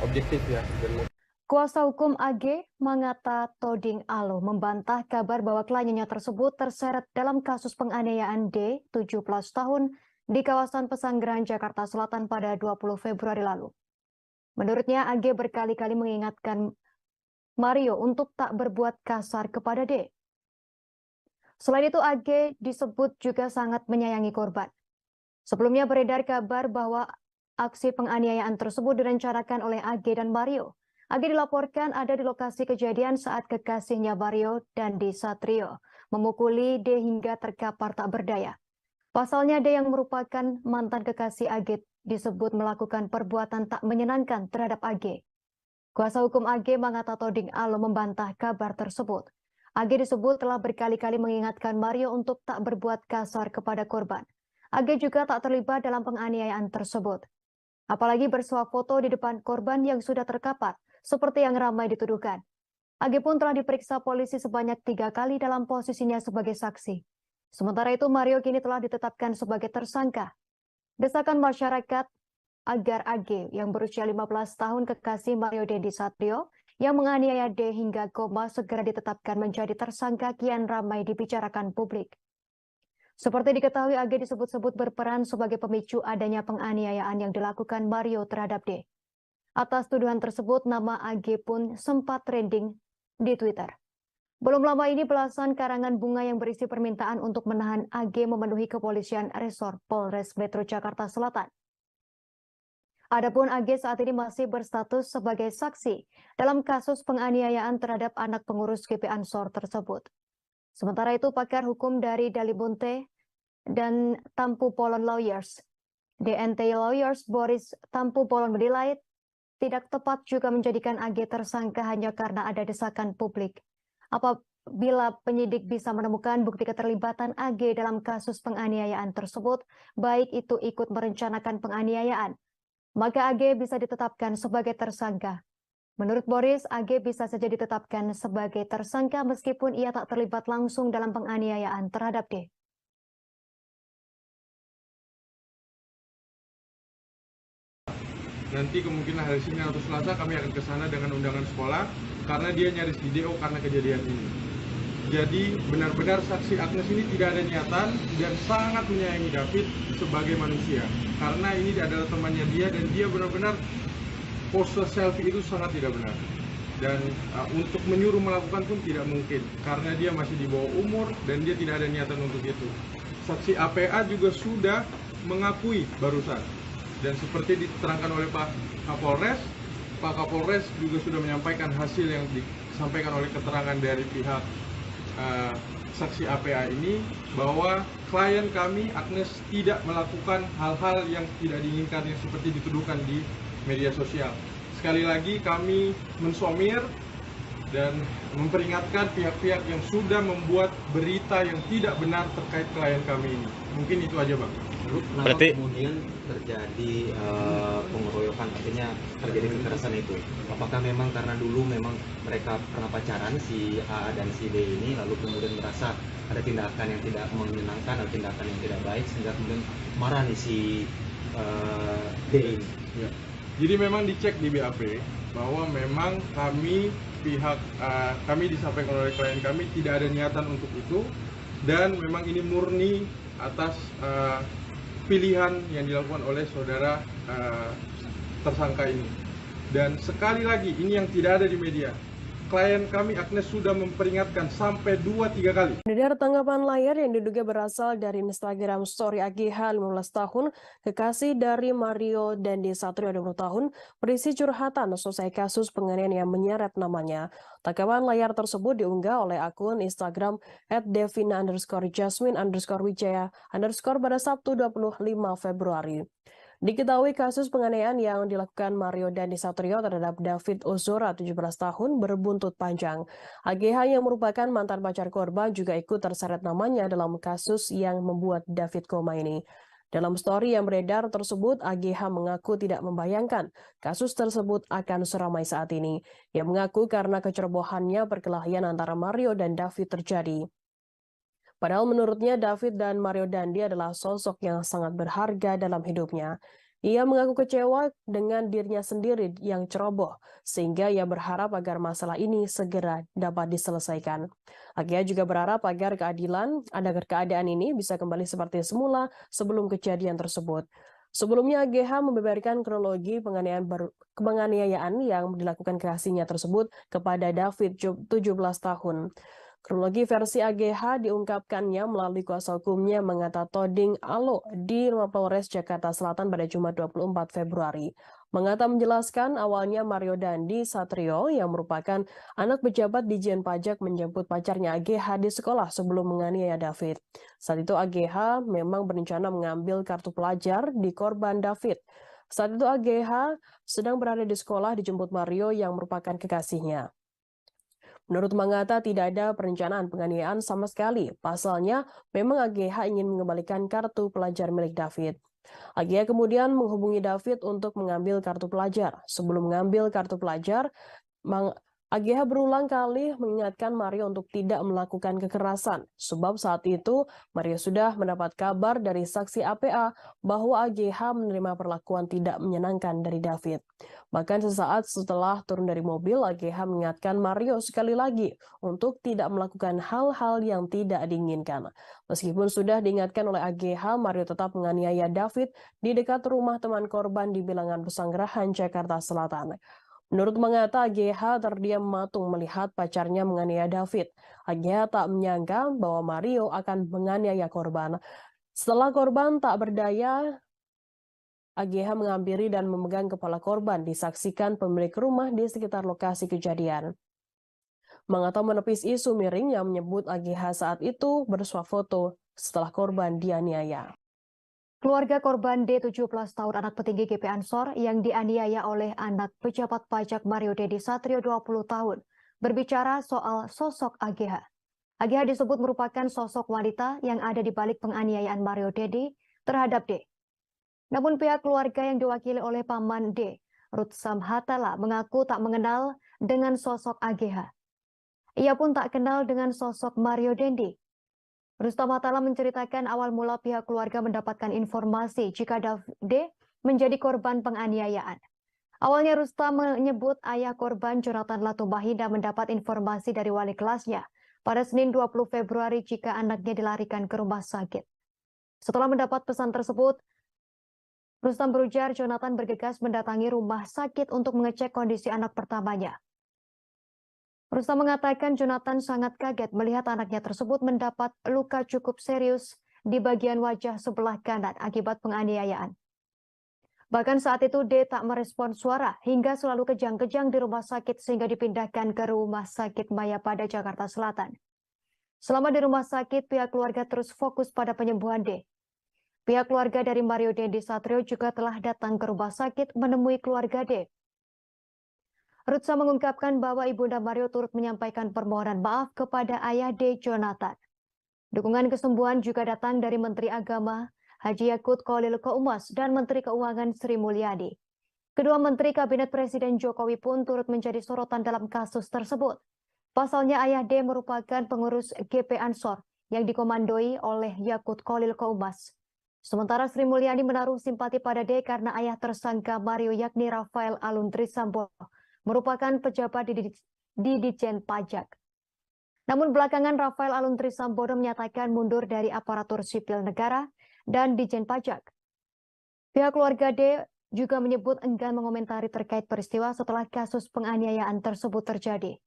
objektif ya. Dan Kuasa hukum AG Mangata Toding Alo membantah kabar bahwa kliennya tersebut terseret dalam kasus penganiayaan D, 17 tahun, di kawasan Pesanggerahan, Jakarta Selatan pada 20 Februari lalu. Menurutnya, AG berkali-kali mengingatkan Mario untuk tak berbuat kasar kepada D. Selain itu, AG disebut juga sangat menyayangi korban. Sebelumnya beredar kabar bahwa aksi penganiayaan tersebut direncanakan oleh AG dan Mario. AG dilaporkan ada di lokasi kejadian saat kekasihnya Mario Dandi Satrio memukuli D hingga terkapar tak berdaya. Pasalnya D yang merupakan mantan kekasih AG disebut melakukan perbuatan tak menyenangkan terhadap AG. Kuasa hukum AG Mangata Toding Alo membantah kabar tersebut. AG disebut telah berkali-kali mengingatkan Mario untuk tak berbuat kasar kepada korban. AG juga tak terlibat dalam penganiayaan tersebut. Apalagi bersuah foto di depan korban yang sudah terkapar, seperti yang ramai dituduhkan. AG pun telah diperiksa polisi sebanyak 3 kali dalam posisinya sebagai saksi. Sementara itu, Mario kini telah ditetapkan sebagai tersangka. Desakan masyarakat agar AG yang berusia 15 tahun kekasih Mario Dandi Satrio yang menganiaya D hingga koma segera ditetapkan menjadi tersangka kian ramai dibicarakan publik. Seperti diketahui, AG disebut-sebut berperan sebagai pemicu adanya penganiayaan yang dilakukan Mario terhadap D. Atas tuduhan tersebut, nama AG pun sempat trending di Twitter. Belum lama ini belasan karangan bunga yang berisi permintaan untuk menahan AG memenuhi kepolisian resor Polres Metro Jakarta Selatan. Adapun AG saat ini masih berstatus sebagai saksi dalam kasus penganiayaan terhadap anak pengurus GP Ansor tersebut. Sementara itu, pakar hukum dari Dalibunte dan Tampu Polon Lawyers, DNT Lawyers Boris Tampu Polon menilai tidak tepat juga menjadikan AG tersangka hanya karena ada desakan publik. Apabila penyidik bisa menemukan bukti keterlibatan AG dalam kasus penganiayaan tersebut, baik itu ikut merencanakan penganiayaan, maka AG bisa ditetapkan sebagai tersangka. Menurut Boris, AG bisa saja ditetapkan sebagai tersangka meskipun ia tak terlibat langsung dalam penganiayaan terhadap D. Nanti kemungkinan hari Senin atau Selasa kami akan ke sana dengan undangan sekolah karena dia nyaris di DO karena kejadian ini. Jadi benar-benar saksi Agnes ini tidak ada niatan dan sangat menyayangi David sebagai manusia. Karena ini adalah temannya dia dan dia benar-benar pose selfie itu sangat tidak benar. Dan untuk menyuruh melakukan pun tidak mungkin karena dia masih di bawah umur dan dia tidak ada niatan untuk itu. Saksi APA juga sudah mengakui barusan. Dan seperti diterangkan oleh Pak Kapolres juga sudah menyampaikan hasil yang disampaikan oleh keterangan dari pihak saksi APA ini bahwa klien kami Agnes tidak melakukan hal-hal yang tidak diinginkan yang seperti dituduhkan di media sosial. Sekali lagi kami mensomir dan memperingatkan pihak-pihak yang sudah membuat berita yang tidak benar terkait klien kami ini. Mungkin itu aja, Bang. Berarti kemudian terjadi pengeroyokan, artinya terjadi kekerasan itu. Apakah memang karena dulu memang mereka pernah pacaran si A dan si D ini, lalu kemudian merasa ada tindakan yang tidak menyenangkan atau tindakan yang tidak baik sehingga kemudian marah nih si D ini? Ya. Jadi memang dicek di BAP bahwa memang kami disampaikan oleh klien kami tidak ada niatan untuk itu, dan memang ini murni atas pilihan yang dilakukan oleh saudara tersangka ini. Dan sekali lagi, ini yang tidak ada di media. Klien kami Agnes sudah memperingatkan sampai 2-3 kali. Dari tanggapan layar yang diduga berasal dari Instagram story AGH 15 tahun, kekasih dari Mario Dandi Satrio 20 tahun, berisi curhatan selesai kasus penganiayaan yang menyeret namanya. Tanggapan layar tersebut diunggah oleh akun Instagram @devina_jasmine_wijaya_ pada Sabtu 25 Februari. Diketahui kasus penganiayaan yang dilakukan Mario Dandi Satrio terhadap David Ozora 17 tahun berbuntut panjang. AGH yang merupakan mantan pacar korban juga ikut terseret namanya dalam kasus yang membuat David koma ini. Dalam story yang beredar tersebut, AGH mengaku tidak membayangkan kasus tersebut akan seramai saat ini. Ia mengaku karena kecerobohannya perkelahian antara Mario dan David terjadi. Padahal menurutnya David dan Mario Dandi adalah sosok yang sangat berharga dalam hidupnya. Ia mengaku kecewa dengan dirinya sendiri yang ceroboh, sehingga ia berharap agar masalah ini segera dapat diselesaikan. AGH juga berharap agar keadaan ini bisa kembali seperti semula sebelum kejadian tersebut. Sebelumnya AGH membeberkan kronologi penganiayaan yang dilakukan kekasihnya tersebut kepada David 17 tahun. Kronologi versi AGH diungkapkannya melalui kuasa hukumnya Mangata Toding Alo di Rumah Polres Jakarta Selatan pada Jumat 24 Februari. Mangata menjelaskan awalnya Mario Dandi Satrio yang merupakan anak pejabat Dijen Pajak menjemput pacarnya AGH di sekolah sebelum menganiaya David. Saat itu AGH memang berencana mengambil kartu pelajar di korban David. Saat itu AGH sedang berada di sekolah dijemput Mario yang merupakan kekasihnya. Menurut Mangata, tidak ada perencanaan penganiayaan sama sekali. Pasalnya, memang AGH ingin mengembalikan kartu pelajar milik David. AGH kemudian menghubungi David untuk mengambil kartu pelajar. Sebelum mengambil kartu pelajar, AGH berulang kali mengingatkan Mario untuk tidak melakukan kekerasan, sebab saat itu Mario sudah mendapat kabar dari saksi APA bahwa AGH menerima perlakuan tidak menyenangkan dari David. Bahkan sesaat setelah turun dari mobil, AGH mengingatkan Mario sekali lagi untuk tidak melakukan hal-hal yang tidak diinginkan. Meskipun sudah diingatkan oleh AGH, Mario tetap menganiaya David di dekat rumah teman korban di Bilangan Pesanggerahan, Jakarta Selatan. Menurut Mangata, AGH terdiam matung melihat pacarnya menganiaya David. AGH tak menyangka bahwa Mario akan menganiaya korban. Setelah korban tak berdaya, AGH menghampiri dan memegang kepala korban, disaksikan pemilik rumah di sekitar lokasi kejadian. Mangata menepis isu miring yang menyebut AGH saat itu bersuah foto setelah korban dianiaya. Keluarga korban D 17 tahun anak petinggi GP Ansor yang dianiaya oleh anak pejabat pajak Mario Dandi Satrio 20 tahun berbicara soal sosok AGH. AGH disebut merupakan sosok wanita yang ada di balik penganiayaan Mario Dandi terhadap D. Namun pihak keluarga yang diwakili oleh paman D, Ruth Samhatala, mengaku tak mengenal dengan sosok AGH. Ia pun tak kenal dengan sosok Mario Dandi. Rustam Hatala menceritakan awal mula pihak keluarga mendapatkan informasi jika D menjadi korban penganiayaan. Awalnya Rustam menyebut ayah korban Jonathan Latumahina mendapat informasi dari wali kelasnya pada Senin 20 Februari jika anaknya dilarikan ke rumah sakit. Setelah mendapat pesan tersebut, Rustam berujar Jonathan bergegas mendatangi rumah sakit untuk mengecek kondisi anak pertamanya. Rustam mengatakan Jonathan sangat kaget melihat anaknya tersebut mendapat luka cukup serius di bagian wajah sebelah kanan akibat penganiayaan. Bahkan saat itu D tak merespon suara hingga selalu kejang-kejang di rumah sakit sehingga dipindahkan ke Rumah Sakit Mayapada, Jakarta Selatan. Selama di rumah sakit, pihak keluarga terus fokus pada penyembuhan D. Pihak keluarga dari Mario Dandi Satrio juga telah datang ke rumah sakit menemui keluarga D. Rutsa mengungkapkan bahwa Ibunda Mario turut menyampaikan permohonan maaf kepada ayah D. Jonathan. Dukungan kesembuhan juga datang dari Menteri Agama Haji Yakut Khalil Qaumas dan Menteri Keuangan Sri Mulyani. Kedua Menteri Kabinet Presiden Jokowi pun turut menjadi sorotan dalam kasus tersebut. Pasalnya ayah D merupakan pengurus GP Ansor yang dikomandoi oleh Yakut Khalil Qaumas. Sementara Sri Mulyani menaruh simpati pada D karena ayah tersangka Mario yakni Rafael Alun Trisambodo merupakan pejabat di Ditjen Pajak. Namun belakangan Rafael Alun Trisambodo menyatakan mundur dari aparatur sipil negara dan Ditjen Pajak. Pihak keluarga D juga menyebut enggan mengomentari terkait peristiwa setelah kasus penganiayaan tersebut terjadi.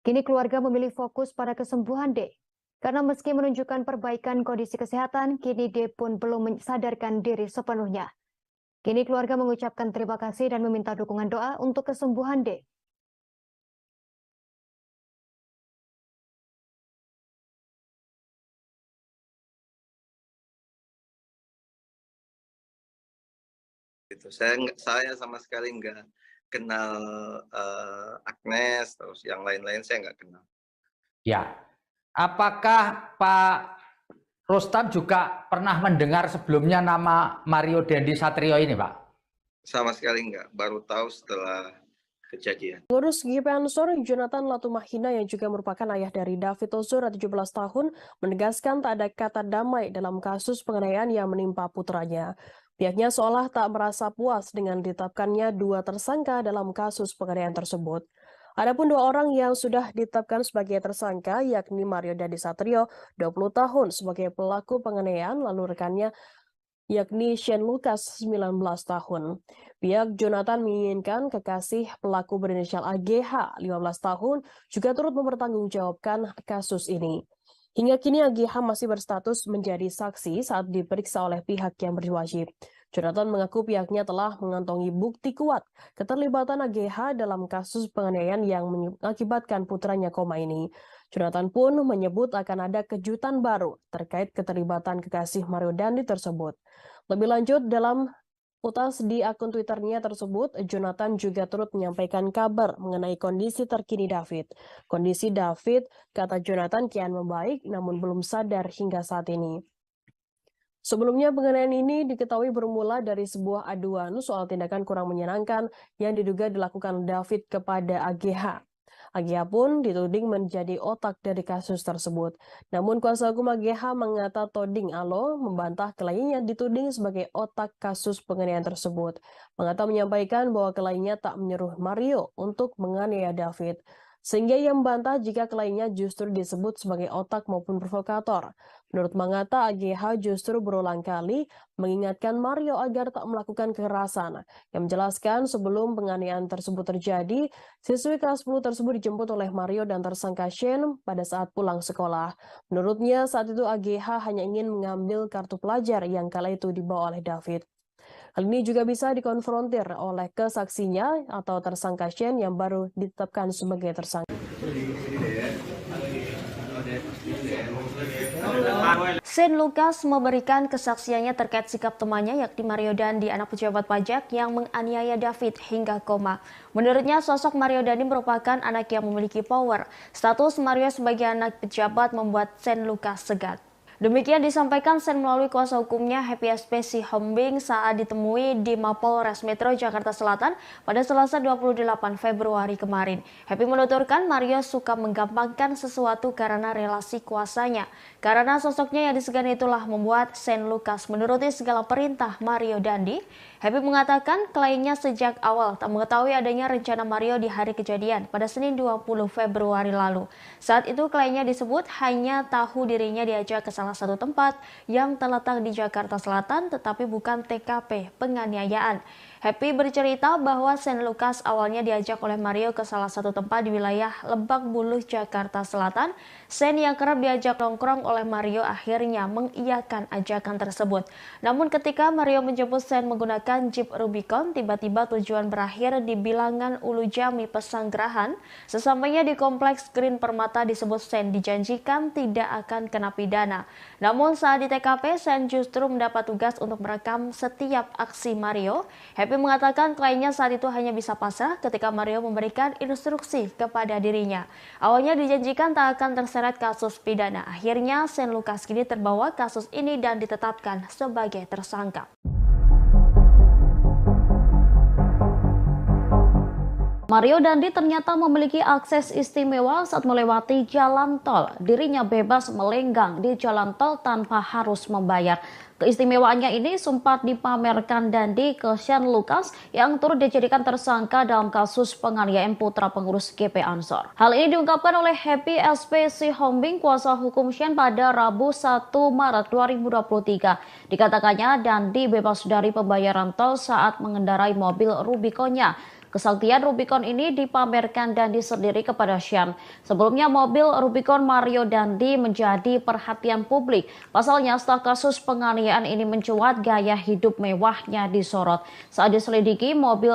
Kini keluarga memilih fokus pada kesembuhan D. Karena meski menunjukkan perbaikan kondisi kesehatan, kini D pun belum mensadarkan diri sepenuhnya. Kini keluarga mengucapkan terima kasih dan meminta dukungan doa untuk kesembuhan D. Saya sama sekali nggak kenal Agnes, terus yang lain-lain saya nggak kenal. Ya, apakah Pak Rustam juga pernah mendengar sebelumnya nama Mario Dandi Satrio ini, Pak? Sama sekali nggak, baru tahu setelah kejadian. Pengurus GP Ansor Jonathan Latumahina yang juga merupakan ayah dari David Ozora 17 tahun menegaskan tak ada kata damai dalam kasus penganiayaan yang menimpa putranya. Pihaknya seolah tak merasa puas dengan ditetapkannya 2 tersangka dalam kasus penganiayaan tersebut. Adapun 2 orang yang sudah ditetapkan sebagai tersangka yakni Mario Dandi Satrio 20 tahun sebagai pelaku penganiayaan lalu rekannya yakni Shane Lucas 19 tahun. Pihak Jonathan menginginkan kekasih pelaku berinisial AGH 15 tahun juga turut mempertanggungjawabkan kasus ini. Hingga kini AGH masih berstatus menjadi saksi saat diperiksa oleh pihak yang berwajib. Jonathan mengaku pihaknya telah mengantongi bukti kuat keterlibatan AGH dalam kasus penganiayaan yang mengakibatkan putranya koma ini. Jonathan pun menyebut akan ada kejutan baru terkait keterlibatan kekasih Mario Dandi tersebut. Lebih lanjut, dalam utas di akun Twitternya tersebut, Jonathan juga turut menyampaikan kabar mengenai kondisi terkini David. Kondisi David, kata Jonathan, kian membaik namun belum sadar hingga saat ini. Sebelumnya penganiayaan ini diketahui bermula dari sebuah aduan soal tindakan kurang menyenangkan yang diduga dilakukan David kepada AGH. AGH pun dituding menjadi otak dari kasus tersebut. Namun kuasa hukum AGH mengata Toding Alo membantah kliennya dituding sebagai otak kasus penganiayaan tersebut. Mengata menyampaikan bahwa kliennya tak menyuruh Mario untuk menganiaya David. Sehingga ia membantah jika kliennya justru disebut sebagai otak maupun provokator. Menurut Mangata, AGH justru berulang kali mengingatkan Mario agar tak melakukan kekerasan. Yang menjelaskan sebelum penganiayaan tersebut terjadi, siswi kelas 10 tersebut dijemput oleh Mario dan tersangka Shane pada saat pulang sekolah. Menurutnya saat itu AGH hanya ingin mengambil kartu pelajar yang kala itu dibawa oleh David. Hal ini juga bisa dikonfrontir oleh kesaksinya atau tersangka Shane yang baru ditetapkan sebagai tersangka. Shane Lucas memberikan kesaksiannya terkait sikap temannya yakni Mario Dandi, anak pejabat pajak yang menganiaya David hingga koma. Menurutnya sosok Mario Dandi merupakan anak yang memiliki power. Status Mario sebagai anak pejabat membuat Shane Lucas segan. Demikian disampaikan Shane melalui kuasa hukumnya Happy SPC Hombing saat ditemui di Mapolres Metro Jakarta Selatan pada Selasa 28 Februari kemarin. Happy menuturkan Mario suka menggampangkan sesuatu karena relasi kuasanya. Karena sosoknya yang disegani itulah membuat Shane Lucas menuruti segala perintah Mario Dandi. Happy mengatakan kliennya sejak awal tak mengetahui adanya rencana Mario di hari kejadian pada Senin 20 Februari lalu. Saat itu kliennya disebut hanya tahu dirinya diajak ke salah satu tempat yang terletak di Jakarta Selatan tetapi bukan TKP penganiayaan. Happy bercerita bahwa Shane Lucas awalnya diajak oleh Mario ke salah satu tempat di wilayah Lebak Bulus, Jakarta Selatan. Shane yang kerap diajak nongkrong oleh Mario akhirnya mengiyakan ajakan tersebut. Namun ketika Mario menjemput Shane menggunakan Jeep Rubicon, tiba-tiba tujuan berakhir di Bilangan Ulu Jami Pesanggerahan. Sesampainya di Kompleks Green Permata disebut Shane dijanjikan tidak akan kena pidana. Namun saat di TKP, Shane justru mendapat tugas untuk merekam setiap aksi Mario. Happy mengatakan kliennya saat itu hanya bisa pasrah ketika Mario memberikan instruksi kepada dirinya. Awalnya dijanjikan tak akan terseret kasus pidana. Akhirnya Shane Lucas kini terbawa kasus ini dan ditetapkan sebagai tersangka. Mario Dandi ternyata memiliki akses istimewa saat melewati jalan tol. Dirinya bebas melenggang di jalan tol tanpa harus membayar. Keistimewaannya ini sempat dipamerkan Dandi ke Shane Lucas yang turut dijadikan tersangka dalam kasus penganiayaan putra pengurus GP Ansor. Hal ini diungkapkan oleh Happy SP Sihombing, kuasa hukum Shane pada Rabu 1 Maret 2023. Dikatakannya Dandi bebas dari pembayaran tol saat mengendarai mobil Rubicon-nya. Kesaktian Rubicon ini dipamerkan Dandi sendiri kepada Shane. Sebelumnya mobil Rubicon Mario Dandi menjadi perhatian publik. Pasalnya setelah kasus penganiayaan ini mencuat, gaya hidup mewahnya disorot. Saat diselidiki, mobil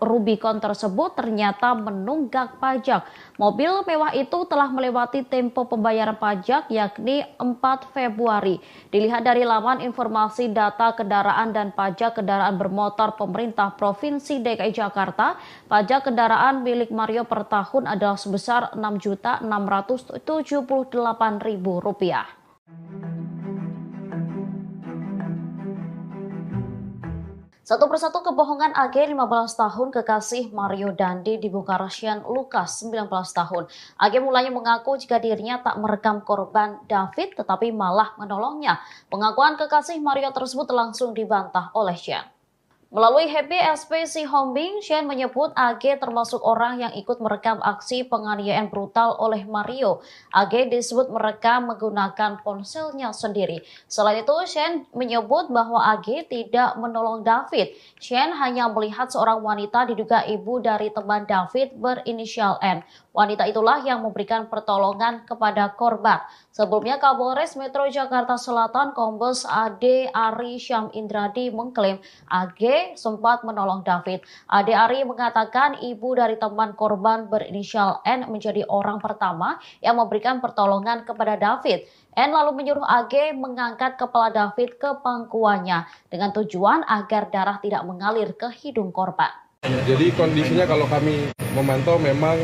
Rubicon tersebut ternyata menunggak pajak. Mobil mewah itu telah melewati tempo pembayaran pajak yakni 4 Februari. Dilihat dari laman informasi data kendaraan dan pajak kendaraan bermotor pemerintah Provinsi DKI Jakarta, pajak kendaraan milik Mario per tahun adalah sebesar Rp6.678.000. Satu persatu kebohongan AG 15 tahun kekasih Mario Dandi dibongkar Shane Lucas 19 tahun. AG mulanya mengaku jika dirinya tak merekam korban David tetapi malah menolongnya. Pengakuan kekasih Mario tersebut langsung dibantah oleh Shane. Melalui Happy SP Sihombing, Shane menyebut AG termasuk orang yang ikut merekam aksi penganiayaan brutal oleh Mario. AG disebut merekam menggunakan ponselnya sendiri. Selain itu, Shane menyebut bahwa AG tidak menolong David. Shane hanya melihat seorang wanita diduga ibu dari teman David berinisial N. Wanita itulah yang memberikan pertolongan kepada korban. Sebelumnya, Kapolres Metro Jakarta Selatan Kombes Ade Ari Syam Indradi mengklaim AG sempat menolong David. Ade Ari mengatakan ibu dari teman korban berinisial N menjadi orang pertama yang memberikan pertolongan kepada David. N lalu menyuruh AG mengangkat kepala David ke pangkuannya dengan tujuan agar darah tidak mengalir ke hidung korban. Jadi kondisinya kalau kami memantau memang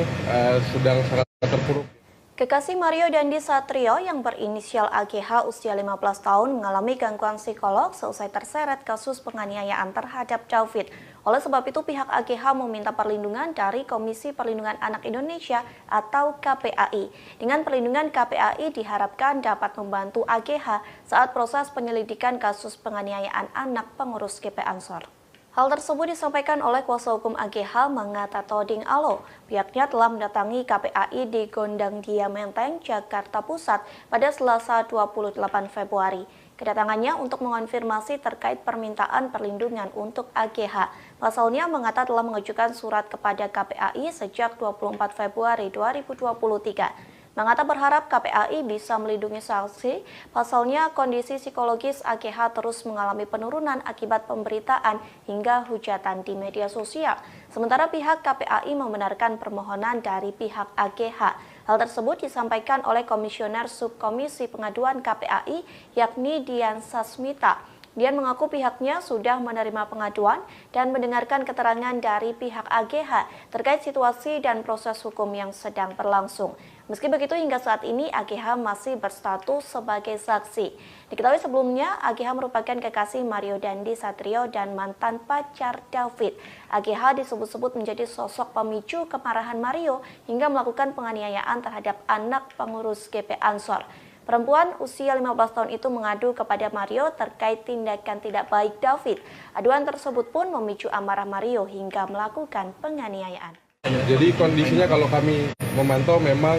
sedang sangat terpuruk. Kekasih Mario Dandi Satrio yang berinisial AGH usia 15 tahun mengalami gangguan psikolog seusai terseret kasus penganiayaan terhadap David. Oleh sebab itu pihak AGH meminta perlindungan dari Komisi Perlindungan Anak Indonesia atau KPAI. Dengan perlindungan KPAI diharapkan dapat membantu AGH saat proses penyelidikan kasus penganiayaan anak pengurus GP Ansor. Hal tersebut disampaikan oleh kuasa hukum AGH Mangata Toding Alo. Pihaknya telah mendatangi KPAI di Gondang Dia Menteng, Jakarta Pusat pada Selasa 28 Februari. Kedatangannya untuk mengonfirmasi terkait permintaan perlindungan untuk AGH. Pasalnya Mangata telah mengajukan surat kepada KPAI sejak 24 Februari 2023. Mangata berharap KPAI bisa melindungi saksi, pasalnya kondisi psikologis AGH terus mengalami penurunan akibat pemberitaan hingga hujatan di media sosial. Sementara pihak KPAI membenarkan permohonan dari pihak AGH. Hal tersebut disampaikan oleh Komisioner Subkomisi Pengaduan KPAI, yakni Dian Sasmita. Dian mengaku pihaknya sudah menerima pengaduan dan mendengarkan keterangan dari pihak AGH terkait situasi dan proses hukum yang sedang berlangsung. Meski begitu, hingga saat ini AGH masih berstatus sebagai saksi. Diketahui sebelumnya, AGH merupakan kekasih Mario Dandi Satrio dan mantan pacar David. AGH disebut-sebut menjadi sosok pemicu kemarahan Mario hingga melakukan penganiayaan terhadap anak pengurus GP Ansor. Perempuan usia 15 tahun itu mengadu kepada Mario terkait tindakan tidak baik David. Aduan tersebut pun memicu amarah Mario hingga melakukan penganiayaan. Jadi kondisinya kalau kami memantau memang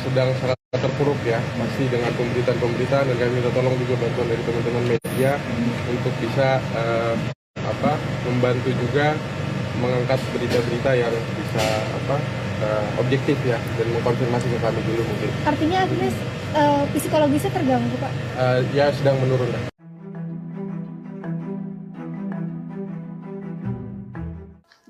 sedang sangat terpuruk ya, masih dengan pemberitaan dan kami minta tolong juga bantuan dari teman-teman media untuk bisa membantu juga mengangkat berita-berita yang bisa objektif ya dan mengkonfirmasi ke kami dulu mungkin. Artinya Agnes psikologisnya terganggu Pak? Ya sedang menurun.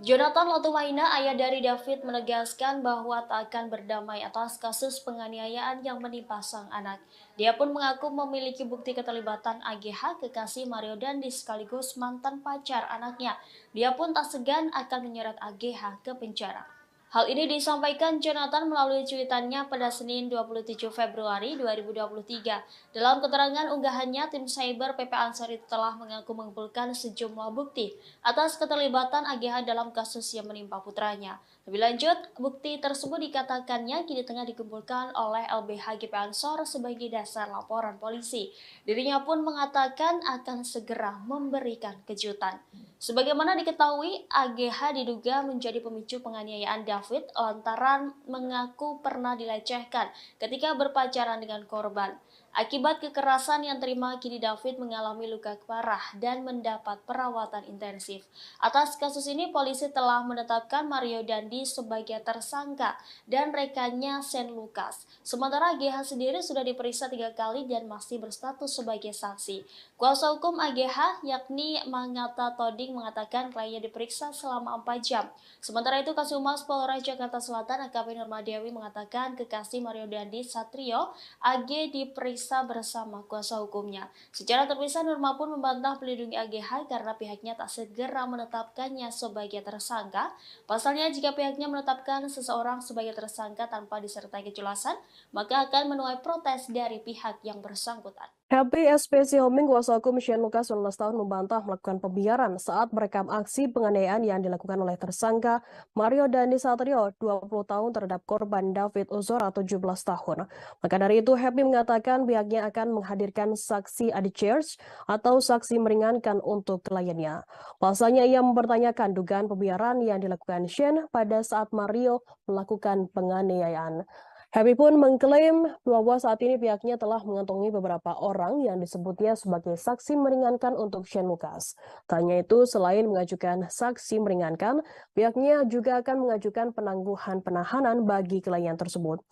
Jonathan Latumaina, ayah dari David, menegaskan bahwa tak akan berdamai atas kasus penganiayaan yang menimpa sang anak. Dia pun mengaku memiliki bukti keterlibatan AGH, kekasih Mario Dandi sekaligus mantan pacar anaknya. Dia pun tak segan akan menyeret AGH ke penjara. Hal ini disampaikan Jonathan melalui cuitannya pada Senin 27 Februari 2023. Dalam keterangan unggahannya, tim cyber PP Ansor itu telah mengaku mengumpulkan sejumlah bukti atas keterlibatan AGH dalam kasus yang menimpa putranya. Lebih lanjut, bukti tersebut dikatakannya kini tengah dikumpulkan oleh LBH GP Ansor sebagai dasar laporan polisi. Dirinya pun mengatakan akan segera memberikan kejutan. Sebagaimana diketahui, AGH diduga menjadi pemicu penganiayaan David lantaran mengaku pernah dilecehkan ketika berpacaran dengan korban. Akibat kekerasan yang terima, kini David mengalami luka parah dan mendapat perawatan intensif. Atas kasus ini, polisi telah menetapkan Mario Dandi sebagai tersangka dan rekannya Shane Lucas. Sementara AGH sendiri sudah diperiksa 3 kali dan masih berstatus sebagai saksi. Kuasa hukum AGH yakni Mangata Toding mengatakan kliennya diperiksa selama 4 jam. Sementara itu, Kasumas Polres Jakarta Selatan AKP Nurmadewi mengatakan kekasih Mario Dandi Satrio AG diperiksa bersama kuasa hukumnya. Secara terpisah, Nurma pun membantah melindungi AGH karena pihaknya tak segera menetapkannya sebagai tersangka. Pasalnya, jika pihaknya menetapkan seseorang sebagai tersangka tanpa disertai kejelasan, maka akan menuai protes dari pihak yang bersangkutan. Happy SPC Homing, kuasa hukum Shane Lucas 19 tahun membantah melakukan pembiaran saat merekam aksi penganiayaan yang dilakukan oleh tersangka Mario Dandi Satrio 20 tahun terhadap korban David Ozora 17 tahun. Maka dari itu, Happy mengatakan pihaknya akan menghadirkan saksi adichurch atau saksi meringankan untuk kliennya. Pasalnya ia mempertanyakan dugaan pembiaran yang dilakukan Shane pada saat Mario melakukan penganiayaan. Happy pun mengklaim bahwa saat ini pihaknya telah mengantongi beberapa orang yang disebutnya sebagai saksi meringankan untuk Shane Lucas. Tanya itu, selain mengajukan saksi meringankan, pihaknya juga akan mengajukan penangguhan penahanan bagi klien tersebut.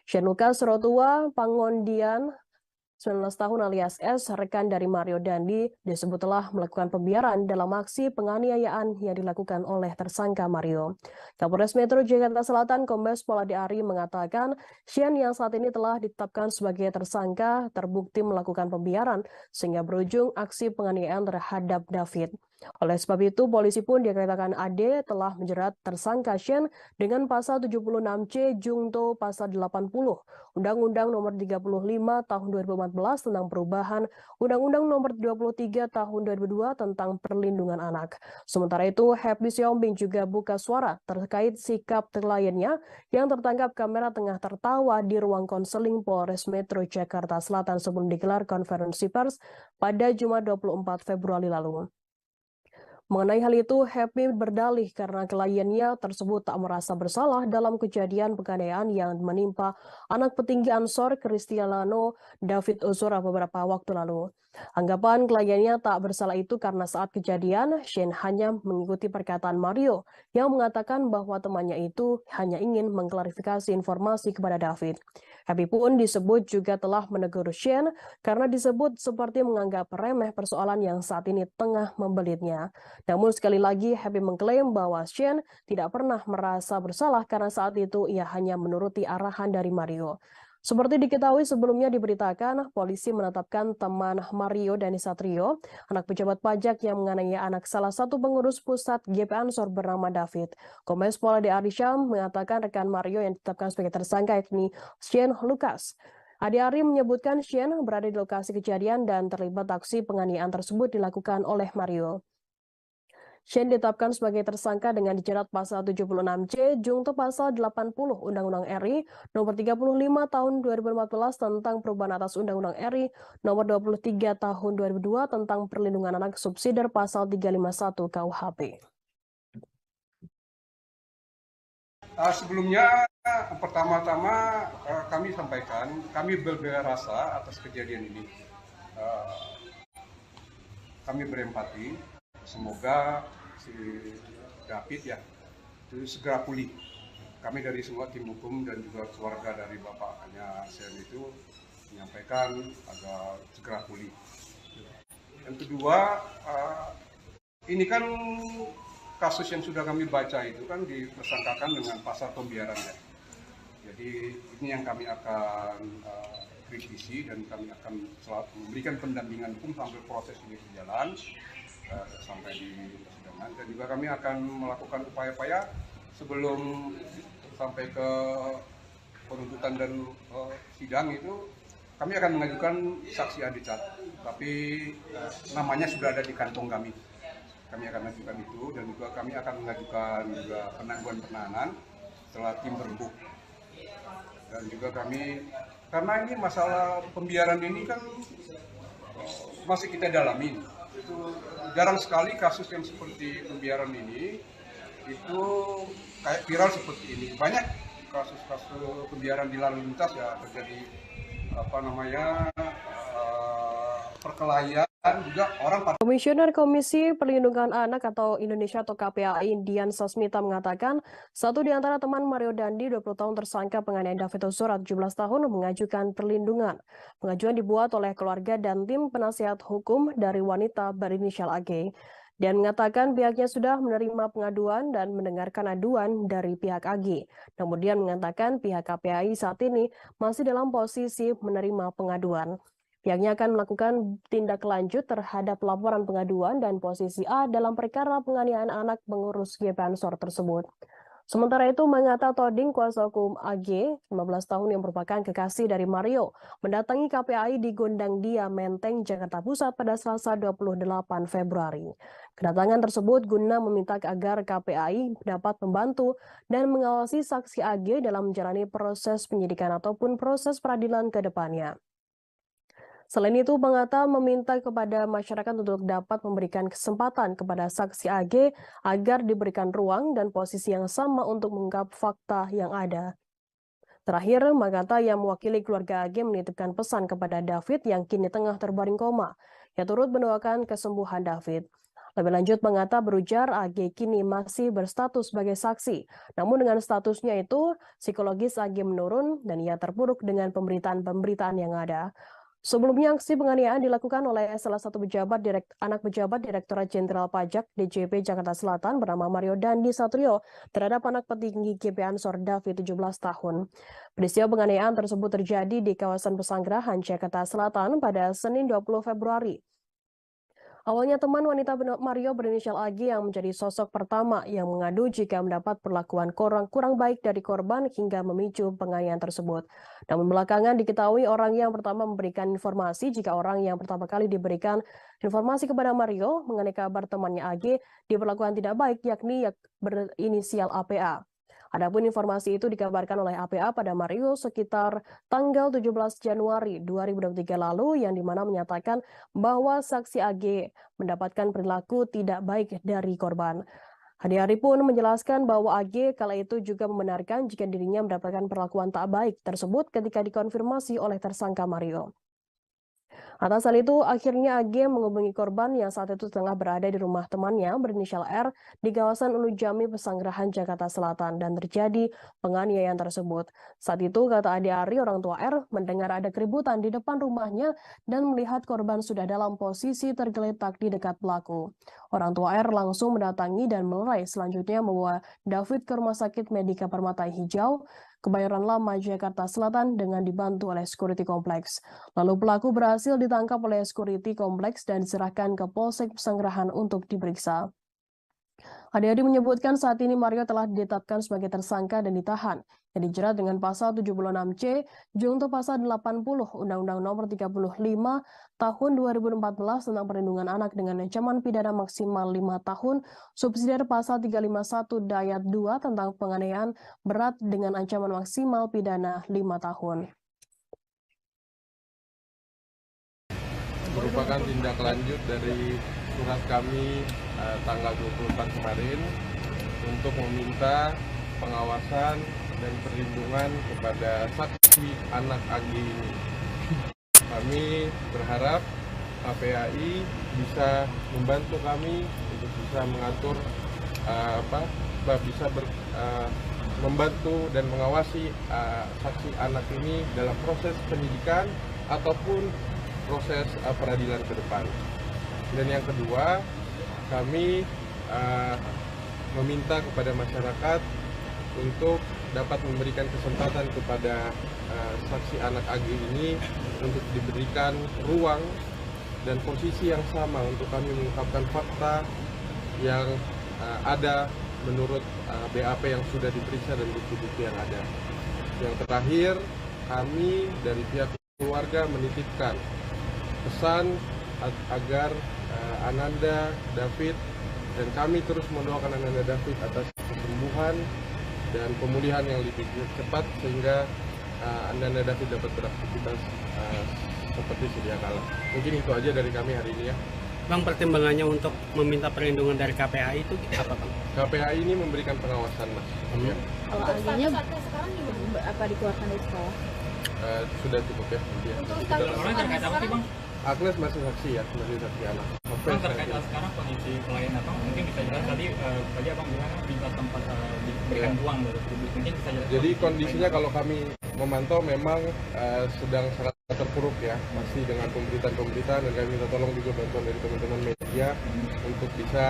Shane Lucas Rotua Pangondian 19 tahun alias S, rekan dari Mario Dandi, disebut telah melakukan pembiaran dalam aksi penganiayaan yang dilakukan oleh tersangka Mario. Kapolres Metro Jakarta Selatan Kombes Pol Ade Ari mengatakan Shane yang saat ini telah ditetapkan sebagai tersangka terbukti melakukan pembiaran sehingga berujung aksi penganiayaan terhadap David. Oleh sebab itu, polisi pun dikatakan Ade telah menjerat tersangka Shane dengan pasal 76C Jungto pasal 80 Undang-Undang Nomor 35 Tahun 2014 tentang perubahan Undang-Undang Nomor 23 Tahun 2002 tentang perlindungan anak. Sementara itu, Happy Siombing juga buka suara terkait sikap kliennya yang tertangkap kamera tengah tertawa di ruang konseling Polres Metro Jakarta Selatan sebelum digelar konferensi pers pada Jumat 24 Februari lalu. Mengenai hal itu, Happy berdalih karena kliennya tersebut tak merasa bersalah dalam kejadian penganiayaan yang menimpa anak petinggi Ansor Cristiano David Ozora beberapa waktu lalu. Anggapan kliennya tak bersalah itu karena saat kejadian, Shane hanya mengikuti perkataan Mario yang mengatakan bahwa temannya itu hanya ingin mengklarifikasi informasi kepada David. Happy pun disebut juga telah menegur Shane karena disebut seperti menganggap remeh persoalan yang saat ini tengah membelitnya. Namun sekali lagi, Happy mengklaim bahwa Shane tidak pernah merasa bersalah karena saat itu ia hanya menuruti arahan dari Mario. Seperti diketahui sebelumnya diberitakan, polisi menetapkan teman Mario Dandi Satrio, anak pejabat pajak yang menganiaya anak salah satu pengurus pusat GP Ansor bernama David. Kombes Pol Ade Ari Syam mengatakan rekan Mario yang ditetapkan sebagai tersangka yakni Shane Lucas. Ade Ari menyebutkan Shane berada di lokasi kejadian dan terlibat aksi penganiayaan tersebut dilakukan oleh Mario. Shane ditetapkan sebagai tersangka dengan dijerat pasal 76C Jungto pasal 80 Undang-Undang RI Nomor 35 Tahun 2014 tentang perubahan atas Undang-Undang RI Nomor 23 Tahun 2002 tentang perlindungan anak subsidiar pasal 351 KUHP. Sebelumnya, pertama-tama kami sampaikan, kami berbela rasa atas kejadian ini. Kami berempati. Semoga si David ya itu segera pulih. Kami dari semua tim hukum dan juga keluarga dari bapaknya Shane itu menyampaikan agar segera pulih. Yang kedua, ini kan kasus yang sudah kami baca itu kan dipersangkakan dengan pasal pembiaran ya. Jadi ini yang kami akan kritisi dan kami akan selalu memberikan pendampingan hukum sampai proses ini berjalan. Sampai di persidangan, dan juga kami akan melakukan upaya-upaya sebelum sampai ke penuntutan dan sidang itu kami akan mengajukan saksi adicat, tapi namanya sudah ada di kantong kami. Kami akan mengajukan itu dan juga kami akan mengajukan juga penangguhan penahanan setelah tim berembuk. Dan juga kami, karena ini masalah pembiaran ini kan masih kita dalami. Itu jarang sekali kasus yang seperti pembiaran ini itu kayak viral seperti ini. Banyak kasus-kasus pembiaran di lalu lintas ya terjadi perkelahian juga orang. Komisioner Komisi Perlindungan Anak atau Indonesia atau KPAI Dian Sasmita mengatakan satu di antara teman Mario Dandi 20 tahun tersangka penganiayaan David Ozora 17 tahun mengajukan perlindungan. Pengajuan dibuat oleh keluarga dan tim penasihat hukum dari wanita berinisial AG. Dan mengatakan pihaknya sudah menerima pengaduan dan mendengarkan aduan dari pihak AG. Namun dia mengatakan pihak KPAI saat ini masih dalam posisi menerima pengaduan. Pihaknya akan melakukan tindak lanjut terhadap laporan pengaduan dan posisi A dalam perkara penganiayaan anak pengurus GP Ansor tersebut. Sementara itu, Mangata Toding, kuasa hukum AG, 15 tahun yang merupakan kekasih dari Mario, mendatangi KPAI di Gondang Dia, Menteng, Jakarta Pusat pada Selasa 28 Februari. Kedatangan tersebut guna meminta agar KPAI dapat membantu dan mengawasi saksi AG dalam menjalani proses penyidikan ataupun proses peradilan ke depannya. Selain itu, Mangata meminta kepada masyarakat untuk dapat memberikan kesempatan kepada saksi AG agar diberikan ruang dan posisi yang sama untuk mengungkap fakta yang ada. Terakhir, Mangata yang mewakili keluarga AG menitipkan pesan kepada David yang kini tengah terbaring koma, yang turut mendoakan kesembuhan David. Lebih lanjut, Mangata berujar AG kini masih berstatus sebagai saksi. Namun dengan statusnya itu, psikologis AG menurun dan ia terpuruk dengan pemberitaan-pemberitaan yang ada. Sebelumnya, aksi penganiayaan dilakukan oleh salah satu anak pejabat Direktorat Jenderal Pajak DJP Jakarta Selatan bernama Mario Dandi Satrio terhadap anak petinggi GP Ansor David 17 tahun. Peristiwa penganiayaan tersebut terjadi di kawasan Pesanggerahan, Jakarta Selatan pada Senin 20 Februari. Awalnya teman wanita Mario berinisial AG yang menjadi sosok pertama yang mengadu jika mendapat perlakuan kurang baik dari korban hingga memicu penganiayaan tersebut. Namun belakangan diketahui orang yang pertama memberikan informasi jika orang yang pertama kali diberikan informasi kepada Mario mengenai kabar temannya AG diperlakukan tidak baik yakni berinisial APA. Adapun informasi itu dikabarkan oleh APA pada Mario sekitar tanggal 17 Januari 2023 lalu yang dimana menyatakan bahwa saksi AG mendapatkan perilaku tidak baik dari korban. Adi-Ari pun menjelaskan bahwa AG kala itu juga membenarkan jika dirinya mendapatkan perlakuan tak baik tersebut ketika dikonfirmasi oleh tersangka Mario. Atas hal itu, akhirnya AG menghubungi korban yang saat itu tengah berada di rumah temannya berinisial R di kawasan Ulu Jami, Pesanggerahan, Jakarta Selatan, dan terjadi penganiayaan tersebut. Saat itu, kata Adi-Ari, orang tua R mendengar ada keributan di depan rumahnya dan melihat korban sudah dalam posisi tergeletak di dekat pelaku. Orang tua R langsung mendatangi dan melerai, selanjutnya membawa David ke Rumah Sakit Medika Permata Hijau, Kebayoran Lama, Jakarta Selatan dengan dibantu oleh security kompleks. Lalu pelaku berhasil ditangkap oleh security kompleks dan diserahkan ke Polsek Pesanggerahan untuk diperiksa. Adi-Adi menyebutkan saat ini Mario telah ditetapkan sebagai tersangka dan ditahan, yang dijerat dengan pasal 76C, junto pasal 80 Undang-Undang Nomor 35 Tahun 2014 tentang perlindungan anak dengan ancaman pidana maksimal 5 tahun, subsidiar pasal 351 Dayat 2 tentang penganiayaan berat dengan ancaman maksimal pidana 5 tahun. Merupakan tindak lanjut dari surat kami tanggal 24 kemarin untuk meminta pengawasan dan perlindungan kepada saksi anak AG ini. Kami berharap KPAI bisa membantu kami untuk bisa mengatur membantu dan mengawasi saksi anak ini dalam proses penyidikan ataupun proses peradilan ke depan. Dan yang kedua, kami meminta kepada masyarakat untuk dapat memberikan kesempatan kepada saksi anak AG ini untuk diberikan ruang dan posisi yang sama untuk kami mengungkapkan fakta yang ada menurut BAP yang sudah diperiksa dan bukti-bukti yang ada. Yang terakhir, kami dari pihak keluarga menitipkan pesan agar Ananda David dan kami terus mendoakan Ananda David atas kesembuhan dan pemulihan yang lebih cepat sehingga Anda David dapat beraktivitas seperti sedia kala. Mungkin itu aja dari kami hari ini ya. Bang, pertimbangannya untuk meminta perlindungan dari KPAI itu apa, Bang? KPAI ini memberikan pengawasan, Mas. Ya. Kalau akhirnya sekarang gimana? Apa dikeluarkan dari sekolah? Sudah cukup ya. Untuk laporan terkait apa sih, Bang? Agnes masih saksi ya, masih saksi anak. Bang, terkait sekarang kondisi klien apa? Mungkin bisa jelas tadi Abang bilang bisa tempat diberikan uang dari publik. Mungkin bisa jelas. Jadi kondisinya kalau kami memantau memang sedang sangat terpuruk ya, masih dengan pemberitaan dan kami minta tolong juga bantuan dari teman-teman media untuk bisa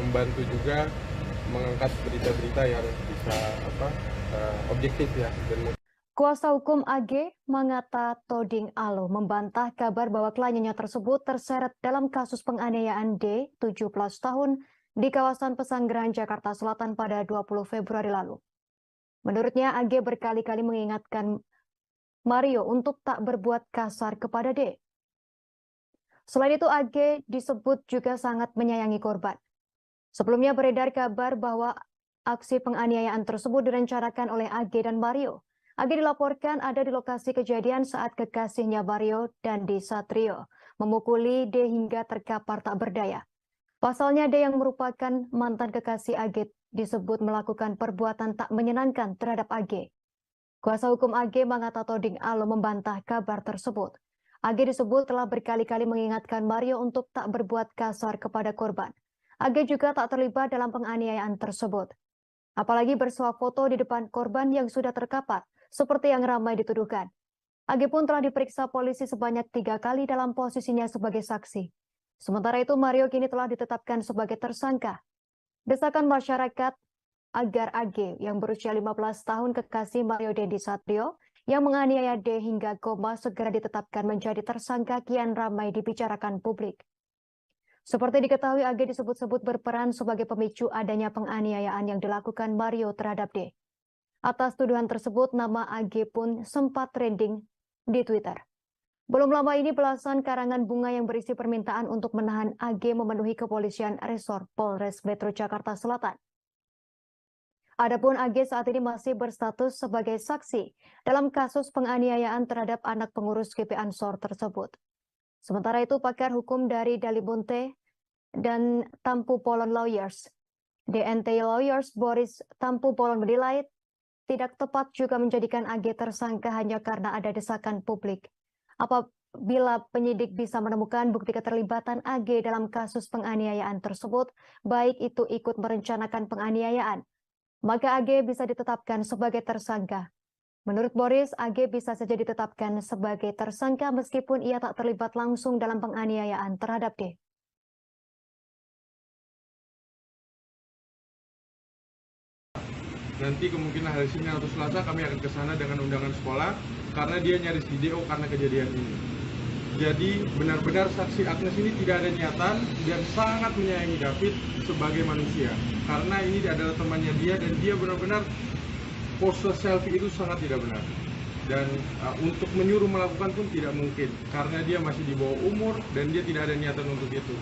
membantu juga mengangkat berita-berita yang bisa objektif ya. Dan Kuasa hukum AG Mangata Toding Alo membantah kabar bahwa kliennya tersebut terseret dalam kasus penganiayaan D, 17 tahun, di kawasan Pesanggerahan, Jakarta Selatan pada 20 Februari lalu. Menurutnya, AG berkali-kali mengingatkan Mario untuk tak berbuat kasar kepada D. Selain itu, AG disebut juga sangat menyayangi korban. Sebelumnya beredar kabar bahwa aksi penganiayaan tersebut direncanakan oleh AG dan Mario. AG dilaporkan ada di lokasi kejadian saat kekasihnya Mario Dandi Satrio memukuli D hingga terkapar tak berdaya. Pasalnya D yang merupakan mantan kekasih AG disebut melakukan perbuatan tak menyenangkan terhadap AG. Kuasa hukum AG Mangata Toding Alo membantah kabar tersebut. AG disebut telah berkali-kali mengingatkan Mario untuk tak berbuat kasar kepada korban. AG juga tak terlibat dalam penganiayaan tersebut. Apalagi bersuah foto di depan korban yang sudah terkapar, seperti yang ramai dituduhkan. AG pun telah diperiksa polisi sebanyak 3 kali dalam posisinya sebagai saksi. Sementara itu, Mario kini telah ditetapkan sebagai tersangka. Desakan masyarakat agar AG yang berusia 15 tahun kekasih Mario Dandi Satrio yang menganiaya D hingga koma segera ditetapkan menjadi tersangka kian ramai dibicarakan publik. Seperti diketahui, AG disebut-sebut berperan sebagai pemicu adanya penganiayaan yang dilakukan Mario terhadap D. Atas tuduhan tersebut, nama AG pun sempat trending di Twitter. Belum lama ini belasan karangan bunga yang berisi permintaan untuk menahan AG memenuhi kepolisian resor Polres Metro Jakarta Selatan. Adapun AG saat ini masih berstatus sebagai saksi dalam kasus penganiayaan terhadap anak pengurus GP Ansor tersebut. Sementara itu, pakar hukum dari Dalibunte dan Tampu Polon Lawyers, DNT Lawyers Boris Tampu Polon menilai tidak tepat juga menjadikan AG tersangka hanya karena ada desakan publik. Apabila penyidik bisa menemukan bukti keterlibatan AG dalam kasus penganiayaan tersebut, baik itu ikut merencanakan penganiayaan, maka AG bisa ditetapkan sebagai tersangka. Menurut Boris, AG bisa saja ditetapkan sebagai tersangka meskipun ia tak terlibat langsung dalam penganiayaan terhadap D. Nanti kemungkinan hari Senin atau Selasa kami akan ke sana dengan undangan sekolah karena dia nyaris di DO karena kejadian ini. Jadi benar-benar saksi Agnes ini tidak ada niatan dan sangat menyayangi David sebagai manusia. Karena ini adalah temannya dia dan dia benar-benar pose selfie itu sangat tidak benar. Dan untuk menyuruh melakukan pun tidak mungkin karena dia masih di bawah umur dan dia tidak ada niatan untuk itu.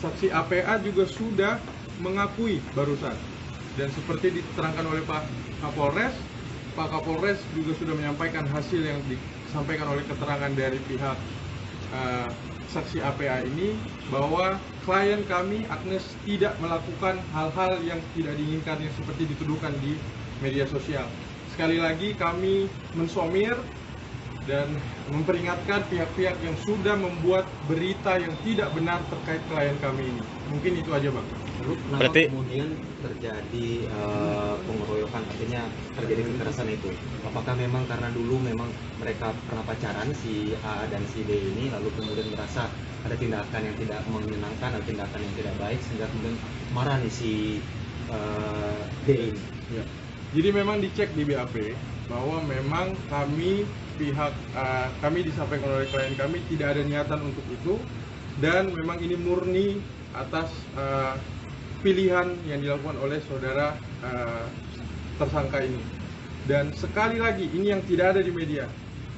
Saksi APA juga sudah mengakui barusan. Dan seperti diterangkan oleh Pak Kapolres juga sudah menyampaikan hasil yang disampaikan oleh keterangan dari pihak saksi APA ini bahwa klien kami Agnes tidak melakukan hal-hal yang tidak diinginkan yang seperti dituduhkan di media sosial. Sekali lagi kami mensomir dan memperingatkan pihak-pihak yang sudah membuat berita yang tidak benar terkait klien kami ini. Mungkin itu aja, Bang. Berarti kemudian terjadi pengeroyokan, artinya terjadi kekerasan itu. Apakah memang karena dulu memang mereka pernah pacaran si A dan si D ini, lalu kemudian merasa ada tindakan yang tidak menyenangkan, ada tindakan yang tidak baik, sehingga kemudian marah nih si D ini? Ya. Jadi memang dicek di BAP bahwa memang kami disampaikan oleh klien kami tidak ada niatan untuk itu dan memang ini murni atas pilihan yang dilakukan oleh saudara tersangka ini. Dan sekali lagi ini yang tidak ada di media.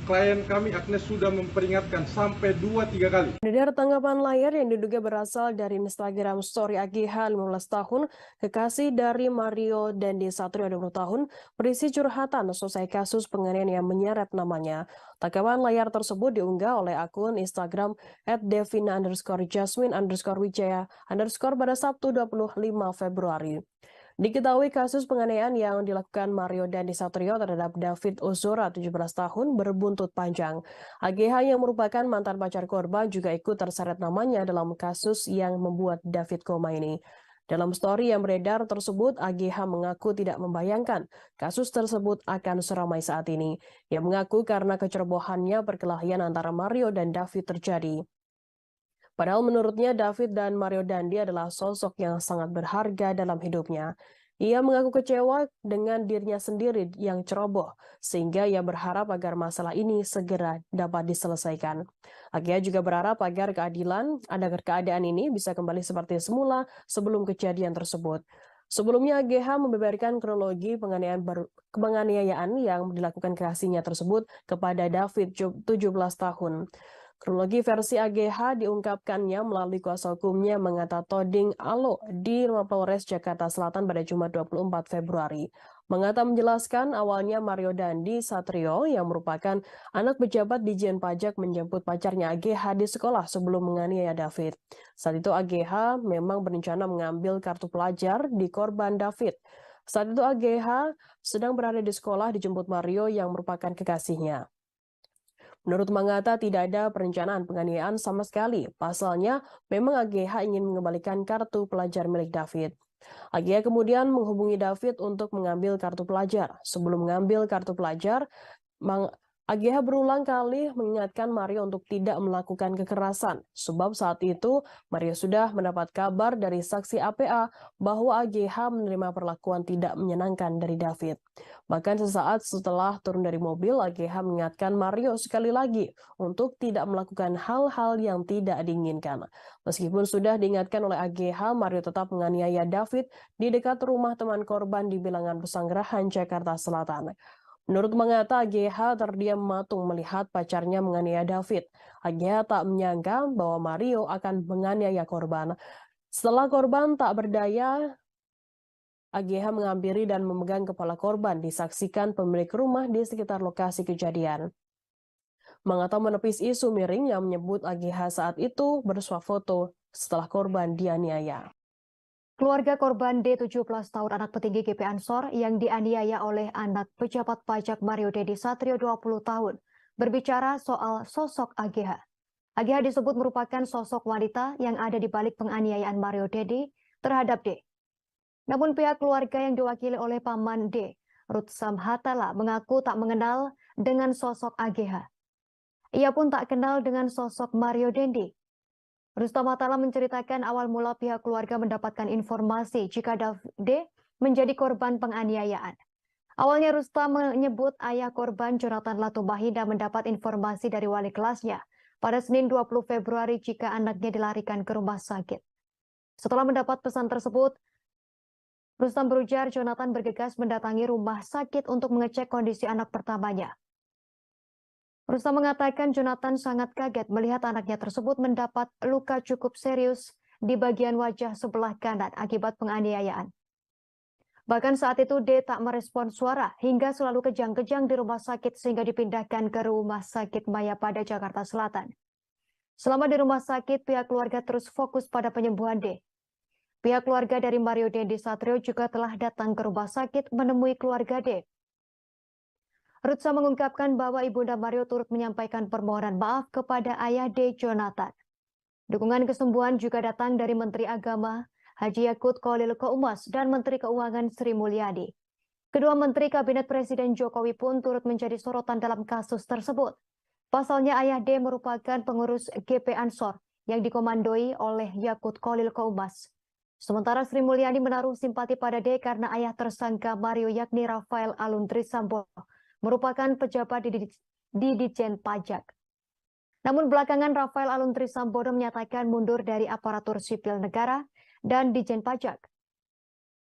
klien kami Agnes sudah memperingatkan sampai 2-3 kali. Beredar tanggapan layar yang diduga berasal dari Instagram story AGH 15 tahun, kekasih dari Mario Dandi Satrio 20 tahun, berisi curhatan selesai kasus penganiayaan yang menyeret namanya. Tanggapan layar tersebut diunggah oleh akun Instagram @devina_jasmine_wijaya_ pada Sabtu 25 Februari. Diketahui kasus penganiayaan yang dilakukan Mario Dandi Satrio terhadap David Ozora 17 tahun berbuntut panjang. AGH yang merupakan mantan pacar korban juga ikut terseret namanya dalam kasus yang membuat David koma ini. Dalam story yang beredar tersebut, AGH mengaku tidak membayangkan kasus tersebut akan seramai saat ini. Ia mengaku karena kecerobohannya perkelahian antara Mario dan David terjadi. Padahal menurutnya David dan Mario Dandi adalah sosok yang sangat berharga dalam hidupnya. Ia mengaku kecewa dengan dirinya sendiri yang ceroboh, sehingga ia berharap agar masalah ini segera dapat diselesaikan. Agia juga berharap agar keadaan ini bisa kembali seperti semula sebelum kejadian tersebut. Sebelumnya AGH membeberkan kronologi penganiayaan yang dilakukan kekasihnya tersebut kepada David 17 tahun. Kronologi versi AGH diungkapkannya melalui kuasa hukumnya Mengata Toding Alo di Mapolres Jakarta Selatan pada Jumat 24 Februari. Mengata menjelaskan awalnya Mario Dandi Satrio yang merupakan anak pejabat Ditjen Pajak menjemput pacarnya AGH di sekolah sebelum menganiaya David. Saat itu AGH memang berencana mengambil kartu pelajar di korban David. Saat itu AGH sedang berada di sekolah dijemput Mario yang merupakan kekasihnya. Menurut Mangata, tidak ada perencanaan penganiayaan sama sekali. Pasalnya, memang AGH ingin mengembalikan kartu pelajar milik David. AGH kemudian menghubungi David untuk mengambil kartu pelajar. Sebelum mengambil kartu pelajar, AGH berulang kali mengingatkan Mario untuk tidak melakukan kekerasan. Sebab saat itu, Mario sudah mendapat kabar dari saksi APA bahwa AGH menerima perlakuan tidak menyenangkan dari David. Bahkan sesaat setelah turun dari mobil, AGH mengingatkan Mario sekali lagi untuk tidak melakukan hal-hal yang tidak diinginkan. Meskipun sudah diingatkan oleh AGH, Mario tetap menganiaya David di dekat rumah teman korban di Bilangan Pesanggerahan, Jakarta Selatan. Menurut Mangata, AGH terdiam mematung melihat pacarnya menganiaya David. AGH tak menyangka bahwa Mario akan menganiaya korban. Setelah korban tak berdaya, AGH menghampiri dan memegang kepala korban, disaksikan pemilik rumah di sekitar lokasi kejadian. Mangata menepis isu miring yang menyebut AGH saat itu bersuah foto setelah korban dianiaya. Keluarga korban D 17 tahun anak petinggi GP Ansor yang dianiaya oleh anak pejabat pajak Mario Dandi Satrio 20 tahun berbicara soal sosok AGH. AGH disebut merupakan sosok wanita yang ada di balik penganiayaan Mario Dandi terhadap D. Namun pihak keluarga yang diwakili oleh paman D, Ruth Samhatala, mengaku tak mengenal dengan sosok AGH. Ia pun tak kenal dengan sosok Mario Dandi. Rustam Atala menceritakan awal mula pihak keluarga mendapatkan informasi jika D menjadi korban penganiayaan. Awalnya Rustam menyebut ayah korban Jonathan Latumahina mendapat informasi dari wali kelasnya pada Senin 20 Februari jika anaknya dilarikan ke rumah sakit. Setelah mendapat pesan tersebut, Rustam berujar Jonathan bergegas mendatangi rumah sakit untuk mengecek kondisi anak pertamanya. Rustam mengatakan Jonathan sangat kaget melihat anaknya tersebut mendapat luka cukup serius di bagian wajah sebelah kanan akibat penganiayaan. Bahkan saat itu D tak merespon suara hingga selalu kejang-kejang di rumah sakit sehingga dipindahkan ke Rumah Sakit Mayapada, Jakarta Selatan. Selama di rumah sakit, pihak keluarga terus fokus pada penyembuhan D. Pihak keluarga dari Mario Dandi Satrio juga telah datang ke rumah sakit menemui keluarga D. Rutsa mengungkapkan bahwa Ibunda Mario turut menyampaikan permohonan maaf kepada ayah D. Jonathan. Dukungan kesembuhan juga datang dari Menteri Agama Haji Yakut Khalil Qaumas dan Menteri Keuangan Sri Mulyani. Kedua Menteri Kabinet Presiden Jokowi pun turut menjadi sorotan dalam kasus tersebut. Pasalnya ayah D merupakan pengurus GP Ansor yang dikomandoi oleh Yakut Khalil Qaumas. Sementara Sri Mulyani menaruh simpati pada D karena ayah tersangka Mario yakni Rafael Aluntri Sambodo merupakan pejabat di Ditjen Pajak. Namun belakangan Rafael Aluntri Sambodo menyatakan mundur dari aparatur sipil negara dan Ditjen Pajak.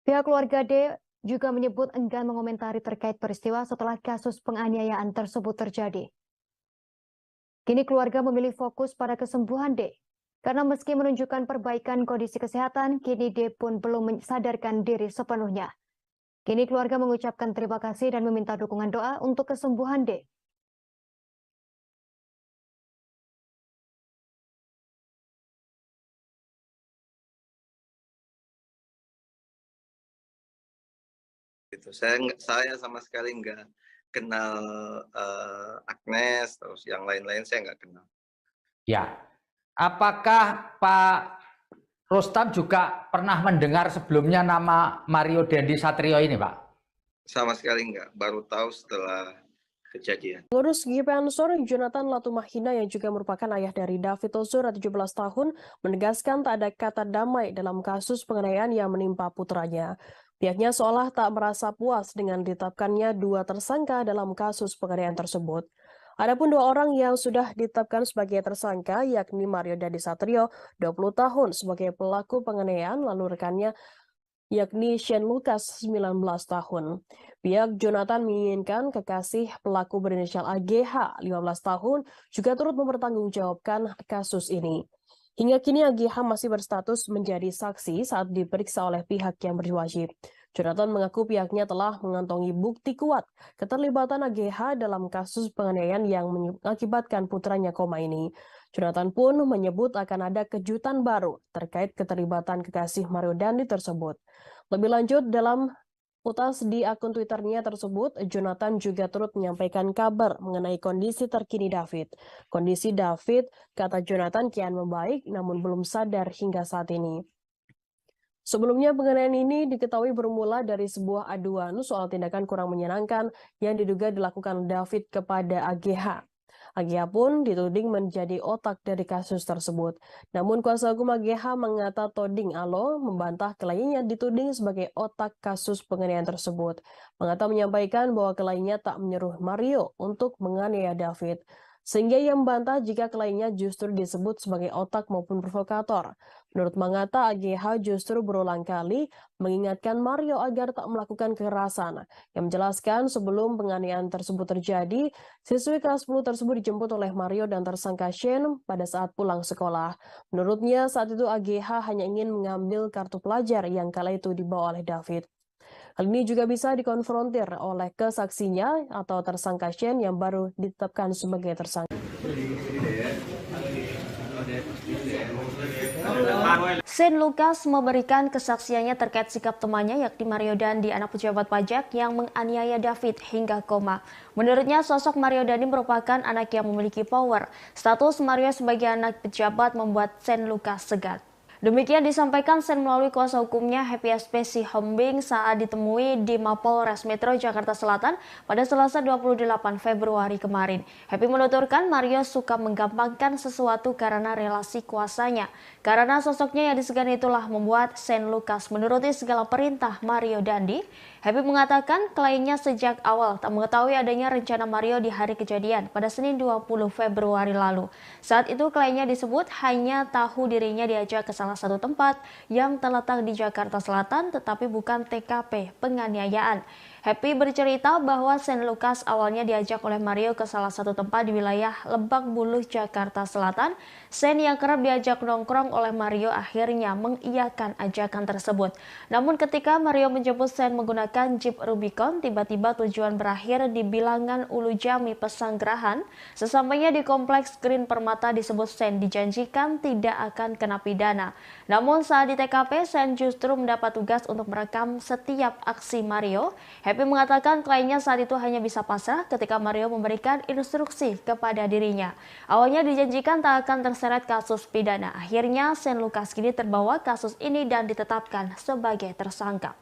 Pihak keluarga D juga menyebut enggan mengomentari terkait peristiwa setelah kasus penganiayaan tersebut terjadi. Kini keluarga memilih fokus pada kesembuhan D. Karena meski menunjukkan perbaikan kondisi kesehatan, kini D pun belum sadarkan diri sepenuhnya. Kini keluarga mengucapkan terima kasih dan meminta dukungan doa untuk kesembuhan D. Saya sama sekali nggak kenal Agnes, terus yang lain-lain saya nggak kenal. Ya, apakah Pak Rustam juga pernah mendengar sebelumnya nama Mario Dandi Satrio ini, Pak? Sama sekali nggak, baru tahu setelah kejadian. Pengurus GP Ansor, Jonathan Latumahina yang juga merupakan ayah dari David Ozora 17 tahun, menegaskan tak ada kata damai dalam kasus penganiayaan yang menimpa putranya. Pihaknya seolah tak merasa puas dengan ditetapkannya 2 tersangka dalam kasus penganiayaan tersebut. Adapun 2 orang yang sudah ditetapkan sebagai tersangka, yakni Mario Dandi Satrio, 20 tahun sebagai pelaku penganiayaan, lalu rekannya yakni Shane Lucas, 19 tahun. Pihak Jonathan menginginkan kekasih pelaku berinisial AGH, 15 tahun, juga turut mempertanggungjawabkan kasus ini. Hingga kini AGH masih berstatus menjadi saksi saat diperiksa oleh pihak yang berwajib. Jonathan mengaku pihaknya telah mengantongi bukti kuat keterlibatan AGH dalam kasus penganiayaan yang mengakibatkan putranya koma ini. Jonathan pun menyebut akan ada kejutan baru terkait keterlibatan kekasih Mario Dandi tersebut. Lebih lanjut, dalam utas di akun Twitternya tersebut, Jonathan juga turut menyampaikan kabar mengenai kondisi terkini David. Kondisi David, kata Jonathan, kian membaik namun belum sadar hingga saat ini. Sebelumnya penganiayaan ini diketahui bermula dari sebuah aduan soal tindakan kurang menyenangkan yang diduga dilakukan David kepada AGH. AGH pun dituding menjadi otak dari kasus tersebut. Namun kuasa hukum AGH mengata Toding Alo membantah kliennya dituding sebagai otak kasus penganiayaan tersebut. Mengata menyampaikan bahwa kliennya tak menyuruh Mario untuk menganiaya David. Sehingga ia membantah jika kliennya justru disebut sebagai otak maupun provokator. Menurut Mangata, AGH justru berulang kali mengingatkan Mario agar tak melakukan kekerasan. Yang menjelaskan sebelum penganiayaan tersebut terjadi, siswi kelas 10 tersebut dijemput oleh Mario dan tersangka Shane pada saat pulang sekolah. Menurutnya saat itu AGH hanya ingin mengambil kartu pelajar yang kala itu dibawa oleh David. Hal ini juga bisa dikonfrontir oleh kesaksinya atau tersangka Shane yang baru ditetapkan sebagai tersangka. Shane Lucas memberikan kesaksiannya terkait sikap temannya yakni Mario Dandi, anak pejabat pajak yang menganiaya David hingga koma. Menurutnya sosok Mario Dandi merupakan anak yang memiliki power. Status Mario sebagai anak pejabat membuat Shane Lucas segan. Demikian disampaikan Shane melalui kuasa hukumnya Happy SP Sihombing saat ditemui di Mapolres Metro Jakarta Selatan pada Selasa 28 Februari kemarin. Happy menuturkan Mario suka menggampangkan sesuatu karena relasi kuasanya. Karena sosoknya yang disegani itulah membuat Shane Lucas menuruti segala perintah Mario Dandi. Happy mengatakan kliennya sejak awal tak mengetahui adanya rencana Mario di hari kejadian pada Senin 20 Februari lalu. Saat itu kliennya disebut hanya tahu dirinya diajak ke salah satu tempat yang terletak di Jakarta Selatan tetapi bukan TKP penganiayaan. Happy bercerita bahwa Shane Lucas awalnya diajak oleh Mario ke salah satu tempat di wilayah Lebak Bulus, Jakarta Selatan. Shane yang kerap diajak nongkrong oleh Mario akhirnya mengiyakan ajakan tersebut. Namun ketika Mario menjemput Shane menggunakan Jeep Rubicon, tiba-tiba tujuan berakhir di Bilangan Ulu Jami, Pesanggerahan. Sesampainya di Kompleks Green Permata disebut Shane dijanjikan tidak akan kena pidana. Namun saat di TKP, Shane justru mendapat tugas untuk merekam setiap aksi Mario. Happy mengatakan kliennya saat itu hanya bisa pasrah ketika Mario memberikan instruksi kepada dirinya. Awalnya dijanjikan tak akan terseret kasus pidana. Akhirnya Shane Lucas kini terbawa kasus ini dan ditetapkan sebagai tersangka.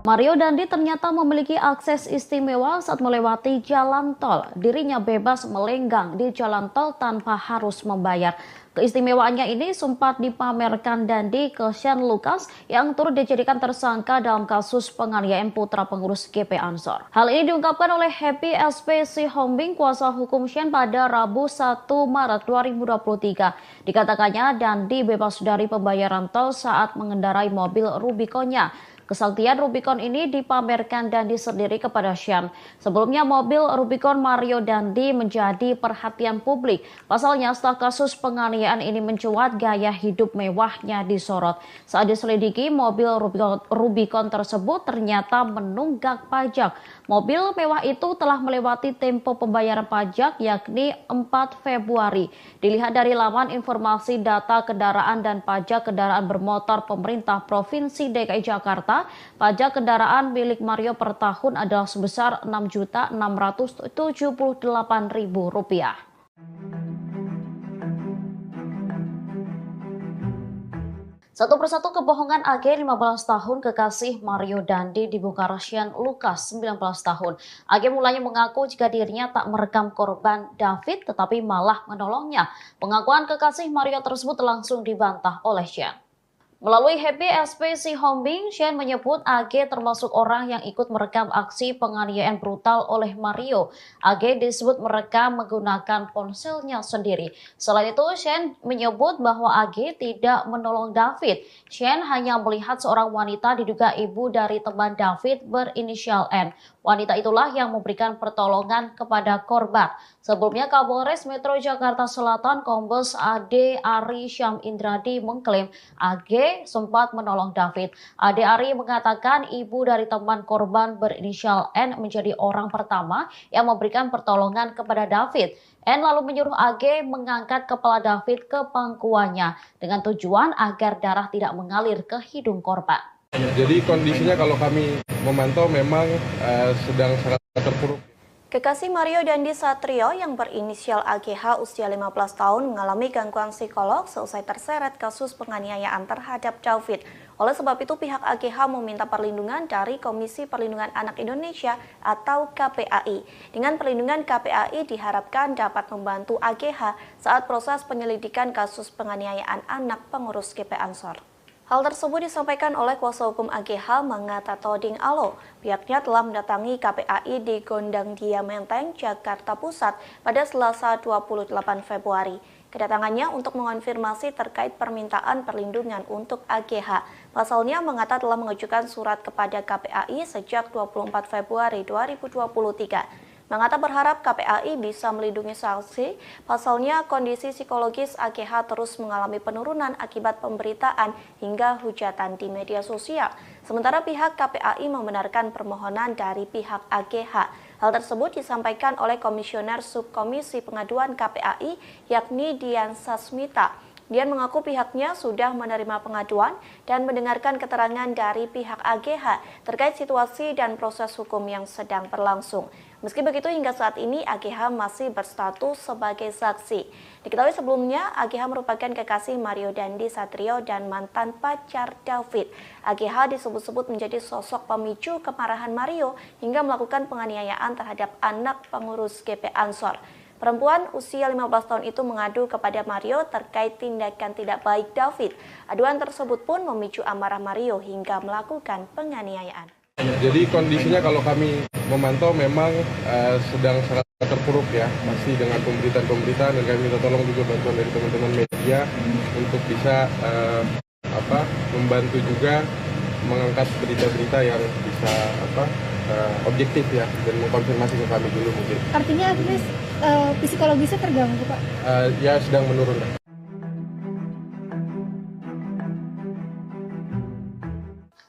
Mario Dandi ternyata memiliki akses istimewa saat melewati jalan tol. Dirinya bebas melenggang di jalan tol tanpa harus membayar. Keistimewaannya ini sempat dipamerkan Dandi ke Shane Lucas yang turut dijadikan tersangka dalam kasus penganiayaan putra pengurus GP Ansor. Hal ini diungkapkan oleh Happy SP Sihombing, kuasa hukum Shane pada Rabu 1 Maret 2023. Dikatakannya Dandi bebas dari pembayaran tol saat mengendarai mobil Rubiconnya. Kesaktian Rubicon ini dipamerkan Dandi sendiri kepada Sean. Sebelumnya mobil Rubicon Mario Dandi menjadi perhatian publik. Pasalnya setelah kasus penganiayaan ini mencuat, gaya hidup mewahnya disorot. Saat diselidiki, mobil Rubicon tersebut ternyata menunggak pajak. Mobil mewah itu telah melewati tempo pembayaran pajak yakni 4 Februari. Dilihat dari laman informasi data kendaraan dan pajak kendaraan bermotor pemerintah Provinsi DKI Jakarta, pajak kendaraan milik Mario per tahun adalah sebesar Rp6.678.000. Satu persatu kebohongan AG 15 tahun kekasih Mario Dandi dibongkar Sean Lucas 19 tahun. AG mulanya mengaku jika dirinya tak merekam korban David tetapi malah menolongnya. Pengakuan kekasih Mario tersebut langsung dibantah oleh Sean. Melalui Happy SPC Hombing, Sean menyebut AG termasuk orang yang ikut merekam aksi penganiayaan brutal oleh Mario. AG disebut merekam menggunakan ponselnya sendiri. Selain itu, Sean menyebut bahwa AG tidak menolong David. Sean hanya melihat seorang wanita diduga ibu dari teman David berinisial N. Wanita itulah yang memberikan pertolongan kepada korban. Sebelumnya, Kapolres Metro Jakarta Selatan Kombes Ade Ari Syam Indradi mengklaim AG sempat menolong David. Ade Ari mengatakan ibu dari teman korban berinisial N menjadi orang pertama yang memberikan pertolongan kepada David. N lalu menyuruh AG mengangkat kepala David ke pangkuannya dengan tujuan agar darah tidak mengalir ke hidung korban. Jadi kondisinya kalau kami memantau memang sedang sangat terpuruk. Kekasih Mario Dandi Satrio yang berinisial AGH usia 15 tahun mengalami gangguan psikolog seusai terseret kasus penganiayaan terhadap David. Oleh sebab itu pihak AGH meminta perlindungan dari Komisi Perlindungan Anak Indonesia atau KPAI. Dengan perlindungan KPAI diharapkan dapat membantu AGH saat proses penyelidikan kasus penganiayaan anak pengurus GP Ansor. Hal tersebut disampaikan oleh kuasa hukum AGH Mangata Toding Alo. Pihaknya telah mendatangi KPAI di Gondang Dia Menteng, Jakarta Pusat pada Selasa 28 Februari. Kedatangannya untuk mengonfirmasi terkait permintaan perlindungan untuk AGH. Pasalnya, Mangata telah mengajukan surat kepada KPAI sejak 24 Februari 2023. Mangata berharap KPAI bisa melindungi saksi, pasalnya kondisi psikologis AGH terus mengalami penurunan akibat pemberitaan hingga hujatan di media sosial. Sementara pihak KPAI membenarkan permohonan dari pihak AGH. Hal tersebut disampaikan oleh Komisioner Subkomisi Pengaduan KPAI yakni Dian Sasmita. Dian mengaku pihaknya sudah menerima pengaduan dan mendengarkan keterangan dari pihak AGH terkait situasi dan proses hukum yang sedang berlangsung. Meski begitu, hingga saat ini AGH masih berstatus sebagai saksi. Diketahui sebelumnya, AGH merupakan kekasih Mario Dandi Satrio dan mantan pacar David. AGH disebut-sebut menjadi sosok pemicu kemarahan Mario hingga melakukan penganiayaan terhadap anak pengurus GP Ansor. Perempuan usia 15 tahun itu mengadu kepada Mario terkait tindakan tidak baik David. Aduan tersebut pun memicu amarah Mario hingga melakukan penganiayaan. Jadi kondisinya kalau kami memantau memang sedang sangat terpuruk ya, masih dengan pemberitaan-pemberitaan, dan kami minta tolong juga bantuan dari teman-teman media untuk bisa membantu juga mengangkat berita-berita yang bisa objektif ya, dan mengkonfirmasi ke kami dulu mungkin. Artinya Agnes psikologisnya terganggu, Pak? Ya sedang menurun.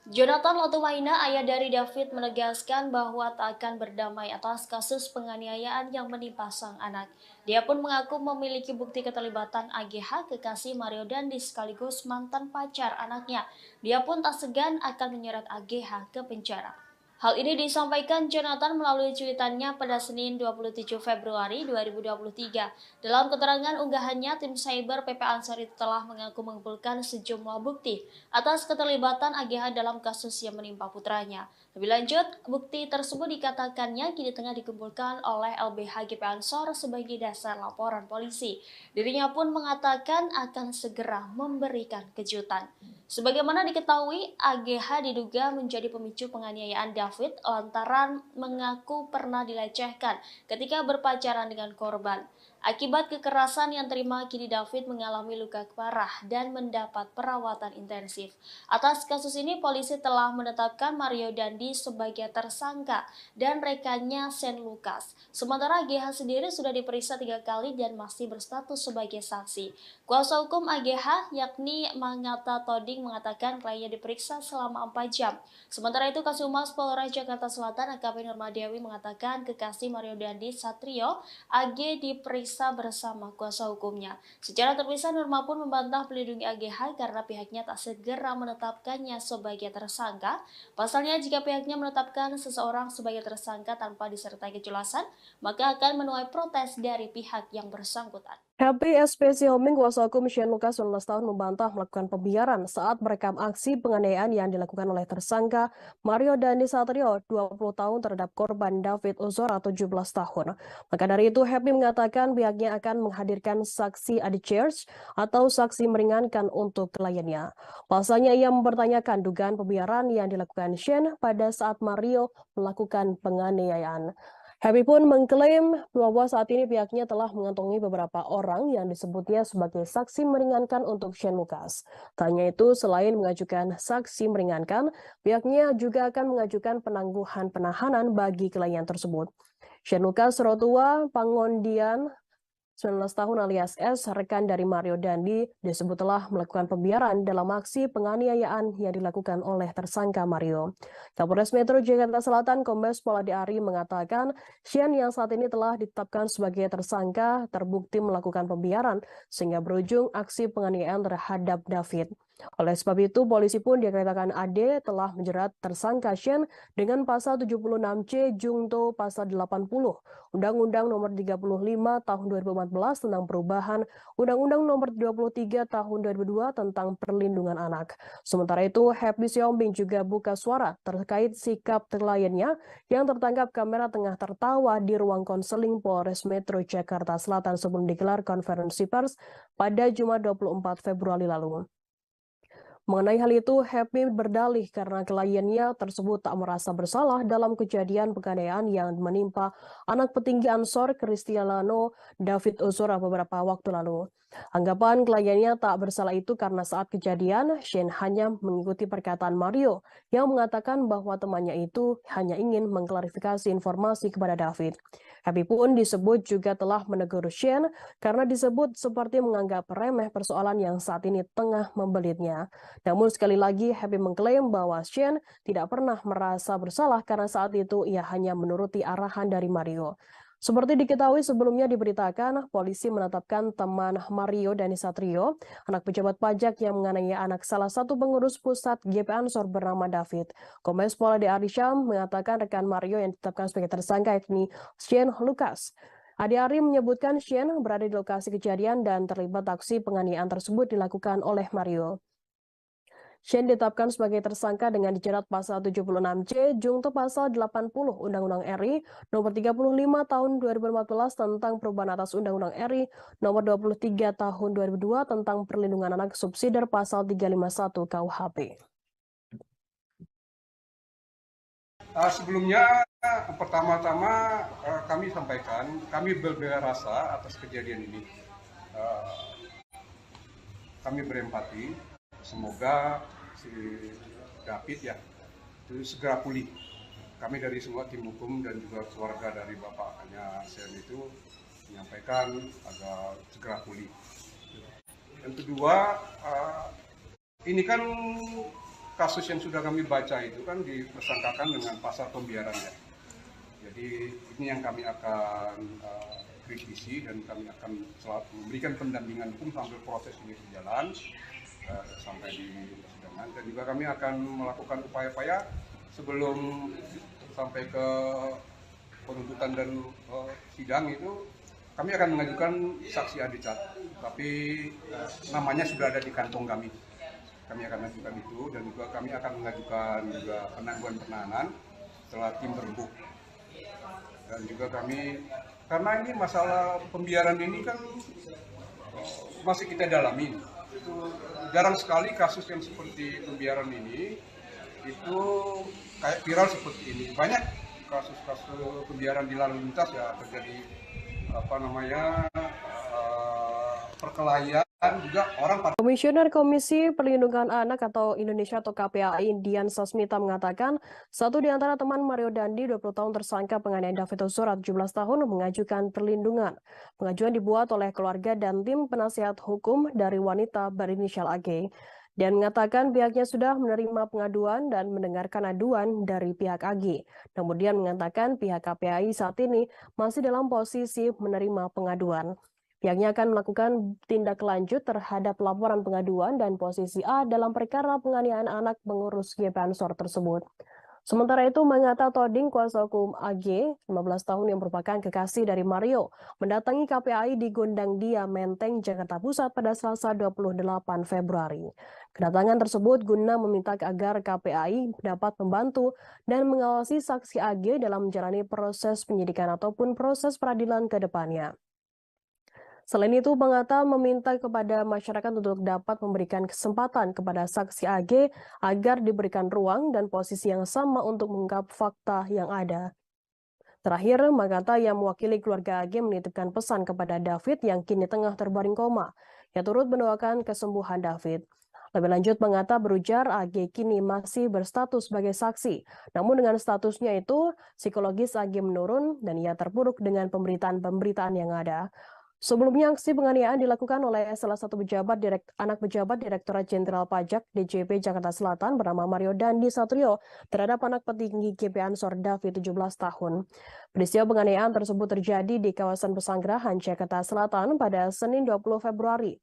Jonathan Latumaina, ayah dari David, menegaskan bahwa tak akan berdamai atas kasus penganiayaan yang menimpa sang anak. Dia pun mengaku memiliki bukti keterlibatan AGH, kekasih Mario Dandi sekaligus mantan pacar anaknya. Dia pun tak segan akan menyeret AGH ke penjara. Hal ini disampaikan Jonathan melalui cuitannya pada Senin 27 Februari 2023. Dalam keterangan unggahannya, tim cyber PP Ansor itu telah mengaku mengumpulkan sejumlah bukti atas keterlibatan AGH dalam kasus yang menimpa putranya. Lebih lanjut, bukti tersebut dikatakannya kini tengah dikumpulkan oleh LBH GP Ansor sebagai dasar laporan polisi. Dirinya pun mengatakan akan segera memberikan kejutan. Sebagaimana diketahui, AGH diduga menjadi pemicu penganiayaan David lantaran mengaku pernah dilecehkan ketika berpacaran dengan korban. Akibat kekerasan yang terima, kini David mengalami luka parah dan mendapat perawatan intensif. Atas kasus ini, polisi telah menetapkan Mario Dandi sebagai tersangka dan rekannya Shane Lucas. Sementara AGH sendiri sudah diperiksa 3 kali dan masih berstatus sebagai saksi. Kuasa hukum AGH yakni Mangata Toding mengatakan kliennya diperiksa selama 4 jam. Sementara itu, Kasumas Polres Jakarta Selatan AKP Nurmadewi mengatakan kekasih Mario Dandi Satrio AG diperiksa bersama kuasa hukumnya. Secara terpisah, Nurma pun membantah melindungi AGH karena pihaknya tak segera menetapkannya sebagai tersangka. Pasalnya, jika pihaknya menetapkan seseorang sebagai tersangka tanpa disertai kejelasan, maka akan menuai protes dari pihak yang bersangkutan. Happy SPC Homing, kuasa hukum Shane Lucas 19 tahun membantah melakukan pembiaran saat merekam aksi penganiayaan yang dilakukan oleh tersangka Mario Dandi Satrio 20 tahun terhadap korban David Ozora 17 tahun. Maka dari itu, Happy mengatakan pihaknya akan menghadirkan saksi adi charge atau saksi meringankan untuk kliennya. Pasalnya, ia mempertanyakan dugaan pembiaran yang dilakukan Shane pada saat Mario melakukan penganiayaan. Happy pun mengklaim bahwa saat ini pihaknya telah mengantongi beberapa orang yang disebutnya sebagai saksi meringankan untuk Shane Lucas. Tak hanya itu, selain mengajukan saksi meringankan, pihaknya juga akan mengajukan penangguhan penahanan bagi klien tersebut. Shane Lucas Rotua Pangondian 19 tahun alias S, rekan dari Mario Dandi, disebut telah melakukan pembiaran dalam aksi penganiayaan yang dilakukan oleh tersangka Mario. Kapolres Metro Jakarta Selatan Kombes Pol Adi Ari mengatakan Shane yang saat ini telah ditetapkan sebagai tersangka terbukti melakukan pembiaran sehingga berujung aksi penganiayaan terhadap David. Oleh sebab itu, polisi pun dikatakan AD telah menjerat tersangka Shane dengan pasal 76C Jungto pasal 80 Undang-Undang Nomor 35 Tahun 2014 tentang perubahan Undang-Undang Nomor 23 Tahun 2002 tentang perlindungan anak. Sementara itu, Happy Siombing juga buka suara terkait sikap kliennya yang tertangkap kamera tengah tertawa di ruang konseling Polres Metro Jakarta Selatan sebelum digelar konferensi pers pada Jumat 24 Februari lalu. Mengenai hal itu, Happy berdalih karena kliennya tersebut tak merasa bersalah dalam kejadian penganiayaan yang menimpa anak petinggi Ansor Cristiano David Ozora beberapa waktu lalu. Anggapan kliennya tak bersalah itu karena saat kejadian, Shane hanya mengikuti perkataan Mario yang mengatakan bahwa temannya itu hanya ingin mengklarifikasi informasi kepada David. Happy pun disebut juga telah menegur Shane karena disebut seperti menganggap remeh persoalan yang saat ini tengah membelitnya. Namun sekali lagi, Happy mengklaim bahwa Shane tidak pernah merasa bersalah karena saat itu ia hanya menuruti arahan dari Mario. Seperti diketahui sebelumnya diberitakan, polisi menetapkan teman Mario Dandi Satrio, anak pejabat pajak yang menganiaya anak salah satu pengurus pusat GP Ansor bernama David. Kombes Pol Adi Ari Syam mengatakan rekan Mario yang ditetapkan sebagai tersangka yakni Shane Lucas. Adi Ari menyebutkan Shane berada di lokasi kejadian dan terlibat aksi penganiayaan tersebut dilakukan oleh Mario. Shane ditetapkan sebagai tersangka dengan dijerat pasal 76C Jungto pasal 80 Undang-Undang RI Nomor 35 Tahun 2014 tentang perubahan atas Undang-Undang RI Nomor 23 Tahun 2002 tentang perlindungan anak subsidiar pasal 351 KUHP. Sebelumnya, pertama-tama kami sampaikan, kami berbela rasa atas kejadian ini. Kami berempati. Semoga si David ya itu segera pulih. Kami dari semua tim hukum dan juga keluarga dari bapaknya Shane itu menyampaikan agar segera pulih. Yang kedua, ini kan kasus yang sudah kami baca itu kan dipersangkakan dengan pasal pembiaran ya. Jadi ini yang kami akan kritisi dan kami akan selalu memberikan pendampingan hukum sampai proses ini berjalan sampai di persidangan, dan juga kami akan melakukan upaya-upaya sebelum sampai ke penuntutan dan sidang itu kami akan mengajukan saksi adicat, tapi namanya sudah ada di kantong kami. Kami akan mengajukan itu dan juga kami akan mengajukan juga penangguhan penahanan setelah tim terbuk. Dan juga kami, karena ini masalah pembiaran ini kan masih kita dalami. Itu jarang sekali kasus yang seperti pembiaran ini itu kayak viral seperti ini. Banyak kasus-kasus pembiaran di lalu lintas ya terjadi perkelahian juga orang pada. Komisioner Komisi Perlindungan Anak atau Indonesia atau KPAI Dian Sasmita mengatakan satu di antara teman Mario Dandi 20 tahun tersangka penganiayaan David Ozora 17 tahun mengajukan perlindungan. Pengajuan dibuat oleh keluarga dan tim penasihat hukum dari wanita berinisial AG. Dan mengatakan pihaknya sudah menerima pengaduan dan mendengarkan aduan dari pihak AG. Namun dia mengatakan pihak KPAI saat ini masih dalam posisi menerima pengaduan. Pihaknya akan melakukan tindak lanjut terhadap laporan pengaduan dan posisi A dalam perkara penganiayaan anak pengurus GP Ansor tersebut. Sementara itu, Mangata Toding, kuasa hukum AG, 15 tahun yang merupakan kekasih dari Mario, mendatangi KPAI di Gondang Dia, Menteng, Jakarta Pusat pada Selasa 28 Februari. Kedatangan tersebut guna meminta agar KPAI dapat membantu dan mengawasi saksi AG dalam menjalani proses penyidikan ataupun proses peradilan ke depannya. Selain itu, Mangata meminta kepada masyarakat untuk dapat memberikan kesempatan kepada saksi AG agar diberikan ruang dan posisi yang sama untuk mengungkap fakta yang ada. Terakhir, Mangata yang mewakili keluarga AG menitipkan pesan kepada David yang kini tengah terbaring koma, yang turut mendoakan kesembuhan David. Lebih lanjut, Mangata berujar AG kini masih berstatus sebagai saksi. Namun dengan statusnya itu, psikologis AG menurun dan ia terpuruk dengan pemberitaan-pemberitaan yang ada. Sebelumnya, aksi penganiayaan dilakukan oleh salah satu anak pejabat Direktorat Jenderal Pajak DJP Jakarta Selatan bernama Mario Dandi Satrio terhadap anak petinggi GP Ansor David 17 tahun. Peristiwa penganiayaan tersebut terjadi di kawasan Pesanggerahan, Jakarta Selatan pada Senin 20 Februari.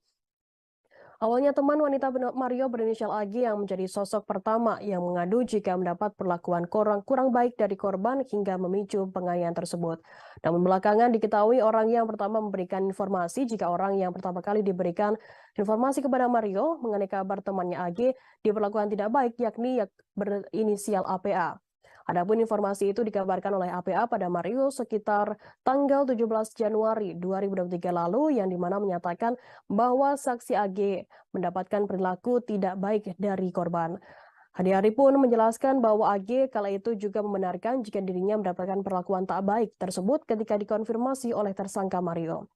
Awalnya teman wanita Mario berinisial AG yang menjadi sosok pertama yang mengadu jika mendapat perlakuan kurang baik dari korban hingga memicu penganiayaan tersebut. Namun belakangan diketahui orang yang pertama memberikan informasi jika orang yang pertama kali diberikan informasi kepada Mario mengenai kabar temannya AG diperlakukan tidak baik yakni berinisial APA. Adapun informasi itu dikabarkan oleh APA pada Mario sekitar tanggal 17 Januari 2023 lalu yang dimana menyatakan bahwa saksi AG mendapatkan perilaku tidak baik dari korban. Adi-Ari pun menjelaskan bahwa AG kala itu juga membenarkan jika dirinya mendapatkan perlakuan tak baik tersebut ketika dikonfirmasi oleh tersangka Mario.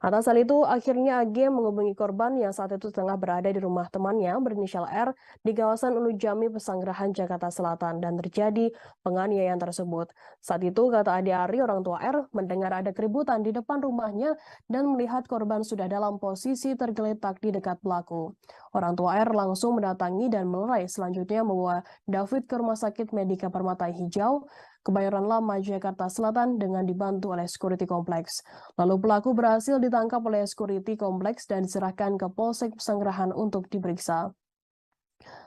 Atas hal itu, akhirnya AG menghubungi korban yang saat itu tengah berada di rumah temannya berinisial R di kawasan Ulu Jami, Pesanggerahan, Jakarta Selatan, dan terjadi penganiayaan tersebut. Saat itu, kata Adi-Ari, orang tua R mendengar ada keributan di depan rumahnya dan melihat korban sudah dalam posisi tergeletak di dekat pelaku. Orang tua R langsung mendatangi dan melerai, selanjutnya membawa David ke Rumah Sakit Medika Permata Hijau, Kebayoran Lama, Jakarta Selatan dengan dibantu oleh security kompleks. Lalu pelaku berhasil ditangkap oleh security kompleks dan diserahkan ke Polsek Pesanggerahan untuk diperiksa.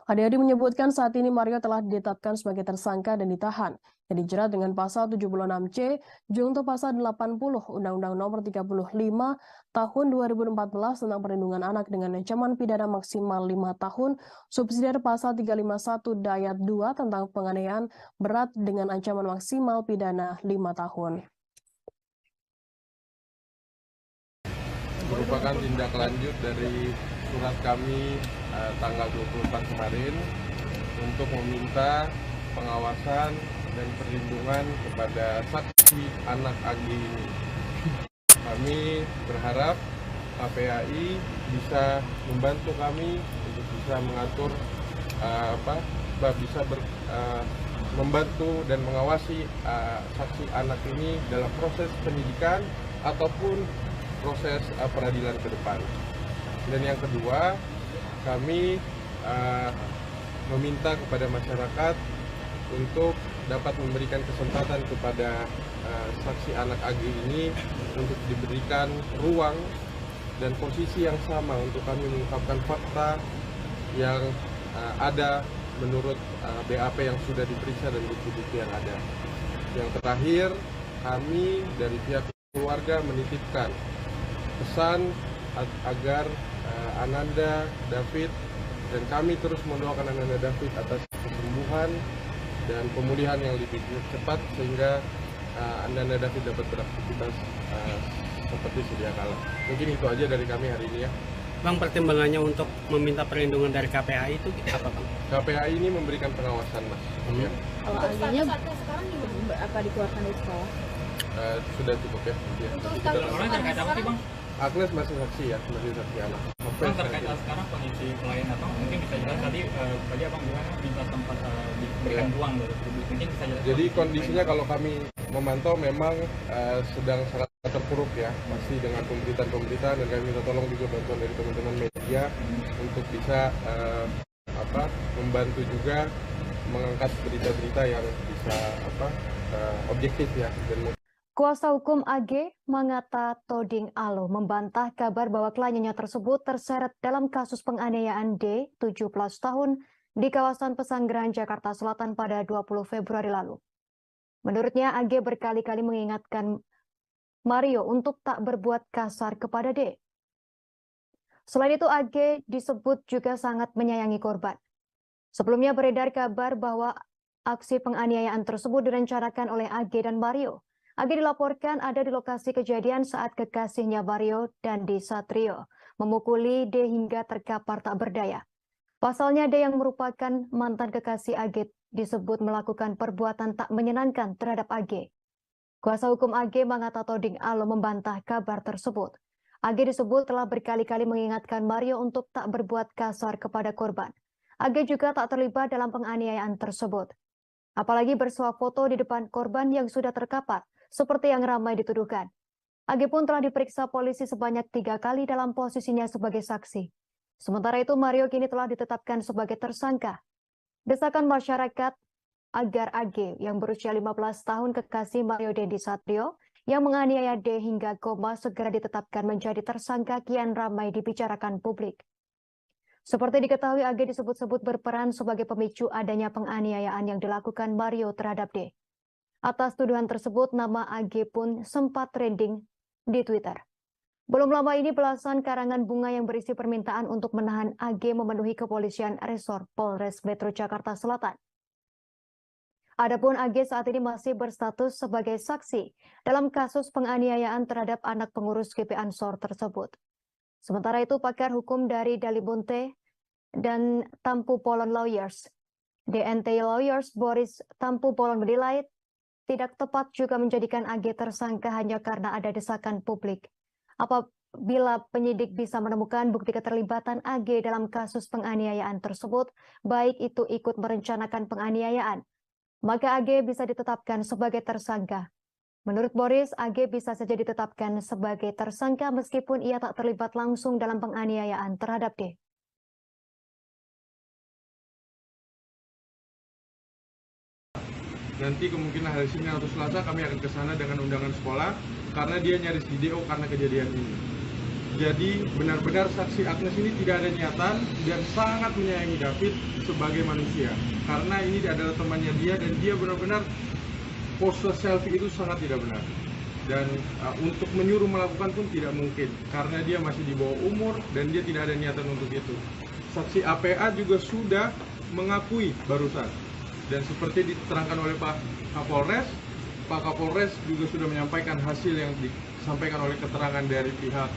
Adi-Adi menyebutkan saat ini Mario telah ditetapkan sebagai tersangka dan ditahan, yang dijerat dengan pasal 76C, junto pasal 80 Undang-Undang Nomor 35 Tahun 2014 tentang Perlindungan Anak dengan ancaman pidana maksimal 5 tahun, subsidiar pasal 351 Dayat 2 tentang penganiayaan berat dengan ancaman maksimal pidana 5 tahun. Merupakan tindak lanjut dari surat kami tanggal 24 kemarin untuk meminta pengawasan dan perlindungan kepada saksi anak AG ini. Kami berharap KPAI bisa membantu kami untuk bisa mengatur membantu dan mengawasi saksi anak ini dalam proses penyidikan ataupun proses peradilan ke depan. Dan yang kedua, kami meminta kepada masyarakat untuk dapat memberikan kesempatan kepada saksi anak AG ini untuk diberikan ruang dan posisi yang sama untuk kami mengungkapkan fakta yang ada menurut BAP yang sudah diperiksa dan bukti-bukti yang ada. Yang terakhir, kami dari pihak keluarga menitipkan pesan agar Ananda David dan kami terus mendoakan Ananda David atas kesembuhan dan pemulihan yang lebih cepat sehingga Ananda David dapat beraktivitas seperti sedia kala. Mungkin itu aja dari kami hari ini ya. Bang, pertimbangannya untuk meminta perlindungan dari KPAI itu apa, Bang? KPAI ini memberikan pengawasan, Mas. Ya. Kalau AG-nya sekarang apa dikeluarkan dari sekolah? sudah cukup ya. Untuk laporan terkait apa sih Bang? Agnes masih saksi ya, masih saksi anak. Bang, terkait sekarang kondisi klien Abang, mungkin bisa jelas tadi Abang bilang minta tempat diberikan ruang dari publik, mungkin bisa jelas. Jadi kondisinya kalau kami memantau memang sedang sangat terpuruk ya, pasti dengan pemberitaan dan kami minta tolong juga bantuan dari teman-teman media untuk bisa membantu juga mengangkat berita-berita yang bisa objektif ya. Dan Kuasa hukum AG Mangata Toding Alo membantah kabar bahwa kliennya tersebut terseret dalam kasus penganiayaan D, 17 tahun, di kawasan Pesanggerahan, Jakarta Selatan pada 20 Februari lalu. Menurutnya, AG berkali-kali mengingatkan Mario untuk tak berbuat kasar kepada D. Selain itu, AG disebut juga sangat menyayangi korban. Sebelumnya beredar kabar bahwa aksi penganiayaan tersebut direncanakan oleh AG dan Mario. AG dilaporkan ada di lokasi kejadian saat kekasihnya Mario Dandi Satrio memukuli D hingga terkapar tak berdaya. Pasalnya D yang merupakan mantan kekasih AG disebut melakukan perbuatan tak menyenangkan terhadap AG. Kuasa hukum AG Mangata Toding Alo membantah kabar tersebut. AG disebut telah berkali-kali mengingatkan Mario untuk tak berbuat kasar kepada korban. AG juga tak terlibat dalam penganiayaan tersebut. Apalagi bersuah foto di depan korban yang sudah terkapar, seperti yang ramai dituduhkan. AG pun telah diperiksa polisi sebanyak 3 kali dalam posisinya sebagai saksi. Sementara itu, Mario kini telah ditetapkan sebagai tersangka. Desakan masyarakat agar AG yang berusia 15 tahun kekasih Mario Dandi Satrio yang menganiaya D hingga koma segera ditetapkan menjadi tersangka kian ramai dibicarakan publik. Seperti diketahui, AG disebut-sebut berperan sebagai pemicu adanya penganiayaan yang dilakukan Mario terhadap D. Atas tuduhan tersebut, nama AG pun sempat trending di Twitter. Belum lama ini belasan karangan bunga yang berisi permintaan untuk menahan AG memenuhi kepolisian resor Polres Metro Jakarta Selatan. Adapun AG saat ini masih berstatus sebagai saksi dalam kasus penganiayaan terhadap anak pengurus GP Ansor tersebut. Sementara itu, pakar hukum dari Dalibunte dan Tampu Polon Lawyers, DNT Lawyers Boris Tampu Polon menilai tidak tepat juga menjadikan AG tersangka hanya karena ada desakan publik. Apabila penyidik bisa menemukan bukti keterlibatan AG dalam kasus penganiayaan tersebut, baik itu ikut merencanakan penganiayaan, maka AG bisa ditetapkan sebagai tersangka. Menurut Boris, AG bisa saja ditetapkan sebagai tersangka meskipun ia tak terlibat langsung dalam penganiayaan terhadap D. nanti kemungkinan hari Senin atau Selasa kami akan ke sana dengan undangan sekolah karena dia nyaris di DO karena kejadian ini. Jadi benar-benar saksi Agnes ini tidak ada niatan dan sangat menyayangi David sebagai manusia. Karena ini adalah temannya dia dan dia benar-benar pose selfie itu sangat tidak benar. Dan untuk menyuruh melakukan pun tidak mungkin karena dia masih di bawah umur dan dia tidak ada niatan untuk itu. Saksi APA juga sudah mengakui barusan. Dan seperti diterangkan oleh Pak Kapolres juga sudah menyampaikan hasil yang disampaikan oleh keterangan dari pihak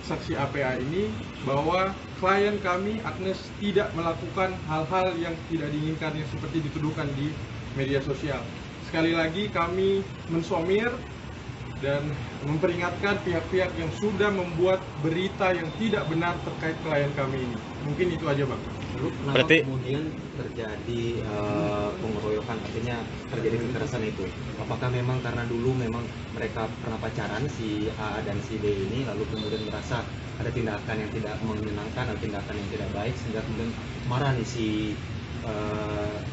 saksi APA ini bahwa klien kami Agnes tidak melakukan hal-hal yang tidak diinginkan yang seperti dituduhkan di media sosial. Sekali lagi kami mensomir dan memperingatkan pihak-pihak yang sudah membuat berita yang tidak benar terkait klien kami ini. Mungkin itu aja, Bang. Lalu kenapa kemudian terjadi pengeroyokan, artinya terjadi kekerasan itu? Apakah memang karena dulu memang mereka pernah pacaran si A dan si D ini, lalu kemudian merasa ada tindakan yang tidak menyenangkan atau tindakan yang tidak baik sehingga kemudian marah nih si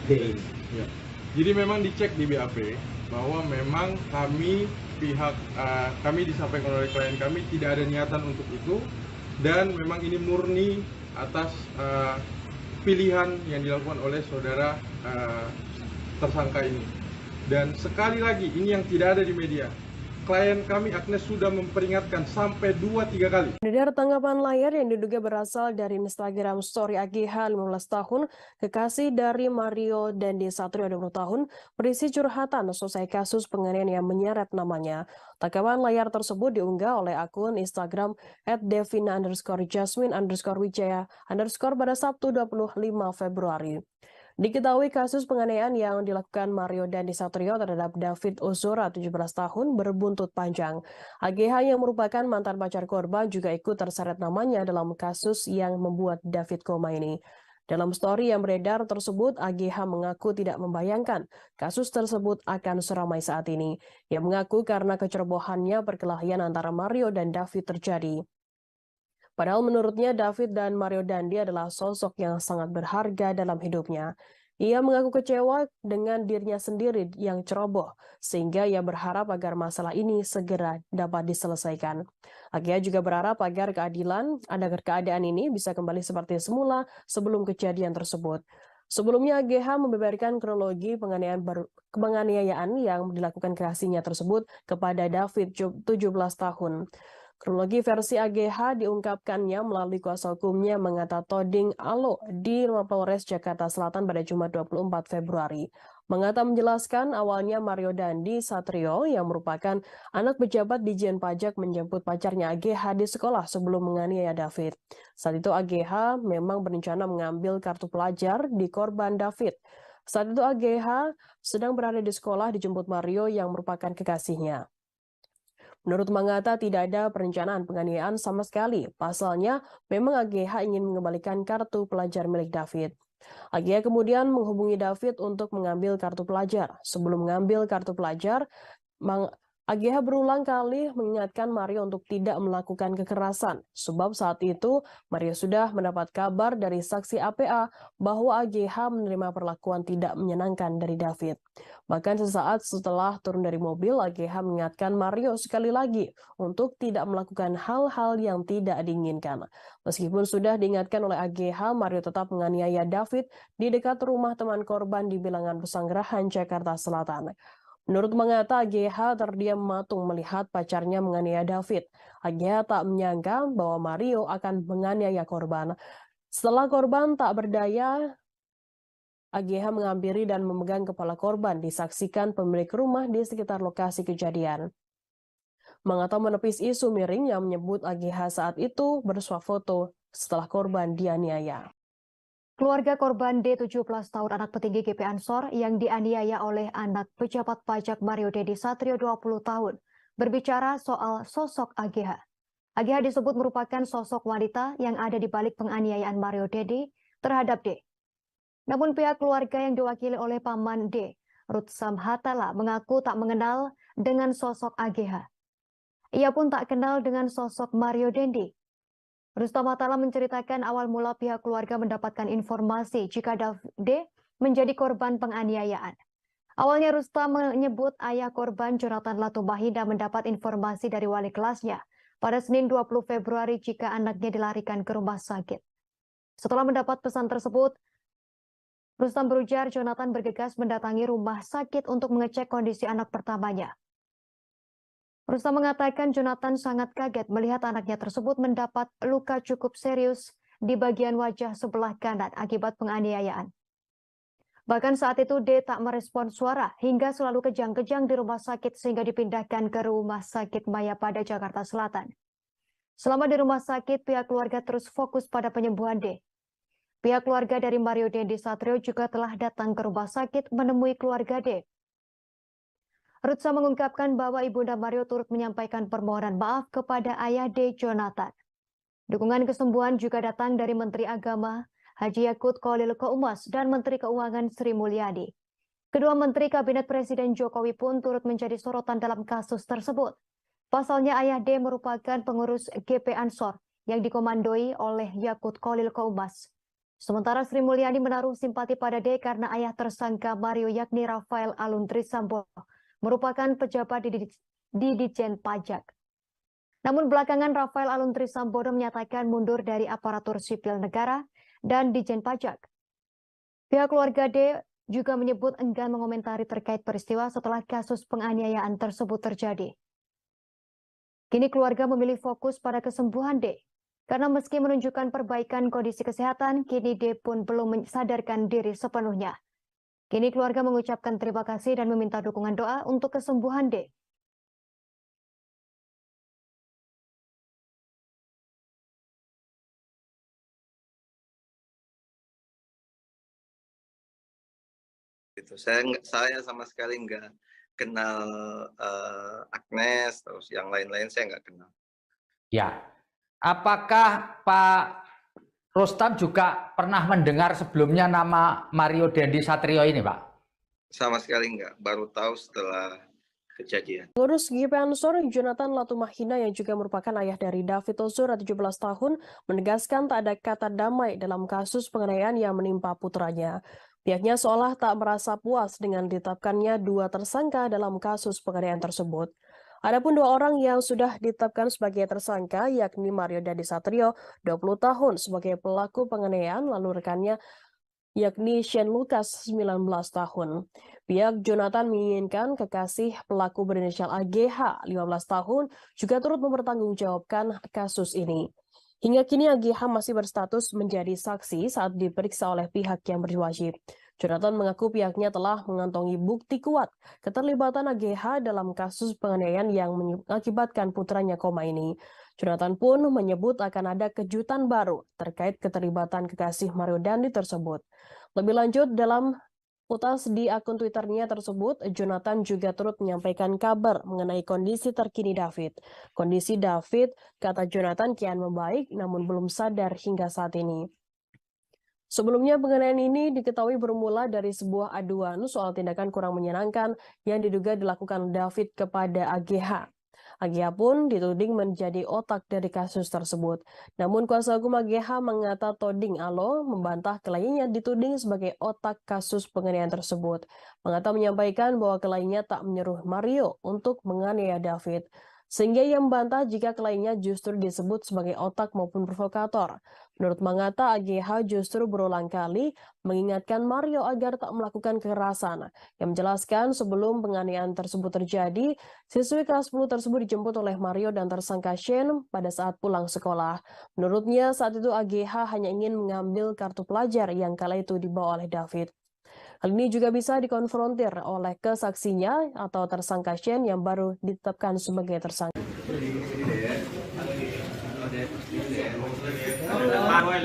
D ini? Ya. Jadi memang dicek di BAP bahwa memang kami disampaikan oleh klien kami tidak ada niatan untuk itu dan memang ini murni atas pilihan yang dilakukan oleh saudara tersangka ini. Dan sekali lagi ini yang tidak ada di media. Klien kami Agnes sudah memperingatkan sampai 2-3 kali. Dari tanggapan layar yang diduga berasal dari Instagram story AGH 15 tahun, kekasih dari Mario Dandi Satrio 20 tahun, berisi curhatan selesai kasus penganiayaan yang menyeret namanya. Tanggapan layar tersebut diunggah oleh akun Instagram @devina_jasmine_wijaya_ pada Sabtu 25 Februari. Diketahui kasus penganiayaan yang dilakukan Mario Dandi Satrio terhadap David Ozora 17 tahun berbuntut panjang. AGH yang merupakan mantan pacar korban juga ikut terseret namanya dalam kasus yang membuat David koma ini. Dalam story yang beredar tersebut, AGH mengaku tidak membayangkan kasus tersebut akan seramai saat ini. Ia mengaku karena kecerobohannya perkelahian antara Mario dan David terjadi. Padahal menurutnya David dan Mario Dandi adalah sosok yang sangat berharga dalam hidupnya. Ia mengaku kecewa dengan dirinya sendiri yang ceroboh, sehingga ia berharap agar masalah ini segera dapat diselesaikan. Agia juga berharap agar keadaan ini bisa kembali seperti semula sebelum kejadian tersebut. Sebelumnya AGH membeberkan kronologi penganiayaan yang dilakukan kekasihnya tersebut kepada David 17 tahun. Kronologi versi AGH diungkapkannya melalui kuasa hukumnya Mangata Toding Alo di Polres Jakarta Selatan pada Jumat 24 Februari. Mangata menjelaskan awalnya Mario Dandi Satrio yang merupakan anak pejabat di Dijen Pajak menjemput pacarnya AGH di sekolah sebelum menganiaya David. Saat itu AGH memang berencana mengambil kartu pelajar di korban David. Saat itu AGH sedang berada di sekolah dijemput Mario yang merupakan kekasihnya. Menurut Mangata tidak ada perencanaan penganiayaan sama sekali. Pasalnya, memang AGH ingin mengembalikan kartu pelajar milik David. AGH kemudian menghubungi David untuk mengambil kartu pelajar. Sebelum mengambil kartu pelajar, AGH berulang kali mengingatkan Mario untuk tidak melakukan kekerasan, sebab saat itu Mario sudah mendapat kabar dari saksi APA bahwa AGH menerima perlakuan tidak menyenangkan dari David. Bahkan sesaat setelah turun dari mobil, AGH mengingatkan Mario sekali lagi untuk tidak melakukan hal-hal yang tidak diinginkan. Meskipun sudah diingatkan oleh AGH, Mario tetap menganiaya David di dekat rumah teman korban di Bilangan Pesanggerahan, Jakarta Selatan. Menurut Mangata, AGH terdiam mematung melihat pacarnya menganiaya David. AGH tak menyangka bahwa Mario akan menganiaya korban. Setelah korban tak berdaya, AGH menghampiri dan memegang kepala korban, disaksikan pemilik rumah di sekitar lokasi kejadian. Mangata menepis isu miring yang menyebut AGH saat itu bersuah foto setelah korban dianiaya. Keluarga korban D 17 tahun anak petinggi GP Ansor yang dianiaya oleh anak pejabat pajak Mario Dandi Satrio 20 tahun berbicara soal sosok AGH. AGH disebut merupakan sosok wanita yang ada di balik penganiayaan Mario Dandi terhadap D. Namun pihak keluarga yang diwakili oleh paman D, Ruth Samhatala, mengaku tak mengenal dengan sosok AGH. Ia pun tak kenal dengan sosok Mario Dandi. Rustam Atala menceritakan awal mula pihak keluarga mendapatkan informasi jika D menjadi korban penganiayaan. Awalnya Rustam menyebut ayah korban Jonathan Latumahina mendapat informasi dari wali kelasnya pada Senin 20 Februari jika anaknya dilarikan ke rumah sakit. Setelah mendapat pesan tersebut, Rustam berujar Jonathan bergegas mendatangi rumah sakit untuk mengecek kondisi anak pertamanya. Rustam mengatakan Jonathan sangat kaget melihat anaknya tersebut mendapat luka cukup serius di bagian wajah sebelah kanan akibat penganiayaan. Bahkan saat itu D tak merespon suara hingga selalu kejang-kejang di rumah sakit sehingga dipindahkan ke Rumah Sakit Mayapada, Jakarta Selatan. Selama di rumah sakit, pihak keluarga terus fokus pada penyembuhan D. Pihak keluarga dari Mario Dandi Satrio juga telah datang ke rumah sakit menemui keluarga D. Rutsa mengungkapkan bahwa Ibunda Mario turut menyampaikan permohonan maaf kepada ayah D. Jonathan. Dukungan kesembuhan juga datang dari Menteri Agama Haji Yakut Khalil Qaumas dan Menteri Keuangan Sri Mulyani. Kedua Menteri Kabinet Presiden Jokowi pun turut menjadi sorotan dalam kasus tersebut. Pasalnya ayah D merupakan pengurus GP Ansor yang dikomandoi oleh Yakut Khalil Qaumas. Sementara Sri Mulyani menaruh simpati pada D karena ayah tersangka Mario yakni Rafael Aluntri Sambodo merupakan pejabat di Dijen Pajak. Namun belakangan Rafael Aluntri Sambodo menyatakan mundur dari aparatur sipil negara dan Dijen Pajak. Pihak keluarga D juga menyebut enggan mengomentari terkait peristiwa setelah kasus penganiayaan tersebut terjadi. Kini keluarga memilih fokus pada kesembuhan D. Karena meski menunjukkan perbaikan kondisi kesehatan, kini D pun belum mensadarkan diri sepenuhnya. Kini keluarga mengucapkan terima kasih dan meminta dukungan doa untuk kesembuhan D. Gitu. Saya sama sekali nggak kenal Agnes, terus yang lain-lain saya nggak kenal. Ya, apakah Pak Rustam juga pernah mendengar sebelumnya nama Mario Dandi Satrio ini, Pak? Sama sekali nggak, baru tahu setelah kejadian. Pengurus GP Ansor, Jonathan Latumahina yang juga merupakan ayah dari David Ozora 17 tahun, menegaskan tak ada kata damai dalam kasus penganiayaan yang menimpa putranya. Pihaknya seolah tak merasa puas dengan ditetapkannya 2 tersangka dalam kasus penganiayaan tersebut. Adapun 2 orang yang sudah ditetapkan sebagai tersangka, yakni Mario Dandi Satrio, 20 tahun sebagai pelaku penganiayaan, lalu rekannya yakni Shane Lucas, 19 tahun. Pihak Jonathan menginginkan kekasih pelaku berinisial AGH, 15 tahun, juga turut mempertanggungjawabkan kasus ini. Hingga kini AGH masih berstatus menjadi saksi saat diperiksa oleh pihak yang berwajib. Jonathan mengaku pihaknya telah mengantongi bukti kuat keterlibatan AGH dalam kasus penganiayaan yang mengakibatkan putranya koma ini. Jonathan pun menyebut akan ada kejutan baru terkait keterlibatan kekasih Mario Dandi tersebut. Lebih lanjut, dalam utas di akun Twitternya tersebut, Jonathan juga turut menyampaikan kabar mengenai kondisi terkini David. Kondisi David, kata Jonathan, kian membaik namun belum sadar hingga saat ini. Sebelumnya penganiayaan ini diketahui bermula dari sebuah aduan soal tindakan kurang menyenangkan yang diduga dilakukan David kepada AGH. AGH pun dituding menjadi otak dari kasus tersebut. Namun kuasa hukum AGH mengata Toding Alo membantah kliennya dituding sebagai otak kasus penganiayaan tersebut. Mengata menyampaikan bahwa kliennya tak menyuruh Mario untuk menganiaya David. Sehingga ia membantah jika kliennya justru disebut sebagai otak maupun provokator. Menurut Mangata, AGH justru berulang kali mengingatkan Mario agar tak melakukan kekerasan. Yang menjelaskan sebelum penganiayaan tersebut terjadi, siswi kelas 10 tersebut dijemput oleh Mario dan tersangka Shane pada saat pulang sekolah. Menurutnya saat itu AGH hanya ingin mengambil kartu pelajar yang kala itu dibawa oleh David. Hal ini juga bisa dikonfrontir oleh kesaksinya atau tersangka Shane yang baru ditetapkan sebagai tersangka.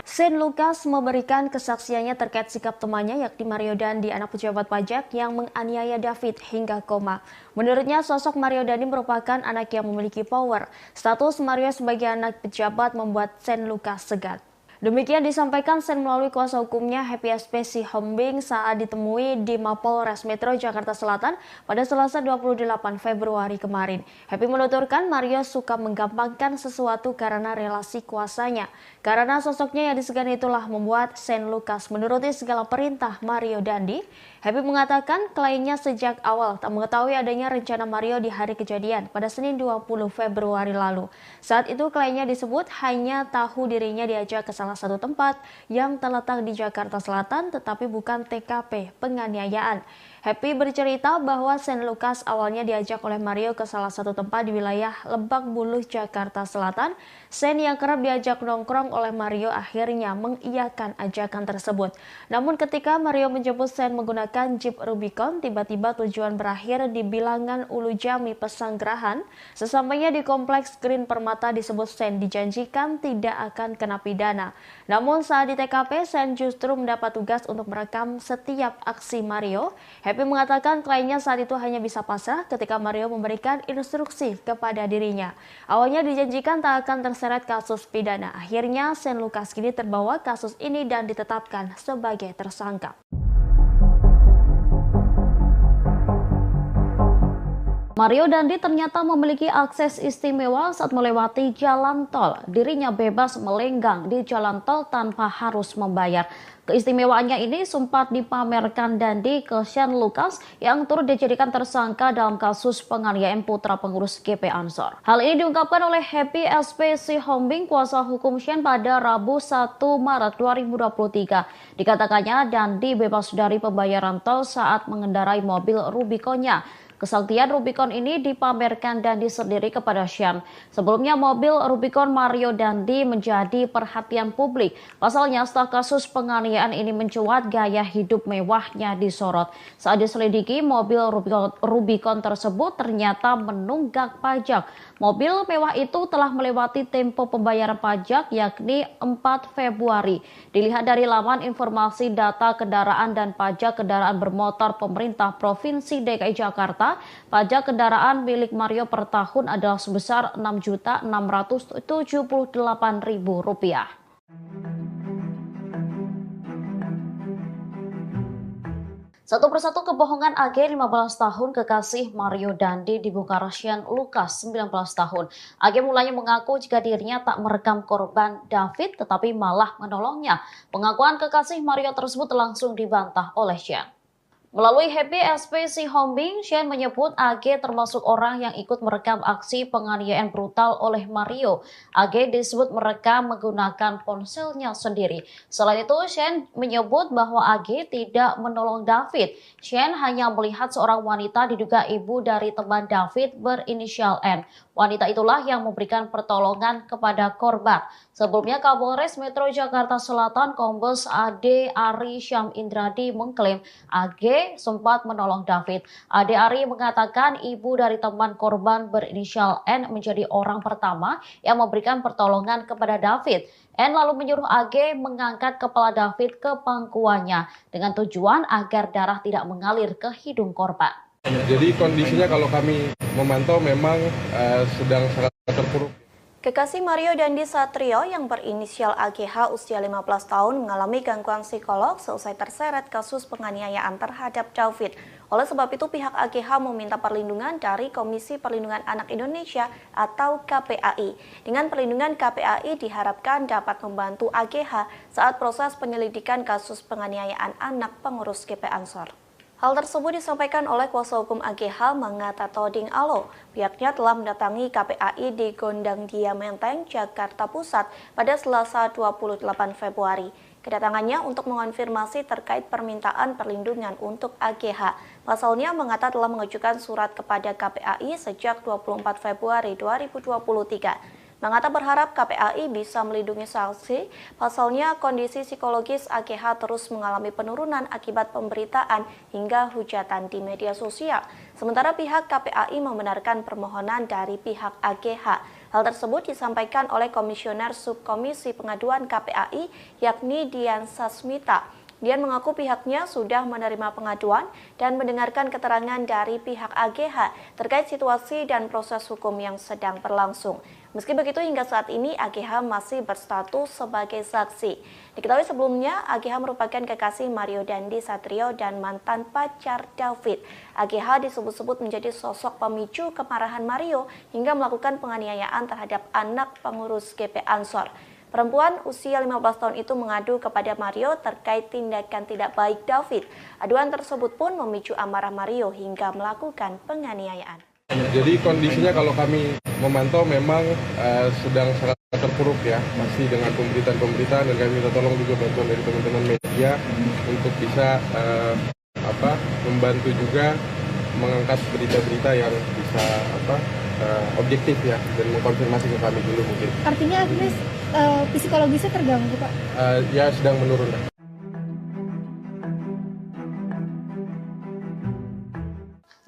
Shane Lucas memberikan kesaksiannya terkait sikap temannya yakni Mario Dandi, anak pejabat pajak yang menganiaya David hingga koma. Menurutnya sosok Mario Dandi merupakan anak yang memiliki power. Status Mario sebagai anak pejabat membuat Shane Lucas segan. Demikian disampaikan Shane melalui kuasa hukumnya Happy SP Sihombing saat ditemui di Mapolres Metro Jakarta Selatan pada Selasa 28 Februari kemarin. Happy menuturkan Mario suka menggampangkan sesuatu karena relasi kuasanya. Karena sosoknya yang disegani itulah membuat Shane Lucas menuruti segala perintah Mario Dandi. Happy mengatakan kliennya sejak awal tak mengetahui adanya rencana Mario di hari kejadian pada Senin 20 Februari lalu. Saat itu kliennya disebut hanya tahu dirinya diajak ke salah satu tempat yang terletak di Jakarta Selatan tetapi bukan TKP penganiayaan. Happy bercerita bahwa Shane Lucas awalnya diajak oleh Mario ke salah satu tempat di wilayah Lebak Bulus, Jakarta Selatan. Shane yang kerap diajak nongkrong oleh Mario akhirnya mengiyakan ajakan tersebut. Namun ketika Mario menjemput Shane menggunakan Jeep Rubicon, tiba-tiba tujuan berakhir di Bilangan Ulu Jami, Pesanggerahan. Sesampainya di Kompleks Green Permata disebut Shane dijanjikan tidak akan kena pidana. Namun saat di TKP, Shane justru mendapat tugas untuk merekam setiap aksi Mario. Happy mengatakan kliennya saat itu hanya bisa pasrah ketika Mario memberikan instruksi kepada dirinya. Awalnya dijanjikan tak akan terseret kasus pidana. Akhirnya Shane Lucas kini terbawa kasus ini dan ditetapkan sebagai tersangka. Mario Dandi ternyata memiliki akses istimewa saat melewati jalan tol. Dirinya bebas melenggang di jalan tol tanpa harus membayar. Keistimewaannya ini sempat dipamerkan Dandi ke Shane Lucas yang turut dijadikan tersangka dalam kasus penganiayaan putra pengurus GP Ansor. Hal ini diungkapkan oleh Happy SP Sihombing, kuasa hukum Shane pada Rabu 1 Maret 2023. Dikatakannya Dandi bebas dari pembayaran tol saat mengendarai mobil Rubiconnya. Kesaktian Rubicon ini dipamerkan Dandi sendiri kepada Sean. Sebelumnya mobil Rubicon Mario Dandi menjadi perhatian publik. Pasalnya setelah kasus penganiayaan ini mencuat, gaya hidup mewahnya disorot. Saat diselidiki, mobil Rubicon tersebut ternyata menunggak pajak. Mobil mewah itu telah melewati tempo pembayaran pajak yakni 4 Februari. Dilihat dari laman informasi data kendaraan dan pajak kendaraan bermotor pemerintah Provinsi DKI Jakarta, pajak kendaraan milik Mario per tahun adalah sebesar Rp6.678.000. Satu persatu kebohongan AG 15 tahun kekasih Mario Dandi dibongkar Sean Lucas 19 tahun. AG mulanya mengaku jika dirinya tak merekam korban David tetapi malah menolongnya. Pengakuan kekasih Mario tersebut langsung dibantah oleh Sean. Melalui Happy SPC Hombing, Sean menyebut AG termasuk orang yang ikut merekam aksi penganiayaan brutal oleh Mario. AG disebut merekam menggunakan ponselnya sendiri. Selain itu, Sean menyebut bahwa AG tidak menolong David. Sean hanya melihat seorang wanita diduga ibu dari teman David berinisial N. Wanita itulah yang memberikan pertolongan kepada korban. Sebelumnya, Kapolres Metro Jakarta Selatan Kombes Ade Ari Syam Indradi mengklaim AG sempat menolong David. Ade Ari mengatakan ibu dari teman korban berinisial N menjadi orang pertama yang memberikan pertolongan kepada David. N lalu menyuruh AG mengangkat kepala David ke pangkuannya dengan tujuan agar darah tidak mengalir ke hidung korban. Jadi kondisinya kalau kami memantau memang sedang sangat terpuruk. Kekasih Mario Dandi Satrio yang berinisial AGH usia 15 tahun mengalami gangguan psikolog seusai terseret kasus penganiayaan terhadap David. Oleh sebab itu pihak AGH meminta perlindungan dari Komisi Perlindungan Anak Indonesia atau KPAI. Dengan perlindungan KPAI diharapkan dapat membantu AGH saat proses penyelidikan kasus penganiayaan anak pengurus GP Ansor. Hal tersebut disampaikan oleh kuasa hukum AGH Mangata Toding Alo. Pihaknya telah mendatangi KPAI di Gondang Dia Menteng, Jakarta Pusat pada Selasa 28 Februari. Kedatangannya untuk mengonfirmasi terkait permintaan perlindungan untuk AGH. Pasalnya Mangata telah mengajukan surat kepada KPAI sejak 24 Februari 2023. Mangata berharap KPAI bisa melindungi saksi, pasalnya kondisi psikologis AGH terus mengalami penurunan akibat pemberitaan hingga hujatan di media sosial. Sementara pihak KPAI membenarkan permohonan dari pihak AGH. Hal tersebut disampaikan oleh Komisioner Subkomisi Pengaduan KPAI, yakni Dian Sasmita. Dian mengaku pihaknya sudah menerima pengaduan dan mendengarkan keterangan dari pihak AGH terkait situasi dan proses hukum yang sedang berlangsung. Meski begitu, hingga saat ini AGH masih berstatus sebagai saksi. Diketahui sebelumnya, AGH merupakan kekasih Mario Dandi Satrio dan mantan pacar David. AGH disebut-sebut menjadi sosok pemicu kemarahan Mario hingga melakukan penganiayaan terhadap anak pengurus GP Ansor. Perempuan usia 15 tahun itu mengadu kepada Mario terkait tindakan tidak baik David. Aduan tersebut pun memicu amarah Mario hingga melakukan penganiayaan. Jadi kondisinya kalau kami memantau memang sedang sangat terpuruk ya, masih dengan pemberitaan-pemberitaan, dan kami minta tolong juga bantuan dari teman-teman media untuk bisa membantu juga mengangkat berita-berita yang bisa objektif ya, dan mengkonfirmasi ke kami dulu mungkin. Artinya Agnes psikologisnya terganggu Pak? Ya sedang menurun.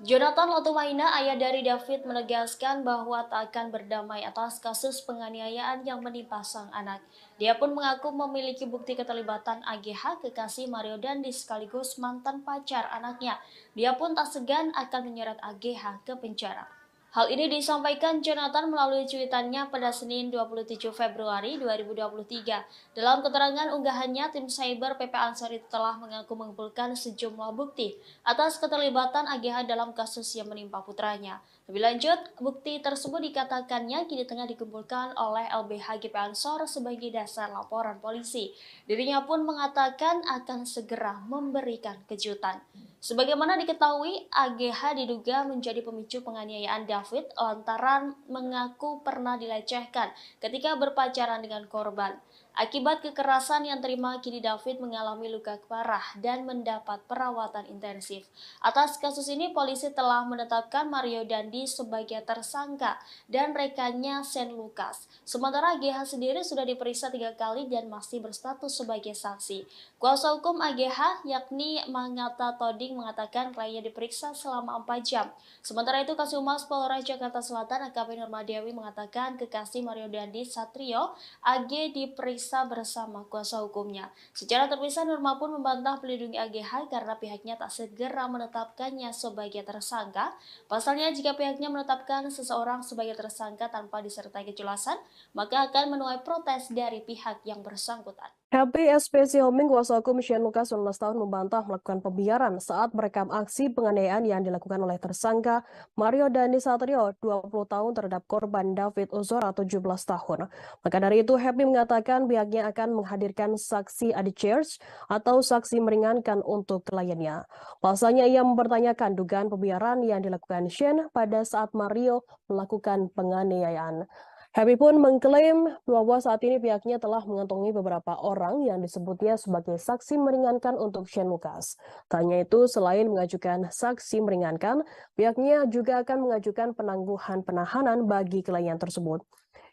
Jonathan Latumaina, ayah dari David, menegaskan bahwa tak akan berdamai atas kasus penganiayaan yang menimpa sang anak. Dia pun mengaku memiliki bukti keterlibatan AGH, kekasih Mario Dandi sekaligus mantan pacar anaknya. Dia pun tak segan akan menyeret AGH ke penjara. Hal ini disampaikan Jonathan melalui cuitannya pada Senin 27 Februari 2023. Dalam keterangan unggahannya, tim cyber PP Ansor itu telah mengaku mengumpulkan sejumlah bukti atas keterlibatan AGH dalam kasus yang menimpa putranya. Lebih lanjut, bukti tersebut dikatakannya kini tengah dikumpulkan oleh LBH GP Ansor sebagai dasar laporan polisi. Dirinya pun mengatakan akan segera memberikan kejutan. Sebagaimana diketahui, AGH diduga menjadi pemicu penganiayaan David lantaran mengaku pernah dilecehkan ketika berpacaran dengan korban. Akibat kekerasan yang terima, kini David mengalami luka parah dan mendapat perawatan intensif. Atas kasus ini, polisi telah menetapkan Mario Dandi sebagai tersangka dan rekannya Shane Lucas. Sementara AGH sendiri sudah diperiksa 3 kali dan masih berstatus sebagai saksi. Kuasa hukum AGH yakni Mangata Toding mengatakan kliennya diperiksa selama 4 jam. Sementara itu, Kasumas Polres Jakarta Selatan AKP Nurmadewi mengatakan kekasih Mario Dandi Satrio AG diperiksa bersama kuasa hukumnya. Secara terpisah, Nurma pun membantah melindungi AGH karena pihaknya tak segera menetapkannya sebagai tersangka. Pasalnya, jika pihaknya menetapkan seseorang sebagai tersangka tanpa disertai kejelasan, maka akan menuai protes dari pihak yang bersangkutan. Happy SPC Homing, kuasa hukum Shane Lucas 19 tahun membantah melakukan pembiaran saat merekam aksi penganiayaan yang dilakukan oleh tersangka Mario Dandi Satrio 20 tahun terhadap korban David Ozora 17 tahun. Maka dari itu, Happy mengatakan pihaknya akan menghadirkan saksi adi charge atau saksi meringankan untuk kliennya. Pasalnya ia mempertanyakan dugaan pembiaran yang dilakukan Shane pada saat Mario melakukan penganiayaan. Happy pun mengklaim bahwa saat ini pihaknya telah mengantongi beberapa orang yang disebutnya sebagai saksi meringankan untuk Shane Lucas. Tanya itu, selain mengajukan saksi meringankan, pihaknya juga akan mengajukan penangguhan penahanan bagi klien tersebut.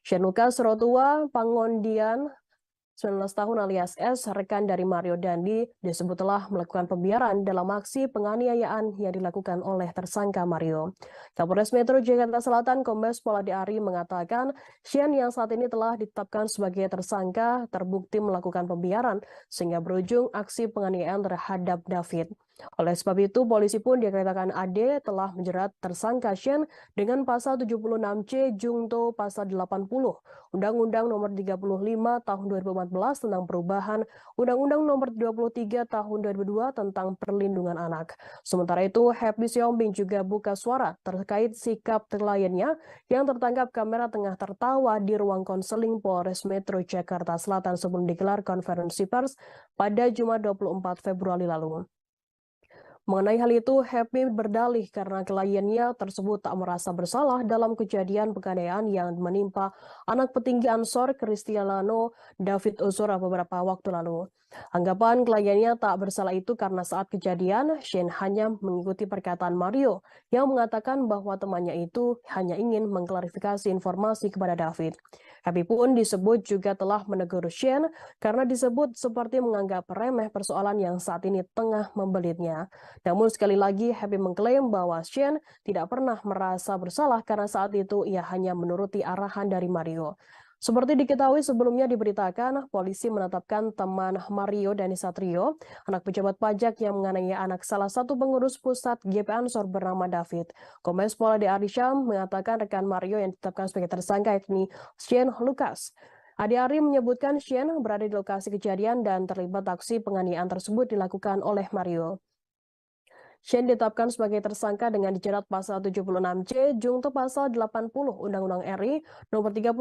Shane Lucas Rotua Pangondian 19 tahun alias S, rekan dari Mario Dandi, disebut telah melakukan pembiaran dalam aksi penganiayaan yang dilakukan oleh tersangka Mario. Kapolres Metro Jakarta Selatan Kombes Pol Adi Ari mengatakan Shane yang saat ini telah ditetapkan sebagai tersangka terbukti melakukan pembiaran sehingga berujung aksi penganiayaan terhadap David. Oleh sebab itu, polisi pun dikatakan AD telah menjerat tersangka Shane dengan pasal 76C Jungto pasal 80 Undang-Undang Nomor 35 Tahun 2014 tentang perubahan Undang-Undang Nomor 23 Tahun 2002 tentang perlindungan anak. Sementara itu, Happy Siombing juga buka suara terkait sikap kliennya yang tertangkap kamera tengah tertawa di ruang konseling Polres Metro Jakarta Selatan sebelum digelar konferensi pers pada Jumat 24 Februari lalu. Mengenai hal itu, Happy berdalih karena kliennya tersebut tak merasa bersalah dalam kejadian penganiayaan yang menimpa anak petinggi Ansor Cristiano David Ozora beberapa waktu lalu. Anggapan kliennya tak bersalah itu karena saat kejadian, Shane hanya mengikuti perkataan Mario yang mengatakan bahwa temannya itu hanya ingin mengklarifikasi informasi kepada David. Happy pun disebut juga telah menegur Shane karena disebut seperti menganggap remeh persoalan yang saat ini tengah membelitnya. Namun sekali lagi, Happy mengklaim bahwa Shane tidak pernah merasa bersalah karena saat itu ia hanya menuruti arahan dari Mario. Seperti diketahui sebelumnya diberitakan, polisi menetapkan teman Mario Dandi Satrio, anak pejabat pajak yang menganiaya anak salah satu pengurus pusat GP Ansor bernama David. Kombes Pol Adi Ari Syam mengatakan rekan Mario yang ditetapkan sebagai tersangka yakni Shane Lucas. Adi Ari menyebutkan Shane berada di lokasi kejadian dan terlibat aksi penganiayaan tersebut dilakukan oleh Mario. Shane ditetapkan sebagai tersangka dengan dijerat pasal 76C Jungto pasal 80 Undang-Undang RI Nomor 35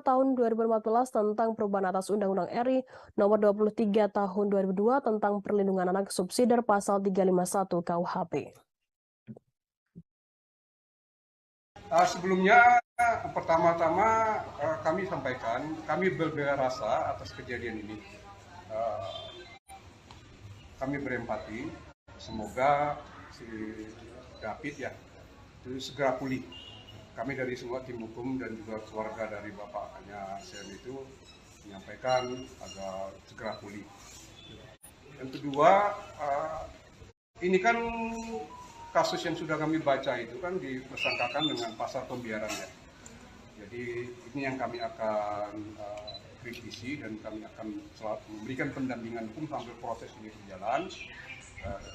Tahun 2014 tentang perubahan atas Undang-Undang RI Nomor 23 Tahun 2002 tentang perlindungan anak subsidiar pasal 351 KUHP. Sebelumnya, pertama-tama kami sampaikan, kami berbela rasa atas kejadian ini. Kami berempati. Semoga si David itu segera pulih. Kami dari semua tim hukum dan juga keluarga dari bapaknya Shane itu menyampaikan agar segera pulih. Yang kedua, ini kan kasus yang sudah kami baca itu kan dipersangkakan dengan pasal pembiaran ya. Jadi ini yang kami akan kritisi dan kami akan selalu memberikan pendampingan hukum sampai proses ini berjalan.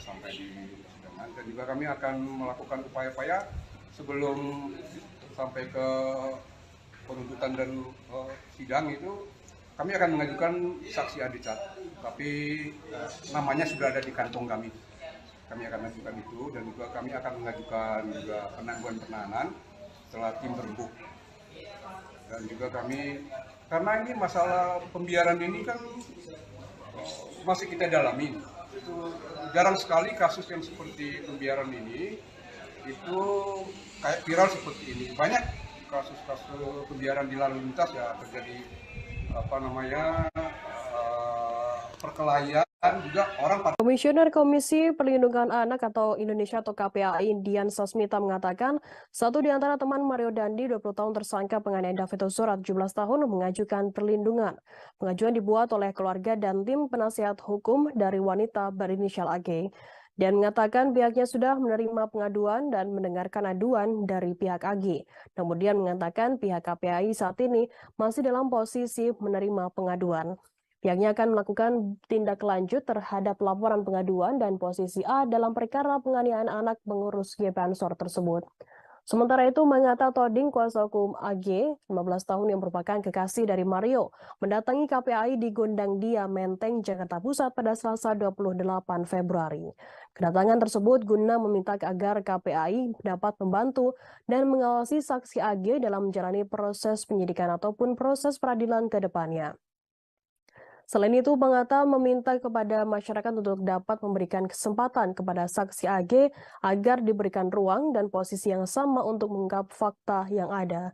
Sampai di persidangan, dan juga kami akan melakukan upaya-upaya sebelum sampai ke penuntutan dan sidang itu kami akan mengajukan saksi adicat, tapi namanya sudah ada di kantong kami. Kami akan mengajukan itu dan juga kami akan mengajukan juga penangguhan penahanan setelah tim terbuk. Dan juga kami karena ini masalah pembiaran ini kan masih kita dalami. Itu jarang sekali kasus yang seperti pembiaran ini itu kayak viral seperti ini. Banyak kasus-kasus pembiaran di lalu lintas ya terjadi perkelahian juga orang pada. Komisioner Komisi Perlindungan Anak atau Indonesia atau KPAI Dian Sasmita mengatakan satu di antara teman Mario Dandi 20 tahun tersangka penganiayaan David Ozora 17 tahun mengajukan perlindungan. Pengajuan dibuat oleh keluarga dan tim penasihat hukum dari wanita berinisial AG. Dan mengatakan pihaknya sudah menerima pengaduan dan mendengarkan aduan dari pihak AG. Namun dia mengatakan pihak KPAI saat ini masih dalam posisi menerima pengaduan. Pihaknya akan melakukan tindak lanjut terhadap laporan pengaduan dan posisi A dalam perkara penganiayaan anak pengurus GP Ansor tersebut. Sementara itu, Mangata Toding, kuasa hukum AG, 15 tahun yang merupakan kekasih dari Mario, mendatangi KPAI di Gondang Dia, Menteng, Jakarta Pusat pada Selasa 28 Februari. Kedatangan tersebut guna meminta agar KPAI dapat membantu dan mengawasi saksi AG dalam menjalani proses penyidikan ataupun proses peradilan ke depannya. Selain itu, Mangata meminta kepada masyarakat untuk dapat memberikan kesempatan kepada saksi AG agar diberikan ruang dan posisi yang sama untuk mengungkap fakta yang ada.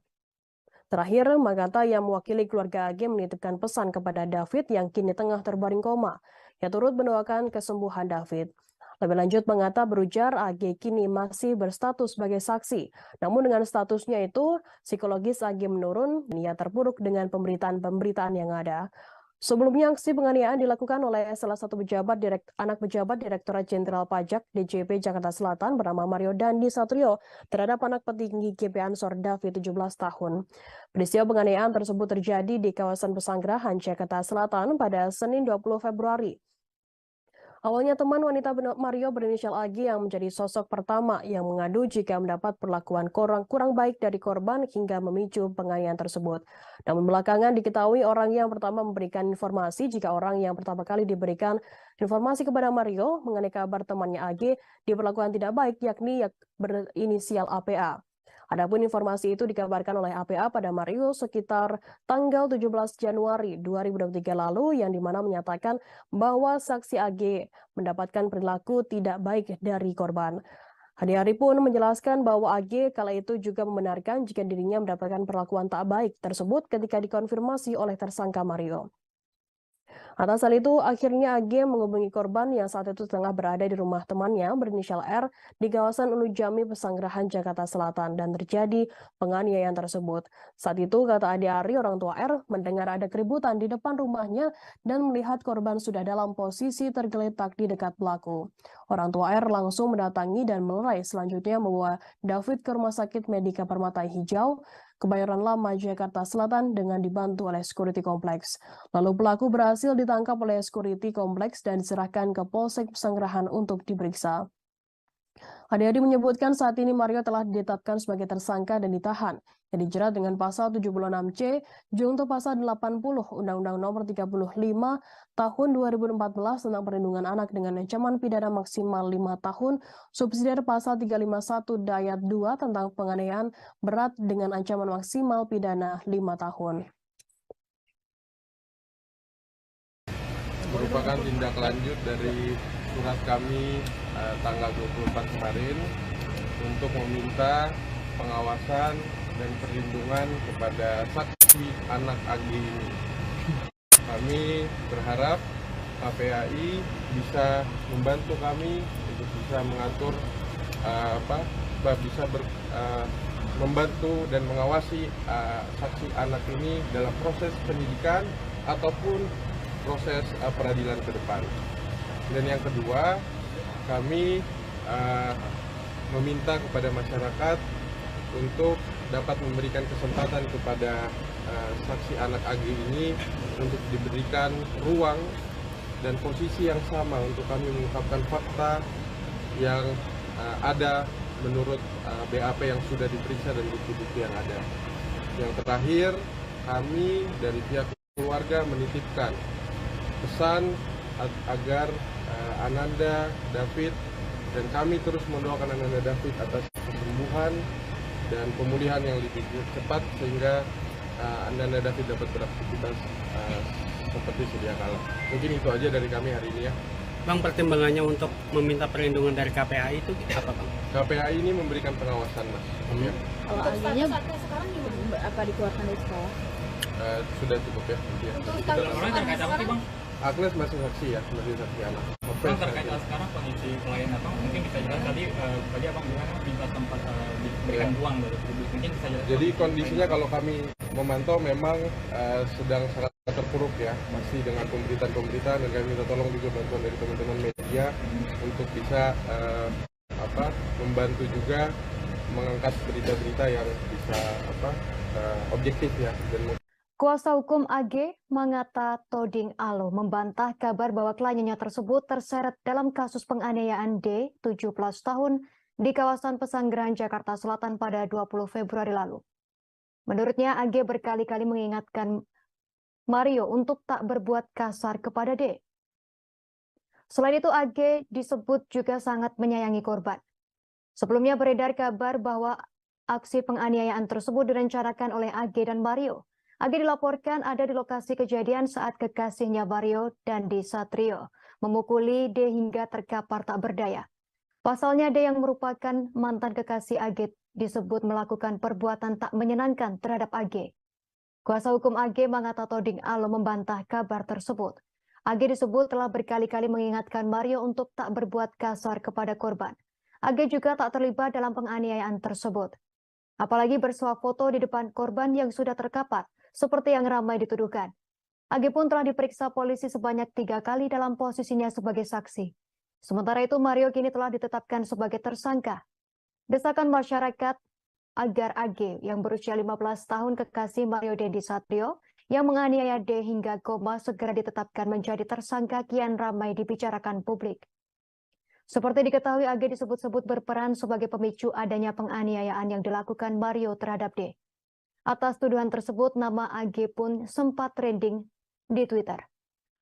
Terakhir, Mangata yang mewakili keluarga AG menitipkan pesan kepada David yang kini tengah terbaring koma, yang turut mendoakan kesembuhan David. Lebih lanjut, Mangata berujar AG kini masih berstatus sebagai saksi. Namun dengan statusnya itu, psikologis AG menurun dan ia terpuruk dengan pemberitaan-pemberitaan yang ada. Sebelumnya, aksi penganiayaan dilakukan oleh salah satu anak pejabat Direktorat Jenderal Pajak DJP Jakarta Selatan bernama Mario Dandi Satrio terhadap anak petinggi GP Ansor David 17 tahun. Peristiwa penganiayaan tersebut terjadi di kawasan Pesanggerahan, Jakarta Selatan pada Senin 20 Februari. Awalnya teman wanita Mario berinisial AG yang menjadi sosok pertama yang mengadu jika mendapat perlakuan kurang baik dari korban hingga memicu penganiayaan tersebut. Namun belakangan diketahui orang yang pertama memberikan informasi jika orang yang pertama kali diberikan informasi kepada Mario mengenai kabar temannya AG diperlakukan tidak baik yakni berinisial APA. Adapun informasi itu dikabarkan oleh APA pada Mario sekitar tanggal 17 Januari 2023 lalu yang dimana menyatakan bahwa saksi AG mendapatkan perilaku tidak baik dari korban. Hari pun menjelaskan bahwa AG kala itu juga membenarkan jika dirinya mendapatkan perlakuan tak baik tersebut ketika dikonfirmasi oleh tersangka Mario. Atas hal itu, akhirnya AG menghubungi korban yang saat itu tengah berada di rumah temannya berinisial R di kawasan Ulu Jami, Pesanggerahan, Jakarta Selatan, dan terjadi penganiayaan tersebut. Saat itu, kata Ade Ari, orang tua R, mendengar ada keributan di depan rumahnya dan melihat korban sudah dalam posisi tergeletak di dekat pelaku. Orang tua R langsung mendatangi dan melerai, selanjutnya membawa David ke Rumah Sakit Medika Permata Hijau, Kebayoran Lama, Jakarta Selatan dengan dibantu oleh security kompleks. Lalu pelaku berhasil ditangkap oleh security kompleks dan diserahkan ke Polsek Pesanggerahan untuk diperiksa. Ade-Ade menyebutkan saat ini Mario telah ditetapkan sebagai tersangka dan ditahan, yang dijerat dengan pasal 76C junto pasal 80 Undang-Undang Nomor 35 Tahun 2014 tentang Perlindungan Anak dengan ancaman pidana maksimal 5 tahun, subsidiar pasal 351 Ayat 2 tentang penganiayaan berat dengan ancaman maksimal pidana 5 tahun. Merupakan tindak lanjut dari surat kami tanggal 24 kemarin untuk meminta pengawasan dan perlindungan kepada saksi anak AG ini. Kami berharap KPAI bisa membantu kami untuk bisa mengatur membantu dan mengawasi saksi anak ini dalam proses penyidikan ataupun proses peradilan ke depan. Dan yang kedua, kami meminta kepada masyarakat untuk dapat memberikan kesempatan kepada saksi anak AG ini untuk diberikan ruang dan posisi yang sama untuk kami mengungkapkan fakta yang ada menurut BAP yang sudah diperiksa dan bukti-bukti yang ada. Yang terakhir, kami dari pihak keluarga menitipkan pesan agar Ananda David dan kami terus mendoakan Ananda David atas kesembuhan dan pemulihan yang lebih cepat sehingga Ananda David dapat beraktivitas seperti sedia kala. Mungkin itu aja dari kami hari ini ya. Bang, pertimbangannya untuk meminta perlindungan dari KPAI itu apa, Bang? KPAI ini memberikan pengawasan, Mas. Ya. Kalau AG-nya sekarang apa dikeluarkan dari sekolah? sudah cukup ya. Orang terkait apa sih Bang? Agnes masih saksi ya, masih saksi anak. Bang, terkait sekarang kondisi klien Abang, mungkin bisa jelas tadi Abang bilang minta tempat diberikan uang dari publik, mungkin bisa jelas. Jadi kondisinya kalau kami memantau memang sedang sangat terpuruk ya, masih dengan pemberitaan dan kami minta tolong juga bantuan dari teman-teman media untuk bisa membantu juga mengangkat berita-berita yang bisa objektif ya. Dan Kuasa hukum AG Mangata Toding Alo membantah kabar bahwa kliennya tersebut terseret dalam kasus penganiayaan D, 17 tahun, di kawasan Pesanggerahan, Jakarta Selatan pada 20 Februari lalu. Menurutnya, AG berkali-kali mengingatkan Mario untuk tak berbuat kasar kepada D. Selain itu, AG disebut juga sangat menyayangi korban. Sebelumnya beredar kabar bahwa aksi penganiayaan tersebut direncanakan oleh AG dan Mario. AG dilaporkan ada di lokasi kejadian saat kekasihnya Mario Dandi Satrio memukuli D hingga terkapar tak berdaya. Pasalnya D yang merupakan mantan kekasih AG disebut melakukan perbuatan tak menyenangkan terhadap AG. Kuasa hukum AG Mangata Toding Alo membantah kabar tersebut. AG disebut telah berkali-kali mengingatkan Mario untuk tak berbuat kasar kepada korban. AG juga tak terlibat dalam penganiayaan tersebut. Apalagi bersuah foto di depan korban yang sudah terkapar, seperti yang ramai dituduhkan. AG pun telah diperiksa polisi sebanyak 3 kali dalam posisinya sebagai saksi. Sementara itu, Mario kini telah ditetapkan sebagai tersangka. Desakan masyarakat agar AG yang berusia 15 tahun kekasih Mario Dandi Satrio yang menganiaya D hingga koma segera ditetapkan menjadi tersangka kian ramai dibicarakan publik. Seperti diketahui, AG disebut-sebut berperan sebagai pemicu adanya penganiayaan yang dilakukan Mario terhadap D. Atas tuduhan tersebut, nama AG pun sempat trending di Twitter.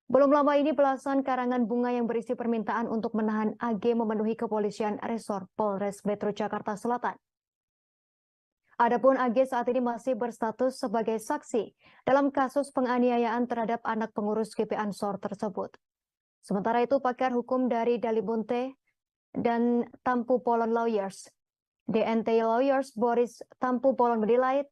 Belum lama ini belasan karangan bunga yang berisi permintaan untuk menahan AG memenuhi kepolisian resor Polres Metro Jakarta Selatan. Adapun AG saat ini masih berstatus sebagai saksi dalam kasus penganiayaan terhadap anak pengurus GP Ansor tersebut. Sementara itu, pakar hukum dari Dalimunte dan Tampu Polon Lawyers, DNT Lawyers Boris Tampu Polon menilai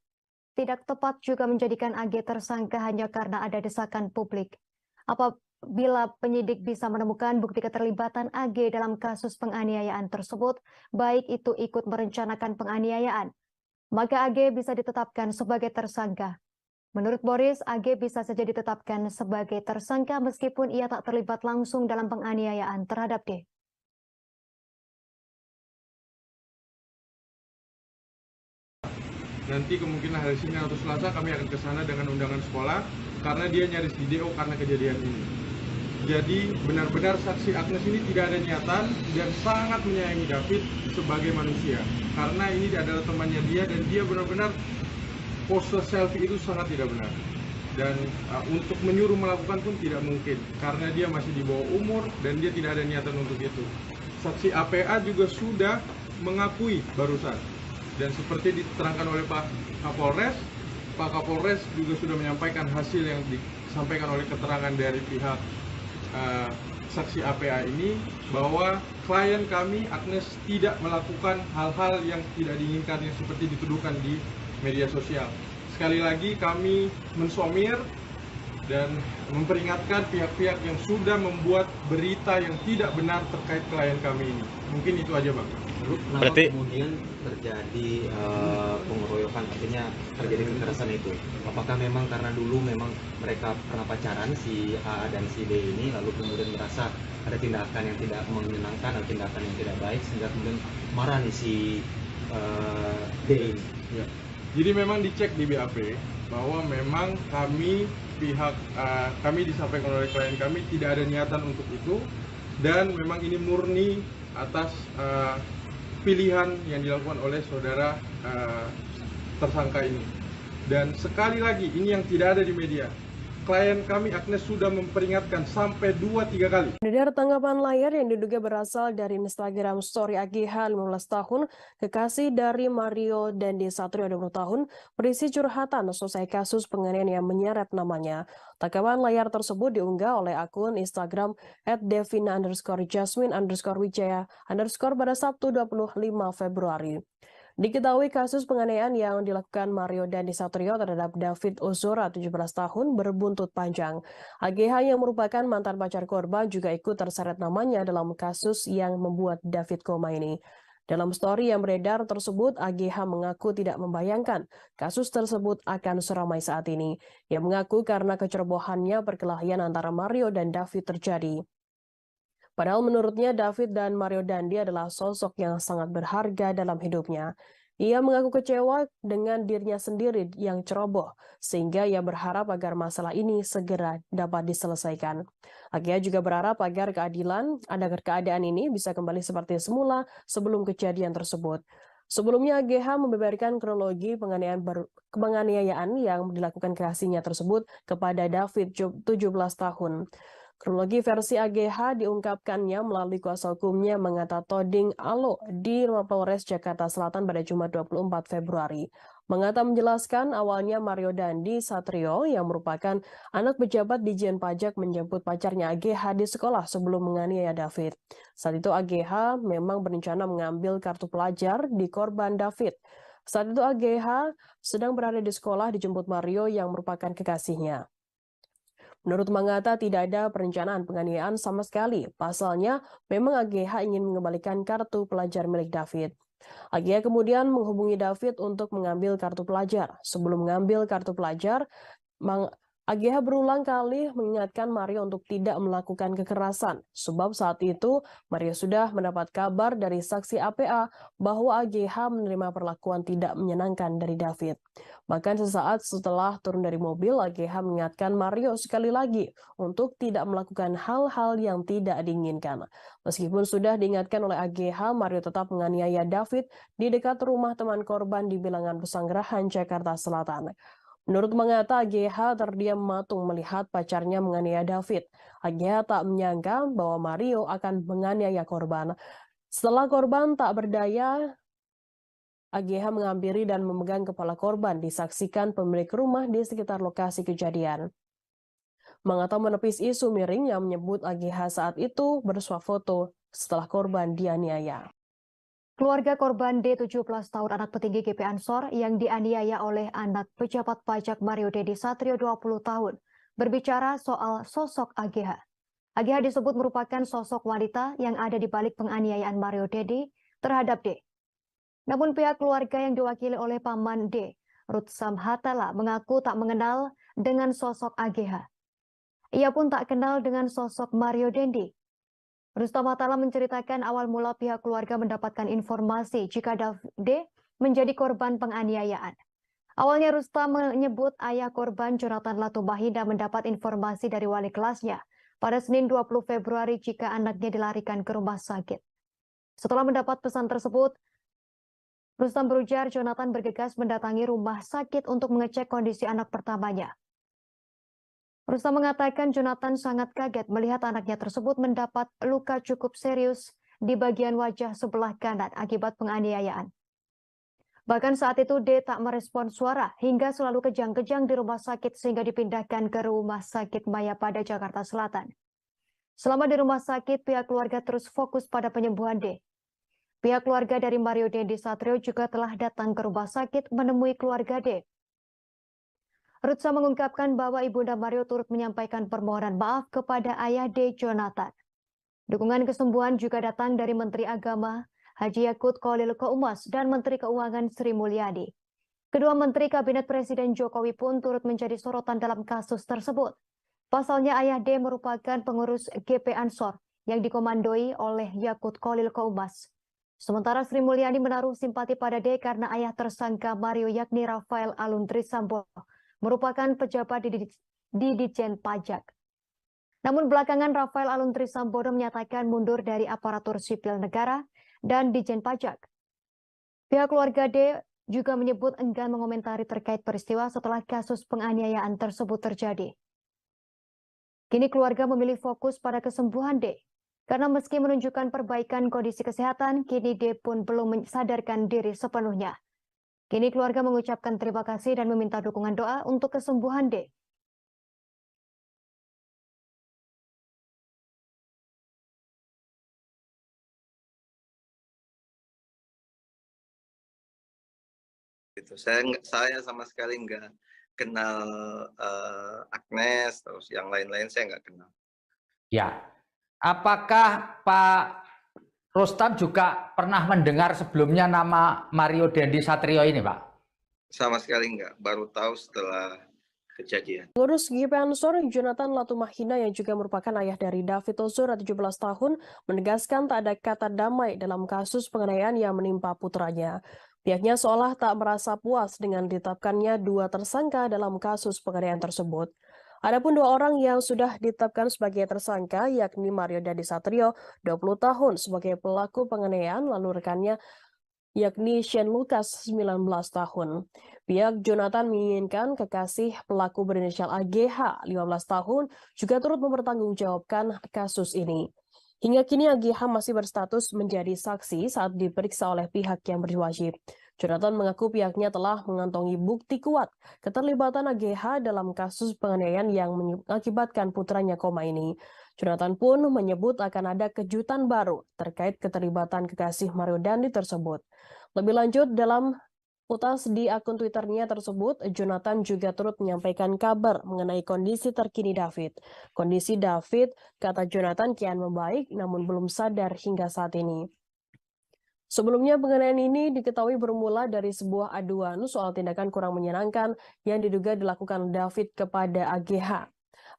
tidak tepat juga menjadikan AG tersangka hanya karena ada desakan publik. Apabila penyidik bisa menemukan bukti keterlibatan AG dalam kasus penganiayaan tersebut, baik itu ikut merencanakan penganiayaan, maka AG bisa ditetapkan sebagai tersangka. Menurut Boris, AG bisa saja ditetapkan sebagai tersangka meskipun ia tak terlibat langsung dalam penganiayaan terhadap D. Nanti kemungkinan hari Senin atau Selasa kami akan ke sana dengan undangan sekolah karena dia nyaris di DO karena kejadian ini. Jadi benar-benar saksi Agnes ini tidak ada niatan dan sangat menyayangi David sebagai manusia. Karena ini adalah temannya dia dan dia benar-benar pose selfie itu sangat tidak benar. Dan untuk menyuruh melakukan pun tidak mungkin karena dia masih di bawah umur dan dia tidak ada niatan untuk itu. Saksi APA juga sudah mengakui barusan. Dan seperti diterangkan oleh Pak Kapolres juga sudah menyampaikan hasil yang disampaikan oleh keterangan dari pihak saksi APA ini bahwa klien kami Agnes tidak melakukan hal-hal yang tidak diinginkan yang seperti dituduhkan di media sosial. Sekali lagi kami mensomir dan memperingatkan pihak-pihak yang sudah membuat berita yang tidak benar terkait klien kami ini. Mungkin itu aja, Bang. Berarti kemudian terjadi pengeroyokan, artinya terjadi kekerasan itu. Apakah memang karena dulu memang mereka pernah pacaran si A dan si D ini, lalu kemudian merasa ada tindakan yang tidak menyenangkan atau tindakan yang tidak baik sehingga kemudian marah nih si D ini? Ya. Jadi memang dicek di BAP bahwa memang kami disampaikan oleh klien kami tidak ada niatan untuk itu dan memang ini murni atas pilihan yang dilakukan oleh saudara tersangka ini. Dan sekali lagi ini yang tidak ada di media. Klien kami Agnes sudah memperingatkan sampai 2-3 kali. Dari tanggapan layar yang diduga berasal dari Instagram story AGH 15 tahun, kekasih dari Mario Dandi Satrio 20 tahun, berisi curhatan selesai kasus penganiayaan yang menyeret namanya. Tanggapan layar tersebut diunggah oleh akun Instagram @devina_jasmine_wijaya_ pada Sabtu 25 Februari. Diketahui kasus penganiayaan yang dilakukan Mario Dandi Satrio terhadap David Ozora 17 tahun berbuntut panjang. AGH yang merupakan mantan pacar korban juga ikut terseret namanya dalam kasus yang membuat David koma ini. Dalam story yang beredar tersebut, AGH mengaku tidak membayangkan kasus tersebut akan seramai saat ini. Ia mengaku karena kecerobohannya perkelahian antara Mario dan David terjadi. Padahal menurutnya David dan Mario Dandi adalah sosok yang sangat berharga dalam hidupnya. Ia mengaku kecewa dengan dirinya sendiri yang ceroboh, sehingga ia berharap agar masalah ini segera dapat diselesaikan. Agia juga berharap agar keadaan ini bisa kembali seperti semula sebelum kejadian tersebut. Sebelumnya AGH membeberkan kronologi penganiayaan yang dilakukan kekasihnya tersebut kepada David 17 tahun. Kronologi versi AGH diungkapkannya melalui kuasa hukumnya Mengata Toding Alo di Rumah Polres Jakarta Selatan pada Jumat 24 Februari. Mengata menjelaskan awalnya Mario Dandi Satrio yang merupakan anak pejabat Dijen Pajak menjemput pacarnya AGH di sekolah sebelum menganiaya David. Saat itu AGH memang berencana mengambil kartu pelajar di korban David. Saat itu AGH sedang berada di sekolah dijemput Mario yang merupakan kekasihnya. Menurut Mangata tidak ada perencanaan penganiayaan sama sekali. Pasalnya, memang AGH ingin mengembalikan kartu pelajar milik David. AGH kemudian menghubungi David untuk mengambil kartu pelajar. Sebelum mengambil kartu pelajar, AGH berulang kali mengingatkan Mario untuk tidak melakukan kekerasan. Sebab saat itu, Mario sudah mendapat kabar dari saksi APA bahwa AGH menerima perlakuan tidak menyenangkan dari David. Bahkan sesaat setelah turun dari mobil, AGH mengingatkan Mario sekali lagi untuk tidak melakukan hal-hal yang tidak diinginkan. Meskipun sudah diingatkan oleh AGH, Mario tetap menganiaya David di dekat rumah teman korban di Bilangan Pesanggerahan, Jakarta Selatan. Menurut Mangata, AGH terdiam matung melihat pacarnya menganiaya David. AGH tak menyangka bahwa Mario akan menganiaya korban. Setelah korban tak berdaya, AGH menghampiri dan memegang kepala korban, disaksikan pemilik rumah di sekitar lokasi kejadian. Mangata menepis isu miring yang menyebut AGH saat itu bersuah foto setelah korban dianiaya. Keluarga korban D 17 tahun anak petinggi GP Ansor yang dianiaya oleh anak pejabat pajak Mario Dandi Satrio 20 tahun berbicara soal sosok AGH. AGH disebut merupakan sosok wanita yang ada di balik penganiayaan Mario Dandi terhadap D. Namun pihak keluarga yang diwakili oleh paman D, Ruth Samhatala, mengaku tak mengenal dengan sosok AGH. Ia pun tak kenal dengan sosok Mario Dandi. Rustam Atala menceritakan awal mula pihak keluarga mendapatkan informasi jika D menjadi korban penganiayaan. Awalnya Rustam menyebut ayah korban Jonathan Latumahina mendapat informasi dari wali kelasnya pada Senin 20 Februari jika anaknya dilarikan ke rumah sakit. Setelah mendapat pesan tersebut, Rustam berujar Jonathan bergegas mendatangi rumah sakit untuk mengecek kondisi anak pertamanya. Rustam mengatakan Jonathan sangat kaget melihat anaknya tersebut mendapat luka cukup serius di bagian wajah sebelah kanan akibat penganiayaan. Bahkan saat itu D tak merespon suara hingga selalu kejang-kejang di rumah sakit sehingga dipindahkan ke Rumah Sakit Mayapada, Jakarta Selatan. Selama di rumah sakit, pihak keluarga terus fokus pada penyembuhan D. Pihak keluarga dari Mario Dandi Satrio juga telah datang ke rumah sakit menemui keluarga D. Rutsa mengungkapkan bahwa Ibunda Mario turut menyampaikan permohonan maaf kepada ayah D. Jonathan. Dukungan kesembuhan juga datang dari Menteri Agama Haji Yakut Khalil Qaumas dan Menteri Keuangan Sri Mulyani. Kedua Menteri Kabinet Presiden Jokowi pun turut menjadi sorotan dalam kasus tersebut. Pasalnya ayah D merupakan pengurus GP Ansor yang dikomandoi oleh Yakut Khalil Qaumas. Sementara Sri Mulyani menaruh simpati pada D karena ayah tersangka Mario yakni Rafael Aluntri Sambodo merupakan pejabat di Dijen Pajak. Namun belakangan Rafael Aluntri Sambodo menyatakan mundur dari aparatur sipil negara dan Dijen Pajak. Pihak keluarga D juga menyebut enggan mengomentari terkait peristiwa setelah kasus penganiayaan tersebut terjadi. Kini keluarga memilih fokus pada kesembuhan D. Karena meski menunjukkan perbaikan kondisi kesehatan, kini D pun belum mensadarkan diri sepenuhnya. Kini keluarga mengucapkan terima kasih dan meminta dukungan doa untuk kesembuhan D. gitu. Saya sama sekali nggak kenal Agnes, terus yang lain-lain saya nggak kenal. Ya, apakah Pak Rustam juga pernah mendengar sebelumnya nama Mario Dandi Satrio ini, Pak? Sama sekali nggak, baru tahu setelah kejadian. Pengurus GP Ansor Jonathan Latumahina yang juga merupakan ayah dari David Ozora 17 tahun menegaskan tak ada kata damai dalam kasus penganiayaan yang menimpa putranya. Pihaknya seolah tak merasa puas dengan ditetapkannya 2 tersangka dalam kasus penganiayaan tersebut. Adapun 2 orang yang sudah ditetapkan sebagai tersangka yakni Mario Dandi Satrio 20 tahun sebagai pelaku penganiayaan lalu rekannya yakni Shane Lucas 19 tahun. Pihak Jonathan menginginkan kekasih pelaku berinisial AGH 15 tahun juga turut mempertanggungjawabkan kasus ini. Hingga kini AGH masih berstatus menjadi saksi saat diperiksa oleh pihak yang berwajib. Jonathan mengaku pihaknya telah mengantongi bukti kuat keterlibatan AGH dalam kasus penganiayaan yang mengakibatkan putranya koma ini. Jonathan pun menyebut akan ada kejutan baru terkait keterlibatan kekasih Mario Dandi tersebut. Lebih lanjut, dalam utas di akun Twitternya tersebut, Jonathan juga turut menyampaikan kabar mengenai kondisi terkini David. Kondisi David, kata Jonathan, kian membaik namun belum sadar hingga saat ini. Sebelumnya penganiayaan ini diketahui bermula dari sebuah aduan soal tindakan kurang menyenangkan yang diduga dilakukan David kepada AGH.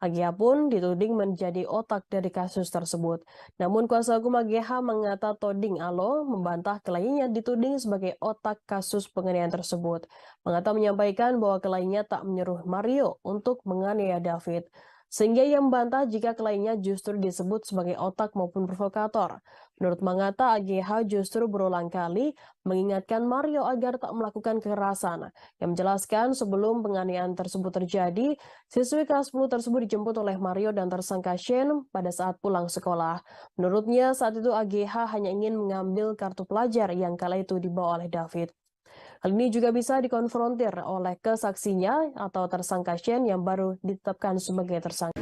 AGH pun dituding menjadi otak dari kasus tersebut. Namun kuasa hukum AGH mengata Toding Alo membantah kliennya dituding sebagai otak kasus penganiayaan tersebut. Mengata menyampaikan bahwa kliennya tak menyuruh Mario untuk menganiaya David. Sehingga ia membantah jika kliennya justru disebut sebagai otak maupun provokator. Menurut Mangata, AGH justru berulang kali mengingatkan Mario agar tak melakukan kekerasan. Yang menjelaskan sebelum penganiayaan tersebut terjadi, siswi kelas 10 tersebut dijemput oleh Mario dan tersangka Shane pada saat pulang sekolah. Menurutnya saat itu AGH hanya ingin mengambil kartu pelajar yang kala itu dibawa oleh David. Hal ini juga bisa dikonfrontir oleh kesaksinya atau tersangka Shane yang baru ditetapkan sebagai tersangka.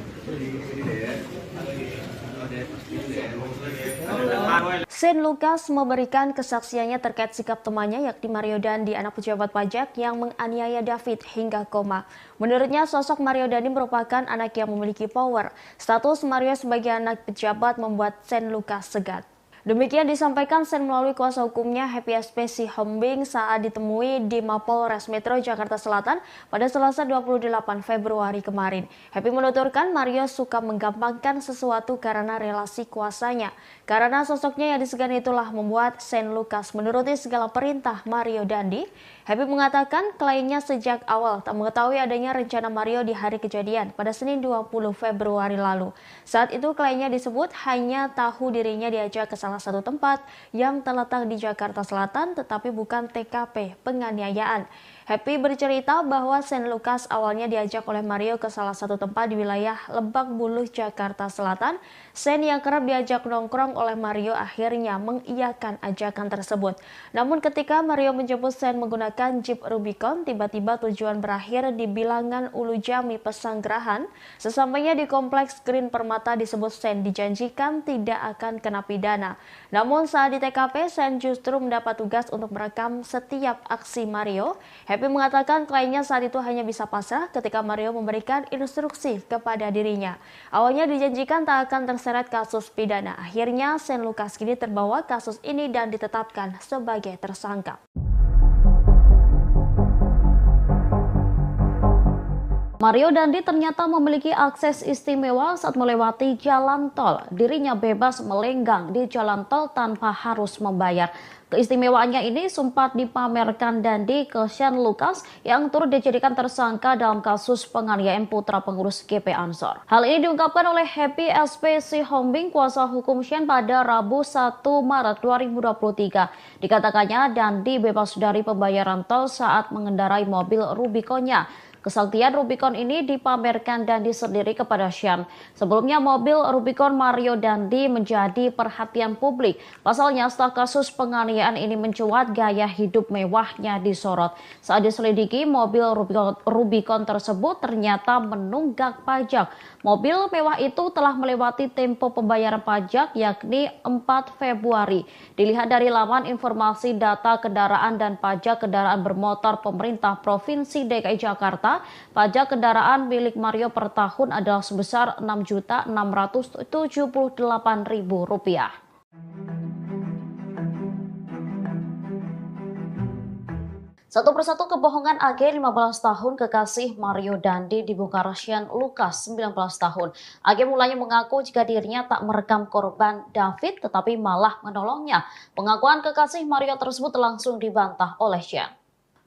Shane Lucas memberikan kesaksiannya terkait sikap temannya yakni Mario Dandi, anak pejabat pajak yang menganiaya David hingga koma. Menurutnya sosok Mario Dandi merupakan anak yang memiliki power. Status Mario sebagai anak pejabat membuat Shane Lucas segan. Demikian disampaikan Shane melalui kuasa hukumnya Happy SP Sihombing saat ditemui di Mapolres Metro Jakarta Selatan pada Selasa 28 Februari kemarin. Happy menuturkan Mario suka menggampangkan sesuatu karena relasi kuasanya. Karena sosoknya yang disegani itulah membuat Shane Lucas menuruti segala perintah Mario Dandi. Happy mengatakan kliennya sejak awal tak mengetahui adanya rencana Mario di hari kejadian pada Senin 20 Februari lalu. Saat itu kliennya disebut hanya tahu dirinya diajak ke salah satu tempat yang terletak di Jakarta Selatan tetapi bukan TKP penganiayaan. Happy bercerita bahwa Shane Lucas awalnya diajak oleh Mario ke salah satu tempat di wilayah Lebak Bulus, Jakarta Selatan. Shane yang kerap diajak nongkrong oleh Mario akhirnya mengiyakan ajakan tersebut. Namun ketika Mario menjemput Shane menggunakan Jeep Rubicon, tiba-tiba tujuan berakhir di Bilangan Ulu Jami Pesanggerahan. Sesampainya di Kompleks Green Permata disebut Shane dijanjikan tidak akan kena pidana. Namun saat di TKP, Shane justru mendapat tugas untuk merekam setiap aksi Mario. Happy mengatakan kliennya saat itu hanya bisa pasrah ketika Mario memberikan instruksi kepada dirinya. Awalnya dijanjikan tak akan terseret kasus pidana. Akhirnya Shane Lucas kini terbawa kasus ini dan ditetapkan sebagai tersangka. Mario Dandi ternyata memiliki akses istimewa saat melewati jalan tol. Dirinya bebas melenggang di jalan tol tanpa harus membayar. Keistimewaannya ini sempat dipamerkan Dandi ke Shane Lucas yang turut dijadikan tersangka dalam kasus penganiayaan putra pengurus GP Ansor. Hal ini diungkapkan oleh Happy SP Sihombing, kuasa hukum Shane pada Rabu 1 Maret 2023. Dikatakannya Dandi bebas dari pembayaran tol saat mengendarai mobil Rubiconnya. Kesaktian Rubicon ini dipamerkan Dandi sendiri kepada Sean. Sebelumnya mobil Rubicon Mario Dandi menjadi perhatian publik. Pasalnya setelah kasus penganiayaan ini mencuat, gaya hidup mewahnya disorot. Saat diselidiki, mobil Rubicon tersebut ternyata menunggak pajak. Mobil mewah itu telah melewati tempo pembayaran pajak yakni 4 Februari. Dilihat dari laman informasi data kendaraan dan pajak kendaraan bermotor pemerintah Provinsi DKI Jakarta, pajak kendaraan milik Mario per tahun adalah sebesar Rp6.678.000. Satu persatu kebohongan AG 15 tahun kekasih Mario Dandi dibongkar Sean Lucas 19 tahun. AG mulanya mengaku jika dirinya tak merekam korban David tetapi malah menolongnya. Pengakuan kekasih Mario tersebut langsung dibantah oleh Sean.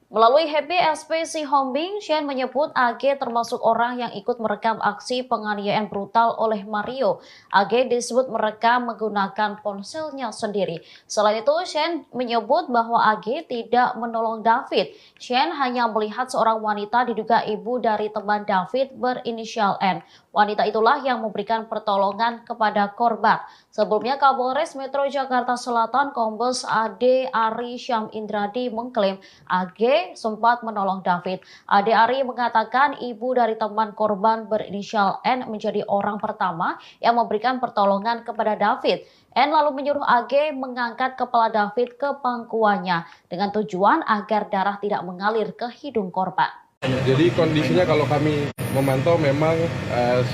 Melalui Happy SPC Hombing, Sean menyebut AG termasuk orang yang ikut merekam aksi penganiayaan brutal oleh Mario. AG disebut merekam menggunakan ponselnya sendiri. Selain itu, Sean menyebut bahwa AG tidak menolong David. Sean hanya melihat seorang wanita diduga ibu dari teman David berinisial N. Wanita itulah yang memberikan pertolongan kepada korban. Sebelumnya, Kapolres Metro Jakarta Selatan Kombes AD Ari Syam Indradi mengklaim AG sempat menolong David. AD Ari mengatakan ibu dari teman korban berinisial N menjadi orang pertama yang memberikan pertolongan kepada David. N lalu menyuruh AG mengangkat kepala David ke pangkuannya dengan tujuan agar darah tidak mengalir ke hidung korban. Jadi kondisinya kalau kami memantau memang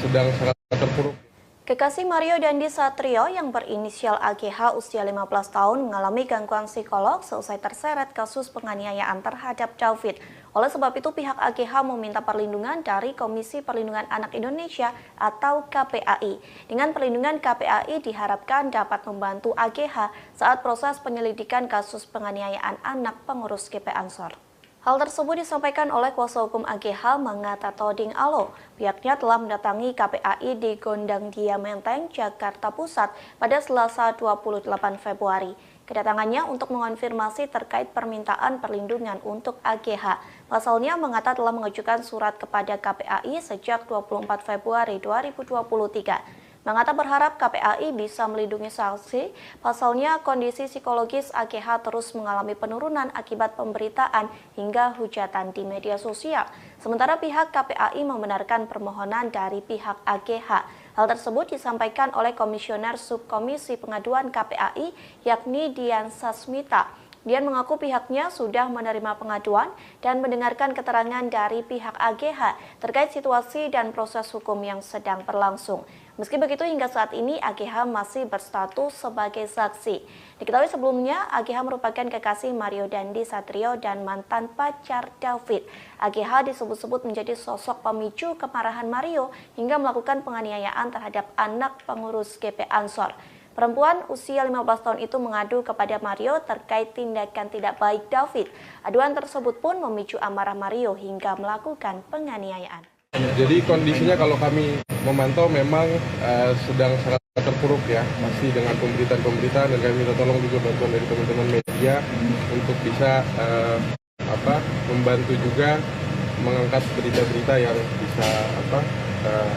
sedang sangat terpuruk. Kekasih Mario Dandi Satrio yang berinisial AGH usia 15 tahun mengalami gangguan psikolog seusai terseret kasus penganiayaan terhadap David. Oleh sebab itu pihak AGH meminta perlindungan dari Komisi Perlindungan Anak Indonesia atau KPAI. Dengan perlindungan KPAI diharapkan dapat membantu AGH saat proses penyelidikan kasus penganiayaan anak pengurus GP Ansor. Hal tersebut disampaikan oleh kuasa hukum AGH Mangata Toding Alo. Pihaknya telah mendatangi KPAI di Gondang Dia Menteng, Jakarta Pusat pada Selasa 28 Februari. Kedatangannya untuk mengonfirmasi terkait permintaan perlindungan untuk AGH. Pasalnya Mangata telah mengajukan surat kepada KPAI sejak 24 Februari 2023. Mangata berharap KPAI bisa melindungi saksi, pasalnya kondisi psikologis AGH terus mengalami penurunan akibat pemberitaan hingga hujatan di media sosial. Sementara pihak KPAI membenarkan permohonan dari pihak AGH. Hal tersebut disampaikan oleh Komisioner Subkomisi Pengaduan KPAI yakni Dian Sasmita. Dian mengaku pihaknya sudah menerima pengaduan dan mendengarkan keterangan dari pihak AGH terkait situasi dan proses hukum yang sedang berlangsung. Meski begitu, hingga saat ini AGH masih berstatus sebagai saksi. Diketahui sebelumnya, AGH merupakan kekasih Mario Dandi Satrio dan mantan pacar David. AGH disebut-sebut menjadi sosok pemicu kemarahan Mario hingga melakukan penganiayaan terhadap anak pengurus GP Ansor. Perempuan usia 15 tahun itu mengadu kepada Mario terkait tindakan tidak baik David. Aduan tersebut pun memicu amarah Mario hingga melakukan penganiayaan. Jadi kondisinya kalau kami memantau memang sedang sangat terpuruk ya, masih dengan pemberitaan dan kami minta tolong juga bantuan dari teman-teman media untuk bisa membantu juga mengangkat berita-berita yang bisa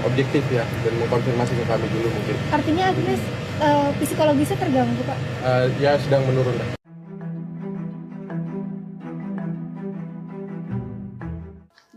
objektif ya dan mengkonfirmasi ke kami dulu mungkin. Artinya Agnes psikologisnya terganggu Pak? Ya sedang menurun.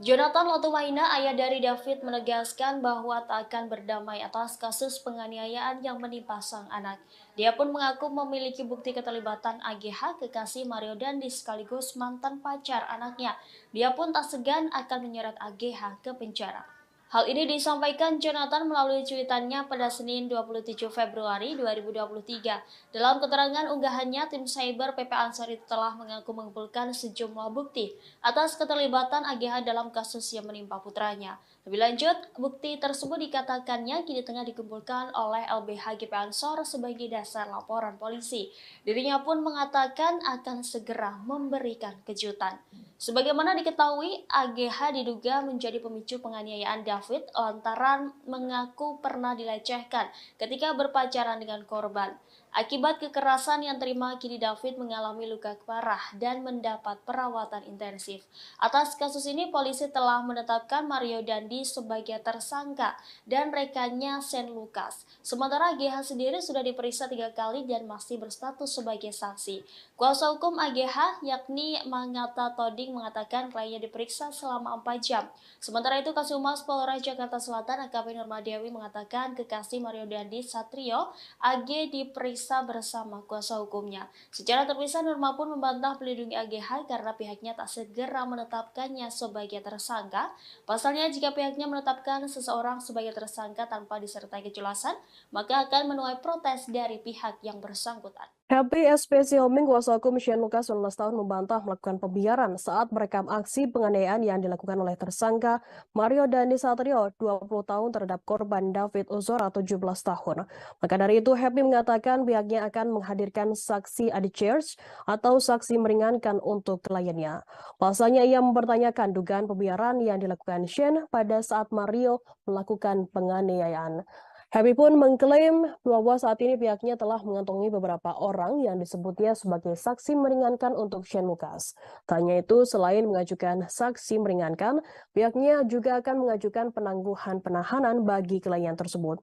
Jonathan Latumaina, ayah dari David, menegaskan bahwa tak akan berdamai atas kasus penganiayaan yang menimpa sang anak. Dia pun mengaku memiliki bukti keterlibatan AGH, kekasih Mario Dandi sekaligus mantan pacar anaknya. Dia pun tak segan akan menyeret AGH ke penjara. Hal ini disampaikan Jonathan melalui cuitannya pada Senin 27 Februari 2023. Dalam keterangan unggahannya, tim cyber PP Ansor itu telah mengaku mengumpulkan sejumlah bukti atas keterlibatan AGH dalam kasus yang menimpa putranya. Lebih lanjut, bukti tersebut dikatakannya kini tengah dikumpulkan oleh LBH GP Ansor sebagai dasar laporan polisi. Dirinya pun mengatakan akan segera memberikan kejutan. Sebagaimana diketahui, AGH diduga menjadi pemicu penganiayaan David lantaran mengaku pernah dilecehkan ketika berpacaran dengan korban. Akibat kekerasan yang terima, kini David mengalami luka parah dan mendapat perawatan intensif. Atas kasus ini, polisi telah menetapkan Mario Dandi sebagai tersangka dan rekannya Shane Lucas. Sementara AGH sendiri sudah diperiksa 3 kali dan masih berstatus sebagai saksi. Kuasa hukum AGH yakni Mangata Toding mengatakan kliennya diperiksa selama 4 jam. Sementara itu, Kasubmas Polres Jakarta Selatan AKP Nurmadewi mengatakan kekasih Mario Dandi Satrio AG diperiksa bersama kuasa hukumnya. Secara terpisah, Nurma pun membantah melindungi AGH karena pihaknya tak segera menetapkannya sebagai tersangka. Pasalnya, jika pihaknya menetapkan seseorang sebagai tersangka tanpa disertai kejelasan, maka akan menuai protes dari pihak yang bersangkutan. Happy SPC Homing, kuasa hukum Shane Lucas 19 tahun membantah melakukan pembiaran saat merekam aksi penganiayaan yang dilakukan oleh tersangka Mario Dandi Satrio 20 tahun terhadap korban David Ozora 17 tahun. Maka dari itu Happy mengatakan pihaknya akan menghadirkan saksi adjudge atau saksi meringankan untuk kliennya. Pasalnya ia mempertanyakan dugaan pembiaran yang dilakukan Shane pada saat Mario melakukan penganiayaan. Happy pun mengklaim bahwa saat ini pihaknya telah mengantongi beberapa orang yang disebutnya sebagai saksi meringankan untuk Shane Lucas. Tak hanya itu, selain mengajukan saksi meringankan, pihaknya juga akan mengajukan penangguhan penahanan bagi klien tersebut.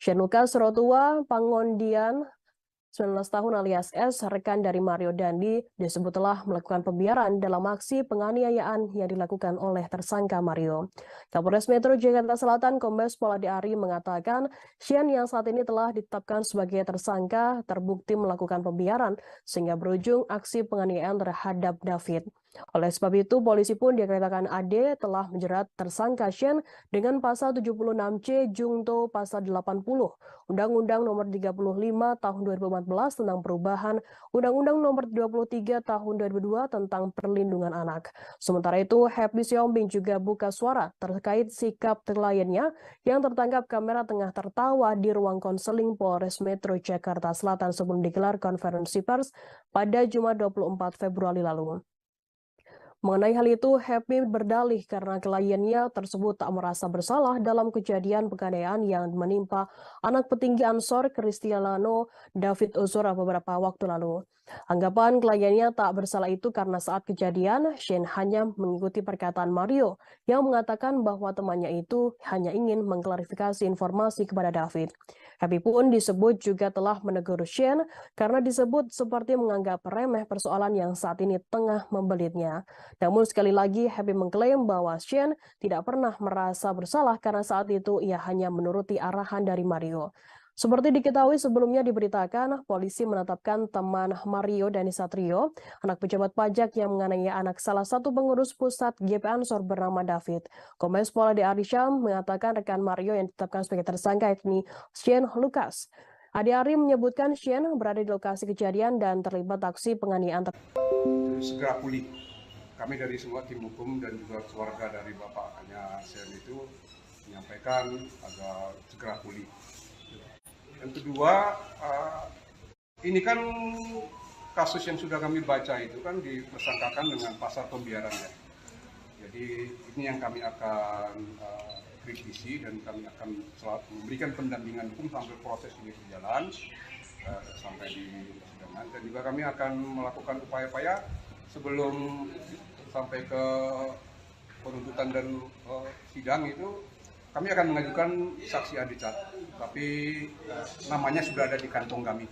Shane Lucas Rotua Pangondian 19 tahun alias S, rekan dari Mario Dandi, disebut telah melakukan pembiaran dalam aksi penganiayaan yang dilakukan oleh tersangka Mario. Kapolres Metro Jakarta Selatan Kombes Pol Adi Ari mengatakan Shane yang saat ini telah ditetapkan sebagai tersangka terbukti melakukan pembiaran sehingga berujung aksi penganiayaan terhadap David. Oleh sebab itu, polisi pun dikeritakan AD telah menjerat tersangka Shane dengan pasal 76C Jungto pasal 80 Undang-Undang Nomor 35 Tahun 2014 tentang perubahan Undang-Undang Nomor 23 Tahun 2002 tentang perlindungan anak. Sementara itu, Happy Siombing juga buka suara terkait sikap kliennya yang tertangkap kamera tengah tertawa di ruang konseling Polres Metro Jakarta Selatan sebelum digelar konferensi pers pada Jumat 24 Februari lalu. Mengenai hal itu, Happy berdalih karena kliennya tersebut tak merasa bersalah dalam kejadian penganiayaan yang menimpa anak petinggi Ansor Cristiano David Ozora beberapa waktu lalu. Anggapan kliennya tak bersalah itu karena saat kejadian, Shane hanya mengikuti perkataan Mario yang mengatakan bahwa temannya itu hanya ingin mengklarifikasi informasi kepada David. Happy pun disebut juga telah menegur Shane karena disebut seperti menganggap remeh persoalan yang saat ini tengah membelitnya. Namun sekali lagi Happy mengklaim bahwa Shane tidak pernah merasa bersalah karena saat itu ia hanya menuruti arahan dari Mario. Seperti diketahui sebelumnya diberitakan, polisi menetapkan teman Mario Dandi Satrio, anak pejabat pajak yang menganiaya anak salah satu pengurus pusat GP Ansor bernama David. Kombes Pol Adi Ari Syam mengatakan rekan Mario yang ditetapkan sebagai tersangka yakni Shane Lucas. Adi Ari menyebutkan Shane berada di lokasi kejadian dan terlibat aksi penganiayaan. Segera pulih. Kami dari semua tim hukum dan juga keluarga dari bapaknya Shane itu menyampaikan agar segera pulih. Yang kedua, ini kan kasus yang sudah kami baca itu kan dipersangkakan dengan pasal pembiaran ya. Jadi ini yang kami akan kritisi dan kami akan selalu memberikan pendampingan hukum sampai proses ini berjalan sampai di persidangan, dan juga kami akan melakukan upaya-upaya sebelum sampai ke penuntutan dan sidang itu. Kami akan mengajukan saksi adicat, tapi namanya sudah ada di kantong kami.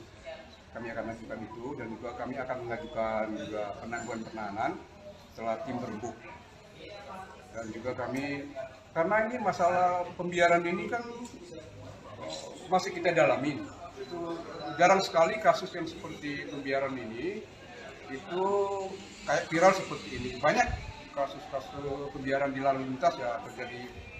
Kami akan mengajukan itu, dan juga kami akan mengajukan juga penangguhan penahanan setelah tim berembuk. Dan juga kami, karena ini masalah pembiaran ini kan masih kita dalamin. Itu jarang sekali kasus yang seperti pembiaran ini itu kayak viral seperti ini. Banyak kasus-kasus pembiaran di lalu lintas ya terjadi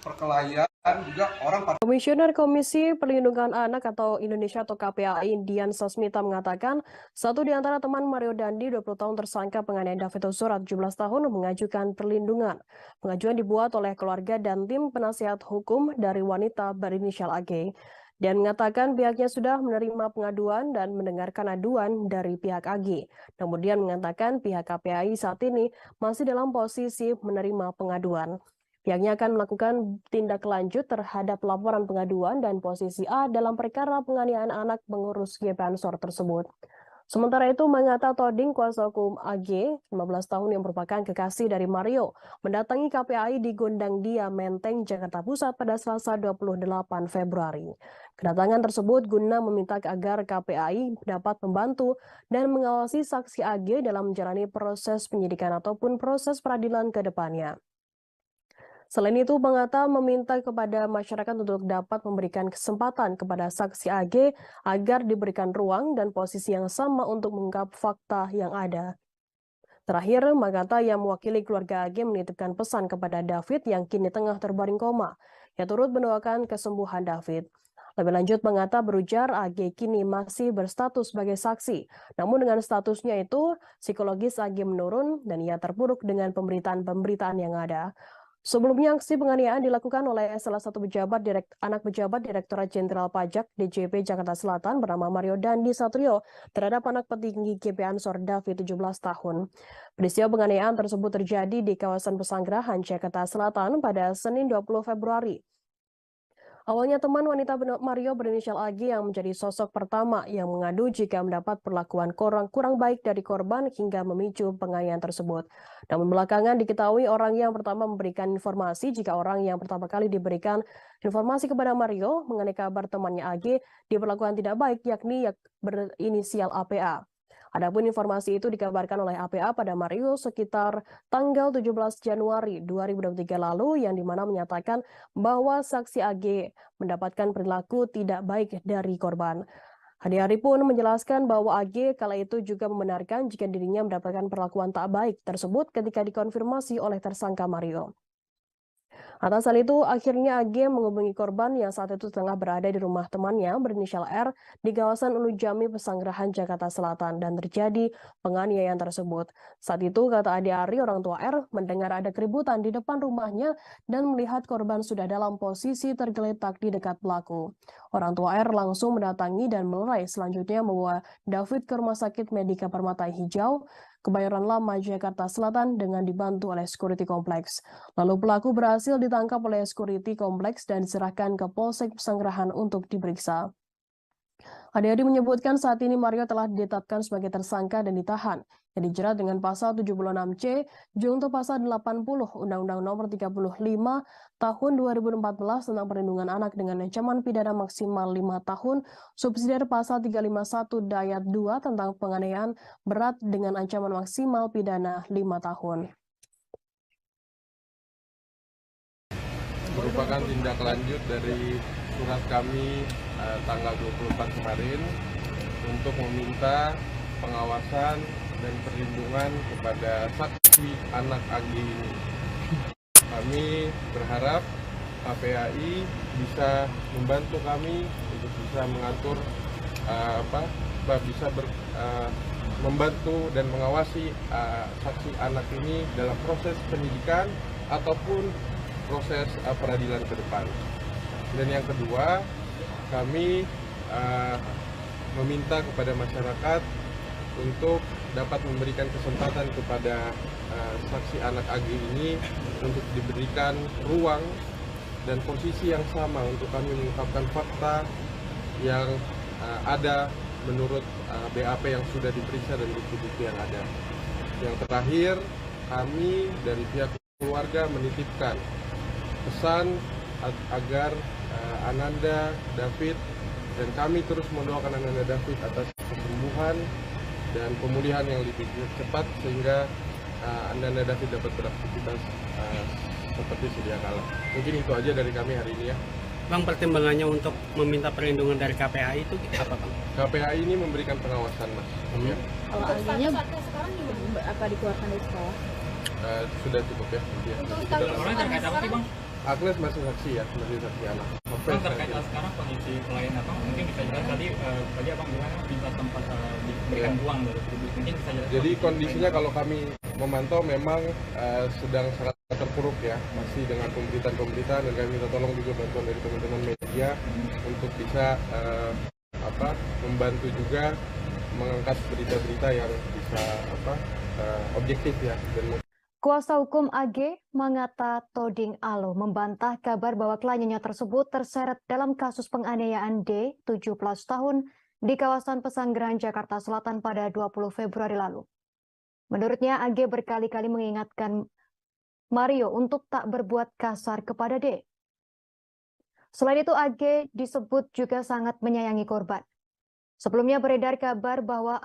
perkelahian juga orang. Komisioner Komisi Perlindungan Anak atau Indonesia atau KPAI Dian Sasmita mengatakan satu di antara teman Mario Dandi 20 tahun tersangka penganiayaan David Ozora 17 tahun mengajukan perlindungan. Pengajuan dibuat oleh keluarga dan tim penasihat hukum dari wanita berinisial AG. Dan mengatakan pihaknya sudah menerima pengaduan dan mendengarkan aduan dari pihak AG. Kemudian mengatakan pihak KPAI saat ini masih dalam posisi menerima pengaduan. Pihaknya akan melakukan tindak lanjut terhadap laporan pengaduan dan posisi A dalam perkara penganiayaan anak pengurus GP Ansor tersebut. Sementara itu, Mangata Toding, kuasa hukum AG, 15 tahun yang merupakan kekasih dari Mario, mendatangi KPAI di Gondang Dia, Menteng, Jakarta Pusat pada Selasa 28 Februari. Kedatangan tersebut guna meminta agar KPAI dapat membantu dan mengawasi saksi AG dalam menjalani proses penyidikan ataupun proses peradilan ke depannya. Selain itu, Mangata meminta kepada masyarakat untuk dapat memberikan kesempatan kepada saksi AG agar diberikan ruang dan posisi yang sama untuk mengungkap fakta yang ada. Terakhir, Mangata yang mewakili keluarga AG menitipkan pesan kepada David yang kini tengah terbaring koma. Ia turut mendoakan kesembuhan David. Lebih lanjut, Mangata berujar AG kini masih berstatus sebagai saksi. Namun dengan statusnya itu, psikologis AG menurun dan ia terpuruk dengan pemberitaan-pemberitaan yang ada. Sebelumnya, aksi penganiayaan dilakukan oleh salah satu anak pejabat Direktorat Jenderal Pajak DJP Jakarta Selatan bernama Mario Dandi Satrio terhadap anak petinggi GP Ansor David 17 tahun. Peristiwa penganiayaan tersebut terjadi di kawasan Pesanggerahan, Jakarta Selatan pada Senin 20 Februari. Awalnya teman wanita Mario berinisial AG yang menjadi sosok pertama yang mengadu jika mendapat perlakuan kurang baik dari korban hingga memicu penganiayaan tersebut. Namun belakangan diketahui orang yang pertama memberikan informasi jika orang yang pertama kali diberikan informasi kepada Mario mengenai kabar temannya AG diperlakukan tidak baik yakni berinisial APA. Adapun informasi itu dikabarkan oleh APA pada Mario sekitar tanggal 17 Januari 2023 lalu yang dimana menyatakan bahwa saksi AG mendapatkan perilaku tidak baik dari korban. Hari pun menjelaskan bahwa AG kala itu juga membenarkan jika dirinya mendapatkan perlakuan tak baik tersebut ketika dikonfirmasi oleh tersangka Mario. Atas hal itu, akhirnya AG menghubungi korban yang saat itu tengah berada di rumah temannya berinisial R di kawasan Ulu Jami, Pesanggerahan, Jakarta Selatan, dan terjadi penganiayaan tersebut. Saat itu, kata Ade Ari, orang tua R, mendengar ada keributan di depan rumahnya dan melihat korban sudah dalam posisi tergeletak di dekat pelaku. Orang tua R langsung mendatangi dan melerai, selanjutnya membawa David ke Rumah Sakit Medika Permata Hijau, Kebayoran Lama, Jakarta Selatan dengan dibantu oleh security kompleks. Lalu pelaku berhasil ditangkap oleh security kompleks dan diserahkan ke Polsek Pesanggerahan untuk diperiksa. Ade-Ade menyebutkan saat ini Mario telah ditetapkan sebagai tersangka dan ditahan. Yang dijerat dengan pasal 76C, junto pasal 80 Undang-Undang Nomor 35 Tahun 2014 tentang Perlindungan Anak dengan ancaman pidana maksimal 5 tahun, subsidiar pasal 351 Dayat 2 tentang penganiayaan berat dengan ancaman maksimal pidana 5 tahun. Merupakan tindak lanjut dari surat kami tanggal 24 kemarin untuk meminta pengawasan dan perlindungan kepada saksi anak AG ini. Kami berharap KPAI bisa membantu kami untuk bisa mengatur membantu dan mengawasi saksi anak ini dalam proses penyidikan ataupun proses peradilan ke depan. Dan yang kedua, kami meminta kepada masyarakat untuk dapat memberikan kesempatan kepada saksi anak AG ini untuk diberikan ruang dan posisi yang sama untuk kami mengungkapkan fakta yang ada menurut BAP yang sudah diperiksa dan bukti-bukti yang ada. Yang terakhir, kami dari pihak keluarga menitipkan pesan agar Ananda David dan kami terus mendoakan Ananda David atas kesembuhan dan pemulihan yang lebih cepat sehingga Ananda David dapat beraktivitas seperti sedia kala. Mungkin itu aja dari kami hari ini ya. Bang, pertimbangannya untuk meminta perlindungan dari KPAI itu apa, Bang? KPAI ini memberikan pengawasan, Mas. Ya. Kalau akhirnya sekarang apa dikeluarkan dari sekolah? Sudah cukup ya. Untuk status terkait apa sih, Bang? Agnes masih saksi ya, masih saksi anak. Bang, terkait sekarang kondisi klien apa? Mungkin bisa jelas tadi abang bilang minta tempat diberikan uang dari publik. Mungkin bisa jelas. Jadi kondisinya kalau kami memantau memang sedang sangat terpuruk ya, masih dengan pemberitaan dan kami minta tolong juga bantuan dari teman-teman media untuk bisa membantu juga mengangkat berita-berita yang bisa objektif ya dan Kuasa hukum AG, Mangata Toding Alo, membantah kabar bahwa kliennya tersebut terseret dalam kasus penganiayaan D, 17 tahun, di kawasan Pesanggerahan, Jakarta Selatan pada 20 Februari lalu. Menurutnya, AG berkali-kali mengingatkan Mario untuk tak berbuat kasar kepada D. Selain itu, AG disebut juga sangat menyayangi korban. Sebelumnya beredar kabar bahwa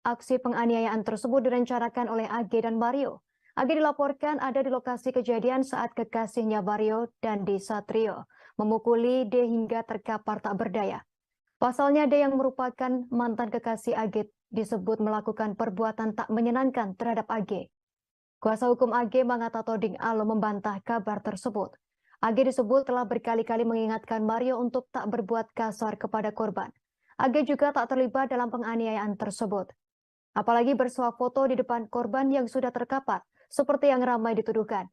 aksi penganiayaan tersebut direncanakan oleh AG dan Mario. AG dilaporkan ada di lokasi kejadian saat kekasihnya Mario Dandi Satrio memukuli D hingga terkapar tak berdaya. Pasalnya D yang merupakan mantan kekasih AG disebut melakukan perbuatan tak menyenangkan terhadap AG. Kuasa hukum AG Mangata Toding Alo membantah kabar tersebut. AG disebut telah berkali-kali mengingatkan Mario untuk tak berbuat kasar kepada korban. AG juga tak terlibat dalam penganiayaan tersebut. Apalagi bersuah foto di depan korban yang sudah terkapar, seperti yang ramai dituduhkan.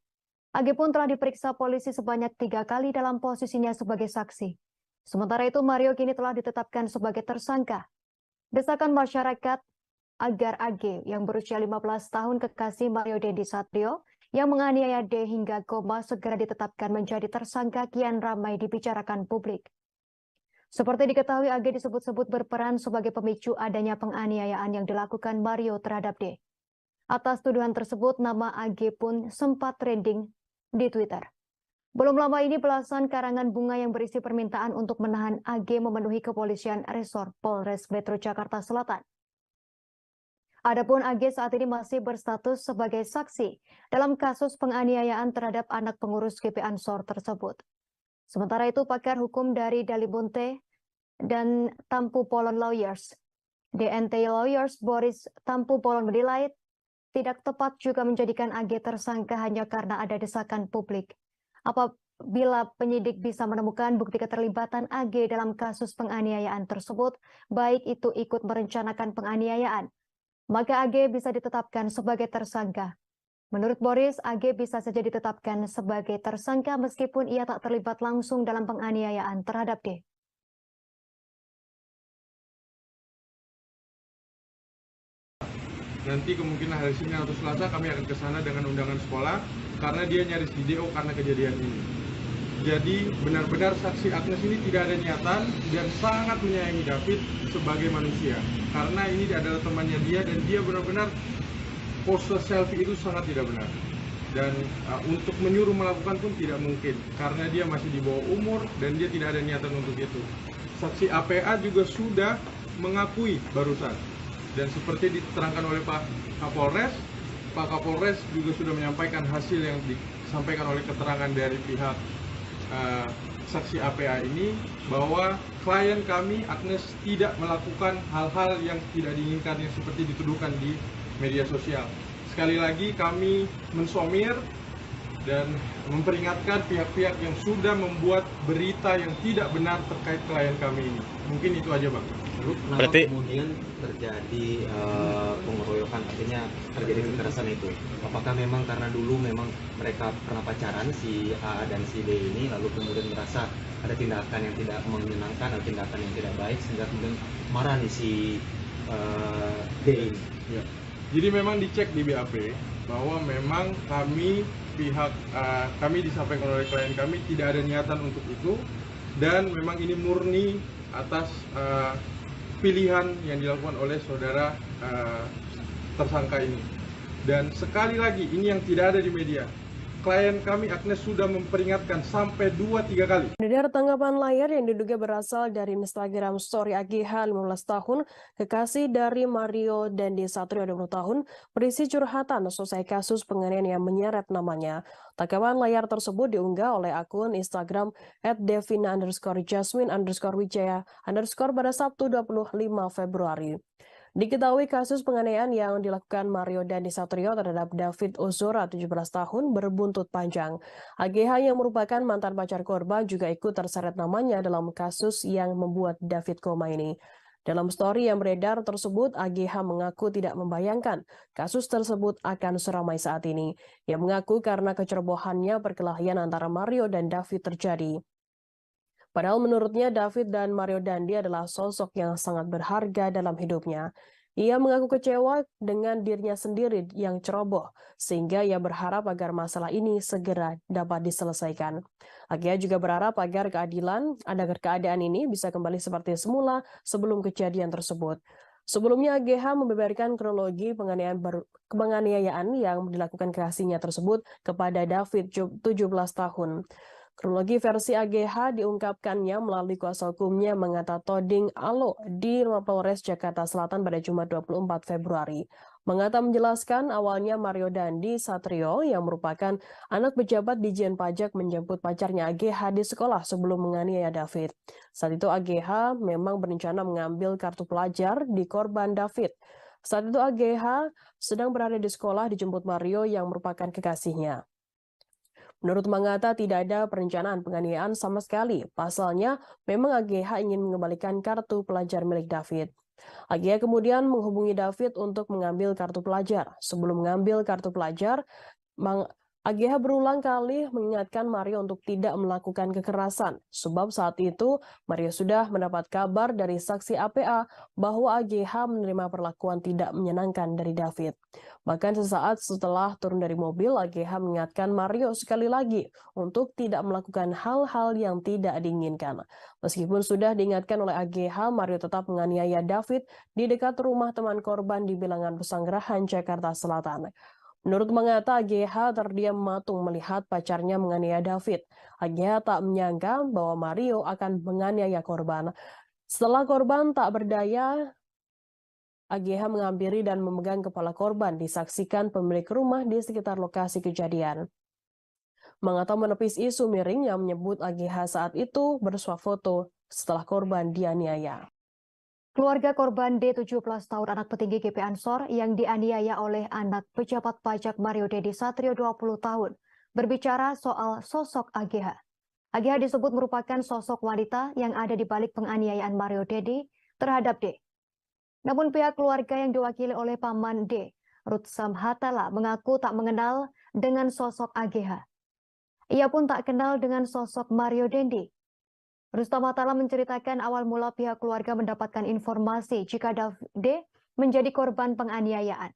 AG pun telah diperiksa polisi sebanyak 3 kali dalam posisinya sebagai saksi. Sementara itu, Mario kini telah ditetapkan sebagai tersangka. Desakan masyarakat agar AG yang berusia 15 tahun kekasih Mario Dandi Satrio yang menganiaya D hingga koma segera ditetapkan menjadi tersangka kian ramai dibicarakan publik. Seperti diketahui, AG disebut-sebut berperan sebagai pemicu adanya penganiayaan yang dilakukan Mario terhadap D. Atas tuduhan tersebut, nama AG pun sempat trending di Twitter. Belum lama ini belasan karangan bunga yang berisi permintaan untuk menahan AG memenuhi kepolisian resor Polres Metro Jakarta Selatan. Adapun AG saat ini masih berstatus sebagai saksi dalam kasus penganiayaan terhadap anak pengurus GP Ansor tersebut. Sementara itu, pakar hukum dari Dalibunte dan Tampu Polon Lawyers, DNT Lawyers Boris Tampu Polon menilai tidak tepat juga menjadikan AG tersangka hanya karena ada desakan publik. Apabila penyidik bisa menemukan bukti keterlibatan AG dalam kasus penganiayaan tersebut, baik itu ikut merencanakan penganiayaan, maka AG bisa ditetapkan sebagai tersangka. Menurut Boris, AG bisa saja ditetapkan sebagai tersangka meskipun ia tak terlibat langsung dalam penganiayaan terhadap D. Nanti kemungkinan hari Senin atau Selasa kami akan ke sana dengan undangan sekolah karena dia nyaris video karena kejadian ini. Jadi benar-benar saksi Agnes ini tidak ada niatan dan sangat menyayangi David sebagai manusia. Karena ini adalah temannya dia dan dia benar-benar pose selfie itu sangat tidak benar. Dan untuk menyuruh melakukan pun tidak mungkin karena dia masih di bawah umur dan dia tidak ada niatan untuk itu. Saksi APA juga sudah mengakui barusan. Dan seperti diterangkan oleh Pak Kapolres juga sudah menyampaikan hasil yang disampaikan oleh keterangan dari pihak saksi APA ini bahwa klien kami Agnes tidak melakukan hal-hal yang tidak diinginkan yang seperti dituduhkan di media sosial. Sekali lagi kami mensomir dan memperingatkan pihak-pihak yang sudah membuat berita yang tidak benar terkait klien kami ini. Mungkin itu aja, Bang. Berarti kemudian terjadi pengeroyokan, artinya terjadi kekerasan itu. Apakah memang karena dulu memang mereka pernah pacaran si A dan si D ini, lalu kemudian merasa ada tindakan yang tidak menyenangkan atau tindakan yang tidak baik sehingga kemudian marah nih si D ini? Ya. Jadi memang dicek di BAP bahwa memang kami disampaikan oleh klien kami tidak ada niatan untuk itu dan memang ini murni atas pilihan yang dilakukan oleh saudara tersangka ini. Dan sekali lagi ini yang tidak ada di media. Klien kami Agnes sudah memperingatkan sampai 2-3 kali. Dari tanggapan layar yang diduga berasal dari Instagram story AGH 15 tahun, kekasih dari Mario Dandi Satrio 20 tahun, berisi curhatan selesai kasus penganiayaan yang menyeret namanya. Tanggapan layar tersebut diunggah oleh akun Instagram @devina_jasmine_wijaya_ pada Sabtu 25 Februari. Diketahui kasus penganiayaan yang dilakukan Mario Dandi Satrio terhadap David Ozora 17 tahun berbuntut panjang. AGH yang merupakan mantan pacar korban juga ikut terseret namanya dalam kasus yang membuat David koma ini. Dalam story yang beredar tersebut, AGH mengaku tidak membayangkan kasus tersebut akan seramai saat ini. Ia mengaku karena kecerobohannya perkelahian antara Mario dan David terjadi. Padahal menurutnya David dan Mario Dandi adalah sosok yang sangat berharga dalam hidupnya. Ia mengaku kecewa dengan dirinya sendiri yang ceroboh, sehingga ia berharap agar masalah ini segera dapat diselesaikan. AGH juga berharap agar keadaan ini bisa kembali seperti semula sebelum kejadian tersebut. Sebelumnya AGH membeberkan kronologi penganiayaan yang dilakukan kekasihnya tersebut kepada David, 17 tahun. Kronologi versi AGH diungkapkannya melalui kuasa hukumnya Mangata Toding Alo di Rumah Polres Jakarta Selatan pada Jumat 24 Februari. Mangata menjelaskan awalnya Mario Dandi Satrio yang merupakan anak pejabat Dijen Pajak menjemput pacarnya AGH di sekolah sebelum menganiaya David. Saat itu AGH memang berencana mengambil kartu pelajar di korban David. Saat itu AGH sedang berada di sekolah dijemput Mario yang merupakan kekasihnya. Menurut Mangata, tidak ada perencanaan penganiayaan sama sekali. Pasalnya, memang AGH ingin mengembalikan kartu pelajar milik David. AGH kemudian menghubungi David untuk mengambil kartu pelajar. Sebelum mengambil kartu pelajar, AGH berulang kali mengingatkan Mario untuk tidak melakukan kekerasan, sebab saat itu Mario sudah mendapat kabar dari saksi APA bahwa AGH menerima perlakuan tidak menyenangkan dari David. Bahkan sesaat setelah turun dari mobil, AGH mengingatkan Mario sekali lagi untuk tidak melakukan hal-hal yang tidak diinginkan. Meskipun sudah diingatkan oleh AGH, Mario tetap menganiaya David di dekat rumah teman korban di Bilangan Pesanggerahan, Jakarta Selatan. Menurut Mangata, AGH terdiam matung melihat pacarnya menganiaya David. AGH tak menyangka bahwa Mario akan menganiaya korban. Setelah korban tak berdaya, AGH menghampiri dan memegang kepala korban, disaksikan pemilik rumah di sekitar lokasi kejadian. Mangata menepis isu miring yang menyebut AGH saat itu bersuah foto setelah korban dianiaya. Keluarga korban D 17 tahun anak petinggi GP Ansor yang dianiaya oleh anak pejabat pajak Mario Dandi Satrio 20 tahun berbicara soal sosok AGH. AGH disebut merupakan sosok wanita yang ada di balik penganiayaan Mario Dandi terhadap D. Namun pihak keluarga yang diwakili oleh paman D, Ruth Samhatala, mengaku tak mengenal dengan sosok AGH. Ia pun tak kenal dengan sosok Mario Dandi. Rustam Atala menceritakan awal mula pihak keluarga mendapatkan informasi jika D menjadi korban penganiayaan.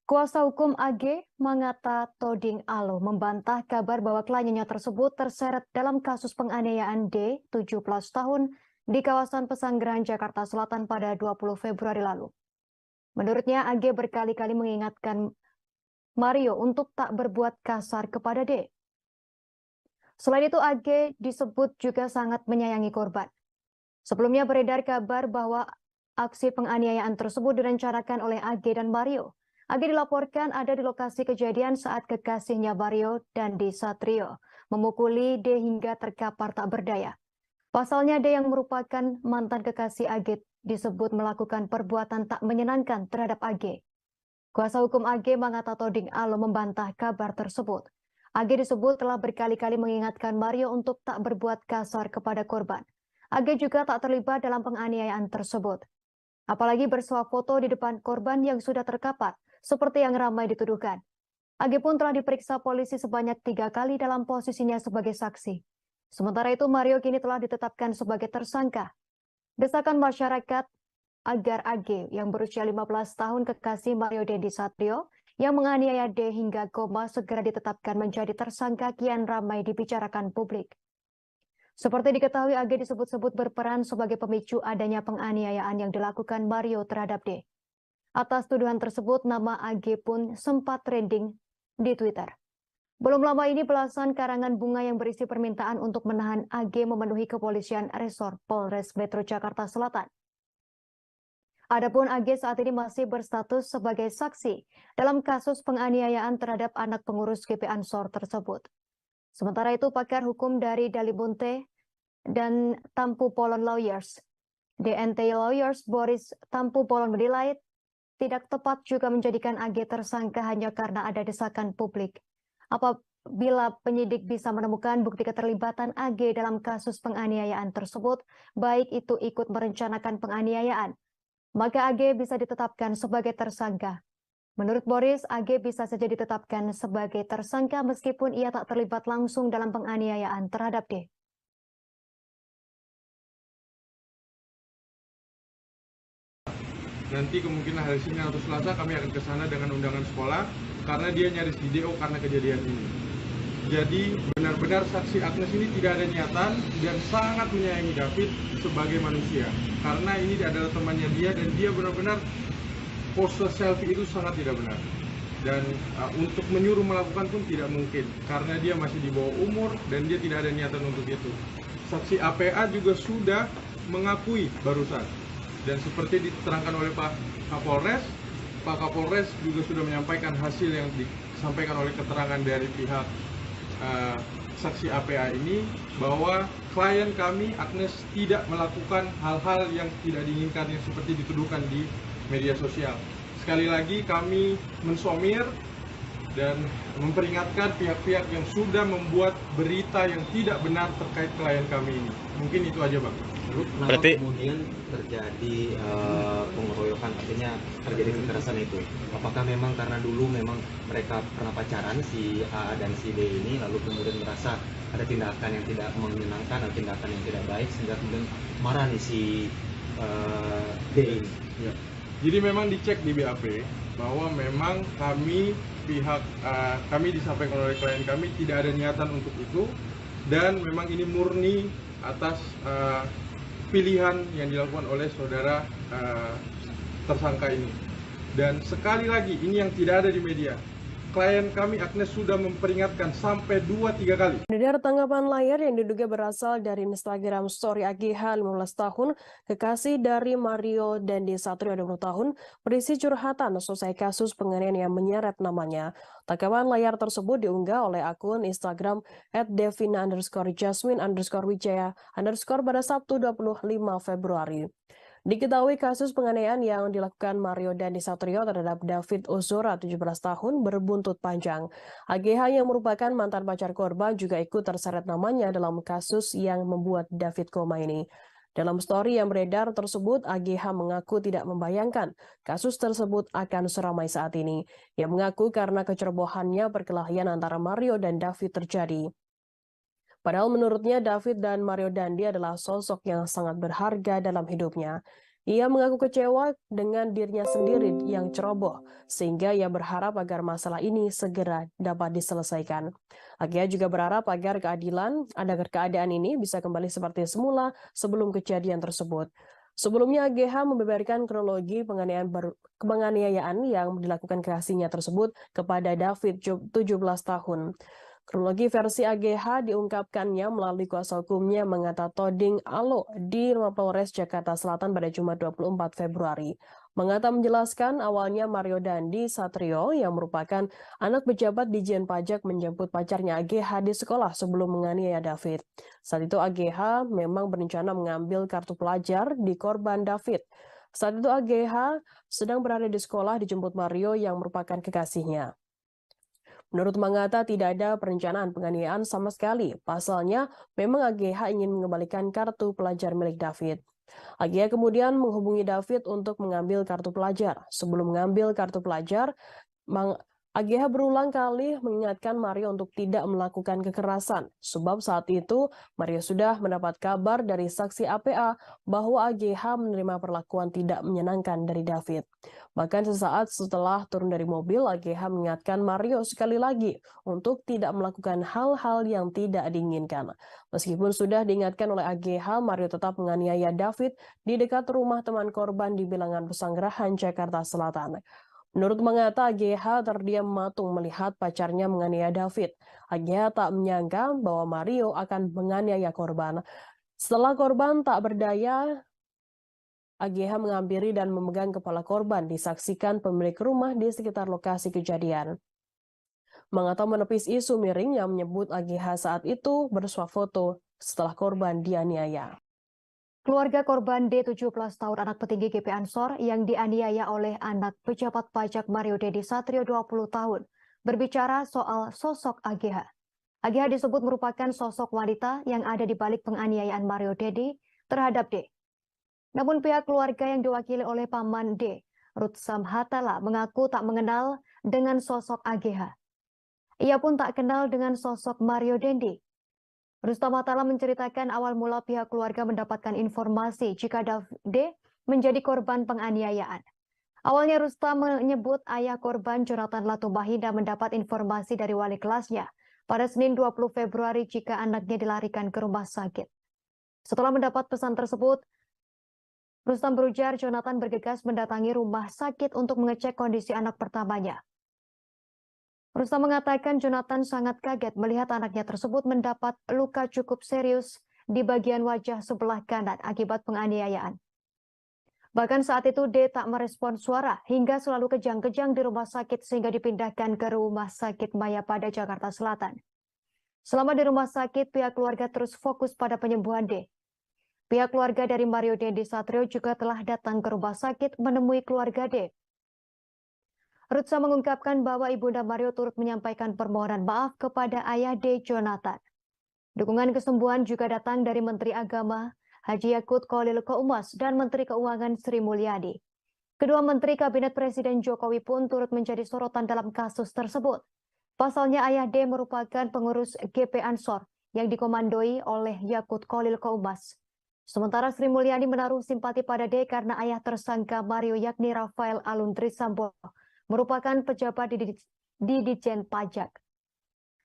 Kuasa hukum AG Mangata Toding Alo membantah kabar bahwa kliennya tersebut terseret dalam kasus penganiayaan D, 17 tahun, di kawasan Pesanggerahan, Jakarta Selatan pada 20 Februari lalu. Menurutnya, AG berkali-kali mengingatkan Mario untuk tak berbuat kasar kepada D. Selain itu, AG disebut juga sangat menyayangi korban. Sebelumnya beredar kabar bahwa aksi penganiayaan tersebut direncanakan oleh AG dan Mario. AG dilaporkan ada di lokasi kejadian saat kekasihnya Mario Dandi Satrio memukuli D hingga terkapar tak berdaya. Pasalnya D yang merupakan mantan kekasih AG disebut melakukan perbuatan tak menyenangkan terhadap AG. Kuasa hukum AG Mangata Toding Alo membantah kabar tersebut. AG disebut telah berkali-kali mengingatkan Mario untuk tak berbuat kasar kepada korban. AG juga tak terlibat dalam penganiayaan tersebut. Apalagi bersuah foto di depan korban yang sudah terkapar, seperti yang ramai dituduhkan. AG pun telah diperiksa polisi sebanyak 3 kali dalam posisinya sebagai saksi. Sementara itu, Mario kini telah ditetapkan sebagai tersangka. Desakan masyarakat agar AG yang berusia 15 tahun kekasih Mario Dendi Satrio yang menganiaya D hingga koma segera ditetapkan menjadi tersangka kian ramai dibicarakan publik. Seperti diketahui, AG disebut-sebut berperan sebagai pemicu adanya penganiayaan yang dilakukan Mario terhadap D. Atas tuduhan tersebut, nama AG pun sempat trending di Twitter. Belum lama ini belasan karangan bunga yang berisi permintaan untuk menahan AG memenuhi kepolisian resor Polres Metro Jakarta Selatan. Adapun AG saat ini masih berstatus sebagai saksi dalam kasus penganiayaan terhadap anak pengurus GP Ansor tersebut. Sementara itu, pakar hukum dari Dalibunte dan Tampu Polon Lawyers, DNT Lawyers Boris Tampu Polon menilai tidak tepat juga menjadikan AG tersangka hanya karena ada desakan publik. Apabila penyidik bisa menemukan bukti keterlibatan AG dalam kasus penganiayaan tersebut, baik itu ikut merencanakan penganiayaan, maka AG bisa ditetapkan sebagai tersangka. Menurut Boris, AG bisa saja ditetapkan sebagai tersangka meskipun ia tak terlibat langsung dalam penganiayaan terhadap D. Nanti kemungkinan hari Senin atau Selasa kami akan ke sana dengan undangan sekolah karena dia nyaris di DO karena kejadian ini. Jadi benar-benar saksi Agnes ini tidak ada niatan dan sangat menyayangi David sebagai manusia. Karena ini adalah temannya dia dan dia benar-benar pose selfie itu sangat tidak benar. Dan untuk menyuruh melakukan pun tidak mungkin karena dia masih di bawah umur dan dia tidak ada niatan untuk itu. Saksi APA juga sudah mengakui barusan. Dan seperti diterangkan oleh Pak Kapolres juga sudah menyampaikan hasil yang disampaikan oleh keterangan dari pihak saksi APA ini bahwa klien kami Agnes tidak melakukan hal-hal yang tidak diinginkan yang seperti dituduhkan di media sosial. Sekali lagi kami mensomir dan memperingatkan pihak-pihak yang sudah membuat berita yang tidak benar terkait klien kami ini. Mungkin itu aja, Bang. Kenapa kemudian terjadi pengeroyokan, artinya terjadi kekerasan itu? Apakah memang karena dulu memang mereka pernah pacaran si A dan si D ini, lalu kemudian merasa ada tindakan yang tidak menyenangkan, ada tindakan yang tidak baik, sehingga kemudian marah nih si D ini? Ya. Jadi memang dicek di BAP bahwa memang kami disampaikan oleh klien kami tidak ada niatan untuk itu dan memang ini murni atas pilihan yang dilakukan oleh saudara tersangka ini. Dan sekali lagi, ini yang tidak ada di media. Klien kami Agnes sudah memperingatkan sampai 2-3 kali. Dari tanggapan layar yang diduga berasal dari Instagram story AGH 15 tahun, kekasih dari Mario Dendi Satrio 20 tahun, berisi curhatan selesai kasus penganiayaan yang menyeret namanya. Tanggapan layar tersebut diunggah oleh akun Instagram @devina_jasmine_wijaya_ pada Sabtu 25 Februari. Diketahui kasus penganiayaan yang dilakukan Mario Dendi Satrio terhadap David Ozora 17 tahun berbuntut panjang. AGH yang merupakan mantan pacar korban juga ikut terseret namanya dalam kasus yang membuat David koma ini. Dalam story yang beredar tersebut, AGH mengaku tidak membayangkan kasus tersebut akan seramai saat ini. Ia mengaku karena kecerobohannya perkelahian antara Mario dan David terjadi. Padahal menurutnya David dan Mario Dendi adalah sosok yang sangat berharga dalam hidupnya. Ia mengaku kecewa dengan dirinya sendiri yang ceroboh, sehingga ia berharap agar masalah ini segera dapat diselesaikan. Agia juga berharap agar keadaan ini bisa kembali seperti semula sebelum kejadian tersebut. Sebelumnya AGH membeberkan kronologi penganiayaan yang dilakukan kekasihnya tersebut kepada David 17 tahun. Kronologi versi AGH diungkapkannya melalui kuasa hukumnya Mengata Toding Alo di Polres Jakarta Selatan pada Jumat 24 Februari. Mengata menjelaskan awalnya Mario Dendi Satrio yang merupakan anak pejabat Ditjen Pajak menjemput pacarnya AGH di sekolah sebelum menganiaya David. Saat itu AGH memang berencana mengambil kartu pelajar di korban David. Saat itu AGH sedang berada di sekolah dijemput Mario yang merupakan kekasihnya. Menurut Mangata, tidak ada perencanaan penganiayaan sama sekali. Pasalnya, memang AGH ingin mengembalikan kartu pelajar milik David. AGH kemudian menghubungi David untuk mengambil kartu pelajar. Sebelum mengambil kartu pelajar, AGH berulang kali mengingatkan Mario untuk tidak melakukan kekerasan, sebab saat itu Mario sudah mendapat kabar dari saksi APA bahwa AGH menerima perlakuan tidak menyenangkan dari David. Bahkan sesaat setelah turun dari mobil, AGH mengingatkan Mario sekali lagi untuk tidak melakukan hal-hal yang tidak diinginkan. Meskipun sudah diingatkan oleh AGH, Mario tetap menganiaya David di dekat rumah teman korban di Bilangan Pesanggerahan, Jakarta Selatan. Menurut Mangata, AGH terdiam matung melihat pacarnya menganiaya David. AGH tak menyangka bahwa Mario akan menganiaya korban. Setelah korban tak berdaya, AGH menghampiri dan memegang kepala korban, disaksikan pemilik rumah di sekitar lokasi kejadian. Mangata menepis isu miring yang menyebut AGH saat itu bersuah foto setelah korban dianiaya. Keluarga korban D 17 tahun anak petinggi GP Ansor yang dianiaya oleh anak pejabat pajak Mario Dendi Satrio 20 tahun berbicara soal sosok AGH. AGH disebut merupakan sosok wanita yang ada di balik penganiayaan Mario Dendi terhadap D. Namun pihak keluarga yang diwakili oleh paman D, Ruth Samhatala, mengaku tak mengenal dengan sosok AGH. Ia pun tak kenal dengan sosok Mario Dendi. Rustam Atala menceritakan awal mula pihak keluarga mendapatkan informasi jika D menjadi korban penganiayaan. Awalnya Rustam menyebut ayah korban Jonathan Latumahina mendapat informasi dari wali kelasnya pada Senin 20 Februari jika anaknya dilarikan ke rumah sakit. Setelah mendapat pesan tersebut, Rustam berujar Jonathan bergegas mendatangi rumah sakit untuk mengecek kondisi anak pertamanya. Rustam mengatakan Jonathan sangat kaget melihat anaknya tersebut mendapat luka cukup serius di bagian wajah sebelah kanan akibat penganiayaan. Bahkan saat itu D tak merespon suara hingga selalu kejang-kejang di rumah sakit sehingga dipindahkan ke Rumah Sakit Mayapada, Jakarta Selatan. Selama di rumah sakit, pihak keluarga terus fokus pada penyembuhan D. Pihak keluarga dari Mario Dendi Satrio juga telah datang ke rumah sakit menemui keluarga D. Rutsa mengungkapkan bahwa Ibunda Mario turut menyampaikan permohonan maaf kepada ayah D. Jonathan. Dukungan kesembuhan juga datang dari Menteri Agama Haji Yakut Khalil Qaumas dan Menteri Keuangan Sri Mulyani. Kedua Menteri Kabinet Presiden Jokowi pun turut menjadi sorotan dalam kasus tersebut. Pasalnya ayah D merupakan pengurus GP Ansor yang dikomandoi oleh Yakut Khalil Qaumas. Sementara Sri Mulyani menaruh simpati pada D karena ayah tersangka Mario yakni Rafael Aluntri Sambodo merupakan pejabat di Ditjen Pajak.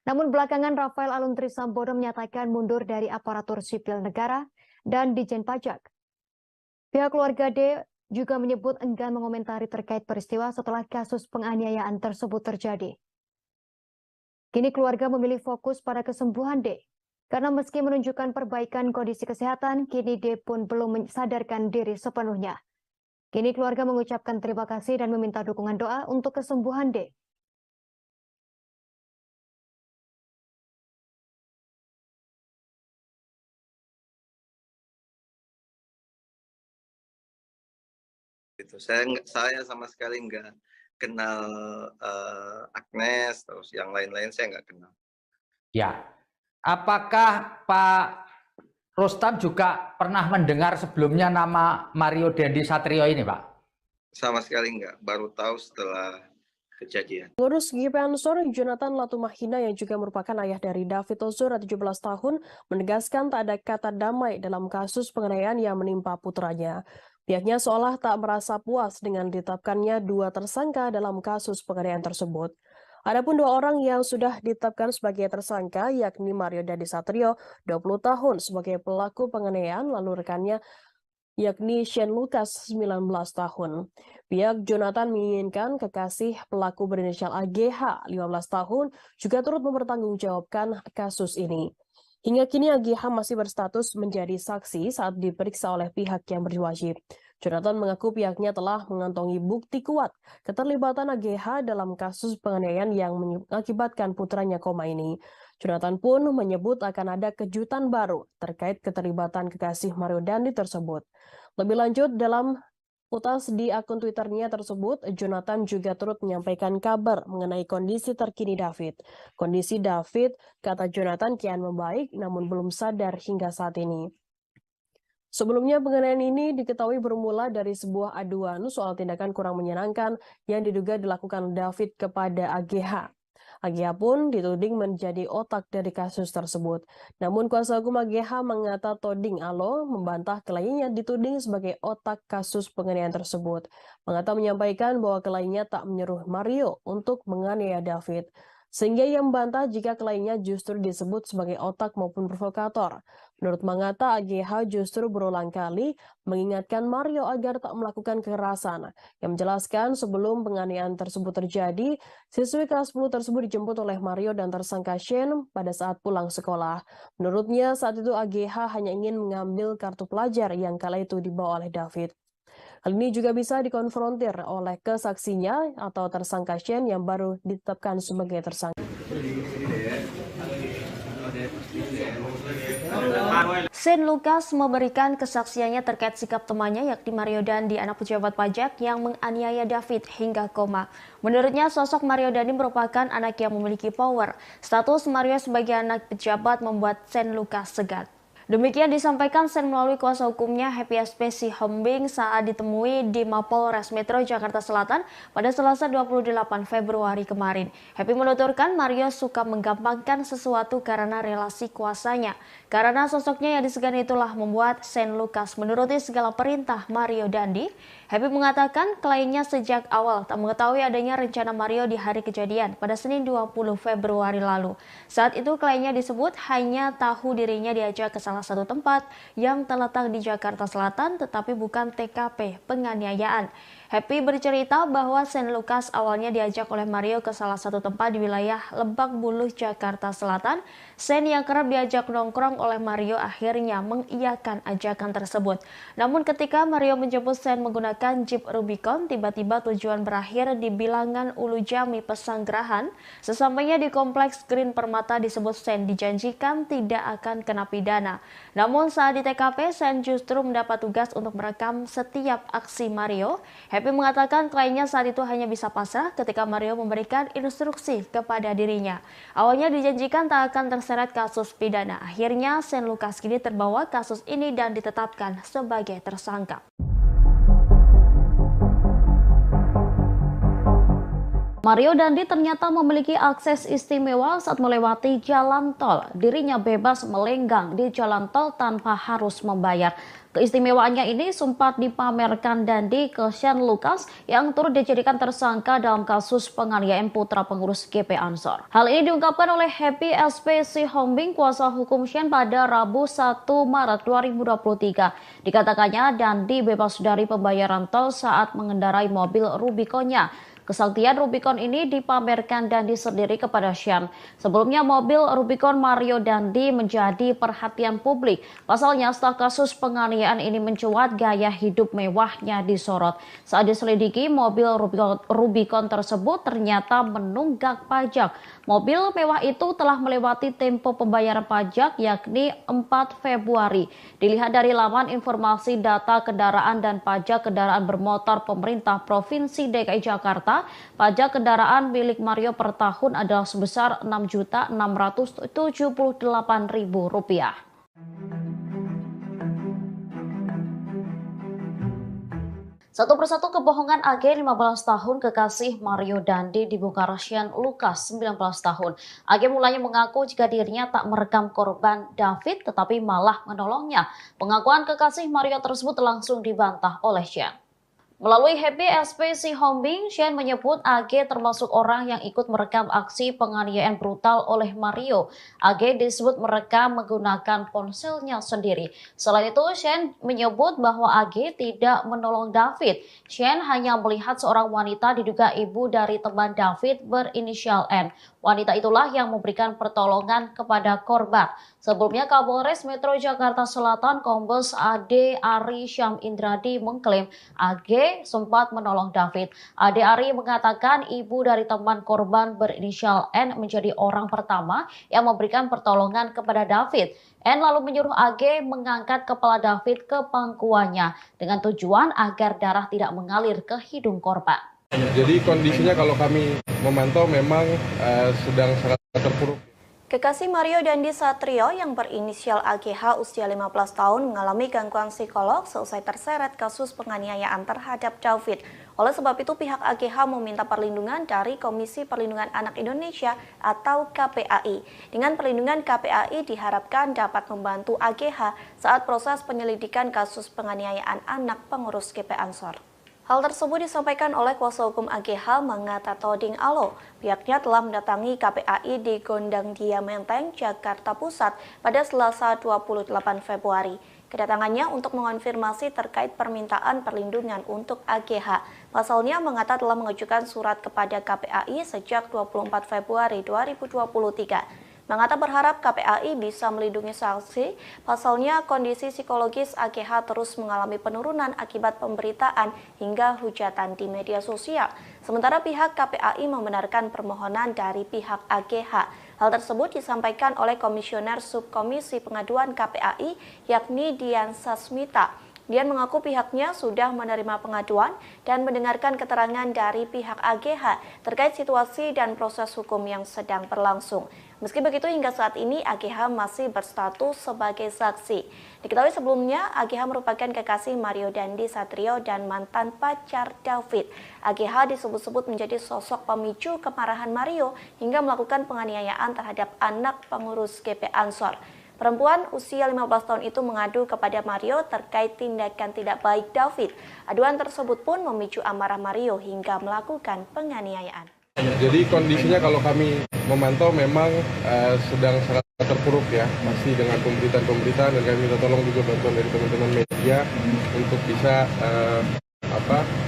Namun belakangan Rafael Aluntri Sambodo menyatakan mundur dari aparatur sipil negara dan Ditjen Pajak. Pihak keluarga D juga menyebut enggan mengomentari terkait peristiwa setelah kasus penganiayaan tersebut terjadi. Kini keluarga memilih fokus pada kesembuhan D. Karena meski menunjukkan perbaikan kondisi kesehatan, kini D pun belum sadarkan diri sepenuhnya. Kini keluarga mengucapkan terima kasih dan meminta dukungan doa untuk kesembuhan D. Saya sama sekali nggak kenal Agnes, terus yang lain-lain saya nggak kenal. Ya, apakah Pak Rustam juga pernah mendengar sebelumnya nama Mario Dendi Satrio ini, Pak? Sama sekali nggak, baru tahu setelah kejadian. Pengurus GP Ansor Jonathan Latumahina yang juga merupakan ayah dari David Ozora 17 tahun menegaskan tak ada kata damai dalam kasus penganiayaan yang menimpa putranya. Pihaknya seolah tak merasa puas dengan ditetapkannya dua tersangka dalam kasus penganiayaan tersebut. Adapun dua orang yang sudah ditetapkan sebagai tersangka yakni Mario Dendi Satrio 20 tahun sebagai pelaku penganiayaan lalu rekannya yakni Shane Lucas 19 tahun. Pihak Jonathan menginginkan kekasih pelaku berinisial AGH 15 tahun juga turut mempertanggungjawabkan kasus ini. Hingga kini AGH masih berstatus menjadi saksi saat diperiksa oleh pihak yang berwajib. Jonathan mengaku pihaknya telah mengantongi bukti kuat keterlibatan AGH dalam kasus penganiayaan yang mengakibatkan putranya koma ini. Jonathan pun menyebut akan ada kejutan baru terkait keterlibatan kekasih Mario Dendi tersebut. Lebih lanjut, dalam utas di akun Twitternya tersebut, Jonathan juga turut menyampaikan kabar mengenai kondisi terkini David. Kondisi David, kata Jonathan, kian membaik namun belum sadar hingga saat ini. Sebelumnya penganiayaan ini diketahui bermula dari sebuah aduan soal tindakan kurang menyenangkan yang diduga dilakukan David kepada AGH. AGH pun dituding menjadi otak dari kasus tersebut. Namun kuasa hukum AGH Mangata Toding Alo membantah kliennya dituding sebagai otak kasus penganiayaan tersebut. Mangata menyampaikan bahwa kliennya tak menyuruh Mario untuk menganiaya David, sehingga ia membantah jika kliennya justru disebut sebagai otak maupun provokator. Menurut Mangata, AGH justru berulang kali mengingatkan Mario agar tak melakukan kekerasan. Yang menjelaskan sebelum penganiayaan tersebut terjadi, siswi kelas 10 tersebut dijemput oleh Mario dan tersangka Shane pada saat pulang sekolah. Menurutnya saat itu AGH hanya ingin mengambil kartu pelajar yang kala itu dibawa oleh David. Hal ini juga bisa dikonfrontir oleh kesaksinya atau tersangka Shane yang baru ditetapkan sebagai tersangka. Shane Lucas memberikan kesaksiannya terkait sikap temannya yakni Mario Dandi, anak pejabat pajak yang menganiaya David hingga koma. Menurutnya sosok Mario Dandi merupakan anak yang memiliki power. Status Mario sebagai anak pejabat membuat Shane Lucas segan. Demikian disampaikan Shane melalui kuasa hukumnya Happy SP Sihombing saat ditemui di Mapolres Metro Jakarta Selatan pada Selasa 28 Februari kemarin. Happy menuturkan Mario suka menggampangkan sesuatu karena relasi kuasanya. Karena sosoknya yang disegani itulah membuat Shane Lucas menuruti segala perintah Mario Dandi. Happy mengatakan kliennya sejak awal tak mengetahui adanya rencana Mario di hari kejadian pada Senin 20 Februari lalu. Saat itu kliennya disebut hanya tahu dirinya diajak ke salah satu tempat yang terletak di Jakarta Selatan tetapi bukan TKP penganiayaan. Happy bercerita bahwa Shane Lucas awalnya diajak oleh Mario ke salah satu tempat di wilayah Lebak Bulus, Jakarta Selatan. Shane yang kerap diajak nongkrong oleh Mario akhirnya mengiyakan ajakan tersebut. Namun ketika Mario menjemput Shane menggunakan Jeep Rubicon, tiba-tiba tujuan berakhir di Bilangan Ulu Jami, Pesanggerahan. Sesampainya di Kompleks Green Permata disebut Shane dijanjikan tidak akan kena pidana. Namun saat di TKP, Shane justru mendapat tugas untuk merekam setiap aksi Mario. Happy mengatakan kliennya saat itu hanya bisa pasrah ketika Mario memberikan instruksi kepada dirinya. Awalnya dijanjikan tak akan terseret kasus pidana. Akhirnya Shane Lucas kini terbawa kasus ini dan ditetapkan sebagai tersangka. Mario Dandi ternyata memiliki akses istimewa saat melewati jalan tol. Dirinya bebas melenggang di jalan tol tanpa harus membayar. Keistimewaannya ini sempat dipamerkan Dandi ke Shane Lucas yang turut dijadikan tersangka dalam kasus penganiayaan putra pengurus GP Ansor. Hal ini diungkapkan oleh Happy SP Sihombing, kuasa hukum Shane pada Rabu 1 Maret 2023. Dikatakannya Dandi bebas dari pembayaran tol saat mengendarai mobil Rubiconnya. Kesaktian Rubicon ini dipamerkan Dandi sendiri kepada Shane. Sebelumnya mobil Rubicon Mario Dandi menjadi perhatian publik. Pasalnya setelah kasus penganiayaan ini mencuat, gaya hidup mewahnya disorot. Saat diselidiki, mobil Rubicon tersebut ternyata menunggak pajak. Mobil mewah itu telah melewati tempo pembayaran pajak yakni 4 Februari. Dilihat dari laman informasi data kendaraan dan pajak kendaraan bermotor pemerintah Provinsi DKI Jakarta, pajak kendaraan milik Mario per tahun adalah sebesar Rp6.678.000. Satu persatu kebohongan AG 15 tahun kekasih Mario Dandi dibongkar Shane Lucas 19 tahun. AG mulanya mengaku jika dirinya tak merekam korban David tetapi malah menolongnya. Pengakuan kekasih Mario tersebut langsung dibantah oleh Shane. Melalui Happy SP Sihombing, Shane menyebut AG termasuk orang yang ikut merekam aksi penganiayaan brutal oleh Mario. AG disebut merekam menggunakan ponselnya sendiri. Selain itu, Shane menyebut bahwa AG tidak menolong David. Shane hanya melihat seorang wanita diduga ibu dari teman David berinisial N. Wanita itulah yang memberikan pertolongan kepada korban. Sebelumnya Kapolres Metro Jakarta Selatan Kombes Ade Ari Syam Indradi mengklaim AG sempat menolong David. Ade Ari mengatakan ibu dari teman korban berinisial N menjadi orang pertama yang memberikan pertolongan kepada David. N lalu menyuruh AG mengangkat kepala David ke pangkuannya dengan tujuan agar darah tidak mengalir ke hidung korban. Jadi kondisinya kalau kami memantau memang sedang sangat terpuruk. Kekasih Mario Dandi Satrio yang berinisial AGH usia 15 tahun mengalami gangguan psikolog seusai terseret kasus penganiayaan terhadap David. Oleh sebab itu pihak AGH meminta perlindungan dari Komisi Perlindungan Anak Indonesia atau KPAI. Dengan perlindungan KPAI diharapkan dapat membantu AGH saat proses penyelidikan kasus penganiayaan anak pengurus GP Ansor. Hal tersebut disampaikan oleh kuasa hukum AGH Mangata Toding Alo. Pihaknya telah mendatangi KPAI di Gondang Dia Menteng, Jakarta Pusat pada Selasa 28 Februari. Kedatangannya untuk mengonfirmasi terkait permintaan perlindungan untuk AGH. Pasalnya, Mangata telah mengajukan surat kepada KPAI sejak 24 Februari 2023. Mangata berharap KPAI bisa melindungi saksi, pasalnya kondisi psikologis AGH terus mengalami penurunan akibat pemberitaan hingga hujatan di media sosial. Sementara pihak KPAI membenarkan permohonan dari pihak AGH. Hal tersebut disampaikan oleh Komisioner Subkomisi Pengaduan KPAI, yakni Dian Sasmita. Dian mengaku pihaknya sudah menerima pengaduan dan mendengarkan keterangan dari pihak AGH terkait situasi dan proses hukum yang sedang berlangsung. Meski begitu, hingga saat ini AGH masih berstatus sebagai saksi. Diketahui sebelumnya, AGH merupakan kekasih Mario Dandi Satrio dan mantan pacar David. AGH disebut-sebut menjadi sosok pemicu kemarahan Mario hingga melakukan penganiayaan terhadap anak pengurus GP Ansor. Perempuan usia 15 tahun itu mengadu kepada Mario terkait tindakan tidak baik David. Aduan tersebut pun memicu amarah Mario hingga melakukan penganiayaan. Jadi kondisinya kalau kami memantau memang sedang sangat terpuruk ya, masih dengan pemberitaan-pemberitaan, dan kami minta tolong juga bantuan dari teman-teman media untuk bisa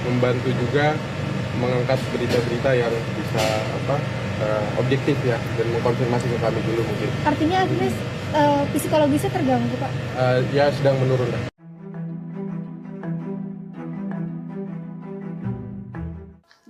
membantu juga mengangkat berita-berita yang bisa objektif ya, dan mengkonfirmasi ke kami dulu mungkin. Artinya Agnes psikologisnya terganggu, Pak? Ya sedang menurun lah.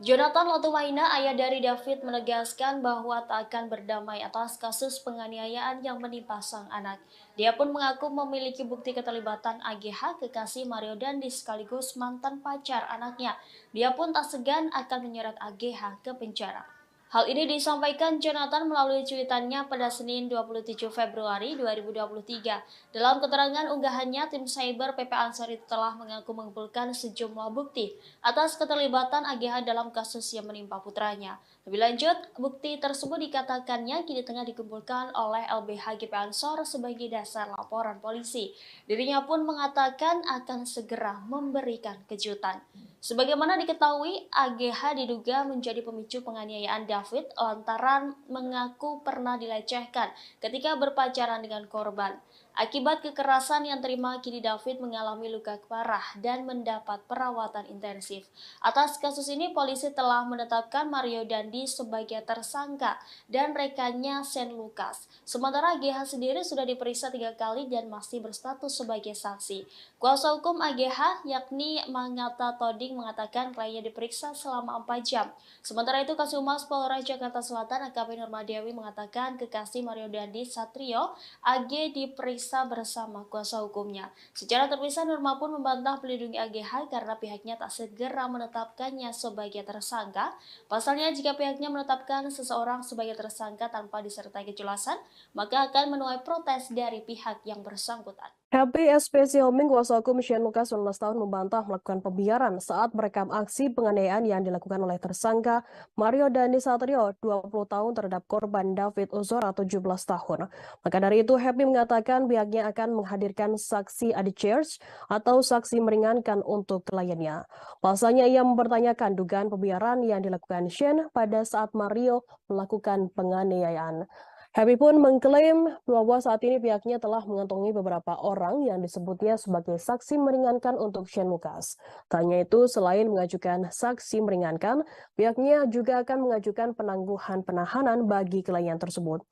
Jonathan Latumaina, ayah dari David, menegaskan bahwa tak akan berdamai atas kasus penganiayaan yang menimpa sang anak. Dia pun mengaku memiliki bukti keterlibatan AGH, kekasih Mario Dandi sekaligus mantan pacar anaknya. Dia pun tak segan akan menyeret AGH ke penjara. Hal ini disampaikan Jonathan melalui cuitannya pada Senin 27 Februari 2023. Dalam keterangan unggahannya, tim cyber PP Ansor itu telah mengaku mengumpulkan sejumlah bukti atas keterlibatan AGH dalam kasus yang menimpa putranya. Lebih lanjut, bukti tersebut dikatakannya kini tengah dikumpulkan oleh LBH GP Ansor sebagai dasar laporan polisi. Dirinya pun mengatakan akan segera memberikan kejutan. Sebagaimana diketahui, AGH diduga menjadi pemicu penganiayaan David lantaran mengaku pernah dilecehkan ketika berpacaran dengan korban. Akibat kekerasan yang terima, kini David mengalami luka parah dan mendapat perawatan intensif. Atas kasus ini, polisi telah menetapkan Mario Dandi sebagai tersangka dan rekannya Shane Lucas. Sementara AGH sendiri sudah diperiksa 3 kali dan masih berstatus sebagai saksi. Kuasa hukum AGH, yakni Mangata Toding, mengatakan kliennya diperiksa selama 4 jam. Sementara itu, Kasumas Polres Jakarta Selatan AKP Nurmadewi mengatakan kekasih Mario Dandi Satrio AG diperiksa bersama kuasa hukumnya. Secara terpisah, Nurma pun membantah melindungi AGH karena pihaknya tak segera menetapkannya sebagai tersangka. Pasalnya, jika pihaknya menetapkan seseorang sebagai tersangka tanpa disertai kejelasan, maka akan menuai protes dari pihak yang bersangkutan. Happy SPC Homing, kuasa hukum Shane Lucas 19 tahun membantah melakukan pembiaran saat merekam aksi penganiayaan yang dilakukan oleh tersangka Mario Dandi Satrio 20 tahun terhadap korban David Ozora 17 tahun. Maka dari itu, Happy mengatakan pihaknya akan menghadirkan saksi adi charge atau saksi meringankan untuk kliennya. Pasalnya, ia mempertanyakan dugaan pembiaran yang dilakukan Shane pada saat Mario melakukan penganiayaan. Happy pun mengklaim bahwa saat ini pihaknya telah mengantongi beberapa orang yang disebutnya sebagai saksi meringankan untuk Shane Lucas. Tak hanya itu, selain mengajukan saksi meringankan, pihaknya juga akan mengajukan penangguhan penahanan bagi klien tersebut.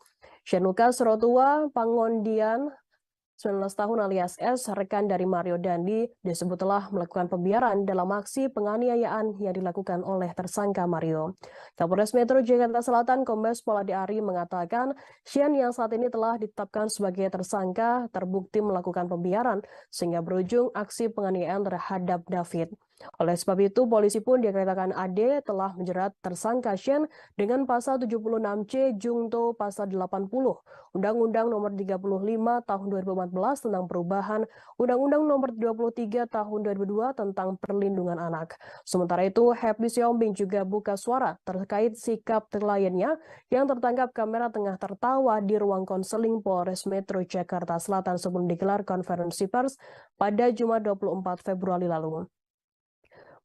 Shane Lucas Rotua Pangondian 19 tahun alias S, rekan dari Mario Dandi, disebut telah melakukan pembiaran dalam aksi penganiayaan yang dilakukan oleh tersangka Mario. Kapolres Metro Jakarta Selatan Kombes Pol Adi Ari mengatakan Shane yang saat ini telah ditetapkan sebagai tersangka terbukti melakukan pembiaran sehingga berujung aksi penganiayaan terhadap David. Oleh sebab itu, polisi pun dikatakan AD telah menjerat tersangka Shen dengan pasal 76C Jungto pasal 80 Undang-Undang Nomor 35 Tahun 2014 tentang perubahan Undang-Undang Nomor 23 Tahun 2002 tentang perlindungan anak. Sementara itu, Happy Siombing juga buka suara terkait sikap kliennya yang tertangkap kamera tengah tertawa di ruang konseling Polres Metro Jakarta Selatan sebelum digelar konferensi pers pada Jumat 24 Februari lalu.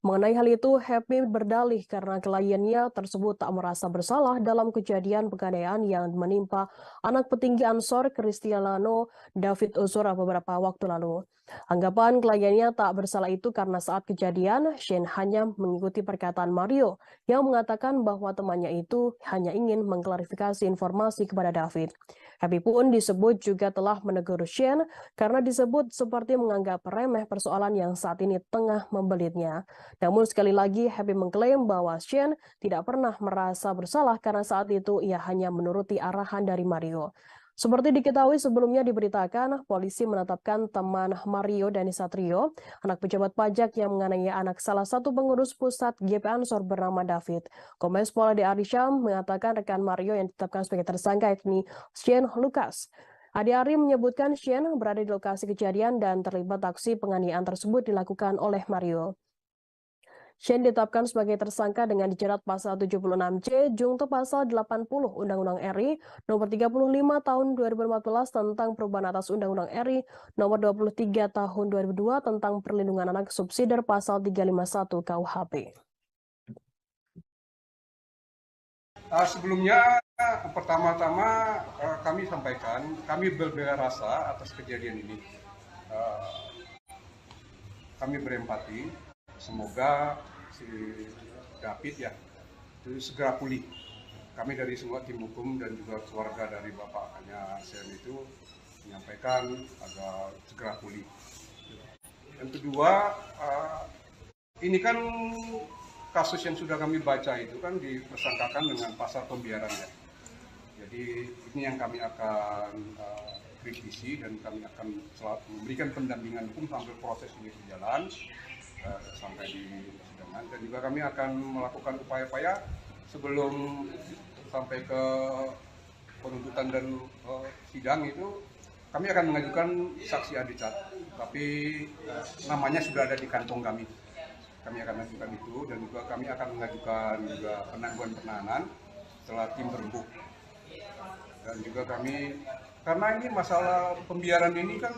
Mengenai hal itu, Happy berdalih karena kliennya tersebut tak merasa bersalah dalam kejadian penganiayaan yang menimpa anak petinggi Ansor Cristiano David Ozora beberapa waktu lalu. Anggapan kliennya tak bersalah itu karena saat kejadian, Shane hanya mengikuti perkataan Mario yang mengatakan bahwa temannya itu hanya ingin mengklarifikasi informasi kepada David. Happy pun disebut juga telah menegur Shane karena disebut seperti menganggap remeh persoalan yang saat ini tengah membelitnya. Namun sekali lagi Happy mengklaim bahwa Shane tidak pernah merasa bersalah karena saat itu ia hanya menuruti arahan dari Mario. Seperti diketahui sebelumnya diberitakan, polisi menetapkan teman Mario Dandi Satrio, anak pejabat pajak yang menganiaya anak salah satu pengurus pusat GP Ansor bernama David. Kombes Pol Ade Arisham mengatakan rekan Mario yang ditetapkan sebagai tersangka yakni Shane Lucas. Ade Ari menyebutkan Shane berada di lokasi kejadian dan terlibat aksi penganiayaan tersebut dilakukan oleh Mario. Shane ditetapkan sebagai tersangka dengan dijerat pasal 76C Jungto pasal 80 Undang-Undang RI Nomor 35 Tahun 2014 tentang perubahan atas Undang-Undang RI Nomor 23 Tahun 2002 tentang perlindungan anak subsidiar pasal 351 KUHP. Sebelumnya, pertama-tama kami sampaikan, kami berbela rasa atas kejadian ini. Kami berempati, semoga si David ya itu segera pulih. Kami dari semua tim hukum dan juga keluarga dari bapaknya Sen itu menyampaikan agar segera pulih. Yang kedua, ini kan kasus yang sudah kami baca itu kan dipersangkakan dengan pasal pembiaran ya. Jadi ini yang kami akan kritisi dan kami akan memberikan pendampingan hukum sampai proses ini berjalan sampai di persidangan, dan juga kami akan melakukan upaya-upaya sebelum sampai ke penuntutan dan sidang itu kami akan mengajukan saksi adicat, tapi namanya sudah ada di kantong kami. Kami akan mengajukan itu dan juga kami akan mengajukan juga penangguhan penahanan setelah tim berembuk. Dan juga kami, karena ini masalah pembiaran ini kan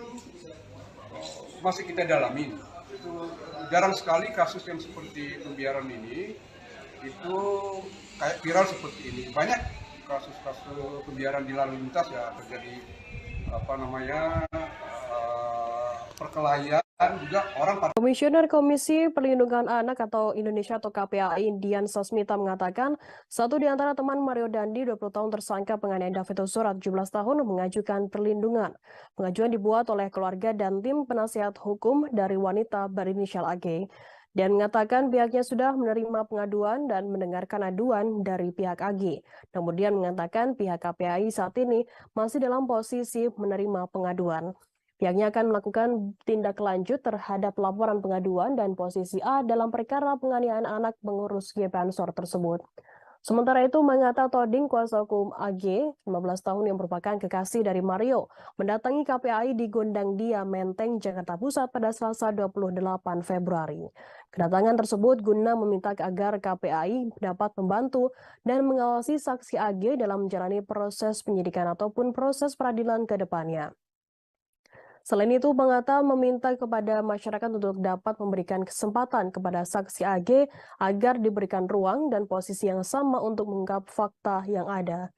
masih kita dalami. Itu jarang sekali kasus yang seperti pembiaran ini itu kayak viral seperti ini. Banyak kasus-kasus pembiaran di lalu lintas ya terjadi perkelahian juga orang. Komisioner Komisi Perlindungan Anak atau Indonesia atau KPAI Dian Sasmita mengatakan satu di antara teman Mario Dandi 20 tahun tersangka penganiayaan David Ozora 17 tahun mengajukan perlindungan. Pengajuan dibuat oleh keluarga dan tim penasihat hukum dari wanita berinisial AG dan mengatakan pihaknya sudah menerima pengaduan dan mendengarkan aduan dari pihak AG. Namun dia mengatakan pihak KPAI saat ini masih dalam posisi menerima pengaduan. Pihaknya akan melakukan tindak lanjut terhadap laporan pengaduan dan posisi A dalam perkara penganiayaan anak pengurus GP Ansor tersebut. Sementara itu, Mangata Toding, kuasa hukum AG, 15 tahun yang merupakan kekasih dari Mario, mendatangi KPAI di Gondang Dia, Menteng, Jakarta Pusat pada Selasa 28 Februari. Kedatangan tersebut guna meminta agar KPAI dapat membantu dan mengawasi saksi AG dalam menjalani proses penyidikan ataupun proses peradilan ke depannya. Selain itu, Mangata meminta kepada masyarakat untuk dapat memberikan kesempatan kepada saksi AG agar diberikan ruang dan posisi yang sama untuk mengungkap fakta yang ada.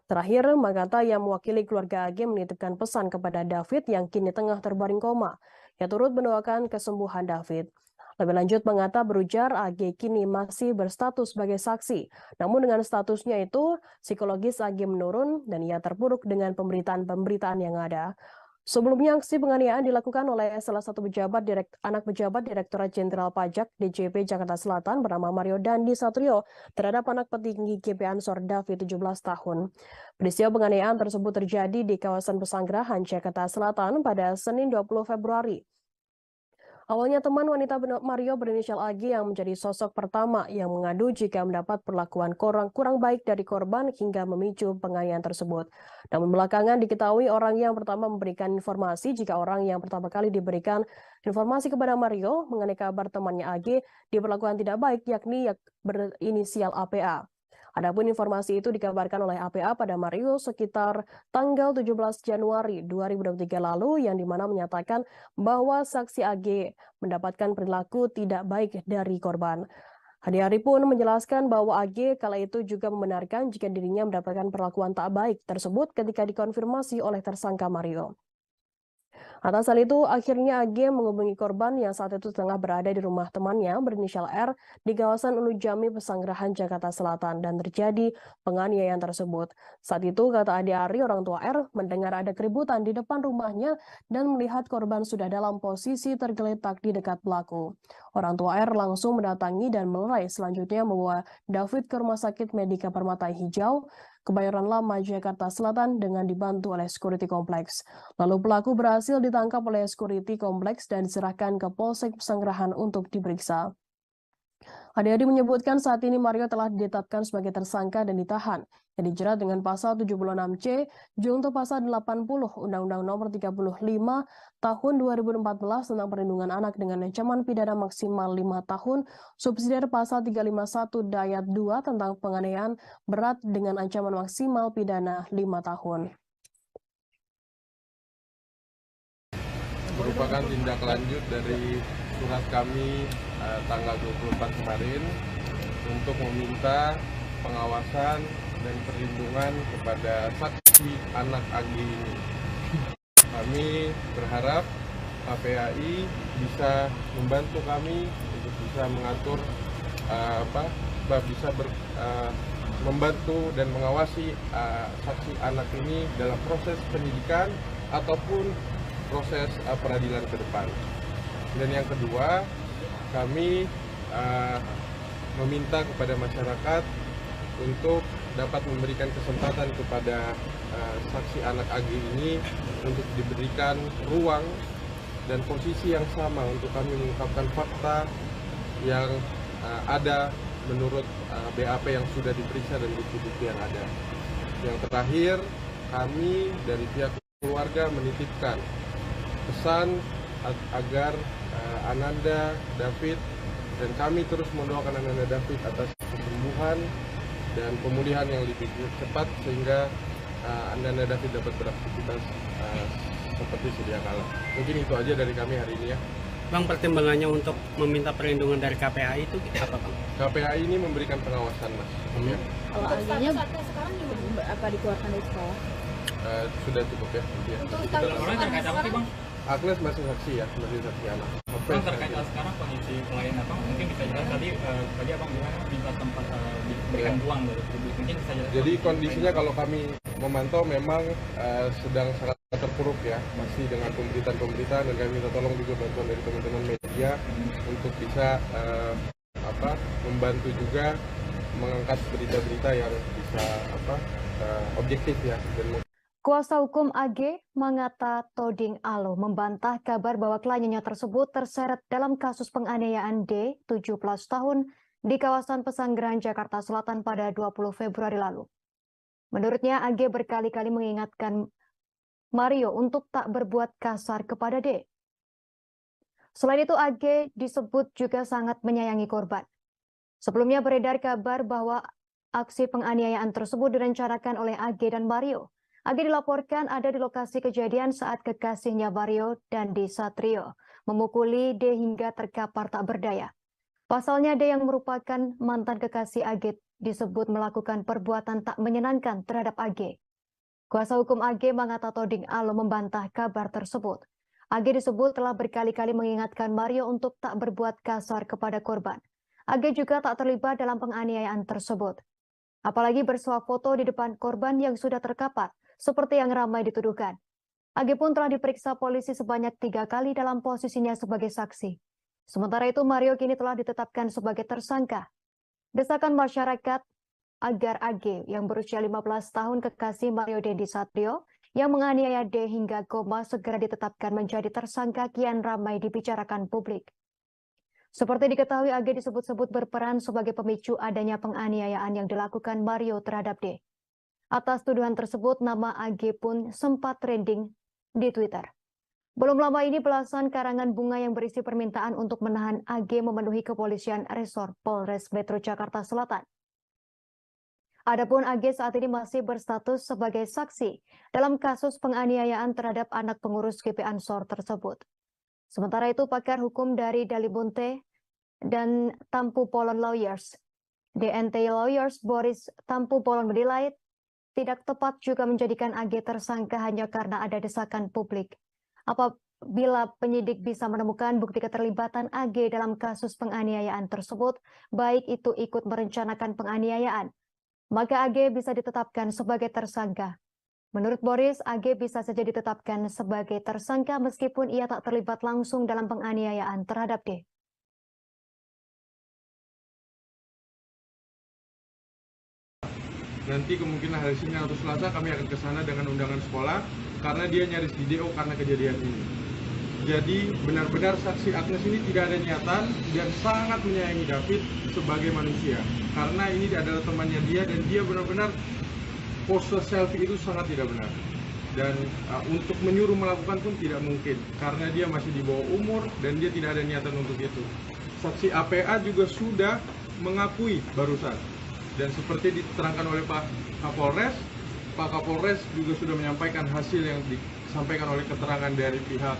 Terakhir, Mangata yang mewakili keluarga AG menitipkan pesan kepada David yang kini tengah terbaring koma, yang turut mendoakan kesembuhan David. Lebih lanjut, Mangata berujar AG kini masih berstatus sebagai saksi. Namun dengan statusnya itu, psikologis AG menurun dan ia terpuruk dengan pemberitaan-pemberitaan yang ada. Sebelumnya, aksi penganiayaan dilakukan oleh salah satu anak pejabat Direktorat Jenderal Pajak DJP Jakarta Selatan bernama Mario Dandi Satrio terhadap anak petinggi GP Ansor David 17 tahun. Peristiwa penganiayaan tersebut terjadi di kawasan Pesanggerahan, Jakarta Selatan pada Senin 20 Februari. Awalnya teman wanita Mario berinisial AG yang menjadi sosok pertama yang mengadu jika mendapat perlakuan kurang baik dari korban hingga memicu penganiayaan tersebut. Namun belakangan diketahui orang yang pertama memberikan informasi jika orang yang pertama kali diberikan informasi kepada Mario mengenai kabar temannya AG diperlakukan tidak baik yakni berinisial APA. Adapun informasi itu dikabarkan oleh APA pada Mario sekitar tanggal 17 Januari 2023 lalu yang dimana menyatakan bahwa saksi AG mendapatkan perilaku tidak baik dari korban. Hari pun menjelaskan bahwa AG kala itu juga membenarkan jika dirinya mendapatkan perlakuan tak baik tersebut ketika dikonfirmasi oleh tersangka Mario. Atas hal itu, akhirnya AG menghubungi korban yang saat itu tengah berada di rumah temannya berinisial R di kawasan Ulu Jami, Pesanggerahan, Jakarta Selatan dan terjadi penganiayaan tersebut. Saat itu, kata Ade Ari, orang tua R mendengar ada keributan di depan rumahnya dan melihat korban sudah dalam posisi tergeletak di dekat pelaku. Orang tua R langsung mendatangi dan melerai, selanjutnya membawa David ke Rumah Sakit Medika Permata Hijau, Kebayoran Lama, Jakarta Selatan dengan dibantu oleh security kompleks. Lalu pelaku berhasil ditangkap oleh security kompleks dan diserahkan ke Polsek Pesanggerahan untuk diperiksa. Ade-Ade menyebutkan saat ini Mario telah ditetapkan sebagai tersangka dan ditahan, yang dijerat dengan pasal 76C, junto pasal 80 Undang-Undang Nomor 35 Tahun 2014 tentang Perlindungan Anak dengan ancaman pidana maksimal 5 tahun, subsidiar pasal 351 Dayat 2 tentang penganiayaan berat dengan ancaman maksimal pidana 5 tahun. Merupakan tindak lanjut dari surat kami tanggal 24 kemarin untuk meminta pengawasan dan perlindungan kepada saksi anak AG ini. Kami berharap KPAI bisa membantu kami untuk bisa mengatur membantu dan mengawasi saksi anak ini dalam proses penyidikan ataupun proses peradilan ke depan. Dan yang kedua, kami meminta kepada masyarakat untuk dapat memberikan kesempatan kepada saksi anak AG ini untuk diberikan ruang dan posisi yang sama untuk kami mengungkapkan fakta yang ada menurut BAP yang sudah diperiksa dan bukti-bukti yang ada. Yang terakhir, kami dari pihak keluarga menitipkan pesan agar Ananda David dan kami terus mendoakan Ananda David atas kesembuhan dan pemulihan yang lebih cepat sehingga Ananda David dapat beraktivitas seperti sedia kala. Mungkin itu aja dari kami hari ini ya. Bang, pertimbangannya untuk meminta perlindungan dari KPAI itu apa, Bang? KPAI ini memberikan pengawasan, Mas. Ya. Kalau AG-nya sekarang juga apa dikeluarkan dari sekolah? Sudah cukup ya. Untuk orang terkait apa sih, Bang? Agnes masih saksi ya, masih saksi anak. Bang, terkait sekarang kondisi klien apa? Mungkin bisa jelas tadi abang bilang minta tempat diberikan ruang dari publik. Mungkin bisa jelas. Jadi kondisinya kalau kami memantau memang sedang sangat terpuruk ya, masih dengan pemberitaan dan kami minta tolong juga bantuan dari teman-teman media untuk bisa membantu juga mengangkat berita-berita yang bisa objektif ya. Dan Kuasa hukum AG Mangata Toding Alo membantah kabar bahwa kliennya tersebut terseret dalam kasus penganiayaan D, 17 tahun, di kawasan Pesanggerahan, Jakarta Selatan pada 20 Februari lalu. Menurutnya, AG berkali-kali mengingatkan Mario untuk tak berbuat kasar kepada D. Selain itu, AG disebut juga sangat menyayangi korban. Sebelumnya beredar kabar bahwa aksi penganiayaan tersebut direncanakan oleh AG dan Mario. AG dilaporkan ada di lokasi kejadian saat kekasihnya Mario Dandi Satrio memukuli D hingga terkapar tak berdaya. Pasalnya D yang merupakan mantan kekasih AG disebut melakukan perbuatan tak menyenangkan terhadap AG. Kuasa hukum AG Mangata Toding Alo membantah kabar tersebut. AG disebut telah berkali-kali mengingatkan Mario untuk tak berbuat kasar kepada korban. AG juga tak terlibat dalam penganiayaan tersebut. Apalagi bersuah foto di depan korban yang sudah terkapar, seperti yang ramai dituduhkan. AG pun telah diperiksa polisi sebanyak 3 kali dalam posisinya sebagai saksi. Sementara itu, Mario kini telah ditetapkan sebagai tersangka. Desakan masyarakat agar AG yang berusia 15 tahun kekasih Mario Dandi Satrio yang menganiaya D hingga koma segera ditetapkan menjadi tersangka kian ramai dibicarakan publik. Seperti diketahui, AG disebut-sebut berperan sebagai pemicu adanya penganiayaan yang dilakukan Mario terhadap D. Atas tuduhan tersebut, nama AG pun sempat trending di Twitter. Belum lama ini belasan karangan bunga yang berisi permintaan untuk menahan AG memenuhi kepolisian resor Polres Metro Jakarta Selatan. Adapun AG saat ini masih berstatus sebagai saksi dalam kasus penganiayaan terhadap anak pengurus GP Ansor tersebut. Sementara itu, pakar hukum dari Dalibunte dan Tampu Polon Lawyers, DNT Lawyers Boris Tampu Polon menilai tidak tepat juga menjadikan AG tersangka hanya karena ada desakan publik. Apabila penyidik bisa menemukan bukti keterlibatan AG dalam kasus penganiayaan tersebut, baik itu ikut merencanakan penganiayaan, maka AG bisa ditetapkan sebagai tersangka. Menurut Boris, AG bisa saja ditetapkan sebagai tersangka meskipun ia tak terlibat langsung dalam penganiayaan terhadap D. Nanti kemungkinan hari Senin atau Selasa kami akan ke sana dengan undangan sekolah karena dia nyaris di DO karena kejadian ini. Jadi benar-benar saksi Agnes ini tidak ada niatan dan sangat menyayangi David sebagai manusia. Karena ini adalah temannya dia dan dia benar-benar pose selfie itu sangat tidak benar. Dan untuk menyuruh melakukan pun tidak mungkin karena dia masih di bawah umur dan dia tidak ada niatan untuk itu. Saksi APA juga sudah mengakui barusan. Dan seperti diterangkan oleh Pak Kapolres juga sudah menyampaikan hasil yang disampaikan oleh keterangan dari pihak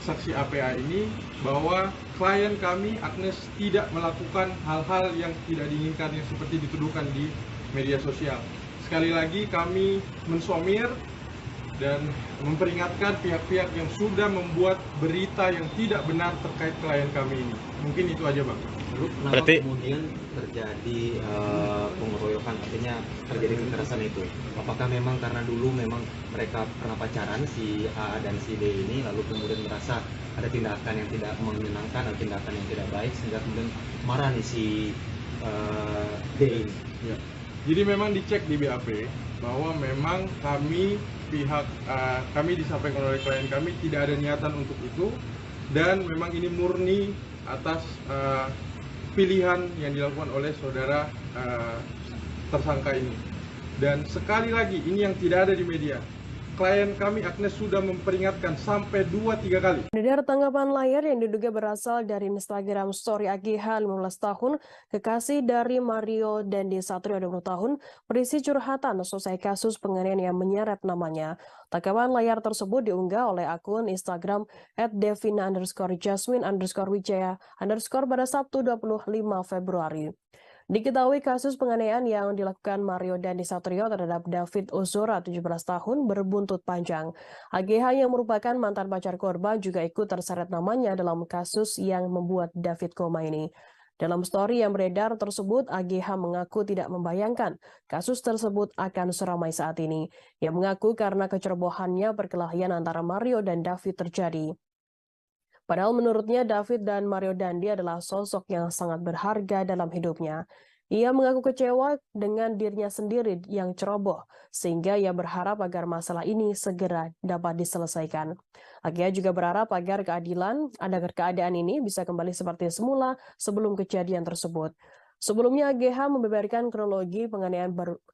saksi APA ini bahwa klien kami Agnes tidak melakukan hal-hal yang tidak diinginkan yang seperti dituduhkan di media sosial. Sekali lagi kami mensomir dan memperingatkan pihak-pihak yang sudah membuat berita yang tidak benar terkait klien kami ini. Mungkin itu aja, Bang. Kenapa kemudian terjadi pengeroyokan, artinya terjadi kekerasan itu? Apakah memang karena dulu memang mereka pernah pacaran si A dan si D ini, lalu kemudian merasa ada tindakan yang tidak menyenangkan atau tindakan yang tidak baik sehingga kemudian marah nih si D ini? Ya. Jadi memang dicek di BAP bahwa memang kami disampaikan oleh klien kami tidak ada niatan untuk itu dan memang ini murni atas pilihan yang dilakukan oleh saudara tersangka ini. Dan sekali lagi ini yang tidak ada di media. Klien kami Agnes sudah memperingatkan sampai 2-3 kali. Dari tanggapan layar yang diduga berasal dari Instagram story AGH 15 tahun, kekasih dari Mario Dandi Satrio 20 tahun, berisi curhatan selesai kasus penganiayaan yang menyeret namanya. Tanggapan layar tersebut diunggah oleh akun Instagram @devina_jasmine_wijaya_ pada Sabtu 25 Februari. Diketahui kasus penganiayaan yang dilakukan Mario Dandi Satrio terhadap David Ozora 17 tahun berbuntut panjang. AGH yang merupakan mantan pacar korban juga ikut terseret namanya dalam kasus yang membuat David koma ini. Dalam story yang beredar tersebut, AGH mengaku tidak membayangkan kasus tersebut akan seramai saat ini. Ia mengaku karena kecerobohannya perkelahian antara Mario dan David terjadi. Padahal menurutnya David dan Mario Dandi adalah sosok yang sangat berharga dalam hidupnya. Ia mengaku kecewa dengan dirinya sendiri yang ceroboh, sehingga ia berharap agar masalah ini segera dapat diselesaikan. Agia juga berharap agar keadaan ini bisa kembali seperti semula sebelum kejadian tersebut. Sebelumnya AGH membeberkan kronologi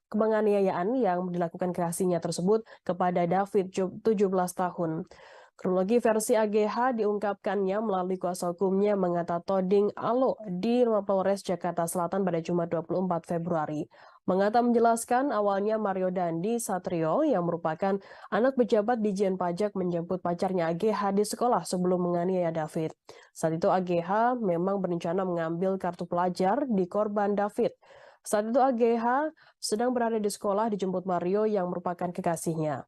penganiayaan yang dilakukan kekasihnya tersebut kepada David 17 tahun. Kronologi versi AGH diungkapkannya melalui kuasa hukumnya Mengata Toding Alo di Polres Jakarta Selatan pada Jumat 24 Februari. Mengata menjelaskan awalnya Mario Dandi Satrio yang merupakan anak pejabat Dijen Pajak menjemput pacarnya AGH di sekolah sebelum menganiaya David. Saat itu AGH memang berencana mengambil kartu pelajar di korban David. Saat itu AGH sedang berada di sekolah dijemput Mario yang merupakan kekasihnya.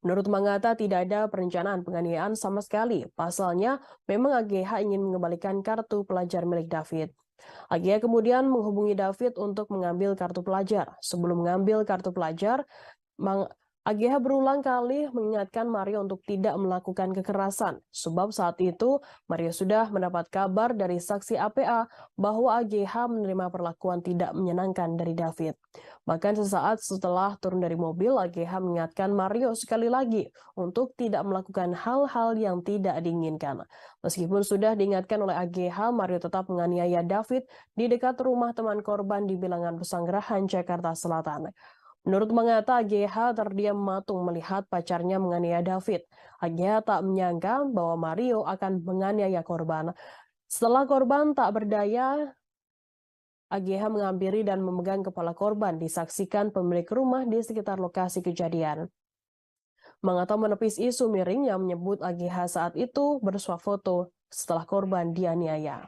Menurut Mangata tidak ada perencanaan penganiayaan sama sekali. Pasalnya, memang AGH ingin mengembalikan kartu pelajar milik David. AGH kemudian menghubungi David untuk mengambil kartu pelajar. Sebelum mengambil kartu pelajar, AGH berulang kali mengingatkan Mario untuk tidak melakukan kekerasan, sebab saat itu Mario sudah mendapat kabar dari saksi APA bahwa AGH menerima perlakuan tidak menyenangkan dari David. Bahkan sesaat setelah turun dari mobil, AGH mengingatkan Mario sekali lagi untuk tidak melakukan hal-hal yang tidak diinginkan. Meskipun sudah diingatkan oleh AGH, Mario tetap menganiaya David di dekat rumah teman korban di Bilangan Pesanggerahan, Jakarta Selatan. Menurut Mangata, AGH terdiam matung melihat pacarnya menganiaya David. AGH tak menyangka bahwa Mario akan menganiaya korban. Setelah korban tak berdaya, AGH menghampiri dan memegang kepala korban, disaksikan pemilik rumah di sekitar lokasi kejadian. Mangata menepis isu miring yang menyebut AGH saat itu bersuah foto setelah korban dianiaya.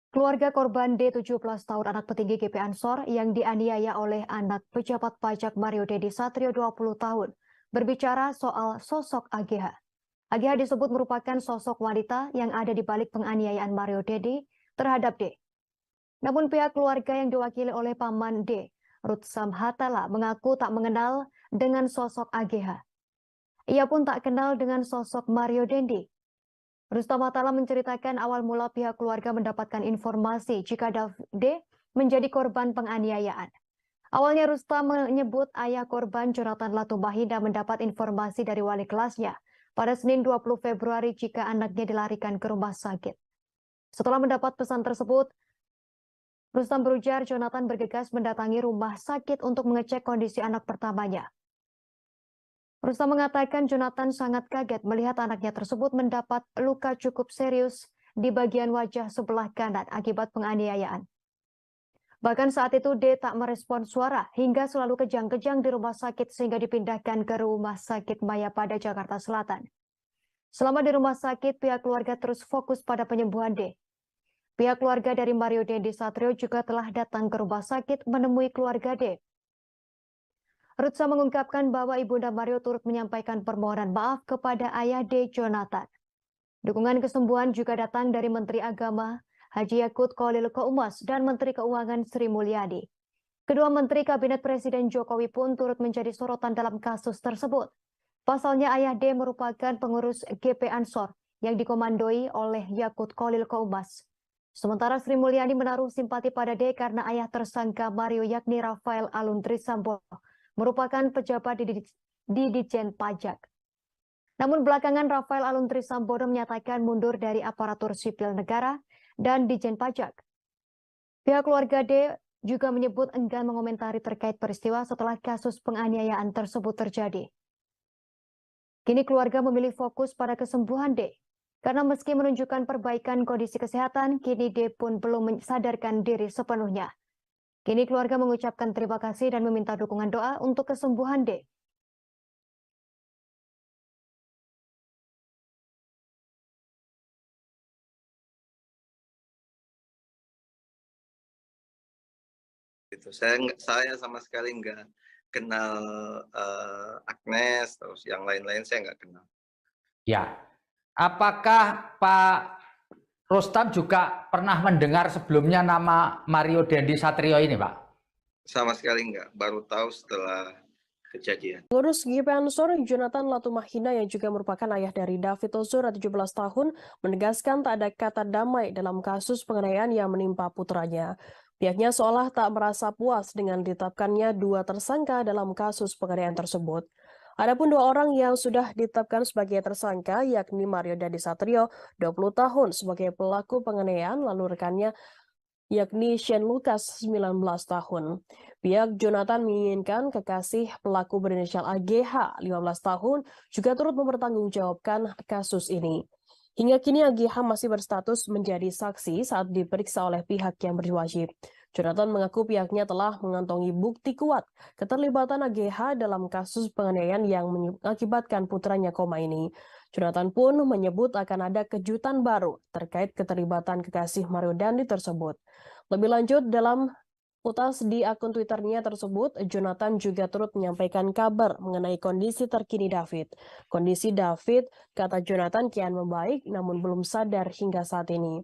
Keluarga korban D 17 tahun anak petinggi GP Ansor yang dianiaya oleh anak pejabat pajak Mario Dendi Satrio 20 tahun berbicara soal sosok AGH. AGH disebut merupakan sosok wanita yang ada di balik penganiayaan Mario Dendi terhadap D. Namun pihak keluarga yang diwakili oleh paman D, Ruth Samhatala, mengaku tak mengenal dengan sosok AGH. Ia pun tak kenal dengan sosok Mario Dendi. Rustam Atala menceritakan awal mula pihak keluarga mendapatkan informasi jika D menjadi korban penganiayaan. Awalnya Rustam menyebut ayah korban Jonathan Latumahina mendapat informasi dari wali kelasnya pada Senin 20 Februari jika anaknya dilarikan ke rumah sakit. Setelah mendapat pesan tersebut, Rustam berujar Jonathan bergegas mendatangi rumah sakit untuk mengecek kondisi anak pertamanya. Rustam mengatakan Jonathan sangat kaget melihat anaknya tersebut mendapat luka cukup serius di bagian wajah sebelah kanan akibat penganiayaan. Bahkan saat itu D tak merespon suara hingga selalu kejang-kejang di rumah sakit sehingga dipindahkan ke Rumah Sakit Mayapada, Jakarta Selatan. Selama di rumah sakit, pihak keluarga terus fokus pada penyembuhan D. Pihak keluarga dari Mario Dendi Satrio juga telah datang ke rumah sakit menemui keluarga D. Rutsa mengungkapkan bahwa Ibunda Mario turut menyampaikan permohonan maaf kepada ayah D. Jonathan. Dukungan kesembuhan juga datang dari Menteri Agama Haji Yakut Khalil Qaumas dan Menteri Keuangan Sri Mulyani. Kedua Menteri Kabinet Presiden Jokowi pun turut menjadi sorotan dalam kasus tersebut. Pasalnya ayah D merupakan pengurus GP Ansor yang dikomandoi oleh Yakut Khalil Qaumas. Sementara Sri Mulyani menaruh simpati pada D karena ayah tersangka Mario yakni Rafael Aluntri Sambodo merupakan pejabat di Ditjen Pajak. Namun belakangan Rafael Aluntri Sambodo menyatakan mundur dari aparatur sipil negara dan Ditjen Pajak. Pihak keluarga D juga menyebut enggan mengomentari terkait peristiwa setelah kasus penganiayaan tersebut terjadi. Kini keluarga memilih fokus pada kesembuhan D. Karena meski menunjukkan perbaikan kondisi kesehatan, kini D pun belum mensadarkan diri sepenuhnya. Kini keluarga mengucapkan terima kasih dan meminta dukungan doa untuk kesembuhan D. Saya sama sekali nggak kenal Agnes, terus yang lain-lain saya nggak kenal. Ya, apakah Pak Rustam juga pernah mendengar sebelumnya nama Mario Dendi Satrio ini, Pak? Sama sekali nggak, baru tahu setelah kejadian. Pengurus GP Ansor Jonathan Latumahina yang juga merupakan ayah dari David Ozora 17 tahun menegaskan tak ada kata damai dalam kasus penganiayaan yang menimpa putranya. Pihaknya seolah tak merasa puas dengan ditetapkannya dua tersangka dalam kasus penganiayaan tersebut. Adapun dua orang yang sudah ditetapkan sebagai tersangka yakni Mario Dendi Satrio 20 tahun sebagai pelaku penganiayaan lalu rekannya yakni Shane Lucas 19 tahun. Pihak Jonathan menginginkan kekasih pelaku berinisial AGH 15 tahun juga turut mempertanggungjawabkan kasus ini. Hingga kini AGH masih berstatus menjadi saksi saat diperiksa oleh pihak yang berwajib. Jonathan mengaku pihaknya telah mengantongi bukti kuat keterlibatan AGH dalam kasus penganiayaan yang mengakibatkan putranya koma ini. Jonathan pun menyebut akan ada kejutan baru terkait keterlibatan kekasih Mario Dendi tersebut. Lebih lanjut dalam utas di akun Twitternya tersebut, Jonathan juga turut menyampaikan kabar mengenai kondisi terkini David. Kondisi David, kata Jonathan, kian membaik namun belum sadar hingga saat ini.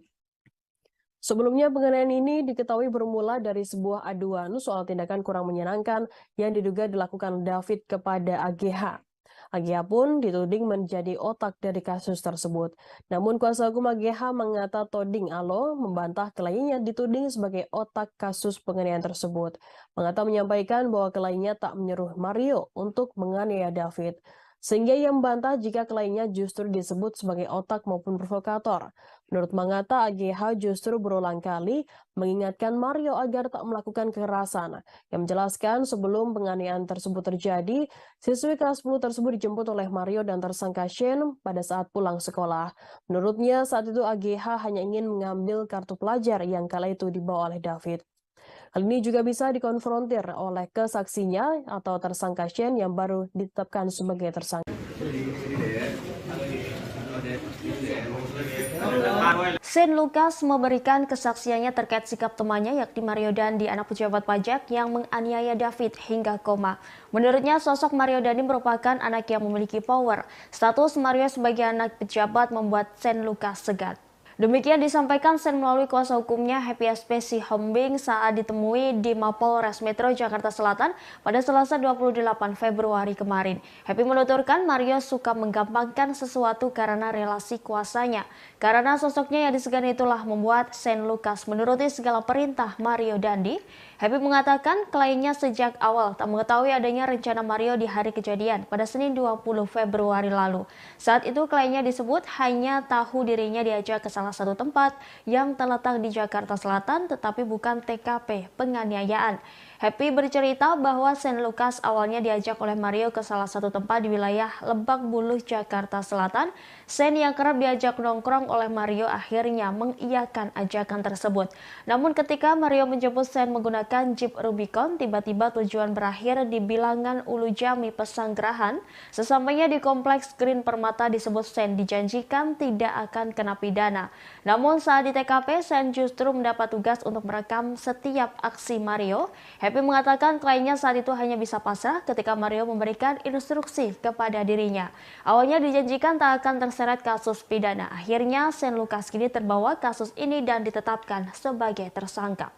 Sebelumnya penganiayaan ini diketahui bermula dari sebuah aduan soal tindakan kurang menyenangkan yang diduga dilakukan David kepada AGH. AGH pun dituding menjadi otak dari kasus tersebut. Namun kuasa hukum AGH mengata Toding Alo membantah kliennya dituding sebagai otak kasus penganiayaan tersebut. Mengata menyampaikan bahwa kliennya tak menyuruh Mario untuk menganiaya David. Sehingga ia membantah jika kliennya justru disebut sebagai otak maupun provokator. Menurut Mangata, AGH justru berulang kali mengingatkan Mario agar tak melakukan kekerasan. Yang menjelaskan sebelum penganiayaan tersebut terjadi, siswi kelas 10 tersebut dijemput oleh Mario dan tersangka Shane pada saat pulang sekolah. Menurutnya saat itu AGH hanya ingin mengambil kartu pelajar yang kala itu dibawa oleh David. Hal ini juga bisa dikonfrontir oleh kesaksinya atau tersangka Shane yang baru ditetapkan sebagai tersangka. Shane Lucas memberikan kesaksiannya terkait sikap temannya yakni Mario Dandi, anak pejabat pajak yang menganiaya David hingga koma. Menurutnya sosok Mario Dandi merupakan anak yang memiliki power. Status Mario sebagai anak pejabat membuat Shane Lucas segan. Demikian disampaikan Shane melalui kuasa hukumnya Happy SP Sihombing saat ditemui di Mapolres Metro Jakarta Selatan pada Selasa 28 Februari kemarin. Happy menuturkan Mario suka menggampangkan sesuatu karena relasi kuasanya. Karena sosoknya yang disegani itulah membuat Shane Lucas menuruti segala perintah Mario Dandi. Happy mengatakan kliennya sejak awal tak mengetahui adanya rencana Mario di hari kejadian pada Senin 20 Februari lalu. Saat itu kliennya disebut hanya tahu dirinya diajak ke salah satu tempat yang terletak di Jakarta Selatan tetapi bukan TKP penganiayaan. Happy bercerita bahwa Shane Lucas awalnya diajak oleh Mario ke salah satu tempat di wilayah Lebak Bulus, Jakarta Selatan. Shane yang kerap diajak nongkrong oleh Mario akhirnya mengiyakan ajakan tersebut. Namun ketika Mario menjemput Shane menggunakan Jeep Rubicon, tiba-tiba tujuan berakhir di Bilangan Ulu Jami, Pesanggerahan. Sesampainya di Kompleks Green Permata disebut Shane dijanjikan tidak akan kena pidana. Namun saat di TKP, Shane justru mendapat tugas untuk merekam setiap aksi Mario. Happy mengatakan kliennya saat itu hanya bisa pasrah ketika Mario memberikan instruksi kepada dirinya. Awalnya dijanjikan tak akan terseret kasus pidana. Akhirnya Shane Lucas kini terbawa kasus ini dan ditetapkan sebagai tersangka.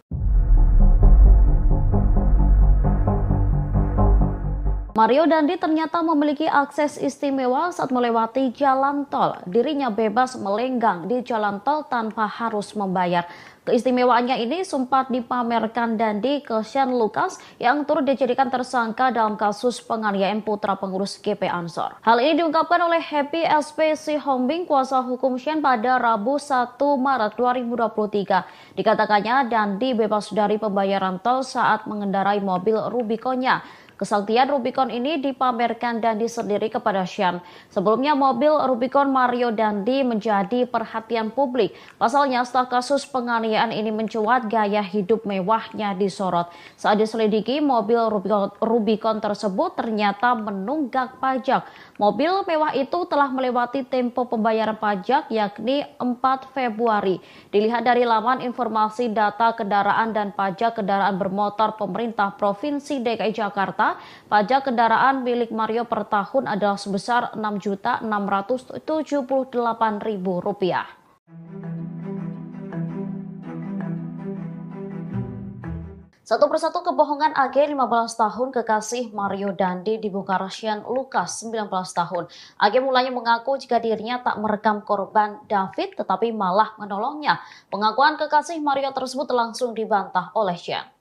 Mario Dandi ternyata memiliki akses istimewa saat melewati jalan tol. Dirinya bebas melenggang di jalan tol tanpa harus membayar. Keistimewaannya ini sempat dipamerkan Dandi ke Shane Lucas yang turut dijadikan tersangka dalam kasus penganiayaan putra pengurus GP Ansor. Hal ini diungkapkan oleh Happy SP Sihombing, kuasa hukum Shane pada Rabu 1 Maret 2023. Dikatakannya Dandi bebas dari pembayaran tol saat mengendarai mobil Rubiconnya. Kesaktian Rubicon ini dipamerkan Dandi sendiri kepada Shane. Sebelumnya mobil Rubicon Mario Dandi menjadi perhatian publik. Pasalnya setelah kasus penganiayaan ini mencuat, gaya hidup mewahnya disorot. Saat diselidiki, mobil Rubicon tersebut ternyata menunggak pajak. Mobil mewah itu telah melewati tempo pembayaran pajak yakni 4 Februari. Dilihat dari laman informasi data kendaraan dan pajak kendaraan bermotor pemerintah Provinsi DKI Jakarta, pajak kendaraan milik Mario per tahun adalah sebesar Rp6.678.000. Satu persatu kebohongan AG 15 tahun kekasih Mario Dandi dibongkar Shane Lucas 19 tahun. AG mulanya mengaku jika dirinya tak merekam korban David tetapi malah menolongnya. Pengakuan kekasih Mario tersebut langsung dibantah oleh Shane.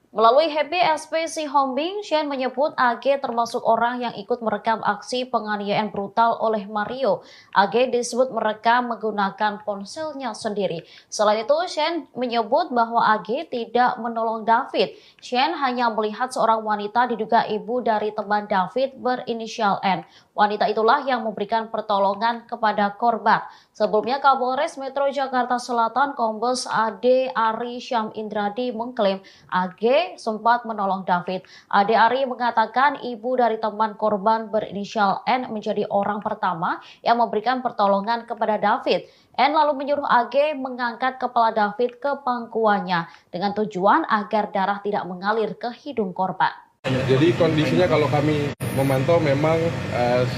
Melalui Happy SP Sihombing, Shane menyebut AG termasuk orang yang ikut merekam aksi penganiayaan brutal oleh Mario. AG disebut merekam menggunakan ponselnya sendiri. Selain itu, Shane menyebut bahwa AG tidak menolong David. Shane hanya melihat seorang wanita diduga ibu dari teman David berinisial N. Wanita itulah yang memberikan pertolongan kepada korban. Sebelumnya Kapolres Metro Jakarta Selatan Kombes AD Ari Syam Indradi mengklaim AG sempat menolong David. AD Ari mengatakan ibu dari teman korban berinisial N menjadi orang pertama yang memberikan pertolongan kepada David. N lalu menyuruh AG mengangkat kepala David ke pangkuannya dengan tujuan agar darah tidak mengalir ke hidung korban. Jadi kondisinya kalau kami memantau memang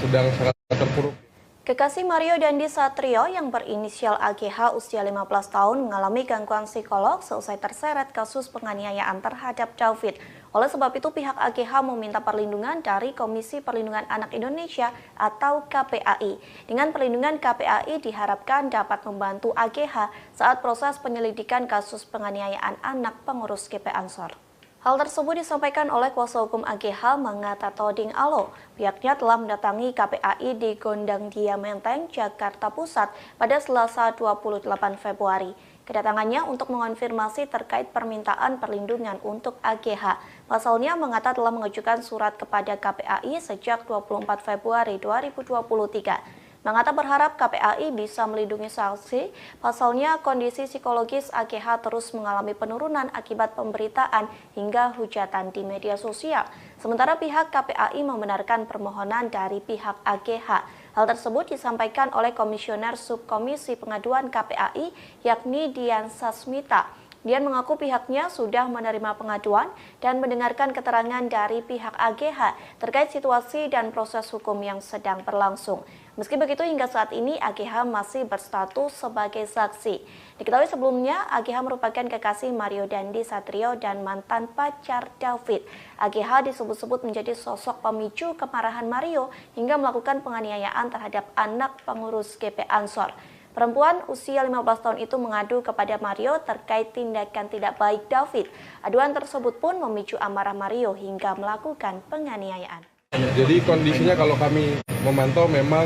sedang sangat terpuruk Kekasih Mario Dandi Satrio yang berinisial AGH usia 15 tahun mengalami gangguan psikolog seusai terseret kasus penganiayaan terhadap David. Oleh sebab itu pihak AGH meminta perlindungan dari Komisi Perlindungan Anak Indonesia atau KPAI. Dengan perlindungan KPAI diharapkan dapat membantu AGH saat proses penyelidikan kasus penganiayaan anak pengurus GP Ansor. Hal tersebut disampaikan oleh kuasa hukum AGH Mangata Toding Alo. Pihaknya telah mendatangi KPAI di Gondang Dia Menteng, Jakarta Pusat pada Selasa 28 Februari. Kedatangannya untuk mengonfirmasi terkait permintaan perlindungan untuk AGH. Pasalnya, Mangata telah mengajukan surat kepada KPAI sejak 24 Februari 2023. Mangata berharap KPAI bisa melindungi saksi, pasalnya kondisi psikologis AGH terus mengalami penurunan akibat pemberitaan hingga hujatan di media sosial. Sementara pihak KPAI membenarkan permohonan dari pihak AGH. Hal tersebut disampaikan oleh Komisioner Subkomisi Pengaduan KPAI, yakni Dian Sasmita. Dian mengaku pihaknya sudah menerima pengaduan dan mendengarkan keterangan dari pihak AGH terkait situasi dan proses hukum yang sedang berlangsung. Meski begitu, hingga saat ini AGH masih berstatus sebagai saksi. Diketahui sebelumnya, AGH merupakan kekasih Mario Dandi Satrio dan mantan pacar David. AGH disebut-sebut menjadi sosok pemicu kemarahan Mario hingga melakukan penganiayaan terhadap anak pengurus GP Ansor. Perempuan usia 15 tahun itu mengadu kepada Mario terkait tindakan tidak baik David. Aduan tersebut pun memicu amarah Mario hingga melakukan penganiayaan. Jadi kondisinya kalau kami memantau memang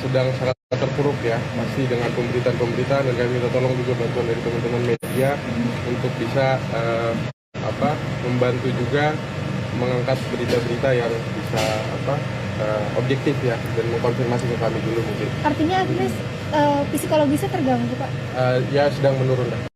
sedang sangat terpuruk ya, masih dengan pemberitaan-pemberitaan, dan kami minta tolong juga bantuan dari teman-teman media untuk bisa membantu juga mengangkat berita-berita yang bisa objektif ya, dan mengkonfirmasi ke kami dulu mungkin. Artinya Agnes psikologisnya terganggu, Pak? Ya sedang menurun.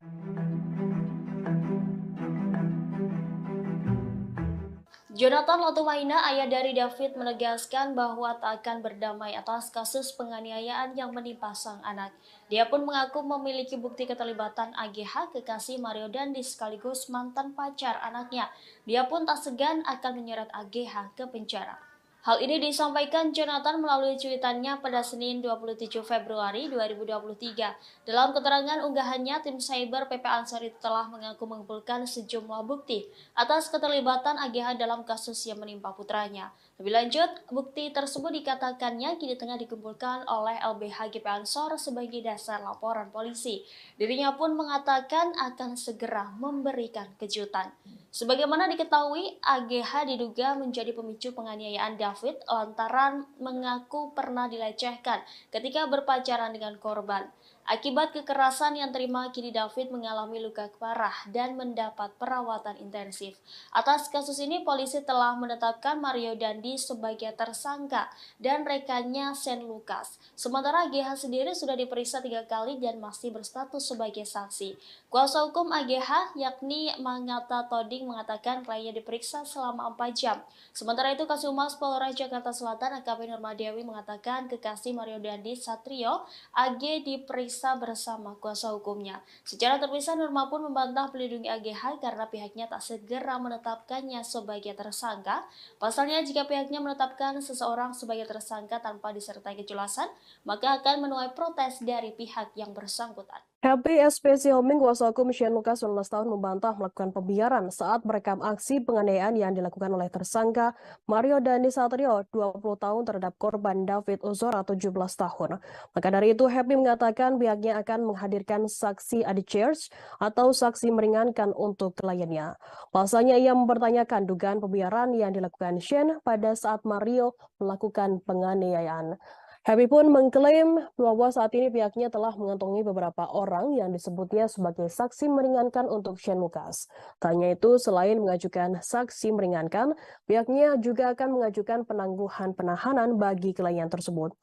Jonathan Latumaina, ayah dari David, menegaskan bahwa tak akan berdamai atas kasus penganiayaan yang menimpa sang anak. Dia pun mengaku memiliki bukti keterlibatan AGH, kekasih Mario Dandi sekaligus mantan pacar anaknya. Dia pun tak segan akan menyeret AGH ke penjara. Hal ini disampaikan Jonathan melalui cuitannya pada Senin 27 Februari 2023. Dalam keterangan unggahannya, tim cyber PP Ansor itu telah mengaku mengumpulkan sejumlah bukti atas keterlibatan AGH dalam kasus yang menimpa putranya. Lebih lanjut, bukti tersebut dikatakannya kini tengah dikumpulkan oleh LBH GP Ansor sebagai dasar laporan polisi. Dirinya pun mengatakan akan segera memberikan kejutan. Sebagaimana diketahui, AGH diduga menjadi pemicu penganiayaan David lantaran mengaku pernah dilecehkan ketika berpacaran dengan korban. Akibat kekerasan yang terima, kini David mengalami luka parah dan mendapat perawatan intensif. Atas kasus ini, polisi telah menetapkan Mario Dandi sebagai tersangka dan rekannya Sen Lukas. Sementara AGH sendiri sudah diperiksa 3 kali dan masih berstatus sebagai saksi. Kuasa hukum AGH, yakni Mangata Toding, mengatakan kliennya diperiksa selama 4 jam. Sementara itu, Kasumas Polres Jakarta Selatan AKP Nurmadewi mengatakan kekasih Mario Dandi Satrio AG diperiksa bersama kuasa hukumnya. Secara terpisah, Nurma pun membantah melindungi AGH karena pihaknya tak segera menetapkannya sebagai tersangka. Pasalnya, jika pihaknya menetapkan seseorang sebagai tersangka tanpa disertai kejelasan, maka akan menuai protes dari pihak yang bersangkutan. Happy SPC Homing, kuasa hukum Shane Lucas 19 tahun membantah melakukan pembiaran saat merekam aksi penganiayaan yang dilakukan oleh tersangka Mario Dandi Satrio 20 tahun terhadap korban David Ozora 17 tahun. Maka dari itu, Happy mengatakan pihaknya akan menghadirkan saksi adjudge atau saksi meringankan untuk kliennya. Pasalnya, ia mempertanyakan dugaan pembiaran yang dilakukan Shane pada saat Mario melakukan penganiayaan. Happy pun mengklaim bahwa saat ini pihaknya telah mengantongi beberapa orang yang disebutnya sebagai saksi meringankan untuk Shane Lucas. Tak hanya itu, selain mengajukan saksi meringankan, pihaknya juga akan mengajukan penangguhan penahanan bagi klien tersebut.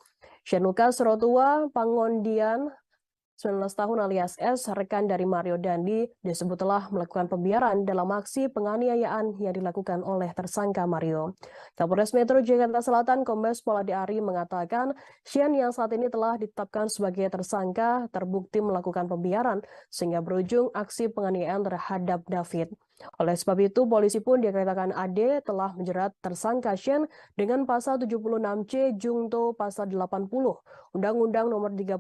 Shane Lucas Rotua Pangondian 19 tahun alias S, rekan dari Mario Dandi, disebut telah melakukan pembiaran dalam aksi penganiayaan yang dilakukan oleh tersangka Mario. Kapolres Metro Jakarta Selatan Kombes Pol Ade Ari mengatakan Shane yang saat ini telah ditetapkan sebagai tersangka terbukti melakukan pembiaran sehingga berujung aksi penganiayaan terhadap David. Oleh sebab itu, polisi pun dikatakan AD telah menjerat tersangka Shen dengan pasal 76C Jungto pasal 80 Undang-Undang Nomor 35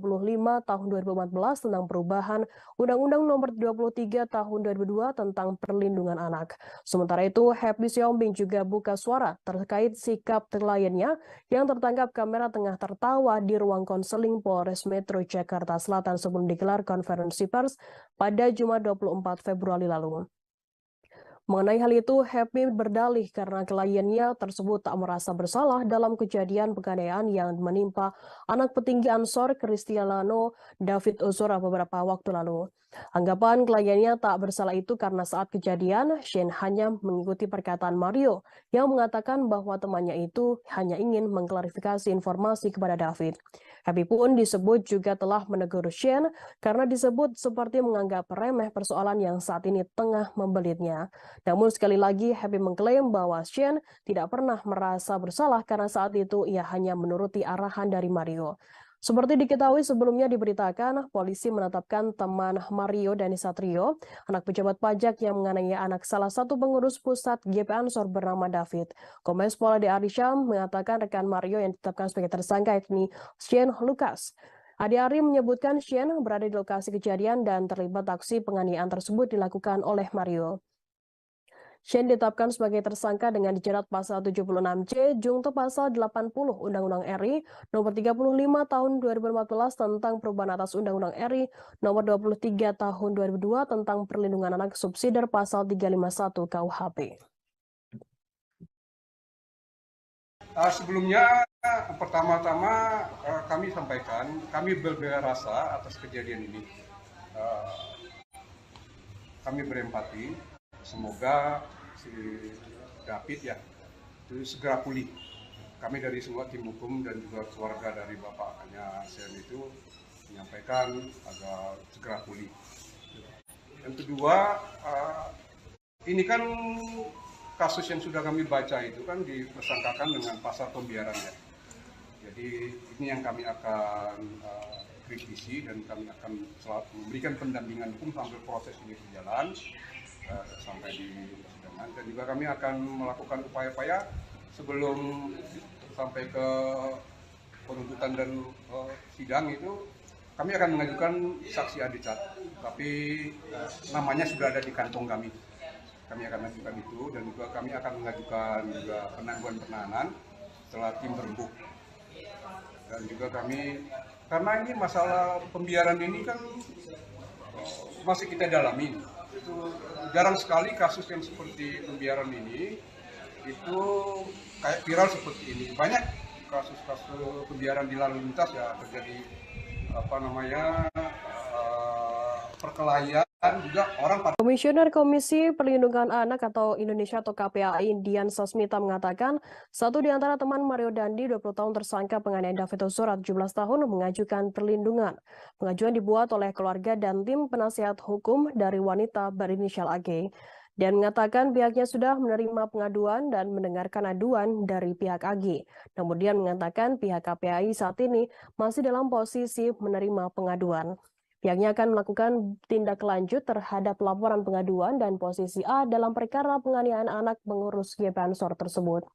Tahun 2014 tentang perubahan Undang-Undang Nomor 23 Tahun 2002 tentang perlindungan anak. Sementara itu, Happy Siombing juga buka suara terkait sikap kliennya yang tertangkap kamera tengah tertawa di ruang konseling Polres Metro Jakarta Selatan sebelum digelar konferensi pers pada Jumat 24 Februari lalu. Mengenai hal itu, Happy berdalih karena kliennya tersebut tak merasa bersalah dalam kejadian penganiayaan yang menimpa anak petinggi Ansor Cristiano David Ozora beberapa waktu lalu. Anggapan kliennya tak bersalah itu karena saat kejadian, Shane hanya mengikuti perkataan Mario yang mengatakan bahwa temannya itu hanya ingin mengklarifikasi informasi kepada David. Happy pun disebut juga telah menegur Shane karena disebut seperti menganggap remeh persoalan yang saat ini tengah membelitnya. Namun sekali lagi Happy mengklaim bahwa Shane tidak pernah merasa bersalah karena saat itu ia hanya menuruti arahan dari Mario. Seperti diketahui sebelumnya diberitakan, polisi menetapkan teman Mario Dandi Satrio, anak pejabat pajak yang menganiaya anak salah satu pengurus pusat GP Ansor bernama David. Kombes Pol Ade Arisham mengatakan rekan Mario yang ditetapkan sebagai tersangka yakni Shane Lucas. Ade Ari menyebutkan Shane berada di lokasi kejadian dan terlibat aksi penganiayaan tersebut dilakukan oleh Mario. Shane ditetapkan sebagai tersangka dengan dijerat pasal 76C Jungto pasal 80 Undang-Undang RI Nomor 35 Tahun 2014 tentang perubahan atas Undang-Undang RI Nomor 23 Tahun 2002 tentang perlindungan anak subsidiar pasal 351 KUHP. Sebelumnya, pertama-tama kami sampaikan, kami berbela rasa atas kejadian ini. Kami berempati, semoga si David ya itu segera pulih. Kami dari semua tim hukum dan juga keluarga dari bapaknya Sen itu menyampaikan agar segera pulih. Yang kedua, ini kan kasus yang sudah kami baca itu kan dipersangkakan dengan pasal pembiaran ya. Jadi ini yang kami akan kritisi dan kami akan selalu memberikan pendampingan hukum sampai proses ini berjalan sampai di persidangan, dan juga kami akan melakukan upaya-upaya sebelum sampai ke penuntutan dan sidang itu kami akan mengajukan saksi adicat, tapi namanya sudah ada di kantong kami. Kami akan mengajukan itu dan juga kami akan mengajukan juga penangguhan penahanan setelah tim berembuk. Dan juga kami, karena ini masalah pembiaran ini kan masih kita dalami. Itu jarang sekali kasus yang seperti pembiaran ini itu kayak viral seperti ini. Banyak kasus-kasus pembiaran di lalu lintas ya terjadi perkelahian juga orang pada. Komisioner Komisi Perlindungan Anak atau Indonesia atau KPAI Dian Sasmita mengatakan satu di antara teman Mario Dandi 20 tahun tersangka penganiayaan David Ozora 17 tahun mengajukan perlindungan. Pengajuan dibuat oleh keluarga dan tim penasihat hukum dari wanita berinisial AG dan mengatakan pihaknya sudah menerima pengaduan dan mendengarkan aduan dari pihak AG. Namun dia mengatakan pihak KPAI saat ini masih dalam posisi menerima pengaduan. Pihaknya akan melakukan tindak lanjut terhadap laporan pengaduan dan posisi A dalam perkara penganiayaan anak pengurus GP Ansor tersebut.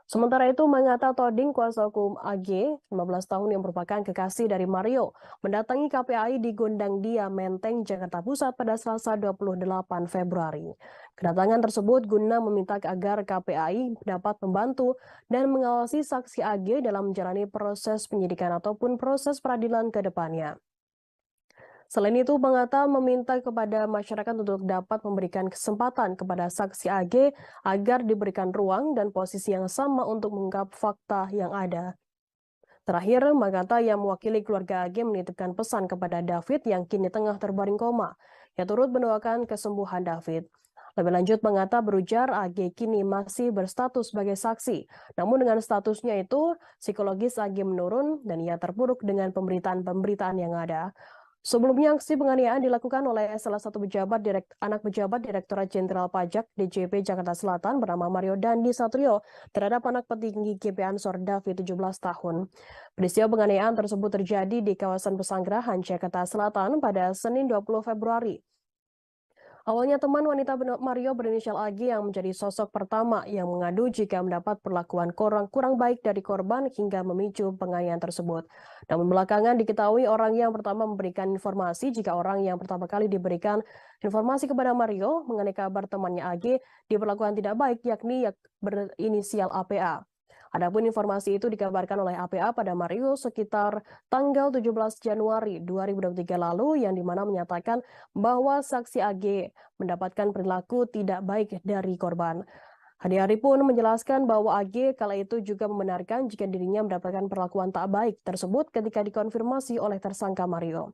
Sementara itu, Mangata Toding, kuasa hukum AG, 15 tahun yang merupakan kekasih dari Mario, mendatangi KPAI di Gondang Dia, Menteng, Jakarta Pusat pada Selasa 28 Februari. Kedatangan tersebut guna meminta agar KPAI dapat membantu dan mengawasi saksi AG dalam menjalani proses penyidikan ataupun proses peradilan ke depannya. Selain itu, Mangata meminta kepada masyarakat untuk dapat memberikan kesempatan kepada saksi AG agar diberikan ruang dan posisi yang sama untuk mengungkap fakta yang ada. Terakhir, Mangata yang mewakili keluarga AG menitipkan pesan kepada David yang kini tengah terbaring koma, yang turut mendoakan kesembuhan David. Lebih lanjut, Mangata berujar AG kini masih berstatus sebagai saksi. Namun dengan statusnya itu, psikologis AG menurun dan ia terpuruk dengan pemberitaan-pemberitaan yang ada. Sebelumnya, aksi penganiayaan dilakukan oleh salah satu anak pejabat Direktorat Jenderal Pajak DJP Jakarta Selatan bernama Mario Dandi Satrio terhadap anak petinggi GP Ansor David 17 tahun. Peristiwa penganiayaan tersebut terjadi di kawasan Pesanggerahan, Jakarta Selatan pada Senin 20 Februari. Awalnya teman wanita Mario berinisial AG yang menjadi sosok pertama yang mengadu jika mendapat perlakuan kurang baik dari korban hingga memicu penganiayaan tersebut. Namun belakangan diketahui orang yang pertama memberikan informasi jika orang yang pertama kali diberikan informasi kepada Mario mengenai kabar temannya AG diperlakukan tidak baik yakni berinisial APA. Adapun informasi itu dikabarkan oleh APA pada Mario sekitar tanggal 17 Januari 2023 lalu yang dimana menyatakan bahwa saksi AG mendapatkan perilaku tidak baik dari korban. Hari pun menjelaskan bahwa AG kala itu juga membenarkan jika dirinya mendapatkan perlakuan tak baik tersebut ketika dikonfirmasi oleh tersangka Mario.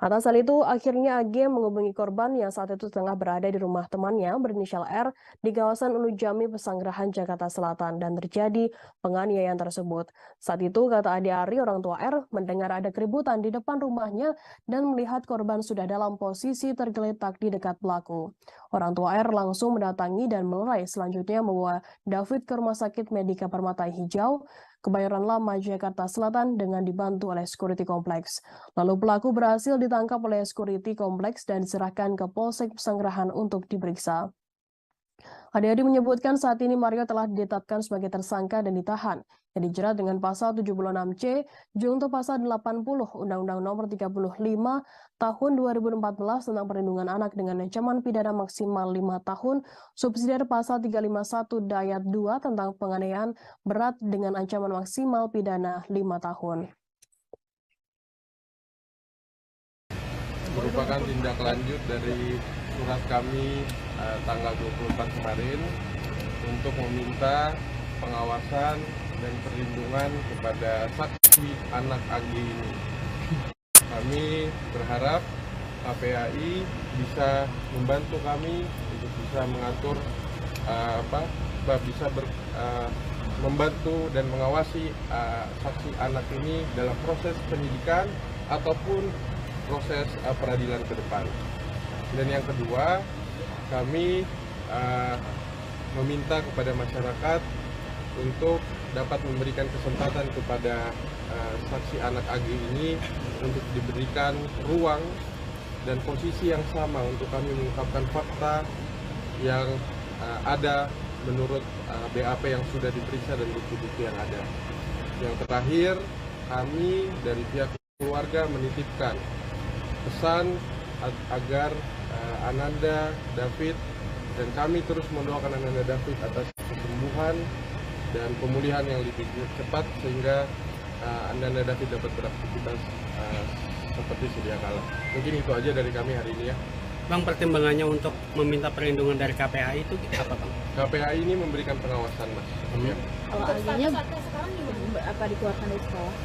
Atas hal itu, akhirnya AG menghubungi korban yang saat itu tengah berada di rumah temannya berinisial R di kawasan Ulu Jami, Pesanggerahan, Jakarta Selatan dan terjadi penganiayaan tersebut. Saat itu, kata Ade Ari, orang tua R mendengar ada keributan di depan rumahnya dan melihat korban sudah dalam posisi tergeletak di dekat pelaku. Orang tua R langsung mendatangi dan melerai, selanjutnya membawa David ke Rumah Sakit Medika Permata Hijau, Kebayoran Lama, Jakarta Selatan dengan dibantu oleh security kompleks. Lalu pelaku berhasil ditangkap oleh security kompleks dan diserahkan ke Polsek Pesanggerahan untuk diperiksa. Ade-Ade menyebutkan saat ini Mario telah ditetapkan sebagai tersangka dan ditahan, yang dijerat dengan pasal 76C, junto pasal 80 Undang-Undang Nomor 35 Tahun 2014 tentang Perlindungan Anak dengan ancaman pidana maksimal 5 tahun, subsidiar pasal 351 Dayat 2 tentang penganiayaan berat dengan ancaman maksimal pidana 5 tahun. Merupakan tindak lanjut dari surat kami tanggal 24 kemarin untuk meminta pengawasan dan perlindungan kepada saksi anak AG ini. Kami berharap KPAI bisa membantu kami untuk bisa mengatur membantu dan mengawasi saksi anak ini dalam proses penyidikan ataupun proses peradilan ke depan. Dan yang kedua, kami meminta kepada masyarakat untuk dapat memberikan kesempatan kepada saksi anak AG ini untuk diberikan ruang dan posisi yang sama untuk kami mengungkapkan fakta yang ada menurut BAP yang sudah diperiksa dan bukti-bukti yang ada. Yang terakhir, kami dari pihak keluarga menitipkan pesan agar Ananda David dan kami terus mendoakan Ananda David atas kesembuhan dan pemulihan yang lebih cepat sehingga Ananda David dapat beraktivitas seperti sedia kala. Mungkin itu aja dari kami hari ini ya. Bang, pertimbangannya untuk meminta perlindungan dari KPAI itu apa, Bang? KPAI ini memberikan pengawasan, Mas. Ya. Kalau AG-nya sekarang apa dikeluarkan dari sekolah?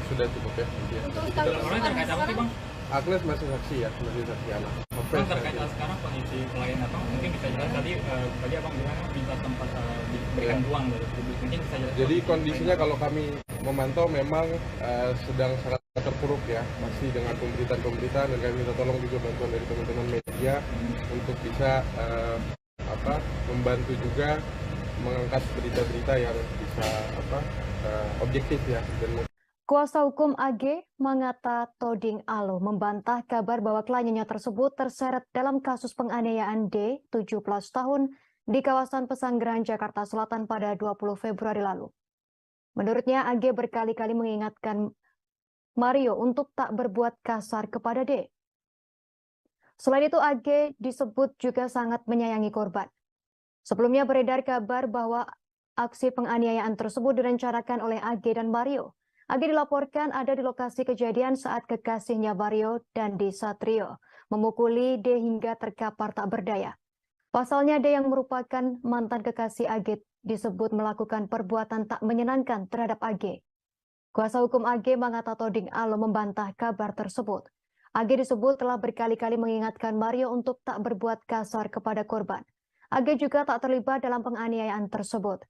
Sudah cukup ya. Untuk orang terkait apa sih, Bang? Agnes masih saksi ya, masih saksi anak. Bang, terkait sekarang kondisi klien apa mungkin bisa jelas tadi abang bilang minta tempat diberikan ruang dari publik, mungkin bisa jelas. Jadi kondisinya kalau kami memantau memang sedang sangat terpuruk ya, masih dengan pemberitaan dan kami minta tolong juga bantuan dari teman-teman media untuk bisa membantu juga mengangkat berita-berita yang bisa objektif ya. Dan Kuasa hukum AG Mangata Toding Alo membantah kabar bahwa kliennya tersebut terseret dalam kasus penganiayaan D, 17 tahun, di kawasan Pesanggerahan, Jakarta Selatan pada 20 Februari lalu. Menurutnya, AG berkali-kali mengingatkan Mario untuk tak berbuat kasar kepada D. Selain itu, AG disebut juga sangat menyayangi korban. Sebelumnya beredar kabar bahwa aksi penganiayaan tersebut direncanakan oleh AG dan Mario. AG dilaporkan ada di lokasi kejadian saat kekasihnya Mario Dandi Satrio memukuli D hingga terkapar tak berdaya. Pasalnya D yang merupakan mantan kekasih AG disebut melakukan perbuatan tak menyenangkan terhadap AG. Kuasa hukum AG Mangata Toding Alo membantah kabar tersebut. AG disebut telah berkali-kali mengingatkan Mario untuk tak berbuat kasar kepada korban. AG juga tak terlibat dalam penganiayaan tersebut.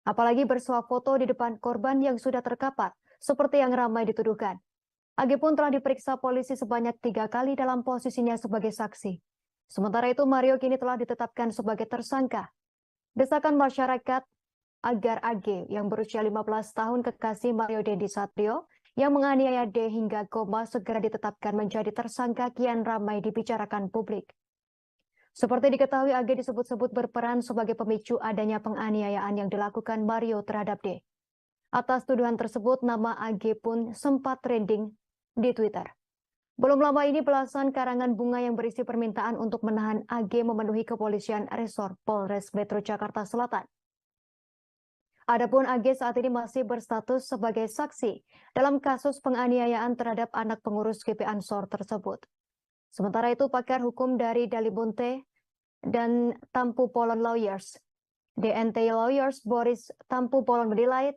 Apalagi bersuah foto di depan korban yang sudah terkapar, seperti yang ramai dituduhkan. AG pun telah diperiksa polisi sebanyak 3 kali dalam posisinya sebagai saksi. Sementara itu, Mario kini telah ditetapkan sebagai tersangka. Desakan masyarakat agar AG yang berusia 15 tahun kekasih Mario Dandi Satrio yang menganiaya D hingga koma segera ditetapkan menjadi tersangka kian ramai dibicarakan publik. Seperti diketahui, AG disebut-sebut berperan sebagai pemicu adanya penganiayaan yang dilakukan Mario terhadap D. Atas tuduhan tersebut, nama AG pun sempat trending di Twitter. Belum lama ini belasan karangan bunga yang berisi permintaan untuk menahan AG memenuhi kepolisian resor Polres Metro Jakarta Selatan. Adapun AG saat ini masih berstatus sebagai saksi dalam kasus penganiayaan terhadap anak pengurus GP Ansor tersebut. Sementara itu, pakar hukum dari Dalibunte dan Tampu Polon Lawyers, DNT Lawyers Boris Tampu Polon menilai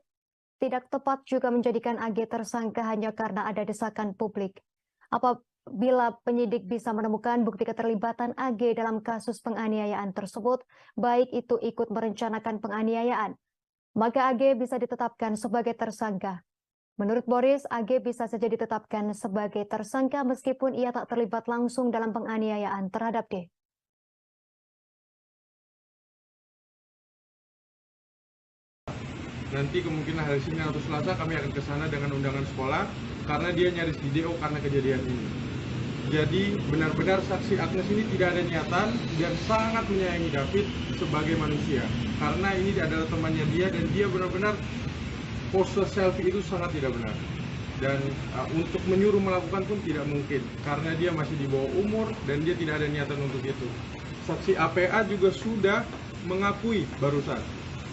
tidak tepat juga menjadikan AG tersangka hanya karena ada desakan publik. Apabila penyidik bisa menemukan bukti keterlibatan AG dalam kasus penganiayaan tersebut, baik itu ikut merencanakan penganiayaan, maka AG bisa ditetapkan sebagai tersangka. Menurut Boris, AG bisa saja ditetapkan sebagai tersangka meskipun ia tak terlibat langsung dalam penganiayaan terhadap D. Nanti kemungkinan hari Senin atau Selasa kami akan ke sana dengan undangan sekolah karena dia nyaris di DO karena kejadian ini. Jadi benar-benar saksi Agnes ini tidak ada niatan dan sangat menyayangi David sebagai manusia. Karena ini adalah temannya dia dan dia benar-benar pose selfie itu sangat tidak benar. Dan untuk menyuruh melakukan pun tidak mungkin karena dia masih di bawah umur dan dia tidak ada niatan untuk itu. Saksi APA juga sudah mengakui barusan.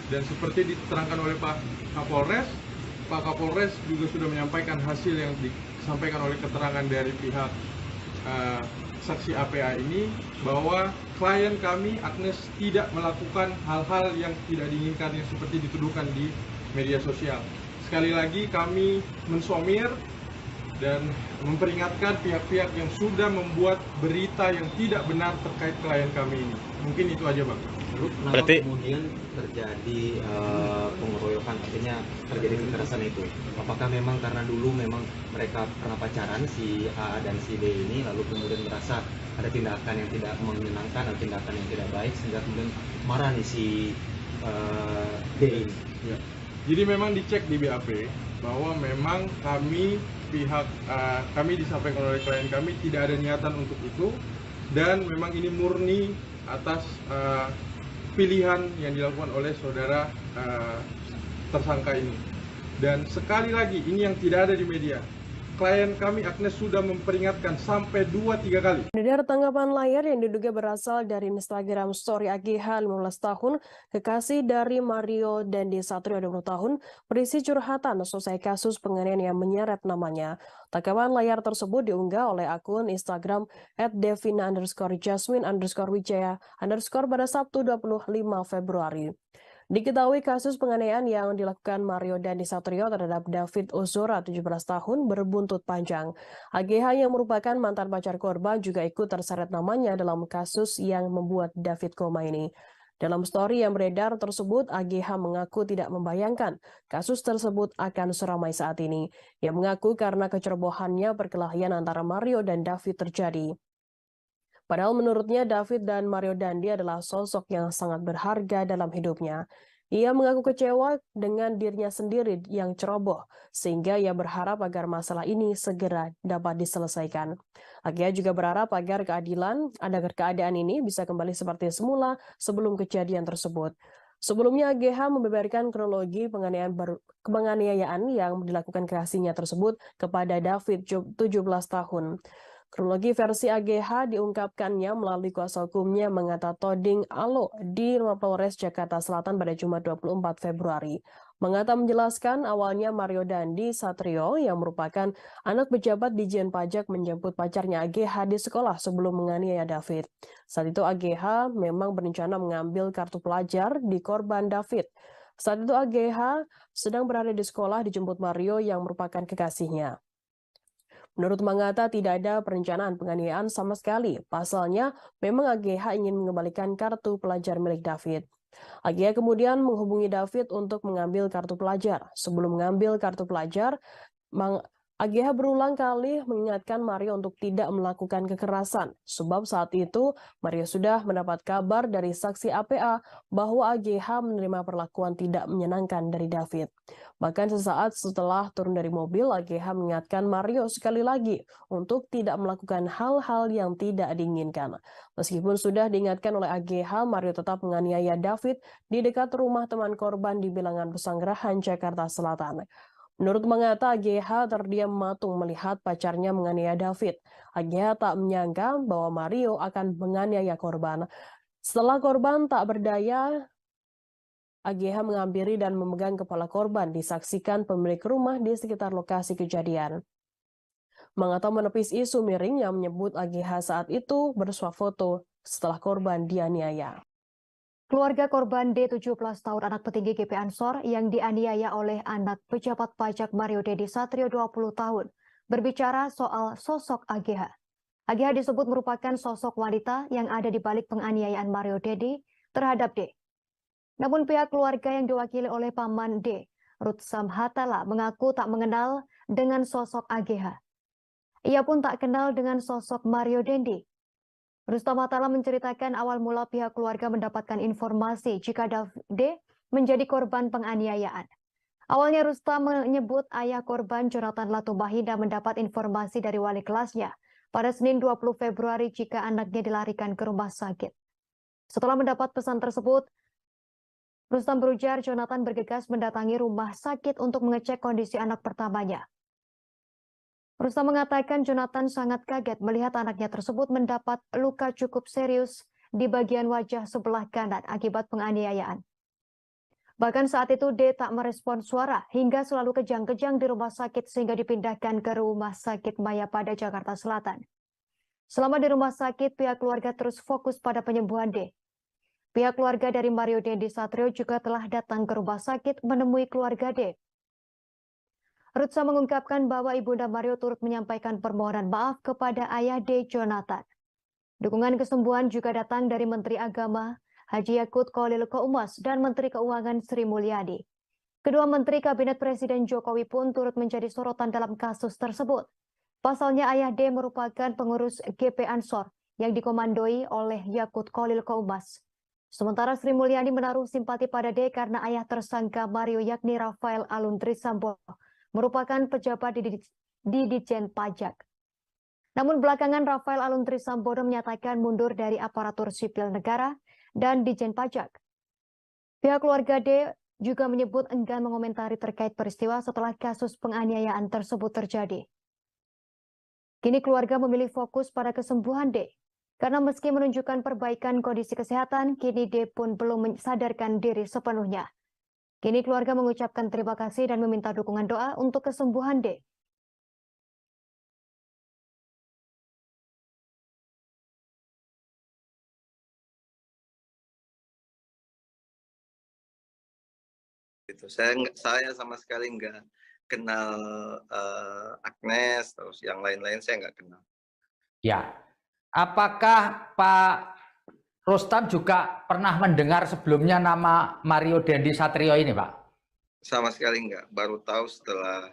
Dan seperti diterangkan oleh Pak Kapolres juga sudah menyampaikan hasil yang disampaikan oleh keterangan dari pihak saksi APA ini bahwa klien kami Agnes tidak melakukan hal-hal yang tidak diinginkan yang seperti dituduhkan di media sosial. Sekali lagi kami mensomir dan memperingatkan pihak-pihak yang sudah membuat berita yang tidak benar terkait klien kami ini. Mungkin itu aja, Bang. Kenapa kemudian terjadi pengeroyokan, artinya terjadi kekerasan itu? Apakah memang karena dulu memang mereka pernah pacaran si A dan si D ini, lalu kemudian merasa ada tindakan yang tidak menyenangkan atau tindakan yang tidak baik sehingga kemudian marah nih si D ini? Ya. Jadi memang dicek di BAP bahwa memang kami disampaikan oleh klien kami tidak ada niatan untuk itu dan memang ini murni atas pilihan yang dilakukan oleh saudara tersangka ini. Dan sekali lagi ini yang tidak ada di media. Klien kami Agnes sudah memperingatkan sampai 2-3 kali. Dari tanggapan layar yang diduga berasal dari Instagram story AGH 15 tahun, kekasih dari Mario Dandi Satrio 20 tahun, berisi curhatan selesai kasus penganiayaan yang menyeret namanya. Tanggapan layar tersebut diunggah oleh akun Instagram @devina_jasmine_wijaya_ pada Sabtu 25 Februari. Diketahui kasus penganiayaan yang dilakukan Mario Dandi Satrio terhadap David Ozora 17 tahun berbuntut panjang. AGH yang merupakan mantan pacar korban juga ikut terseret namanya dalam kasus yang membuat David koma ini. Dalam story yang beredar tersebut, AGH mengaku tidak membayangkan kasus tersebut akan seramai saat ini. Ia mengaku karena kecerobohannya perkelahian antara Mario dan David terjadi. Padahal menurutnya David dan Mario Dandi adalah sosok yang sangat berharga dalam hidupnya. Ia mengaku kecewa dengan dirinya sendiri yang ceroboh, sehingga ia berharap agar masalah ini segera dapat diselesaikan. Agia juga berharap agar keadaan ini bisa kembali seperti semula sebelum kejadian tersebut. Sebelumnya AGH membeberkan kronologi penganiayaan yang dilakukan kekasihnya tersebut kepada David 17 tahun. Kronologi versi AGH diungkapkannya melalui kuasa hukumnya Mengata Toding Alo di Polres Jakarta Selatan pada Jumat 24 Februari. Mengata menjelaskan awalnya Mario Dandi Satrio yang merupakan anak pejabat Ditjen Pajak menjemput pacarnya AGH di sekolah sebelum menganiaya David. Saat itu AGH memang berencana mengambil kartu pelajar di korban David. Saat itu AGH sedang berada di sekolah dijemput Mario yang merupakan kekasihnya. Menurut Mangata tidak ada perencanaan penganiayaan sama sekali. Pasalnya, memang AGH ingin mengembalikan kartu pelajar milik David. AGH kemudian menghubungi David untuk mengambil kartu pelajar. Sebelum mengambil kartu pelajar, AGH berulang kali mengingatkan Mario untuk tidak melakukan kekerasan, sebab saat itu Mario sudah mendapat kabar dari saksi APA bahwa AGH menerima perlakuan tidak menyenangkan dari David. Bahkan sesaat setelah turun dari mobil, AGH mengingatkan Mario sekali lagi untuk tidak melakukan hal-hal yang tidak diinginkan. Meskipun sudah diingatkan oleh AGH, Mario tetap menganiaya David di dekat rumah teman korban di Bilangan Pesanggerahan, Jakarta Selatan. Menurut Mangata, AGH terdiam matung melihat pacarnya menganiaya David. AGH tak menyangka bahwa Mario akan menganiaya korban. Setelah korban tak berdaya, AGH menghampiri dan memegang kepala korban, disaksikan pemilik rumah di sekitar lokasi kejadian. Mangata menepis isu miring yang menyebut AGH saat itu bersuah foto setelah korban dianiaya. Keluarga korban D 17 tahun anak petinggi GP Ansor yang dianiaya oleh anak pejabat pajak Mario Dendi Satrio 20 tahun berbicara soal sosok AGH. AGH disebut merupakan sosok wanita yang ada di balik penganiayaan Mario Dendi terhadap D. Namun pihak keluarga yang diwakili oleh paman D, Ruth Samhatala, mengaku tak mengenal dengan sosok AGH. Ia pun tak kenal dengan sosok Mario Dendi. Rustam Atala menceritakan awal mula pihak keluarga mendapatkan informasi jika D menjadi korban penganiayaan. Awalnya Rustam menyebut ayah korban Jonathan Latumahina mendapat informasi dari wali kelasnya pada Senin 20 Februari jika anaknya dilarikan ke rumah sakit. Setelah mendapat pesan tersebut, Rustam berujar Jonathan bergegas mendatangi rumah sakit untuk mengecek kondisi anak pertamanya. Rustam mengatakan Jonathan sangat kaget melihat anaknya tersebut mendapat luka cukup serius di bagian wajah sebelah kanan akibat penganiayaan. Bahkan saat itu D tak merespon suara hingga selalu kejang-kejang di rumah sakit sehingga dipindahkan ke Rumah Sakit Mayapada, Jakarta Selatan. Selama di rumah sakit, pihak keluarga terus fokus pada penyembuhan D. Pihak keluarga dari Mario Dendi Satrio juga telah datang ke rumah sakit menemui keluarga D. Rutsa mengungkapkan bahwa Ibunda Mario turut menyampaikan permohonan maaf kepada ayah D. Jonathan. Dukungan kesembuhan juga datang dari Menteri Agama Haji Yakut Khalil Qaumas dan Menteri Keuangan Sri Mulyani. Kedua Menteri Kabinet Presiden Jokowi pun turut menjadi sorotan dalam kasus tersebut. Pasalnya ayah D merupakan pengurus GP Ansor yang dikomandoi oleh Yakut Khalil Qaumas. Sementara Sri Mulyani menaruh simpati pada D karena ayah tersangka Mario yakni Rafael Aluntri Sambodo merupakan pejabat di Ditjen Pajak. Namun belakangan Rafael Aluntri Sambodo menyatakan mundur dari aparatur sipil negara dan Ditjen Pajak. Pihak keluarga D juga menyebut enggan mengomentari terkait peristiwa setelah kasus penganiayaan tersebut terjadi. Kini keluarga memilih fokus pada kesembuhan D. Karena meski menunjukkan perbaikan kondisi kesehatan, kini D pun belum mensadarkan diri sepenuhnya. Kini keluarga mengucapkan terima kasih dan meminta dukungan doa untuk kesembuhan D. Saya sama sekali nggak kenal Agnes, terus yang lain-lain saya nggak kenal. Ya, apakah Pak Rustam juga pernah mendengar sebelumnya nama Mario Dendi Satrio ini, Pak? Sama sekali nggak, baru tahu setelah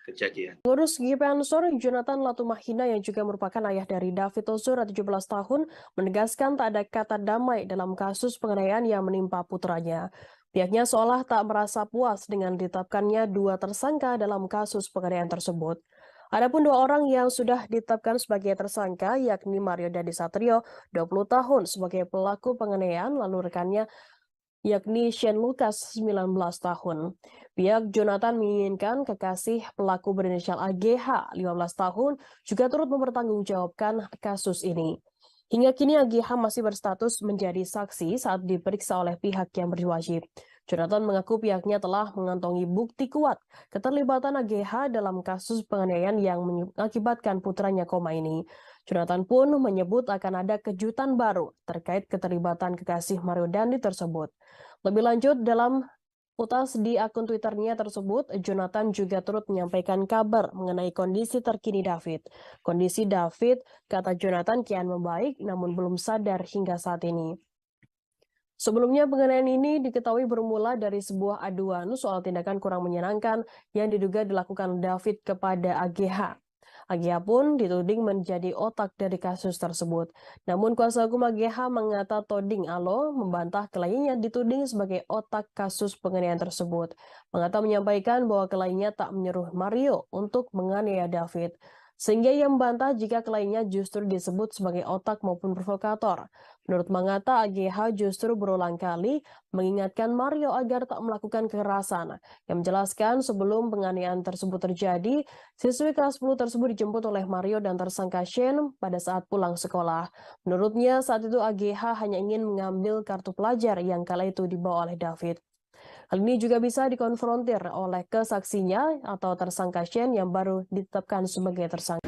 kejadian. Pengurus GP Ansor Jonathan Latumahina yang juga merupakan ayah dari David Ozora 17 tahun menegaskan tak ada kata damai dalam kasus penganiayaan yang menimpa putranya. Pihaknya seolah tak merasa puas dengan ditetapkannya dua tersangka dalam kasus penganiayaan tersebut. Adapun dua orang yang sudah ditetapkan sebagai tersangka yakni Mario Dendi Satrio 20 tahun sebagai pelaku penganiayaan lalu rekannya yakni Shane Lucas 19 tahun. Pihak Jonathan menginginkan kekasih pelaku berinisial AGH 15 tahun juga turut mempertanggungjawabkan kasus ini. Hingga kini AGH masih berstatus menjadi saksi saat diperiksa oleh pihak yang berwajib. Jonathan mengaku pihaknya telah mengantongi bukti kuat keterlibatan AGH dalam kasus penganiayaan yang mengakibatkan putranya koma ini. Jonathan pun menyebut akan ada kejutan baru terkait keterlibatan kekasih Mario Dendi tersebut. Lebih lanjut, dalam utas di akun Twitternya tersebut, Jonathan juga turut menyampaikan kabar mengenai kondisi terkini David. Kondisi David, kata Jonathan, kian membaik namun belum sadar hingga saat ini. Sebelumnya penganiayaan ini diketahui bermula dari sebuah aduan soal tindakan kurang menyenangkan yang diduga dilakukan David kepada AGH. AGH pun dituding menjadi otak dari kasus tersebut. Namun kuasa hukum AGH mengata Toding Alo membantah kliennya dituding sebagai otak kasus penganiayaan tersebut. Mengata menyampaikan bahwa kliennya tak menyuruh Mario untuk menganiaya David. Sehingga ia membantah jika kliennya justru disebut sebagai otak maupun provokator. Menurut Mangata, AGH justru berulang kali mengingatkan Mario agar tak melakukan kekerasan. Yang menjelaskan sebelum penganiayaan tersebut terjadi, siswi kelas 10 tersebut dijemput oleh Mario dan tersangka Shane pada saat pulang sekolah. Menurutnya saat itu AGH hanya ingin mengambil kartu pelajar yang kala itu dibawa oleh David. Hal ini juga bisa dikonfrontir oleh kesaksinya atau tersangka Shane yang baru ditetapkan sebagai tersangka.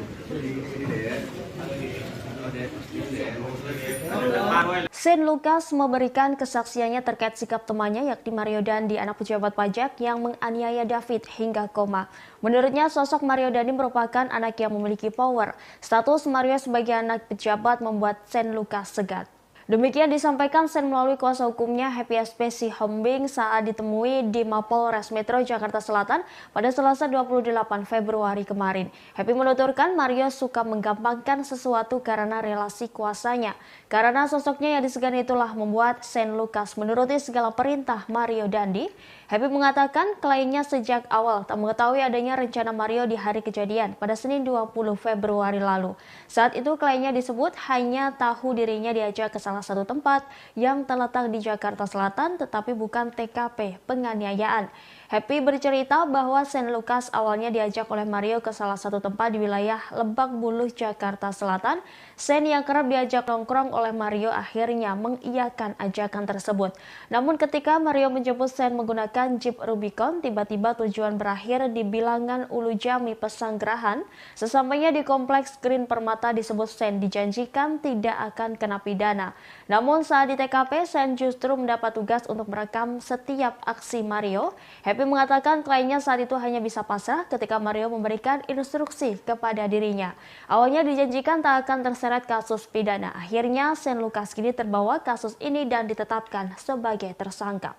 Shane Lucas memberikan kesaksiannya terkait sikap temannya yakni Mario Dandi, anak pejabat pajak yang menganiaya David hingga koma. Menurutnya sosok Mario Dandi merupakan anak yang memiliki power. Status Mario sebagai anak pejabat membuat Shane Lucas segan. Demikian disampaikan Shane melalui kuasa hukumnya Happy SP Sihombing saat ditemui di Mapolres Metro Jakarta Selatan pada Selasa 28 Februari kemarin. Happy menuturkan Mario suka menggampangkan sesuatu karena relasi kuasanya. Karena sosoknya yang disegani itulah membuat Shane Lucas menuruti segala perintah Mario Dandi. Happy mengatakan kliennya sejak awal tak mengetahui adanya rencana Mario di hari kejadian pada Senin 20 Februari lalu. Saat itu kliennya disebut hanya tahu dirinya diajak ke salah satu tempat yang terletak di Jakarta Selatan tetapi bukan TKP penganiayaan. Happy bercerita bahwa Shane Lucas awalnya diajak oleh Mario ke salah satu tempat di wilayah Lebak Bulus, Jakarta Selatan. Shane yang kerap diajak nongkrong oleh Mario akhirnya mengiyakan ajakan tersebut. Namun ketika Mario menjemput Shane menggunakan Jeep Rubicon, tiba-tiba tujuan berakhir di bilangan Ulu Jami Pesanggerahan. Sesampainya di kompleks Green Permata disebut Shane dijanjikan tidak akan kena pidana. Namun saat di TKP, Shane justru mendapat tugas untuk merekam setiap aksi Mario. Happy mengatakan kliennya saat itu hanya bisa pasrah ketika Mario memberikan instruksi kepada dirinya. Awalnya dijanjikan tak akan terseret kasus pidana. Akhirnya Shane Lucas kini terbawa kasus ini dan ditetapkan sebagai tersangka.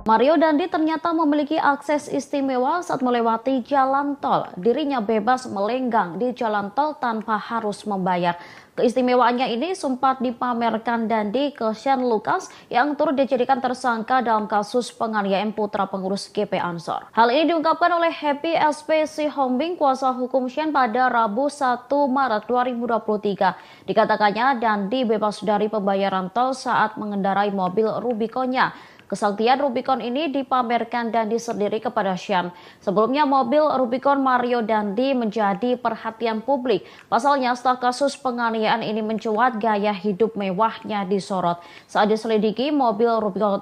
Mario Dandi ternyata memiliki akses istimewa saat melewati jalan tol. Dirinya bebas melenggang di jalan tol tanpa harus membayar. Keistimewaannya ini sempat dipamerkan Dandi ke Shane Lucas yang turut dijadikan tersangka dalam kasus penganiayaan putra pengurus GP Ansor. Hal ini diungkapkan oleh Happy SP Sihombing, kuasa hukum Shane pada Rabu 1 Maret 2023. Dikatakannya Dandi bebas dari pembayaran tol saat mengendarai mobil Rubiconnya. Kesaktian Rubicon ini dipamerkan Dandi sendiri kepada Shane. Sebelumnya mobil Rubicon Mario Dandi menjadi perhatian publik. Pasalnya setelah kasus penganiayaan ini mencuat, gaya hidup mewahnya disorot. Saat diselidiki, mobil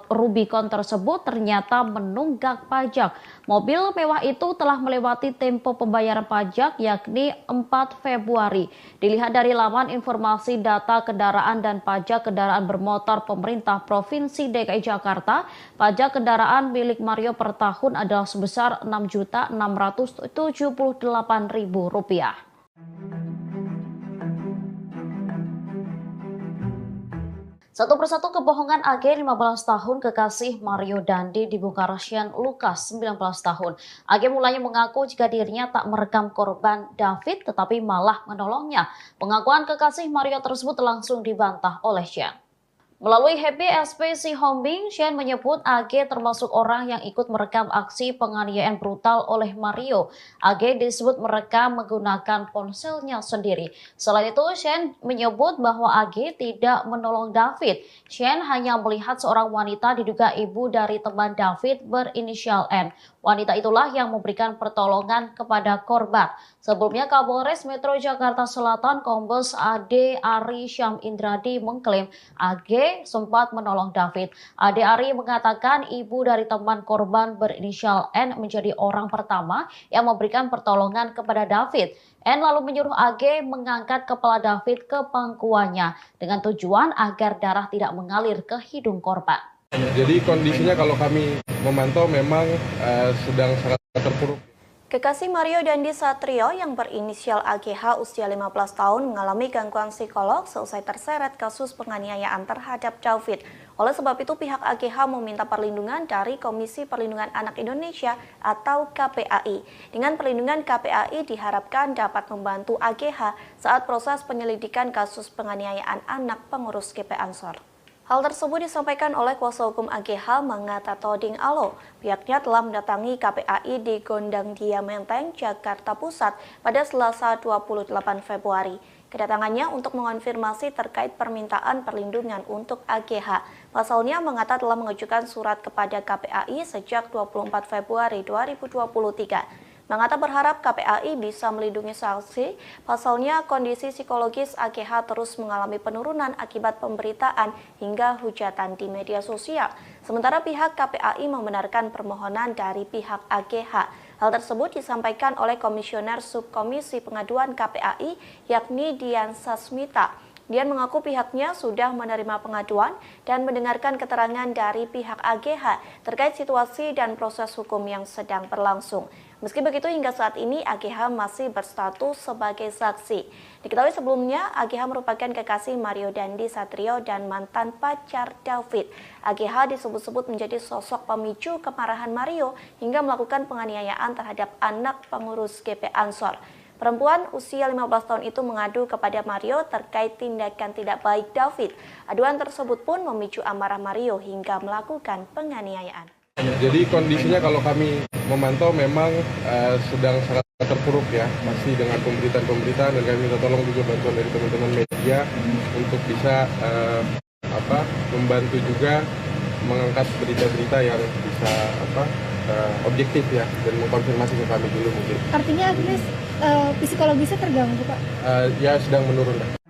Rubicon tersebut ternyata menunggak pajak. Mobil mewah itu telah melewati tempo pembayaran pajak yakni 4 Februari. Dilihat dari laman informasi data kendaraan dan pajak kendaraan bermotor pemerintah Provinsi DKI Jakarta, pajak kendaraan milik Mario per tahun adalah sebesar Rp6.678.000. Satu persatu kebohongan AG 15 tahun kekasih Mario Dandi dibongkar Shane Lucas 19 tahun. AG mulanya mengaku jika dirinya tak merekam korban David tetapi malah menolongnya. Pengakuan kekasih Mario tersebut langsung dibantah oleh Shane. Melalui Happy SP Sihombing, Shane menyebut AG termasuk orang yang ikut merekam aksi penganiayaan brutal oleh Mario. AG disebut merekam menggunakan ponselnya sendiri. Selain itu, Shane menyebut bahwa AG tidak menolong David. Shane hanya melihat seorang wanita diduga ibu dari teman David berinisial N. Wanita itulah yang memberikan pertolongan kepada korban. Sebelumnya Kapolres Metro Jakarta Selatan Kombes Ade Ari Syam Indradi mengklaim AG sempat menolong David. Ade Ari mengatakan ibu dari teman korban berinisial N menjadi orang pertama yang memberikan pertolongan kepada David. N lalu menyuruh AG mengangkat kepala David ke pangkuannya dengan tujuan agar darah tidak mengalir ke hidung korban. Jadi kondisinya kalau kami memantau memang sedang sangat terpuruk. Kekasih Mario Dandi Satrio yang berinisial AGH usia 15 tahun mengalami gangguan psikolog selesai terseret kasus penganiayaan terhadap David. Oleh sebab itu pihak AGH meminta perlindungan dari Komisi Perlindungan Anak Indonesia atau KPAI. Dengan perlindungan KPAI diharapkan dapat membantu AGH saat proses penyelidikan kasus penganiayaan anak pengurus GP Ansor. Hal tersebut disampaikan oleh kuasa hukum AGH Mangata Toding Alo. Pihaknya telah mendatangi KPAI di Gondang Dia Menteng, Jakarta Pusat pada Selasa 28 Februari. Kedatangannya untuk mengonfirmasi terkait permintaan perlindungan untuk AGH. Pasalnya, Mangata telah mengajukan surat kepada KPAI sejak 24 Februari 2023. Mangata berharap KPAI bisa melindungi saksi, pasalnya kondisi psikologis AGH terus mengalami penurunan akibat pemberitaan hingga hujatan di media sosial. Sementara pihak KPAI membenarkan permohonan dari pihak AGH. Hal tersebut disampaikan oleh Komisioner Subkomisi Pengaduan KPAI, yakni Dian Sasmita. Dian mengaku pihaknya sudah menerima pengaduan dan mendengarkan keterangan dari pihak AGH terkait situasi dan proses hukum yang sedang berlangsung. Meski begitu, hingga saat ini AGH masih berstatus sebagai saksi. Diketahui sebelumnya, AGH merupakan kekasih Mario Dandi Satrio dan mantan pacar David. AGH disebut-sebut menjadi sosok pemicu kemarahan Mario hingga melakukan penganiayaan terhadap anak pengurus GP Ansor. Perempuan usia 15 tahun itu mengadu kepada Mario terkait tindakan tidak baik David. Aduan tersebut pun memicu amarah Mario hingga melakukan penganiayaan. Jadi kondisinya kalau kami memantau memang sedang sangat terpuruk ya, masih dengan pemberitaan dan kami minta tolong juga bantuan dari teman-teman media untuk bisa membantu juga mengangkat berita-berita yang bisa objektif ya dan mengkonfirmasi ke kami dulu mungkin. Artinya Agnes psikologisnya terganggu Pak? Ya sedang menurun.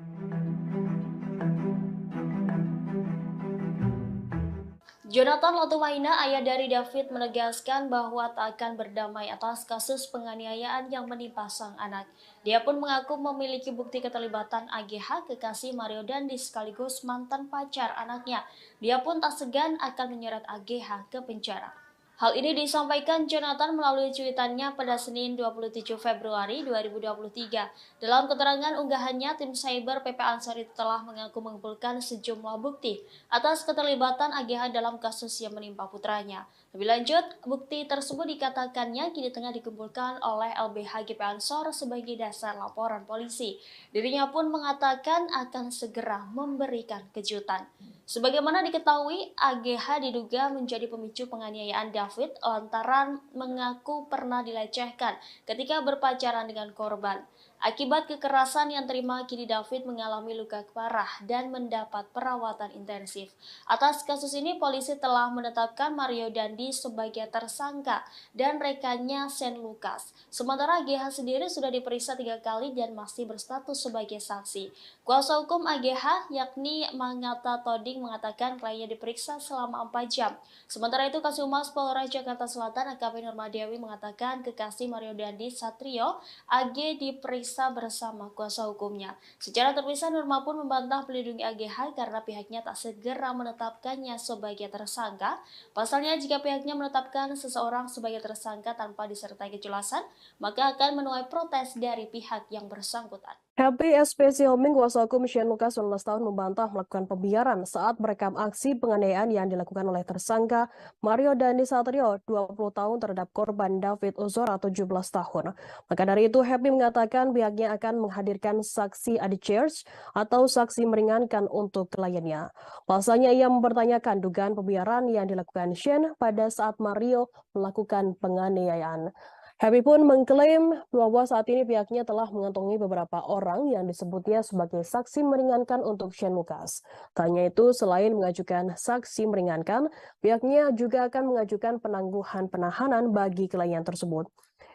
Jonathan Latumaina, ayah dari David, menegaskan bahwa tak akan berdamai atas kasus penganiayaan yang menimpa sang anak. Dia pun mengaku memiliki bukti keterlibatan AGH, kekasih Mario Dandi sekaligus mantan pacar anaknya. Dia pun tak segan akan menyeret AGH ke penjara. Hal ini disampaikan Jonathan melalui cuitannya pada Senin 27 Februari 2023. Dalam keterangan unggahannya, tim cyber PP Ansor itu telah mengaku mengumpulkan sejumlah bukti atas keterlibatan AGH dalam kasus yang menimpa putranya. Lebih lanjut, bukti tersebut dikatakannya kini tengah dikumpulkan oleh LBH GP Ansor sebagai dasar laporan polisi. Dirinya pun mengatakan akan segera memberikan kejutan. Sebagaimana diketahui, AGH diduga menjadi pemicu penganiayaan David lantaran mengaku pernah dilecehkan ketika berpacaran dengan korban. Akibat kekerasan yang terima, kini David mengalami luka parah dan mendapat perawatan intensif. Atas kasus ini, polisi telah menetapkan Mario Dandi sebagai tersangka dan rekannya Sen Lukas. Sementara AGH sendiri sudah diperiksa 3 kali dan masih berstatus sebagai saksi. Kuasa hukum AGH yakni Mangata Toding mengatakan kliennya diperiksa selama 4 jam. Sementara itu, Kasumas Polres Jakarta Selatan AKP Nurmadewi mengatakan kekasih Mario Dandi Satrio AG diperiksa bersama kuasa hukumnya. Secara terpisah, Nurma pun membantah melindungi AGH karena pihaknya tak segera menetapkannya sebagai tersangka. Pasalnya, jika pihaknya menetapkan seseorang sebagai tersangka tanpa disertai kejelasan, maka akan menuai protes dari pihak yang bersangkutan. Happy SPC Homing, kuasa hukum Shane Lucas 19 tahun membantah melakukan pembiaran saat merekam aksi penganiayaan yang dilakukan oleh tersangka Mario Dandi Satrio 20 tahun terhadap korban David Ozora 17 tahun. Maka dari itu, Happy mengatakan pihaknya akan menghadirkan saksi adichurch atau saksi meringankan untuk kliennya. Pasalnya ia mempertanyakan dugaan pembiaran yang dilakukan Shane pada saat Mario melakukan penganiayaan. Happy pun mengklaim bahwa saat ini pihaknya telah mengantongi beberapa orang yang disebutnya sebagai saksi meringankan untuk Shane Lucas. Tak hanya itu, selain mengajukan saksi meringankan, pihaknya juga akan mengajukan penangguhan penahanan bagi klien tersebut.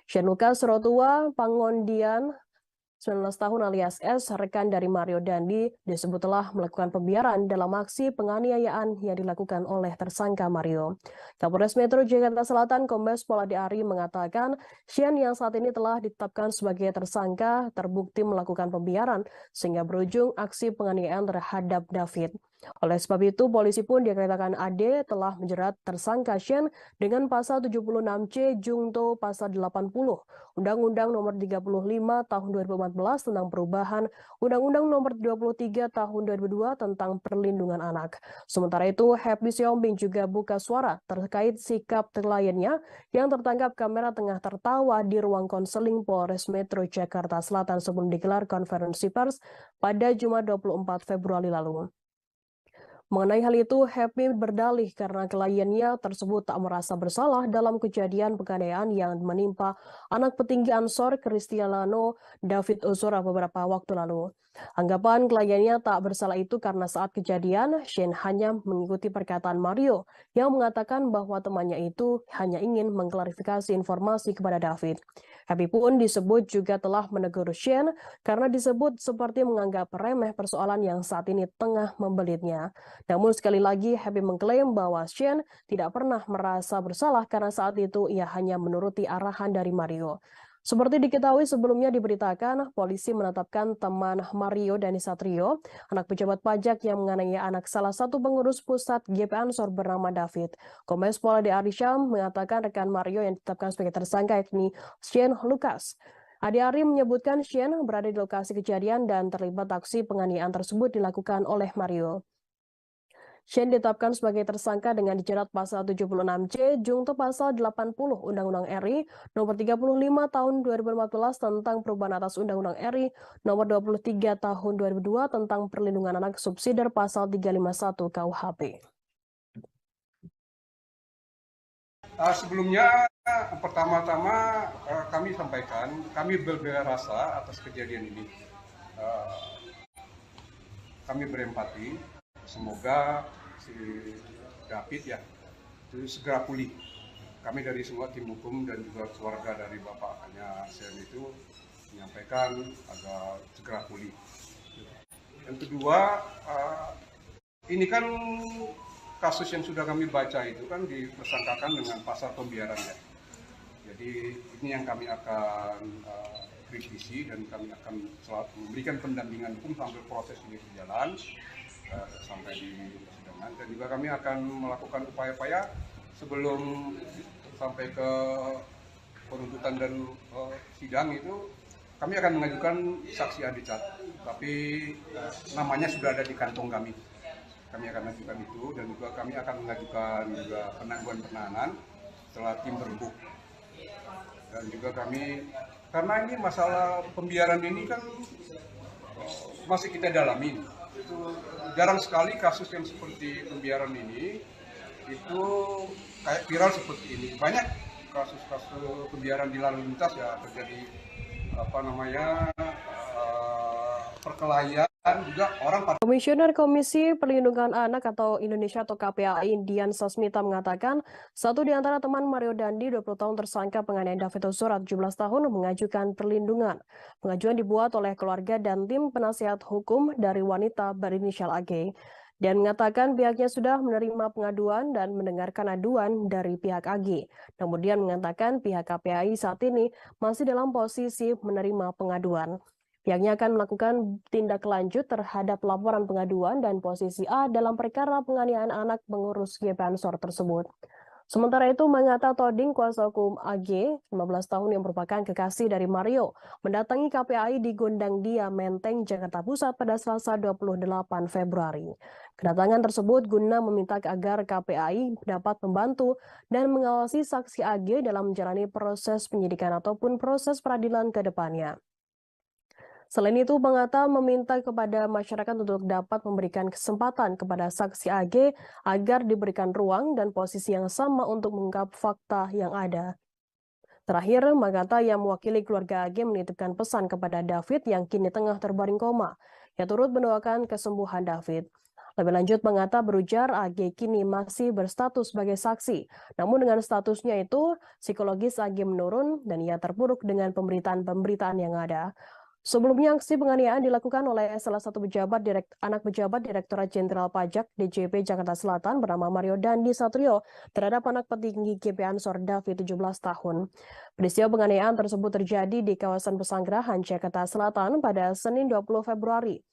Shane Lucas Rotua Pangondian 19 tahun alias S, rekan dari Mario Dandi, disebut telah melakukan pembiaran dalam aksi penganiayaan yang dilakukan oleh tersangka Mario. Kapolres Metro Jakarta Selatan Kombes Pol Adi Ari mengatakan Shane yang saat ini telah ditetapkan sebagai tersangka terbukti melakukan pembiaran sehingga berujung aksi penganiayaan terhadap David. Oleh sebab itu, polisi pun dinyatakan AD telah menjerat tersangka Shane dengan pasal 76C Jungto pasal 80 Undang-Undang Nomor 35 Tahun 2014 tentang perubahan Undang-Undang Nomor 23 Tahun 2002 tentang perlindungan anak. Sementara itu, Happy Siombing juga buka suara terkait sikap kliennya yang tertangkap kamera tengah tertawa di ruang konseling Polres Metro Jakarta Selatan sebelum digelar konferensi pers pada Jumat 24 Februari lalu. Mengenai hal itu, Happy berdalih karena kliennya tersebut tak merasa bersalah dalam kejadian penganiayaan yang menimpa anak petinggi Ansor Cristiano David Ozora beberapa waktu lalu. Anggapan kliennya tak bersalah itu karena saat kejadian, Shane hanya mengikuti perkataan Mario yang mengatakan bahwa temannya itu hanya ingin mengklarifikasi informasi kepada David. Happy pun disebut juga telah menegur Shane karena disebut seperti menganggap remeh persoalan yang saat ini tengah membelitnya. Namun sekali lagi Happy mengklaim bahwa Shane tidak pernah merasa bersalah karena saat itu ia hanya menuruti arahan dari Mario. Seperti diketahui sebelumnya diberitakan, polisi menetapkan teman Mario Dandi Satrio, anak pejabat pajak yang menganiaya anak salah satu pengurus pusat GP Ansor bernama David. Kombes Pol Ade Arisham mengatakan rekan Mario yang ditetapkan sebagai tersangka yakni Shane Lucas. Ade Ari menyebutkan Shane berada di lokasi kejadian dan terlibat aksi penganiayaan tersebut dilakukan oleh Mario. Shane ditetapkan sebagai tersangka dengan dijerat pasal 76C Jungto pasal 80 Undang-Undang RI nomor 35 tahun 2014 tentang perubahan atas Undang-Undang RI nomor 23 tahun 2002 tentang perlindungan anak subsidiar pasal 351 KUHP. Sebelumnya, pertama-tama kami sampaikan, kami berbela rasa atas kejadian ini. Kami berempati, semoga si David ya itu segera pulih. Kami dari semua tim hukum dan juga keluarga dari bapaknya Shane itu menyampaikan agar segera pulih. Yang kedua, ini kan kasus yang sudah kami baca itu kan dipersangkakan dengan pasal pembiaran ya. Jadi ini yang kami akan kritisi dan kami akan selalu memberikan pendampingan hukum sampai proses ini berjalan sampai di persidangan, dan juga kami akan melakukan upaya-upaya sebelum sampai ke penuntutan dan sidang itu kami akan mengajukan saksi adicat, tapi namanya sudah ada di kantong kami. Kami akan mengajukan itu dan juga kami akan mengajukan juga penangguhan penahanan setelah tim berembuk. Dan juga kami, karena ini masalah pembiaran ini kan masih kita dalamin. Itu jarang sekali kasus yang seperti pembiaran ini itu kayak viral seperti ini. Banyak kasus-kasus pembiaran di lalu lintas ya terjadi perkelahian juga orang. Komisioner Komisi Perlindungan Anak atau Indonesia atau KPAI Dian Sasmita mengatakan satu di antara teman Mario Dandi 20 tahun tersangka penganiayaan David Ozora 17 tahun mengajukan perlindungan. Pengajuan dibuat oleh keluarga dan tim penasihat hukum dari wanita berinisial AG dan mengatakan pihaknya sudah menerima pengaduan dan mendengarkan aduan dari pihak AG. Namun dia mengatakan pihak KPAI saat ini masih dalam posisi menerima pengaduan. Pihaknya akan melakukan tindak lanjut terhadap laporan pengaduan dan posisi A dalam perkara penganiayaan anak pengurus GP Ansor tersebut. Sementara itu, Mangata Toding, kuasa hukum AG, 15 tahun yang merupakan kekasih dari Mario, mendatangi KPAI di Gondang Dia, Menteng, Jakarta Pusat pada Selasa 28 Februari. Kedatangan tersebut guna meminta agar KPAI dapat membantu dan mengawasi saksi AG dalam menjalani proses penyidikan ataupun proses peradilan ke depannya. Selain itu, Mangata meminta kepada masyarakat untuk dapat memberikan kesempatan kepada saksi AG agar diberikan ruang dan posisi yang sama untuk mengungkap fakta yang ada. Terakhir, Mangata yang mewakili keluarga AG menitipkan pesan kepada David yang kini tengah terbaring koma. Ia turut mendoakan kesembuhan David. Lebih lanjut, Mangata berujar AG kini masih berstatus sebagai saksi. Namun dengan statusnya itu, psikologis AG menurun dan ia terpuruk dengan pemberitaan-pemberitaan yang ada. Sebelumnya, aksi penganiayaan dilakukan oleh salah satu anak pejabat Direktorat Jenderal Pajak DJP Jakarta Selatan bernama Mario Dandi Satrio terhadap anak petinggi GP Ansor David 17 tahun. Peristiwa penganiayaan tersebut terjadi di kawasan Pesanggerahan, Jakarta Selatan pada Senin 20 Februari.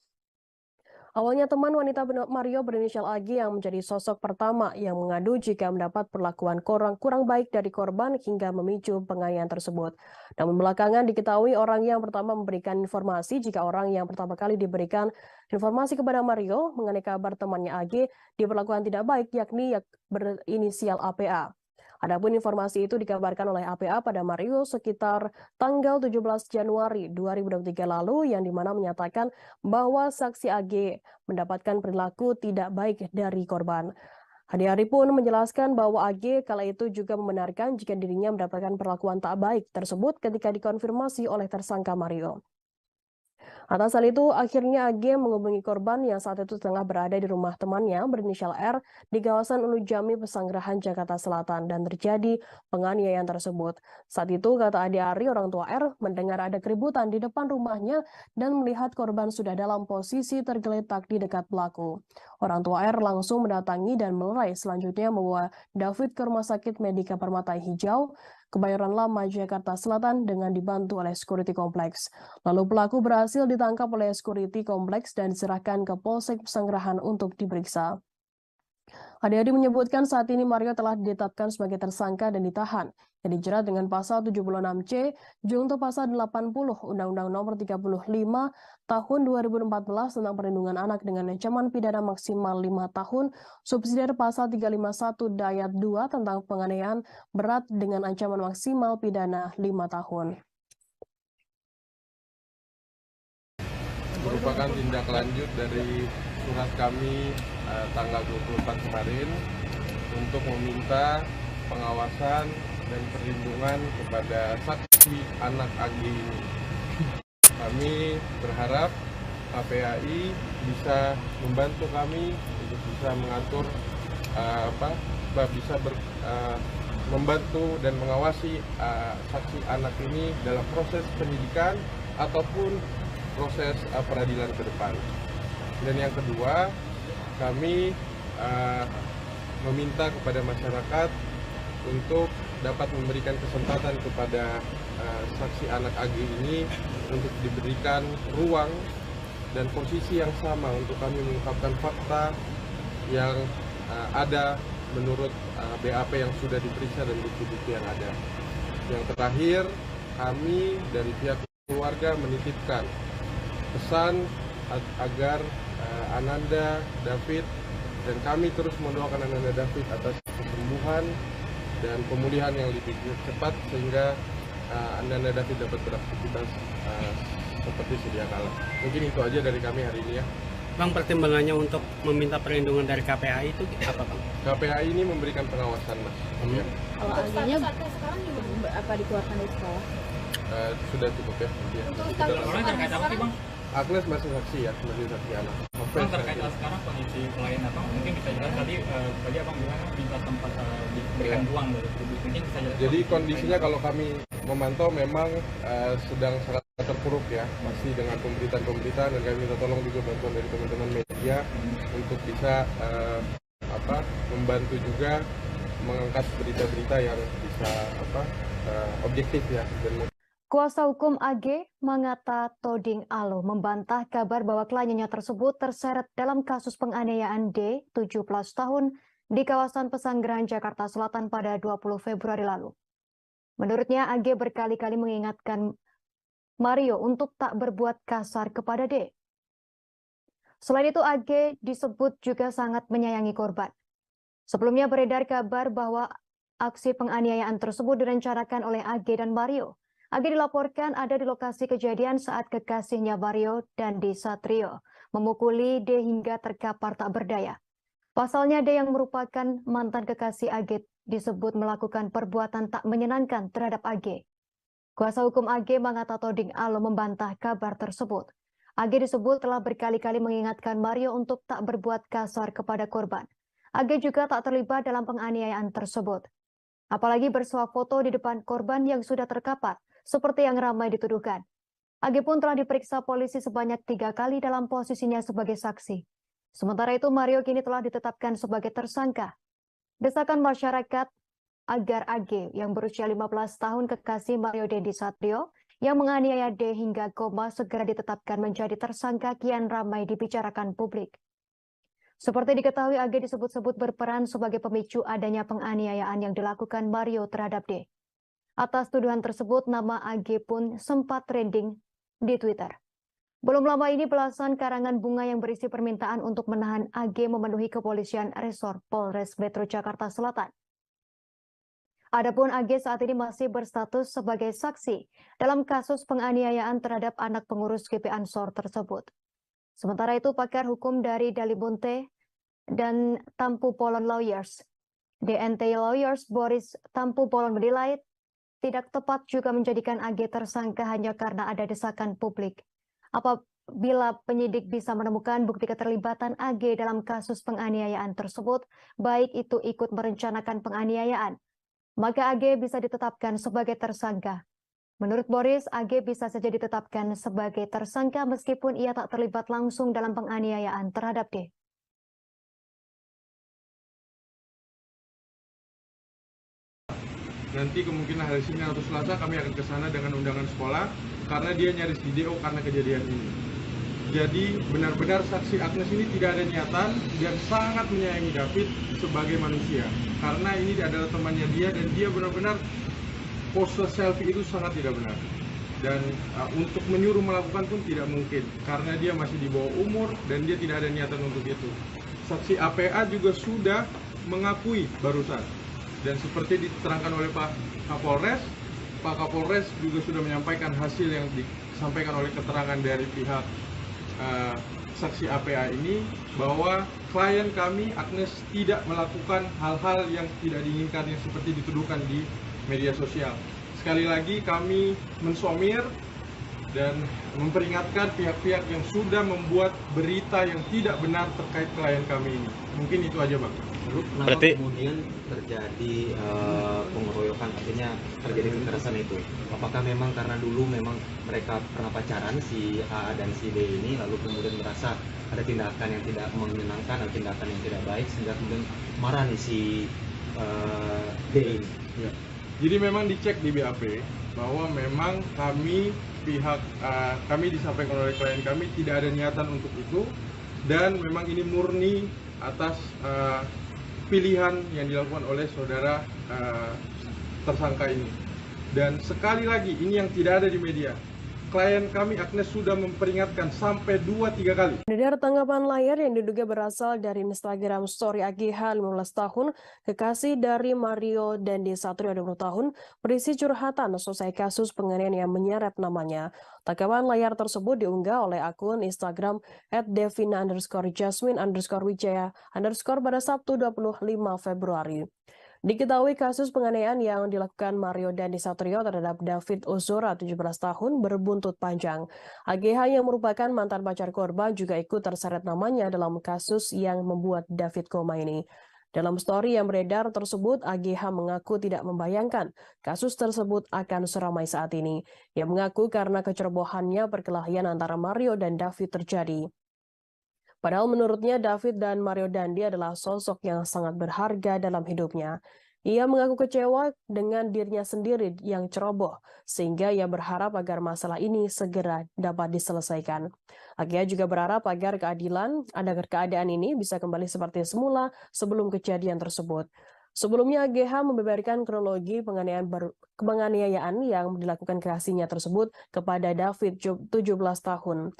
Awalnya teman wanita Mario berinisial AG yang menjadi sosok pertama yang mengadu jika mendapat perlakuan kurang baik dari korban hingga memicu penganiayaan tersebut. Namun belakangan diketahui orang yang pertama memberikan informasi jika orang yang pertama kali diberikan informasi kepada Mario mengenai kabar temannya AG diperlakukan tidak baik yakni berinisial APA. Adapun informasi itu dikabarkan oleh APA pada Mario sekitar tanggal 17 Januari 2023 lalu yang dimana menyatakan bahwa saksi AG mendapatkan perilaku tidak baik dari korban. Hari pun menjelaskan bahwa AG kala itu juga membenarkan jika dirinya mendapatkan perlakuan tak baik tersebut ketika dikonfirmasi oleh tersangka Mario. Atas hal itu, akhirnya AG menghubungi korban yang saat itu tengah berada di rumah temannya berinisial R di kawasan Ulu Jami, Pesanggerahan, Jakarta Selatan dan terjadi penganiayaan tersebut. Saat itu, kata Ade Ari, orang tua R, mendengar ada keributan di depan rumahnya dan melihat korban sudah dalam posisi tergeletak di dekat pelaku. Orang tua R langsung mendatangi dan melerai, selanjutnya membawa David ke Rumah Sakit Medika Permata Hijau, Kebayoran Lama, Jakarta Selatan dengan dibantu oleh security kompleks. Lalu pelaku berhasil ditangkap oleh security kompleks dan diserahkan ke Polsek Pesanggerahan untuk diperiksa. Ade-Ade menyebutkan saat ini Mario telah ditetapkan sebagai tersangka dan ditahan, yang dijerat dengan pasal 76C, junto pasal 80 Undang-Undang Nomor 35 Tahun 2014 tentang perlindungan anak dengan ancaman pidana maksimal 5 tahun, subsidiar pasal 351 Dayat 2 tentang penganiayaan berat dengan ancaman maksimal pidana 5 tahun. Merupakan tindak lanjut dari surat kami tanggal 24 kemarin untuk meminta pengawasan dan perlindungan kepada saksi anak AG ini. Kami berharap KPAI bisa membantu kami untuk bisa mengatur membantu dan mengawasi saksi anak ini dalam proses penyidikan ataupun proses peradilan ke depan. Dan yang kedua, kami meminta kepada masyarakat untuk dapat memberikan kesempatan kepada saksi anak AG ini untuk diberikan ruang dan posisi yang sama untuk kami mengungkapkan fakta yang ada menurut BAP yang sudah diperiksa dan bukti-bukti yang ada. Yang terakhir, kami dari pihak keluarga menitipkan pesan agar Ananda David dan kami terus mendoakan Ananda David atas kesembuhan dan pemulihan yang lebih cepat sehingga Ananda David dapat beraktivitas seperti sedia kala. Mungkin itu aja dari kami hari ini ya. Bang, pertimbangannya untuk meminta perlindungan dari KPAI itu apa, Bang? KPAI ini memberikan pengawasan, Mas. Ya. Kalau akhirnya sekarang gimana? Apa dikeluarkan dari sekolah? Sudah cukup ya. Untuk status terkait apa sih, Bang? Agnes masih saksi ya, masih saksi anak. Bang, terkait sekarang kondisi klien apa? Mungkin bisa jelas tadi abang bilang minta tempat diberikan ruang dari publik. Mungkin bisa jelas. Jadi kondisinya kalau kami memantau memang sedang sangat terpuruk ya, masih dengan pemberitaan dan kami minta tolong juga bantuan dari teman-teman media untuk bisa membantu juga mengangkat berita-berita yang bisa objektif ya. Dan Kuasa hukum AG Mangata Toding Alo membantah kabar bahwa kliennya tersebut terseret dalam kasus penganiayaan D, 17 tahun, di kawasan Pesanggerahan, Jakarta Selatan pada 20 Februari lalu. Menurutnya, AG berkali-kali mengingatkan Mario untuk tak berbuat kasar kepada D. Selain itu, AG disebut juga sangat menyayangi korban. Sebelumnya beredar kabar bahwa aksi penganiayaan tersebut direncanakan oleh AG dan Mario. AG dilaporkan ada di lokasi kejadian saat kekasihnya Mario Dandi Satrio memukuli D hingga terkapar tak berdaya. Pasalnya D yang merupakan mantan kekasih AG disebut melakukan perbuatan tak menyenangkan terhadap AG. Kuasa hukum AG Mangata Toding Alo membantah kabar tersebut. AG disebut telah berkali-kali mengingatkan Mario untuk tak berbuat kasar kepada korban. AG juga tak terlibat dalam penganiayaan tersebut. Apalagi bersuah foto di depan korban yang sudah terkapar, seperti yang ramai dituduhkan. AG pun telah diperiksa polisi sebanyak 3 kali dalam posisinya sebagai saksi. Sementara itu, Mario kini telah ditetapkan sebagai tersangka. Desakan masyarakat agar AG yang berusia 15 tahun kekasih Mario Dandi Satrio yang menganiaya D hingga koma segera ditetapkan menjadi tersangka kian ramai dibicarakan publik. Seperti diketahui, AG disebut-sebut berperan sebagai pemicu adanya penganiayaan yang dilakukan Mario terhadap D. Atas tuduhan tersebut, nama AG pun sempat trending di Twitter. Belum lama ini belasan karangan bunga yang berisi permintaan untuk menahan AG memenuhi kepolisian resor Polres Metro Jakarta Selatan. Adapun AG saat ini masih berstatus sebagai saksi dalam kasus penganiayaan terhadap anak pengurus GP Ansor tersebut. Sementara itu, pakar hukum dari Dalimunte dan Tampu Polon Lawyers, DNT Lawyers Boris Tampu Polon menilai tidak tepat juga menjadikan AG tersangka hanya karena ada desakan publik. Apabila penyidik bisa menemukan bukti keterlibatan AG dalam kasus penganiayaan tersebut, baik itu ikut merencanakan penganiayaan, maka AG bisa ditetapkan sebagai tersangka. Menurut Boris, AG bisa saja ditetapkan sebagai tersangka meskipun ia tak terlibat langsung dalam penganiayaan terhadap D. Nanti kemungkinan hari Senin atau Selasa kami akan ke sana dengan undangan sekolah karena dia nyaris di DO karena kejadian ini. Jadi benar-benar saksi Agnes ini tidak ada niatan dan sangat menyayangi David sebagai manusia. Karena ini adalah temannya dia dan dia benar-benar pose selfie itu sangat tidak benar. Dan untuk menyuruh melakukan pun tidak mungkin karena dia masih di bawah umur dan dia tidak ada niatan untuk itu. Saksi APA juga sudah mengakui barusan. Dan seperti diterangkan oleh Pak Kapolres juga sudah menyampaikan hasil yang disampaikan oleh keterangan dari pihak saksi APA ini bahwa klien kami Agnes tidak melakukan hal-hal yang tidak diinginkan yang seperti dituduhkan di media sosial. Sekali lagi kami mensomir dan memperingatkan pihak-pihak yang sudah membuat berita yang tidak benar terkait klien kami ini. Mungkin itu aja, Bang. Berarti kemudian terjadi pengeroyokan, artinya terjadi kekerasan itu. Apakah memang karena dulu memang mereka pernah pacaran si A dan si D ini, lalu kemudian merasa ada tindakan yang tidak menyenangkan, ada tindakan yang tidak baik, sehingga kemudian marah nih si D ini? Ya. Jadi memang dicek di BAP bahwa memang kami disampaikan oleh klien kami tidak ada niatan untuk itu dan memang ini murni atas pilihan yang dilakukan oleh saudara tersangka ini. Dan sekali lagi ini yang tidak ada di media. Klien kami Agnes sudah memperingatkan sampai 2-3 kali. Dari tanggapan layar yang diduga berasal dari Instagram story AGH 15 tahun, kekasih dari Mario Dandi Satrio 20 tahun, berisi curhatan selesai kasus penganiayaan yang menyeret namanya. Tanggapan layar tersebut diunggah oleh akun Instagram @devina_jasmine_wijaya_ pada Sabtu 25 Februari. Diketahui kasus penganiayaan yang dilakukan Mario Dandi Satrio terhadap David Ozora 17 tahun berbuntut panjang. AGH yang merupakan mantan pacar korban juga ikut terseret namanya dalam kasus yang membuat David koma ini. Dalam story yang beredar tersebut, AGH mengaku tidak membayangkan kasus tersebut akan seramai saat ini. Ia mengaku karena kecerobohannya perkelahian antara Mario dan David terjadi. Padahal menurutnya David dan Mario Dandi adalah sosok yang sangat berharga dalam hidupnya. Ia mengaku kecewa dengan dirinya sendiri yang ceroboh, sehingga ia berharap agar masalah ini segera dapat diselesaikan. AGH juga berharap agar keadaan ini bisa kembali seperti semula sebelum kejadian tersebut. Sebelumnya AGH membeberkan kronologi penganiayaan yang dilakukan kekasihnya tersebut kepada David 17 tahun.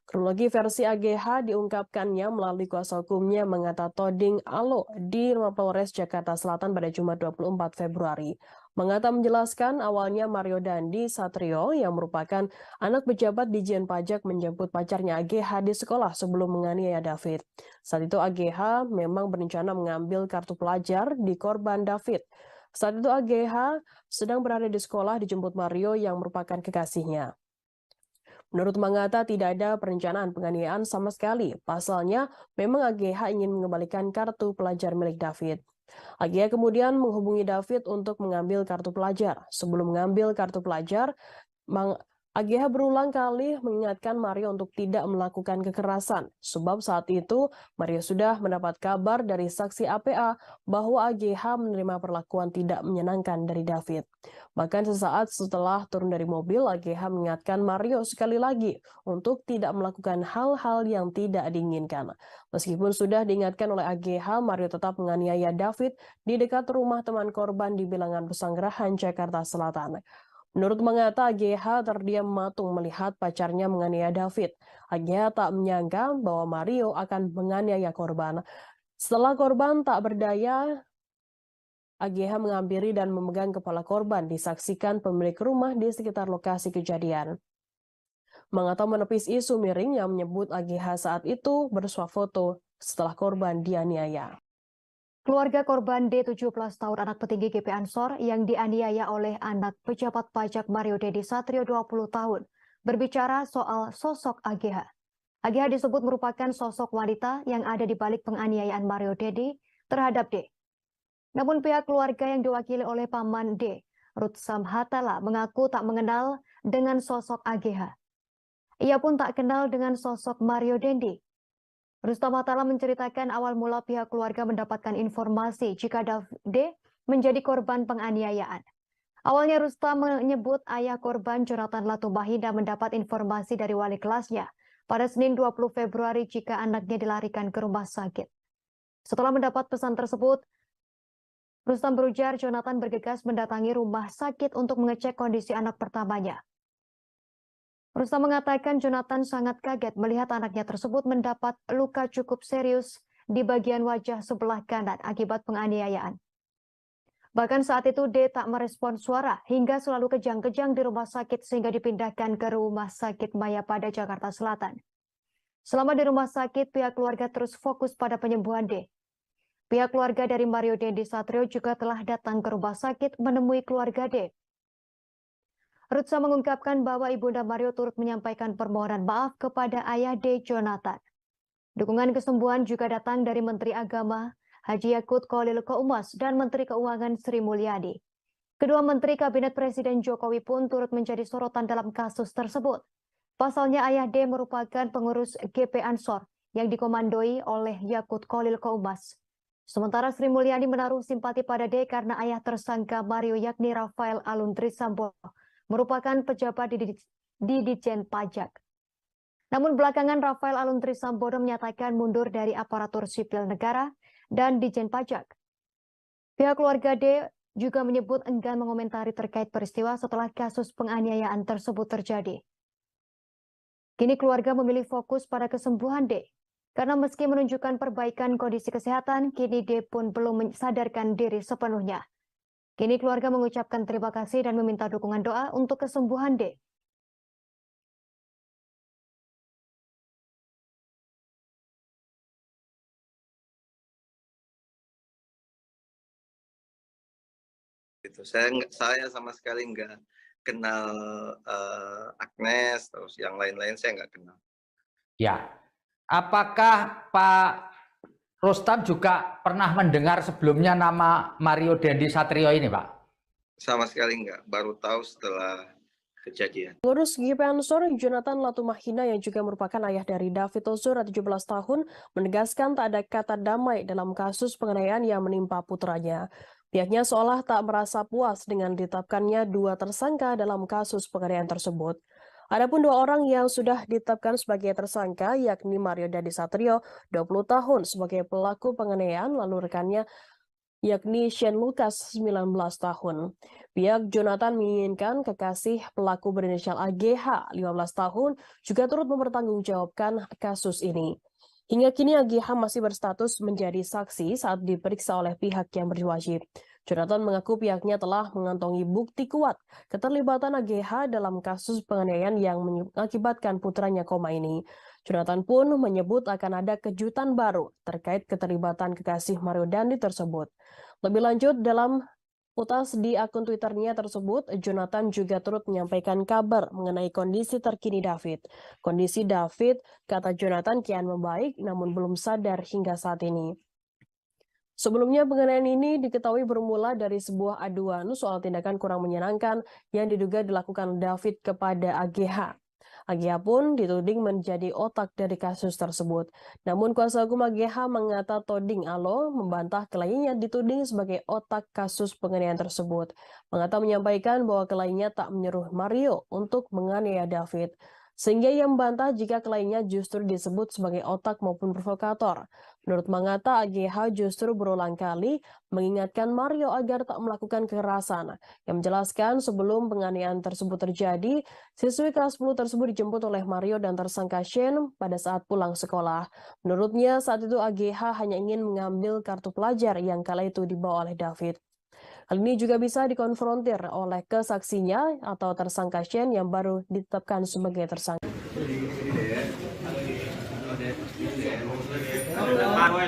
Kronologi versi AGH diungkapkannya melalui kuasa hukumnya Mengata Toding Alo di Rumah Polres Jakarta Selatan pada Jumat 24 Februari. Mengata menjelaskan awalnya Mario Dandi Satrio yang merupakan anak pejabat Dijen Pajak menjemput pacarnya AGH di sekolah sebelum menganiaya David. Saat itu AGH memang berencana mengambil kartu pelajar di korban David. Saat itu AGH sedang berada di sekolah dijemput Mario yang merupakan kekasihnya. Menurut Mangata, tidak ada perencanaan penganiayaan sama sekali. Pasalnya, memang AGH ingin mengembalikan kartu pelajar milik David. AGH kemudian menghubungi David untuk mengambil kartu pelajar. Sebelum mengambil kartu pelajar, AGH berulang kali mengingatkan Mario untuk tidak melakukan kekerasan, sebab saat itu Mario sudah mendapat kabar dari saksi APA bahwa AGH menerima perlakuan tidak menyenangkan dari David. Bahkan sesaat setelah turun dari mobil, AGH mengingatkan Mario sekali lagi untuk tidak melakukan hal-hal yang tidak diinginkan. Meskipun sudah diingatkan oleh AGH, Mario tetap menganiaya David di dekat rumah teman korban di Bilangan Pesanggerahan, Jakarta Selatan. Menurut mengata, AGH terdiam matung melihat pacarnya menganiaya David. AGH tak menyangka bahwa Mario akan menganiaya korban. Setelah korban tak berdaya, AGH menghampiri dan memegang kepala korban, disaksikan pemilik rumah di sekitar lokasi kejadian. Mengata menepis isu miring yang menyebut AGH saat itu bersuah foto setelah korban dianiaya. Keluarga korban D 17 tahun anak petinggi GP Ansor yang dianiaya oleh anak pejabat pajak Mario Dendi Satrio 20 tahun berbicara soal sosok AGH. AGH disebut merupakan sosok wanita yang ada di balik penganiayaan Mario Dendi terhadap D. Namun pihak keluarga yang diwakili oleh paman D, Ruth Samhatala, mengaku tak mengenal dengan sosok AGH. Ia pun tak kenal dengan sosok Mario Dendi. Rustam Atala menceritakan awal mula pihak keluarga mendapatkan informasi jika D menjadi korban penganiayaan. Awalnya Rustam menyebut ayah korban Jonathan Latumahina mendapat informasi dari wali kelasnya pada Senin 20 Februari jika anaknya dilarikan ke rumah sakit. Setelah mendapat pesan tersebut, Rustam berujar Jonathan bergegas mendatangi rumah sakit untuk mengecek kondisi anak pertamanya. Rustam mengatakan Jonathan sangat kaget melihat anaknya tersebut mendapat luka cukup serius di bagian wajah sebelah kanan akibat penganiayaan. Bahkan saat itu D tak merespon suara hingga selalu kejang-kejang di rumah sakit sehingga dipindahkan ke Rumah Sakit Mayapada, Jakarta Selatan. Selama di rumah sakit, pihak keluarga terus fokus pada penyembuhan D. Pihak keluarga dari Mario Dendi Satrio juga telah datang ke rumah sakit menemui keluarga D. Rutsa mengungkapkan bahwa Ibunda Mario turut menyampaikan permohonan maaf kepada ayah D. Jonathan. Dukungan kesembuhan juga datang dari Menteri Agama Haji Yakut Khalil Qaumas dan Menteri Keuangan Sri Mulyani. Kedua Menteri Kabinet Presiden Jokowi pun turut menjadi sorotan dalam kasus tersebut. Pasalnya ayah D merupakan pengurus GP Ansor yang dikomandoi oleh Yakut Khalil Qaumas. Sementara Sri Mulyani menaruh simpati pada D karena ayah tersangka Mario yakni Rafael Aluntri Sambodo merupakan pejabat di Ditjen Pajak. Namun belakangan Rafael Aluntri Sambodo menyatakan mundur dari aparatur sipil negara dan Ditjen Pajak. Pihak keluarga D juga menyebut enggan mengomentari terkait peristiwa setelah kasus penganiayaan tersebut terjadi. Kini keluarga memilih fokus pada kesembuhan D, karena meski menunjukkan perbaikan kondisi kesehatan, kini D pun belum mensadarkan diri sepenuhnya. Kini keluarga mengucapkan terima kasih dan meminta dukungan doa untuk kesembuhan D. Saya sama sekali nggak kenal Agnes, terus yang lain-lain saya nggak kenal. Ya, apakah Pak Rustam juga pernah mendengar sebelumnya nama Mario Dendi Satrio ini, Pak? Sama sekali nggak, baru tahu setelah kejadian. Pengurus GP Ansor Jonathan Latumahina yang juga merupakan ayah dari David Ozora 17 tahun menegaskan tak ada kata damai dalam kasus penganiayaan yang menimpa putranya. Pihaknya seolah tak merasa puas dengan ditetapkannya 2 tersangka dalam kasus penganiayaan tersebut. Adapun 2 orang yang sudah ditetapkan sebagai tersangka yakni Mario Dendi Satrio 20 tahun sebagai pelaku penganiayaan lalu rekannya yakni Shane Lucas 19 tahun. Pihak Jonathan menginginkan kekasih pelaku berinisial AGH 15 tahun juga turut mempertanggungjawabkan kasus ini. Hingga kini AGH masih berstatus menjadi saksi saat diperiksa oleh pihak yang berwajib. Jonathan mengaku pihaknya telah mengantongi bukti kuat keterlibatan AGH dalam kasus penganiayaan yang mengakibatkan putranya koma ini. Jonathan pun menyebut akan ada kejutan baru terkait keterlibatan kekasih Mario Dendi tersebut. Lebih lanjut, dalam utas di akun Twitternya tersebut, Jonathan juga turut menyampaikan kabar mengenai kondisi terkini David. Kondisi David, kata Jonathan, kian membaik namun belum sadar hingga saat ini. Sebelumnya penganiayaan ini diketahui bermula dari sebuah aduan soal tindakan kurang menyenangkan yang diduga dilakukan David kepada AGH. AGH pun dituding menjadi otak dari kasus tersebut. Namun kuasa hukum AGH Mangata Toding Alo membantah kliennya dituding sebagai otak kasus penganiayaan tersebut. Mangata menyampaikan bahwa kliennya tak menyuruh Mario untuk menganiaya David, sehingga ia membantah jika kliennya justru disebut sebagai otak maupun provokator. Menurut Mangata, AGH justru berulang kali mengingatkan Mario agar tak melakukan kekerasan. Yang menjelaskan sebelum penganiayaan tersebut terjadi, siswi kelas 10 tersebut dijemput oleh Mario dan tersangka Shane pada saat pulang sekolah. Menurutnya saat itu AGH hanya ingin mengambil kartu pelajar yang kala itu dibawa oleh David. Hal ini juga bisa dikonfrontir oleh kesaksinya atau tersangka Shane yang baru ditetapkan sebagai tersangka.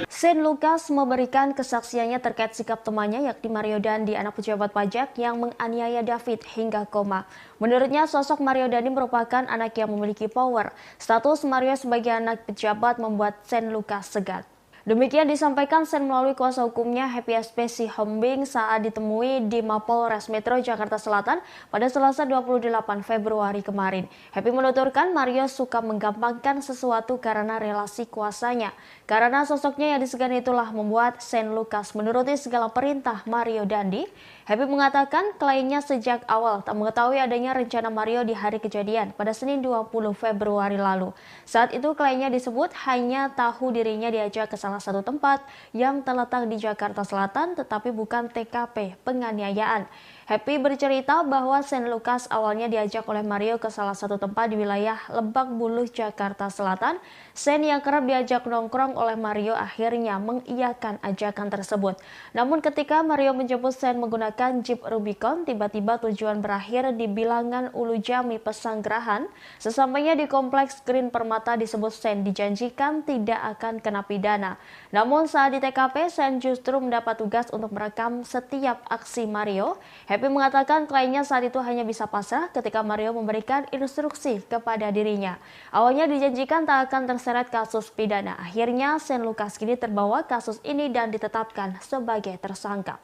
Shane Lucas memberikan kesaksiannya terkait sikap temannya yakni Mario Dandi, anak pejabat pajak yang menganiaya David hingga koma. Menurutnya sosok Mario Dandi merupakan anak yang memiliki power. Status Mario sebagai anak pejabat membuat Shane Lucas segan. Demikian disampaikan Shane melalui kuasa hukumnya Happy SP Sihombing saat ditemui di Mapolres Metro Jakarta Selatan pada Selasa 28 Februari kemarin. Happy menuturkan Mario suka menggampangkan sesuatu karena relasi kuasanya. Karena sosoknya yang disegani itulah membuat Shane Lucas menuruti segala perintah Mario Dandi. Happy mengatakan kliennya sejak awal tak mengetahui adanya rencana Mario di hari kejadian pada Senin 20 Februari lalu. Saat itu kliennya disebut hanya tahu dirinya diajak ke salah satu tempat yang terletak di Jakarta Selatan tetapi bukan TKP penganiayaan. Happy bercerita bahwa Shane Lucas awalnya diajak oleh Mario ke salah satu tempat di wilayah Lebak Bulus, Jakarta Selatan. Shane yang kerap diajak nongkrong oleh Mario akhirnya mengiyakan ajakan tersebut. Namun ketika Mario menjemput Shane menggunakan Jeep Rubicon, tiba-tiba tujuan berakhir di Bilangan Ulu Jami Pesanggerahan. Sesampainya di Kompleks Green Permata disebut Shane dijanjikan tidak akan kena pidana. Namun saat di TKP, Shane justru mendapat tugas untuk merekam setiap aksi Mario. Happy mengatakan kliennya saat itu hanya bisa pasrah ketika Mario memberikan instruksi kepada dirinya. Awalnya dijanjikan tak akan terseret kasus pidana. Akhirnya Shane Lucas kini terbawa kasus ini dan ditetapkan sebagai tersangka.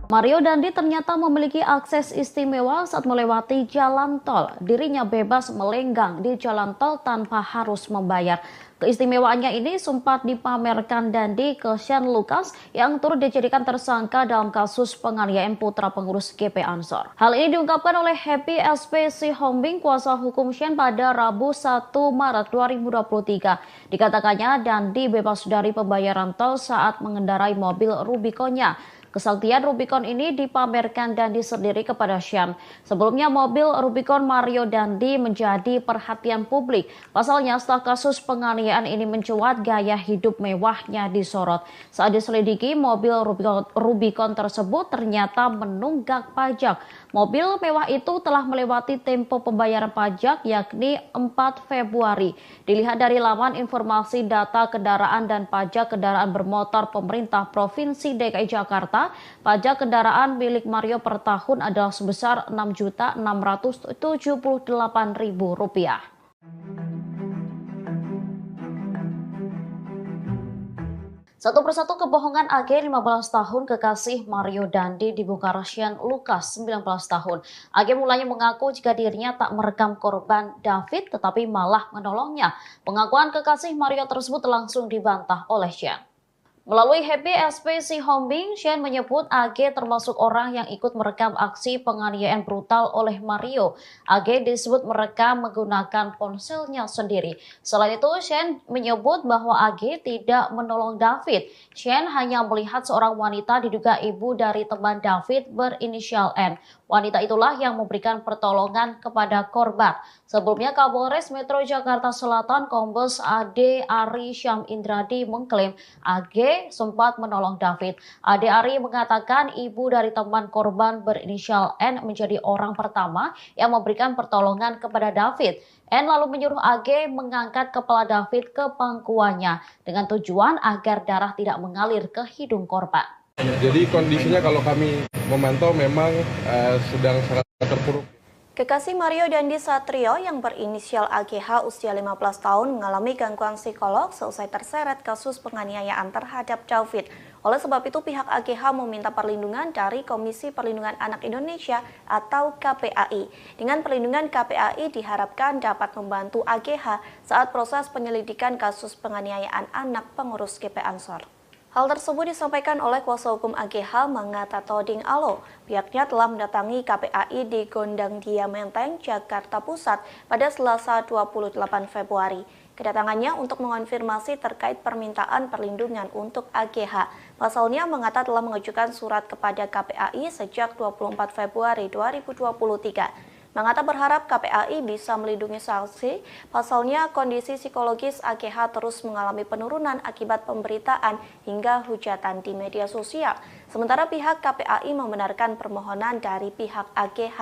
Mario Dandi ternyata memiliki akses istimewa saat melewati jalan tol. Dirinya bebas melenggang di jalan tol tanpa harus membayar. Keistimewaannya ini sempat dipamerkan Dandi ke Shane Lucas yang turut dijadikan tersangka dalam kasus penganiayaan putra pengurus GP Ansor. Hal ini diungkapkan oleh Happy SP Sihombing, kuasa hukum Shane pada Rabu 1 Maret 2023. Dikatakannya Dandi bebas dari pembayaran tol saat mengendarai mobil Rubiconnya. Kesaktian Rubicon ini dipamerkan Dandi sendiri kepada Shane. Sebelumnya mobil Rubicon Mario Dandi menjadi perhatian publik. Pasalnya setelah kasus penganiayaan ini mencuat, gaya hidup mewahnya disorot. Saat diselidiki, mobil Rubicon tersebut ternyata menunggak pajak. Mobil mewah itu telah melewati tempo pembayaran pajak yakni 4 Februari. Dilihat dari laman informasi data kendaraan dan pajak kendaraan bermotor pemerintah Provinsi DKI Jakarta, pajak kendaraan milik Mario per tahun adalah sebesar Rp6.678.000. Satu persatu kebohongan AG 15 tahun kekasih Mario Dandi dibongkar Shane Lucas 19 tahun. AG mulanya mengaku jika dirinya tak merekam korban David tetapi malah menolongnya. Pengakuan kekasih Mario tersebut langsung dibantah oleh Shane. Melalui Happy SP Sihombing, Shane menyebut AG termasuk orang yang ikut merekam aksi penganiayaan brutal oleh Mario. AG disebut merekam menggunakan ponselnya sendiri. Selain itu, Shane menyebut bahwa AG tidak menolong David. Shane hanya melihat seorang wanita diduga ibu dari teman David berinisial N. Wanita itulah yang memberikan pertolongan kepada korban. Sebelumnya Kapolres Metro Jakarta Selatan Kombes Ade Ari Syam Indradi mengklaim AG sempat menolong David. Ade Ari mengatakan ibu dari teman korban berinisial N menjadi orang pertama yang memberikan pertolongan kepada David. N lalu menyuruh AG mengangkat kepala David ke pangkuannya dengan tujuan agar darah tidak mengalir ke hidung korban. Jadi kondisinya kalau kami memantau memang sedang sangat terpuruk. Kekasih Mario Dandi Satrio yang berinisial AGH usia 15 tahun mengalami gangguan psikolog seusai terseret kasus penganiayaan terhadap David. Oleh sebab itu pihak AGH meminta perlindungan dari Komisi Perlindungan Anak Indonesia atau KPAI. Dengan perlindungan KPAI diharapkan dapat membantu AGH saat proses penyelidikan kasus penganiayaan anak pengurus GP Ansor. Hal tersebut disampaikan oleh kuasa hukum AGH Mangata Toding Alo. Pihaknya telah mendatangi KPAI di Gondang Dia Menteng, Jakarta Pusat pada Selasa 28 Februari. Kedatangannya untuk mengonfirmasi terkait permintaan perlindungan untuk AGH. Pasalnya, Mangata telah mengajukan surat kepada KPAI sejak 24 Februari 2023. Mangata berharap KPAI bisa melindungi saksi, pasalnya kondisi psikologis AGH terus mengalami penurunan akibat pemberitaan hingga hujatan di media sosial. Sementara pihak KPAI membenarkan permohonan dari pihak AGH.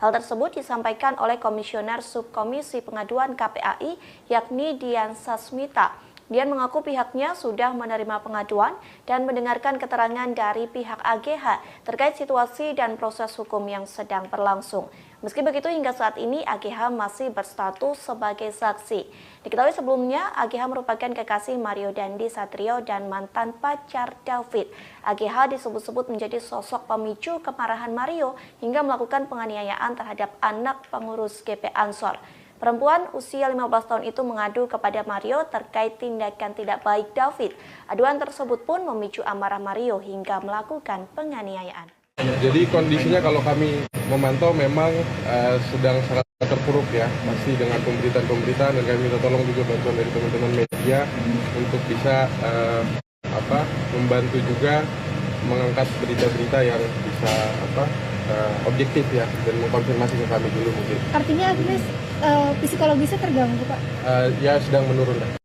Hal tersebut disampaikan oleh Komisioner Subkomisi Pengaduan KPAI yakni Dian Sasmita. Dian mengaku pihaknya sudah menerima pengaduan dan mendengarkan keterangan dari pihak AGH terkait situasi dan proses hukum yang sedang berlangsung. Meski begitu, hingga saat ini AGH masih berstatus sebagai saksi. Diketahui sebelumnya, AGH merupakan kekasih Mario Dandi Satrio dan mantan pacar David. AGH disebut-sebut menjadi sosok pemicu kemarahan Mario hingga melakukan penganiayaan terhadap anak pengurus GP Ansor. Perempuan usia 15 tahun itu mengadu kepada Mario terkait tindakan tidak baik David. Aduan tersebut pun memicu amarah Mario hingga melakukan penganiayaan. Jadi kondisinya kalau kami memantau memang sedang sangat terpuruk ya, pasti dengan pemberitaan-pemberitaan, dan kami minta tolong juga bantuan dari teman-teman media untuk bisa membantu juga mengangkat berita-berita yang bisa objektif ya, dan mengkonfirmasi ke kami dulu mungkin. Artinya Agnes psikologisnya terganggu, Pak? Ya sedang menurun lah.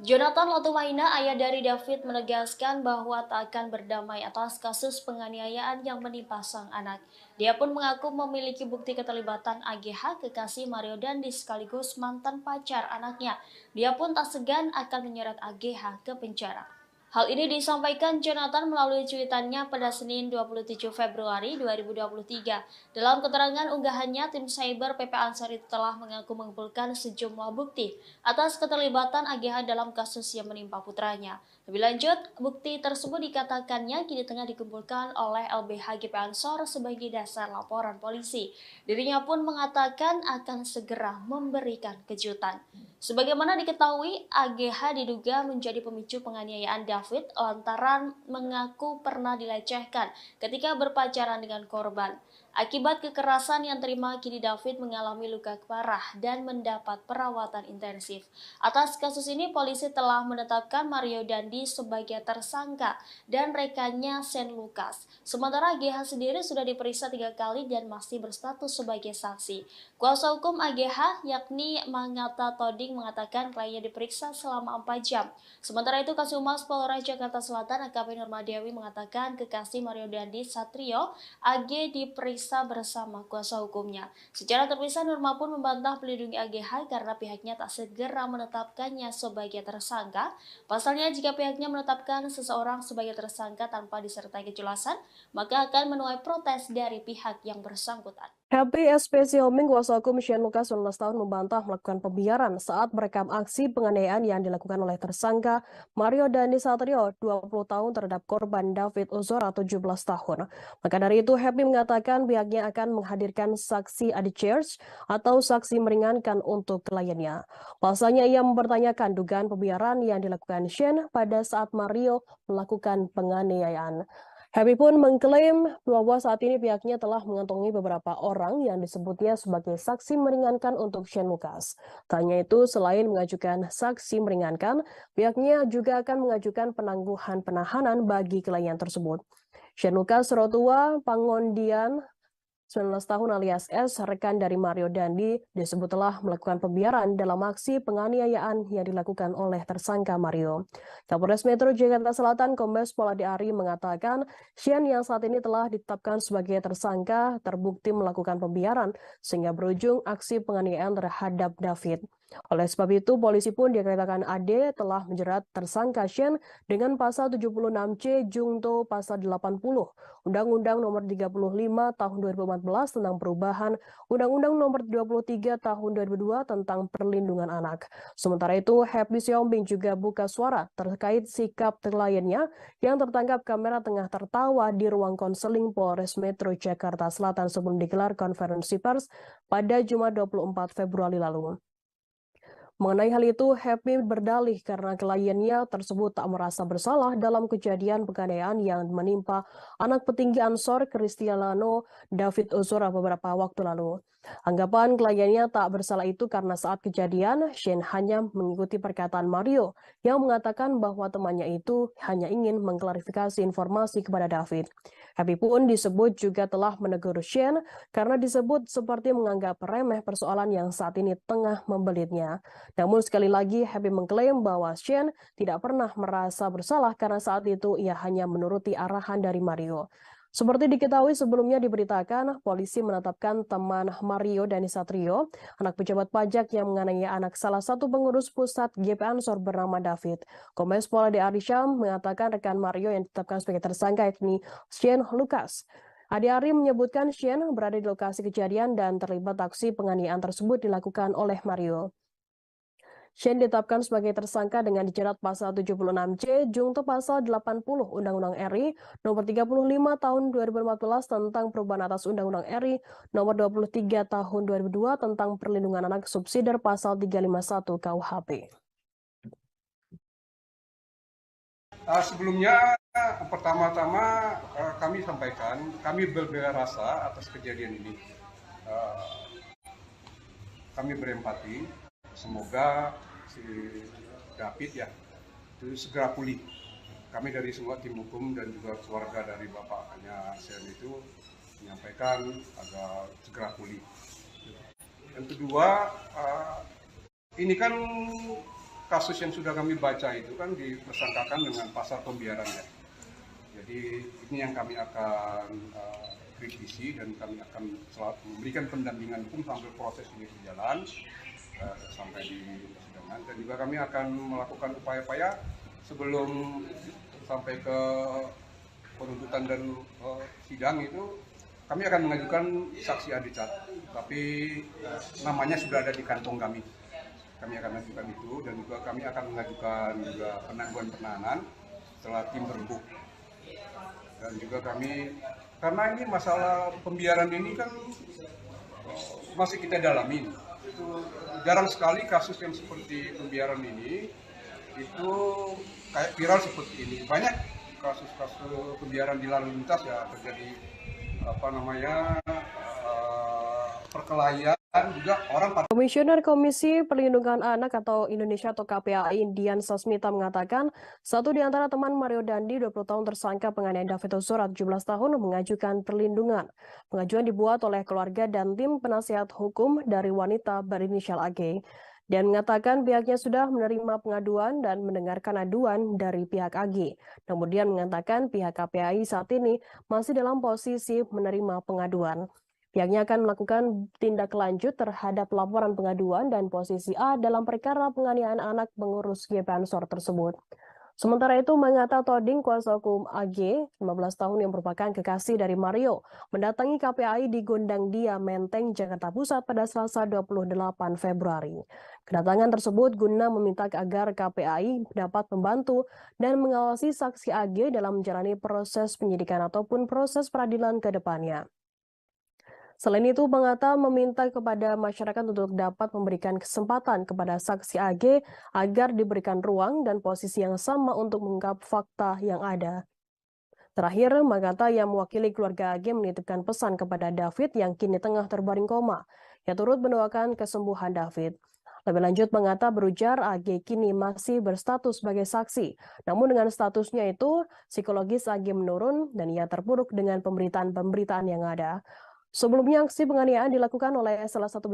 Jonathan Latumaina, ayah dari David, menegaskan bahwa tak akan berdamai atas kasus penganiayaan yang menimpa sang anak. Dia pun mengaku memiliki bukti keterlibatan AGH, kekasih Mario Dandi sekaligus mantan pacar anaknya. Dia pun tak segan akan menyeret AGH ke penjara. Hal ini disampaikan Jonathan melalui cuitannya pada Senin 27 Februari 2023. Dalam keterangan unggahannya, tim cyber PP Ansor itu telah mengaku mengumpulkan sejumlah bukti atas keterlibatan AGH dalam kasus yang menimpa putranya. Lebih lanjut, bukti tersebut dikatakannya kini tengah dikumpulkan oleh LBH GP Ansor sebagai dasar laporan polisi. Dirinya pun mengatakan akan segera memberikan kejutan. Sebagaimana diketahui, AGH diduga menjadi pemicu penganiayaan David lantaran mengaku pernah dilecehkan ketika berpacaran dengan korban. Akibat kekerasan yang terima, kini David mengalami luka parah dan mendapat perawatan intensif. Atas kasus ini, polisi telah menetapkan Mario Dandi sebagai tersangka dan rekannya Sen Lukas. Sementara AGH sendiri sudah diperiksa 3 kali dan masih berstatus sebagai saksi. Kuasa hukum AGH yakni Mangata Toding mengatakan kliennya diperiksa selama 4 jam. Sementara itu, Kasumas Polres Jakarta Selatan AKP Nurmadewi mengatakan kekasih Mario Dandi Satrio AG diperiksa bersama kuasa hukumnya. Secara terpisah, Nurma pun membantah melindungi AGH karena pihaknya tak segera menetapkannya sebagai tersangka. Pasalnya, jika pihaknya menetapkan seseorang sebagai tersangka tanpa disertai kejelasan, maka akan menuai protes dari pihak yang bersangkutan. Happy SPC Homing, kuasa hukum Shane Lucas 19 tahun membantah melakukan pembiaran saat merekam aksi penganiayaan yang dilakukan oleh tersangka Mario Dandi Satrio 20 tahun terhadap korban David Ozora 17 tahun. Maka dari itu, Happy mengatakan pihaknya akan menghadirkan saksi adjudge atau saksi meringankan untuk kliennya. Pasalnya, ia mempertanyakan dugaan pembiaran yang dilakukan Shane pada saat Mario melakukan penganiayaan. Happy pun mengklaim bahwa saat ini pihaknya telah mengantongi beberapa orang yang disebutnya sebagai saksi meringankan untuk Shane Lucas. Tak hanya itu, selain mengajukan saksi meringankan, pihaknya juga akan mengajukan penangguhan penahanan bagi klien tersebut. Shane Lucas Rotua Pangondian 19 tahun alias S, rekan dari Mario Dandi, disebut telah melakukan pembiaran dalam aksi penganiayaan yang dilakukan oleh tersangka Mario. Kapolres Metro Jakarta Selatan Kombes Pol Adi Ari mengatakan Shane yang saat ini telah ditetapkan sebagai tersangka terbukti melakukan pembiaran sehingga berujung aksi penganiayaan terhadap David. Oleh sebab itu, polisi pun dikatakan AD telah menjerat tersangka Shane dengan pasal 76C Jungto pasal 80 Undang-Undang Nomor 35 Tahun 2014 tentang perubahan Undang-Undang Nomor 23 Tahun 2002 tentang perlindungan anak. Sementara itu, Happy Siombing juga buka suara terkait sikap kliennya yang tertangkap kamera tengah tertawa di ruang konseling Polres Metro Jakarta Selatan sebelum digelar konferensi pers pada Jumat 24 Februari lalu. Mengenai hal itu, Happy berdalih karena kliennya tersebut tak merasa bersalah dalam kejadian penganiayaan yang menimpa anak petinggi Ansor Cristiano David Ozora beberapa waktu lalu. Anggapan kliennya tak bersalah itu karena saat kejadian, Shane hanya mengikuti perkataan Mario yang mengatakan bahwa temannya itu hanya ingin mengklarifikasi informasi kepada David. Happy pun disebut juga telah menegur Shane karena disebut seperti menganggap remeh persoalan yang saat ini tengah membelitnya. Namun sekali lagi Happy mengklaim bahwa Shane tidak pernah merasa bersalah karena saat itu ia hanya menuruti arahan dari Mario. Seperti diketahui sebelumnya diberitakan, polisi menetapkan teman Mario Dandi Satrio, anak pejabat pajak yang menganiaya anak salah satu pengurus pusat GP Ansor bernama David. Kombes Pol Ade Arisham mengatakan rekan Mario yang ditetapkan sebagai tersangka yakni Shane Lucas. Ade Ari menyebutkan Shane berada di lokasi kejadian dan terlibat aksi penganiayaan tersebut dilakukan oleh Mario. Shane ditetapkan sebagai tersangka dengan dijerat pasal 76C Jungto pasal 80 Undang-Undang RI nomor 35 tahun 2014 tentang perubahan atas Undang-Undang RI nomor 23 tahun 2002 tentang perlindungan anak subsidiar pasal 351 KUHP. Sebelumnya, pertama-tama kami sampaikan, kami berbela rasa atas kejadian ini. Kami berempati, semoga si David ya itu segera pulih. Kami dari semua tim hukum dan juga keluarga dari bapaknya Shane itu menyampaikan agar segera pulih. Yang kedua, ini kan kasus yang sudah kami baca itu kan dipersangkakan dengan pasal pembiaran ya. Jadi ini yang kami akan kritisi dan kami akan selalu memberikan pendampingan hukum sampai proses ini berjalan sampai di persidangan, dan juga kami akan melakukan upaya-upaya sebelum sampai ke penuntutan dan sidang itu kami akan mengajukan saksi adicat, tapi namanya sudah ada di kantong kami. Kami akan mengajukan itu dan juga kami akan mengajukan juga penangguhan penahanan setelah tim berbuk. Dan juga kami, karena ini masalah pembiaran ini kan masih kita dalami. Jarang sekali kasus yang seperti pembiaran ini itu kayak viral seperti ini. Banyak kasus-kasus pembiaran di lalu lintas ya terjadi perkelahian juga orang. Komisioner Komisi Perlindungan Anak atau Indonesia atau KPAI Dian Sasmita mengatakan satu di antara teman Mario Dandi 20 tahun tersangka penganiayaan David Ozora 17 tahun mengajukan perlindungan. Pengajuan dibuat oleh keluarga dan tim penasihat hukum dari wanita berinisial AG dan mengatakan pihaknya sudah menerima pengaduan dan mendengarkan aduan dari pihak AG. Kemudian mengatakan pihak KPAI saat ini masih dalam posisi menerima pengaduan. Pihaknya akan melakukan tindak lanjut terhadap laporan pengaduan dan posisi A dalam perkara penganiayaan anak pengurus GP Ansor tersebut. Sementara itu, Mangata Toding, kuasa hukum AG, 15 tahun yang merupakan kekasih dari Mario, mendatangi KPAI di Gondang Dia, Menteng, Jakarta Pusat pada Selasa 28 Februari. Kedatangan tersebut guna meminta agar KPAI dapat membantu dan mengawasi saksi AG dalam menjalani proses penyidikan ataupun proses peradilan ke depannya. Selain itu, Mangata meminta kepada masyarakat untuk dapat memberikan kesempatan kepada saksi AG agar diberikan ruang dan posisi yang sama untuk mengungkap fakta yang ada. Terakhir, Mangata yang mewakili keluarga AG menitipkan pesan kepada David yang kini tengah terbaring koma. Ia turut mendoakan kesembuhan David. Lebih lanjut, Mangata berujar AG kini masih berstatus sebagai saksi. Namun dengan statusnya itu, psikologis AG menurun dan ia terpuruk dengan pemberitaan-pemberitaan yang ada. Sebelumnya, aksi penganiayaan dilakukan oleh salah satu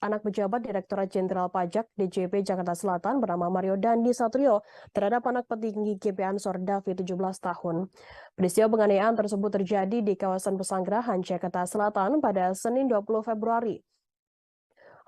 anak pejabat Direktorat Jenderal Pajak DJP Jakarta Selatan bernama Mario Dandi Satrio terhadap anak petinggi GP Ansor David 17 tahun. Peristiwa penganiayaan tersebut terjadi di kawasan Pesanggerahan, Jakarta Selatan pada Senin 20 Februari.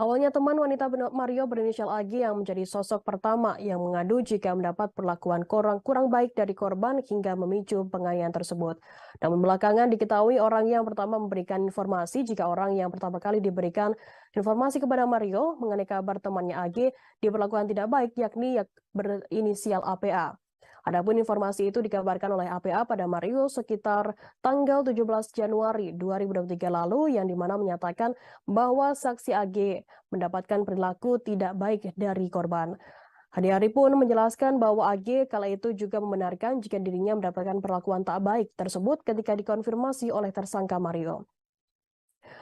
Awalnya teman wanita Mario berinisial AG yang menjadi sosok pertama yang mengadu jika mendapat perlakuan kurang baik dari korban hingga memicu penganiayaan tersebut. Namun belakangan diketahui orang yang pertama memberikan informasi jika orang yang pertama kali diberikan informasi kepada Mario mengenai kabar temannya AG diperlakukan tidak baik yakni berinisial APA. Adapun informasi itu dikabarkan oleh APA pada Mario sekitar tanggal 17 Januari 2023 lalu yang dimana menyatakan bahwa saksi AG mendapatkan perilaku tidak baik dari korban. Hari pun menjelaskan bahwa AG kala itu juga membenarkan jika dirinya mendapatkan perlakuan tak baik tersebut ketika dikonfirmasi oleh tersangka Mario.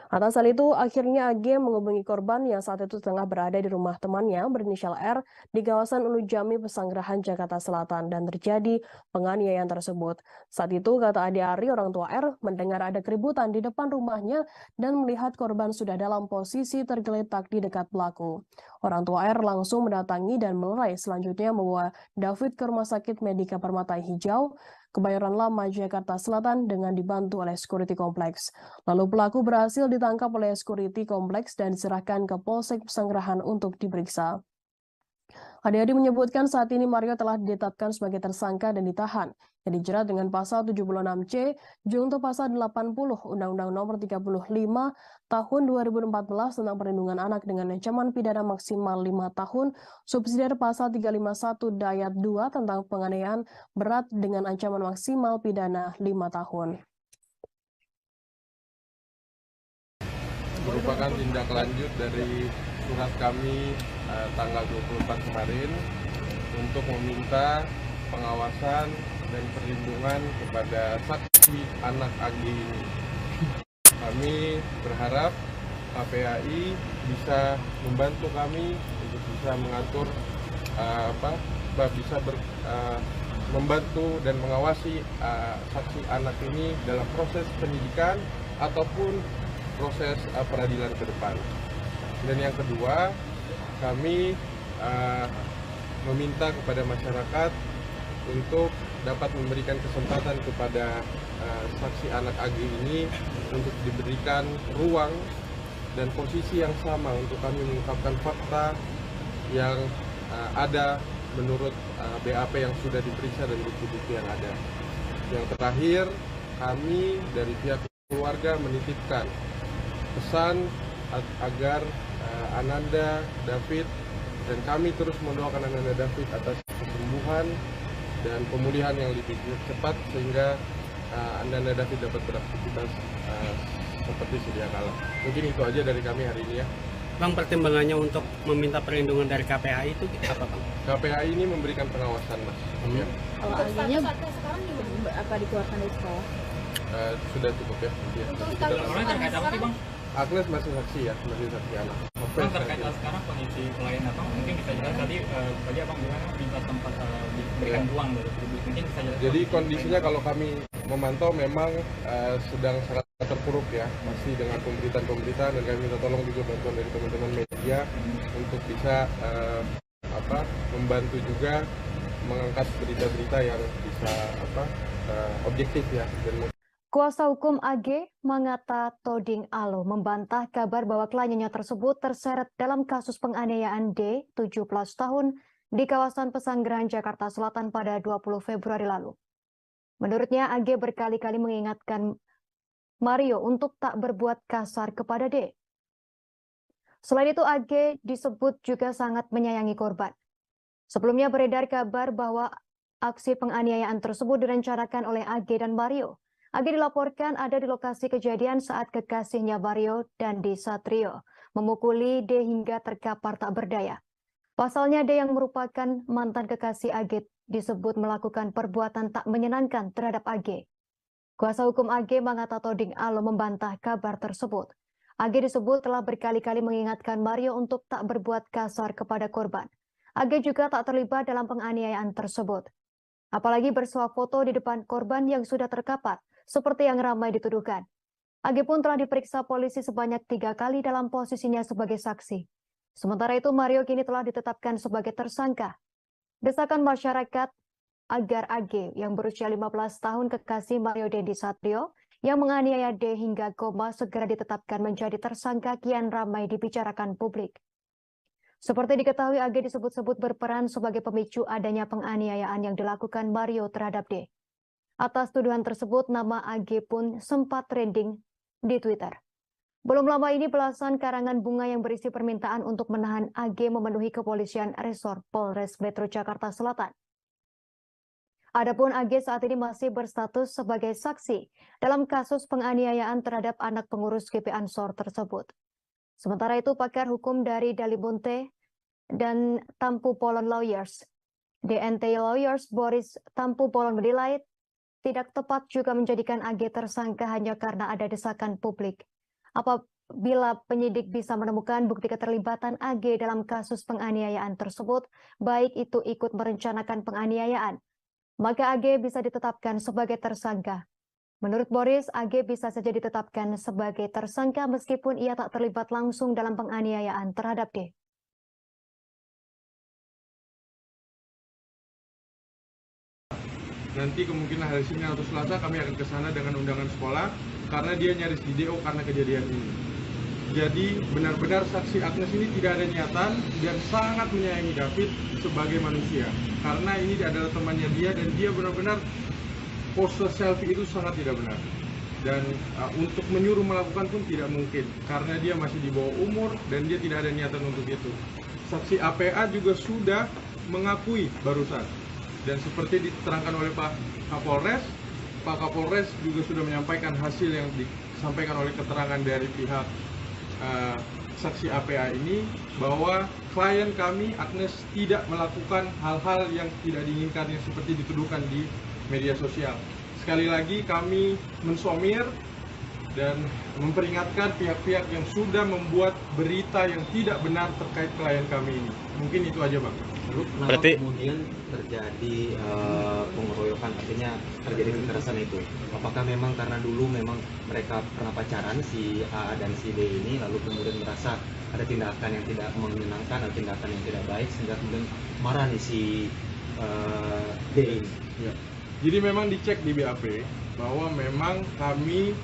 Atas hal itu, akhirnya AG menghubungi korban yang saat itu tengah berada di rumah temannya berinisial R di kawasan Ulu Jami, Pesanggerahan, Jakarta Selatan dan terjadi penganiayaan tersebut. Saat itu, kata Ade Ari, orang tua R, mendengar ada keributan di depan rumahnya dan melihat korban sudah dalam posisi tergeletak di dekat pelaku. Orang tua R langsung mendatangi dan melerai, selanjutnya membawa David ke Rumah Sakit Medika Permata Hijau, Kebayoran Lama, Jakarta Selatan dengan dibantu oleh security kompleks. Lalu pelaku berhasil ditangkap oleh security kompleks dan diserahkan ke Polsek Pesanggerahan untuk diperiksa. Ade-Ade menyebutkan saat ini Mario telah ditetapkan sebagai tersangka dan ditahan, yang dijerat dengan pasal 76C junto pasal 80 Undang-Undang Nomor 35 Tahun 2014 tentang perlindungan anak dengan ancaman pidana maksimal 5 tahun, subsidiar pasal 351 Dayat 2 tentang penganiayaan berat dengan ancaman maksimal pidana 5 tahun. Merupakan tindak lanjut dari surat kami tanggal 24 kemarin untuk meminta pengawasan dan perlindungan kepada saksi anak AG ini. Kami berharap KPAI bisa membantu kami untuk bisa mengatur membantu dan mengawasi saksi anak ini dalam proses penyidikan ataupun proses peradilan ke depan. Dan yang kedua, kami meminta kepada masyarakat untuk dapat memberikan kesempatan kepada saksi anak AG ini untuk diberikan ruang dan posisi yang sama untuk kami mengungkapkan fakta yang ada menurut BAP yang sudah diperiksa dan bukti-bukti yang ada. Yang terakhir, kami dari pihak keluarga menitipkan pesan agar Ananda David dan kami terus mendoakan Ananda David atas kesembuhan dan pemulihan yang lebih cepat sehingga Ananda David dapat beraktivitas seperti sedia kala. Mungkin itu aja dari kami hari ini ya. Bang, pertimbangannya untuk meminta perlindungan dari KPAI itu apa, Bang? KPAI ini memberikan pengawasan, Mas. Ya. Kalau akhirnya sekarang apa dikeluarkan dari sekolah? Sudah cukup ya. Untuk terkait apa sih, Bang? Agnes masih saksi ya, masih saksi anak. Bang, terkait sekarang kondisi klien apa? Mungkin bisa jelas tadi Abang bilang minta tempat diberikan uang dari publik. Mungkin bisa jelas. Jadi kondisinya kalau kami memantau memang sedang sangat terpuruk ya, masih dengan pemberitaan dan kami minta tolong juga bantuan dari teman-teman media untuk bisa membantu juga mengangkat berita-berita yang bisa objektif ya. Dan Kuasa hukum AG Mangata Toding Alo membantah kabar bahwa kliennya tersebut terseret dalam kasus penganiayaan D, 17 tahun, di kawasan Pesanggerahan, Jakarta Selatan pada 20 Februari lalu. Menurutnya, AG berkali-kali mengingatkan Mario untuk tak berbuat kasar kepada D. Selain itu, AG disebut juga sangat menyayangi korban. Sebelumnya beredar kabar bahwa aksi penganiayaan tersebut direncanakan oleh AG dan Mario. AG dilaporkan ada di lokasi kejadian saat kekasihnya Mario Dandi Satrio memukuli D hingga terkapar tak berdaya. Pasalnya D yang merupakan mantan kekasih AG disebut melakukan perbuatan tak menyenangkan terhadap AG. Kuasa hukum AG Mangata Toding Alo membantah kabar tersebut. AG disebut telah berkali-kali mengingatkan Mario untuk tak berbuat kasar kepada korban. AG juga tak terlibat dalam penganiayaan tersebut. Apalagi bersuah foto di depan korban yang sudah terkapar, seperti yang ramai dituduhkan. AG pun telah diperiksa polisi sebanyak 3 kali dalam posisinya sebagai saksi. Sementara itu, Mario kini telah ditetapkan sebagai tersangka. Desakan masyarakat agar AG yang berusia 15 tahun kekasih Mario Dandi Satrio yang menganiaya D hingga koma segera ditetapkan menjadi tersangka kian ramai dibicarakan publik. Seperti diketahui, AG disebut-sebut berperan sebagai pemicu adanya penganiayaan yang dilakukan Mario terhadap D. Atas tuduhan tersebut, nama AG pun sempat trending di Twitter. Belum lama ini belasan karangan bunga yang berisi permintaan untuk menahan AG memenuhi kepolisian resor Polres Metro Jakarta Selatan. Adapun AG saat ini masih berstatus sebagai saksi dalam kasus penganiayaan terhadap anak pengurus GP Ansor tersebut. Sementara itu, pakar hukum dari Dalimunte dan Tampu Polon Lawyers, DNT Lawyers Boris Tampu Polon menilai tidak tepat juga menjadikan AG tersangka hanya karena ada desakan publik. Apabila penyidik bisa menemukan bukti keterlibatan AG dalam kasus penganiayaan tersebut, baik itu ikut merencanakan penganiayaan, maka AG bisa ditetapkan sebagai tersangka. Menurut Boris, AG bisa saja ditetapkan sebagai tersangka meskipun ia tak terlibat langsung dalam penganiayaan terhadap D. Nanti kemungkinan hari Senin atau Selasa kami akan ke sana dengan undangan sekolah karena dia nyaris di DO karena kejadian ini. Jadi benar-benar saksi Agnes ini tidak ada niatan dan sangat menyayangi David sebagai manusia. Karena ini adalah temannya dia dan dia benar-benar pose selfie itu sangat tidak benar. Dan untuk menyuruh melakukan pun tidak mungkin karena dia masih di bawah umur dan dia tidak ada niatan untuk itu. Saksi APA juga sudah mengakui barusan. Dan seperti diterangkan oleh Pak Kapolres juga sudah menyampaikan hasil yang disampaikan oleh keterangan dari pihak saksi APA ini bahwa klien kami Agnes tidak melakukan hal-hal yang tidak diinginkan yang seperti dituduhkan di media sosial. Sekali lagi kami mensomir dan memperingatkan pihak-pihak yang sudah membuat berita yang tidak benar terkait klien kami ini. Mungkin itu aja, Bang. Berarti kemudian terjadi pengeroyokan, artinya terjadi kekerasan itu. Apakah memang karena dulu memang mereka pernah pacaran si A dan si D ini, lalu kemudian merasa ada tindakan yang tidak menyenangkan atau tindakan yang tidak baik sehingga kemudian marah nih si D ini? Ya. Jadi memang dicek di BAP bahwa memang kami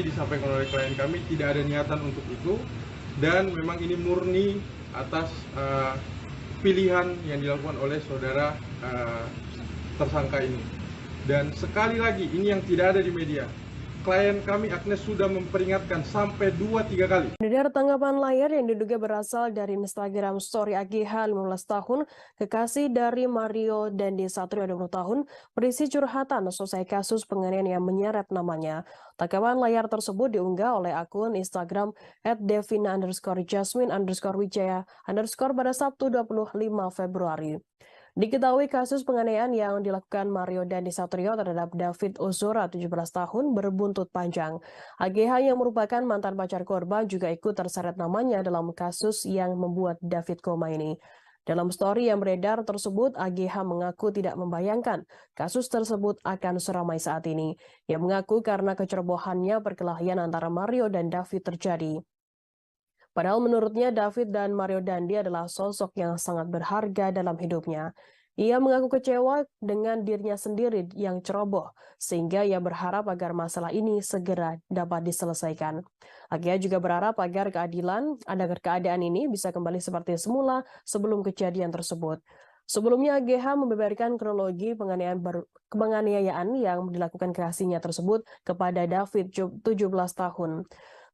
disampaikan oleh klien kami tidak ada niatan untuk itu dan memang ini murni atas pilihan yang dilakukan oleh saudara tersangka ini. Dan sekali lagi ini yang tidak ada di media. Klien kami Agnes sudah memperingatkan sampai 2-3 kali. Dari tanggapan layar yang diduga berasal dari Instagram story AGH 15 tahun, kekasih dari Mario Dandi Satrio 20 tahun, berisi curhatan selesai kasus penganiayaan yang menyeret namanya. Tanggapan layar tersebut diunggah oleh akun Instagram @devina_jasmine_wijaya_ pada Sabtu 25 Februari. Diketahui kasus penganiayaan yang dilakukan Mario Dandi Satrio terhadap David Ozora 17 tahun berbuntut panjang. AGH yang merupakan mantan pacar korban juga ikut terseret namanya dalam kasus yang membuat David koma ini. Dalam story yang beredar tersebut, AGH mengaku tidak membayangkan kasus tersebut akan seramai saat ini. Ia mengaku karena kecerobohannya perkelahian antara Mario dan David terjadi. Padahal menurutnya David dan Mario Dandi adalah sosok yang sangat berharga dalam hidupnya. Ia mengaku kecewa dengan dirinya sendiri yang ceroboh, sehingga ia berharap agar masalah ini segera dapat diselesaikan. AGH juga berharap agar keadaan ini bisa kembali seperti semula sebelum kejadian tersebut. Sebelumnya AGH membeberkan kronologi penganiayaan yang dilakukan kekasihnya tersebut kepada David 17 tahun.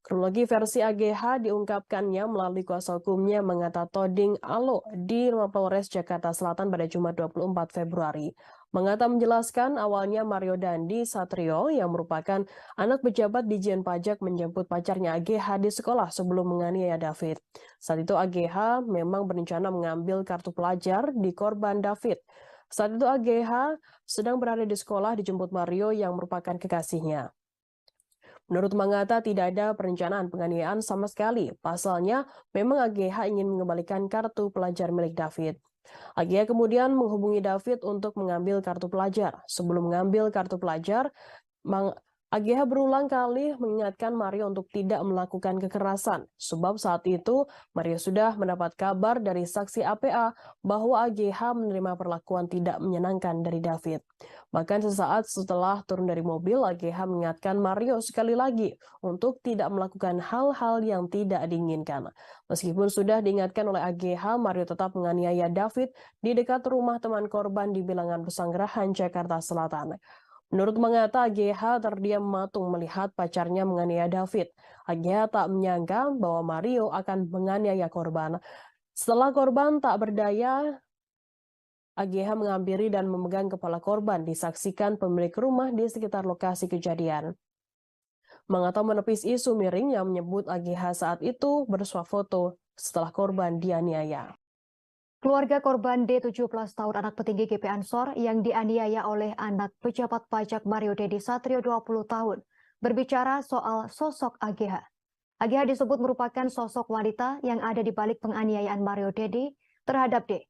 Kronologi versi AGH diungkapkannya melalui kuasa hukumnya Mengata Toding Alo di Rumah Polres Jakarta Selatan pada Jumat 24 Februari. Mengata menjelaskan awalnya Mario Dandi Satrio yang merupakan anak pejabat Dijen Pajak menjemput pacarnya AGH di sekolah sebelum menganiaya David. Saat itu AGH memang berencana mengambil kartu pelajar di korban David. Saat itu AGH sedang berada di sekolah dijemput Mario yang merupakan kekasihnya. Menurut Mangata tidak ada perencanaan penganiayaan sama sekali. Pasalnya, memang AGH ingin mengembalikan kartu pelajar milik David. AGH kemudian menghubungi David untuk mengambil kartu pelajar. Sebelum mengambil kartu pelajar, AGH berulang kali mengingatkan Mario untuk tidak melakukan kekerasan, sebab saat itu Mario sudah mendapat kabar dari saksi APA bahwa AGH menerima perlakuan tidak menyenangkan dari David. Bahkan sesaat setelah turun dari mobil, AGH mengingatkan Mario sekali lagi untuk tidak melakukan hal-hal yang tidak diinginkan. Meskipun sudah diingatkan oleh AGH, Mario tetap menganiaya David di dekat rumah teman korban di Bilangan Pesanggerahan, Jakarta Selatan. Menurut Mangata, AGH terdiam matung melihat pacarnya menganiaya David. AGH tak menyangka bahwa Mario akan menganiaya korban. Setelah korban tak berdaya, AGH menghampiri dan memegang kepala korban, disaksikan pemilik rumah di sekitar lokasi kejadian. Mangata menepis isu miring yang menyebut AGH saat itu bersuah foto setelah korban dianiaya. Keluarga korban D 17 tahun anak petinggi GP Ansor yang dianiaya oleh anak pejabat pajak Mario Dendi Satrio 20 tahun berbicara soal sosok AGH. AGH disebut merupakan sosok wanita yang ada di balik penganiayaan Mario Dendi terhadap D.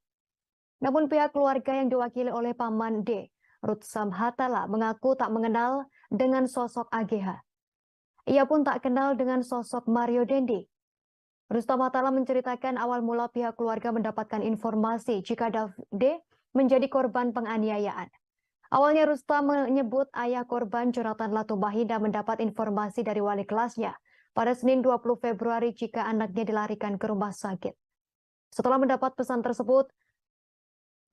Namun pihak keluarga yang diwakili oleh paman D, Ruth Samhatala, mengaku tak mengenal dengan sosok AGH. Ia pun tak kenal dengan sosok Mario Dendi. Rustam Atala menceritakan awal mula pihak keluarga mendapatkan informasi jika D menjadi korban penganiayaan. Awalnya Rustam menyebut ayah korban Jonathan Latumahina mendapat informasi dari wali kelasnya pada Senin 20 Februari jika anaknya dilarikan ke rumah sakit. Setelah mendapat pesan tersebut,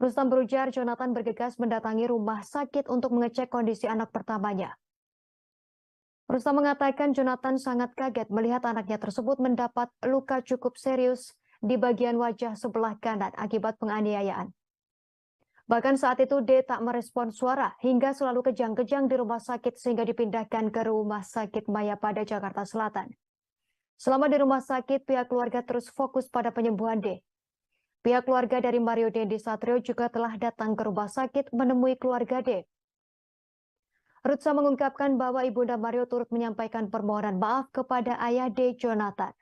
Rustam berujar Jonathan bergegas mendatangi rumah sakit untuk mengecek kondisi anak pertamanya. Rustam mengatakan Jonathan sangat kaget melihat anaknya tersebut mendapat luka cukup serius di bagian wajah sebelah kanan akibat penganiayaan. Bahkan saat itu D tak merespon suara hingga selalu kejang-kejang di rumah sakit sehingga dipindahkan ke Rumah Sakit Mayapada, Jakarta Selatan. Selama di rumah sakit, pihak keluarga terus fokus pada penyembuhan D. Pihak keluarga dari Mario Dendi Satrio juga telah datang ke rumah sakit menemui keluarga D. Rutsa mengungkapkan bahwa Ibunda Mario turut menyampaikan permohonan maaf kepada ayah D. Jonathan.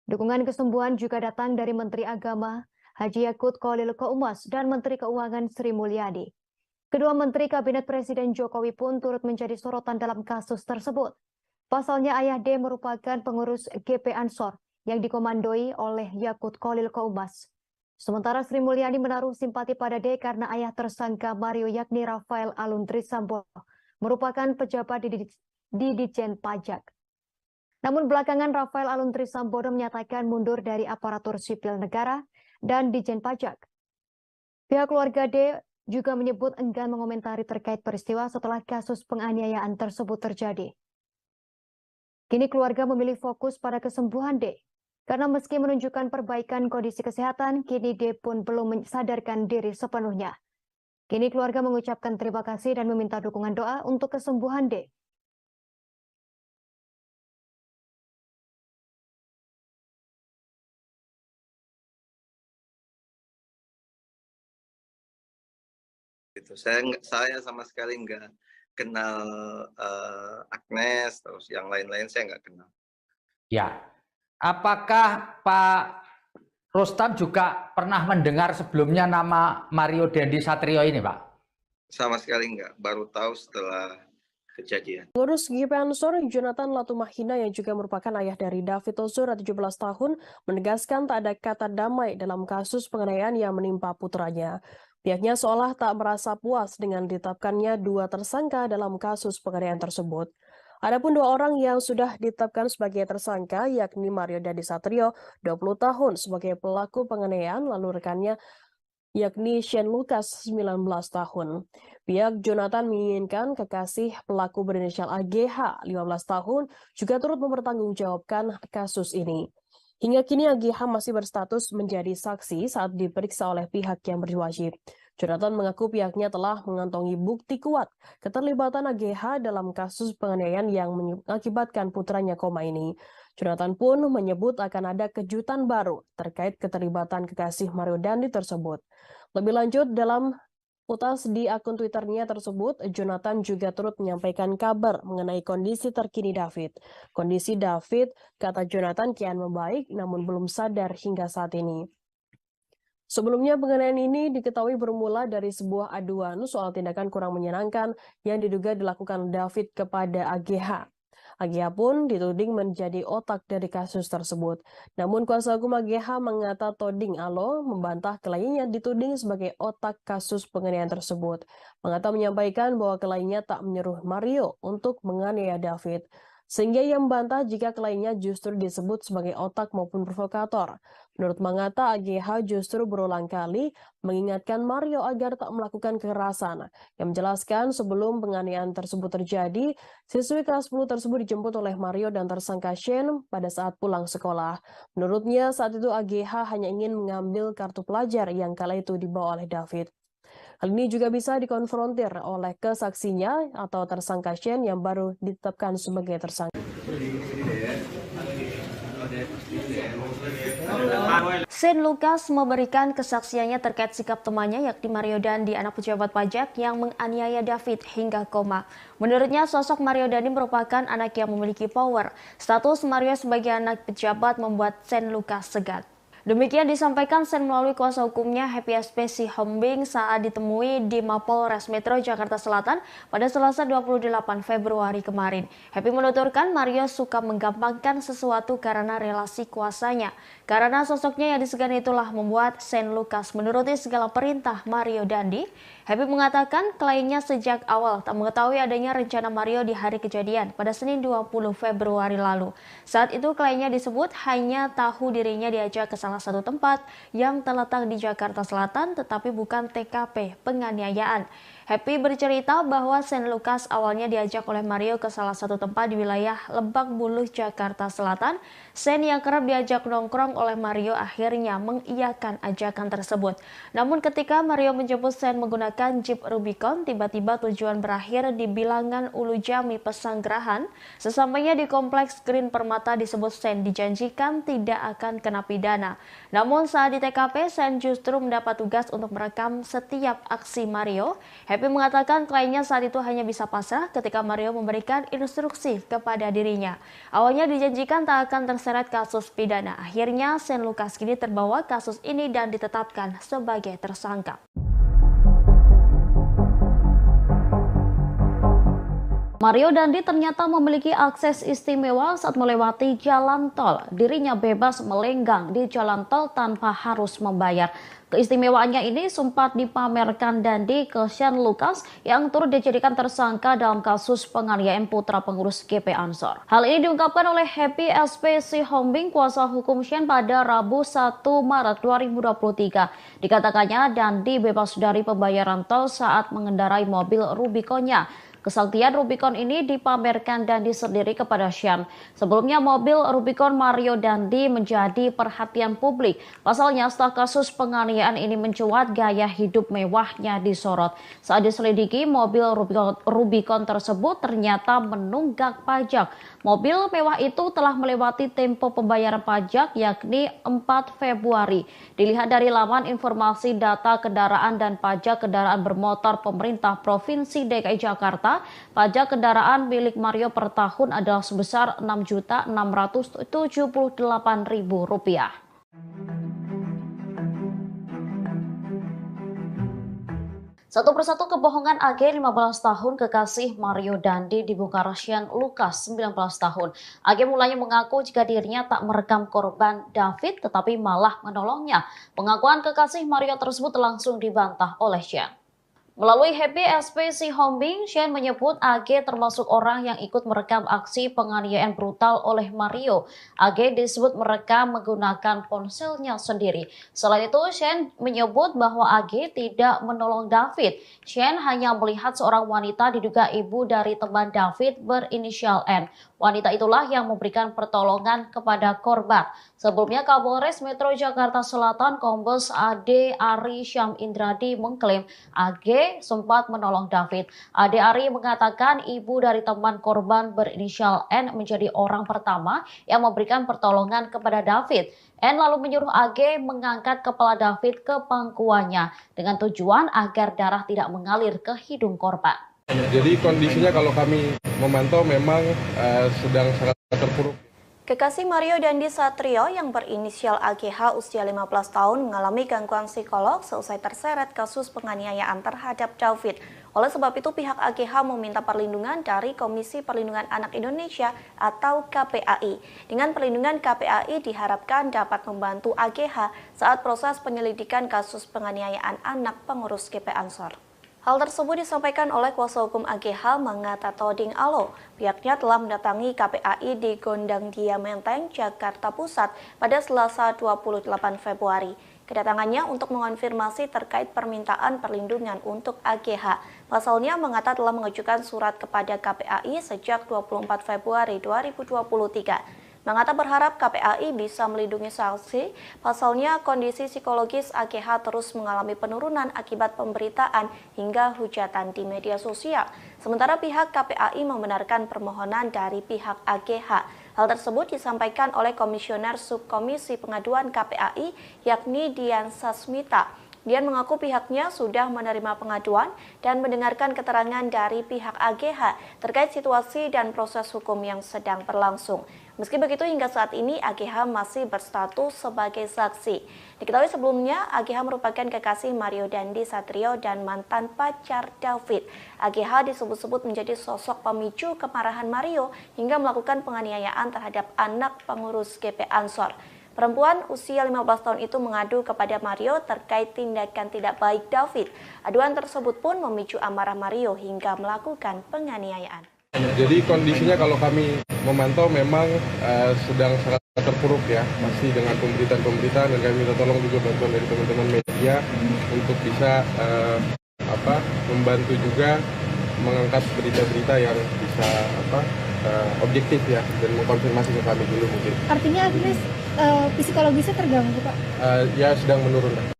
Dukungan kesembuhan juga datang dari Menteri Agama Haji Yakut Khalil Qaumas dan Menteri Keuangan Sri Mulyani. Kedua Menteri Kabinet Presiden Jokowi pun turut menjadi sorotan dalam kasus tersebut. Pasalnya ayah D merupakan pengurus GP Ansor yang dikomandoi oleh Yakut Khalil Qaumas. Sementara Sri Mulyani menaruh simpati pada D karena ayah tersangka Mario yakni Rafael Aluntri Sambodo merupakan pejabat di Ditjen Pajak. Namun belakangan Rafael Aluntri Sambodo menyatakan mundur dari aparatur sipil negara dan Ditjen Pajak. Pihak keluarga D juga menyebut enggan mengomentari terkait peristiwa setelah kasus penganiayaan tersebut terjadi. Kini keluarga memilih fokus pada kesembuhan D, karena meski menunjukkan perbaikan kondisi kesehatan, kini D pun belum mensadarkan diri sepenuhnya. Kini keluarga mengucapkan terima kasih dan meminta dukungan doa untuk kesembuhan D. Saya sama sekali nggak kenal Agnes, terus yang lain-lain saya nggak kenal. Ya, apakah Pak Rustam juga pernah mendengar sebelumnya nama Mario Dendi Satrio ini, Pak? Sama sekali nggak, baru tahu setelah kejadian. Pengurus GP Ansor Jonathan Latumahina yang juga merupakan ayah dari David Ozora 17 tahun menegaskan tak ada kata damai dalam kasus penganiayaan yang menimpa putranya. Pihaknya seolah tak merasa puas dengan ditetapkannya 2 tersangka dalam kasus penganiayaan tersebut. Adapun 2 orang yang sudah ditetapkan sebagai tersangka yakni Mario Dendi Satrio 20 tahun sebagai pelaku penganiayaan lalu rekannya yakni Shane Lucas 19 tahun. Pihak Jonathan menginginkan kekasih pelaku berinisial AGH 15 tahun juga turut mempertanggungjawabkan kasus ini. Hingga kini AGH masih berstatus menjadi saksi saat diperiksa oleh pihak yang berwajib. Jonathan mengaku pihaknya telah mengantongi bukti kuat keterlibatan AGH dalam kasus penganiayaan yang mengakibatkan putranya koma ini. Jonathan pun menyebut akan ada kejutan baru terkait keterlibatan kekasih Mario Dendi tersebut. Lebih lanjut, dalam utas di akun Twitternya tersebut, Jonathan juga turut menyampaikan kabar mengenai kondisi terkini David. Kondisi David, kata Jonathan, kian membaik namun belum sadar hingga saat ini. Sebelumnya penganiayaan ini diketahui bermula dari sebuah aduan soal tindakan kurang menyenangkan yang diduga dilakukan David kepada AGH. AGH pun dituding menjadi otak dari kasus tersebut. Namun kuasa hukum AGH Mangata Toding Alo membantah kliennya dituding sebagai otak kasus penganiayaan tersebut. Mangata menyampaikan bahwa kliennya tak menyuruh Mario untuk menganiaya David, sehingga ia membantah jika kliennya justru disebut sebagai otak maupun provokator. Menurut Mangata, AGH justru berulang kali mengingatkan Mario agar tak melakukan kekerasan. Yang menjelaskan sebelum penganiayaan tersebut terjadi, siswi kelas 10 tersebut dijemput oleh Mario dan tersangka Shane pada saat pulang sekolah. Menurutnya saat itu AGH hanya ingin mengambil kartu pelajar yang kala itu dibawa oleh David. Hal ini juga bisa dikonfrontir oleh kesaksinya atau tersangka Shane yang baru ditetapkan sebagai tersangka. Shane Lucas memberikan kesaksiannya terkait sikap temannya yakni Mario Dandi, anak pejabat pajak yang menganiaya David hingga koma. Menurutnya sosok Mario Dandi merupakan anak yang memiliki power. Status Mario sebagai anak pejabat membuat Shane Lucas segan. Demikian disampaikan Shane melalui kuasa hukumnya Happy SP Sihombing saat ditemui di Mapolres Metro Jakarta Selatan pada Selasa 28 Februari kemarin. Happy menuturkan Mario suka menggampangkan sesuatu karena relasi kuasanya. Karena sosoknya yang disegani itulah membuat Shane Lucas menuruti segala perintah Mario Dandi. Happy mengatakan kliennya sejak awal tak mengetahui adanya rencana Mario di hari kejadian pada Senin 20 Februari lalu. Saat itu kliennya disebut hanya tahu dirinya diajak ke salah satu tempat yang terletak di Jakarta Selatan tetapi bukan TKP penganiayaan. Happy bercerita bahwa Shane Lucas awalnya diajak oleh Mario ke salah satu tempat di wilayah Lebak Bulus, Jakarta Selatan. Shane yang kerap diajak nongkrong oleh Mario akhirnya mengiyakan ajakan tersebut. Namun ketika Mario menjemput Shane menggunakan Jeep Rubicon, tiba-tiba tujuan berakhir di Bilangan Ulu Jami, Pesanggerahan. Sesampainya di Kompleks Green Permata disebut Shane dijanjikan tidak akan kena pidana. Namun saat di TKP, Shane justru mendapat tugas untuk merekam setiap aksi Mario. Happy mengatakan kliennya saat itu hanya bisa pasrah ketika Mario memberikan instruksi kepada dirinya. Awalnya dijanjikan tak akan terseret kasus pidana. Akhirnya Shane Lucas kini terbawa kasus ini dan ditetapkan sebagai tersangka. Mario Dandi ternyata memiliki akses istimewa saat melewati jalan tol. Dirinya bebas melenggang di jalan tol tanpa harus membayar. Keistimewaannya ini sempat dipamerkan Dandi ke Shane Lucas yang turut dijadikan tersangka dalam kasus penganiayaan putra pengurus GP Ansor. Hal ini diungkapkan oleh Happy SP Sihombing, kuasa hukum Shane pada Rabu 1 Maret 2023. Dikatakannya Dandi bebas dari pembayaran tol saat mengendarai mobil Rubiconnya. Kesaktian Rubicon ini dipamerkan Dandi sendiri kepada Shane. Sebelumnya mobil Rubicon Mario Dandi menjadi perhatian publik. Pasalnya setelah kasus penganiayaan ini mencuat, gaya hidup mewahnya disorot. Saat diselidiki, mobil Rubicon tersebut ternyata menunggak pajak. Mobil mewah itu telah melewati tempo pembayaran pajak yakni 4 Februari. Dilihat dari laman informasi data kendaraan dan pajak kendaraan bermotor pemerintah Provinsi DKI Jakarta, pajak kendaraan milik Mario per tahun adalah sebesar Rp6.678.000. Satu persatu kebohongan AG 15 tahun kekasih Mario Dandi dibongkar Shane Lucas 19 tahun. AG mulanya mengaku jika dirinya tak merekam korban David tetapi malah menolongnya. Pengakuan kekasih Mario tersebut langsung dibantah oleh Shane. Melalui Happy SP Sihombing, Shane menyebut AG termasuk orang yang ikut merekam aksi penganiayaan brutal oleh Mario. AG disebut merekam menggunakan ponselnya sendiri. Selain itu, Shane menyebut bahwa AG tidak menolong David. Shane hanya melihat seorang wanita diduga ibu dari teman David berinisial N. Wanita itulah yang memberikan pertolongan kepada korban. Sebelumnya, Kapolres Metro Jakarta Selatan Kombes Ade Ari Syam Indradi mengklaim AG sempat menolong David. Ade Ari mengatakan ibu dari teman korban berinisial N menjadi orang pertama yang memberikan pertolongan kepada David. N lalu menyuruh AG mengangkat kepala David ke pangkuannya dengan tujuan agar darah tidak mengalir ke hidung korban. Jadi kondisinya kalau kami memantau memang sedang sangat terpuruk. Kekasih Mario Dandi Satrio yang berinisial AGH usia 15 tahun mengalami gangguan psikolog seusai terseret kasus penganiayaan terhadap David. Oleh sebab itu pihak AGH meminta perlindungan dari Komisi Perlindungan Anak Indonesia atau KPAI. Dengan perlindungan KPAI diharapkan dapat membantu AGH saat proses penyelidikan kasus penganiayaan anak pengurus GP Ansor. Hal tersebut disampaikan oleh kuasa hukum AGH Mangata Toding Alo. Pihaknya telah mendatangi KPAI di Gondang Dia Menteng, Jakarta Pusat pada Selasa 28 Februari. Kedatangannya untuk mengonfirmasi terkait permintaan perlindungan untuk AGH. Pasalnya, Mangata telah mengajukan surat kepada KPAI sejak 24 Februari 2023. Mangata berharap KPAI bisa melindungi saksi, pasalnya kondisi psikologis AGH terus mengalami penurunan akibat pemberitaan hingga hujatan di media sosial. Sementara pihak KPAI membenarkan permohonan dari pihak AGH. Hal tersebut disampaikan oleh Komisioner Subkomisi Pengaduan KPAI yakni Dian Sasmita. Dian mengaku pihaknya sudah menerima pengaduan dan mendengarkan keterangan dari pihak AGH terkait situasi dan proses hukum yang sedang berlangsung. Meski begitu, hingga saat ini AGH masih berstatus sebagai saksi. Diketahui sebelumnya, AGH merupakan kekasih Mario Dandi Satrio dan mantan pacar David. AGH disebut-sebut menjadi sosok pemicu kemarahan Mario hingga melakukan penganiayaan terhadap anak pengurus GP Ansor. Perempuan usia 15 tahun itu mengadu kepada Mario terkait tindakan tidak baik David. Aduan tersebut pun memicu amarah Mario hingga melakukan penganiayaan. Jadi kondisinya kalau kami memantau memang sedang sangat terpuruk ya, masih dengan pemberitaan dan kami minta tolong juga bantuan dari teman-teman media untuk bisa membantu juga mengangkat berita-berita yang bisa objektif ya dan mengkonfirmasi ke kami dulu mungkin. Artinya Agnes psikologisnya terganggu Pak? Ya sedang menurun.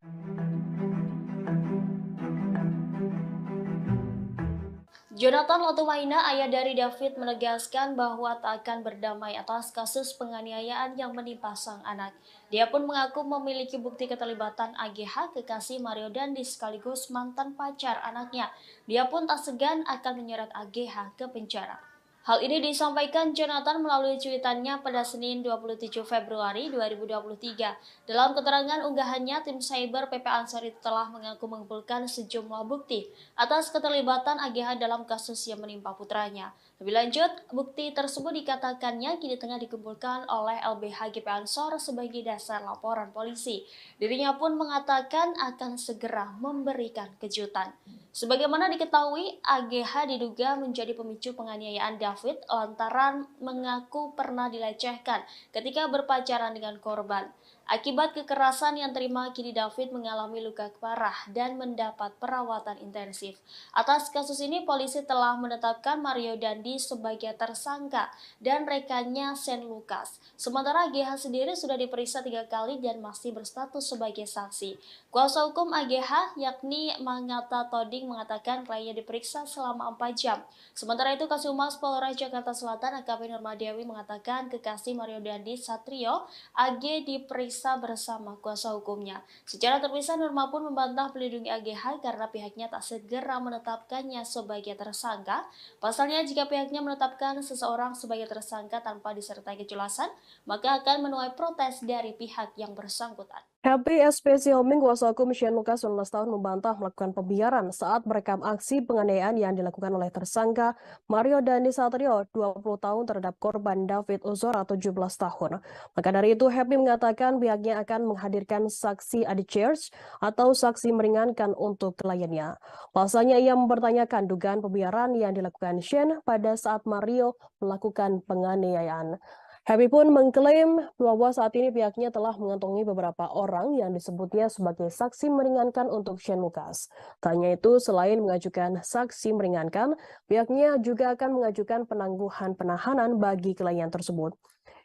Jonathan Latumahina, ayah dari David, menegaskan bahwa tak akan berdamai atas kasus penganiayaan yang menimpa sang anak. Dia pun mengaku memiliki bukti keterlibatan AGH, kekasih Mario Dandi sekaligus mantan pacar anaknya. Dia pun tak segan akan menyeret AGH ke penjara. Hal ini disampaikan Jonathan melalui cuitannya pada Senin 27 Februari 2023. Dalam keterangan unggahannya, tim cyber PP Ansor itu telah mengaku mengumpulkan sejumlah bukti atas keterlibatan AGH dalam kasus yang menimpa putranya. Lebih lanjut, bukti tersebut dikatakannya kini tengah dikumpulkan oleh LBH GP Ansor sebagai dasar laporan polisi. Dirinya pun mengatakan akan segera memberikan kejutan. Sebagaimana diketahui, AGH diduga menjadi pemicu penganiayaan David lantaran mengaku pernah dilecehkan ketika berpacaran dengan korban. Akibat kekerasan yang terima, kini David mengalami luka parah dan mendapat perawatan intensif. Atas kasus ini, polisi telah menetapkan Mario Dandi sebagai tersangka dan rekannya Sen Lukas. Sementara AGH sendiri sudah diperiksa 3 kali dan masih berstatus sebagai saksi. Kuasa hukum AGH yakni Mangata Toding mengatakan kliennya diperiksa selama 4 jam. Sementara itu, Kasumas Polres Jakarta Selatan AKP Nurmadewi mengatakan kekasih Mario Dandi Satrio AG diperiksa bersama kuasa hukumnya. Secara terpisah, Nurma pun membantah melindungi AGH karena pihaknya tak segera menetapkannya sebagai tersangka. Pasalnya, jika pihaknya menetapkan seseorang sebagai tersangka tanpa disertai kejelasan, maka akan menuai protes dari pihak yang bersangkutan. Happy SPC Homing, kuasa hukum Shane Lucas 19 tahun membantah melakukan pembiaran saat merekam aksi penganiayaan yang dilakukan oleh tersangka Mario Dandi Satrio 20 tahun terhadap korban David Ozora 17 tahun. Maka dari itu, Happy mengatakan pihaknya akan menghadirkan saksi Adichurch atau saksi meringankan untuk kliennya. Pasalnya ia mempertanyakan dugaan pembiaran yang dilakukan Shane pada saat Mario melakukan penganiayaan. Happy pun mengklaim bahwa saat ini pihaknya telah mengantongi beberapa orang yang disebutnya sebagai saksi meringankan untuk Shane Lucas. Tak hanya itu, selain mengajukan saksi meringankan, pihaknya juga akan mengajukan penangguhan penahanan bagi klien tersebut.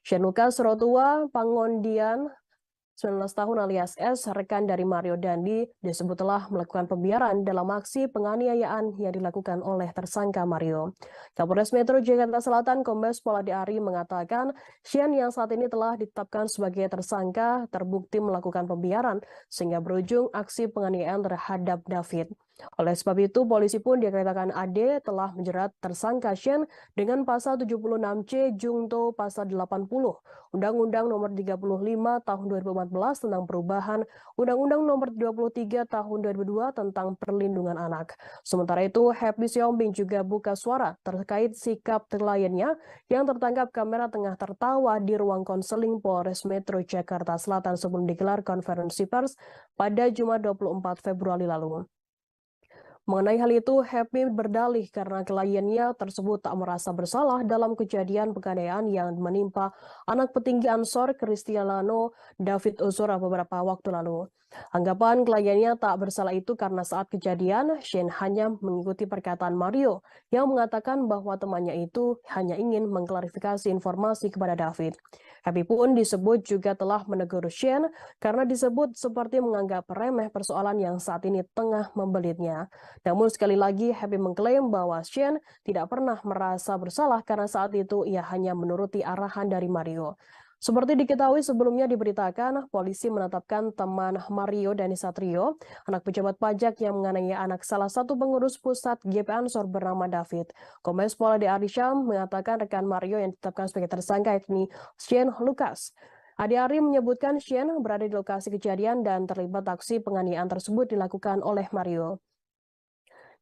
Shane Lucas Rotua Pangondian 19 tahun alias S, rekan dari Mario Dandi, disebut telah melakukan pembiaran dalam aksi penganiayaan yang dilakukan oleh tersangka Mario. Kapolres Metro Jakarta Selatan Kombes Pol Adi Ari mengatakan Shane yang saat ini telah ditetapkan sebagai tersangka terbukti melakukan pembiaran sehingga berujung aksi penganiayaan terhadap David. Oleh sebab itu, polisi pun dikatakan AD telah menjerat tersangka Shen dengan pasal 76C Jungto pasal 80 Undang-Undang Nomor 35 Tahun 2014 tentang perubahan Undang-Undang Nomor 23 Tahun 2002 tentang perlindungan anak. Sementara itu, Happy Siombing juga buka suara terkait sikap kliennya yang tertangkap kamera tengah tertawa di ruang konseling Polres Metro Jakarta Selatan sebelum digelar konferensi pers pada Jumat 24 Februari lalu. Mengenai hal itu, Happy berdalih karena kliennya tersebut tak merasa bersalah dalam kejadian penganiayaan yang menimpa anak petinggi Ansor Cristiano David Ozora beberapa waktu lalu. Anggapan kliennya tak bersalah itu karena saat kejadian, Shane hanya mengikuti perkataan Mario yang mengatakan bahwa temannya itu hanya ingin mengklarifikasi informasi kepada David. Happy pun disebut juga telah menegur Shane karena disebut seperti menganggap remeh persoalan yang saat ini tengah membelitnya. Namun sekali lagi Happy mengklaim bahwa Shane tidak pernah merasa bersalah karena saat itu ia hanya menuruti arahan dari Mario. Seperti diketahui sebelumnya diberitakan, polisi menetapkan teman Mario Dandi Satrio, anak pejabat pajak yang menganiaya anak salah satu pengurus pusat GP Ansor bernama David. Kombes Pol Ade Arisham mengatakan rekan Mario yang ditetapkan sebagai tersangka yakni Shane Lucas. Ade Ari menyebutkan Shane berada di lokasi kejadian dan terlibat aksi penganiayaan tersebut dilakukan oleh Mario.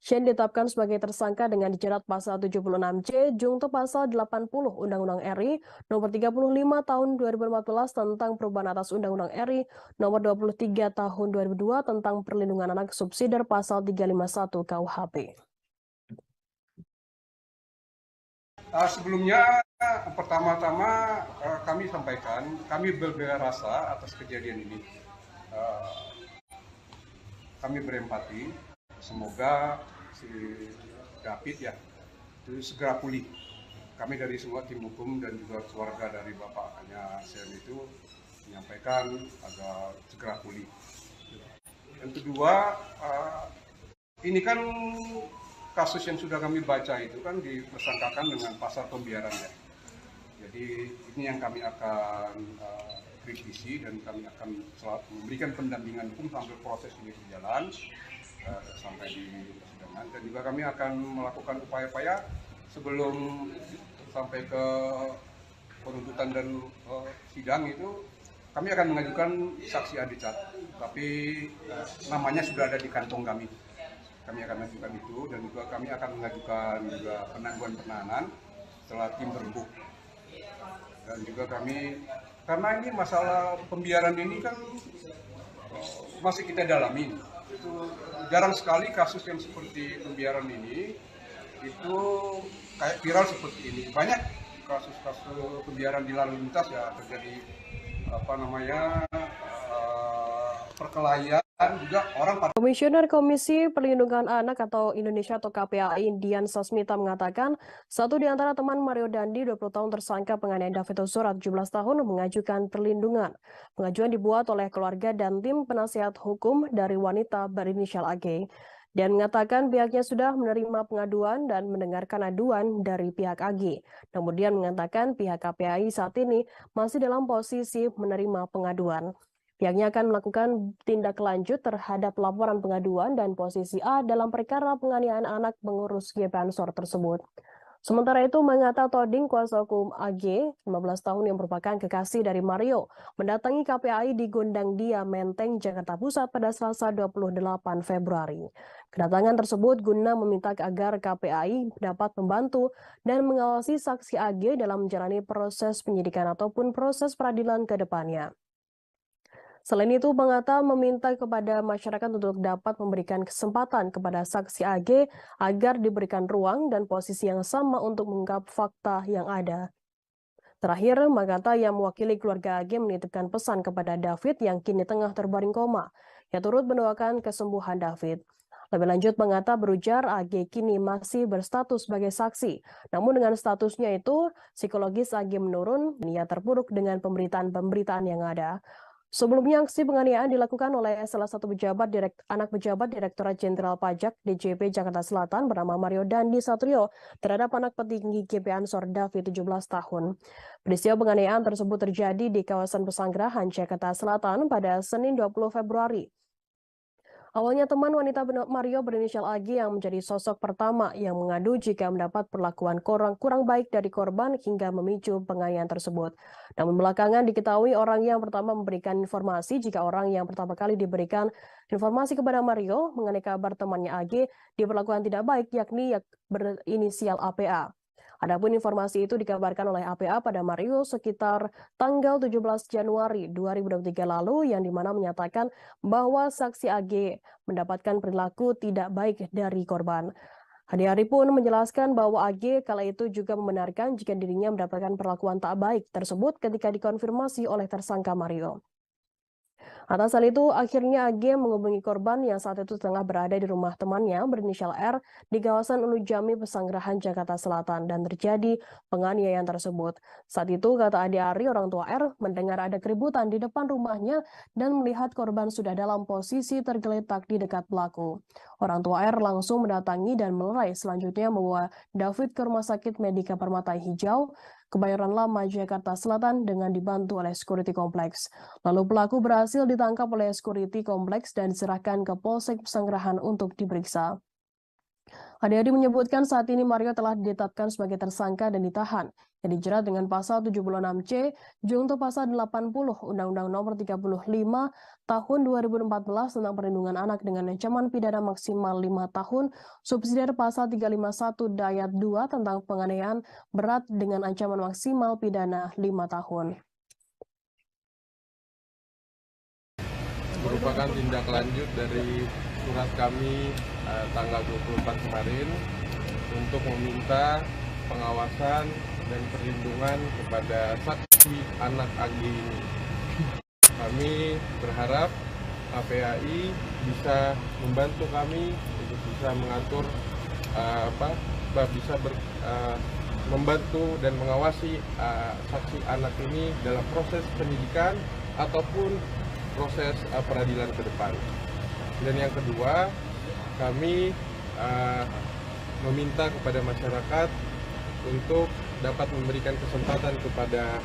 Shane ditetapkan sebagai tersangka dengan dijerat pasal 76C Jungto pasal 80 Undang-Undang RI nomor 35 tahun 2014 tentang perubahan atas Undang-Undang RI nomor 23 tahun 2002 tentang perlindungan anak subsidiar pasal 351 KUHP. Sebelumnya, pertama-tama kami sampaikan, kami berbela rasa atas kejadian ini. Kami berempati, semoga si David ya itu segera pulih. Kami dari semua tim hukum dan juga keluarga dari bapaknya Sen itu menyampaikan agar segera pulih. Yang kedua, ini kan kasus yang sudah kami baca itu kan dipersangkakan dengan pasal pembiaran ya. Jadi ini yang kami akan kritisi dan kami akan memberikan pendampingan hukum sampai proses ini berjalan sampai di persidangan, dan juga kami akan melakukan upaya-upaya sebelum sampai ke penuntutan dan sidang itu kami akan mengajukan saksi adicat, tapi namanya sudah ada di kantong kami. Kami akan mengajukan itu dan juga kami akan mengajukan juga penangguhan penahanan setelah tim berembuk. Dan juga kami, karena ini masalah pembiaran ini kan masih kita dalami. Itu jarang sekali kasus yang seperti pembiaran ini itu kayak viral seperti ini. Banyak kasus-kasus pembiaran di lalu lintas ya terjadi perkelahian juga orang. Komisioner Komisi Perlindungan Anak atau Indonesia atau KPAI Dian Sasmita mengatakan satu di antara teman Mario Dandi 20 tahun tersangka penganiayaan David Ozora 17 tahun mengajukan perlindungan. Pengajuan dibuat oleh keluarga dan tim penasihat hukum dari wanita berinisial AG dan mengatakan pihaknya sudah menerima pengaduan dan mendengarkan aduan dari pihak AG. Kemudian mengatakan pihak KPAI saat ini masih dalam posisi menerima pengaduan. Pihaknya akan melakukan tindak lanjut terhadap laporan pengaduan dan posisi A dalam perkara penganiayaan anak pengurus GP Ansor tersebut. Sementara itu, Mangata Toding, kuasa hukum AG, 15 tahun yang merupakan kekasih dari Mario, mendatangi KPAI di Gondang Dia, Menteng, Jakarta Pusat pada Selasa 28 Februari. Kedatangan tersebut guna meminta agar KPAI dapat membantu dan mengawasi saksi AG dalam menjalani proses penyidikan ataupun proses peradilan ke depannya. Selain itu, Mangata meminta kepada masyarakat untuk dapat memberikan kesempatan kepada saksi AG agar diberikan ruang dan posisi yang sama untuk mengungkap fakta yang ada. Terakhir, Mangata yang mewakili keluarga AG menitipkan pesan kepada David yang kini tengah terbaring koma, yang turut mendoakan kesembuhan David. Lebih lanjut, Mangata berujar AG kini masih berstatus sebagai saksi. Namun dengan statusnya itu, psikologis AG menurun, ia terpuruk dengan pemberitaan-pemberitaan yang ada. Sebelumnya, aksi penganiayaan dilakukan oleh salah satu anak pejabat Direktorat Jenderal Pajak DJP Jakarta Selatan bernama Mario Dandi Satrio terhadap anak petinggi GP Ansor David 17 tahun. Peristiwa penganiayaan tersebut terjadi di kawasan Pesanggerahan Jakarta Selatan pada Senin 20 Februari. Awalnya teman wanita Mario berinisial AG yang menjadi sosok pertama yang mengadu jika mendapat perlakuan kurang baik dari korban hingga memicu penganiayaan tersebut. Namun belakangan diketahui orang yang pertama memberikan informasi jika orang yang pertama kali diberikan informasi kepada Mario mengenai kabar temannya AG diperlakukan tidak baik yakni berinisial APA. Adapun informasi itu dikabarkan oleh APA pada Mario sekitar tanggal 17 Januari 2023 lalu yang dimana menyatakan bahwa saksi AG mendapatkan perilaku tidak baik dari korban. Andi-Ari pun menjelaskan bahwa AG kala itu juga membenarkan jika dirinya mendapatkan perlakuan tak baik tersebut ketika dikonfirmasi oleh tersangka Mario. Atas hal itu, akhirnya AG menghubungi korban yang saat itu tengah berada di rumah temannya berinisial R di kawasan Unujami Pesanggerahan, Jakarta Selatan dan terjadi penganiayaan tersebut. Saat itu, kata Andi-Ari, orang tua R mendengar ada keributan di depan rumahnya dan melihat korban sudah dalam posisi tergeletak di dekat pelaku. Orang tua R langsung mendatangi dan melerai, selanjutnya membawa David ke Rumah Sakit Medika Permata Hijau, Kebayoran Lama, Jakarta Selatan dengan dibantu oleh security kompleks. Lalu pelaku berhasil ditangkap oleh security kompleks dan diserahkan ke Polsek Pesanggerahan untuk diperiksa. Andi-Ari menyebutkan saat ini Mario telah ditetapkan sebagai tersangka dan ditahan, yang dijerat dengan pasal 76C, junto pasal 80 Undang-Undang Nomor 35 Tahun 2014 tentang Perlindungan Anak dengan ancaman pidana maksimal 5 tahun, subsidiar pasal 351 Dayat 2 tentang penganiayaan berat dengan ancaman maksimal pidana 5 tahun. Merupakan tindak lanjut dari surat kami tanggal 24 kemarin untuk meminta pengawasan dan perlindungan kepada saksi anak AG ini. Kami berharap KPAI bisa membantu kami untuk bisa mengatur membantu dan mengawasi saksi anak ini dalam proses penyidikan ataupun proses peradilan ke depan. Dan yang kedua, kami meminta kepada masyarakat untuk dapat memberikan kesempatan kepada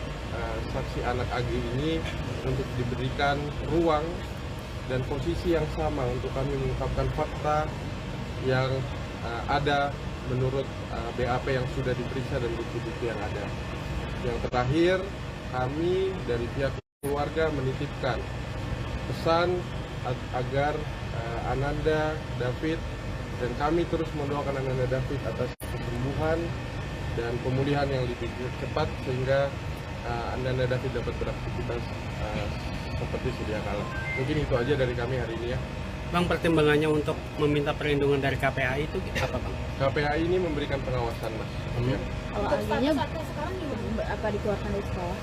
saksi anak AG ini untuk diberikan ruang dan posisi yang sama untuk kami mengungkapkan fakta yang ada menurut BAP yang sudah diperiksa dan bukti-bukti yang ada. Yang terakhir, kami dari pihak keluarga menitipkan pesan agar Ananda David dan kami terus mendoakan Ananda David atas kesembuhan dan pemulihan yang lebih cepat sehingga Ananda David dapat beraktivitas seperti sedia kala. Mungkin itu aja dari kami hari ini ya. Bang, pertimbangannya untuk meminta perlindungan dari KPAI itu apa, Bang? KPAI ini memberikan pengawasan, Mas. Ya. Kalau AG-nya sekarang apa dikeluarkan dari sekolah?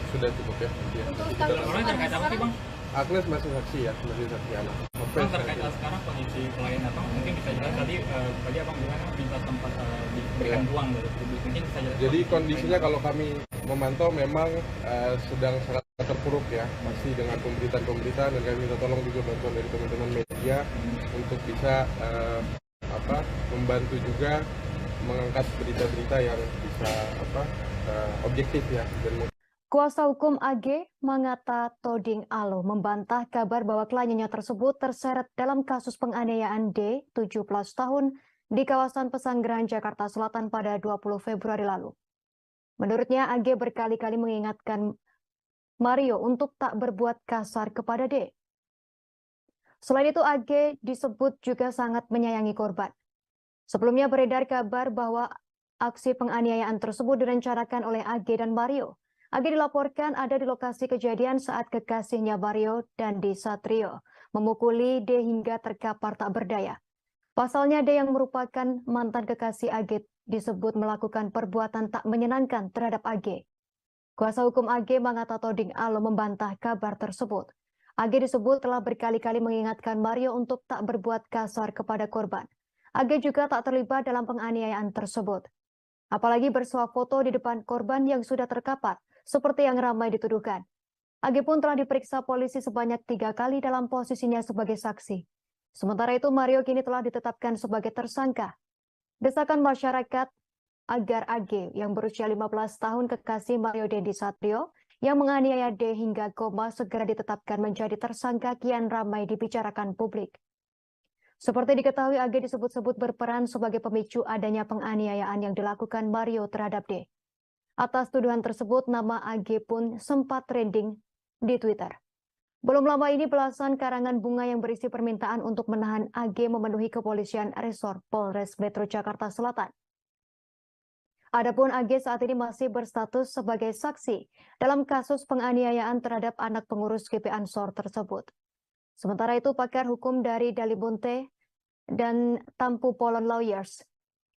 Sudah cukup ya. Untuk status sekarang, Bang? Agnes masih saksi ya, masih saksi anak. Bang, terkait sekarang kondisi klien Abang, mungkin bisa jelas tadi Abang bilang minta tempat diberikan ruang dari publik, mungkin bisa jelas. Jadi kondisinya kalau kami memantau memang sedang sangat terpuruk ya, masih dengan pemberitaan dan kami minta tolong juga bantuan dari teman-teman media untuk bisa membantu juga mengangkat berita-berita yang bisa objektif ya dan Kuasa hukum AG Mangata Toding Alo membantah kabar bahwa kliennya tersebut terseret dalam kasus penganiayaan D, 17 tahun, di kawasan Pesanggerahan, Jakarta Selatan pada 20 Februari lalu. Menurutnya, AG berkali-kali mengingatkan Mario untuk tak berbuat kasar kepada D. Selain itu, AG disebut juga sangat menyayangi korban. Sebelumnya beredar kabar bahwa aksi penganiayaan tersebut direncanakan oleh AG dan Mario. AG dilaporkan ada di lokasi kejadian saat kekasihnya Mario Dandi Satrio memukuli D hingga terkapar tak berdaya. Pasalnya D yang merupakan mantan kekasih AG disebut melakukan perbuatan tak menyenangkan terhadap AG. Kuasa hukum AG Mangata Toding Alo membantah kabar tersebut. AG disebut telah berkali-kali mengingatkan Mario untuk tak berbuat kasar kepada korban. AG juga tak terlibat dalam penganiayaan tersebut. Apalagi bersuah foto di depan korban yang sudah terkapar, seperti yang ramai dituduhkan. AG pun telah diperiksa polisi sebanyak 3 kali dalam posisinya sebagai saksi. Sementara itu, Mario kini telah ditetapkan sebagai tersangka. Desakan masyarakat agar AG yang berusia 15 tahun kekasih Mario Dandi Satrio yang menganiaya D hingga koma segera ditetapkan menjadi tersangka kian ramai dibicarakan publik. Seperti diketahui, AG disebut-sebut berperan sebagai pemicu adanya penganiayaan yang dilakukan Mario terhadap D. Atas tuduhan tersebut, nama AG pun sempat trending di Twitter. Belum lama ini belasan karangan bunga yang berisi permintaan untuk menahan AG memenuhi kepolisian resor Polres Metro Jakarta Selatan. Adapun AG saat ini masih berstatus sebagai saksi dalam kasus penganiayaan terhadap anak pengurus GP Ansor tersebut. Sementara itu, pakar hukum dari Dalibunte dan Tampu Polon Lawyers,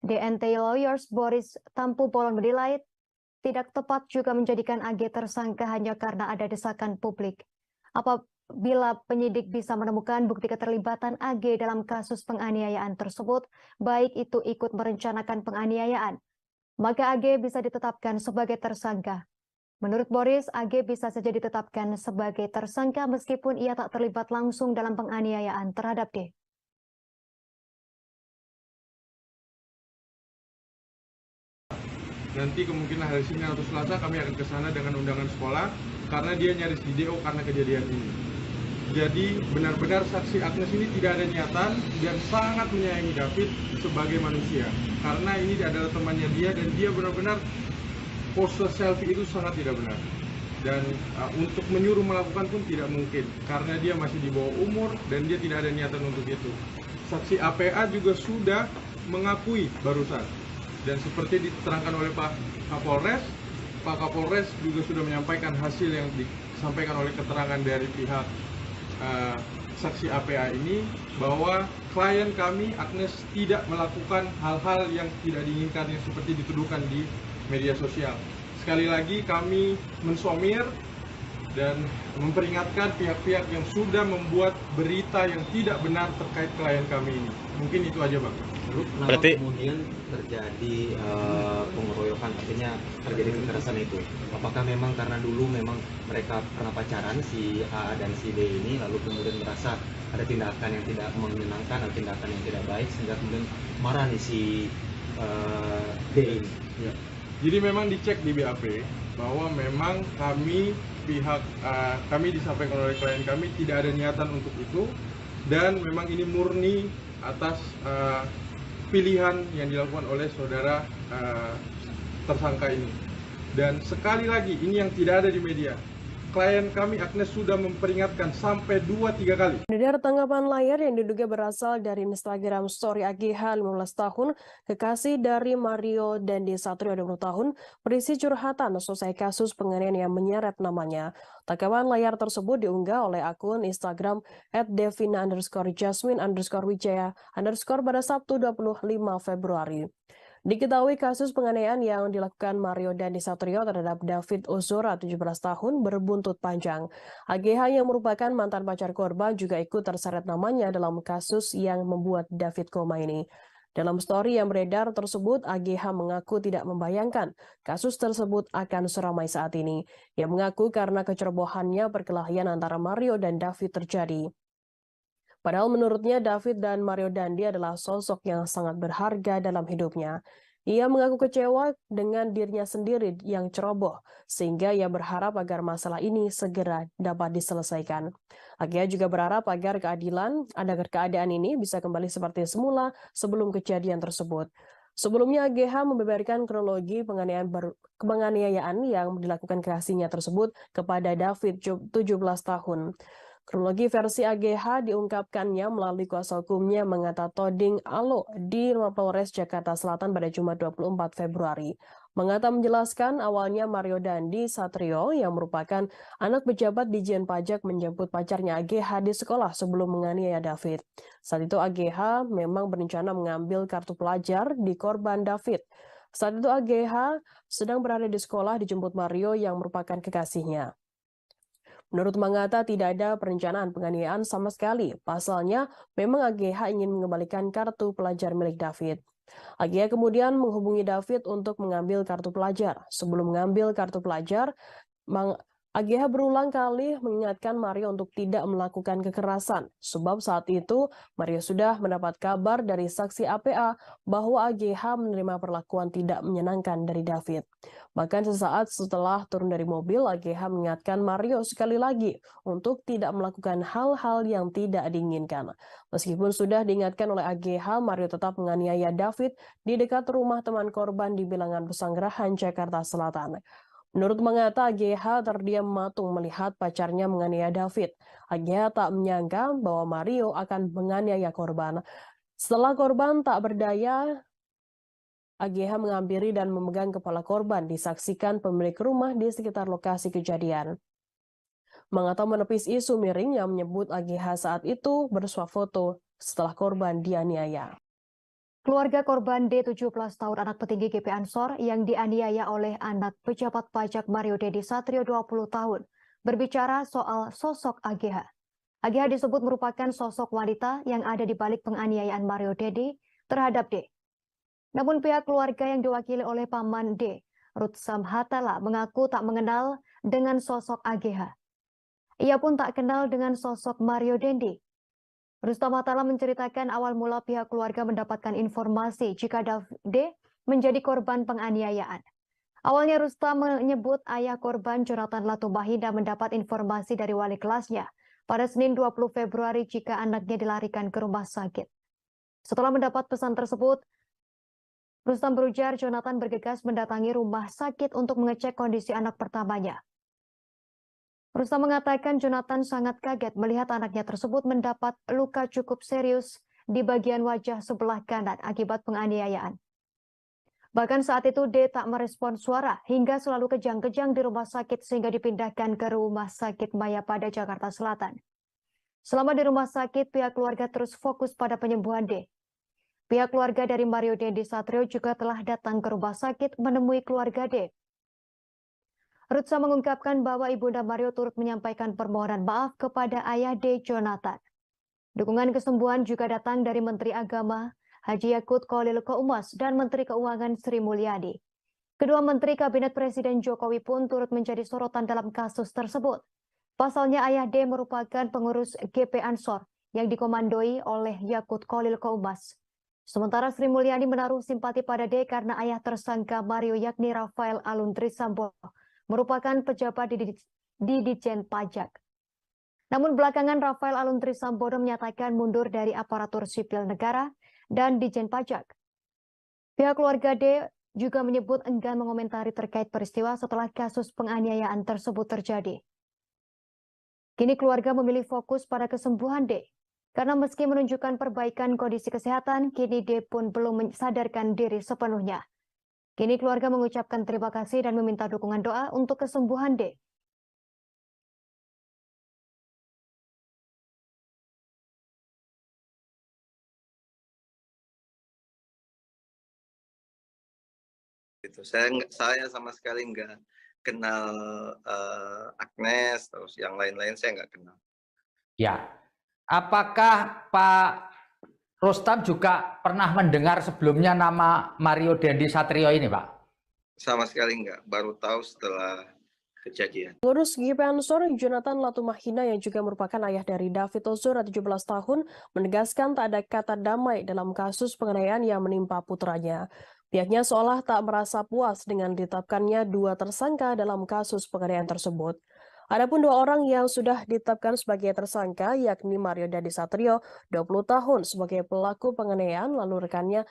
DNT Lawyers Boris Tampu Polon menilai tidak tepat juga menjadikan AG tersangka hanya karena ada desakan publik. Apabila penyidik bisa menemukan bukti keterlibatan AG dalam kasus penganiayaan tersebut, baik itu ikut merencanakan penganiayaan, maka AG bisa ditetapkan sebagai tersangka. Menurut Boris, AG bisa saja ditetapkan sebagai tersangka meskipun ia tak terlibat langsung dalam penganiayaan terhadap D. Nanti kemungkinan hari Senin atau Selasa kami akan ke sana dengan undangan sekolah karena dia nyaris di DO karena kejadian ini. Jadi benar-benar saksi Agnes ini tidak ada niatan dan sangat menyayangi David sebagai manusia. Karena ini adalah temannya dia dan dia benar-benar pose selfie itu sangat tidak benar. Dan untuk menyuruh melakukan pun tidak mungkin karena dia masih di bawah umur dan dia tidak ada niatan untuk itu. Saksi APA juga sudah mengakui barusan. Dan seperti diterangkan oleh Pak Kapolres juga sudah menyampaikan hasil yang disampaikan oleh keterangan dari pihak saksi APA ini bahwa klien kami Agnes tidak melakukan hal-hal yang tidak diinginkan yang seperti dituduhkan di media sosial. Sekali lagi kami mensomir dan memperingatkan pihak-pihak yang sudah membuat berita yang tidak benar terkait klien kami ini. Mungkin itu aja, Bang. Berarti kemudian terjadi pengeroyokan, artinya terjadi kekerasan itu. Apakah memang karena dulu memang mereka pernah pacaran si A dan si D ini, lalu kemudian merasa ada tindakan yang tidak menyenangkan, ada tindakan yang tidak baik, sehingga kemudian marah nih si D ini? Ya. Jadi memang dicek di BAP bahwa memang kami disampaikan oleh klien kami tidak ada niatan untuk itu dan memang ini murni atas pilihan yang dilakukan oleh saudara tersangka ini. Dan sekali lagi ini yang tidak ada di media. Klien kami Agnes sudah memperingatkan sampai 2-3 kali. Dari tanggapan layar yang diduga berasal dari Instagram story AGH 15 tahun, kekasih dari Mario Dandi Satrio 20 tahun, berisi curhatan selesai kasus penganiayaan yang menyeret namanya. Tanggapan layar tersebut diunggah oleh akun Instagram @devina_jasmine_wijaya_ pada Sabtu 25 Februari. Diketahui kasus penganiayaan yang dilakukan Mario Dandi Satrio terhadap David Ozora 17 tahun berbuntut panjang. AGH yang merupakan mantan pacar korban juga ikut terseret namanya dalam kasus yang membuat David koma ini. Dalam story yang beredar tersebut, AGH mengaku tidak membayangkan kasus tersebut akan seramai saat ini. Ia mengaku karena kecerobohannya perkelahian antara Mario dan David terjadi. Padahal menurutnya David dan Mario Dandi adalah sosok yang sangat berharga dalam hidupnya. Ia mengaku kecewa dengan dirinya sendiri yang ceroboh, sehingga ia berharap agar masalah ini segera dapat diselesaikan. AGH juga berharap agar keadaan ini bisa kembali seperti semula sebelum kejadian tersebut. Sebelumnya AGH membeberkan kronologi penganiayaan yang dilakukan kekasihnya tersebut kepada David 17 tahun. Kronologi versi AGH diungkapkannya melalui kuasa hukumnya Mengata Toding Alo di Polres Jakarta Selatan pada Jumat 24 Februari. Mengata menjelaskan awalnya Mario Dandi Satrio yang merupakan anak pejabat Dijen Pajak menjemput pacarnya AGH di sekolah sebelum menganiaya David. Saat itu AGH memang berencana mengambil kartu pelajar di korban David. Saat itu AGH sedang berada di sekolah dijemput Mario yang merupakan kekasihnya. Menurut Mangata, tidak ada perencanaan penganiayaan sama sekali. Pasalnya, memang AGH ingin mengembalikan kartu pelajar milik David. AGH kemudian menghubungi David untuk mengambil kartu pelajar. Sebelum mengambil kartu pelajar, AGH berulang kali mengingatkan Mario untuk tidak melakukan kekerasan, sebab saat itu Mario sudah mendapat kabar dari saksi APA bahwa AGH menerima perlakuan tidak menyenangkan dari David. Bahkan sesaat setelah turun dari mobil, AGH mengingatkan Mario sekali lagi untuk tidak melakukan hal-hal yang tidak diinginkan. Meskipun sudah diingatkan oleh AGH, Mario tetap menganiaya David di dekat rumah teman korban di Bilangan Pesanggerahan, Jakarta Selatan. Menurut Mangata, AGH terdiam matung melihat pacarnya menganiaya David. AGH tak menyangka bahwa Mario akan menganiaya korban. Setelah korban tak berdaya, AGH menghampiri dan memegang kepala korban, disaksikan pemilik rumah di sekitar lokasi kejadian. Mangata menepis isu miring yang menyebut AGH saat itu bersuah foto setelah korban dianiaya. Keluarga korban D 17 tahun anak petinggi GP Ansor yang dianiaya oleh anak pejabat pajak Mario Dendi Satrio 20 tahun berbicara soal sosok AGH. AGH disebut merupakan sosok wanita yang ada di balik penganiayaan Mario Dendi terhadap D. Namun pihak keluarga yang diwakili oleh paman D, Ruth Samhatala, mengaku tak mengenal dengan sosok AGH. Ia pun tak kenal dengan sosok Mario Dendi. Rustam Hatala menceritakan awal mula pihak keluarga mendapatkan informasi jika D menjadi korban penganiayaan. Awalnya Rustam menyebut ayah korban Jonathan Latumahina mendapat informasi dari wali kelasnya pada Senin 20 Februari jika anaknya dilarikan ke rumah sakit. Setelah mendapat pesan tersebut, Rustam berujar Jonathan bergegas mendatangi rumah sakit untuk mengecek kondisi anak pertamanya. Rustam mengatakan Jonathan sangat kaget melihat anaknya tersebut mendapat luka cukup serius di bagian wajah sebelah kanan akibat penganiayaan. Bahkan saat itu D tak merespon suara hingga selalu kejang-kejang di rumah sakit sehingga dipindahkan ke Rumah Sakit Mayapada, Jakarta Selatan. Selama di rumah sakit, pihak keluarga terus fokus pada penyembuhan D. Pihak keluarga dari Mario Dendi Satrio juga telah datang ke rumah sakit menemui keluarga D. Rutsa mengungkapkan bahwa Ibunda Mario turut menyampaikan permohonan maaf kepada ayah D. Jonathan. Dukungan kesembuhan juga datang dari Menteri Agama Haji Yakut Khalil Qaumas dan Menteri Keuangan Sri Mulyani. Kedua Menteri Kabinet Presiden Jokowi pun turut menjadi sorotan dalam kasus tersebut. Pasalnya ayah D merupakan pengurus GP Ansor yang dikomandoi oleh Yakut Khalil Qaumas. Sementara Sri Mulyani menaruh simpati pada D karena ayah tersangka Mario yakni Rafael Aluntri Sambodo merupakan pejabat di Ditjen Pajak. Namun belakangan Rafael Aluntri Sambodo menyatakan mundur dari aparatur sipil negara dan Ditjen Pajak. Pihak keluarga D juga menyebut enggan mengomentari terkait peristiwa setelah kasus penganiayaan tersebut terjadi. Kini keluarga memilih fokus pada kesembuhan D. Karena meski menunjukkan perbaikan kondisi kesehatan, kini D pun belum mensadarkan diri sepenuhnya. Kini keluarga mengucapkan terima kasih dan meminta dukungan doa untuk kesembuhan D. Saya sama sekali nggak kenal Agnes, terus yang lain-lain saya nggak kenal. Ya, apakah Pak Rustam juga pernah mendengar sebelumnya nama Mario Dendi Satrio ini, Pak? Sama sekali enggak, baru tahu setelah kejadian. Pengurus GP Ansor Jonathan Latumahina yang juga merupakan ayah dari David Ozora 17 tahun menegaskan tak ada kata damai dalam kasus penganiayaan yang menimpa putranya. Pihaknya seolah tak merasa puas dengan ditetapkannya 2 tersangka dalam kasus penganiayaan tersebut. Adapun 2 orang yang sudah ditetapkan sebagai tersangka yakni Mario Dendi Satrio 20 tahun sebagai pelaku penganiayaan lalu rekannya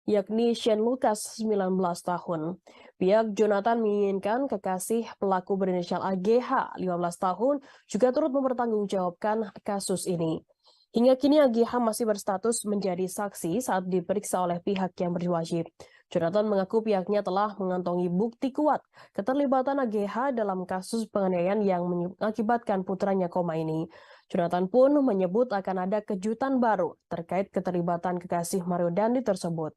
yakni Shane Lucas 19 tahun. Pihak Jonathan menginginkan kekasih pelaku berinisial AGH 15 tahun juga turut mempertanggungjawabkan kasus ini. Hingga kini AGH masih berstatus menjadi saksi saat diperiksa oleh pihak yang berwajib. Jonathan mengaku pihaknya telah mengantongi bukti kuat keterlibatan AGH dalam kasus penganiayaan yang mengakibatkan putranya koma ini. Jonathan pun menyebut akan ada kejutan baru terkait keterlibatan kekasih Mario Dendi tersebut.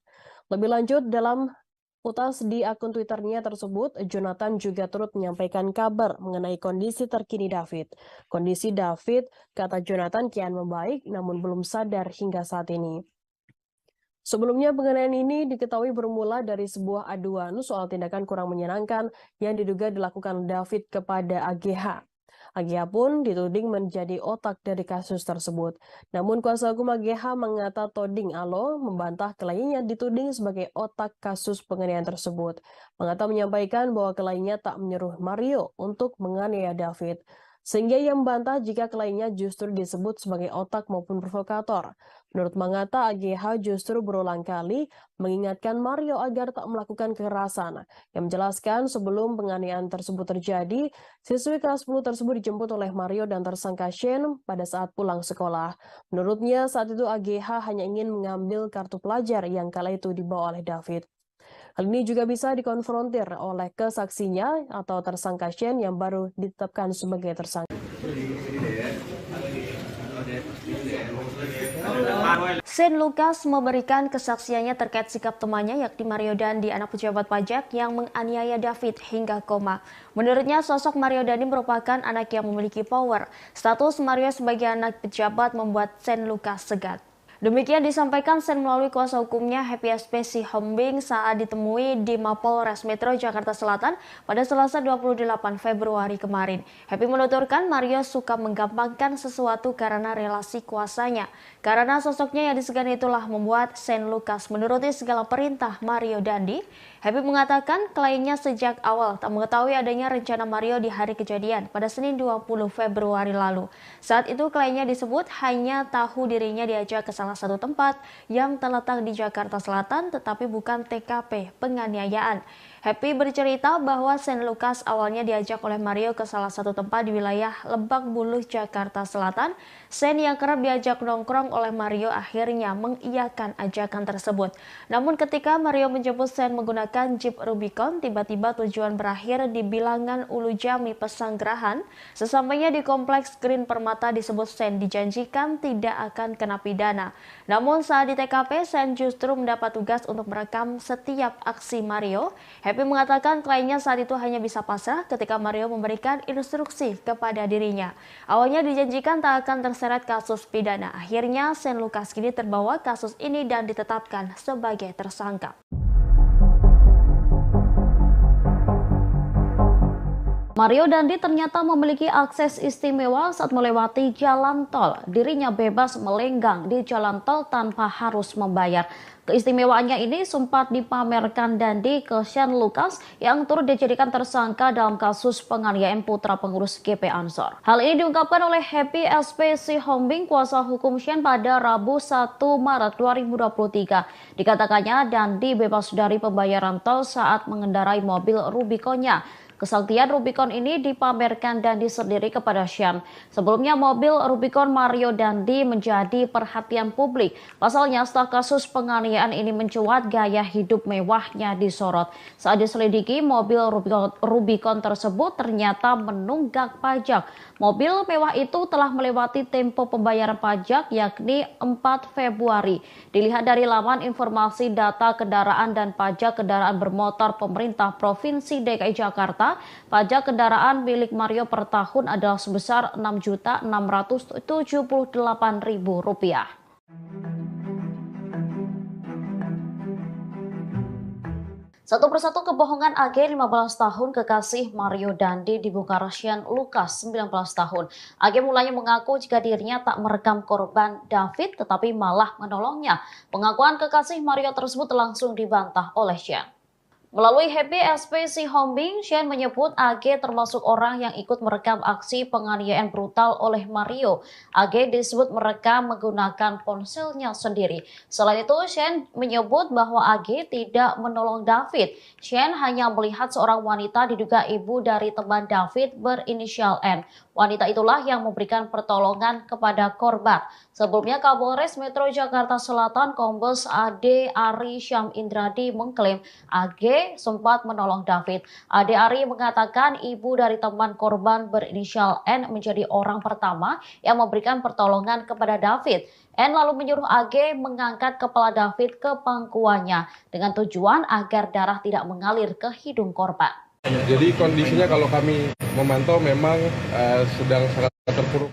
Lebih lanjut dalam utas di akun Twitternya tersebut, Jonathan juga turut menyampaikan kabar mengenai kondisi terkini David. Kondisi David, kata Jonathan, kian membaik namun belum sadar hingga saat ini. Sebelumnya penganiayaan ini diketahui bermula dari sebuah aduan soal tindakan kurang menyenangkan yang diduga dilakukan David kepada AGH. AGH pun dituding menjadi otak dari kasus tersebut. Namun kuasa hukum AGH mengata Toding Alo membantah kliennya dituding sebagai otak kasus penganiayaan tersebut. Mengata menyampaikan bahwa kliennya tak menyuruh Mario untuk menganiaya David. Sehingga ia membantah jika kliennya justru disebut sebagai otak maupun provokator. Menurut Mangata, AGH justru berulang kali mengingatkan Mario agar tak melakukan kekerasan. Yang menjelaskan sebelum penganiayaan tersebut terjadi, siswi kelas 10 tersebut dijemput oleh Mario dan tersangka Shane pada saat pulang sekolah. Menurutnya saat itu AGH hanya ingin mengambil kartu pelajar yang kala itu dibawa oleh David. Hal ini juga bisa dikonfrontir oleh kesaksinya atau tersangka Shane yang baru ditetapkan sebagai tersangka. Shane Lucas memberikan kesaksiannya terkait sikap temannya yakni Mario Dandi, anak pejabat pajak yang menganiaya David hingga koma. Menurutnya sosok Mario Dandi merupakan anak yang memiliki power. Status Mario sebagai anak pejabat membuat Shane Lucas segan. Demikian disampaikan Shane melalui kuasa hukumnya Happy SP Sihombing saat ditemui di Mapolres Metro Jakarta Selatan pada Selasa 28 Februari kemarin. Happy menuturkan Mario suka menggampangkan sesuatu karena relasi kuasanya. Karena sosoknya yang disegani itulah membuat Shane Lucas menuruti segala perintah Mario Dandi. Happy mengatakan kliennya sejak awal tak mengetahui adanya rencana Mario di hari kejadian pada Senin 20 Februari lalu. Saat itu kliennya disebut hanya tahu dirinya diajak ke salah satu tempat yang terletak di Jakarta Selatan tetapi bukan TKP penganiayaan. Happy bercerita bahwa Shane Lucas awalnya diajak oleh Mario ke salah satu tempat di wilayah Lebak Bulus, Jakarta Selatan. Shane yang kerap diajak nongkrong oleh Mario akhirnya mengiyakan ajakan tersebut. Namun ketika Mario menjemput Shane menggunakan Jeep Rubicon, tiba-tiba tujuan berakhir di Bilangan Ulu Jami, Pesanggerahan. Sesampainya di Kompleks Green Permata disebut Shane dijanjikan tidak akan kena pidana. Namun saat di TKP, Shane justru mendapat tugas untuk merekam setiap aksi Mario. Happy mengatakan kliennya saat itu hanya bisa pasrah ketika Mario memberikan instruksi kepada dirinya. Awalnya dijanjikan tak akan terseret kasus pidana. Akhirnya Shane Lucas kini terbawa kasus ini dan ditetapkan sebagai tersangka. Mario Dandi ternyata memiliki akses istimewa saat melewati jalan tol. Dirinya bebas melenggang di jalan tol tanpa harus membayar. Keistimewaannya ini sempat dipamerkan Dandi ke Shane Lucas yang turut dijadikan tersangka dalam kasus penganiayaan putra pengurus GP Ansor. Hal ini diungkapkan oleh Happy SP Sihombing, kuasa hukum Shane pada Rabu 1 Maret 2023. Dikatakannya Dandi bebas dari pembayaran tol saat mengendarai mobil Rubiconnya. Kesaktian Rubicon ini dipamerkan Dandi sendiri kepada Shane. Sebelumnya mobil Rubicon Mario Dandi menjadi perhatian publik. Pasalnya setelah kasus penganiayaan ini mencuat, gaya hidup mewahnya disorot. Saat diselidiki, mobil Rubicon tersebut ternyata menunggak pajak. Mobil mewah itu telah melewati tempo pembayaran pajak yakni 4 Februari. Dilihat dari laman informasi data kendaraan dan pajak kendaraan bermotor pemerintah Provinsi DKI Jakarta, pajak kendaraan milik Mario per tahun adalah sebesar Rp6.678.000. Satu persatu kebohongan AG 15 tahun kekasih Mario Dandi dibongkar Shane Lucas 19 tahun. AG mulanya mengaku jika dirinya tak merekam korban David tetapi malah menolongnya. Pengakuan kekasih Mario tersebut langsung dibantah oleh Shane. Melalui Happy SP Sihombing, Shane menyebut AG termasuk orang yang ikut merekam aksi penganiayaan brutal oleh Mario. AG disebut merekam menggunakan ponselnya sendiri. Selain itu, Shane menyebut bahwa AG tidak menolong David. Shane hanya melihat seorang wanita diduga ibu dari teman David berinisial N. Wanita itulah yang memberikan pertolongan kepada korban. Sebelumnya Kapolres Metro Jakarta Selatan Kombes Ade Ari Syam Indradi mengklaim AG sempat menolong David. Ade Ari mengatakan ibu dari teman korban berinisial N menjadi orang pertama yang memberikan pertolongan kepada David. N lalu menyuruh AG mengangkat kepala David ke pangkuannya dengan tujuan agar darah tidak mengalir ke hidung korban. Jadi kondisinya kalau kami memantau memang sedang sangat terpuruk.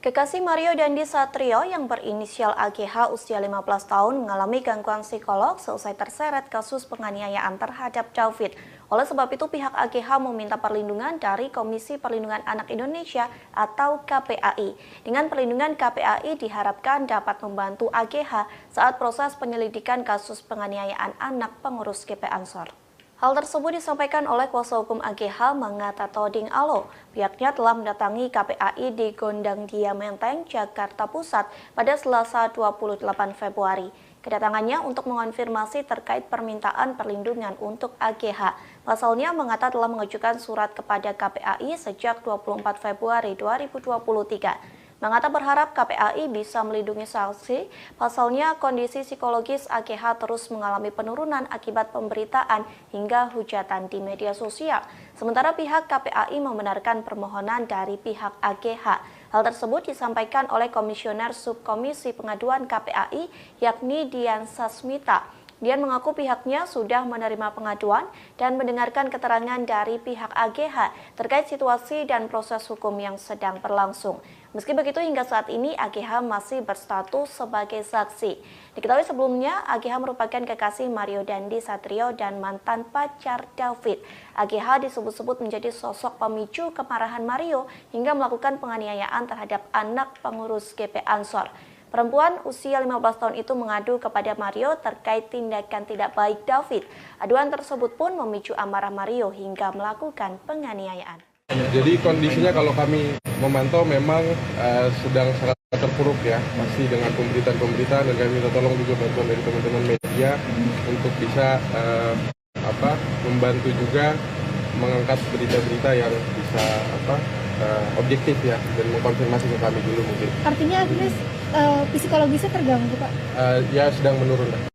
Kekasih Mario Dandi Satrio yang berinisial AGH usia 15 tahun mengalami gangguan psikolog seusai terseret kasus penganiayaan terhadap David. Oleh sebab itu pihak AGH meminta perlindungan dari Komisi Perlindungan Anak Indonesia atau KPAI. Dengan perlindungan KPAI diharapkan dapat membantu AGH saat proses penyelidikan kasus penganiayaan anak pengurus GP Ansor. Hal tersebut disampaikan oleh kuasa hukum AGH Mangata Toding Alo. Pihaknya telah mendatangi KPAI di Gondang Dia Menteng, Jakarta Pusat pada Selasa 28 Februari. Kedatangannya untuk mengonfirmasi terkait permintaan perlindungan untuk AGH. Pasalnya Mangata telah mengajukan surat kepada KPAI sejak 24 Februari 2023. Mangata berharap KPAI bisa melindungi saksi, pasalnya kondisi psikologis AGH terus mengalami penurunan akibat pemberitaan hingga hujatan di media sosial. Sementara pihak KPAI membenarkan permohonan dari pihak AGH. Hal tersebut disampaikan oleh Komisioner Subkomisi Pengaduan KPAI, yakni Dian Sasmita. Dian mengaku pihaknya sudah menerima pengaduan dan mendengarkan keterangan dari pihak AGH terkait situasi dan proses hukum yang sedang berlangsung. Meski begitu, hingga saat ini AGH masih berstatus sebagai saksi. Diketahui sebelumnya, AGH merupakan kekasih Mario Dandi Satrio dan mantan pacar David. AGH disebut-sebut menjadi sosok pemicu kemarahan Mario hingga melakukan penganiayaan terhadap anak pengurus GP Ansor. Perempuan usia 15 tahun itu mengadu kepada Mario terkait tindakan tidak baik David. Aduan tersebut pun memicu amarah Mario hingga melakukan penganiayaan. Jadi kondisinya kalau kami memantau memang sedang sangat terpuruk ya, masih dengan pemberitaan-pemberitaan, dan kami minta tolong juga bantuan dari teman-teman media untuk bisa membantu juga mengangkat berita-berita yang bisa objektif ya, dan mengkonfirmasi ke kami dulu mungkin. Artinya Agnes psikologisnya terganggu, Pak? Ya sedang menurun.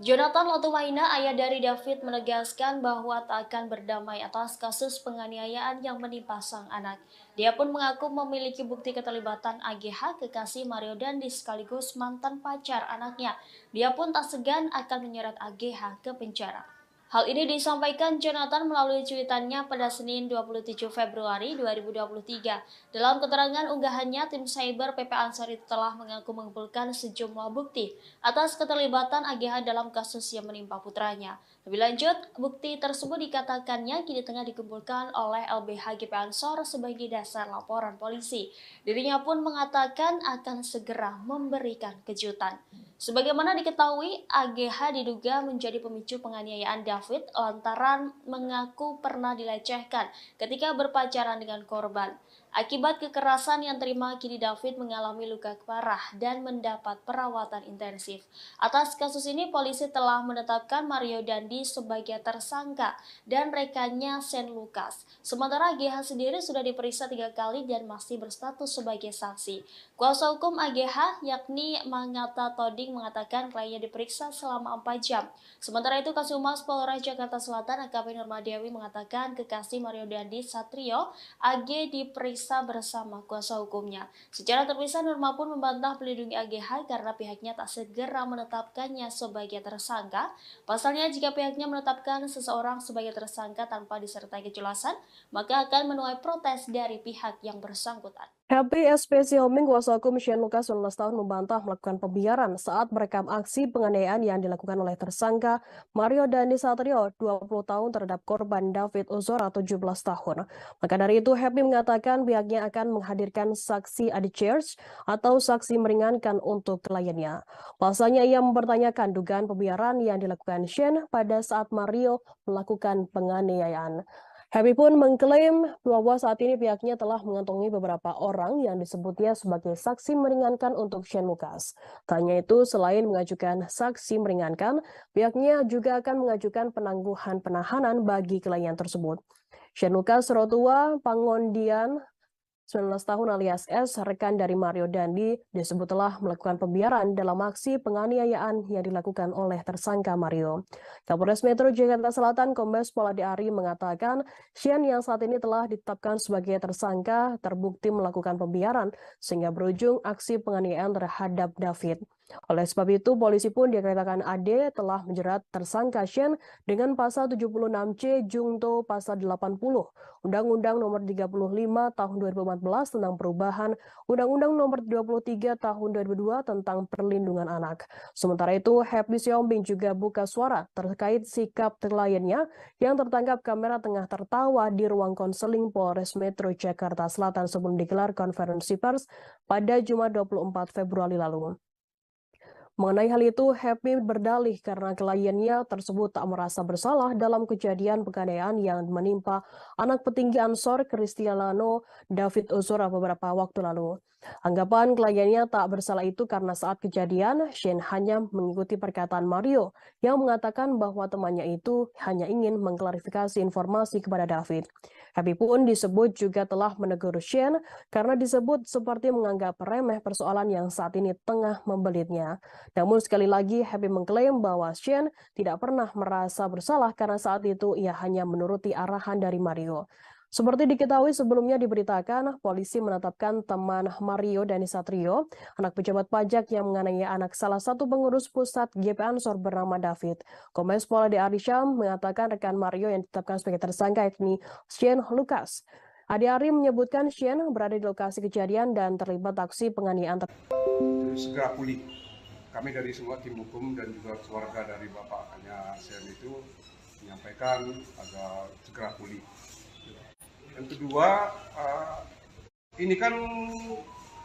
Jonathan Latumaina, ayah dari David, menegaskan bahwa tak akan berdamai atas kasus penganiayaan yang menimpa sang anak. Dia pun mengaku memiliki bukti keterlibatan AGH, kekasih Mario Dandi sekaligus mantan pacar anaknya. Dia pun tak segan akan menyeret AGH ke penjara. Hal ini disampaikan Jonathan melalui cuitannya pada Senin 27 Februari 2023. Dalam keterangan unggahannya, tim cyber PP Ansor itu telah mengaku mengumpulkan sejumlah bukti atas keterlibatan AGH dalam kasus yang menimpa putranya. Lebih lanjut, bukti tersebut dikatakannya kini tengah dikumpulkan oleh LBH GP Ansor sebagai dasar laporan polisi. Dirinya pun mengatakan akan segera memberikan kejutan. Sebagaimana diketahui, AGH diduga menjadi pemicu penganiayaan David lantaran mengaku pernah dilecehkan ketika berpacaran dengan korban. Akibat kekerasan yang terima, kini David mengalami luka parah dan mendapat perawatan intensif. Atas kasus ini, polisi telah menetapkan Mario Dandi sebagai tersangka dan rekannya Sen Lukas. Sementara AGH sendiri sudah diperiksa 3 kali dan masih berstatus sebagai saksi. Kuasa hukum AGH, yakni Mangata Toding, mengatakan kliennya diperiksa selama 4 jam. Sementara itu, Kasumas Polres Jakarta Selatan AKP Nurmadewi mengatakan kekasih Mario Dandi Satrio AG diperiksa bersama kuasa hukumnya. Secara terpisah, Nurma pun membantah melindungi AGH karena pihaknya tak segera menetapkannya sebagai tersangka. Pasalnya, jika pihaknya menetapkan seseorang sebagai tersangka tanpa disertai kejelasan, maka akan menuai protes dari pihak yang bersangkutan. Happy SPC Homing, kuasa hukum Shane Lucas 19 tahun membantah melakukan pembiaran saat merekam aksi penganiayaan yang dilakukan oleh tersangka Mario Dandi Satrio 20 tahun terhadap korban David Ozora 17 tahun. Maka dari itu, Happy mengatakan pihaknya akan menghadirkan saksi adik charge atau saksi meringankan untuk kliennya. Pasalnya ia mempertanyakan dugaan pembiaran yang dilakukan Shane pada saat Mario melakukan penganiayaan. Happy pun mengklaim bahwa saat ini pihaknya telah mengantongi beberapa orang yang disebutnya sebagai saksi meringankan untuk Shane Lucas. Tak hanya itu, selain mengajukan saksi meringankan, pihaknya juga akan mengajukan penangguhan penahanan bagi klien tersebut. Shane Lucas Rotua Pangondian 19 tahun alias S, rekan dari Mario Dandi, disebut telah melakukan pembiaran dalam aksi penganiayaan yang dilakukan oleh tersangka Mario. Kapolres Metro Jakarta Selatan Kombes Pol Ade Ari mengatakan Shane yang saat ini telah ditetapkan sebagai tersangka terbukti melakukan pembiaran sehingga berujung aksi penganiayaan terhadap David. Oleh sebab itu, polisi pun dikatakan AD telah menjerat tersangka Shen dengan pasal 76C Jungto pasal 80 Undang-Undang Nomor 35 Tahun 2014 tentang perubahan Undang-Undang Nomor 23 Tahun 2002 tentang perlindungan anak. Sementara itu, Happy Siombing juga buka suara terkait sikap kliennya yang tertangkap kamera tengah tertawa di ruang konseling Polres Metro Jakarta Selatan sebelum digelar konferensi pers pada Jumat 24 Februari lalu. Mengenai hal itu, Happy berdalih karena kliennya tersebut tak merasa bersalah dalam kejadian penganiayaan yang menimpa anak petinggi Ansor Cristiano David Ozora beberapa waktu lalu. Anggapan kliennya tak bersalah itu karena saat kejadian, Shane hanya mengikuti perkataan Mario yang mengatakan bahwa temannya itu hanya ingin mengklarifikasi informasi kepada David. Happy pun disebut juga telah menegur Shane karena disebut seperti menganggap remeh persoalan yang saat ini tengah membelitnya. Namun sekali lagi Happy mengklaim bahwa Shane tidak pernah merasa bersalah karena saat itu ia hanya menuruti arahan dari Mario. Seperti diketahui sebelumnya diberitakan, polisi menetapkan teman Mario Dandi Satrio, anak pejabat pajak yang menganiaya anak salah satu pengurus pusat GP Ansor bernama David. Kombes Pol Ade Arisham mengatakan rekan Mario yang ditetapkan sebagai tersangka yakni Shane Lucas. Ade Ari menyebutkan Shane berada di lokasi kejadian dan terlibat aksi penganiayaan. Segera pulih. Kami dari semua tim hukum dan juga keluarga dari bapaknya Shane itu menyampaikan agar segera pulih. Yang kedua, ini kan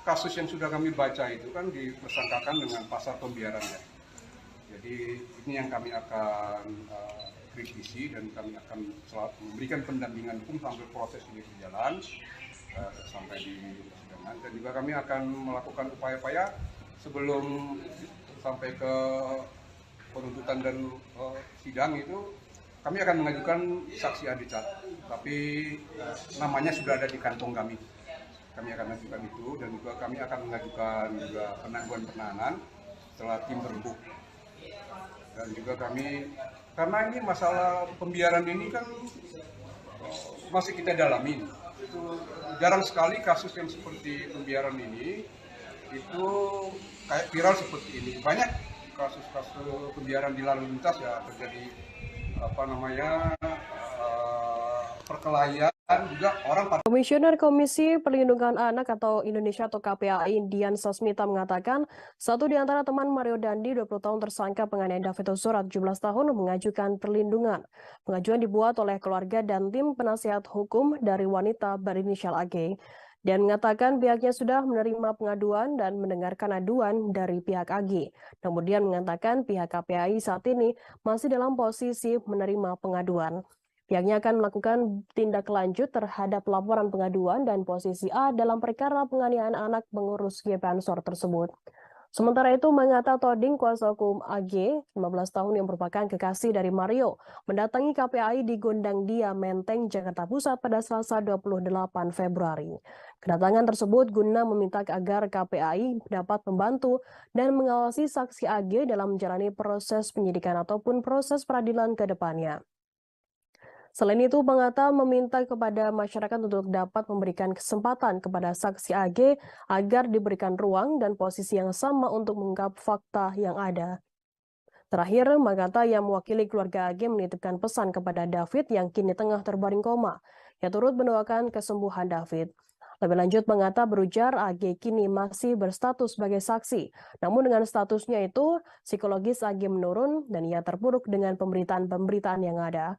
kasus yang sudah kami baca itu kan dipersangkakan dengan pasal pembiaran ya. Jadi ini yang kami akan kritisi dan kami akan memberikan pendampingan hukum sampai proses ini berjalan sampai di persidangan. Dan juga kami akan melakukan upaya-upaya sebelum sampai ke penuntutan dan sidang itu. Kami akan mengajukan saksi adicat, tapi namanya sudah ada di kantong kami. Kami akan mengajukan itu dan juga kami akan mengajukan juga penangguhan penahanan setelah tim berembuk. Dan juga kami, karena ini masalah pembiaran ini kan masih kita dalamin. Itu jarang sekali kasus yang seperti pembiaran ini itu kayak viral seperti ini. Banyak kasus-kasus pembiaran di lalu lintas ya terjadi perkelahian juga orang. Komisioner Komisi Perlindungan Anak atau Indonesia atau KPAI Dian Sasmita mengatakan satu di antara teman Mario Dandi 20 tahun tersangka penganiayaan David Ozora 17 tahun mengajukan perlindungan. Pengajuan dibuat oleh keluarga dan tim penasihat hukum dari wanita berinisial AG. Dan mengatakan pihaknya sudah menerima pengaduan dan mendengarkan aduan dari pihak AG. Kemudian mengatakan pihak KPAI saat ini masih dalam posisi menerima pengaduan. Pihaknya akan melakukan tindak lanjut terhadap laporan pengaduan dan posisi A dalam perkara penganiayaan anak pengurus GP Ansor tersebut. Sementara itu, Mangata Toding, kuasa hukum AG, 15 tahun yang merupakan kekasih dari Mario, mendatangi KPAI di Gondang Dia, Menteng, Jakarta Pusat pada Selasa 28 Februari. Kedatangan tersebut guna meminta agar KPAI dapat membantu dan mengawasi saksi AG dalam menjalani proses penyidikan ataupun proses peradilan ke depannya. Selain itu, Mangata meminta kepada masyarakat untuk dapat memberikan kesempatan kepada saksi AG agar diberikan ruang dan posisi yang sama untuk mengungkap fakta yang ada. Terakhir, Mangata yang mewakili keluarga AG menitipkan pesan kepada David yang kini tengah terbaring koma, yang turut mendoakan kesembuhan David. Lebih lanjut, Mangata berujar AG kini masih berstatus sebagai saksi. Namun dengan statusnya itu, psikologis AG menurun dan ia terpuruk dengan pemberitaan-pemberitaan yang ada.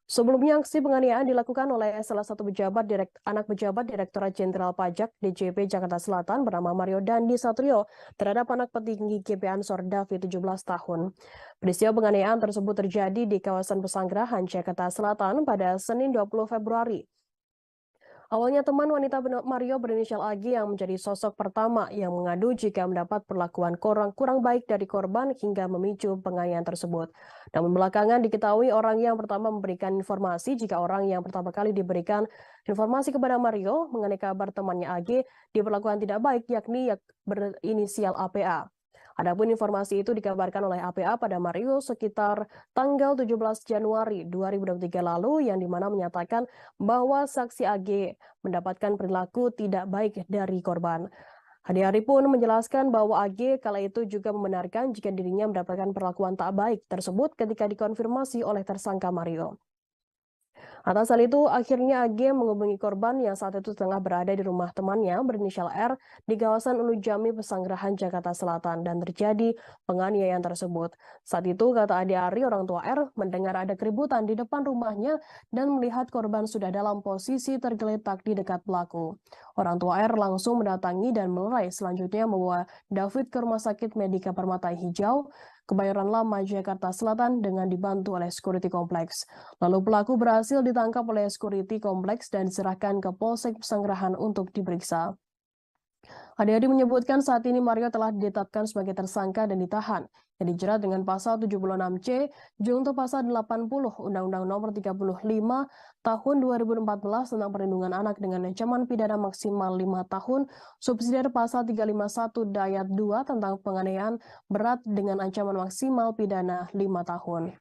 Sebelumnya, aksi penganiayaan dilakukan oleh salah satu anak pejabat Direktorat Jenderal Pajak DJP Jakarta Selatan bernama Mario Dandi Satrio terhadap anak petinggi GP Ansor David 17 tahun. Peristiwa penganiayaan tersebut terjadi di kawasan Pesanggerahan, Jakarta Selatan pada Senin 20 Februari. Awalnya teman wanita Mario berinisial AG yang menjadi sosok pertama yang mengadu jika mendapat perlakuan kurang baik dari korban hingga memicu penganiayaan tersebut. Namun belakangan diketahui orang yang pertama memberikan informasi jika orang yang pertama kali diberikan informasi kepada Mario mengenai kabar temannya AG diperlakukan tidak baik yakni berinisial APA. Adapun informasi itu dikabarkan oleh APA pada Mario sekitar tanggal 17 Januari 2023 lalu yang dimana menyatakan bahwa saksi AG mendapatkan perilaku tidak baik dari korban. Adi Ari pun menjelaskan bahwa AG kala itu juga membenarkan jika dirinya mendapatkan perlakuan tak baik tersebut ketika dikonfirmasi oleh tersangka Mario. Atas hal itu, akhirnya AG menghubungi korban yang saat itu tengah berada di rumah temannya berinisial R di kawasan Ulu Jami, Pesanggerahan, Jakarta Selatan dan terjadi penganiayaan tersebut. Saat itu, kata Adi Ari, orang tua R mendengar ada keributan di depan rumahnya dan melihat korban sudah dalam posisi tergeletak di dekat pelaku. Orang tua R langsung mendatangi dan melerai, selanjutnya membawa David ke Rumah Sakit Medika Permata Hijau, Kebayoran Lama, Jakarta Selatan dengan dibantu oleh security kompleks. Lalu pelaku berhasil ditangkap oleh security kompleks dan diserahkan ke Polsek Pesanggerahan untuk diperiksa. Adi menyebutkan saat ini Mario telah ditetapkan sebagai tersangka dan ditahan, yang dijerat dengan pasal 76C junto pasal 80 Undang-Undang Nomor 35 Tahun 2014 tentang Perlindungan Anak dengan ancaman pidana maksimal 5 tahun, subsidiar pasal 351 Dayat 2 tentang penganiayaan berat dengan ancaman maksimal pidana 5 tahun.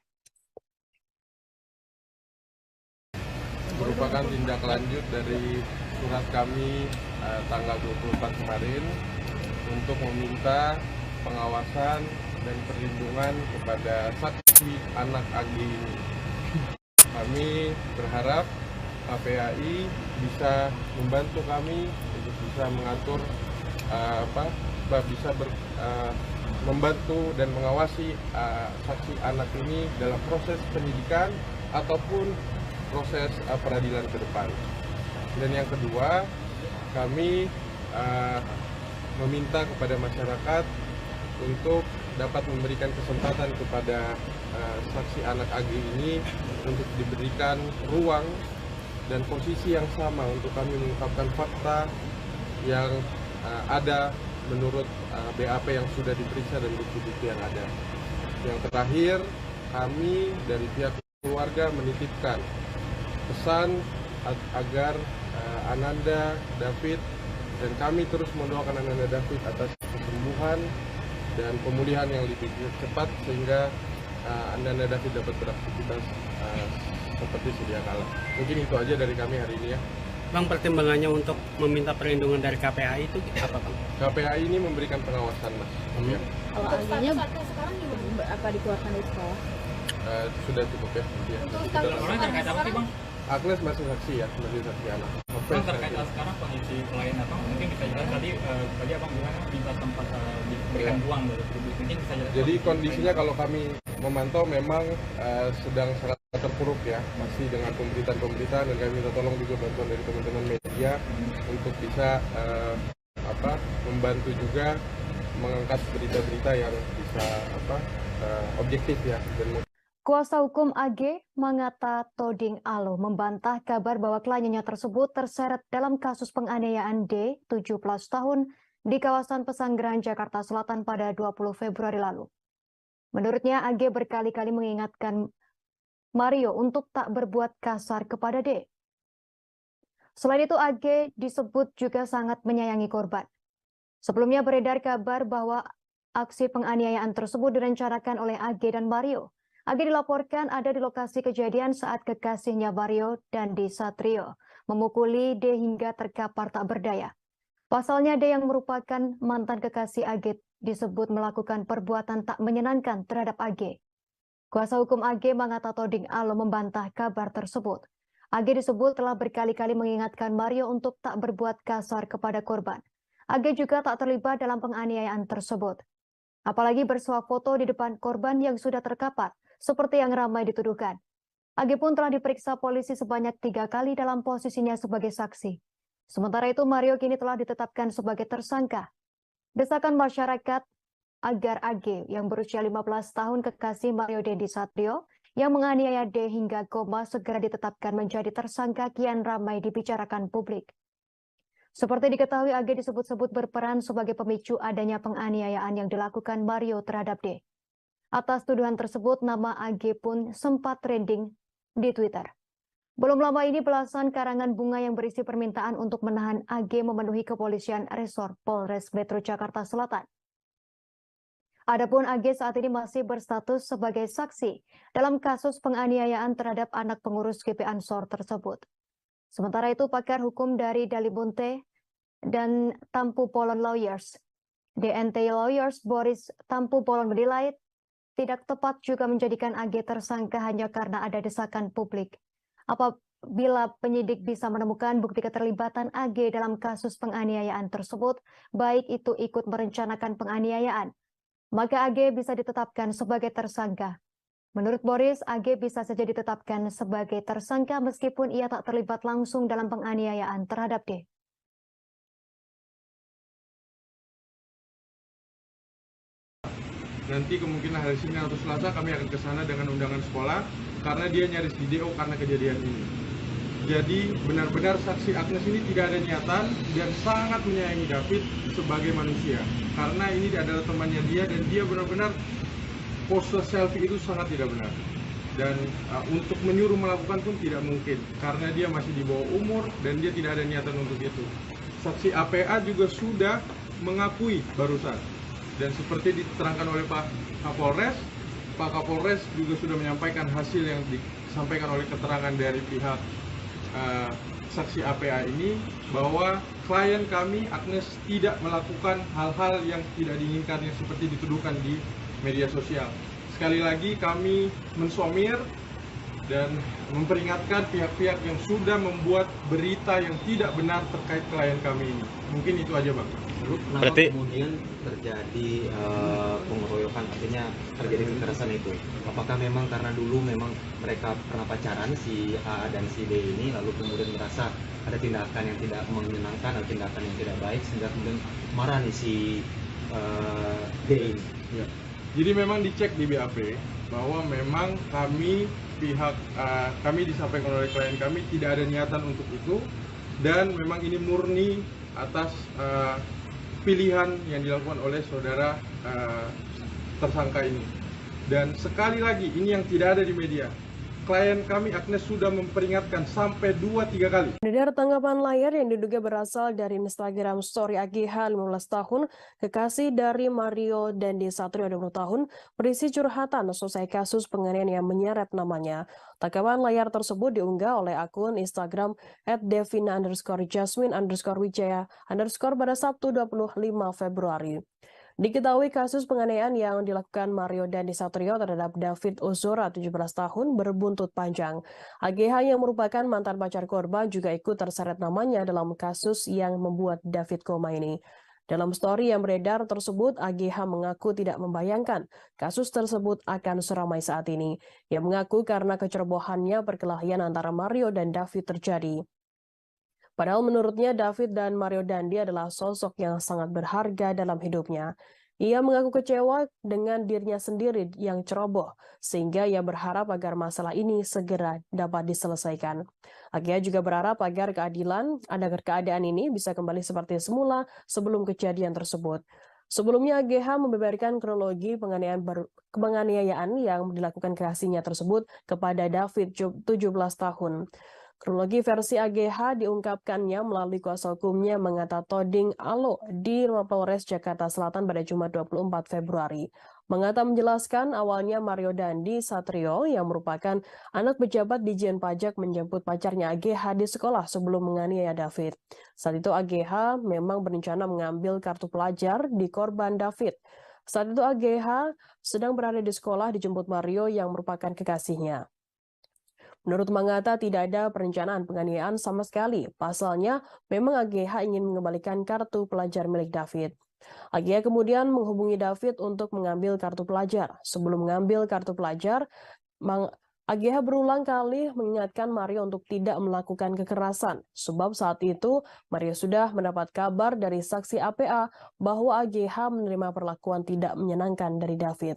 Merupakan tindak lanjut dari surat kami tanggal 24 kemarin untuk meminta pengawasan dan perlindungan kepada saksi anak AG ini. Kami berharap KPAI bisa membantu kami untuk bisa mengatur membantu dan mengawasi saksi anak ini dalam proses penyidikan ataupun proses peradilan ke depan. Dan yang kedua, kami meminta kepada masyarakat untuk dapat memberikan kesempatan kepada saksi anak AG ini untuk diberikan ruang dan posisi yang sama untuk kami mengungkapkan fakta yang ada menurut BAP yang sudah diperiksa dan bukti-bukti yang ada. Yang terakhir, kami dari pihak keluarga menitipkan pesan agar Ananda David dan kami terus mendoakan Ananda David atas kesembuhan dan pemulihan yang lebih cepat sehingga Ananda David dapat beraktivitas seperti sedia kala. Mungkin itu aja dari kami hari ini ya. Bang, pertimbangannya untuk meminta perlindungan dari KPAI itu apa, Bang? KPAI ini memberikan pengawasan, Mas. Ya. Kalau akhirnya sekarang gimana? Apa dikeluarkan dari sekolah? Sudah cukup ya. Untuk orang terkait apa sih, Bang? Agnes masih saksi ya, masih saksi anak. Bang, terkait sekarang kondisi klien Abang, mungkin bisa jelaskan tadi Abang bilang minta tempat diberikan ruang dari publik. Mungkin bisa jelaskan. Jadi kondisinya kalau kami memantau memang sedang sangat terpuruk ya, masih dengan pemberitaan dan kami minta tolong juga bantuan dari teman-teman media untuk bisa membantu juga mengangkat berita-berita yang bisa objektif ya dan Kuasa hukum AG Mangata Toding Alo membantah kabar bahwa kliennya tersebut terseret dalam kasus penganiayaan D, 17 tahun, di kawasan Pesanggerahan, Jakarta Selatan pada 20 Februari lalu. Menurutnya, AG berkali-kali mengingatkan Mario untuk tak berbuat kasar kepada D. Selain itu, AG disebut juga sangat menyayangi korban. Sebelumnya beredar kabar bahwa aksi penganiayaan tersebut direncanakan oleh AG dan Mario. AG dilaporkan ada di lokasi kejadian saat kekasihnya Mario Dandi Satrio memukuli D hingga terkapar tak berdaya. Pasalnya D yang merupakan mantan kekasih AG disebut melakukan perbuatan tak menyenangkan terhadap AG. Kuasa hukum AG Mangata Toding Alo membantah kabar tersebut. AG disebut telah berkali-kali mengingatkan Mario untuk tak berbuat kasar kepada korban. AG juga tak terlibat dalam penganiayaan tersebut. Apalagi bersuah foto di depan korban yang sudah terkapar, seperti yang ramai dituduhkan. AG pun telah diperiksa polisi sebanyak 3 kali dalam posisinya sebagai saksi. Sementara itu, Mario kini telah ditetapkan sebagai tersangka. Desakan masyarakat agar AG yang berusia 15 tahun kekasih Mario Dandi Satrio yang menganiaya D hingga koma segera ditetapkan menjadi tersangka kian ramai dibicarakan publik. Seperti diketahui, AG disebut-sebut berperan sebagai pemicu adanya penganiayaan yang dilakukan Mario terhadap D. Atas tuduhan tersebut, nama AG pun sempat trending di Twitter. Belum lama ini belasan karangan bunga yang berisi permintaan untuk menahan AG memenuhi kepolisian Resort Polres Metro Jakarta Selatan. Adapun AG saat ini masih berstatus sebagai saksi dalam kasus penganiayaan terhadap anak pengurus GP Ansor tersebut. Sementara itu, pakar hukum dari Dalibunte, dan Tampu Polon Lawyers. DNT Lawyers Boris Tampu Polon menilai tidak tepat juga menjadikan AG tersangka hanya karena ada desakan publik. Apabila penyidik bisa menemukan bukti keterlibatan AG dalam kasus penganiayaan tersebut, baik itu ikut merencanakan penganiayaan, maka AG bisa ditetapkan sebagai tersangka. Menurut Boris, AG bisa saja ditetapkan sebagai tersangka meskipun ia tak terlibat langsung dalam penganiayaan terhadap D. Nanti kemungkinan hari Senin atau Selasa kami akan ke sana dengan undangan sekolah karena dia nyaris di DO karena kejadian ini. Jadi benar-benar saksi Agnes ini tidak ada niatan dan sangat menyayangi David sebagai manusia. Karena ini adalah temannya dia dan dia benar-benar pose selfie itu sangat tidak benar. Dan untuk menyuruh melakukan pun tidak mungkin karena dia masih di bawah umur dan dia tidak ada niatan untuk itu. Saksi APA juga sudah mengakui barusan. Dan seperti diterangkan oleh Pak Kapolres juga sudah menyampaikan hasil yang disampaikan oleh keterangan dari pihak saksi APA ini bahwa klien kami Agnes tidak melakukan hal-hal yang tidak diinginkan yang seperti dituduhkan di media sosial. Sekali lagi kami mensomir dan memperingatkan pihak-pihak yang sudah membuat berita yang tidak benar terkait klien kami ini. Mungkin itu aja, Bang. Kenapa kemudian terjadi pengeroyokan, artinya terjadi kekerasan itu? Apakah memang karena dulu memang mereka pernah pacaran si A dan si D ini, lalu kemudian merasa ada tindakan yang tidak menyenangkan, ada tindakan yang tidak baik, sehingga kemudian marah nih si D ini? Ya. Jadi memang dicek di BAP bahwa memang kami disampaikan oleh klien kami tidak ada niatan untuk itu dan memang ini murni atas pilihan yang dilakukan oleh saudara tersangka ini. Dan sekali lagi ini yang tidak ada di media. Klien kami Agnes sudah memperingatkan sampai 2-3 kali. Dari tanggapan layar yang diduga berasal dari Instagram story AGH 15 tahun, kekasih dari Mario Dandi Satrio 20 tahun, berisi curhatan selesai kasus penganiayaan yang menyeret namanya. Tanggapan layar tersebut diunggah oleh akun Instagram @devina_jasmine_wijaya_ pada Sabtu 25 Februari. Diketahui kasus penganiayaan yang dilakukan Mario Dandi Satrio terhadap David Ozora 17 tahun berbuntut panjang. AGH yang merupakan mantan pacar korban juga ikut terseret namanya dalam kasus yang membuat David koma ini. Dalam story yang beredar tersebut, AGH mengaku tidak membayangkan kasus tersebut akan seramai saat ini. Ia mengaku karena kecerobohannya perkelahian antara Mario dan David terjadi. Padahal menurutnya David dan Mario Dandi adalah sosok yang sangat berharga dalam hidupnya. Ia mengaku kecewa dengan dirinya sendiri yang ceroboh, sehingga ia berharap agar masalah ini segera dapat diselesaikan. AGH juga berharap agar keadaan ini bisa kembali seperti semula sebelum kejadian tersebut. Sebelumnya AGH membeberkan kronologi penganiayaan yang dilakukan kekasihnya tersebut kepada David 17 tahun. Kronologi versi AGH diungkapkannya melalui kuasa hukumnya Mengata Toding Alo di Polres Jakarta Selatan pada Jumat 24 Februari. Mengata menjelaskan awalnya Mario Dandi Satrio yang merupakan anak pejabat Ditjen Pajak menjemput pacarnya AGH di sekolah sebelum menganiaya David. Saat itu AGH memang berencana mengambil kartu pelajar di korban David. Saat itu AGH sedang berada di sekolah dijemput Mario yang merupakan kekasihnya. Menurut Mangata, tidak ada perencanaan penganiayaan sama sekali. Pasalnya, memang AGH ingin mengembalikan kartu pelajar milik David. AGH kemudian menghubungi David untuk mengambil kartu pelajar. Sebelum mengambil kartu pelajar, AGH berulang kali mengingatkan Mario untuk tidak melakukan kekerasan, sebab saat itu Mario sudah mendapat kabar dari saksi APA bahwa AGH menerima perlakuan tidak menyenangkan dari David.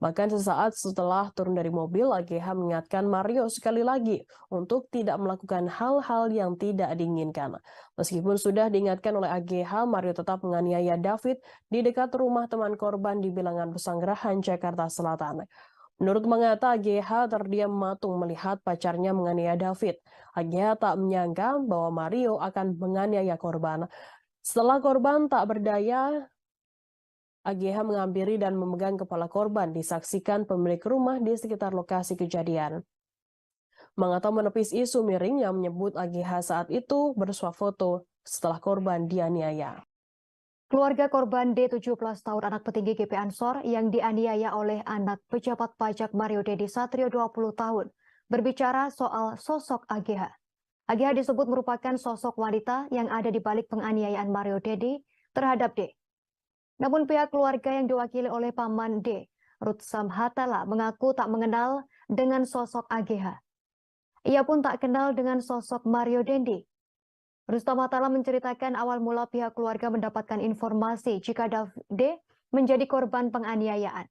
Bahkan sesaat setelah turun dari mobil, AGH mengingatkan Mario sekali lagi untuk tidak melakukan hal-hal yang tidak diinginkan. Meskipun sudah diingatkan oleh AGH, Mario tetap menganiaya David di dekat rumah teman korban di Bilangan Pesanggerahan, Jakarta Selatan. Menurut Mangata, AGH terdiam matung melihat pacarnya menganiaya David. AGH tak menyangka bahwa Mario akan menganiaya korban. Setelah korban tak berdaya, AGH menghampiri dan memegang kepala korban, disaksikan pemilik rumah di sekitar lokasi kejadian. Mangata menepis isu miring yang menyebut AGH saat itu bersuah foto setelah korban dianiaya. Keluarga korban D 17 tahun anak petinggi GP Ansor yang dianiaya oleh anak pejabat pajak Mario Dendi Satrio 20 tahun berbicara soal sosok AGH. AGH disebut merupakan sosok wanita yang ada di balik penganiayaan Mario Dendi terhadap D. Namun pihak keluarga yang diwakili oleh paman D, Rutsam Hatala, mengaku tak mengenal dengan sosok AGH. Ia pun tak kenal dengan sosok Mario Dendi. Rustam Hatala menceritakan awal mula pihak keluarga mendapatkan informasi jika D menjadi korban penganiayaan.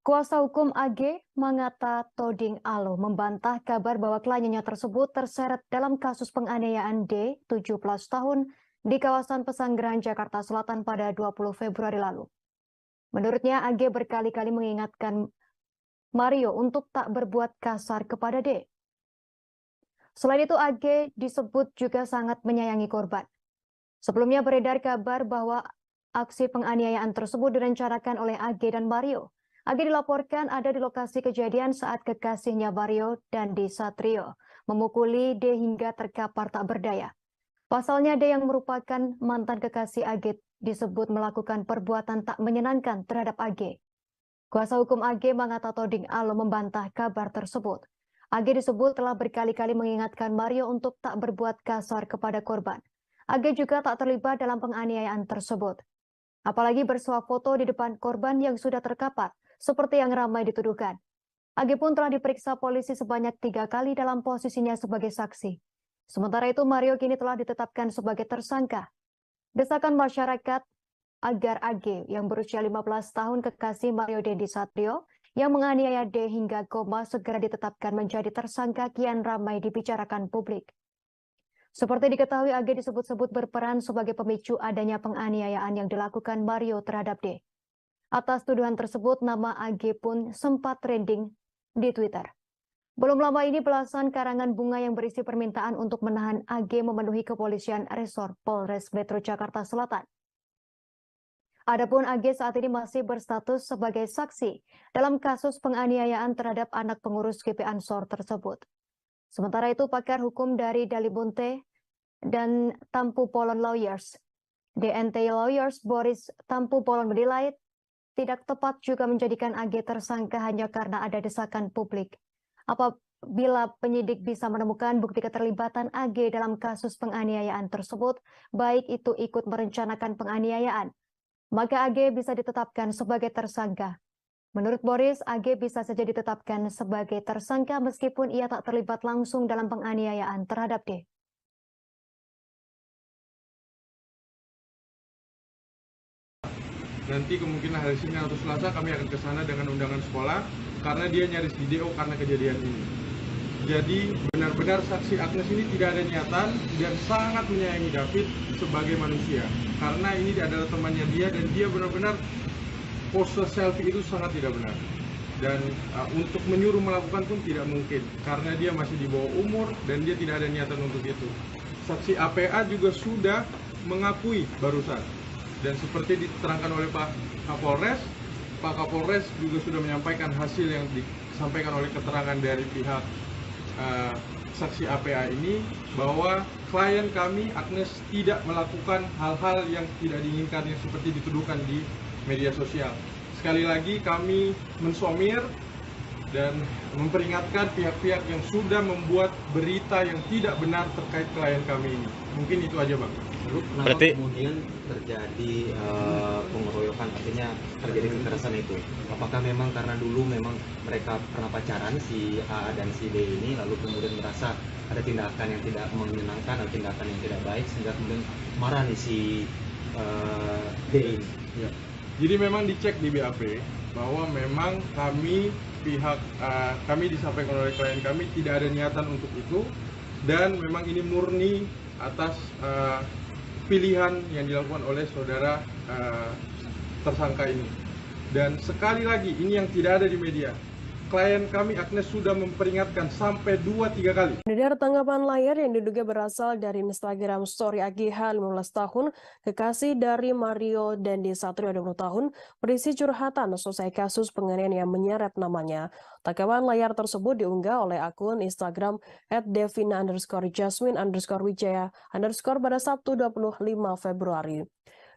Kuasa hukum AG, Mangata Toding Alo, membantah kabar bahwa kliennya tersebut terseret dalam kasus penganiayaan D, 17 tahun, di kawasan Pesanggerahan, Jakarta Selatan pada 20 Februari lalu. Menurutnya, AG berkali-kali mengingatkan Mario untuk tak berbuat kasar kepada D. Selain itu, AG disebut juga sangat menyayangi korban. Sebelumnya beredar kabar bahwa aksi penganiayaan tersebut direncanakan oleh AG dan Mario. AG dilaporkan ada di lokasi kejadian saat kekasihnya Mario Dandi Satrio memukuli D hingga terkapar tak berdaya. Pasalnya D yang merupakan mantan kekasih AG disebut melakukan perbuatan tak menyenangkan terhadap AG. Kuasa hukum AG, Mangata Toding Alo, membantah kabar tersebut. AG disebut telah berkali-kali mengingatkan Mario untuk tak berbuat kasar kepada korban. AG juga tak terlibat dalam penganiayaan tersebut. Apalagi bersuah foto di depan korban yang sudah terkapar, seperti yang ramai dituduhkan. AG pun telah diperiksa polisi sebanyak 3 kali dalam posisinya sebagai saksi. Sementara itu, Mario kini telah ditetapkan sebagai tersangka. Desakan masyarakat agar AG yang berusia 15 tahun kekasih Mario Dendi Satrio yang menganiaya D hingga koma segera ditetapkan menjadi tersangka kian ramai dibicarakan publik. Seperti diketahui, AG disebut-sebut berperan sebagai pemicu adanya penganiayaan yang dilakukan Mario terhadap D. Atas tuduhan tersebut, nama AG pun sempat trending di Twitter. Belum lama ini belasan karangan bunga yang berisi permintaan untuk menahan AG memenuhi kepolisian resor Polres Metro Jakarta Selatan. Adapun AG saat ini masih berstatus sebagai saksi dalam kasus penganiayaan terhadap anak pengurus GP Ansor tersebut. Sementara itu, pakar hukum dari Dalibunte dan Tampu Polon Lawyers, DNT Lawyers, Boris Tampu Polon menilai tidak tepat juga menjadikan AG tersangka hanya karena ada desakan publik. Apabila penyidik bisa menemukan bukti keterlibatan AG dalam kasus penganiayaan tersebut, baik itu ikut merencanakan penganiayaan, maka AG bisa ditetapkan sebagai tersangka. Menurut Boris, AG bisa saja ditetapkan sebagai tersangka meskipun ia tak terlibat langsung dalam penganiayaan terhadap D. Nanti kemungkinan hari Senin atau Selasa kami akan ke sana dengan undangan sekolah karena dia nyaris di DO karena kejadian ini. Jadi benar-benar saksi Agnes ini tidak ada niatan dan sangat menyayangi David sebagai manusia. Karena ini adalah temannya dia dan dia benar-benar pose selfie itu sangat tidak benar. Dan untuk menyuruh melakukan pun tidak mungkin karena dia masih di bawah umur dan dia tidak ada niatan untuk itu. Saksi APA juga sudah mengakui barusan. Dan seperti diterangkan oleh Pak Kapolres juga sudah menyampaikan hasil yang disampaikan oleh keterangan dari pihak saksi APA ini bahwa klien kami Agnes tidak melakukan hal-hal yang tidak diinginkan yang seperti dituduhkan di media sosial. Sekali lagi kami mensomir dan memperingatkan pihak-pihak yang sudah membuat berita yang tidak benar terkait klien kami ini. Mungkin itu aja, Bang. Lalu kenapa kemudian terjadi pengeroyokan, artinya terjadi kekerasan itu? Apakah memang karena dulu memang mereka pernah pacaran si A dan si D ini, lalu kemudian merasa ada tindakan yang tidak menyenangkan atau tindakan yang tidak baik sehingga kemudian marah nih si D ini? Ya. Jadi memang dicek di BAP bahwa memang kami disampaikan oleh klien kami tidak ada niatan untuk itu, dan memang ini murni atas pilihan yang dilakukan oleh saudara tersangka ini. Dan sekali lagi, ini yang tidak ada di media. Klien kami Agnes sudah memperingatkan sampai 2-3 kali. Dari tanggapan layar yang diduga berasal dari Instagram story AGH 15 tahun, kekasih dari Mario Dandi Satrio 20 tahun, berisi curhatan selesai kasus penganiayaan yang menyeret namanya. Tanggapan layar tersebut diunggah oleh akun Instagram @devina_jasmine_wijaya_ pada Sabtu 25 Februari.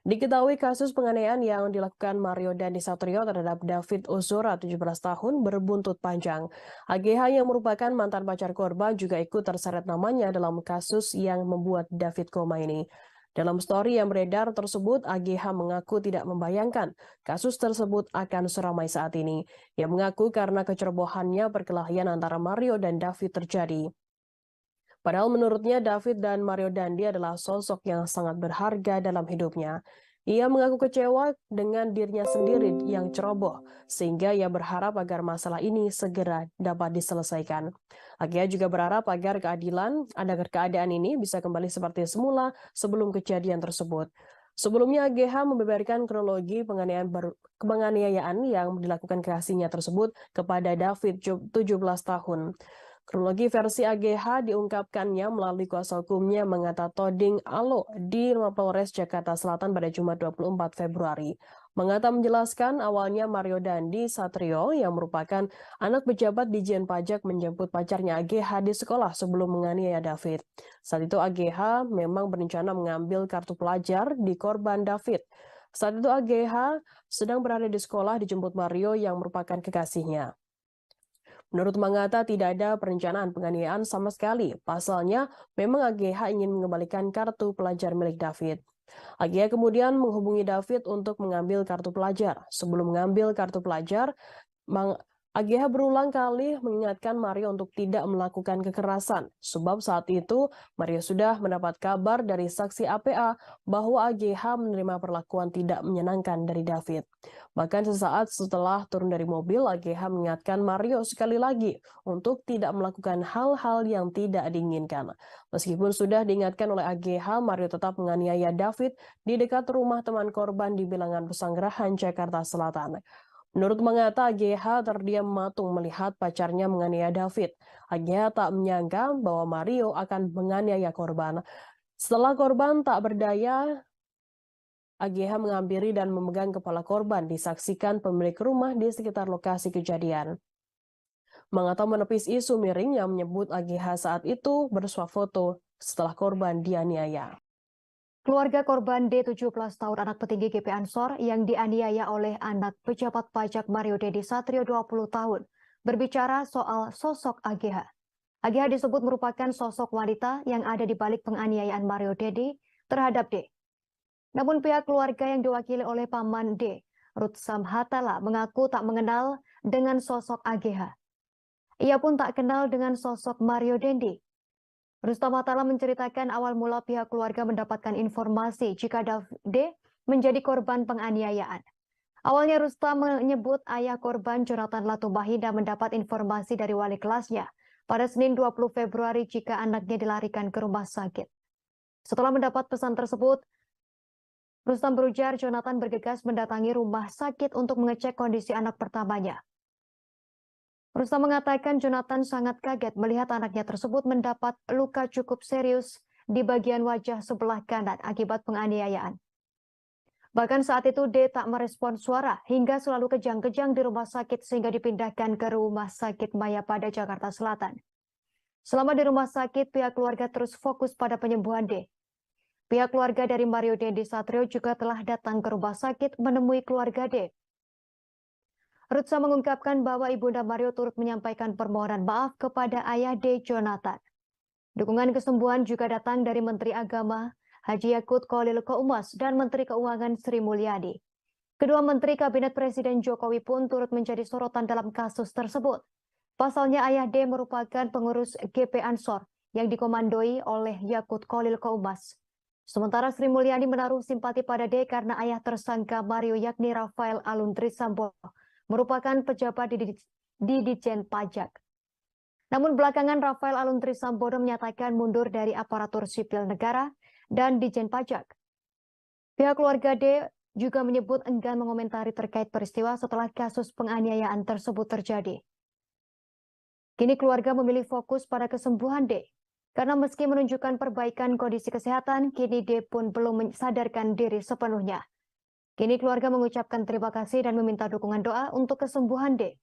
Diketahui kasus penganiayaan yang dilakukan Mario Dandi Satrio terhadap David Ozora 17 tahun berbuntut panjang. AGH yang merupakan mantan pacar korban juga ikut terseret namanya dalam kasus yang membuat David koma ini. Dalam story yang beredar tersebut, AGH mengaku tidak membayangkan kasus tersebut akan seramai saat ini. Ia mengaku karena kecerobohannya perkelahian antara Mario dan David terjadi. Padahal menurutnya David dan Mario Dandi adalah sosok yang sangat berharga dalam hidupnya. Ia mengaku kecewa dengan dirinya sendiri yang ceroboh, sehingga ia berharap agar masalah ini segera dapat diselesaikan. Agia juga berharap agar keadaan ini bisa kembali seperti semula sebelum kejadian tersebut. Sebelumnya AGH membeberkan kronologi penganiayaan yang dilakukan kekasihnya tersebut kepada David 17 tahun. Kronologi versi AGH diungkapkannya melalui kuasa hukumnya Mengata Toding Alo di Mapolres Jakarta Selatan pada Jumat 24 Februari. Mengata menjelaskan awalnya Mario Dandi Satrio yang merupakan anak pejabat Ditjen Pajak menjemput pacarnya AGH di sekolah sebelum menganiaya David. Saat itu AGH memang berencana mengambil kartu pelajar di korban David. Saat itu AGH sedang berada di sekolah dijemput Mario yang merupakan kekasihnya. Menurut Mangata tidak ada perencanaan penganiayaan sama sekali. Pasalnya, memang AGH ingin mengembalikan kartu pelajar milik David. AGH kemudian menghubungi David untuk mengambil kartu pelajar. Sebelum mengambil kartu pelajar, AGH berulang kali mengingatkan Mario untuk tidak melakukan kekerasan. Sebab saat itu, Mario sudah mendapat kabar dari saksi APA bahwa AGH menerima perlakuan tidak menyenangkan dari David. Bahkan sesaat setelah turun dari mobil, AGH mengingatkan Mario sekali lagi untuk tidak melakukan hal-hal yang tidak diinginkan. Meskipun sudah diingatkan oleh AGH, Mario tetap menganiaya David di dekat rumah teman korban di Bilangan Pesanggerahan, Jakarta Selatan. Menurut Mangata, AGH terdiam mematung melihat pacarnya menganiaya David. AGH tak menyangka bahwa Mario akan menganiaya korban. Setelah korban tak berdaya, AGH menghampiri dan memegang kepala korban, disaksikan pemilik rumah di sekitar lokasi kejadian. Mangata menepis isu miring yang menyebut AGH saat itu bersuah foto setelah korban dianiaya. Keluarga korban D 17 tahun anak petinggi GP Ansor yang dianiaya oleh anak pejabat pajak Mario Dandi Satrio 20 tahun berbicara soal sosok AGH. AGH disebut merupakan sosok wanita yang ada di balik penganiayaan Mario Dandi terhadap D. Namun pihak keluarga yang diwakili oleh paman D, Ruth Samhatala, mengaku tak mengenal dengan sosok AGH. Ia pun tak kenal dengan sosok Mario Dandi. Rustam Atala menceritakan awal mula pihak keluarga mendapatkan informasi jika D menjadi korban penganiayaan. Awalnya Rustam menyebut ayah korban Jonathan Latumahina mendapat informasi dari wali kelasnya pada Senin 20 Februari jika anaknya dilarikan ke rumah sakit. Setelah mendapat pesan tersebut, Rustam berujar Jonathan bergegas mendatangi rumah sakit untuk mengecek kondisi anak pertamanya. Rustam mengatakan Jonathan sangat kaget melihat anaknya tersebut mendapat luka cukup serius di bagian wajah sebelah kanan akibat penganiayaan. Bahkan saat itu D tak merespon suara hingga selalu kejang-kejang di rumah sakit sehingga dipindahkan ke Rumah Sakit Mayapada, Jakarta Selatan. Selama di rumah sakit, pihak keluarga terus fokus pada penyembuhan D. Pihak keluarga dari Mario Dendi Satrio juga telah datang ke rumah sakit menemui keluarga D. Rutsa mengungkapkan bahwa Ibunda Mario turut menyampaikan permohonan maaf kepada ayah D. Jonathan. Dukungan kesembuhan juga datang dari Menteri Agama Haji Yakut Khalil Qaumas dan Menteri Keuangan Sri Mulyani. Kedua Menteri Kabinet Presiden Jokowi pun turut menjadi sorotan dalam kasus tersebut. Pasalnya ayah D merupakan pengurus GP Ansor yang dikomandoi oleh Yakut Khalil Qaumas. Sementara Sri Mulyani menaruh simpati pada D karena ayah tersangka Mario yakni Rafael Aluntri Sambodo merupakan pejabat di Ditjen Pajak. Namun belakangan Rafael Aluntri Sambodo menyatakan mundur dari aparatur sipil negara dan Ditjen Pajak. Pihak keluarga D juga menyebut enggan mengomentari terkait peristiwa setelah kasus penganiayaan tersebut terjadi. Kini keluarga memilih fokus pada kesembuhan D. Karena meski menunjukkan perbaikan kondisi kesehatan, kini D pun belum sadarkan diri sepenuhnya. Kini keluarga mengucapkan terima kasih dan meminta dukungan doa untuk kesembuhan D.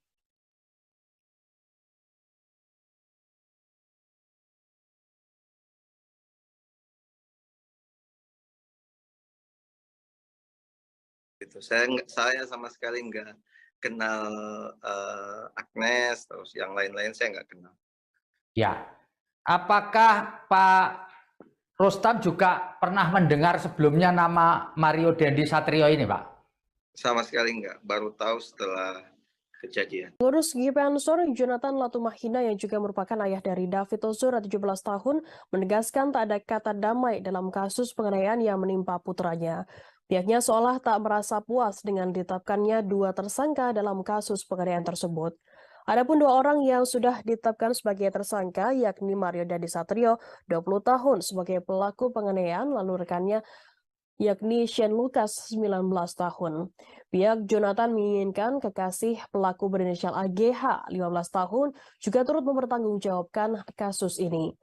Saya sama sekali nggak kenal Agnes, terus yang lain-lain saya nggak kenal. Ya, apakah Pak Rustam juga pernah mendengar sebelumnya nama Mario Dendi Satrio ini, Pak? Sama sekali nggak, baru tahu setelah kejadian. Pengurus GP Ansor Jonathan Latumahina yang juga merupakan ayah dari David Ozora 17 tahun menegaskan tak ada kata damai dalam kasus penganiayaan yang menimpa putranya. Pihaknya seolah tak merasa puas dengan ditetapkannya 2 tersangka dalam kasus penganiayaan tersebut. Adapun 2 orang yang sudah ditetapkan sebagai tersangka yakni Mario Dendi Satrio 20 tahun sebagai pelaku penganiayaan lalu rekannya yakni Shane Lucas 19 tahun. Pihak Jonathan menginginkan kekasih pelaku berinisial AGH 15 tahun juga turut mempertanggungjawabkan kasus ini.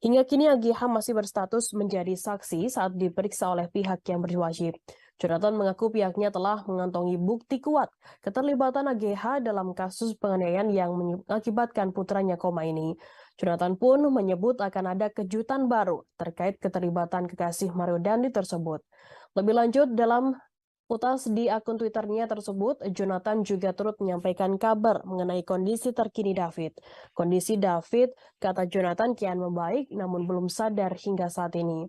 Hingga kini AGH masih berstatus menjadi saksi saat diperiksa oleh pihak yang berwajib. Jonathan mengaku pihaknya telah mengantongi bukti kuat keterlibatan AGH dalam kasus penganiayaan yang mengakibatkan putranya koma ini. Jonathan pun menyebut akan ada kejutan baru terkait keterlibatan kekasih Mario Dandi tersebut. Lebih lanjut, dalam utas di akun Twitternya tersebut, Jonathan juga turut menyampaikan kabar mengenai kondisi terkini David. Kondisi David, kata Jonathan, kian membaik namun belum sadar hingga saat ini.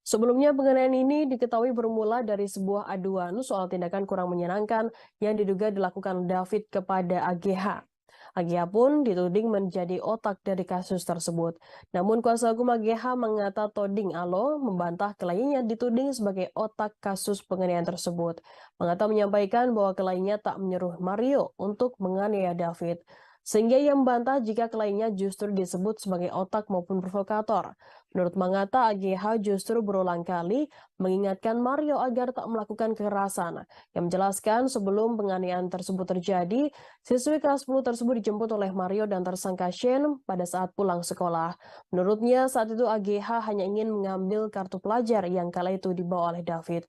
Sebelumnya penganiayaan ini diketahui bermula dari sebuah aduan soal tindakan kurang menyenangkan yang diduga dilakukan David kepada AGH. AGH pun dituding menjadi otak dari kasus tersebut. Namun kuasa hukum AGH mengata Toding Alo membantah kliennya dituding sebagai otak kasus penganiayaan tersebut. Mengata menyampaikan bahwa kliennya tak menyuruh Mario untuk menganiaya David. Sehingga ia membantah jika kliennya justru disebut sebagai otak maupun provokator. Menurut Mangata, AGH justru berulang kali mengingatkan Mario agar tak melakukan kekerasan. Yang menjelaskan sebelum penganiayaan tersebut terjadi, siswi kelas 10 tersebut dijemput oleh Mario dan tersangka Shane pada saat pulang sekolah. Menurutnya saat itu AGH hanya ingin mengambil kartu pelajar yang kala itu dibawa oleh David.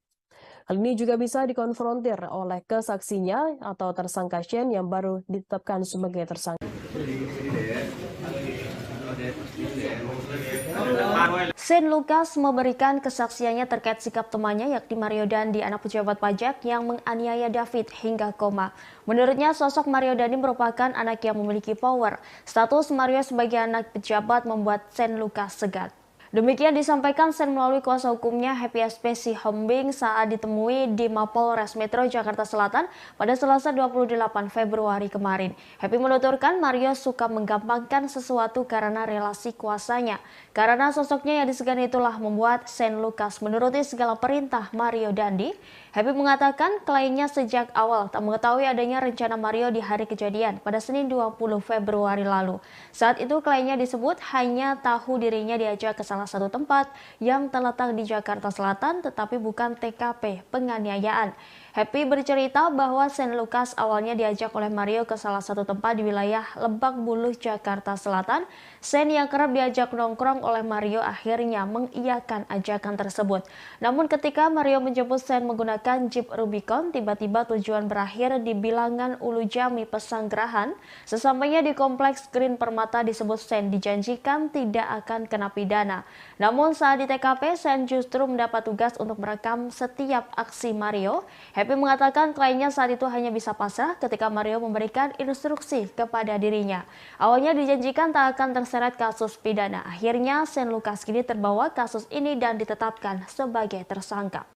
Hal ini juga bisa dikonfrontir oleh kesaksinya atau tersangka Shane yang baru ditetapkan sebagai tersangka. Shane Lucas memberikan kesaksiannya terkait sikap temannya yakni Mario Dandi, anak pejabat pajak yang menganiaya David hingga koma. Menurutnya sosok Mario Dandi merupakan anak yang memiliki power. Status Mario sebagai anak pejabat membuat Shane Lucas segan. Demikian disampaikan Shane melalui kuasa hukumnya Happy SP Sihombing saat ditemui di Mapolres Metro Jakarta Selatan pada Selasa 28 Februari kemarin. Happy menuturkan Mario suka menggampangkan sesuatu karena relasi kuasanya. Karena sosoknya yang disegani itulah membuat Shane Lucas menuruti segala perintah Mario Dandi. Happy mengatakan kliennya sejak awal tak mengetahui adanya rencana Mario di hari kejadian pada Senin 20 Februari lalu. Saat itu kliennya disebut hanya tahu dirinya diajak ke salah satu tempat yang terletak di Jakarta Selatan tetapi bukan TKP penganiayaan. Happy bercerita bahwa Shane Lucas awalnya diajak oleh Mario ke salah satu tempat di wilayah Lebak Bulus, Jakarta Selatan. Shane yang kerap diajak nongkrong oleh Mario akhirnya mengiyakan ajakan tersebut. Namun ketika Mario menjemput Shane menggunakan Jeep Rubicon, tiba-tiba tujuan berakhir di Bilangan Ulu Jami, Pesanggerahan. Sesampainya di Kompleks Green Permata disebut Shane dijanjikan tidak akan kena pidana. Namun saat di TKP, Shane justru mendapat tugas untuk merekam setiap aksi Mario. Happy mengatakan kliennya saat itu hanya bisa pasrah ketika Mario memberikan instruksi kepada dirinya. Awalnya dijanjikan tak akan terseret kasus pidana. Akhirnya Shane Lucas kini terbawa kasus ini dan ditetapkan sebagai tersangka.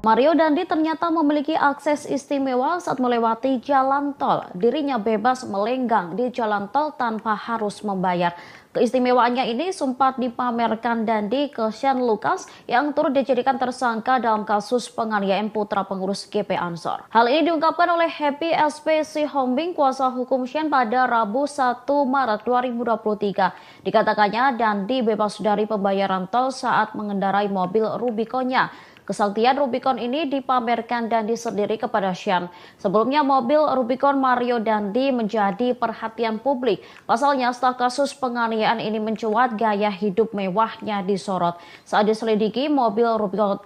Mario Dandi ternyata memiliki akses istimewa saat melewati jalan tol. Dirinya bebas melenggang di jalan tol tanpa harus membayar. Keistimewaannya ini sempat dipamerkan Dandi ke Shane Lucas yang turut dijadikan tersangka dalam kasus penganiayaan putra pengurus GP Ansor. Hal ini diungkapkan oleh Happy SP Sihombing, kuasa hukum Shane pada Rabu 1 Maret 2023. Dikatakannya Dandi bebas dari pembayaran tol saat mengendarai mobil Rubiconnya. Kesaktian Rubicon ini dipamerkan Dandi sendiri kepada Shane. Sebelumnya mobil Rubicon Mario Dandi menjadi perhatian publik. Pasalnya setelah kasus penganiayaan ini mencuat, gaya hidup mewahnya disorot. Saat diselidiki, mobil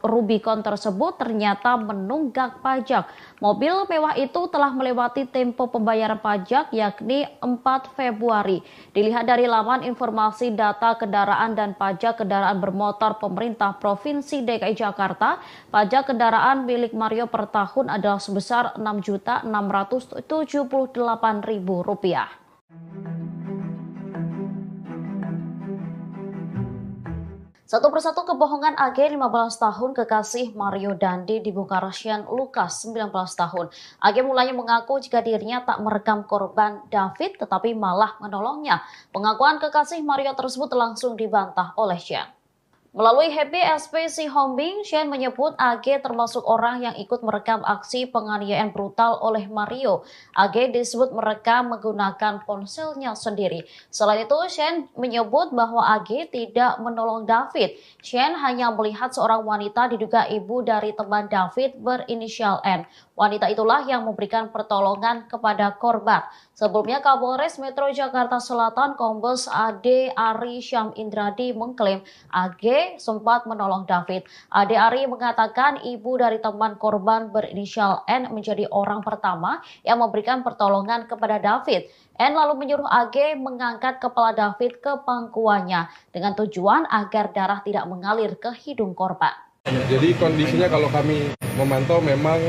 Rubicon tersebut ternyata menunggak pajak. Mobil mewah itu telah melewati tempo pembayaran pajak yakni 4 Februari. Dilihat dari laman informasi data kendaraan dan pajak kendaraan bermotor pemerintah Provinsi DKI Jakarta, pajak kendaraan milik Mario per tahun adalah sebesar Rp6.678.000. Satu persatu kebohongan AG 15 tahun kekasih Mario Dandi dibongkar Shane Lucas 19 tahun. AG mulanya mengaku jika dirinya tak merekam korban David tetapi malah menolongnya. Pengakuan kekasih Mario tersebut langsung dibantah oleh Shane. Melalui Happy SP Sihombing, Shane menyebut AG termasuk orang yang ikut merekam aksi penganiayaan brutal oleh Mario. AG disebut merekam menggunakan ponselnya sendiri. Selain itu, Shane menyebut bahwa AG tidak menolong David. Shane hanya melihat seorang wanita diduga ibu dari teman David berinisial N. Wanita itulah yang memberikan pertolongan kepada korban. Sebelumnya, Kapolres Metro Jakarta Selatan Kombes Ade Ari Syam Indradi mengklaim AG sempat menolong David. Ade Ari mengatakan ibu dari teman korban berinisial N menjadi orang pertama yang memberikan pertolongan kepada David. N lalu menyuruh AG mengangkat kepala David ke pangkuannya dengan tujuan agar darah tidak mengalir ke hidung korban. Jadi kondisinya kalau kami memantau memang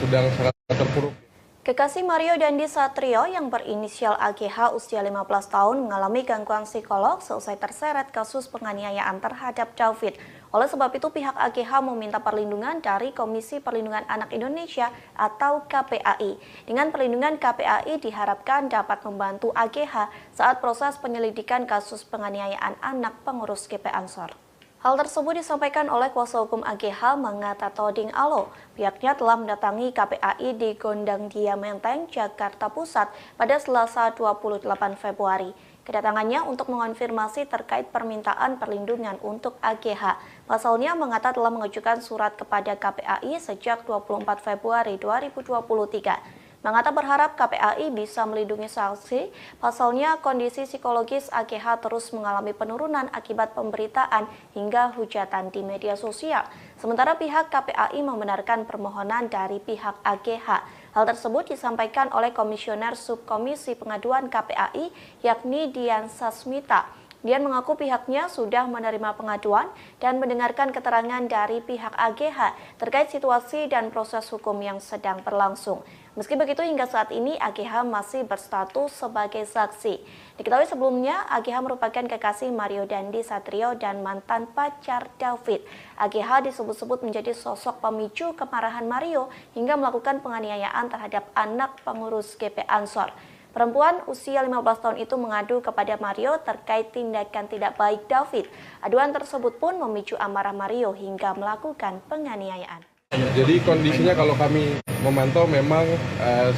sedang sangat terpuruk. Kekasih Mario Dandi Satrio yang berinisial AGH usia 15 tahun mengalami gangguan psikolog seusai terseret kasus penganiayaan terhadap David. Oleh sebab itu pihak AGH meminta perlindungan dari Komisi Perlindungan Anak Indonesia atau KPAI. Dengan perlindungan KPAI diharapkan dapat membantu AGH saat proses penyelidikan kasus penganiayaan anak pengurus GP Ansor. Hal tersebut disampaikan oleh kuasa hukum AGH Mangata Toding Alo. Pihaknya telah mendatangi KPAI di Gondang Dia Menteng, Jakarta Pusat pada Selasa 28 Februari. Kedatangannya untuk mengonfirmasi terkait permintaan perlindungan untuk AGH. Pasalnya Mangata telah mengajukan surat kepada KPAI sejak 24 Februari 2023. Mangata berharap KPAI bisa melindungi saksi, pasalnya kondisi psikologis AGH terus mengalami penurunan akibat pemberitaan hingga hujatan di media sosial. Sementara pihak KPAI membenarkan permohonan dari pihak AGH. Hal tersebut disampaikan oleh Komisioner Subkomisi Pengaduan KPAI, yakni Dian Sasmita. Dian mengaku pihaknya sudah menerima pengaduan dan mendengarkan keterangan dari pihak AGH terkait situasi dan proses hukum yang sedang berlangsung. Meski begitu, hingga saat ini AGH masih berstatus sebagai saksi. Diketahui sebelumnya, AGH merupakan kekasih Mario Dandi Satrio dan mantan pacar David. AGH disebut-sebut menjadi sosok pemicu kemarahan Mario hingga melakukan penganiayaan terhadap anak pengurus GP Ansor. Perempuan usia 15 tahun itu mengadu kepada Mario terkait tindakan tidak baik David. Aduan tersebut pun memicu amarah Mario hingga melakukan penganiayaan. Jadi kondisinya kalau kami memantau memang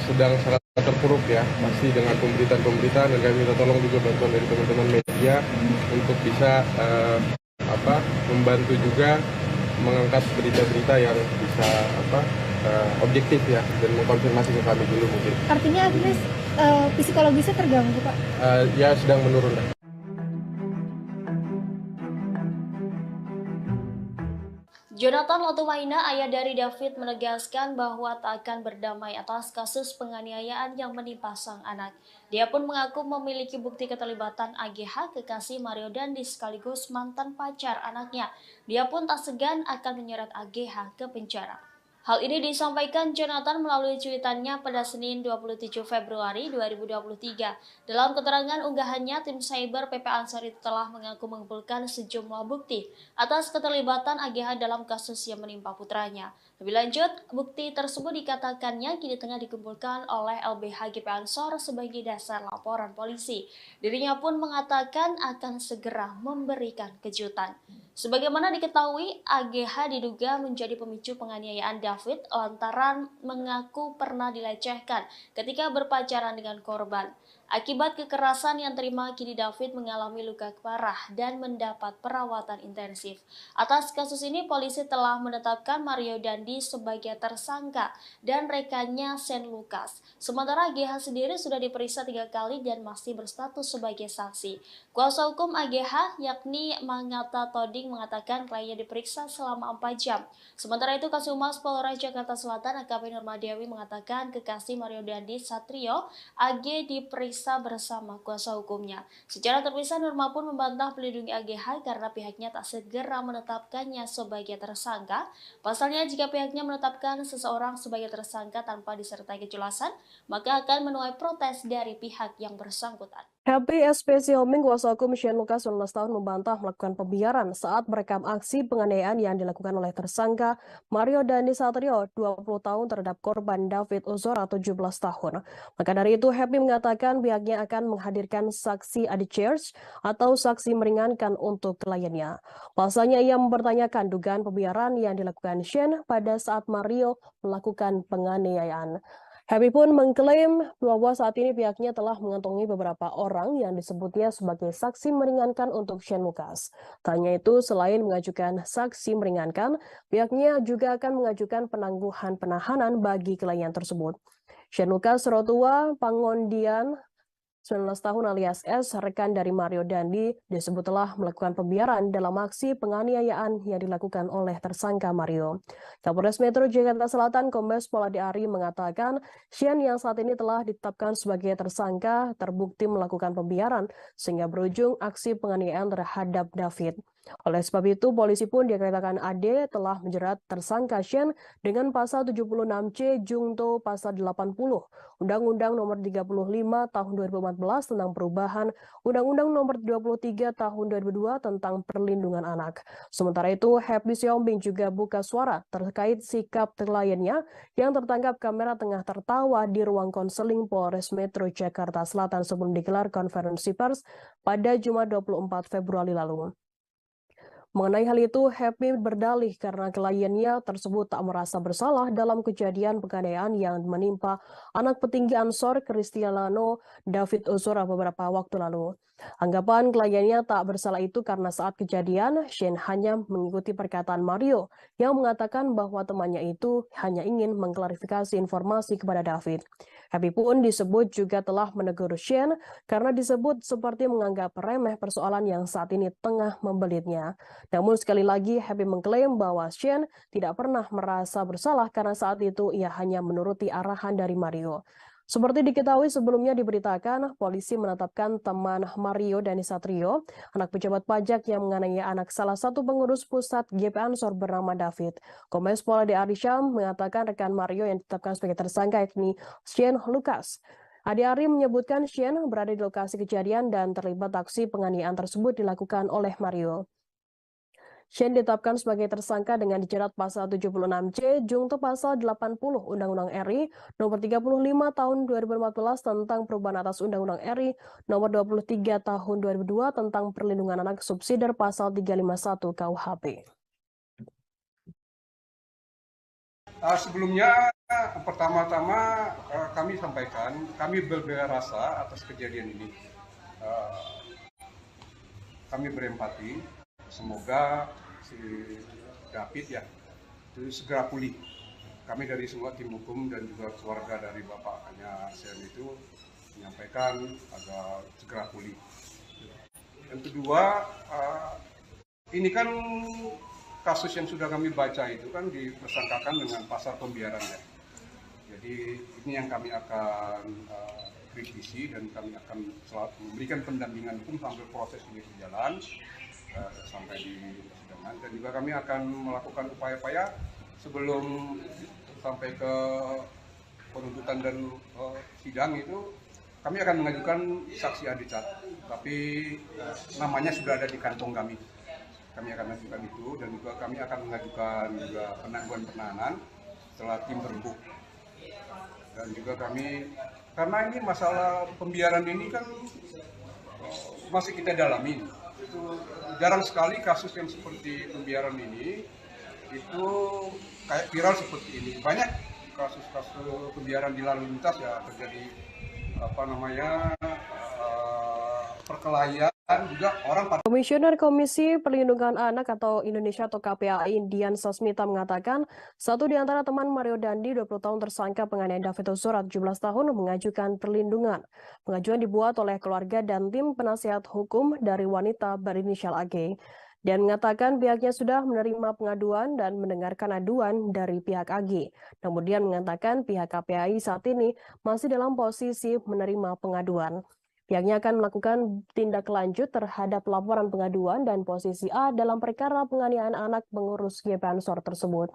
sedang sangat terpuruk ya, masih dengan pemberitaan dan kami minta tolong juga bantuan dari teman-teman media untuk bisa membantu juga mengangkat berita-berita yang bisa objektif ya, dan mengkonfirmasi ke kami dulu mungkin. Artinya Agnes psikologisnya terganggu, Pak? Ya sedang menurun lah. Jonathan Latumaina, ayah dari David, menegaskan bahwa tak akan berdamai atas kasus penganiayaan yang menimpa sang anak. Dia pun mengaku memiliki bukti keterlibatan AGH, kekasih Mario Dandi sekaligus mantan pacar anaknya. Dia pun tak segan akan menyeret AGH ke penjara. Hal ini disampaikan Jonathan melalui cuitannya pada Senin 27 Februari 2023. Dalam keterangan unggahannya, tim cyber PP Ansor itu telah mengaku mengumpulkan sejumlah bukti atas keterlibatan AGH dalam kasus yang menimpa putranya. Lebih lanjut, bukti tersebut dikatakannya kini tengah dikumpulkan oleh LBH GP Ansor sebagai dasar laporan polisi. Dirinya pun mengatakan akan segera memberikan kejutan. Sebagaimana diketahui, AGH diduga menjadi pemicu penganiayaan David lantaran mengaku pernah dilecehkan ketika berpacaran dengan korban. Akibat kekerasan yang terima, kini David mengalami luka parah dan mendapat perawatan intensif. Atas kasus ini, polisi telah menetapkan Mario Dandi sebagai tersangka dan rekannya Shane Lucas. Sementara AGH sendiri sudah diperiksa 3 kali dan masih berstatus sebagai saksi. Kuasa hukum AGH yakni Mangata Toding mengatakan kliennya diperiksa selama 4 jam. Sementara itu, Kasumas Polres Jakarta Selatan AKP Nurmadewi mengatakan kekasih Mario Dandi Satrio AG diperiksa bersama kuasa hukumnya. Secara terpisah, Nurma pun membantah melindungi AGH karena pihaknya tak segera menetapkannya sebagai tersangka. Pasalnya, jika pihaknya menetapkan seseorang sebagai tersangka tanpa disertai kejelasan, maka akan menuai protes dari pihak yang bersangkutan. Happy SPC Homing, kuasa hukum Shane Lucas 19 tahun membantah melakukan pembiaran saat merekam aksi penganiayaan yang dilakukan oleh tersangka Mario Dandi Satrio 20 tahun terhadap korban David Ozora 17 tahun. Maka dari itu, Happy mengatakan pihaknya akan menghadirkan saksi Adicharge atau saksi meringankan untuk kliennya. Pasalnya ia mempertanyakan dugaan pembiaran yang dilakukan Shane pada saat Mario melakukan penganiayaan. Happy pun mengklaim bahwa saat ini pihaknya telah mengantongi beberapa orang yang disebutnya sebagai saksi meringankan untuk Shane Lucas. Tak hanya itu, selain mengajukan saksi meringankan, pihaknya juga akan mengajukan penangguhan penahanan bagi klien tersebut. Shane Lucas Rotua Pangondian 19 tahun alias S, rekan dari Mario Dandi, disebut telah melakukan pembiaran dalam aksi penganiayaan yang dilakukan oleh tersangka Mario. Kapolres Metro Jakarta Selatan Kombes Pol Adi Ari mengatakan Shane yang saat ini telah ditetapkan sebagai tersangka terbukti melakukan pembiaran sehingga berujung aksi penganiayaan terhadap David. Oleh sebab itu, polisi pun dikatakan AD telah menjerat tersangka Shane dengan pasal 76C Jungto pasal 80 Undang-Undang Nomor 35 Tahun 2014 tentang perubahan Undang-Undang Nomor 23 Tahun 2002 tentang perlindungan anak. Sementara itu, Happy Siombing juga buka suara terkait sikap kliennya yang tertangkap kamera tengah tertawa di ruang konseling Polres Metro Jakarta Selatan sebelum digelar konferensi pers pada Jumat 24 Februari lalu. Mengenai hal itu, Happy berdalih karena kliennya tersebut tak merasa bersalah dalam kejadian penganiayaan yang menimpa anak petinggi Ansor Cristiano David Ozora beberapa waktu lalu. Anggapan kliennya tak bersalah itu karena saat kejadian, Shane hanya mengikuti perkataan Mario yang mengatakan bahwa temannya itu hanya ingin mengklarifikasi informasi kepada David. Happy pun disebut juga telah menegur Shane karena disebut seperti menganggap remeh persoalan yang saat ini tengah membelitnya. Namun sekali lagi, Happy mengklaim bahwa Shane tidak pernah merasa bersalah karena saat itu ia hanya menuruti arahan dari Mario. Seperti diketahui sebelumnya diberitakan, polisi menetapkan teman Mario Dandi Satrio, anak pejabat pajak yang menganiaya anak salah satu pengurus pusat GP Ansor bernama David. Kombes Pol Adi Ari Syam mengatakan rekan Mario yang ditetapkan sebagai tersangka yakni Shane Lucas. Adi Ari menyebutkan Shane berada di lokasi kejadian dan terlibat aksi penganiayaan tersebut dilakukan oleh Mario. Shane ditetapkan sebagai tersangka dengan dijerat pasal 76C Jungto pasal 80 Undang-Undang RI Nomor 35 Tahun 2014 tentang perubahan atas Undang-Undang RI Nomor 23 Tahun 2002 tentang perlindungan anak subsidiar pasal 351 KUHP. Sebelumnya, pertama-tama kami sampaikan, kami berbela rasa atas kejadian ini. Kami berempati. semoga si David ya itu segera pulih. Kami dari semua tim hukum dan juga keluarga dari bapaknya Sam itu menyampaikan agar segera pulih. Yang kedua, ini kan kasus yang sudah kami baca itu kan dipersangkakan dengan pasal pembiaran ya. Jadi ini yang kami akan kritisi dan kami akan selalu memberikan pendampingan hukum sampai proses ini berjalan sampai di persidangan, dan juga kami akan melakukan upaya-upaya sebelum sampai ke penuntutan dan sidang itu kami akan mengajukan saksi adicat, tapi namanya sudah ada di kantong kami. Kami akan mengajukan itu, dan juga kami akan mengajukan juga penangguhan penahanan setelah tim berbuk. Dan juga kami, karena ini masalah pembiaran ini kan masih kita dalami. Itu jarang sekali kasus yang seperti pembiaran ini itu kayak viral seperti ini. Banyak kasus-kasus pembiaran di lalu lintas ya terjadi perkelahian juga orang. Komisioner Komisi Perlindungan Anak atau Indonesia atau KPAI Dian Sasmita mengatakan satu di antara teman Mario Dandi 20 tahun tersangka penganiayaan David Ozora 17 tahun mengajukan perlindungan. Pengajuan dibuat oleh keluarga dan tim penasihat hukum dari wanita berinisial AG. Dan mengatakan pihaknya sudah menerima pengaduan dan mendengarkan aduan dari pihak AG. Kemudian mengatakan pihak KPAI saat ini masih dalam posisi menerima pengaduan. Pihaknya akan melakukan tindak lanjut terhadap laporan pengaduan dan posisi A dalam perkara penganiayaan anak pengurus GP Ansor tersebut.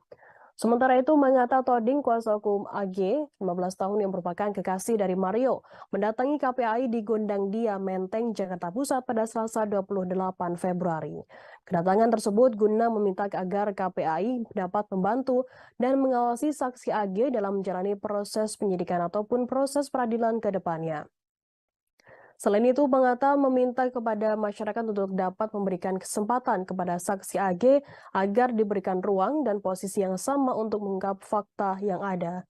Sementara itu, Mangata Toding, kuasa hukum AG, 15 tahun yang merupakan kekasih dari Mario, mendatangi KPAI di Gondang Dia, Menteng, Jakarta Pusat pada Selasa 28 Februari. Kedatangan tersebut guna meminta agar KPAI dapat membantu dan mengawasi saksi AG dalam menjalani proses penyidikan ataupun proses peradilan ke depannya. Selain itu, Mangata meminta kepada masyarakat untuk dapat memberikan kesempatan kepada saksi AG agar diberikan ruang dan posisi yang sama untuk mengungkap fakta yang ada.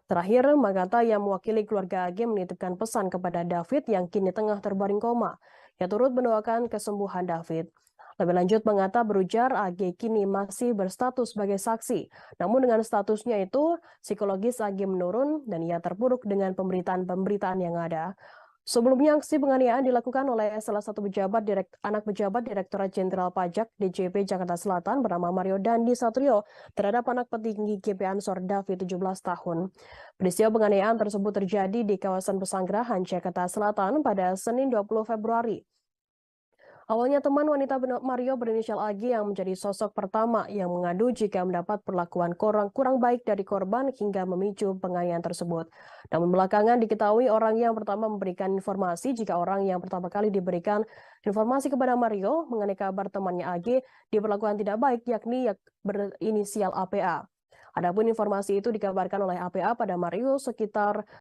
Terakhir, Mangata yang mewakili keluarga AG menitipkan pesan kepada David yang kini tengah terbaring koma. Ia turut mendoakan kesembuhan David. Lebih lanjut, Mangata berujar AG kini masih berstatus sebagai saksi. Namun dengan statusnya itu, psikologis AG menurun dan ia terpuruk dengan pemberitaan-pemberitaan yang ada. Sebelumnya, aksi penganiayaan dilakukan oleh salah satu anak pejabat Direktorat Jenderal Pajak DJP Jakarta Selatan bernama Mario Dandi Satrio terhadap anak petinggi GP Ansor David 17 tahun. Peristiwa penganiayaan tersebut terjadi di kawasan Pesanggerahan, Jakarta Selatan pada Senin 20 Februari. Awalnya teman wanita Mario berinisial AG yang menjadi sosok pertama yang mengadu jika mendapat perlakuan kurang baik dari korban hingga memicu penganiayaan tersebut. Namun belakangan diketahui orang yang pertama memberikan informasi jika orang yang pertama kali diberikan informasi kepada Mario mengenai kabar temannya AG diperlakukan tidak baik, yakni berinisial APA. Adapun informasi itu dikabarkan oleh APA pada Mario sekitar